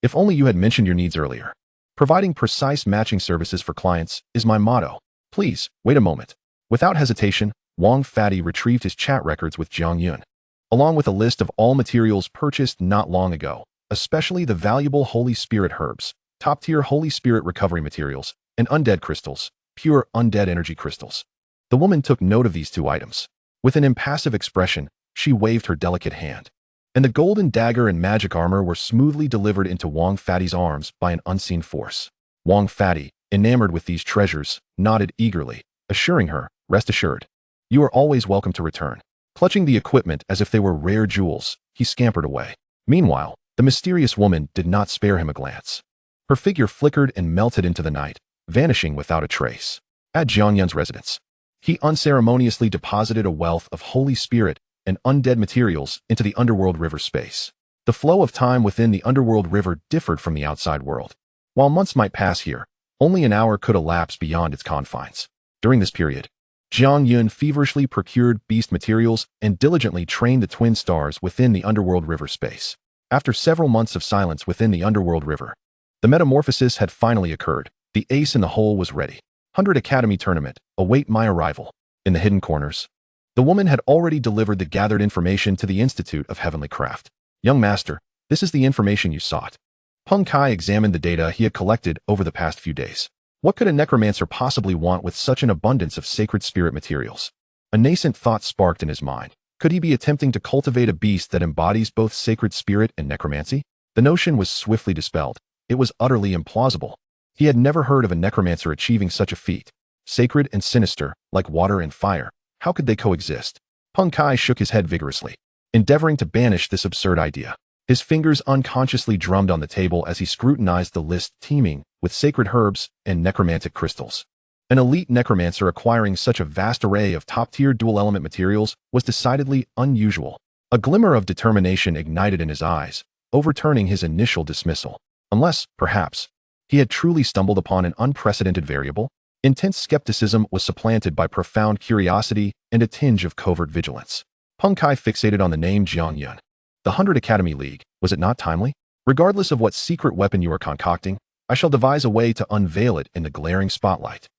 if only you had mentioned your needs earlier. Providing precise matching services for clients is my motto. Please, wait a moment. Without hesitation, Wang Fatty retrieved his chat records with Jiang Yun, along with a list of all materials purchased not long ago, especially the valuable Holy Spirit herbs, top-tier Holy Spirit recovery materials, and undead crystals, pure undead energy crystals. The woman took note of these 2 items. With an impassive expression, she waved her delicate hand, and the golden dagger and magic armor were smoothly delivered into Wang Fatty's arms by an unseen force. Wang Fatty, enamored with these treasures, nodded eagerly, assuring her, rest assured. You are always welcome to return. Clutching the equipment as if they were rare jewels, he scampered away. Meanwhile, the mysterious woman did not spare him a glance. Her figure flickered and melted into the night, vanishing without a trace. At Jiang Yun's residence, he unceremoniously deposited a wealth of Holy Spirit and undead materials into the underworld river space. The flow of time within the underworld river differed from the outside world. While months might pass here, only an hour could elapse beyond its confines. During this period, Jiang Yun feverishly procured beast materials and diligently trained the twin stars within the underworld river space. After several months of silence within the underworld river, the metamorphosis had finally occurred. The ace in the hole was ready. 100 Academy tournament, await my arrival. In the hidden corners, the woman had already delivered the gathered information to the Institute of Heavenly Craft. Young master, this is the information you sought. Peng Kai examined the data he had collected over the past few days. What could a necromancer possibly want with such an abundance of sacred spirit materials? A nascent thought sparked in his mind. Could he be attempting to cultivate a beast that embodies both sacred spirit and necromancy? The notion was swiftly dispelled. It was utterly implausible. He had never heard of a necromancer achieving such a feat. Sacred and sinister, like water and fire. How could they coexist? Peng Kai shook his head vigorously, endeavoring to banish this absurd idea. His fingers unconsciously drummed on the table as he scrutinized the list teeming with sacred herbs and necromantic crystals. An elite necromancer acquiring such a vast array of top-tier dual-element materials was decidedly unusual. A glimmer of determination ignited in his eyes, overturning his initial dismissal. Unless, perhaps, he had truly stumbled upon an unprecedented variable, intense skepticism was supplanted by profound curiosity and a tinge of covert vigilance. Peng Kai fixated on the name Jiang Yun. The 100 Academy League, was it not timely? Regardless of what secret weapon you are concocting, I shall devise a way to unveil it in the glaring spotlight.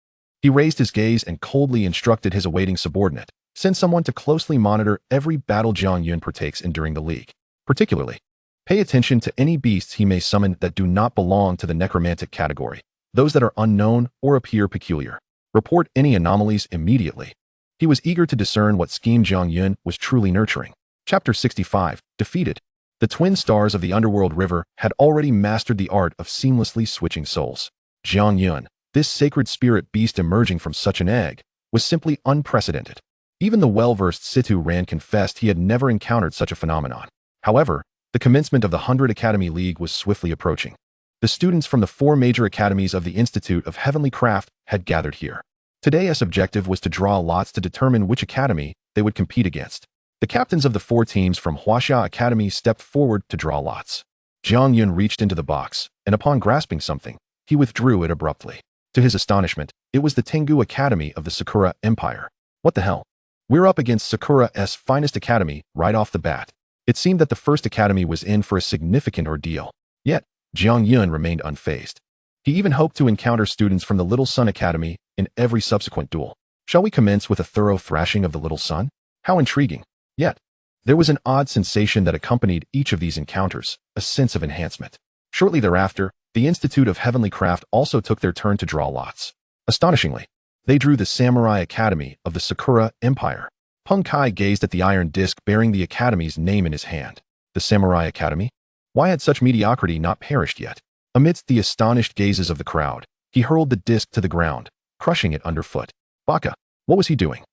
He raised his gaze and coldly instructed his awaiting subordinate, send someone to closely monitor every battle Jiang Yun partakes in during the league. Particularly, pay attention to any beasts he may summon that do not belong to the necromantic category, those that are unknown or appear peculiar. Report any anomalies immediately. He was eager to discern what scheme Jiang Yun was truly nurturing. Chapter 65, Defeated. The twin stars of the underworld river had already mastered the art of seamlessly switching souls. Jiang Yun, this sacred spirit beast emerging from such an egg, was simply unprecedented. Even the well-versed Situ Ran confessed he had never encountered such a phenomenon. However, the commencement of the 100 Academy League was swiftly approaching. The students from the 4 major academies of the Institute of Heavenly Craft had gathered here. Today's objective was to draw lots to determine which academy they would compete against. The captains of the 4 teams from Huaxia Academy stepped forward to draw lots. Jiang Yun reached into the box, and upon grasping something, he withdrew it abruptly. To his astonishment, it was the Tengu Academy of the Sakura Empire. What the hell? We're up against Sakura's finest academy right off the bat. It seemed that the first academy was in for a significant ordeal. Yet, Jiang Yun remained unfazed. He even hoped to encounter students from the Little Sun Academy in every subsequent duel. Shall we commence with a thorough thrashing of the Little Sun? How intriguing. Yet, there was an odd sensation that accompanied each of these encounters, a sense of enhancement. Shortly thereafter, the Institute of Heavenly Craft also took their turn to draw lots. Astonishingly, they drew the Samurai Academy of the Sakura Empire. Peng Kai gazed at the iron disc bearing the academy's name in his hand. The Samurai Academy? Why had such mediocrity not perished yet? Amidst the astonished gazes of the crowd, he hurled the disc to the ground, crushing it underfoot. Baka, what was he doing?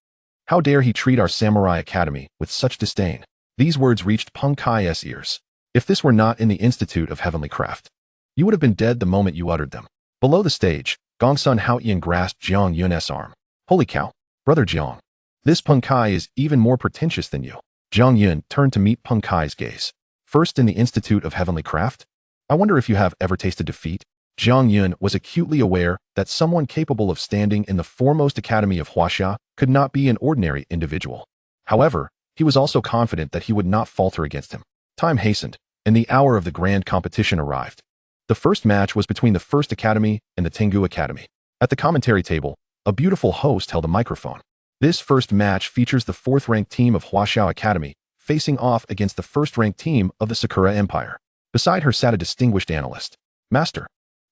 How dare he treat our Samurai Academy with such disdain? These words reached Peng Kai's ears. If this were not in the Institute of Heavenly Craft, you would have been dead the moment you uttered them. Below the stage, Gongsun Haoyan grasped Jiang Yun's arm. Holy cow, Brother Jiang. This Peng Kai is even more pretentious than you. Jiang Yun turned to meet Peng Kai's gaze. First in the Institute of Heavenly Craft? I wonder if you have ever tasted defeat? Jiang Yun was acutely aware that someone capable of standing in the foremost academy of Huaxia could not be an ordinary individual. However, he was also confident that he would not falter against him. Time hastened, and the hour of the grand competition arrived. The first match was between the First Academy and the Tengu Academy. At the commentary table, a beautiful host held a microphone. This first match features the 4th-ranked team of Huaxia Academy facing off against the 1st-ranked team of the Sakura Empire. Beside her sat a distinguished analyst. Master,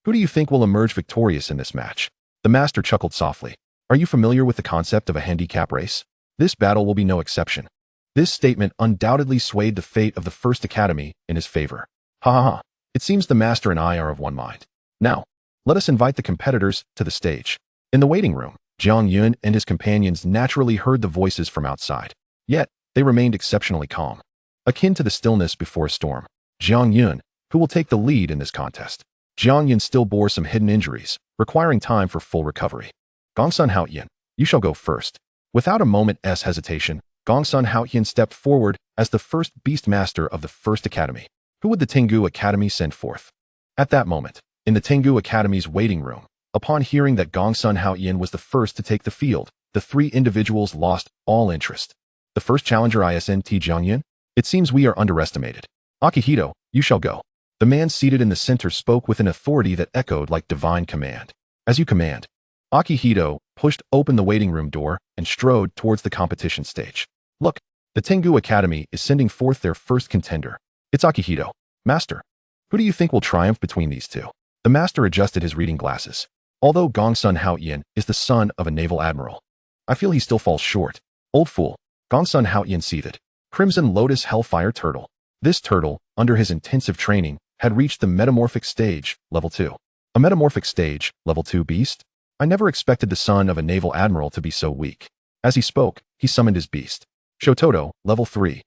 who do you think will emerge victorious in this match? The master chuckled softly. Are you familiar with the concept of a handicap race? This battle will be no exception. This statement undoubtedly swayed the fate of the First Academy in his favor. Ha ha ha. It seems the master and I are of one mind. Now, let us invite the competitors to the stage. In the waiting room, Jiang Yun and his companions naturally heard the voices from outside. Yet, they remained exceptionally calm. Akin to the stillness before a storm. Jiang Yun, who will take the lead in this contest. Jiang Yun still bore some hidden injuries, requiring time for full recovery. Gongsun Haoyan, you shall go first. Without a moment's hesitation, Gongsun Haoyan stepped forward as the first beast master of the First Academy. Who would the Tengu Academy send forth? At that moment, in the Tengu Academy's waiting room, upon hearing that Gongsun Haoyan was the first to take the field, the 3 individuals lost all interest. The first challenger ISNT Jiang Yun? It seems we are underestimated. Akihito, you shall go. The man seated in the center spoke with an authority that echoed like divine command. As you command. Akihito pushed open the waiting room door and strode towards the competition stage. Look, the Tengu Academy is sending forth their first contender. It's Akihito. Master, who do you think will triumph between these two? The master adjusted his reading glasses. Although Gongsun Haoyan is the son of a naval admiral, I feel he still falls short. Old fool. Gongsun Haoyan seethed. Crimson Lotus Hellfire Turtle. This turtle, under his intensive training, had reached the metamorphic stage, level 2. A metamorphic stage, level 2 beast? I never expected the son of a naval admiral to be so weak. As he spoke, he summoned his beast. Shototo, level 3.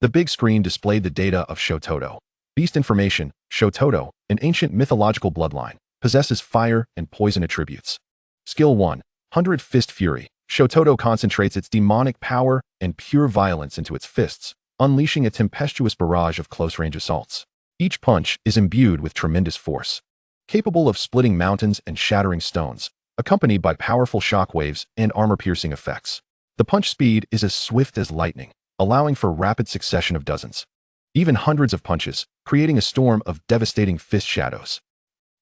The big screen displayed the data of Shototo. Beast information, Shototo, an ancient mythological bloodline, possesses fire and poison attributes. Skill 1, 100 Fist Fury. Shototo concentrates its demonic power and pure violence into its fists, unleashing a tempestuous barrage of close-range assaults. Each punch is imbued with tremendous force, capable of splitting mountains and shattering stones, accompanied by powerful shockwaves and armor-piercing effects. The punch speed is as swift as lightning, allowing for rapid succession of dozens, even hundreds of punches, creating a storm of devastating fist shadows.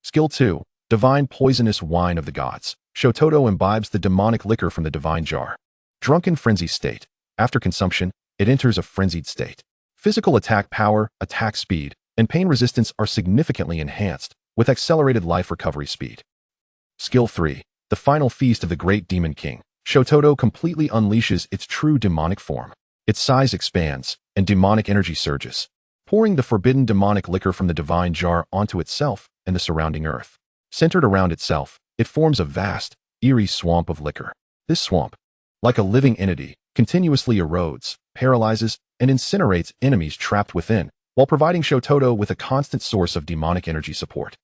Skill 2. Divine Poisonous Wine of the Gods. Shototo imbibes the demonic liquor from the divine jar. Drunken frenzy state. After consumption, it enters a frenzied state. Physical attack power, attack speed, and pain resistance are significantly enhanced, with accelerated life recovery speed. Skill 3. The Final Feast of the Great Demon King. Shototo completely unleashes its true demonic form. Its size expands, and demonic energy surges, pouring the forbidden demonic liquor from the divine jar onto itself and the surrounding earth. Centered around itself, it forms a vast, eerie swamp of liquor. This swamp, like a living entity, continuously erodes, paralyzes, and incinerates enemies trapped within, while providing Shototo with a constant source of demonic energy support.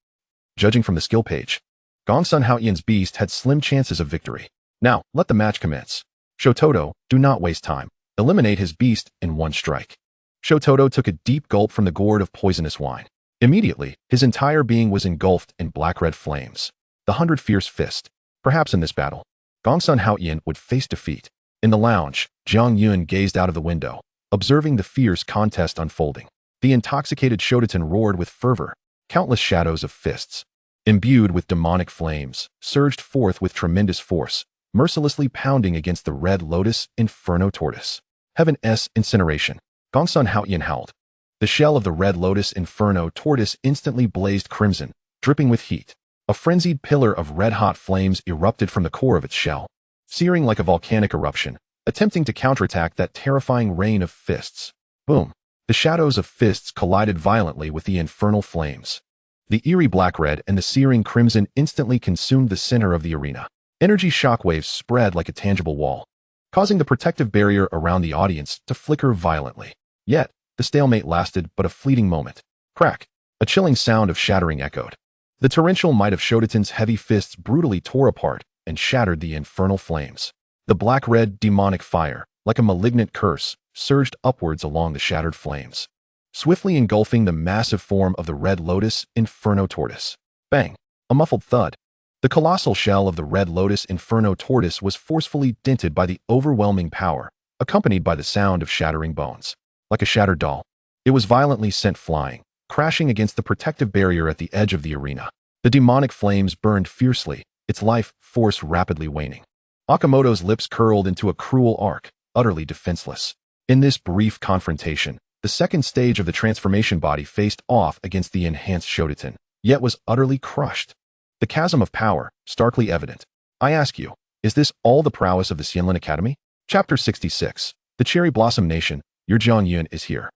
Judging from the skill page, Gongsun Haoyan's beast had slim chances of victory. Now, let the match commence. Shototo, do not waste time. Eliminate his beast in one strike. Shototo took a deep gulp from the gourd of poisonous wine. Immediately, his entire being was engulfed in black-red flames. The 100 Fierce Fist. Perhaps in this battle, Gongsun Haoyan would face defeat. In the lounge, Jiang Yun gazed out of the window, observing the fierce contest unfolding. The intoxicated Shototan roared with fervor. Countless shadows of fists, imbued with demonic flames, surged forth with tremendous force, mercilessly pounding against the Red Lotus Inferno Tortoise. Heaven's incineration. Gongsun Haoyan howled. The shell of the Red Lotus Inferno Tortoise instantly blazed crimson, dripping with heat. A frenzied pillar of red-hot flames erupted from the core of its shell, searing like a volcanic eruption, attempting to counterattack that terrifying rain of fists. Boom! The shadows of fists collided violently with the infernal flames. The eerie black-red and the searing crimson instantly consumed the center of the arena. Energy shockwaves spread like a tangible wall, causing the protective barrier around the audience to flicker violently. Yet, the stalemate lasted but a fleeting moment. Crack! A chilling sound of shattering echoed. The torrential might of Shototan's heavy fists brutally tore apart and shattered the infernal flames. The black-red demonic fire, like a malignant curse, surged upwards along the shattered flames, swiftly engulfing the massive form of the Red Lotus Inferno Tortoise. Bang! A muffled thud. The colossal shell of the Red Lotus Inferno Tortoise was forcefully dented by the overwhelming power, accompanied by the sound of shattering bones. Like a shattered doll, it was violently sent flying, crashing against the protective barrier at the edge of the arena. The demonic flames burned fiercely, its life force rapidly waning. Akamoto's lips curled into a cruel arc, utterly defenseless. In this brief confrontation, the second stage of the transformation body faced off against the enhanced Shototan, yet was utterly crushed. The chasm of power, starkly evident. I ask you, is this all the prowess of the Xianlin Academy? Chapter 66. The Cherry Blossom Nation, your Jiang Yun is here.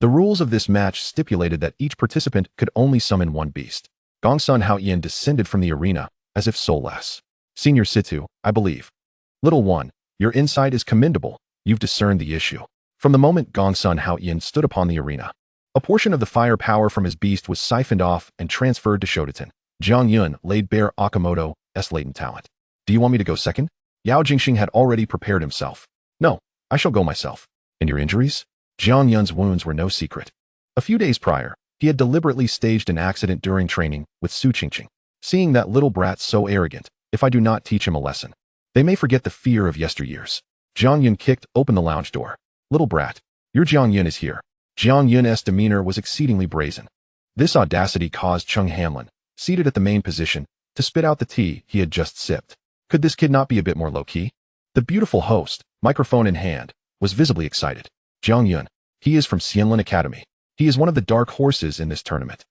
The rules of this match stipulated that each participant could only summon one beast. Gongsun Haoyan descended from the arena, as if soulless. Senior Situ, I believe. Little one, your insight is commendable. You've discerned the issue. From the moment Gongsun Haoyan stood upon the arena, a portion of the fire power from his beast was siphoned off and transferred to Shototan. Jiang Yun laid bare Akamoto's latent talent. Do you want me to go second? Yao Jingxing had already prepared himself. No, I shall go myself. And your injuries? Jiang Yun's wounds were no secret. A few days prior, he had deliberately staged an accident during training with Su Qingqing. Seeing that little brat so arrogant, if I do not teach him a lesson, they may forget the fear of yesteryears. Jiang Yun kicked open the lounge door. Little brat, your Jiang Yun is here. Jiang Yun's demeanor was exceedingly brazen. This audacity caused Chung Hanlin, seated at the main position, to spit out the tea he had just sipped. Could this kid not be a bit more low-key? The beautiful host, microphone in hand, was visibly excited. Jiang Yun, he is from Xianlin Academy. He is one of the dark horses in this tournament.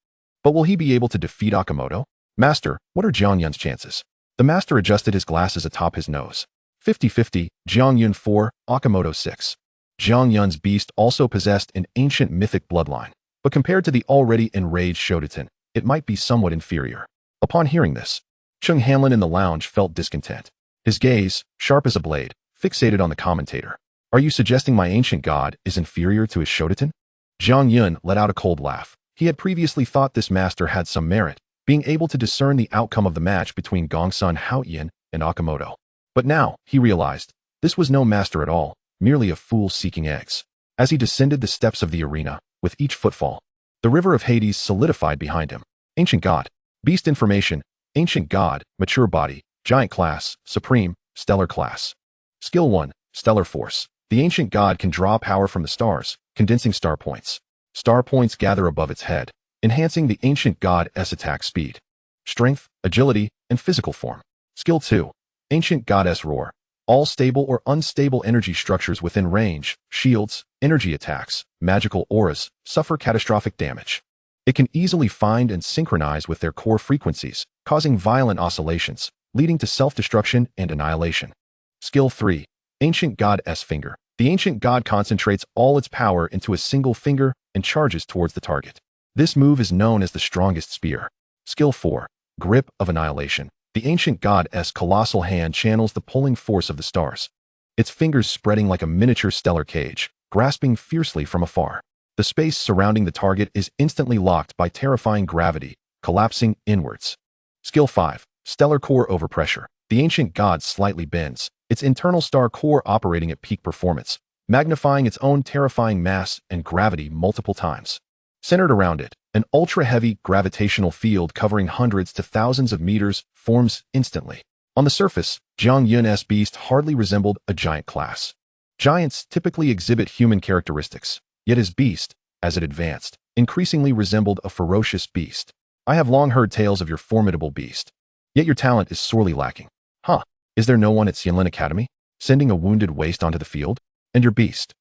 But will he be able to defeat Akamoto? Master, what are Jiang Yun's chances? The master adjusted his glasses atop his nose. 50-50, Jiang Yun 4, Akamoto 6. Jiang Yun's beast also possessed an ancient mythic bloodline, but compared to the already enraged Shototan, it might be somewhat inferior. Upon hearing this, Chung Hanlin in the lounge felt discontent. His gaze, sharp as a blade, fixated on the commentator. Are you suggesting my ancient god is inferior to his Shototan? Jiang Yun let out a cold laugh. He had previously thought this master had some merit, being able to discern the outcome of the match between Gongsun Haoyan and Akamoto. But now, he realized, this was no master at all, merely a fool seeking eggs. As he descended the steps of the arena, with each footfall, the river of Hades solidified behind him. Ancient God. Beast information. Ancient God. Mature body. Giant class. Supreme. Stellar class. Skill 1. Stellar force. The ancient god can draw power from the stars, condensing star points. Star points gather above its head, enhancing the ancient god's attack speed, strength, agility, and physical form. Skill 2. Ancient Goddess Roar. All stable or unstable energy structures within range, shields, energy attacks, magical auras, suffer catastrophic damage. It can easily find and synchronize with their core frequencies, causing violent oscillations, leading to self-destruction and annihilation. Skill 3. Ancient Goddess Finger. The ancient god concentrates all its power into a single finger and charges towards the target. This move is known as the strongest spear. Skill 4. Grip of Annihilation. The ancient god's colossal hand channels the pulling force of the stars, its fingers spreading like a miniature stellar cage, grasping fiercely from afar. The space surrounding the target is instantly locked by terrifying gravity, collapsing inwards. Skill 5. Stellar Core Overpressure. The ancient god slightly bends, its internal star core operating at peak performance, magnifying its own terrifying mass and gravity multiple times. Centered around it, an ultra-heavy gravitational field covering hundreds to thousands of meters forms instantly. On the surface, Jiang Yun's beast hardly resembled a giant class. Giants typically exhibit human characteristics, yet his beast, as it advanced, increasingly resembled a ferocious beast. I have long heard tales of your formidable beast, yet your talent is sorely lacking. Huh, is there no one at Xianlin Academy? Sending a wounded waste onto the field? And your beast?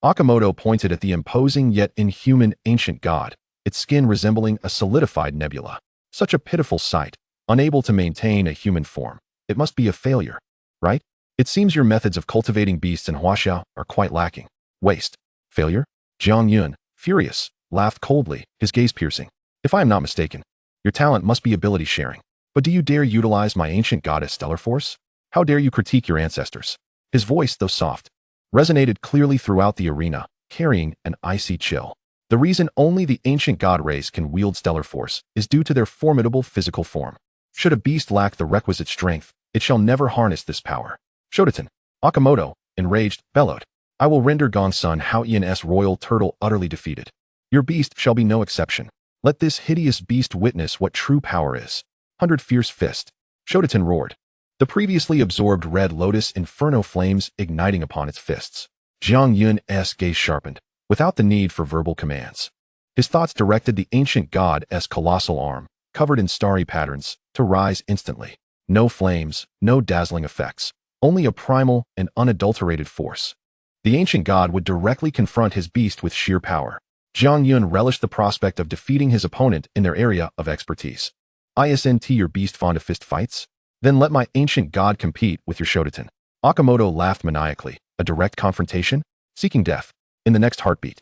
Okamoto pointed at the imposing yet inhuman ancient god, its skin resembling a solidified nebula. Such a pitiful sight, unable to maintain a human form. It must be a failure, right? It seems your methods of cultivating beasts in Huaxiao are quite lacking. Waste. Failure? Jiang Yun, furious, laughed coldly, his gaze piercing. If I am not mistaken, your talent must be ability sharing. But do you dare utilize my ancient goddess stellar force? How dare you critique your ancestors? His voice, though soft, resonated clearly throughout the arena, carrying an icy chill. The reason only the ancient god race can wield stellar force is due to their formidable physical form. Should a beast lack the requisite strength, it shall never harness this power. Shototen, Okamoto, enraged, bellowed. I will render Gongsun Haoyan's royal turtle utterly defeated. Your beast shall be no exception. Let this hideous beast witness what true power is. 100 Fierce Fist. Shototen roared, the previously absorbed red lotus inferno flames igniting upon its fists. Jiang Yun's gaze sharpened, without the need for verbal commands. His thoughts directed the ancient god's colossal arm, covered in starry patterns, to rise instantly. No flames, no dazzling effects, only a primal and unadulterated force. The ancient god would directly confront his beast with sheer power. Jiang Yun relished the prospect of defeating his opponent in their area of expertise. Isn't your beast fond of fist fights? Then let my ancient god compete with your Shototen. Okamoto laughed maniacally. A direct confrontation? Seeking death. In the next heartbeat.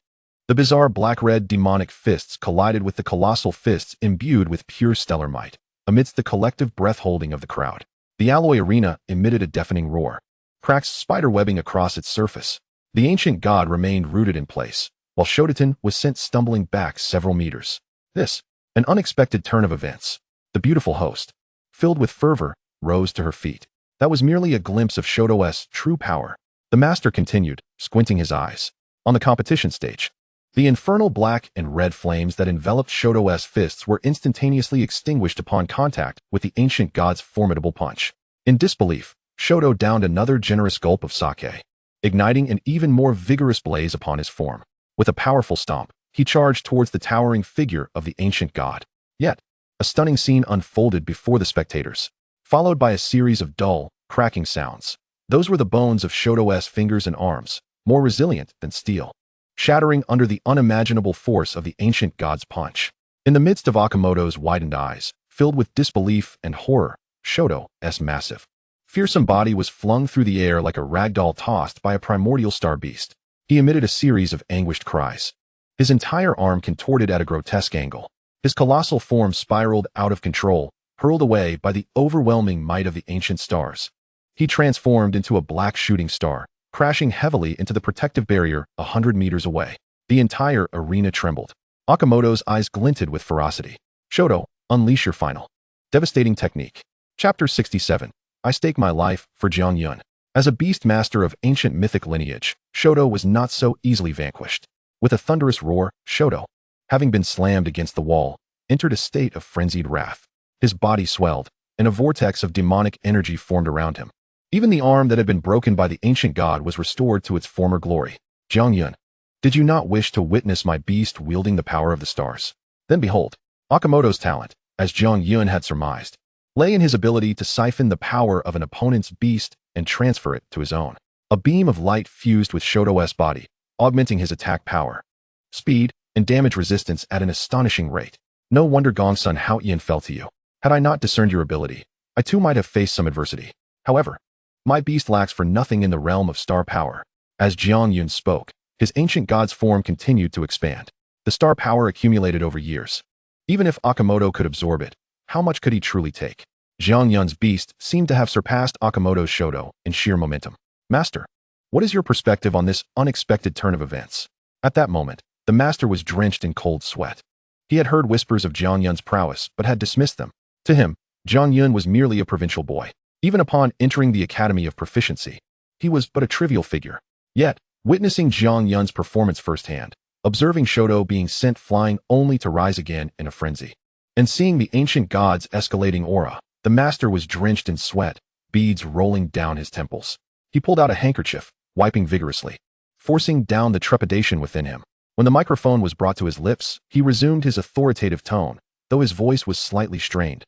The bizarre black-red demonic fists collided with the colossal fists imbued with pure stellar might. Amidst the collective breath-holding of the crowd, the alloy arena emitted a deafening roar. Cracks spider-webbing across its surface. The ancient god remained rooted in place, while Shototen was sent stumbling back several meters. This, an unexpected turn of events. The beautiful host, filled with fervor, rose to her feet. That was merely a glimpse of Shoto's true power. The master continued, squinting his eyes. On the competition stage, the infernal black and red flames that enveloped Shoto's fists were instantaneously extinguished upon contact with the ancient god's formidable punch. In disbelief, Shoto downed another generous gulp of sake, igniting an even more vigorous blaze upon his form. With a powerful stomp, he charged towards the towering figure of the ancient god. Yet, a stunning scene unfolded before the spectators, followed by a series of dull, cracking sounds. Those were the bones of Shoto's fingers and arms, more resilient than steel, shattering under the unimaginable force of the ancient god's punch. In the midst of Okamoto's widened eyes, filled with disbelief and horror, Shoto's massive, fearsome body was flung through the air like a ragdoll tossed by a primordial star beast. He emitted a series of anguished cries. His entire arm contorted at a grotesque angle. His colossal form spiraled out of control, hurled away by the overwhelming might of the ancient stars. He transformed into a black shooting star, crashing heavily into the protective barrier 100 meters away. The entire arena trembled. Okamoto's eyes glinted with ferocity. Shoto, unleash your final devastating technique. Chapter 67. I stake my life for Jiang Yun. As a beast master of ancient mythic lineage, Shoto was not so easily vanquished. With a thunderous roar, Shoto, having been slammed against the wall, entered a state of frenzied wrath. His body swelled, and a vortex of demonic energy formed around him. Even the arm that had been broken by the ancient god was restored to its former glory. Jiang Yun, did you not wish to witness my beast wielding the power of the stars? Then behold, Akamoto's talent, as Jiang Yun had surmised, lay in his ability to siphon the power of an opponent's beast and transfer it to his own. A beam of light fused with Shoto's body, augmenting his attack power, speed, and damage resistance at an astonishing rate. No wonder Gongsun Haoyan fell to you. Had I not discerned your ability, I too might have faced some adversity. However, my beast lacks for nothing in the realm of star power. As Jiang Yun spoke, his ancient god's form continued to expand. The star power accumulated over years. Even if Akamoto could absorb it, how much could he truly take? Jiang Yun's beast seemed to have surpassed Akamoto's Shoto in sheer momentum. Master, what is your perspective on this unexpected turn of events? At that moment, the master was drenched in cold sweat. He had heard whispers of Jiang Yun's prowess, but had dismissed them. To him, Jiang Yun was merely a provincial boy. Even upon entering the Academy of Proficiency, he was but a trivial figure. Yet, witnessing Jiang Yun's performance firsthand, observing Shoto being sent flying only to rise again in a frenzy, and seeing the ancient god's escalating aura, the master was drenched in sweat, beads rolling down his temples. He pulled out a handkerchief, wiping vigorously, forcing down the trepidation within him. When the microphone was brought to his lips, he resumed his authoritative tone, though his voice was slightly strained.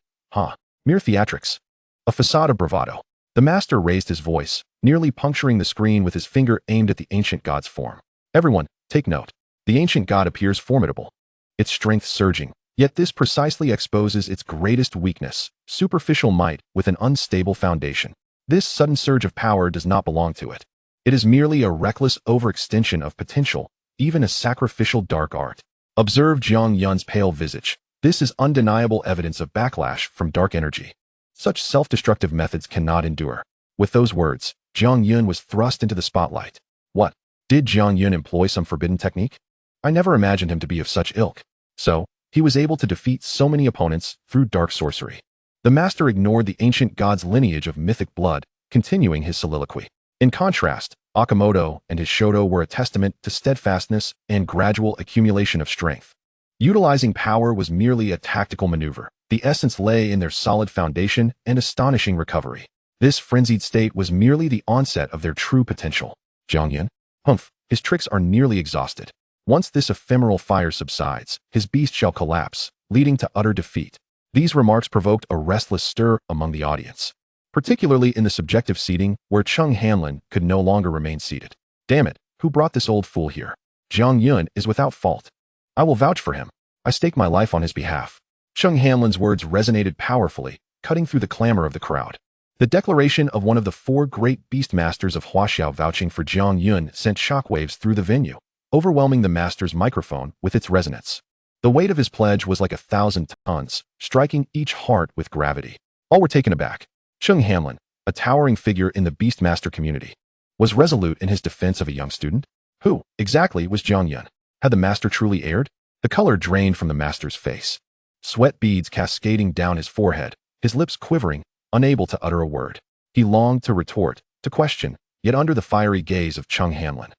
Mere theatrics. A facade of bravado. The master raised his voice, nearly puncturing the screen with his finger aimed at the ancient god's form. Everyone, take note. The ancient god appears formidable, its strength surging, yet this precisely exposes its greatest weakness, superficial might with an unstable foundation. This sudden surge of power does not belong to it. It is merely a reckless overextension of potential, even a sacrificial dark art. Observe Jiang Yun's pale visage. This is undeniable evidence of backlash from dark energy. Such self-destructive methods cannot endure. With those words, Jiang Yun was thrust into the spotlight. What? Did Jiang Yun employ some forbidden technique? I never imagined him to be of such ilk. So, he was able to defeat so many opponents through dark sorcery. The master ignored the ancient god's lineage of mythic blood, continuing his soliloquy. In contrast, Akamoto and his Shoto were a testament to steadfastness and gradual accumulation of strength. Utilizing power was merely a tactical maneuver. The essence lay in their solid foundation and astonishing recovery. This frenzied state was merely the onset of their true potential. Jiang Yun? Humph, his tricks are nearly exhausted. Once this ephemeral fire subsides, his beast shall collapse, leading to utter defeat. These remarks provoked a restless stir among the audience, particularly in the subjective seating where Cheng Hanlin could no longer remain seated. Damn it, who brought this old fool here? Jiang Yun is without fault. I will vouch for him. I stake my life on his behalf. Cheng Hanlin's words resonated powerfully, cutting through the clamor of the crowd. The declaration of one of the four great beast masters of Huaxiao vouching for Jiang Yun sent shockwaves through the venue, overwhelming the master's microphone with its resonance. The weight of his pledge was like 1,000 tons, striking each heart with gravity. All were taken aback. Cheng Hanlin, a towering figure in the Beastmaster community, was resolute in his defense of a young student. Who, exactly, was Jiang Yun? Had the master truly erred? The color drained from the master's face, sweat beads cascading down his forehead, his lips quivering, unable to utter a word. He longed to retort, to question, yet under the fiery gaze of Cheng Hanlin,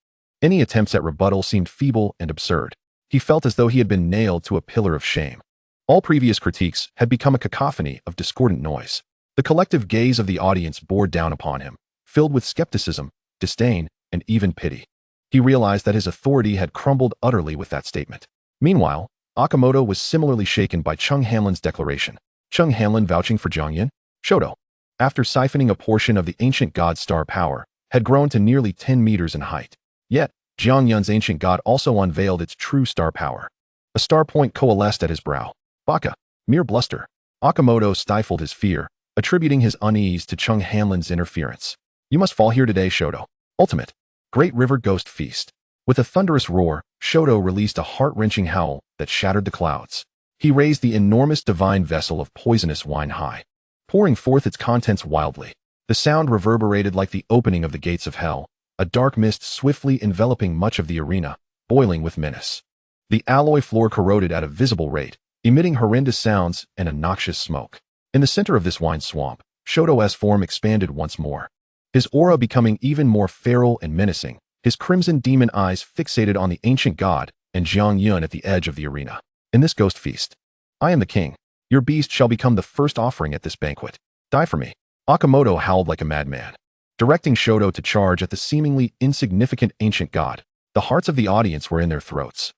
any attempts at rebuttal seemed feeble and absurd. He felt as though he had been nailed to a pillar of shame. All previous critiques had become a cacophony of discordant noise. The collective gaze of the audience bore down upon him, filled with skepticism, disdain, and even pity. He realized that his authority had crumbled utterly with that statement. Meanwhile, Akamoto was similarly shaken by Cheng Hanlin's declaration. Cheng Hanlin vouching for Jiang Yun? Shoto, after siphoning a portion of the ancient god's star power, had grown to nearly 10 meters in height. Yet, Jiang Yun's ancient god also unveiled its true star power. A star point coalesced at his brow. Baka, mere bluster. Akamoto stifled his fear, attributing his unease to Cheng Hanlin's interference. You must fall here today, Shoto. Ultimate. Great River Ghost Feast. With a thunderous roar, Shoto released a heart-wrenching howl that shattered the clouds. He raised the enormous divine vessel of poisonous wine high, pouring forth its contents wildly. The sound reverberated like the opening of the gates of hell, a dark mist swiftly enveloping much of the arena, boiling with menace. The alloy floor corroded at a visible rate, emitting horrendous sounds and a noxious smoke. In the center of this wine swamp, Shoto's form expanded once more, his aura becoming even more feral and menacing, his crimson demon eyes fixated on the ancient god and Jiang Yun at the edge of the arena. In this ghost feast, I am the king. Your beast shall become the first offering at this banquet. Die for me. Akamoto howled like a madman. directing Shoto to charge at the seemingly insignificant ancient god. The hearts of the audience were in their throats.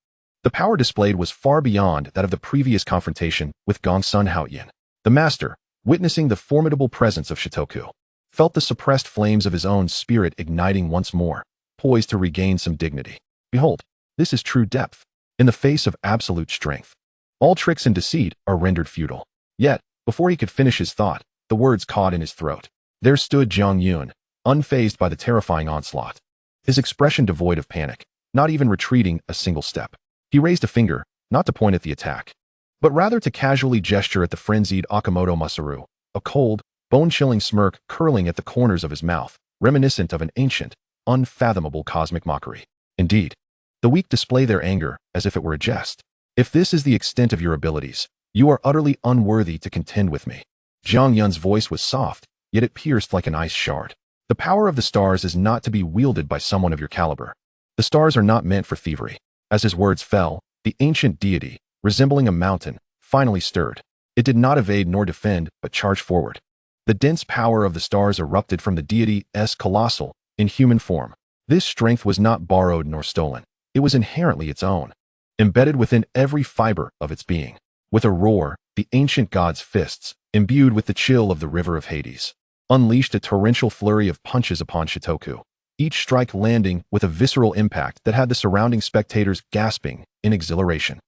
The power displayed was far beyond that of the previous confrontation with Gongsun Haoyin. The master, witnessing the formidable presence of Shitoku, felt the suppressed flames of his own spirit igniting once more, poised to regain some dignity. Behold, this is true depth. In the face of absolute strength, all tricks and deceit are rendered futile. Yet, before he could finish his thought, the words caught in his throat. There stood Jiang Yun, unfazed by the terrifying onslaught. His expression devoid of panic, not even retreating a single step. He raised a finger, not to point at the attack, but rather to casually gesture at the frenzied Okamoto Masaru, a cold, bone-chilling smirk curling at the corners of his mouth, reminiscent of an ancient, unfathomable cosmic mockery. Indeed, the weak display their anger as if it were a jest. If this is the extent of your abilities, you are utterly unworthy to contend with me. Jiang Yun's voice was soft, yet it pierced like an ice shard. The power of the stars is not to be wielded by someone of your caliber. The stars are not meant for thievery. As his words fell, the ancient deity, resembling a mountain, finally stirred. It did not evade nor defend, but charged forward. The dense power of the stars erupted from the deity's colossal, inhuman form. This strength was not borrowed nor stolen. It was inherently its own, embedded within every fiber of its being. With a roar, the ancient god's fists, imbued with the chill of the river of Hades, unleashed a torrential flurry of punches upon Shitoku, each strike landing with a visceral impact that had the surrounding spectators gasping in exhilaration.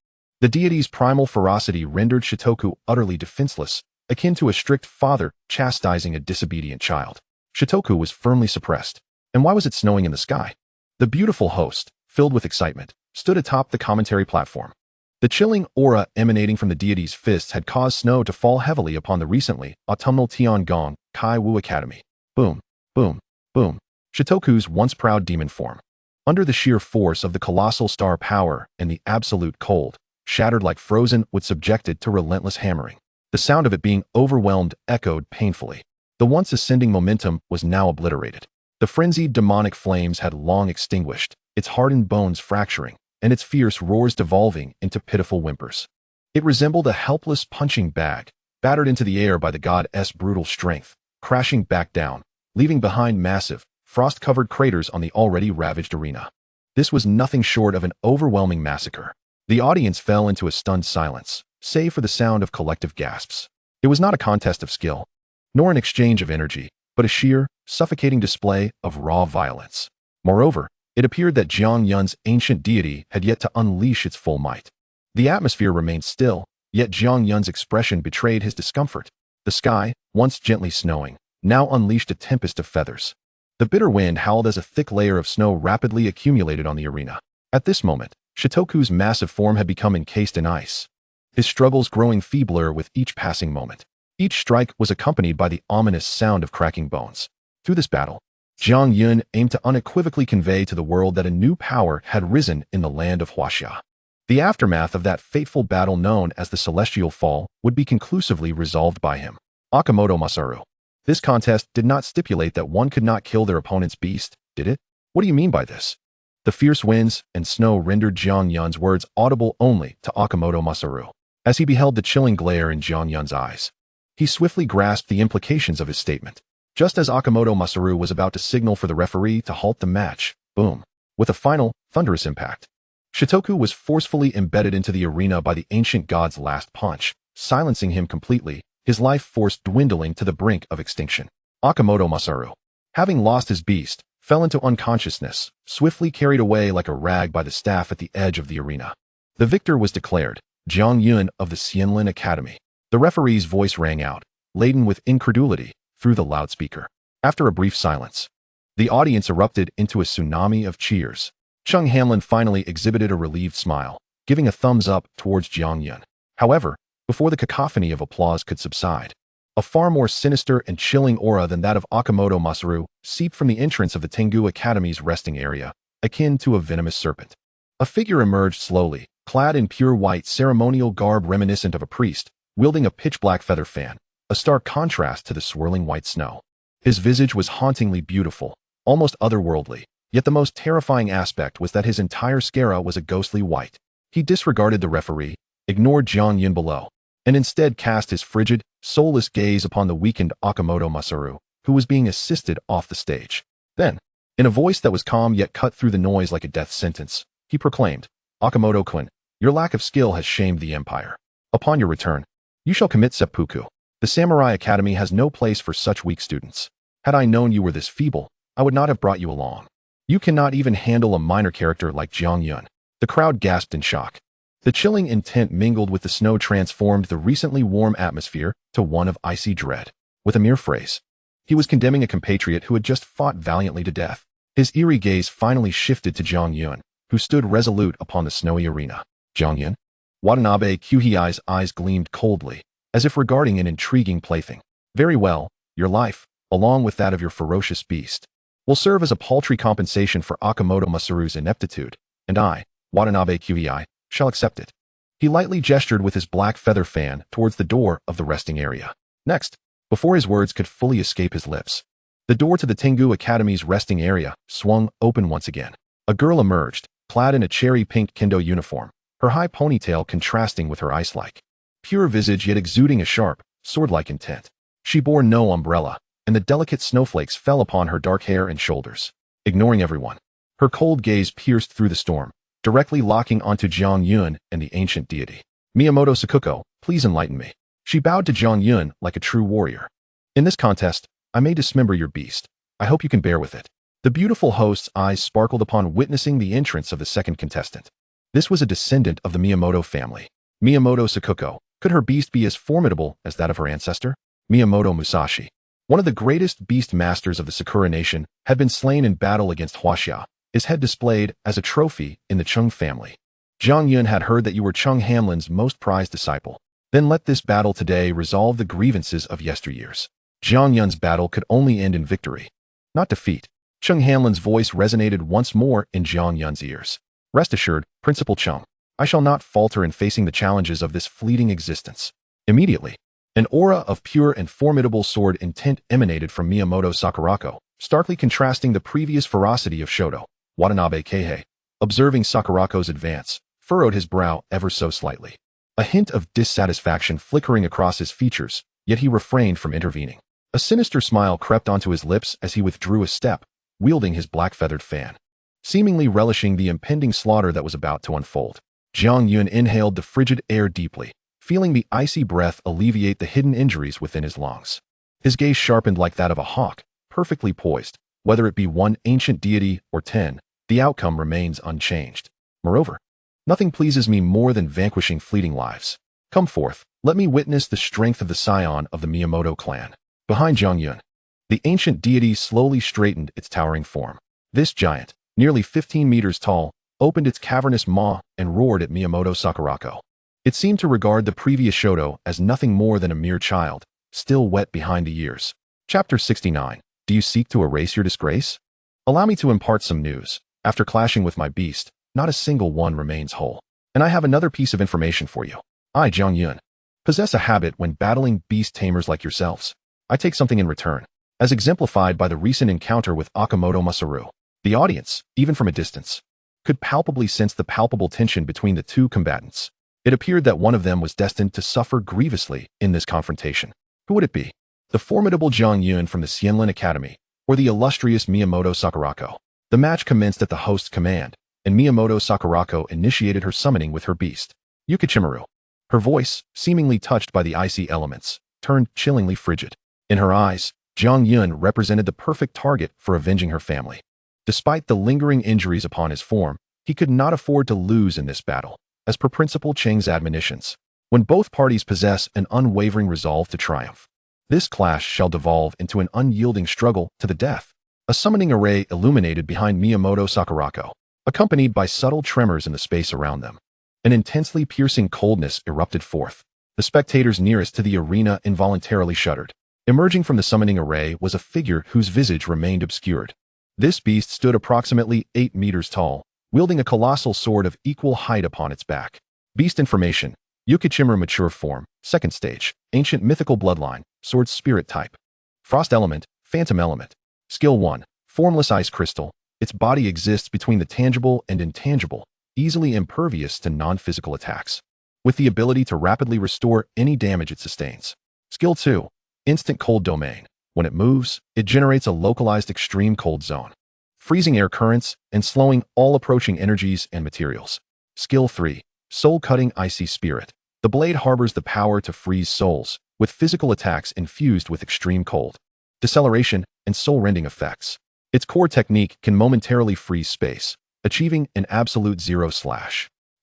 The deity's primal ferocity rendered Shitoku utterly defenseless, akin to a strict father chastising a disobedient child. Shitoku was firmly suppressed. And why was it snowing in the sky? The beautiful host, filled with excitement, stood atop the commentary platform. The chilling aura emanating from the deity's fists had caused snow to fall heavily upon the recently autumnal Tiangong Kai Wu Academy. Boom, boom, boom. Shitoku's once proud demon form, under the sheer force of the colossal star power and the absolute cold, shattered like frozen wood subjected to relentless hammering. The sound of it being overwhelmed echoed painfully. The once ascending momentum was now obliterated. The frenzied demonic flames had long extinguished, its hardened bones fracturing, and its fierce roars devolving into pitiful whimpers. It resembled a helpless punching bag, battered into the air by the god's brutal strength, crashing back down, leaving behind massive, frost-covered craters on the already ravaged arena. This was nothing short of an overwhelming massacre. The audience fell into a stunned silence, save for the sound of collective gasps. It was not a contest of skill, nor an exchange of energy, but a sheer, suffocating display of raw violence. Moreover, it appeared that Jiang Yun's ancient deity had yet to unleash its full might. The atmosphere remained still, yet Jiang Yun's expression betrayed his discomfort. The sky, once gently snowing, now unleashed a tempest of feathers. The bitter wind howled as a thick layer of snow rapidly accumulated on the arena. At this moment, Shitoku's massive form had become encased in ice, his struggles growing feebler with each passing moment. Each strike was accompanied by the ominous sound of cracking bones. Through this battle, Jiang Yun aimed to unequivocally convey to the world that a new power had risen in the land of Huaxia. The aftermath of that fateful battle known as the Celestial Fall would be conclusively resolved by him. Okamoto Masaru. This contest did not stipulate that one could not kill their opponent's beast, did it? What do you mean by this? The fierce winds and snow rendered Jiang Yun's words audible only to Okamoto Masaru. As he beheld the chilling glare in Jiang Yun's eyes, he swiftly grasped the implications of his statement. Just as Okamoto Masaru was about to signal for the referee to halt the match, boom, with a final, thunderous impact, Shitoku was forcefully embedded into the arena by the ancient god's last punch, silencing him completely, his life force dwindling to the brink of extinction. Okamoto Masaru, having lost his beast, fell into unconsciousness, swiftly carried away like a rag by the staff at the edge of the arena. The victor was declared, Jiang Yun of the Xianlin Academy. The referee's voice rang out, laden with incredulity, through the loudspeaker. After a brief silence, the audience erupted into a tsunami of cheers. Chung Hanlin finally exhibited a relieved smile, giving a thumbs up towards Jiang Yun. However, before the cacophony of applause could subside, a far more sinister and chilling aura than that of Okamoto Masaru seeped from the entrance of the Tengu Academy's resting area, akin to a venomous serpent. A figure emerged slowly, clad in pure white ceremonial garb reminiscent of a priest, wielding a pitch-black feather fan, a stark contrast to the swirling white snow. His visage was hauntingly beautiful, almost otherworldly, yet the most terrifying aspect was that his entire scara was a ghostly white. He disregarded the referee, ignored Jiang Yun below, and instead cast his frigid, soulless gaze upon the weakened Okamoto Masaru, who was being assisted off the stage. Then, in a voice that was calm yet cut through the noise like a death sentence, he proclaimed, "Akamoto-kun, your lack of skill has shamed the empire. Upon your return, you shall commit seppuku. The Samurai Academy has no place for such weak students. Had I known you were this feeble, I would not have brought you along. You cannot even handle a minor character like Jiang Yun." The crowd gasped in shock. The chilling intent mingled with the snow transformed the recently warm atmosphere to one of icy dread. With a mere phrase, he was condemning a compatriot who had just fought valiantly to death. His eerie gaze finally shifted to Jiang Yun, who stood resolute upon the snowy arena. "Jiang Yun?" Watanabe Kyuhei's eyes gleamed coldly, as if regarding an intriguing plaything. "Very well, your life, along with that of your ferocious beast, will serve as a paltry compensation for Akamoto Masaru's ineptitude, and I, Watanabe Kyuhei, shall accept it." He lightly gestured with his black feather fan towards the door of the resting area. Next, before his words could fully escape his lips, the door to the Tengu Academy's resting area swung open once again. A girl emerged, clad in a cherry-pink kendo uniform, her high ponytail contrasting with her ice-like pure visage yet exuding a sharp, sword-like intent. She bore no umbrella, and the delicate snowflakes fell upon her dark hair and shoulders. Ignoring everyone, her cold gaze pierced through the storm, directly locking onto Jiang Yun and the ancient deity. "Miyamoto Sakuko, please enlighten me." She bowed to Jiang Yun like a true warrior. "In this contest, I may dismember your beast. I hope you can bear with it." The beautiful host's eyes sparkled upon witnessing the entrance of the second contestant. This was a descendant of the Miyamoto family. Miyamoto Sakuko. Could her beast be as formidable as that of her ancestor? Miyamoto Musashi, one of the greatest beast masters of the Sakura nation, had been slain in battle against Huaxia, his head displayed as a trophy in the Chung family. "Jiang Yun had heard that you were Chung Hamlin's most prized disciple. Then let this battle today resolve the grievances of yesteryears." Jiang Yun's battle could only end in victory, not defeat. Chung Hamlin's voice resonated once more in Jiang Yun's ears. "Rest assured, Principal Chung, I shall not falter in facing the challenges of this fleeting existence." Immediately, an aura of pure and formidable sword intent emanated from Miyamoto Sakurako, starkly contrasting the previous ferocity of Shoto. Watanabe Keihei, observing Sakurako's advance, furrowed his brow ever so slightly, a hint of dissatisfaction flickering across his features, yet he refrained from intervening. A sinister smile crept onto his lips as he withdrew a step, wielding his black-feathered fan, seemingly relishing the impending slaughter that was about to unfold. Jiang Yun inhaled the frigid air deeply, feeling the icy breath alleviate the hidden injuries within his lungs. His gaze sharpened like that of a hawk, perfectly poised. Whether it be one ancient deity or 10, the outcome remains unchanged. Moreover, nothing pleases me more than vanquishing fleeting lives. Come forth, let me witness the strength of the scion of the Miyamoto clan. Behind Jiang Yun, the ancient deity slowly straightened its towering form. This giant, nearly 15 meters tall, opened its cavernous maw and roared at Miyamoto Sakurako. It seemed to regard the previous Shoto as nothing more than a mere child, still wet behind the ears. Chapter 69. Do you seek to erase your disgrace? Allow me to impart some news. After clashing with my beast, not a single one remains whole. And I have another piece of information for you. I, Jiang Yun, possess a habit when battling beast tamers like yourselves. I take something in return, as exemplified by the recent encounter with Akamoto Masaru. The audience, even from a distance, could palpably sense the palpable tension between the two combatants. It appeared that one of them was destined to suffer grievously in this confrontation. Who would it be? The formidable Jiang Yun from the Xianlin Academy, or the illustrious Miyamoto Sakurako? The match commenced at the host's command, and Miyamoto Sakurako initiated her summoning with her beast, Yukichimaru. Her voice, seemingly touched by the icy elements, turned chillingly frigid. In her eyes, Jiang Yun represented the perfect target for avenging her family. Despite the lingering injuries upon his form, he could not afford to lose in this battle, as per Principal Cheng's admonitions. When both parties possess an unwavering resolve to triumph, this clash shall devolve into an unyielding struggle to the death. A summoning array illuminated behind Miyamoto Sakurako, accompanied by subtle tremors in the space around them. An intensely piercing coldness erupted forth. The spectators nearest to the arena involuntarily shuddered. Emerging from the summoning array was a figure whose visage remained obscured. This beast stood approximately 8 meters tall, wielding a colossal sword of equal height upon its back. Beast information: Yukichimaru mature form, second stage, ancient mythical bloodline, sword spirit type. Frost element, phantom element. Skill 1, formless ice crystal. Its body exists between the tangible and intangible, easily impervious to non-physical attacks, with the ability to rapidly restore any damage it sustains. Skill 2, instant cold domain. When it moves, it generates a localized extreme cold zone, freezing air currents and slowing all approaching energies and materials. Skill 3. Soul-cutting icy spirit. The blade harbors the power to freeze souls, with physical attacks infused with extreme cold, deceleration, and soul-rending effects. Its core technique can momentarily freeze space, achieving an absolute zero/.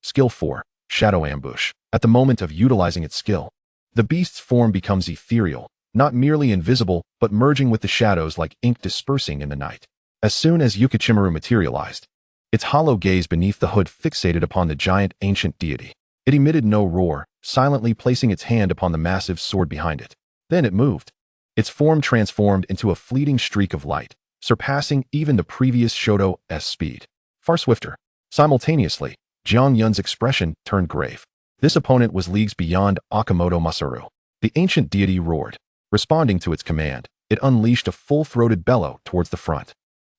Skill 4. Shadow ambush. At the moment of utilizing its skill, the beast's form becomes ethereal, not merely invisible, but merging with the shadows like ink dispersing in the night. As soon as Ukichimaru materialized, its hollow gaze beneath the hood fixated upon the giant ancient deity. It emitted no roar, silently placing its hand upon the massive sword behind it. Then it moved. Its form transformed into a fleeting streak of light, surpassing even the previous Shoto's speed. Far swifter. Simultaneously, Jiang Yun's expression turned grave. This opponent was leagues beyond Okamoto Masaru. The ancient deity roared. Responding to its command, it unleashed a full-throated bellow towards the front.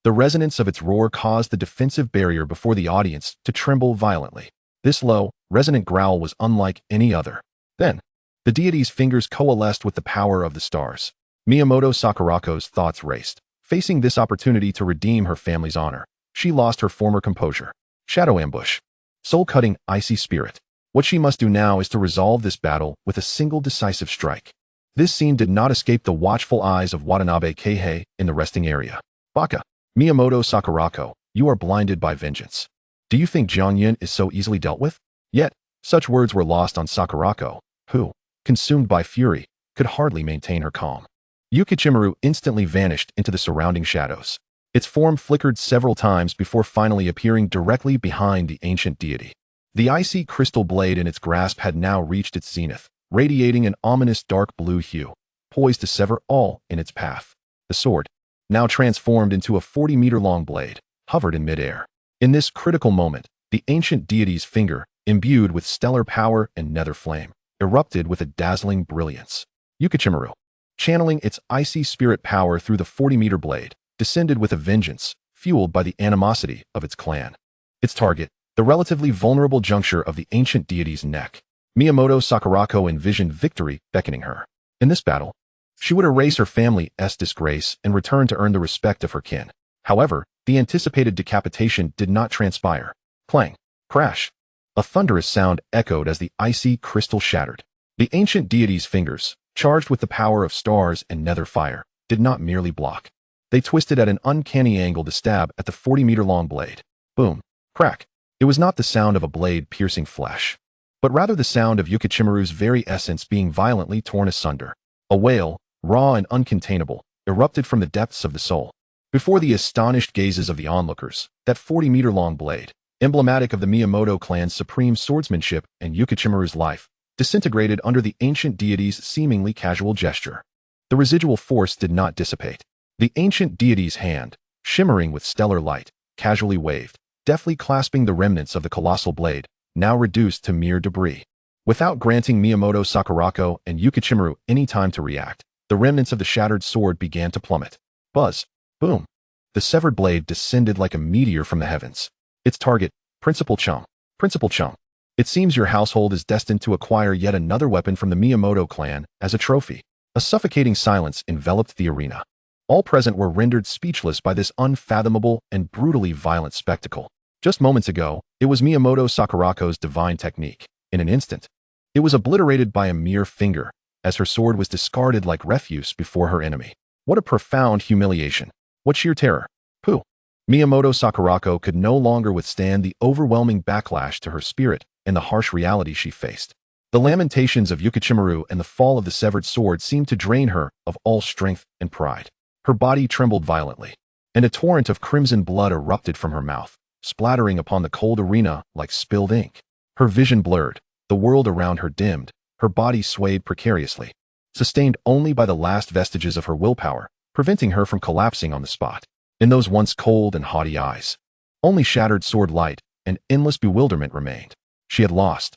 The resonance of its roar caused the defensive barrier before the audience to tremble violently. This low, resonant growl was unlike any other. Then, the deity's fingers coalesced with the power of the stars. Miyamoto Sakurako's thoughts raced. Facing this opportunity to redeem her family's honor, she lost her former composure. Shadow ambush. Soul-cutting icy spirit. What she must do now is to resolve this battle with a single decisive strike. This scene did not escape the watchful eyes of Watanabe Keihei in the resting area. Baka. Miyamoto Sakurako, you are blinded by vengeance. Do you think Jiang Yun is so easily dealt with? Yet, such words were lost on Sakurako, who, consumed by fury, could hardly maintain her calm. Ukichimaru instantly vanished into the surrounding shadows. Its form flickered several times before finally appearing directly behind the ancient deity. The icy crystal blade in its grasp had now reached its zenith, radiating an ominous dark blue hue, poised to sever all in its path. The sword, now transformed into a 40-meter-long blade, hovered in midair. In this critical moment, the ancient deity's finger, imbued with stellar power and nether flame, erupted with a dazzling brilliance. Ukichimaru, channeling its icy spirit power through the 40-meter blade, descended with a vengeance, fueled by the animosity of its clan. Its target, the relatively vulnerable juncture of the ancient deity's neck. Miyamoto Sakurako envisioned victory beckoning her. In this battle, she would erase her family's disgrace and return to earn the respect of her kin. However, the anticipated decapitation did not transpire. Clang. Crash. A thunderous sound echoed as the icy crystal shattered. The ancient deity's fingers, charged with the power of stars and nether fire, did not merely block. They twisted at an uncanny angle to stab at the 40-meter-long blade. Boom. Crack. It was not the sound of a blade piercing flesh, but rather the sound of Ukichimaru's very essence being violently torn asunder. A wail, raw and uncontainable, erupted from the depths of the soul. Before the astonished gazes of the onlookers, that 40-meter-long blade, emblematic of the Miyamoto clan's supreme swordsmanship and Ukichimaru's life, disintegrated under the ancient deity's seemingly casual gesture. The residual force did not dissipate. The ancient deity's hand, shimmering with stellar light, casually waved, deftly clasping the remnants of the colossal blade, now reduced to mere debris. Without granting Miyamoto Sakurako and Ukichimaru any time to react, the remnants of the shattered sword began to plummet. Buzz. Boom. The severed blade descended like a meteor from the heavens. Its target, Principal Chum. Principal Chum. It seems your household is destined to acquire yet another weapon from the Miyamoto clan as a trophy. A suffocating silence enveloped the arena. All present were rendered speechless by this unfathomable and brutally violent spectacle. Just moments ago, it was Miyamoto Sakurako's divine technique. In an instant, it was obliterated by a mere finger, as her sword was discarded like refuse before her enemy. What a profound humiliation. What sheer terror. Pooh. Miyamoto Sakurako could no longer withstand the overwhelming backlash to her spirit and the harsh reality she faced. The lamentations of Ukichimaru and the fall of the severed sword seemed to drain her of all strength and pride. Her body trembled violently, and a torrent of crimson blood erupted from her mouth, splattering upon the cold arena like spilled ink. Her vision blurred, the world around her dimmed, her body swayed precariously, sustained only by the last vestiges of her willpower, preventing her from collapsing on the spot. In those once cold and haughty eyes, only shattered sword light and endless bewilderment remained. She had lost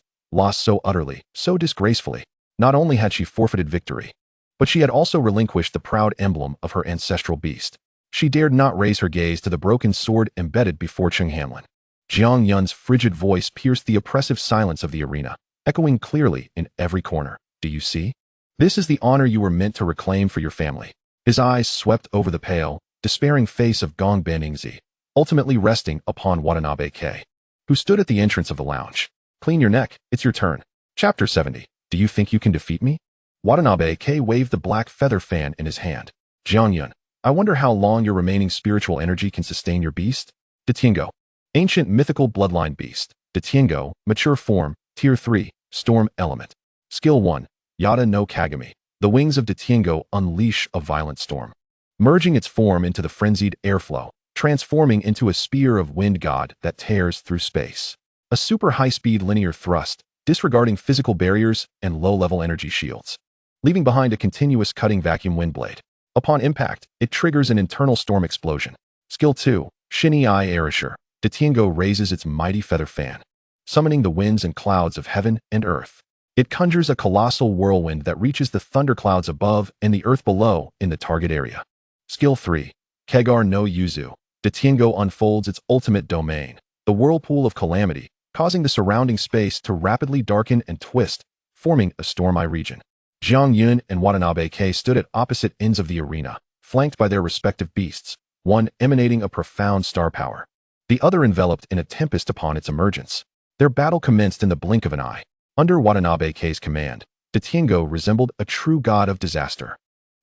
so utterly, so disgracefully. Not only had she forfeited victory, but she had also relinquished the proud emblem of her ancestral beast. She dared not raise her gaze to the broken sword embedded before Chung Hanlin. Jiang Yun's frigid voice pierced the oppressive silence of the arena, echoing clearly in every corner. Do you see? This is the honor you were meant to reclaim for your family. His eyes swept over the pale, despairing face of Gong Baningzi, ultimately resting upon Watanabe K, who stood at the entrance of the lounge. Clean your neck, it's your turn. Chapter 70. Do you think you can defeat me? Watanabe K waved the black feather fan in his hand. Jiang Yun, I wonder how long your remaining spiritual energy can sustain your beast? Detiengo. Ancient mythical bloodline beast. Detiengo, mature form, tier 3, storm element. Skill 1, Yada no Kagami. The wings of Detiengo unleash a violent storm, merging its form into the frenzied airflow, transforming into a spear of wind god that tears through space. A super high-speed linear thrust, disregarding physical barriers and low-level energy shields, leaving behind a continuous cutting vacuum wind blade. Upon impact, it triggers an internal storm explosion. Skill 2, Shinny Eye Arisher. Detiengo raises its mighty feather fan, summoning the winds and clouds of heaven and earth. It conjures a colossal whirlwind that reaches the thunderclouds above and the earth below in the target area. Skill 3, Kegar no Yuzu. Detiengo unfolds its ultimate domain, the whirlpool of calamity, causing the surrounding space to rapidly darken and twist, forming a storm-eye region. Jiang Yun and Watanabe K stood at opposite ends of the arena, flanked by their respective beasts, one emanating a profound star power, the other enveloped in a tempest upon its emergence. Their battle commenced in the blink of an eye. Under Watanabe K's command, Detiengo resembled a true god of disaster.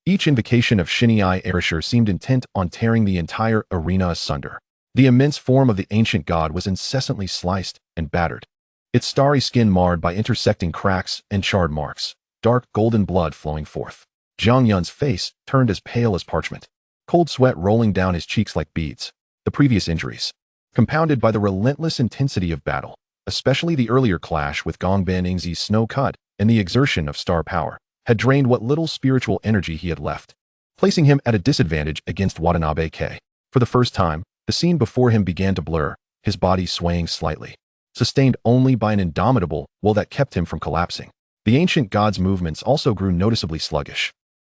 Each invocation of Shinny Eye Arisher seemed intent on tearing the entire arena asunder. The immense form of the ancient god was incessantly sliced and battered, its starry skin marred by intersecting cracks and charred marks, dark golden blood flowing forth. Jiang Yun's face turned as pale as parchment, cold sweat rolling down his cheeks like beads. The previous injuries, compounded by the relentless intensity of battle, especially the earlier clash with Gong Baningzi's snow cut and the exertion of star power, had drained what little spiritual energy he had left, placing him at a disadvantage against Watanabe K. For the first time, the scene before him began to blur, his body swaying slightly, sustained only by an indomitable will that kept him from collapsing. The ancient god's movements also grew noticeably sluggish,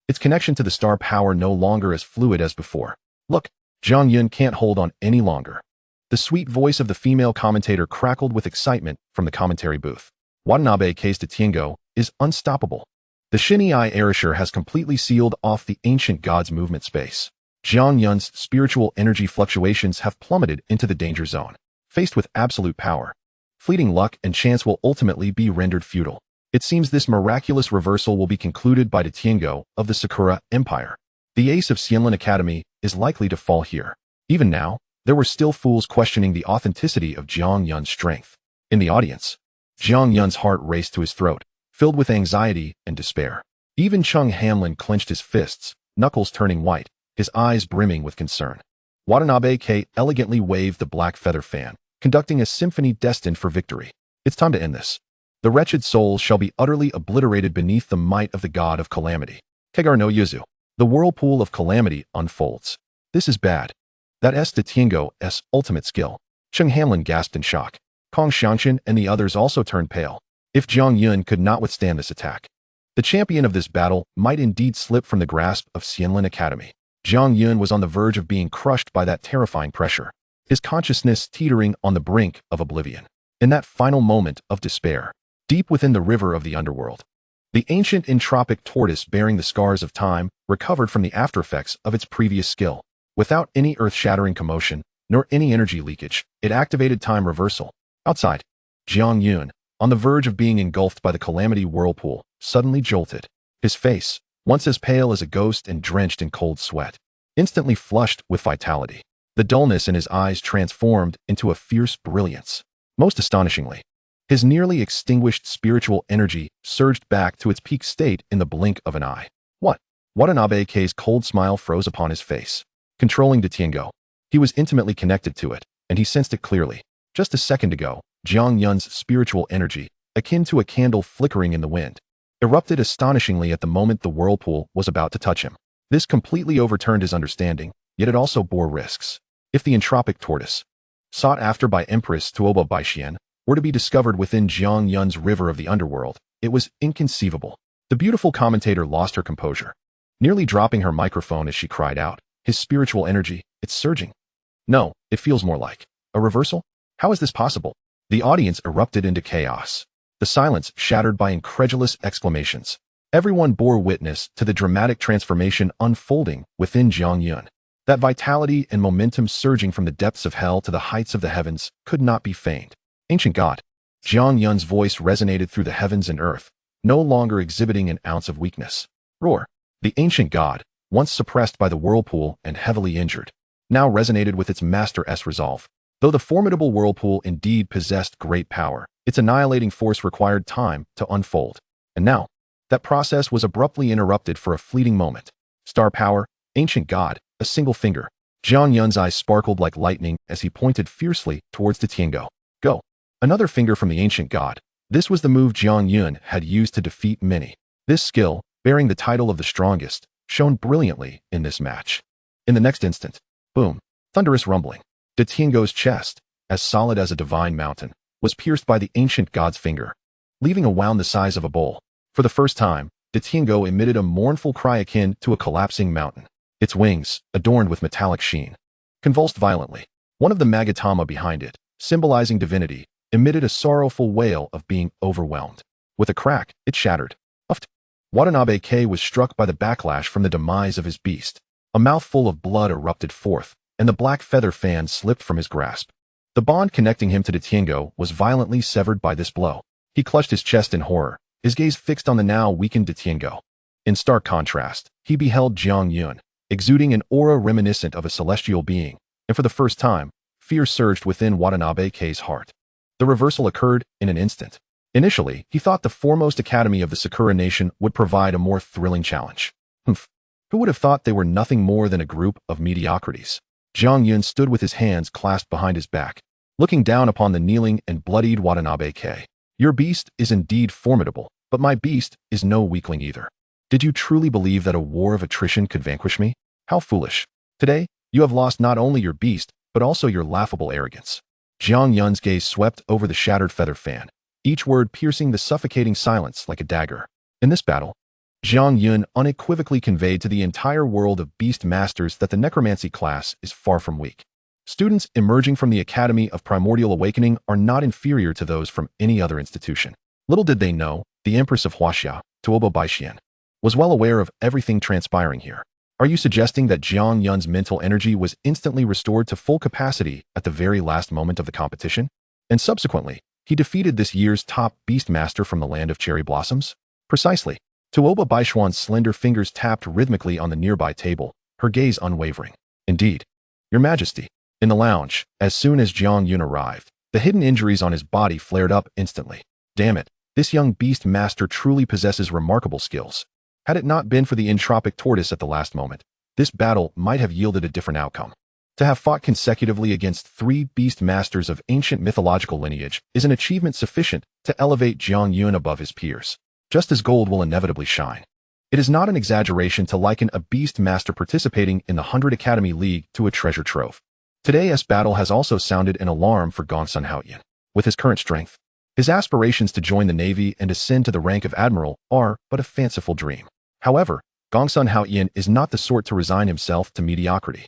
its connection to the star power no longer as fluid as before. Look, Jiang Yun can't hold on any longer. The sweet voice of the female commentator crackled with excitement from the commentary booth. Watanabe K's Detiengo is unstoppable. The Shinny Eye Arisher has completely sealed off the ancient god's movement space. Jiang Yun's spiritual energy fluctuations have plummeted into the danger zone. Faced with absolute power, fleeting luck and chance will ultimately be rendered futile. It seems this miraculous reversal will be concluded by Detiengo of the Sakura Empire. The ace of Xianlin Academy is likely to fall here. Even now, there were still fools questioning the authenticity of Jiang Yun's strength. In the audience, Jiang Yun's heart raced to his throat, filled with anxiety and despair. Even Chung Hamlin clenched his fists, knuckles turning white, his eyes brimming with concern. Watanabe K elegantly waved the black feather fan, conducting a symphony destined for victory. It's time to end this. The wretched souls shall be utterly obliterated beneath the might of the god of calamity. Kegar no Yuzu. The whirlpool of calamity unfolds. This is bad. That Detiengo's ultimate skill. Chung Hamlin gasped in shock. Kong Xiangchen and the others also turned pale. If Jiang Yun could not withstand this attack, the champion of this battle might indeed slip from the grasp of Xianlin Academy. Jiang Yun was on the verge of being crushed by that terrifying pressure, his consciousness teetering on the brink of oblivion. In that final moment of despair, deep within the river of the underworld, the ancient entropic tortoise bearing the scars of time recovered from the aftereffects of its previous skill. Without any earth-shattering commotion, nor any energy leakage, it activated time reversal. Outside, Jiang Yun, on the verge of being engulfed by the calamity whirlpool, suddenly jolted. His face, once as pale as a ghost and drenched in cold sweat, instantly flushed with vitality. The dullness in his eyes transformed into a fierce brilliance. Most astonishingly, his nearly extinguished spiritual energy surged back to its peak state in the blink of an eye. What? Watanabe K's cold smile froze upon his face. Controlling Detiengo, he was intimately connected to it, and he sensed it clearly. Just a second ago, Jiang Yun's spiritual energy, akin to a candle flickering in the wind, erupted astonishingly at the moment the whirlpool was about to touch him. This completely overturned his understanding, yet it also bore risks. If the entropic tortoise, sought after by Empress Tuoba Baixian, were to be discovered within Jiang Yun's river of the underworld, it was inconceivable. The beautiful commentator lost her composure, nearly dropping her microphone as she cried out, his spiritual energy, it's surging. No, it feels more like a reversal? How is this possible? The audience erupted into chaos, the silence shattered by incredulous exclamations. Everyone bore witness to the dramatic transformation unfolding within Jiang Yun. That vitality and momentum surging from the depths of hell to the heights of the heavens could not be feigned. Ancient God. Jiang Yun's voice resonated through the heavens and earth, no longer exhibiting an ounce of weakness. Roar. The ancient god, once suppressed by the whirlpool and heavily injured, now resonated with its master's resolve. Though the formidable whirlpool indeed possessed great power, its annihilating force required time to unfold. And now, that process was abruptly interrupted for a fleeting moment. Star power, ancient god, a single finger. Jiang Yun's eyes sparkled like lightning as he pointed fiercely towards the Tiango. Go. Another finger from the ancient god. This was the move Jiang Yun had used to defeat many. This skill, bearing the title of the strongest, shone brilliantly in this match. In the next instant, boom, thunderous rumbling. The Tiango's chest, as solid as a divine mountain, was pierced by the ancient god's finger, leaving a wound the size of a bowl. For the first time, the Tiango emitted a mournful cry akin to a collapsing mountain. Its wings, adorned with metallic sheen, convulsed violently. One of the Magatama behind it, symbolizing divinity, emitted a sorrowful wail of being overwhelmed. With a crack, it shattered. Uffed. Watanabe K was struck by the backlash from the demise of his beast. A mouthful of blood erupted forth, and the black feather fan slipped from his grasp. The bond connecting him to the Tiango was violently severed by this blow. He clutched his chest in horror, his gaze fixed on the now weakened Tiango. In stark contrast, he beheld Jiang Yun, exuding an aura reminiscent of a celestial being, and for the first time, fear surged within Watanabe K's heart. The reversal occurred in an instant. Initially, he thought the foremost academy of the Sakura Nation would provide a more thrilling challenge. Humph. Who would have thought they were nothing more than a group of mediocrities? Jiang Yun stood with his hands clasped behind his back, looking down upon the kneeling and bloodied Watanabe K. Your beast is indeed formidable, but my beast is no weakling either. Did you truly believe that a war of attrition could vanquish me? How foolish. Today, you have lost not only your beast, but also your laughable arrogance. Jiang Yun's gaze swept over the shattered feather fan, each word piercing the suffocating silence like a dagger. In this battle, Jiang Yun unequivocally conveyed to the entire world of beast masters that the necromancy class is far from weak. Students emerging from the Academy of Primordial Awakening are not inferior to those from any other institution. Little did they know, the Empress of Huaxia, Tuobo Baixian, was well aware of everything transpiring here. Are you suggesting that Jiang Yun's mental energy was instantly restored to full capacity at the very last moment of the competition? And subsequently, he defeated this year's top beast master from the land of cherry blossoms? Precisely. Tuoba Baishuan's slender fingers tapped rhythmically on the nearby table, her gaze unwavering. Indeed. Your Majesty. In the lounge, as soon as Jiang Yun arrived, the hidden injuries on his body flared up instantly. Damn it, this young beast master truly possesses remarkable skills. Had it not been for the entropic tortoise at the last moment, this battle might have yielded a different outcome. To have fought consecutively against 3 beast masters of ancient mythological lineage is an achievement sufficient to elevate Jiang Yun above his peers, just as gold will inevitably shine. It is not an exaggeration to liken a beast master participating in the 100 Academy League to a treasure trove. Today's battle has also sounded an alarm for Gongsun Haoyan. With his current strength, his aspirations to join the Navy and ascend to the rank of admiral are but a fanciful dream. However, Gongsun Haoyan is not the sort to resign himself to mediocrity.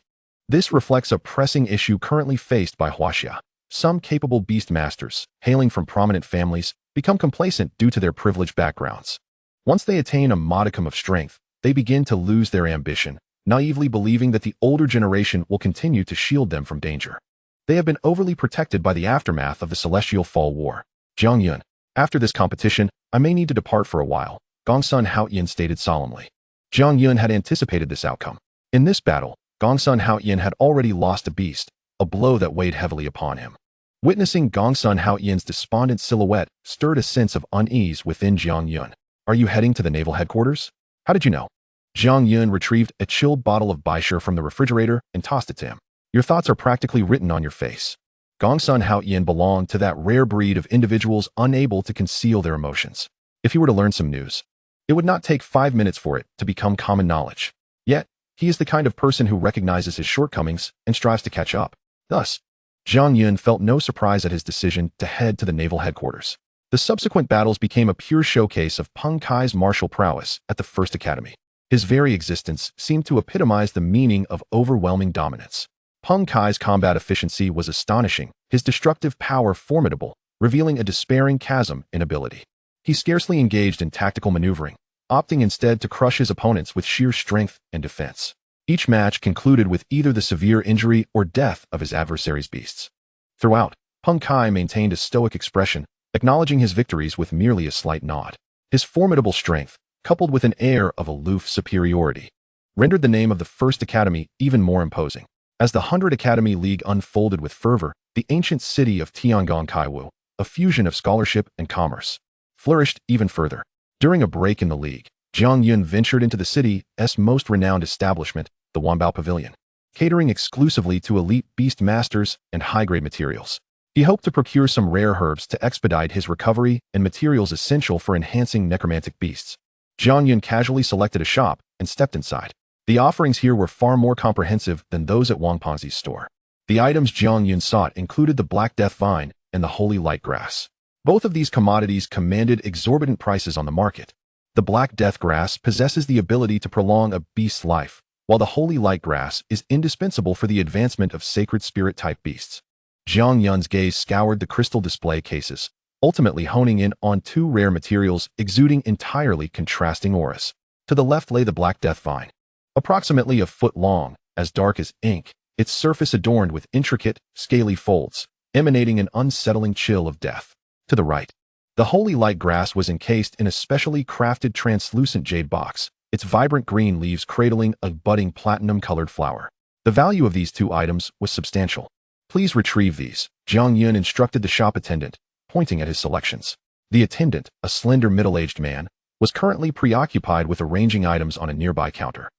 This reflects a pressing issue currently faced by Huaxia. Some capable beast masters, hailing from prominent families, become complacent due to their privileged backgrounds. Once they attain a modicum of strength, they begin to lose their ambition, naively believing that the older generation will continue to shield them from danger. They have been overly protected by the aftermath of the Celestial Fall War. Jiang Yun, after this competition, I may need to depart for a while, Gongsun Haoyan stated solemnly. Jiang Yun had anticipated this outcome. In this battle, Gongsun Haoyan had already lost a beast, a blow that weighed heavily upon him. Witnessing Gongsun Haoyan's despondent silhouette stirred a sense of unease within Jiang Yun. Are you heading to the naval headquarters? How did you know? Jiang Yun retrieved a chilled bottle of Baisher from the refrigerator and tossed it to him. Your thoughts are practically written on your face. Gongsun Haoyan belonged to that rare breed of individuals unable to conceal their emotions. If he were to learn some news, it would not take 5 minutes for it to become common knowledge. Yet, he is the kind of person who recognizes his shortcomings and strives to catch up. Thus, Jiang Yun felt no surprise at his decision to head to the naval headquarters. The subsequent battles became a pure showcase of Peng Kai's martial prowess at the First Academy. His very existence seemed to epitomize the meaning of overwhelming dominance. Peng Kai's combat efficiency was astonishing, his destructive power formidable, revealing a despairing chasm in ability. He scarcely engaged in tactical maneuvering, opting instead to crush his opponents with sheer strength and defense. Each match concluded with either the severe injury or death of his adversary's beasts. Throughout, Peng Kai maintained a stoic expression, acknowledging his victories with merely a slight nod. His formidable strength, coupled with an air of aloof superiority, rendered the name of the First Academy even more imposing. As the 100 Academy League unfolded with fervor, the ancient city of Tiangong Kaiwu, a fusion of scholarship and commerce, flourished even further. During a break in the league, Jiang Yun ventured into the city's most renowned establishment, the Wanbao Pavilion, catering exclusively to elite beast masters and high-grade materials. He hoped to procure some rare herbs to expedite his recovery and materials essential for enhancing necromantic beasts. Jiang Yun casually selected a shop and stepped inside. The offerings here were far more comprehensive than those at Wang Pengzi's store. The items Jiang Yun sought included the Black Death Vine and the Holy Light Grass. Both of these commodities commanded exorbitant prices on the market. The Black Death Grass possesses the ability to prolong a beast's life, while the Holy Light Grass is indispensable for the advancement of sacred spirit-type beasts. Jiang Yun's gaze scoured the crystal display cases, ultimately honing in on two rare materials exuding entirely contrasting auras. To the left lay the Black Death Vine. Approximately a foot long, as dark as ink, its surface adorned with intricate, scaly folds, emanating an unsettling chill of death. To the right, the Holy Light Grass was encased in a specially crafted translucent jade box, its vibrant green leaves cradling a budding platinum-colored flower. The value of these two items was substantial. "Please retrieve these," Jiang Yun instructed the shop attendant, pointing at his selections. The attendant, a slender middle-aged man, was currently preoccupied with arranging items on a nearby counter.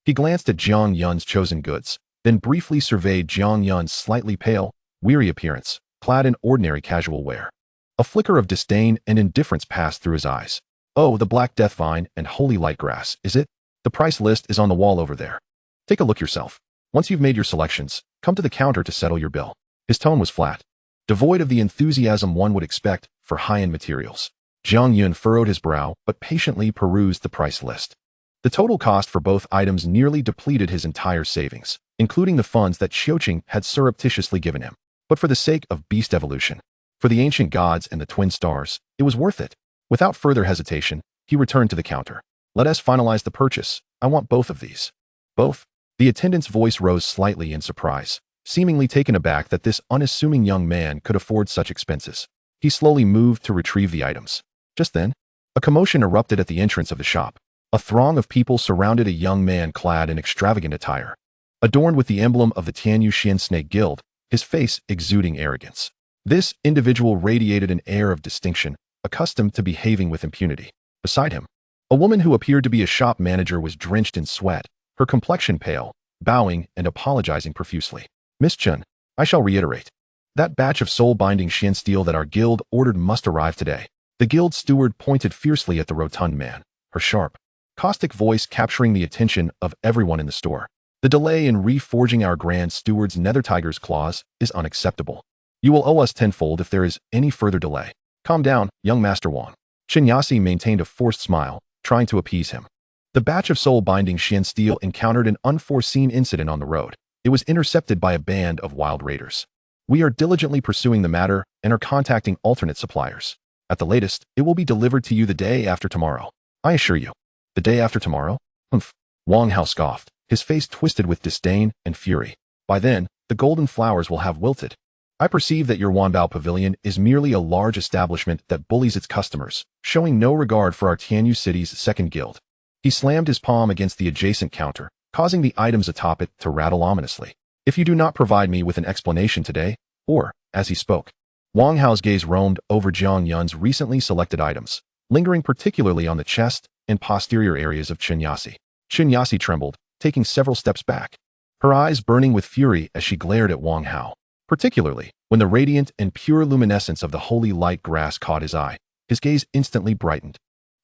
He glanced at Jiang Yun's chosen goods, then briefly surveyed Jiang Yun's slightly pale, weary appearance, clad in ordinary casual wear. A flicker of disdain and indifference passed through his eyes. "Oh, the Black Death Vine and Holy Light Grass, is it? The price list is on the wall over there. Take a look yourself. Once you've made your selections, come to the counter to settle your bill." His tone was flat, devoid of the enthusiasm one would expect for high-end materials. Jiang Yun furrowed his brow but patiently perused the price list. The total cost for both items nearly depleted his entire savings, including the funds that Xiuqing had surreptitiously given him. But for the sake of beast evolution, for the ancient gods and the twin stars, it was worth it. Without further hesitation, he returned to the counter. "Let us finalize the purchase. I want both of these." "Both?" The attendant's voice rose slightly in surprise, seemingly taken aback that this unassuming young man could afford such expenses. He slowly moved to retrieve the items. Just then, a commotion erupted at the entrance of the shop. A throng of people surrounded a young man clad in extravagant attire. Adorned with the emblem of the Tianyu Xian Snake Guild, his face exuding arrogance. This individual radiated an air of distinction, accustomed to behaving with impunity. Beside him, a woman who appeared to be a shop manager was drenched in sweat, her complexion pale, bowing and apologizing profusely. "Miss Chen, I shall reiterate. That batch of soul-binding Xian steel that our guild ordered must arrive today." The guild steward pointed fiercely at the rotund man, her sharp, caustic voice capturing the attention of everyone in the store. "The delay in reforging our Grand Steward's Nether Tiger's claws is unacceptable. You will owe us tenfold if there is any further delay." "Calm down, young Master Wang." Qinyasi maintained a forced smile, trying to appease him. The batch of soul-binding Xian steel encountered an unforeseen incident on the road. It was intercepted by a band of wild raiders. "We are diligently pursuing the matter and are contacting alternate suppliers. At the latest, it will be delivered to you the day after tomorrow. I assure you." "The day after tomorrow?" "Humph." Wang Hao scoffed, his face twisted with disdain and fury. "By then, the golden flowers will have wilted. I perceive that your Wanbao Pavilion is merely a large establishment that bullies its customers, showing no regard for our Tianyu City's second guild." He slammed his palm against the adjacent counter, causing the items atop it to rattle ominously. "If you do not provide me with an explanation today," or, as he spoke, Wang Hao's gaze roamed over Jiang Yun's recently selected items, lingering particularly on the chest and posterior areas of Qinyasi. Qinyasi trembled, taking several steps back, her eyes burning with fury as she glared at Wang Hao. Particularly, when the radiant and pure luminescence of the Holy Light Grass caught his eye, his gaze instantly brightened.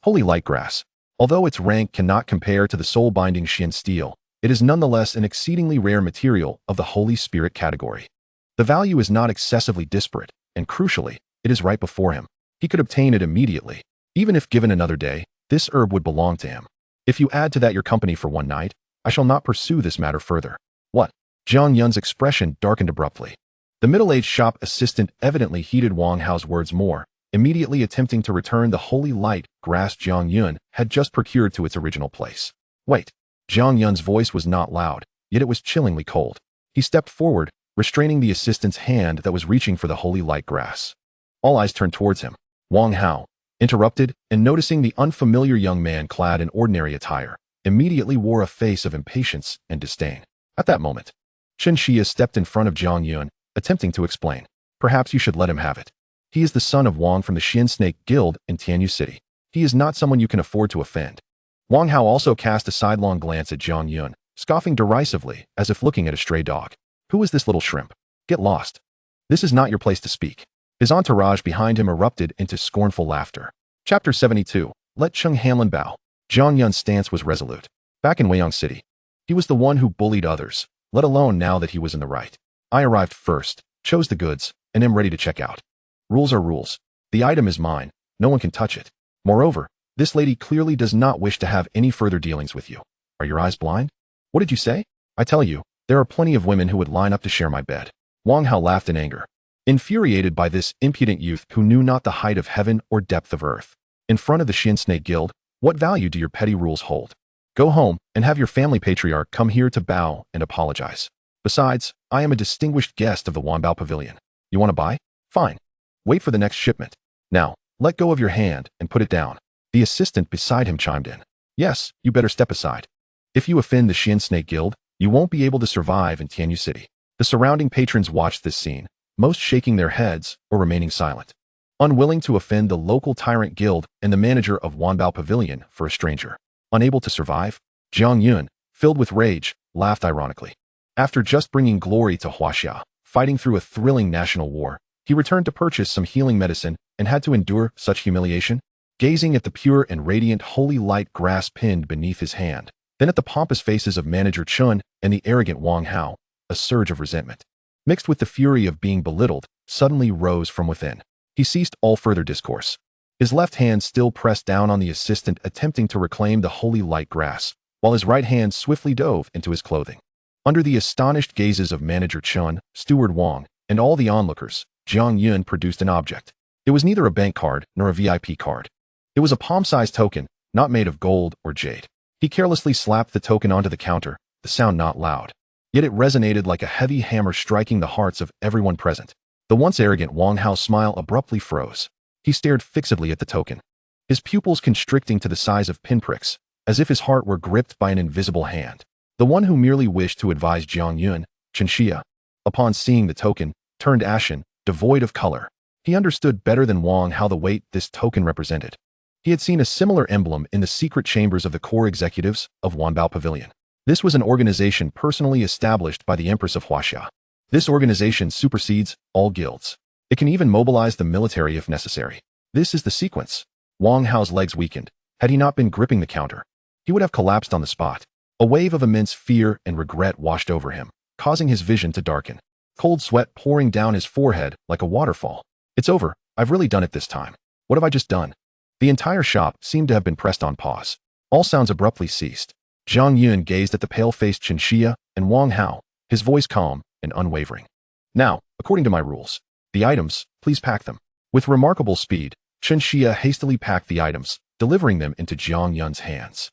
Holy Light Grass. Although its rank cannot compare to the soul-binding Xian steel, it is nonetheless an exceedingly rare material of the Holy Spirit category. The value is not excessively disparate, and crucially, it is right before him. He could obtain it immediately. Even if given another day, this herb would belong to him. "If you add to that your company for one night, I shall not pursue this matter further." "What?" Jiang Yun's expression darkened abruptly. The middle-aged shop assistant evidently heeded Wang Hao's words more, immediately attempting to return the Holy Light grass Jiang Yun had just procured to its original place. Wait. Jiang Yun's voice was not loud, yet it was chillingly cold. He stepped forward, restraining the assistant's hand that was reaching for the holy light grass. All eyes turned towards him. Wang Hao, interrupted, and noticing the unfamiliar young man clad in ordinary attire, immediately wore a face of impatience and disdain. At that moment, Chen Xia stepped in front of Jiang Yun, attempting to explain. Perhaps you should let him have it. He is the son of Wang from the Xian Snake Guild in Tianyu City. He is not someone you can afford to offend. Wang Hao also cast a sidelong glance at Jiang Yun, scoffing derisively as if looking at a stray dog. Who is this little shrimp? Get lost. This is not your place to speak. His entourage behind him erupted into scornful laughter. Chapter 72. Let Cheng Hanlin bow. Jiang Yun's stance was resolute. Back in Weiyang City, he was the one who bullied others, let alone now that he was in the right. I arrived first, chose the goods, and am ready to check out. Rules are rules. The item is mine. No one can touch it. Moreover, this lady clearly does not wish to have any further dealings with you. Are your eyes blind? What did you say? I tell you, there are plenty of women who would line up to share my bed. Wang Hao laughed in anger, infuriated by this impudent youth who knew not the height of heaven or depth of earth. In front of the Xian Snake Guild, what value do your petty rules hold? Go home and have your family patriarch come here to bow and apologize. Besides, I am a distinguished guest of the Wanbao Pavilion. You want to buy? Fine. Wait for the next shipment. Now, let go of your hand and put it down. The assistant beside him chimed in. Yes, you better step aside. If you offend the Xian Snake Guild, you won't be able to survive in Tianyu City. The surrounding patrons watched this scene, most shaking their heads or remaining silent, unwilling to offend the local tyrant guild and the manager of Wanbao Pavilion for a stranger. Unable to survive, Jiang Yun, filled with rage, laughed ironically. After just bringing glory to Huaxia, fighting through a thrilling national war, he returned to purchase some healing medicine and had to endure such humiliation, gazing at the pure and radiant holy light grass pinned beneath his hand, then at the pompous faces of Manager Chun and the arrogant Wang Hao. A surge of resentment, mixed with the fury of being belittled, suddenly rose from within. He ceased all further discourse. His left hand still pressed down on the assistant attempting to reclaim the holy light grass, while his right hand swiftly dove into his clothing. Under the astonished gazes of Manager Chun, Steward Wang, and all the onlookers, Jiang Yun produced an object. It was neither a bank card nor a VIP card. It was a palm-sized token, not made of gold or jade. He carelessly slapped the token onto the counter, the sound not loud. Yet it resonated like a heavy hammer striking the hearts of everyone present. The once arrogant Wang Hao's smile abruptly froze. He stared fixedly at the token, his pupils constricting to the size of pinpricks, as if his heart were gripped by an invisible hand. The one who merely wished to advise Jiang Yun, Chen Xia, upon seeing the token, turned ashen, devoid of color. He understood better than Wang Hao the weight this token represented. He had seen a similar emblem in the secret chambers of the core executives of Wanbao Pavilion. This was an organization personally established by the Empress of Huaxia. This organization supersedes all guilds. It can even mobilize the military if necessary. This is the sequence. Wang Hao's legs weakened. Had he not been gripping the counter, he would have collapsed on the spot. A wave of immense fear and regret washed over him, causing his vision to darken. Cold sweat pouring down his forehead like a waterfall. It's over. I've really done it this time. What have I just done? The entire shop seemed to have been pressed on pause. All sounds abruptly ceased. Jiang Yun gazed at the pale-faced Chen Xia and Wang Hao, his voice calm and unwavering. Now, according to my rules, the items, please pack them. With remarkable speed, Chen Xia hastily packed the items, delivering them into Jiang Yun's hands.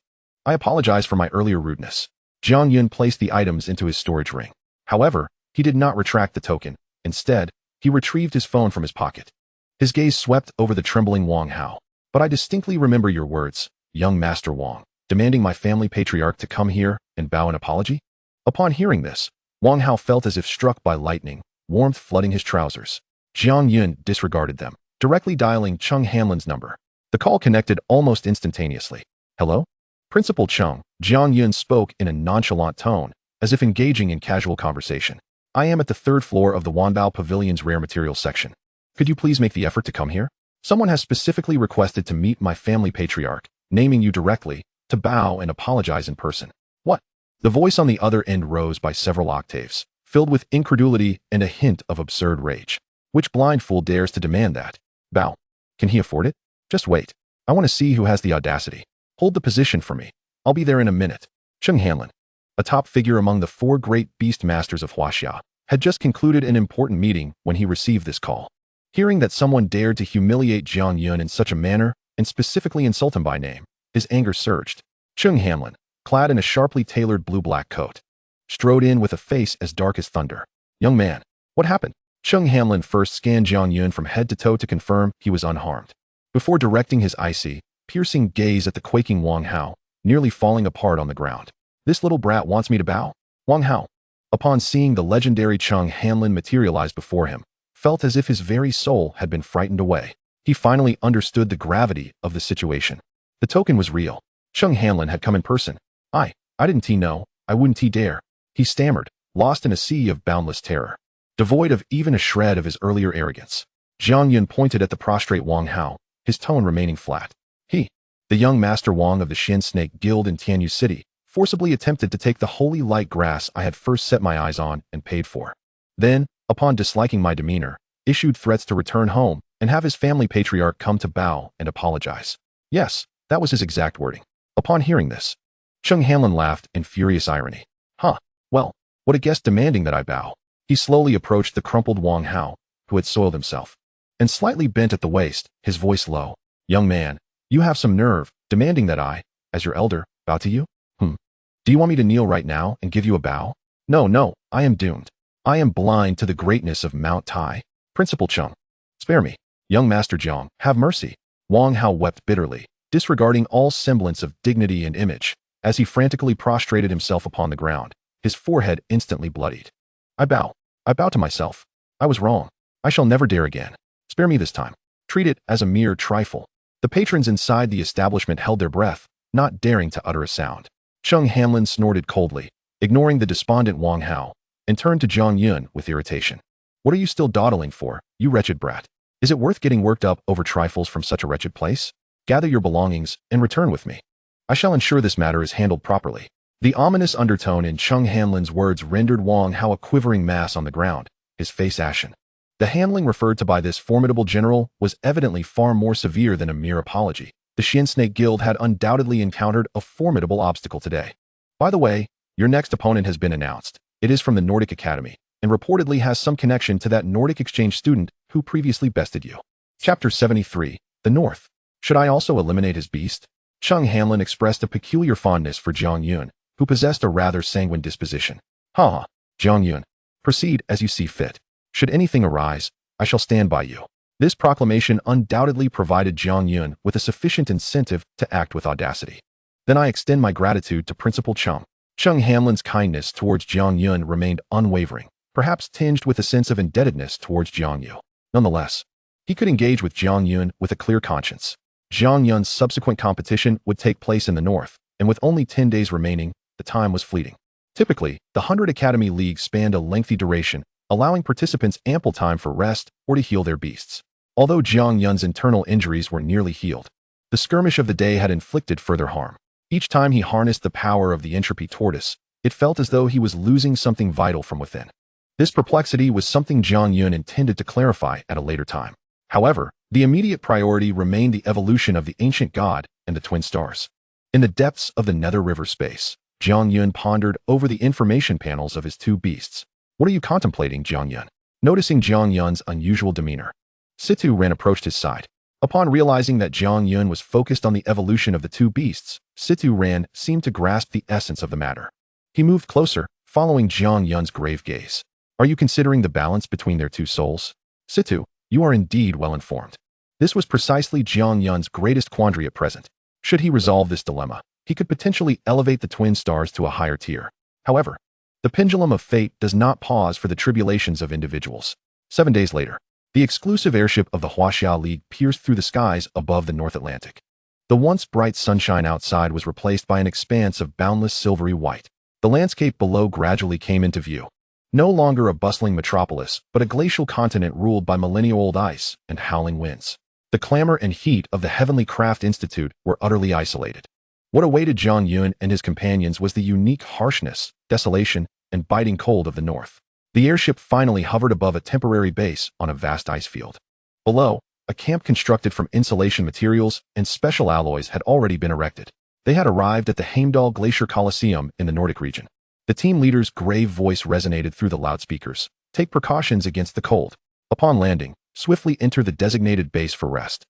I apologize for my earlier rudeness. Jiang Yun placed the items into his storage ring. However, he did not retract the token. Instead, he retrieved his phone from his pocket. His gaze swept over the trembling Wang Hao. But I distinctly remember your words, young Master Wang, demanding my family patriarch to come here and bow an apology. Upon hearing this, Wang Hao felt as if struck by lightning, warmth flooding his trousers. Jiang Yun disregarded them, directly dialing Cheng Hanlin's number. The call connected almost instantaneously. Hello? Principal Cheng, Jiang Yun spoke in a nonchalant tone, as if engaging in casual conversation. I am at the third floor of the Wanbao Pavilion's rare materials section. Could you please make the effort to come here? Someone has specifically requested to meet my family patriarch, naming you directly, to bow and apologize in person. What? The voice on the other end rose by several octaves, filled with incredulity and a hint of absurd rage. Which blind fool dares to demand that? Bow. Can he afford it? Just wait. I want to see who has the audacity. Hold the position for me. I'll be there in a minute. Cheng Hanlin, a top figure among the 4 great beast masters of Huaxia, had just concluded an important meeting when he received this call. Hearing that someone dared to humiliate Jiang Yun in such a manner, and specifically insult him by name. His anger surged. Jiang Yun, clad in a sharply tailored blue-black coat, strode in with a face as dark as thunder. "Young man, what happened?" Jiang Yun first scanned Jiang Yun from head to toe to confirm he was unharmed, before directing his icy, piercing gaze at the quaking Wang Hao, nearly falling apart on the ground. "This little brat wants me to bow?" Wang Hao, upon seeing the legendary Jiang Yun materialize before him, felt as if his very soul had been frightened away. He finally understood the gravity of the situation. The token was real. Jiang Yun had come in person. I didn't know, I wouldn't dare," he stammered, lost in a sea of boundless terror, devoid of even a shred of his earlier arrogance. Jiang Yun pointed at the prostrate Wang Hao, his tone remaining flat. "He, the young Master Wang of the Shin Snake Guild in Tianyu City, forcibly attempted to take the holy light grass I had first set my eyes on and paid for. Then, upon disliking my demeanor, issued threats to return home and have his family patriarch come to bow and apologize." Yes, that was his exact wording. Upon hearing this, Jiang Yun laughed in furious irony. "Huh, well, what a guest demanding that I bow." He slowly approached the crumpled Wang Hao, who had soiled himself, and slightly bent at the waist, his voice low. "Young man, you have some nerve, demanding that I, as your elder, bow to you? Do you want me to kneel right now and give you a bow?" No, I am doomed. I am blind to the greatness of Mount Tai. Principal Chung, spare me. Young Master Jiang, have mercy." Wang Hao wept bitterly, disregarding all semblance of dignity and image, as he frantically prostrated himself upon the ground, his forehead instantly bloodied. I bow to myself. I was wrong. I shall never dare again. Spare me this time. Treat it as a mere trifle." The patrons inside the establishment held their breath, not daring to utter a sound. Jiang Yun snorted coldly, ignoring the despondent Wang Hao, and turned to Jiang Yun with irritation. "What are you still dawdling for, you wretched brat? Is it worth getting worked up over trifles from such a wretched place? Gather your belongings and return with me. I shall ensure this matter is handled properly." The ominous undertone in Jiang Yun's words rendered Wang Hao a quivering mass on the ground, his face ashen. The handling referred to by this formidable general was evidently far more severe than a mere apology. The Shin Snake Guild had undoubtedly encountered a formidable obstacle today. "By the way, your next opponent has been announced. It is from the Nordic Academy, and reportedly has some connection to that Nordic exchange student who previously bested you." Chapter 73, The North. Should I also eliminate his beast? Jiang Yun expressed a peculiar fondness for Jiang Yun, who possessed a rather sanguine disposition. "Ha! Jiang Yun, proceed as you see fit. Should anything arise, I shall stand by you." This proclamation undoubtedly provided Jiang Yun with a sufficient incentive to act with audacity. "Then I extend my gratitude to Principal Chung." Jiang Yun's kindness towards Jiang Yun remained unwavering, perhaps tinged with a sense of indebtedness towards Jiang Yun. Nonetheless, he could engage with Jiang Yun with a clear conscience. Jiang Yun's subsequent competition would take place in the north, and with only 10 days remaining, the time was fleeting. Typically, the 100 Academy League spanned a lengthy duration, allowing participants ample time for rest or to heal their beasts. Although Jiang Yun's internal injuries were nearly healed, the skirmish of the day had inflicted further harm. Each time he harnessed the power of the entropy tortoise, it felt as though he was losing something vital from within. This perplexity was something Jiang Yun intended to clarify at a later time. However, the immediate priority remained the evolution of the ancient god and the twin stars. In the depths of the Nether River space, Jiang Yun pondered over the information panels of his two beasts. "What are you contemplating, Jiang Yun?" Noticing Jiang Yun's unusual demeanor, Situ Ren approached his side. Upon realizing that Jiang Yun was focused on the evolution of the two beasts, Situ Ren seemed to grasp the essence of the matter. He moved closer, following Jiang Yun's grave gaze. "Are you considering the balance between their two souls?" "Situ, you are indeed well informed." This was precisely Jiang Yun's greatest quandary at present. Should he resolve this dilemma, he could potentially elevate the twin stars to a higher tier. However, the pendulum of fate does not pause for the tribulations of individuals. 7 days later, the exclusive airship of the Huaxia League pierced through the skies above the North Atlantic. The once bright sunshine outside was replaced by an expanse of boundless silvery white. The landscape below gradually came into view. No longer a bustling metropolis, but a glacial continent ruled by millennia-old ice and howling winds. The clamor and heat of the Heavenly Craft Institute were utterly isolated. What awaited Jiang Yun and his companions was the unique harshness, desolation, and biting cold of the north. The airship finally hovered above a temporary base on a vast ice field. Below, a camp constructed from insulation materials and special alloys had already been erected. They had arrived at the Heimdall Glacier Coliseum in the Nordic region. The team leader's grave voice resonated through the loudspeakers. "Take precautions against the cold. Upon landing, swiftly enter the designated base for rest.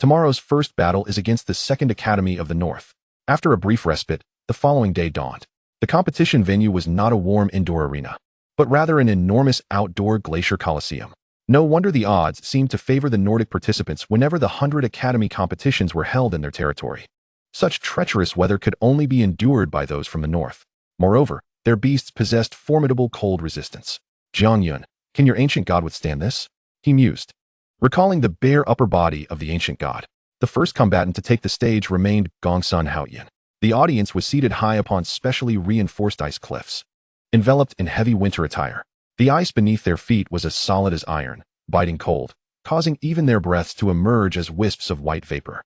Tomorrow's first battle is against the Second Academy of the North. After a brief respite, the following day dawned. The competition venue was not a warm indoor arena, but rather an enormous outdoor glacier coliseum. No wonder the odds seemed to favor the Nordic participants whenever the 100 Academy competitions were held in their territory. Such treacherous weather could only be endured by those from the north. Moreover, their beasts possessed formidable cold resistance. Jiang Yun, can your ancient god withstand this? He mused. Recalling the bare upper body of the ancient god, the first combatant to take the stage remained Gongsun Haoyin. The audience was seated high upon specially reinforced ice cliffs. Enveloped in heavy winter attire, the ice beneath their feet was as solid as iron, biting cold, causing even their breaths to emerge as wisps of white vapor.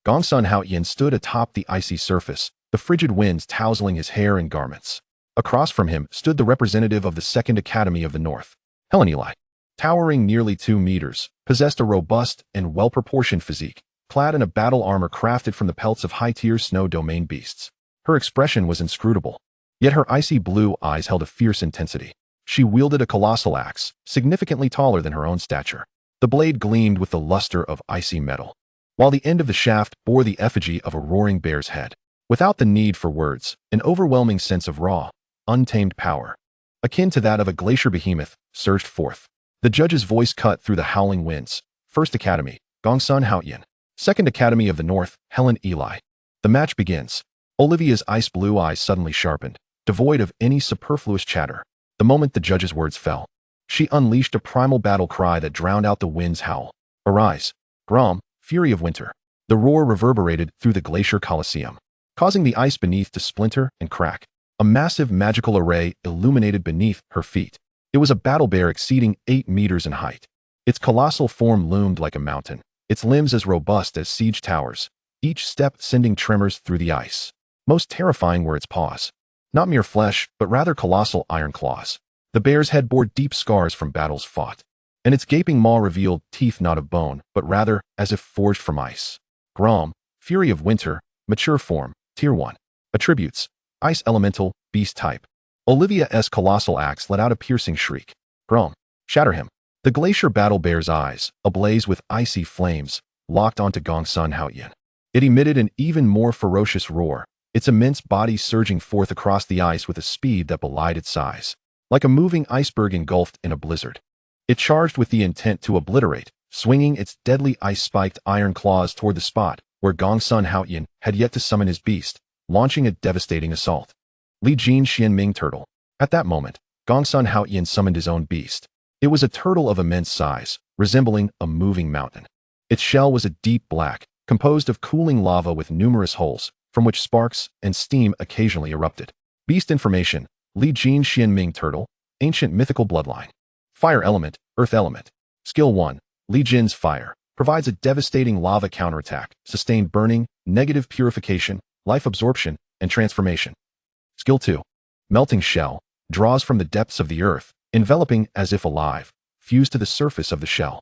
Gongsun Haoyin stood atop the icy surface, the frigid winds tousling his hair and garments. Across from him stood the representative of the Second Academy of the North, Helen Eli. Towering nearly 2 meters, possessed a robust and well-proportioned physique, clad in a battle armor crafted from the pelts of high-tier snow domain beasts. Her expression was inscrutable, yet her icy blue eyes held a fierce intensity. She wielded a colossal axe, significantly taller than her own stature. The blade gleamed with the luster of icy metal, while the end of the shaft bore the effigy of a roaring bear's head. Without the need for words, an overwhelming sense of raw, untamed power, akin to that of a glacier behemoth, surged forth. The judge's voice cut through the howling winds. First Academy, Gongsun Haoyin. Second Academy of the North, Helen Eli. The match begins. Olivia's ice-blue eyes suddenly sharpened, devoid of any superfluous chatter. The moment the judge's words fell, she unleashed a primal battle cry that drowned out the wind's howl. Arise, Grom, fury of winter. The roar reverberated through the glacier coliseum, causing the ice beneath to splinter and crack. A massive magical array illuminated beneath her feet. It was a battle bear exceeding 8 meters in height. Its colossal form loomed like a mountain, its limbs as robust as siege towers, each step sending tremors through the ice. Most terrifying were its paws. Not mere flesh, but rather colossal iron claws. The bear's head bore deep scars from battles fought, and its gaping maw revealed teeth not of bone, but rather as if forged from ice. Grom, fury of winter, mature form, tier 1. Attributes: ice elemental, beast type. Olivia's colossal axe let out a piercing shriek. Grom, shatter him. The glacier battle bear's eyes, ablaze with icy flames, locked onto Gongsun Haoyin. It emitted an even more ferocious roar, its immense body surging forth across the ice with a speed that belied its size. Like a moving iceberg engulfed in a blizzard, it charged with the intent to obliterate, swinging its deadly ice-spiked iron claws toward the spot where Gongsun Haoyin had yet to summon his beast, launching a devastating assault. Li Jin Xianming turtle. At that moment, Gongsun Haoyin summoned his own beast. It was a turtle of immense size, resembling a moving mountain. Its shell was a deep black, composed of cooling lava with numerous holes, from which sparks and steam occasionally erupted. Beast information: Li Jin Xianming turtle, ancient mythical bloodline. Fire element, earth element. Skill 1, Li Jin's fire, provides a devastating lava counterattack, sustained burning, negative purification, life absorption, and transformation. Skill 2, melting shell, draws from the depths of the earth, enveloping as if alive, fused to the surface of the shell.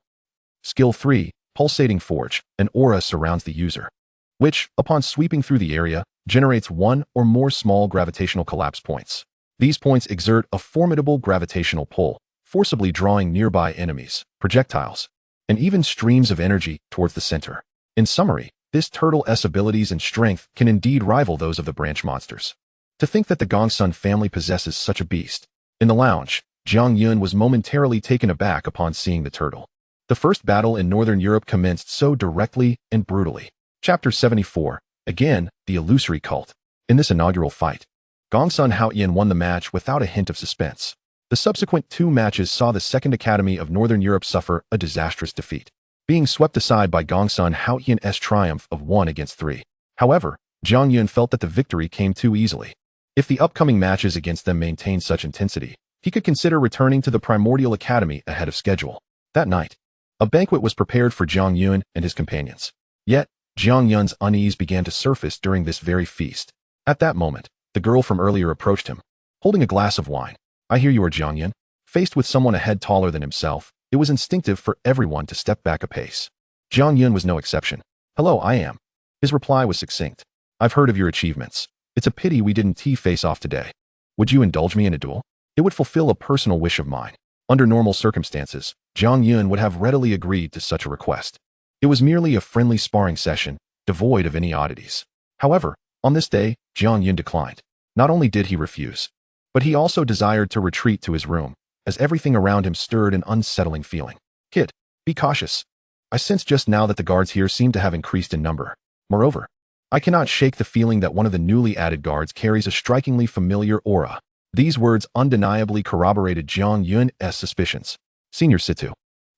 Skill 3, pulsating forge, an aura surrounds the user, which, upon sweeping through the area, generates 1 or more small gravitational collapse points. These points exert a formidable gravitational pull, forcibly drawing nearby enemies, projectiles, and even streams of energy towards the center. In summary, this turtle's abilities and strength can indeed rival those of the branch monsters. To think that the Gongsun family possesses such a beast. In the lounge, Jiang Yun was momentarily taken aback upon seeing the turtle. The first battle in Northern Europe commenced so directly and brutally. Chapter 74. Again, the illusory cult. In this inaugural fight, Gongsun Haoyin won the match without a hint of suspense. The subsequent 2 matches saw the Second Academy of Northern Europe suffer a disastrous defeat, being swept aside by Gongsun Haoyin's triumph of 1-3. However, Jiang Yun felt that the victory came too easily. If the upcoming matches against them maintained such intensity, he could consider returning to the Primordial Academy ahead of schedule. That night, a banquet was prepared for Jiang Yun and his companions. Yet, Jiang Yun's unease began to surface during this very feast. At that moment, the girl from earlier approached him, holding a glass of wine. I hear you are Jiang Yun. Faced with someone a head taller than himself, it was instinctive for everyone to step back a pace. Jiang Yun was no exception. Hello, I am. His reply was succinct. I've heard of your achievements. It's a pity we didn't face off today. Would you indulge me in a duel? It would fulfill a personal wish of mine. Under normal circumstances, Jiang Yun would have readily agreed to such a request. It was merely a friendly sparring session, devoid of any oddities. However, on this day, Jiang Yun declined. Not only did he refuse, but he also desired to retreat to his room, as everything around him stirred an unsettling feeling. Kid, be cautious. I sensed just now that the guards here seem to have increased in number. Moreover, I cannot shake the feeling that one of the newly added guards carries a strikingly familiar aura. These words undeniably corroborated Jiang Yun's suspicions. Senior Situ,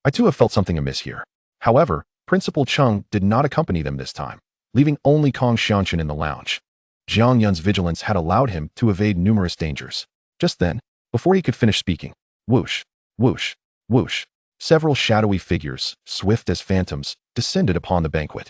I too have felt something amiss here. However, Principal Chung did not accompany them this time, leaving only Kong Xianchen in the lounge. Jiang Yun's vigilance had allowed him to evade numerous dangers. Just then, before he could finish speaking, whoosh, whoosh, whoosh, several shadowy figures, swift as phantoms, descended upon the banquet.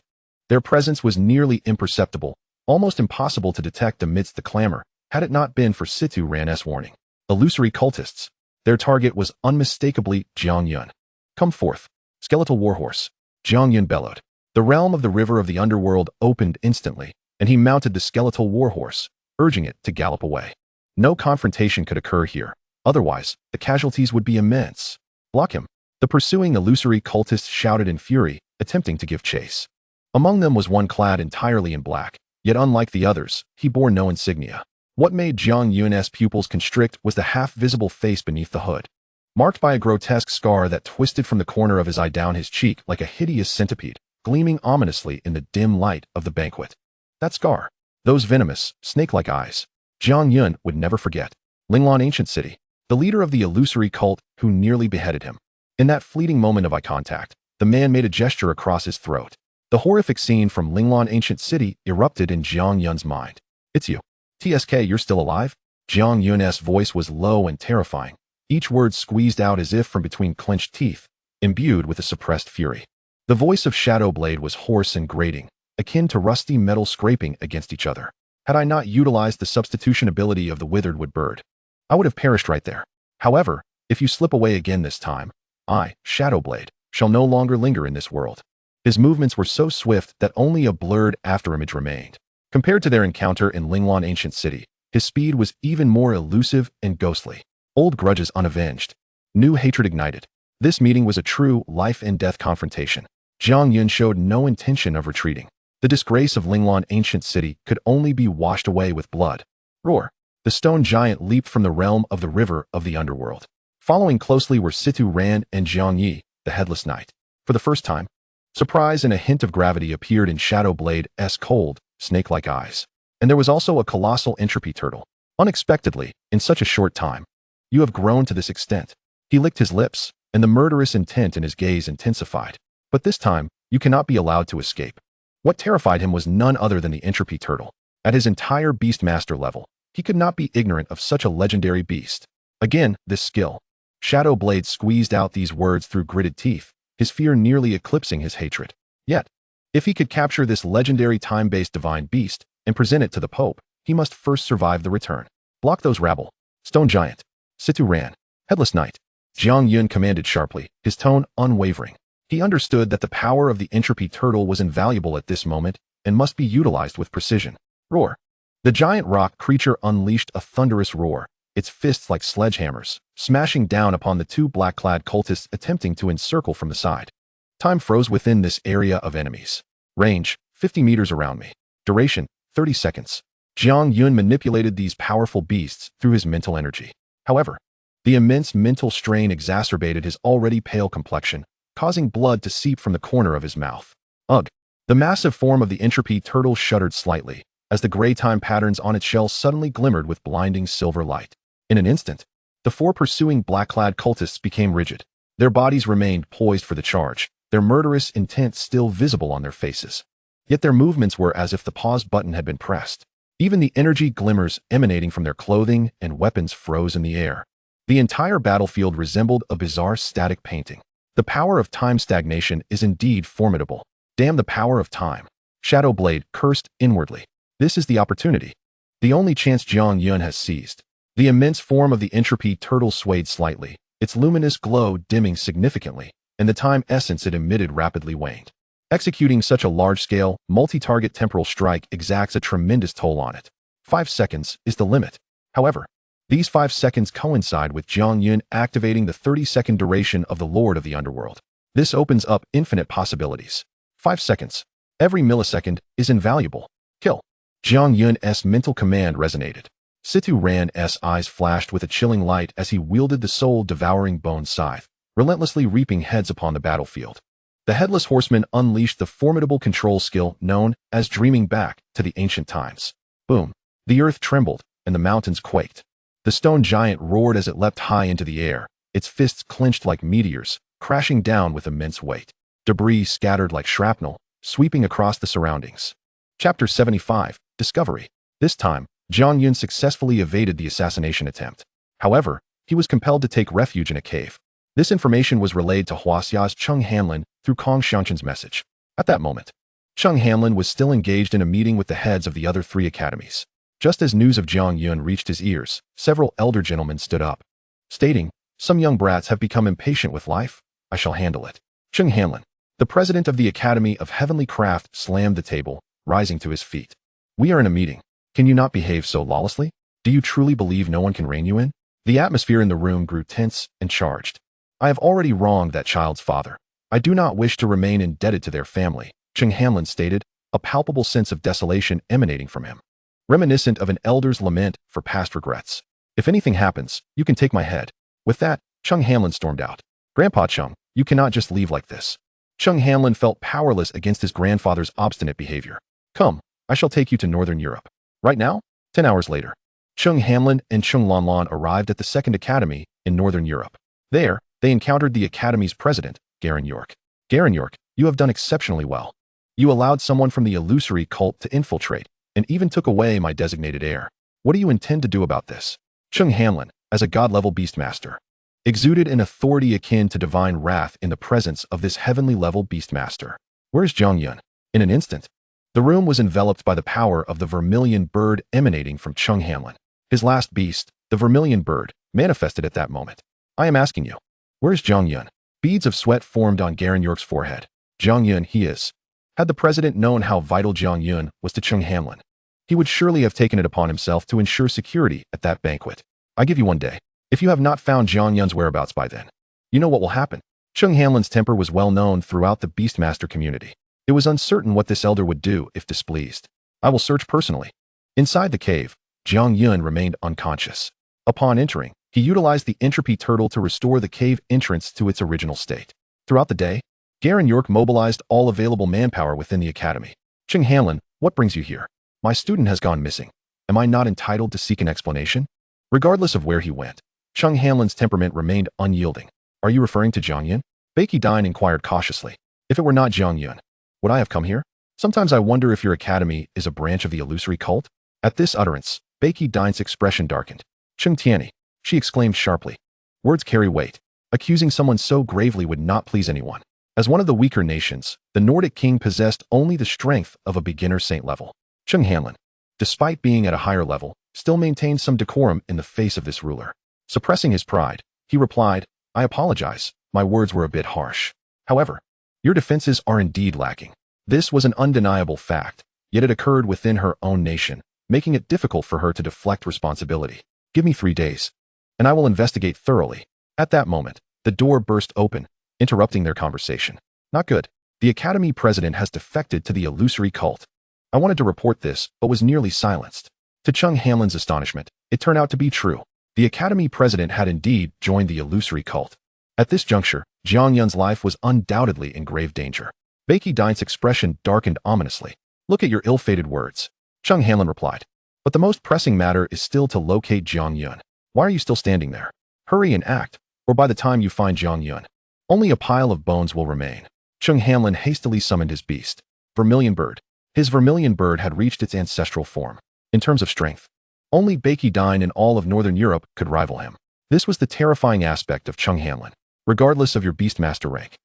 Their presence was nearly imperceptible, almost impossible to detect amidst the clamor, had it not been for Situ Ran's warning. Illusory cultists. Their target was unmistakably Jiang Yun. Come forth, skeletal warhorse. Jiang Yun bellowed. The realm of the river of the underworld opened instantly, and he mounted the skeletal warhorse, urging it to gallop away. No confrontation could occur here, otherwise the casualties would be immense. Block him. The pursuing illusory cultists shouted in fury, attempting to give chase. Among them was one clad entirely in black, yet unlike the others, he bore no insignia. What made Jiang Yun's pupils constrict was the half-visible face beneath the hood, marked by a grotesque scar that twisted from the corner of his eye down his cheek like a hideous centipede, gleaming ominously in the dim light of the banquet. That scar, those venomous, snake-like eyes, Jiang Yun would never forget. Linglan Ancient City, the leader of the illusory cult who nearly beheaded him. In that fleeting moment of eye contact, the man made a gesture across his throat. The horrific scene from Linglan Ancient City erupted in Jiang Yun's mind. It's you. TSK, you're still alive? Jiang Yun's voice was low and terrifying, each word squeezed out as if from between clenched teeth, imbued with a suppressed fury. The voice of Shadowblade was hoarse and grating, akin to rusty metal scraping against each other. Had I not utilized the substitution ability of the withered wood bird, I would have perished right there. However, if you slip away again this time, I, Shadowblade, shall no longer linger in this world. His movements were so swift that only a blurred afterimage remained. Compared to their encounter in Linglan Ancient City, his speed was even more elusive and ghostly. Old grudges unavenged. New hatred ignited. This meeting was a true life-and-death confrontation. Jiang Yun showed no intention of retreating. The disgrace of Linglan Ancient City could only be washed away with blood. Roar! The stone giant leaped from the realm of the river of the underworld. Following closely were Situ Ran and Jiang Yi, the headless knight. For the first time, surprise and a hint of gravity appeared in Shadowblade's cold, snake-like eyes. And there was also a colossal entropy turtle. Unexpectedly, in such a short time, you have grown to this extent. He licked his lips, and the murderous intent in his gaze intensified. But this time, you cannot be allowed to escape. What terrified him was none other than the entropy turtle. At his entire Beastmaster level, he could not be ignorant of such a legendary beast. Again, this skill. Shadowblade squeezed out these words through gritted teeth, his fear nearly eclipsing his hatred. Yet, if he could capture this legendary time-based divine beast and present it to the Pope, he must first survive the return. Block those rabble. Stone Giant. Situ Ran. Headless Knight. Jiang Yun commanded sharply, his tone unwavering. He understood that the power of the entropy turtle was invaluable at this moment and must be utilized with precision. Roar. The giant rock creature unleashed a thunderous roar, its fists like sledgehammers, smashing down upon the two black-clad cultists attempting to encircle from the side. Time froze within this area of enemies. Range, 50 meters around me. Duration, 30 seconds. Jiang Yun manipulated these powerful beasts through his mental energy. However, the immense mental strain exacerbated his already pale complexion, causing blood to seep from the corner of his mouth. Ugh! The massive form of the entropy turtle shuddered slightly, as the gray time patterns on its shell suddenly glimmered with blinding silver light. In an instant, the four pursuing black-clad cultists became rigid. Their bodies remained poised for the charge, their murderous intent still visible on their faces. Yet their movements were as if the pause button had been pressed. Even the energy glimmers emanating from their clothing and weapons froze in the air. The entire battlefield resembled a bizarre static painting. The power of time stagnation is indeed formidable. Damn the power of time. Shadowblade cursed inwardly. This is the opportunity. The only chance Jiang Yun has seized. The immense form of the entropy turtle swayed slightly, its luminous glow dimming significantly, and the time essence it emitted rapidly waned. Executing such a large-scale, multi-target temporal strike exacts a tremendous toll on it. 5 seconds is the limit. However, these 5 seconds coincide with Jiang Yun activating the 30-second duration of the Lord of the Underworld. This opens up infinite possibilities. 5 seconds. Every millisecond is invaluable. Kill. Jiang Yun's mental command resonated. Situ Ran's eyes flashed with a chilling light as he wielded the soul-devouring bone scythe, relentlessly reaping heads upon the battlefield. The Headless Horseman unleashed the formidable control skill known as dreaming back to the ancient times. Boom. The earth trembled, and the mountains quaked. The stone giant roared as it leapt high into the air, its fists clenched like meteors, crashing down with immense weight. Debris scattered like shrapnel, sweeping across the surroundings. Chapter 75, Discovery. This time, Jiang Yun successfully evaded the assassination attempt. However, he was compelled to take refuge in a cave. This information was relayed to Huaxia's Cheng Hanlin through Kong Xianchen's message. At that moment, Cheng Hanlin was still engaged in a meeting with the heads of the other 3 academies. Just as news of Jiang Yun reached his ears, several elder gentlemen stood up, stating, "Some young brats have become impatient with life. I shall handle it." Cheng Hanlin, the president of the Academy of Heavenly Craft, slammed the table, rising to his feet. "We are in a meeting. Can you not behave so lawlessly? Do you truly believe no one can rein you in?" The atmosphere in the room grew tense and charged. "I have already wronged that child's father. I do not wish to remain indebted to their family," Cheng Hanlin stated, a palpable sense of desolation emanating from him, reminiscent of an elder's lament for past regrets. "If anything happens, you can take my head." With that, Cheng Hanlin stormed out. "Grandpa Cheng, you cannot just leave like this." Cheng Hanlin felt powerless against his grandfather's obstinate behavior. "Come, I shall take you to Northern Europe." Right now? 10 hours later, Cheng Hanlin and Cheng Lanlan arrived at the Second Academy in Northern Europe. There, they encountered the Academy's president, Garen York. "Garen York, you have done exceptionally well. You allowed someone from the illusory cult to infiltrate, and even took away my designated heir. What do you intend to do about this?" Cheng Hanlin, as a god-level beastmaster, exuded an authority akin to divine wrath in the presence of this heavenly-level beastmaster. "Where's Jiang Yun?" In an instant, the room was enveloped by the power of the vermilion bird emanating from Cheng Hanlin. His last beast, the vermilion bird, manifested at that moment. "I am asking you, where's Jiang Yun?" Beads of sweat formed on Garen York's forehead. "Jiang Yun, he is." Had the president known how vital Jiang Yun was to Cheng Hanlin, he would surely have taken it upon himself to ensure security at that banquet. "I give you 1 day. If you have not found Jiang Yun's whereabouts by then, you know what will happen." Cheng Hanlin's temper was well known throughout the Beastmaster community. It was uncertain what this elder would do if displeased. "I will search personally." Inside the cave, Jiang Yun remained unconscious. Upon entering, he utilized the entropy turtle to restore the cave entrance to its original state. Throughout the day, Garen York mobilized all available manpower within the academy. "Cheng Hanlin, what brings you here?" "My student has gone missing. Am I not entitled to seek an explanation?" Regardless of where he went, Cheng Hanlin's temperament remained unyielding. "Are you referring to Jiang Yun?" Beiki Dine inquired cautiously. "If it were not Jiang Yun, would I have come here? Sometimes I wonder if your academy is a branch of the illusory cult." At this utterance, Beiki Dine's expression darkened. "Cheng Tianyi," she exclaimed sharply. Words carry weight. Accusing someone so gravely would not please anyone. As one of the weaker nations, the Nordic king possessed only the strength of a beginner saint level. Cheng Hanlin, despite being at a higher level, still maintained some decorum in the face of this ruler. Suppressing his pride, he replied, "I apologize, my words were a bit harsh. However, your defenses are indeed lacking." This was an undeniable fact, yet it occurred within her own nation, making it difficult for her to deflect responsibility. "Give me 3 days, and I will investigate thoroughly." At that moment, the door burst open, interrupting their conversation. "Not good. The Academy president has defected to the illusory cult." I wanted to report this, but was nearly silenced. To Cheng Hanlin's astonishment, it turned out to be true. The Academy president had indeed joined the illusory cult. At this juncture, Jiang Yun's life was undoubtedly in grave danger. Beiki Dine's expression darkened ominously. "Look at your ill-fated words." Cheng Hanlin replied. "But the most pressing matter is still to locate Jiang Yun. Why are you still standing there? Hurry and act, or by the time you find Jiang Yun, only a pile of bones will remain." Cheng Hanlin hastily summoned his beast, Vermilion Bird. His Vermilion Bird had reached its ancestral form. In terms of strength, only Beiki Dine in all of Northern Europe could rival him. This was the terrifying aspect of Cheng Hanlin, regardless of your Beastmaster rank.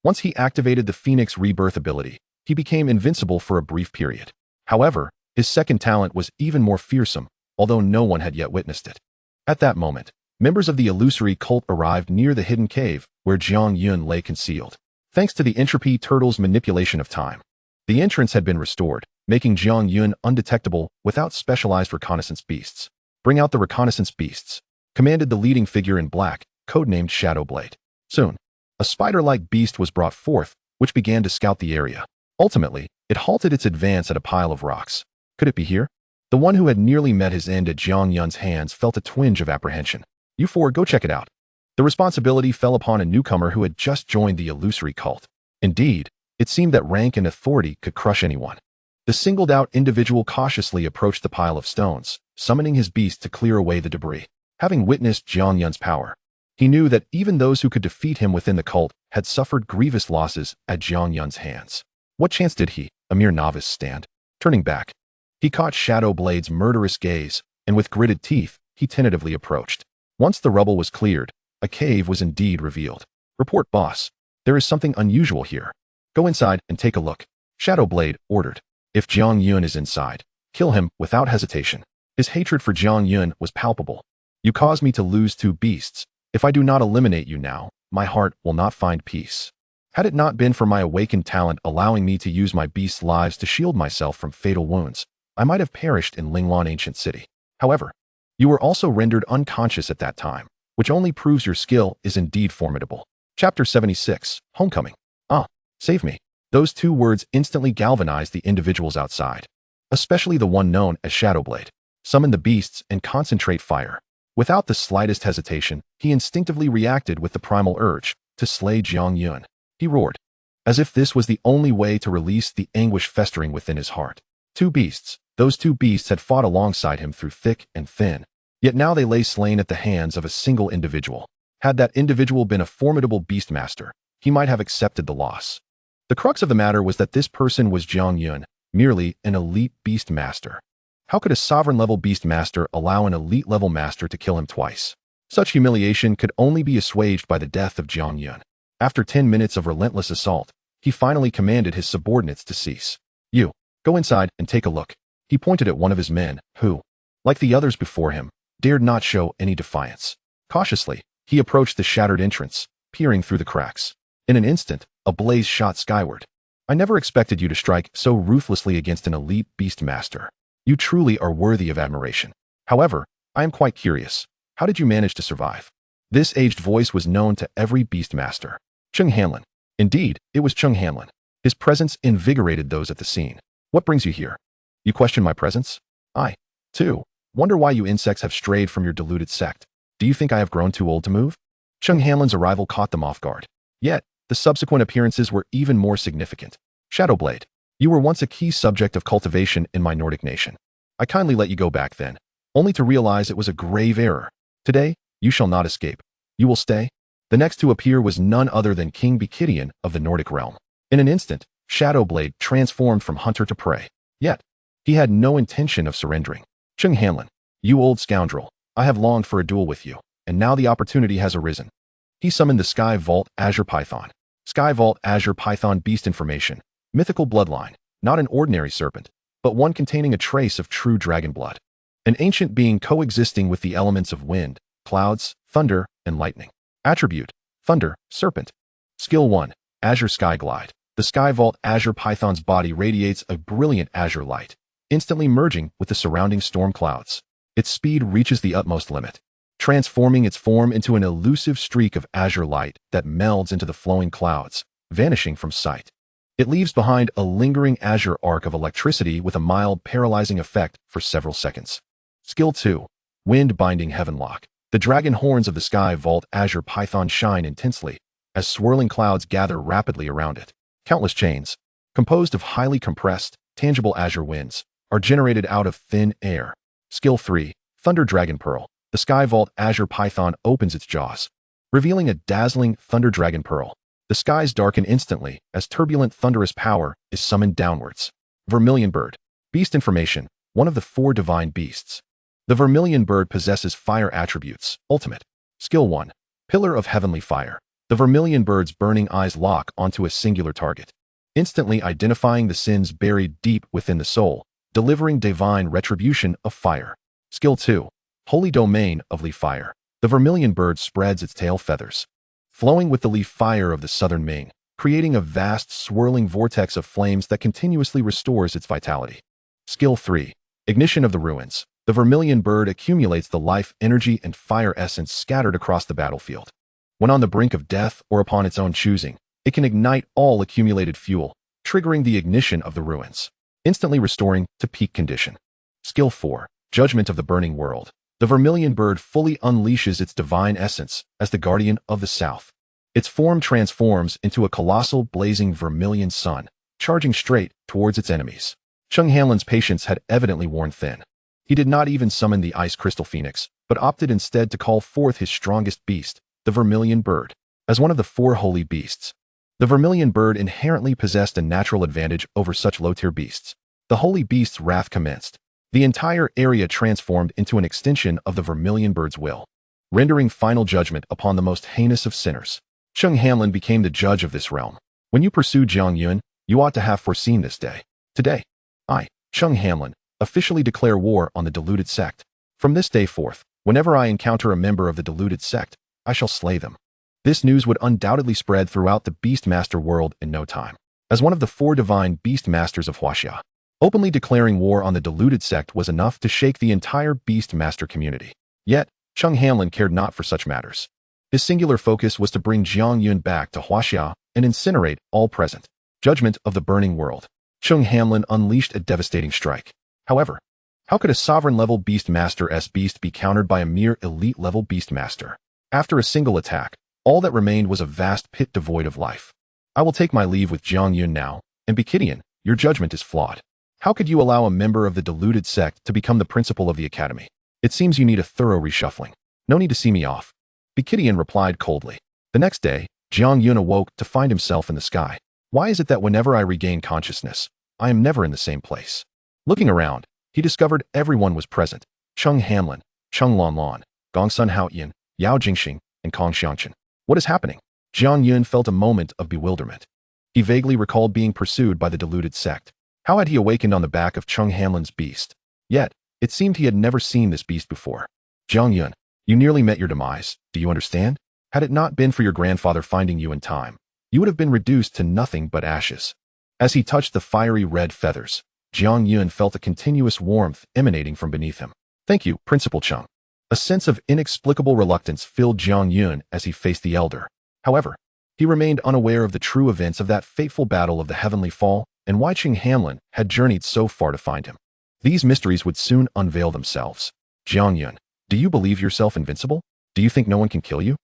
Once he activated the Phoenix Rebirth ability, he became invincible for a brief period. However, his second talent was even more fearsome, although no one had yet witnessed it. At that moment, members of the illusory cult arrived near the hidden cave where Jiang Yun lay concealed. Thanks to the entropy turtle's manipulation of time, the entrance had been restored, making Jiang Yun undetectable without specialized reconnaissance beasts. "Bring out the reconnaissance beasts," commanded the leading figure in black, codenamed Shadowblade. Soon, a spider-like beast was brought forth, which began to scout the area. Ultimately, it halted its advance at a pile of rocks. Could it be here? The one who had nearly met his end at Jiang Yun's hands felt a twinge of apprehension. You four, go check it out. The responsibility fell upon a newcomer who had just joined the illusory cult. Indeed, it seemed that rank and authority could crush anyone. The singled-out individual cautiously approached the pile of stones, summoning his beast to clear away the debris. Having witnessed Jiang Yun's power, he knew that even those who could defeat him within the cult had suffered grievous losses at Jiang Yun's hands. What chance did he, a mere novice, stand? Turning back, he caught Shadowblade's murderous gaze, and with gritted teeth, he tentatively approached. Once the rubble was cleared, a cave was indeed revealed. Report, boss. There is something unusual here. Go inside and take a look. Shadowblade ordered. If Jiang Yun is inside, kill him without hesitation. His hatred for Jiang Yun was palpable. You caused me to lose 2 beasts. If I do not eliminate you now, my heart will not find peace. Had it not been for my awakened talent allowing me to use my beasts' lives to shield myself from fatal wounds, I might have perished in Linglan Ancient City. However, you were also rendered unconscious at that time, which only proves your skill is indeed formidable. Chapter 76, Homecoming. Save me. Those 2 words instantly galvanized the individuals outside, especially the one known as Shadowblade. Summon the beasts and concentrate fire. Without the slightest hesitation, he instinctively reacted with the primal urge to slay Jiang Yun. He roared, as if this was the only way to release the anguish festering within his heart. 2 beasts. Those 2 beasts had fought alongside him through thick and thin, yet now they lay slain at the hands of a single individual. Had that individual been a formidable beastmaster, he might have accepted the loss. The crux of the matter was that this person was Jiang Yun, merely an elite beastmaster. How could a sovereign-level beastmaster allow an elite-level master to kill him twice? Such humiliation could only be assuaged by the death of Jiang Yun. After 10 minutes of relentless assault, he finally commanded his subordinates to cease. You, go inside and take a look. He pointed at one of his men, who, like the others before him, dared not show any defiance. Cautiously, he approached the shattered entrance, peering through the cracks. In an instant, a blaze shot skyward. I never expected you to strike so ruthlessly against an elite beastmaster. You truly are worthy of admiration. However, I am quite curious. How did you manage to survive? This aged voice was known to every beastmaster. Chung Hanlin. Indeed, it was Chung Hanlin. His presence invigorated those at the scene. What brings you here? You question my presence? I, too, wonder why you insects have strayed from your deluded sect. Do you think I have grown too old to move? Chung Hanlin's arrival caught them off guard. Yet, the subsequent appearances were even more significant. Shadowblade, you were once a key subject of cultivation in my Nordic nation. I kindly let you go back then, only to realize it was a grave error. Today, you shall not escape. You will stay. The next to appear was none other than King Bekidian of the Nordic realm. In an instant, Shadowblade transformed from hunter to prey. Yet, he had no intention of surrendering. Chung Hanlin, you old scoundrel, I have longed for a duel with you, and now the opportunity has arisen. He summoned the Sky Vault Azure Python. Sky Vault Azure Python beast information. Mythical bloodline, not an ordinary serpent, but one containing a trace of true dragon blood. An ancient being coexisting with the elements of wind, clouds, thunder, and lightning. Attribute, Thunder, Serpent. Skill 1, Azure Sky Glide. The Sky Vault Azure Python's body radiates a brilliant azure light, instantly merging with the surrounding storm clouds. Its speed reaches the utmost limit, transforming its form into an elusive streak of azure light that melds into the flowing clouds, vanishing from sight. It leaves behind a lingering azure arc of electricity with a mild paralyzing effect for several seconds. Skill 2, Wind Binding Heavenlock. The dragon horns of the Sky Vault Azure Python shine intensely as swirling clouds gather rapidly around it. Countless chains, composed of highly compressed, tangible azure winds, are generated out of thin air. Skill 3, Thunder Dragon Pearl. The Sky Vault Azure Python opens its jaws, revealing a dazzling Thunder Dragon Pearl. The skies darken instantly as turbulent thunderous power is summoned downwards. Vermilion Bird. Beast information, one of the 4 divine beasts. The Vermilion Bird possesses fire attributes. Ultimate. Skill 1, Pillar of Heavenly Fire. The Vermilion Bird's burning eyes lock onto a singular target, instantly identifying the sins buried deep within the soul, delivering divine retribution of fire. Skill 2, Holy Domain of Leaf Fire. The Vermilion Bird spreads its tail feathers, flowing with the leaf fire of the southern main, creating a vast swirling vortex of flames that continuously restores its vitality. Skill 3, Ignition of the Ruins. The Vermilion Bird accumulates the life, energy, and fire essence scattered across the battlefield. When on the brink of death or upon its own choosing, it can ignite all accumulated fuel, triggering the ignition of the ruins, instantly restoring to peak condition. Skill 4. Judgment of the Burning World. The vermilion bird fully unleashes its divine essence as the guardian of the south. Its form transforms into a colossal blazing vermilion sun, charging straight towards its enemies. Cheng Hanlon's patience had evidently worn thin. He did not even summon the ice crystal phoenix, but opted instead to call forth his strongest beast, the vermilion bird, as one of the 4 holy beasts. The vermilion bird inherently possessed a natural advantage over such low-tier beasts. The holy beast's wrath commenced. The entire area transformed into an extension of the vermilion bird's will, rendering final judgment upon the most heinous of sinners. Cheng Hanlon became the judge of this realm. When you pursued Jiang Yun, you ought to have foreseen this day. Today, I, Cheng Hanlon, officially declare war on the deluded sect. From this day forth, whenever I encounter a member of the deluded sect, I shall slay them. This news would undoubtedly spread throughout the Beastmaster world in no time. As one of the 4 divine Beastmasters of Huaxia, openly declaring war on the deluded sect was enough to shake the entire Beastmaster community. Yet, Cheng Hanlon cared not for such matters. His singular focus was to bring Jiang Yun back to Huaxia and incinerate all present. Judgment of the Burning World. Cheng Hanlon unleashed a devastating strike. However, how could a sovereign-level Beastmaster's beast be countered by a mere elite-level Beastmaster? After a single attack, all that remained was a vast pit devoid of life. I will take my leave with Jiang Yun now, and Bekidian, your judgment is flawed. How could you allow a member of the deluded sect to become the principal of the academy? It seems you need a thorough reshuffling. No need to see me off. Bekidian replied coldly. The next day, Jiang Yun awoke to find himself in the sky. Why is it that whenever I regain consciousness, I am never in the same place? Looking around, he discovered everyone was present. Cheng Hanlon, Cheng Lanlan, Gongsun Haoyan, Yao Jingxing, and Kong Xiangchen. What is happening? Jiang Yun felt a moment of bewilderment. He vaguely recalled being pursued by the deluded sect. How had he awakened on the back of Cheng Hanlon's beast? Yet, it seemed he had never seen this beast before. Jiang Yun, you nearly met your demise, do you understand? Had it not been for your grandfather finding you in time, you would have been reduced to nothing but ashes. As he touched the fiery red feathers, Jiang Yun felt a continuous warmth emanating from beneath him. Thank you, Principal Cheng. A sense of inexplicable reluctance filled Jiang Yun as he faced the elder. However, he remained unaware of the true events of that fateful battle of the Heavenly Fall and why Cheng Hanlon had journeyed so far to find him. These mysteries would soon unveil themselves. Jiang Yun, do you believe yourself invincible? Do you think no one can kill you?